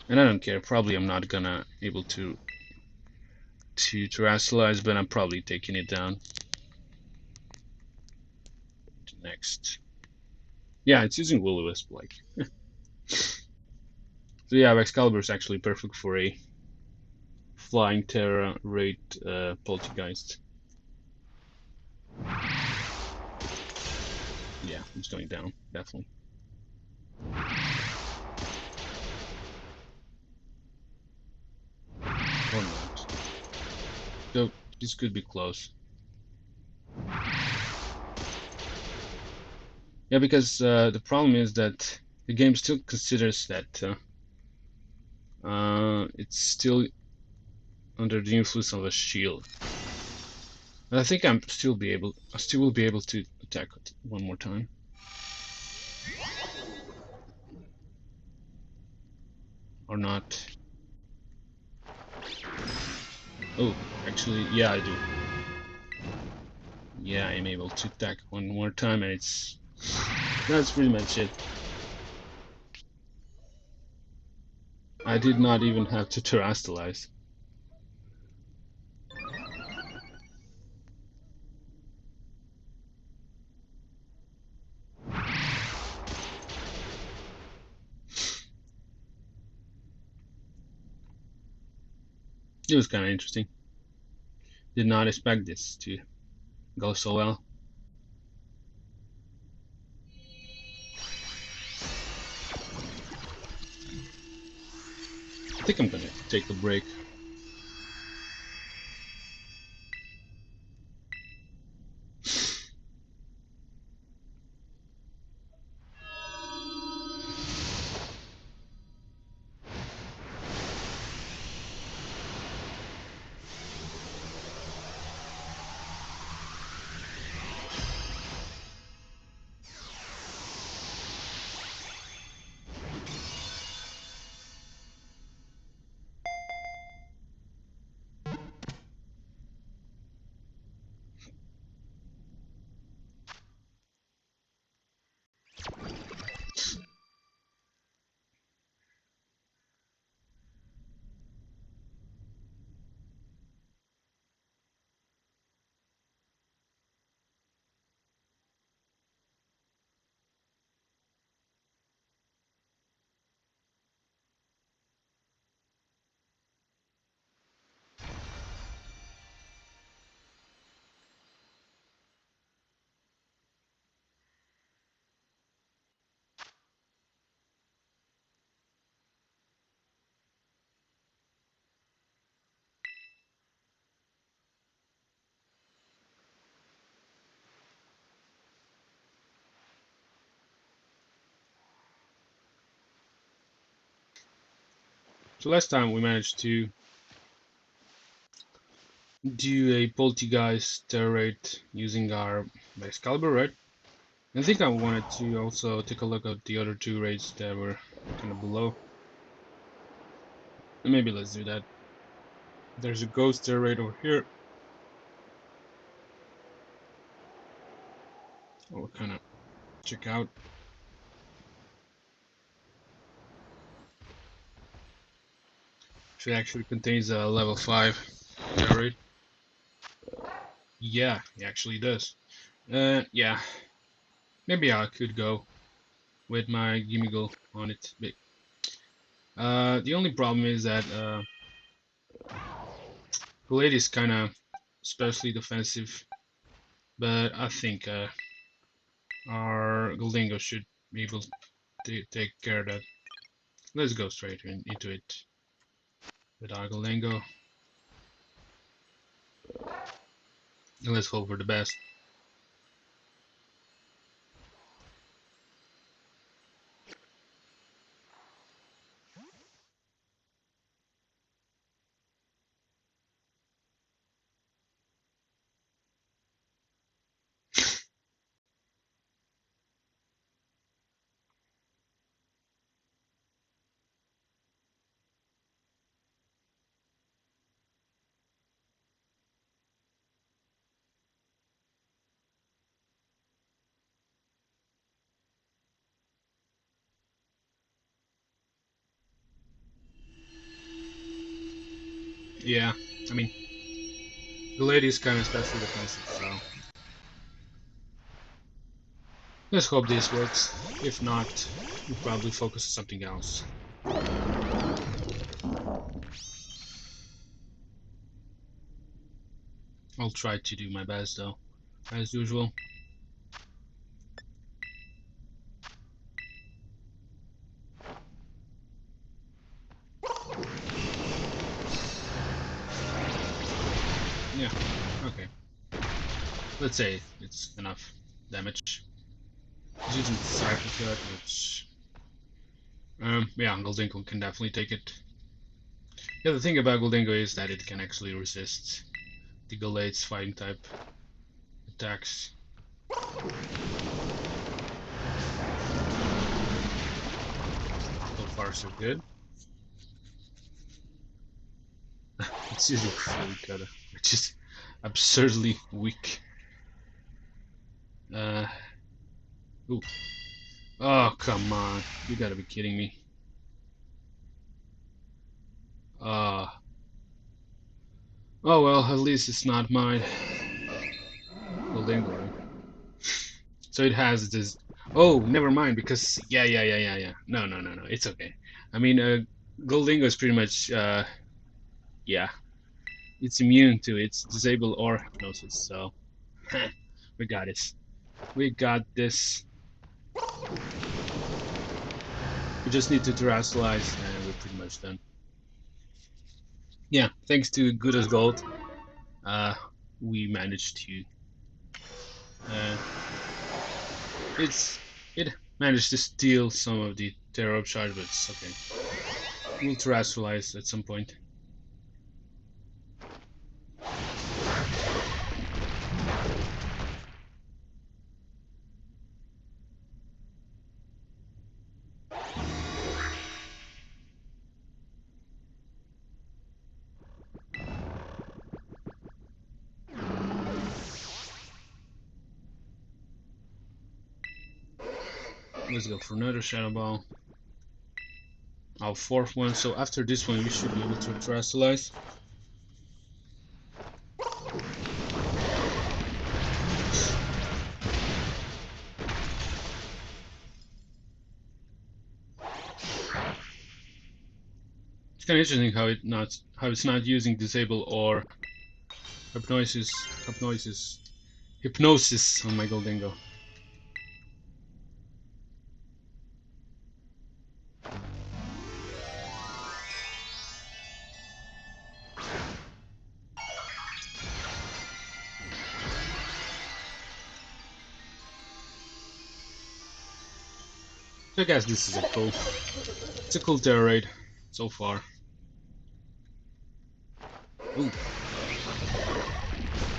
And I don't care. Probably I'm not gonna able to terrestrialize, but I'm probably taking it down. Next. Yeah, it's using Will-O-Wisp, like. So yeah, Excalibur is actually perfect for a flying Terra raid poltergeist. Yeah, it's going down, definitely. Or not. So this could be close. Yeah, because the problem is that the game still considers that it's still under the influence of a shield. But I think I still will be able to attack it one more time. Or not. Oh, actually, yeah, I do. Yeah, I'm able to attack one more time, and that's pretty much it. I did not even have to terrestrialize. It was kind of interesting. Did not expect this to go so well. I think I'm gonna take a break. So last time we managed to do a Poltergeist terror raid using our base caliber, right? I think I wanted to also take a look at the other two raids that were kind of below. And maybe let's do that. There's a ghost terror raid over here. We'll kind of check out. It actually contains a level 5 terror raid. Yeah, it actually does. Yeah. Maybe I could go with my Gimmiggle on it. But, the only problem is that Glade is kind of especially defensive, but I think our Gholdengo should be able to take care of that. Let's go straight into it with our Gholdengo. And let's hope for the best. Yeah, I mean, Glade is kind of especially defensive, so let's hope this works. If not, we'll probably focus on something else. I'll try to do my best though, as usual. Yeah, okay. Let's say it's enough damage. He's using Zapapico, which yeah, Gholdengo can definitely take it. Yeah, the thing about Gholdengo is that it can actually resist the Galade's fighting type attacks. So far so good. It's using Fulicata, which is absurdly weak. Ooh. Oh, come on. You gotta be kidding me. Oh well, at least it's not mine. Gholdengo. So it has this. Oh, never mind, because yeah. No, it's okay. I mean, Gholdengo is pretty much, yeah, it's immune to its disable or hypnosis, so we got this. We got this. We just need to terrestrialize and we're pretty much done. Yeah, thanks to good as gold, we managed to. It managed to steal some of the terror upcharge, but it's okay. We'll terrestrialize at some point. Let's go for another Shadow Ball. Our fourth one, so after this one we should be able to terrestrialize. It's kind of interesting how it's not using disable or hypnosis on my Gholdengo. So I guess this is it's a cool terror raid so far. Ooh.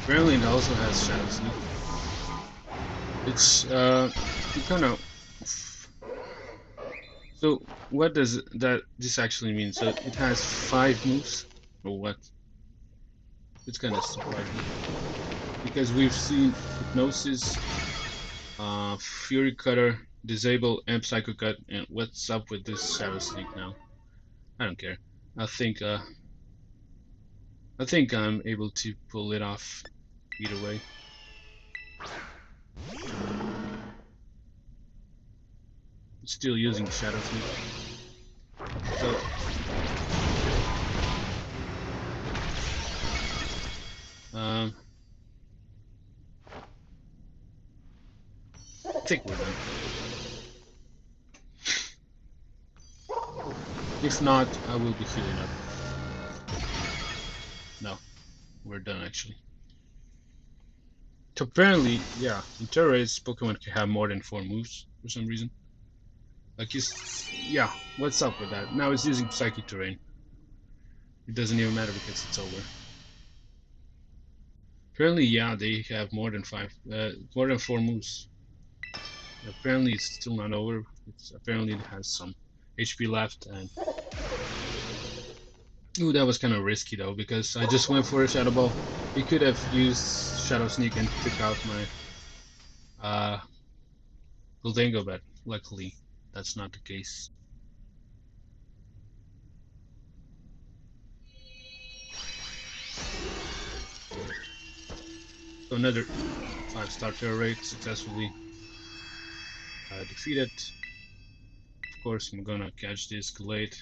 Apparently it also has Shadow Sneak. It's kind of. So what does this actually mean? So it has 5 moves, or what? It's kind of surprising because we've seen Hypnosis, Fury Cutter, Disable, and Psycho Cut, and what's up with this Shadow Sneak now? I don't care. I think I'm able to pull it off either way. Still using Shadow Sneak. So I think we're done. If not, I will be healing up. No, we're done actually. So apparently, yeah, in Terra Race, Pokemon can have more than 4 moves for some reason. Like, yeah, what's up with that? Now it's using Psychic Terrain. It doesn't even matter because it's over. Apparently, yeah, they have more than 4 moves. Apparently, it's still not over. Apparently, it has some HP left, and ooh, that was kind of risky though because I just went for a Shadow Ball. He could have used Shadow Sneak and took out my Guldengo, but luckily that's not the case. So another 5-star Terra Raid successfully defeated. Of course, I'm gonna catch this Glade.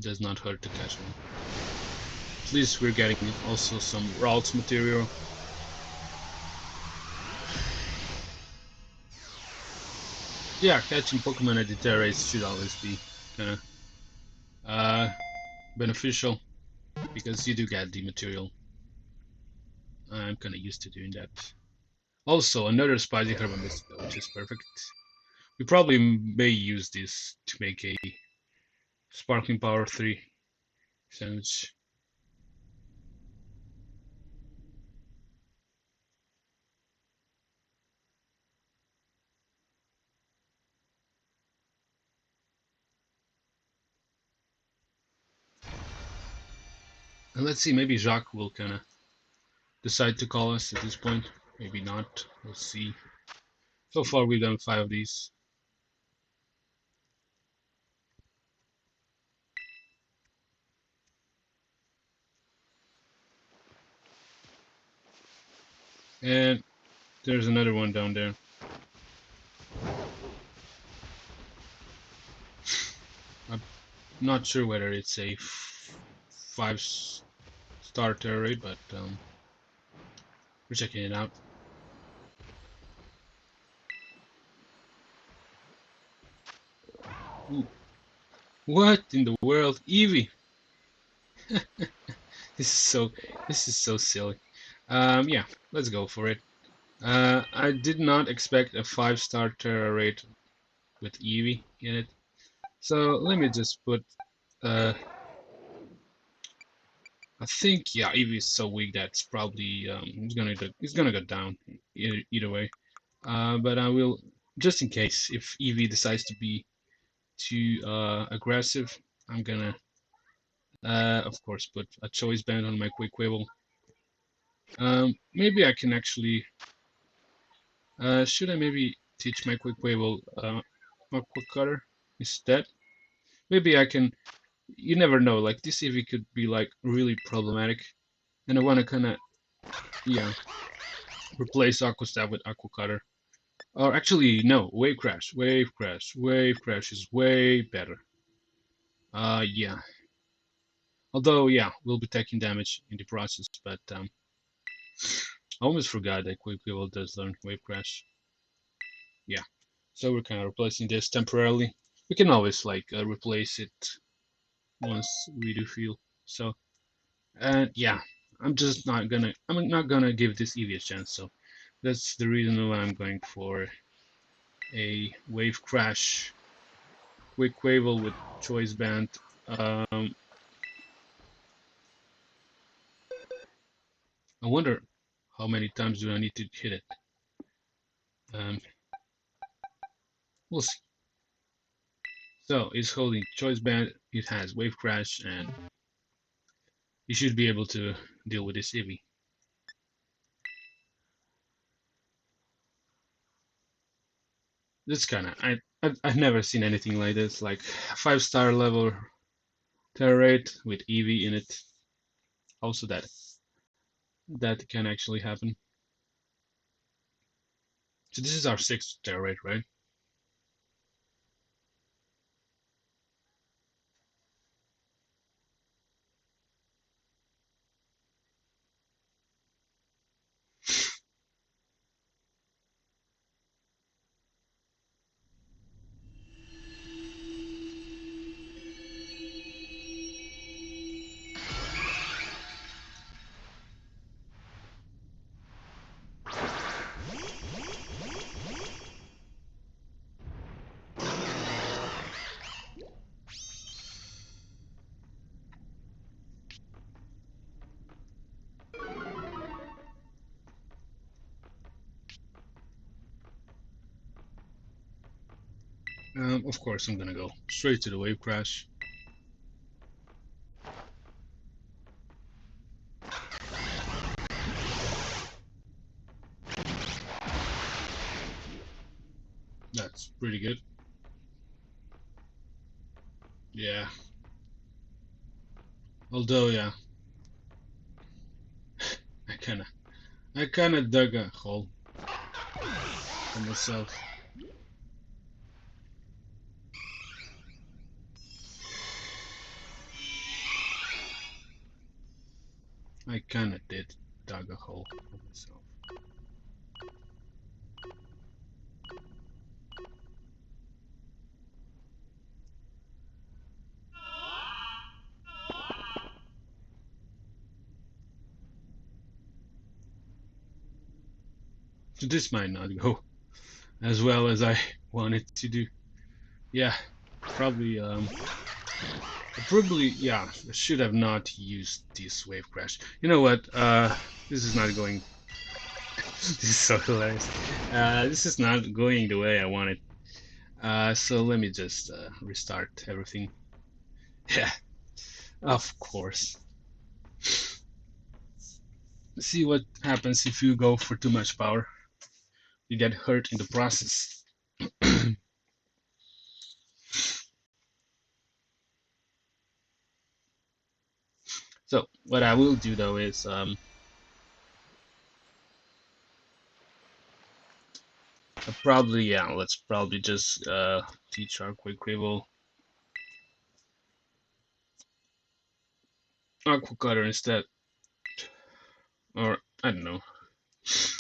Does not hurt to catch one. At least we're getting also some Ralts material. Yeah, catching Pokemon at the Terra Race should always be kind of beneficial because you do get the material. I'm kind of used to doing that. Also, another spicy herb Mystica, which is perfect. We probably may use this to make a Sparkling Power 3 sandwich. And let's see, maybe Jacq will kind of decide to call us at this point. Maybe not. We'll see. So far, we've done 5 of these. And there's another one down there. I'm not sure whether it's a 5-star Terra Raid, but we're checking it out. Ooh. What in the world, Eevee? This is so silly. Yeah, let's go for it. I did not expect a 5-star Terra Raid with Eevee in it, so let me just put. I think yeah, Eevee is so weak that it's probably it's gonna go down either way. But I will, just in case if Eevee decides to be too aggressive, I'm gonna of course put a choice band on my Quick Quibble. Maybe I can actually should I maybe teach my Quick Quibble my Quick Cutter instead? Maybe I can, you never know, like this Eevee could be like really problematic, and I want to kind of, yeah, replace Aqua Stab with Aqua Cutter. Or actually, no, Wave Crash, Wave Crash, Wave Crash is way better. Yeah. Although, yeah, we'll be taking damage in the process, but I almost forgot that Quick Quibble does learn Wave Crash. Yeah. So we're kind of replacing this temporarily. We can always like replace it once we do feel so. And yeah, I'm not gonna give this Eevee a chance. So that's the reason why I'm going for a Wave Crash quick Quavel with Choice Band. I wonder how many times do I need to hit it. We'll see. So it's holding Choice Band, it has Wave Crash, and you should be able to deal with this Eevee. This kind of, I've never seen anything like this, like 5-star level Terra Raid with Eevee in it. Also that can actually happen. So this is our 6th Terra Raid, right? Of course, I'm gonna go straight to the Wave Crash. That's pretty good. Yeah. Although, yeah, I kinda dug a hole for myself. I kinda did dug a hole for myself. So this might not go as well as I wanted to do. Yeah, probably, yeah, I should have not used this Wave Crash. You know what, this is not going, this is so hilarious. This is not going the way I wanted. So let me just restart everything. Yeah, of course. See what happens if you go for too much power. You get hurt in the process. So what I will do though is let's probably just teach our quick Quavel Aqua Cutter instead. Or I don't know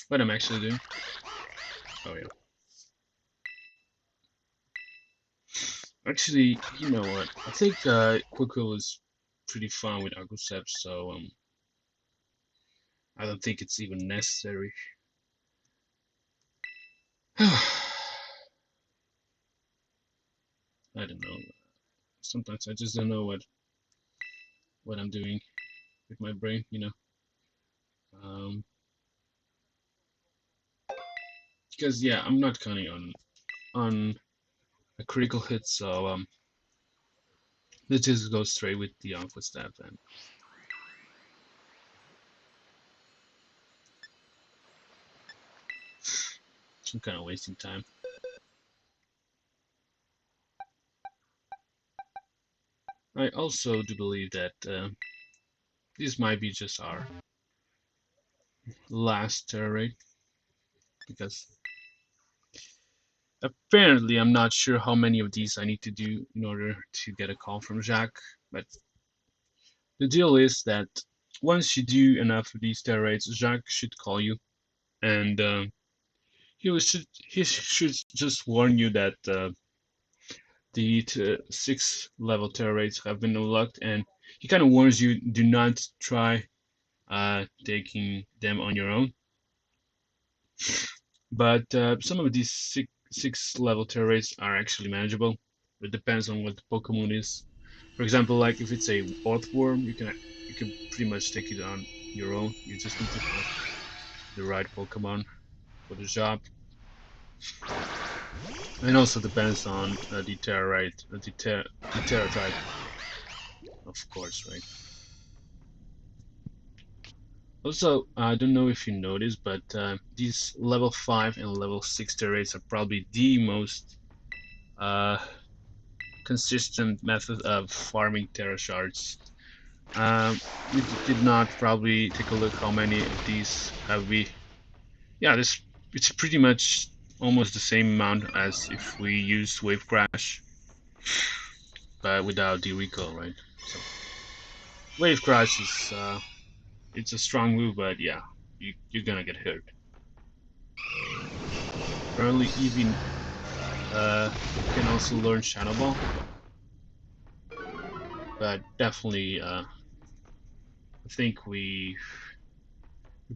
what I'm actually doing. Oh yeah. Actually, you know what? I think Quick Quavel is pretty fun with Aquacept, so I don't think it's even necessary. I don't know. Sometimes I just don't know what I'm doing with my brain, you know. Because yeah, I'm not counting on a critical hit, so let's just go straight with the Aqua Staff then. I'm kind of wasting time. I also do believe that this might be just our last Terra Raid, because apparently I'm not sure how many of these I need to do in order to get a call from Jacq, but the deal is that once you do enough of these Terra Raids, Jacq should call you, and he should just warn you that the 6 level Terra Raids have been unlocked, and he kind of warns you, do not try taking them on your own. But some of these six level Terra Raids are actually manageable. It depends on what the Pokemon is. For example, like if it's a Earthworm, you can pretty much take it on your own. You just need to have the right Pokemon for the job. And also depends on the Terra type, of course, right? Also, I don't know if you noticed, but these level 5 and level 6 terrains are probably the most consistent method of farming Terra shards. You did not probably take a look how many of these have we. Yeah, it's pretty much almost the same amount as if we use Wave Crash, but without the recoil, right? So Wave Crash is it's a strong move, but yeah, you're gonna get hurt. Apparently, even can also learn Shadow Ball, but definitely I think we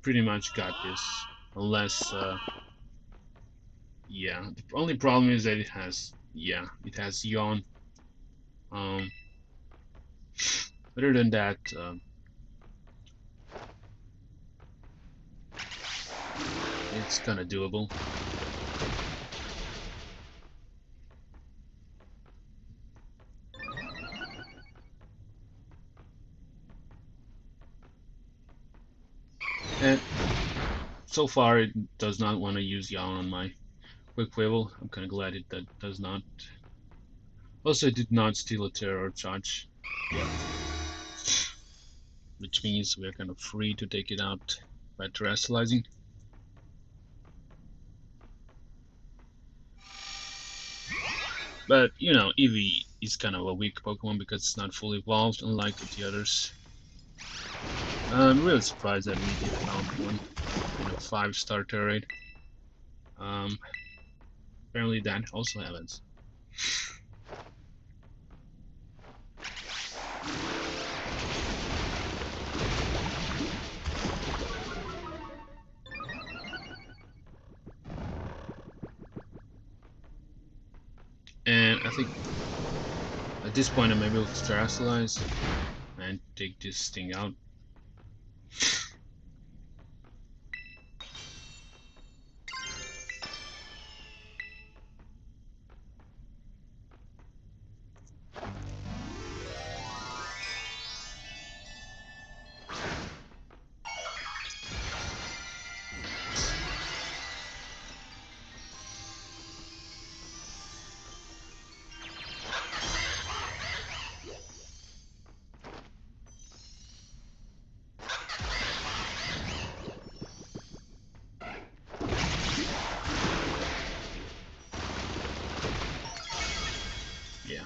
pretty much got this, unless yeah, the only problem is that it has Yawn. Um, other than that, it's kind of doable. And so far, it does not want to use Yawn on my Quick Quibble. I'm kind of glad it does not. Also, it did not steal a Terror Charge yet, which means we're kind of free to take it out by terrestrializing. But you know, Eevee is kind of a weak Pokemon because it's not fully evolved, unlike the others. I'm really surprised that we did found one in a 5-star terrain. Apparently that also happens. And I think at this point I'm able to terrestrialize and take this thing out. Yeah.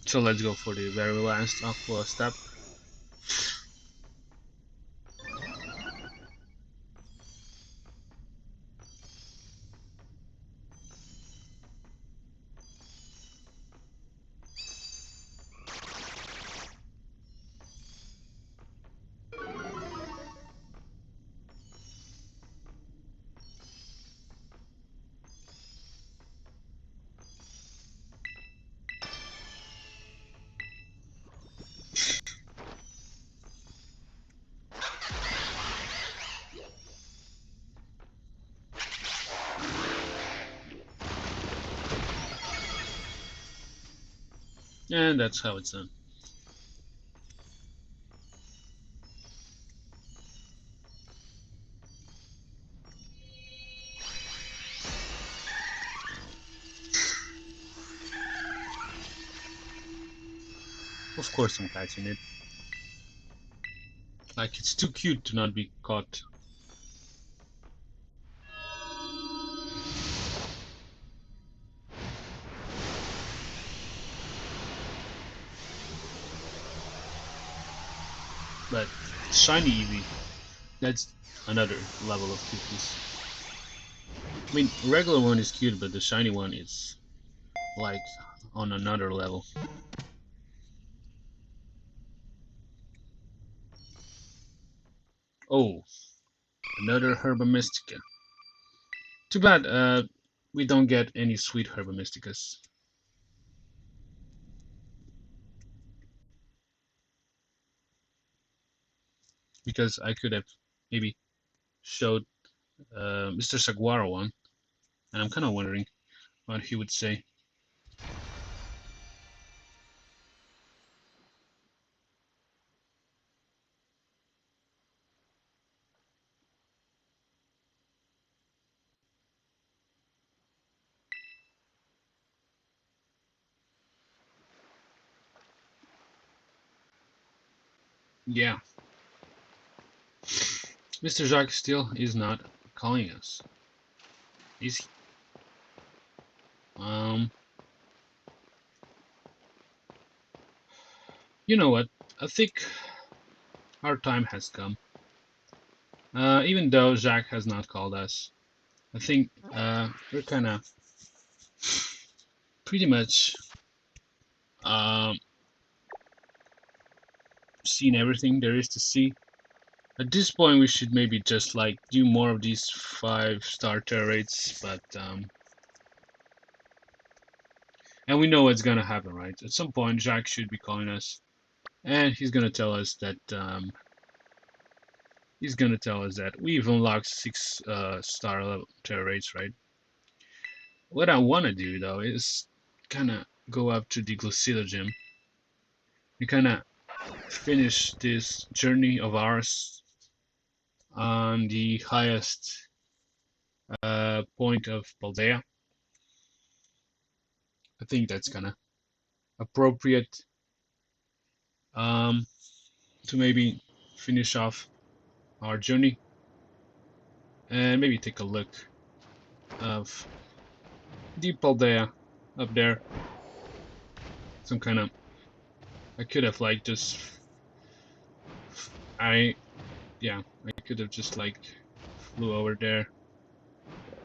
So let's go for the very last Aqua step. And that's how it's done. Of course I'm catching it. Like, it's too cute to not be caught. But shiny Eevee, that's another level of cuteness. I mean, regular one is cute, but the shiny one is like on another level. Oh, another Herba Mystica. Too bad we don't get any sweet Herba Mysticas. Because I could have maybe showed Mr. Saguaro one, and I'm kind of wondering what he would say. Yeah, Mr. Jacq still is not calling us. Is he? You know what? I think our time has come. Even though Jacq has not called us, I think we're kind of pretty much um, seen everything there is to see. At this point, we should maybe just like do more of these 5-star terror raids, but and we know what's gonna happen, right? At some point, Jacq should be calling us, and he's gonna tell us that we've unlocked 6-star level terror raids, right? What I want to do though is kind of go up to the Glaseado gym and kind of finish this journey of ours on the highest point of Paldea. I think that's kind of appropriate to maybe finish off our journey and maybe take a look of the Paldea up there. Some kind of I could have like just I could have just like flew over there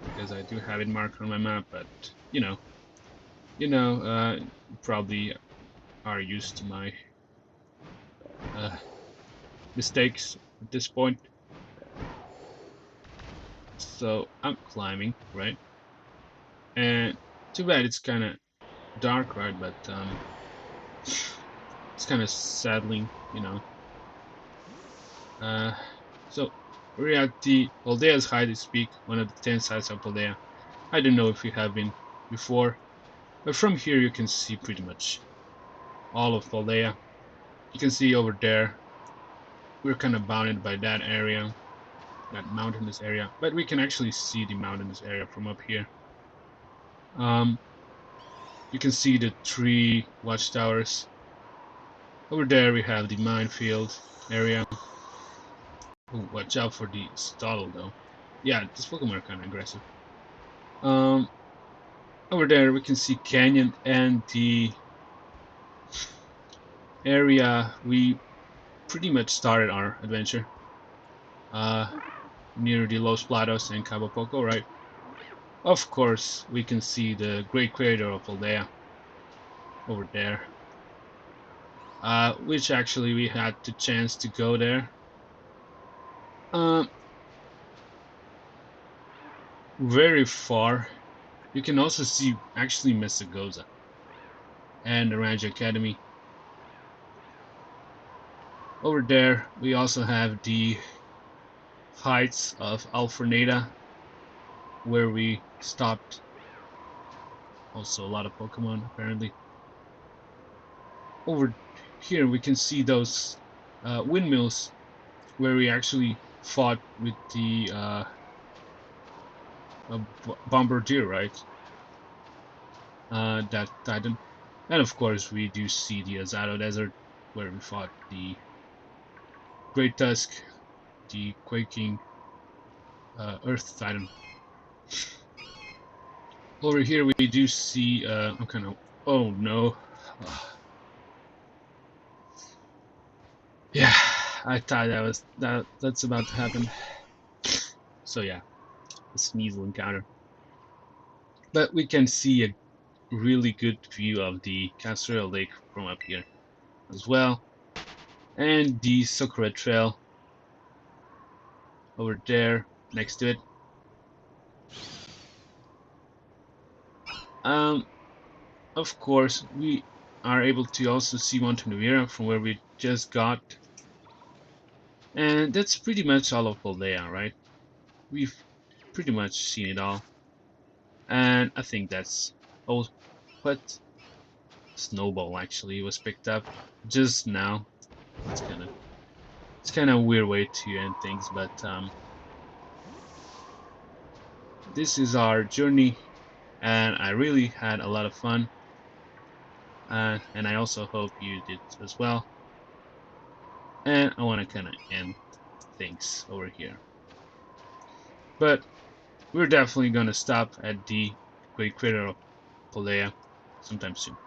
because I do have it marked on my map, but you probably are used to my mistakes at this point. So I'm climbing, right? And too bad it's kind of dark, right? But it's kind of saddening, So we're at the Paldea's highest peak, one of the 10 sides of Paldea. I don't know if you have been before, but from here you can see pretty much all of Paldea. You can see over there, we're kind of bounded by that area, that mountainous area, but we can actually see the mountainous area from up here. You can see the 3 watchtowers. Over there we have the minefield area. Oh, watch out for the stall though. Yeah, this Pokemon are kind of aggressive. Over there we can see Canyon and the area we pretty much started our adventure. Near the Los Platos and Cabo Poco, right? Of course, we can see the Great Crater of Paldea over there. Which actually we had the chance to go there. Very far. You can also see actually Mesagoza and Naranja Academy. Over there we also have the heights of Alfornada, where we stopped. Also a lot of Pokemon apparently. Over here we can see those windmills where we actually fought with the Bombardier, right? That Titan. And of course we do see the Azado Desert where we fought the Great Tusk, the Quaking Earth Titan. Over here we do see I'm kind of oh no. Yeah, I thought that's about to happen. So yeah, a Sneasel encounter. But we can see a really good view of the Cascarrafa Lake from up here as well. And the Socarrat Trail. over there next to it. Of course, we are able to also see Montenevera from where we just got. And that's pretty much all of Paldea, right? We've pretty much seen it all. And I think that's... Oh, what? Snowball actually was picked up just now. It's kind of a weird way to end things, but this is our journey, and I really had a lot of fun. And I also hope you did as well. And I want to kind of end things over here. But we're definitely going to stop at the Great Crater of Paldea sometime soon.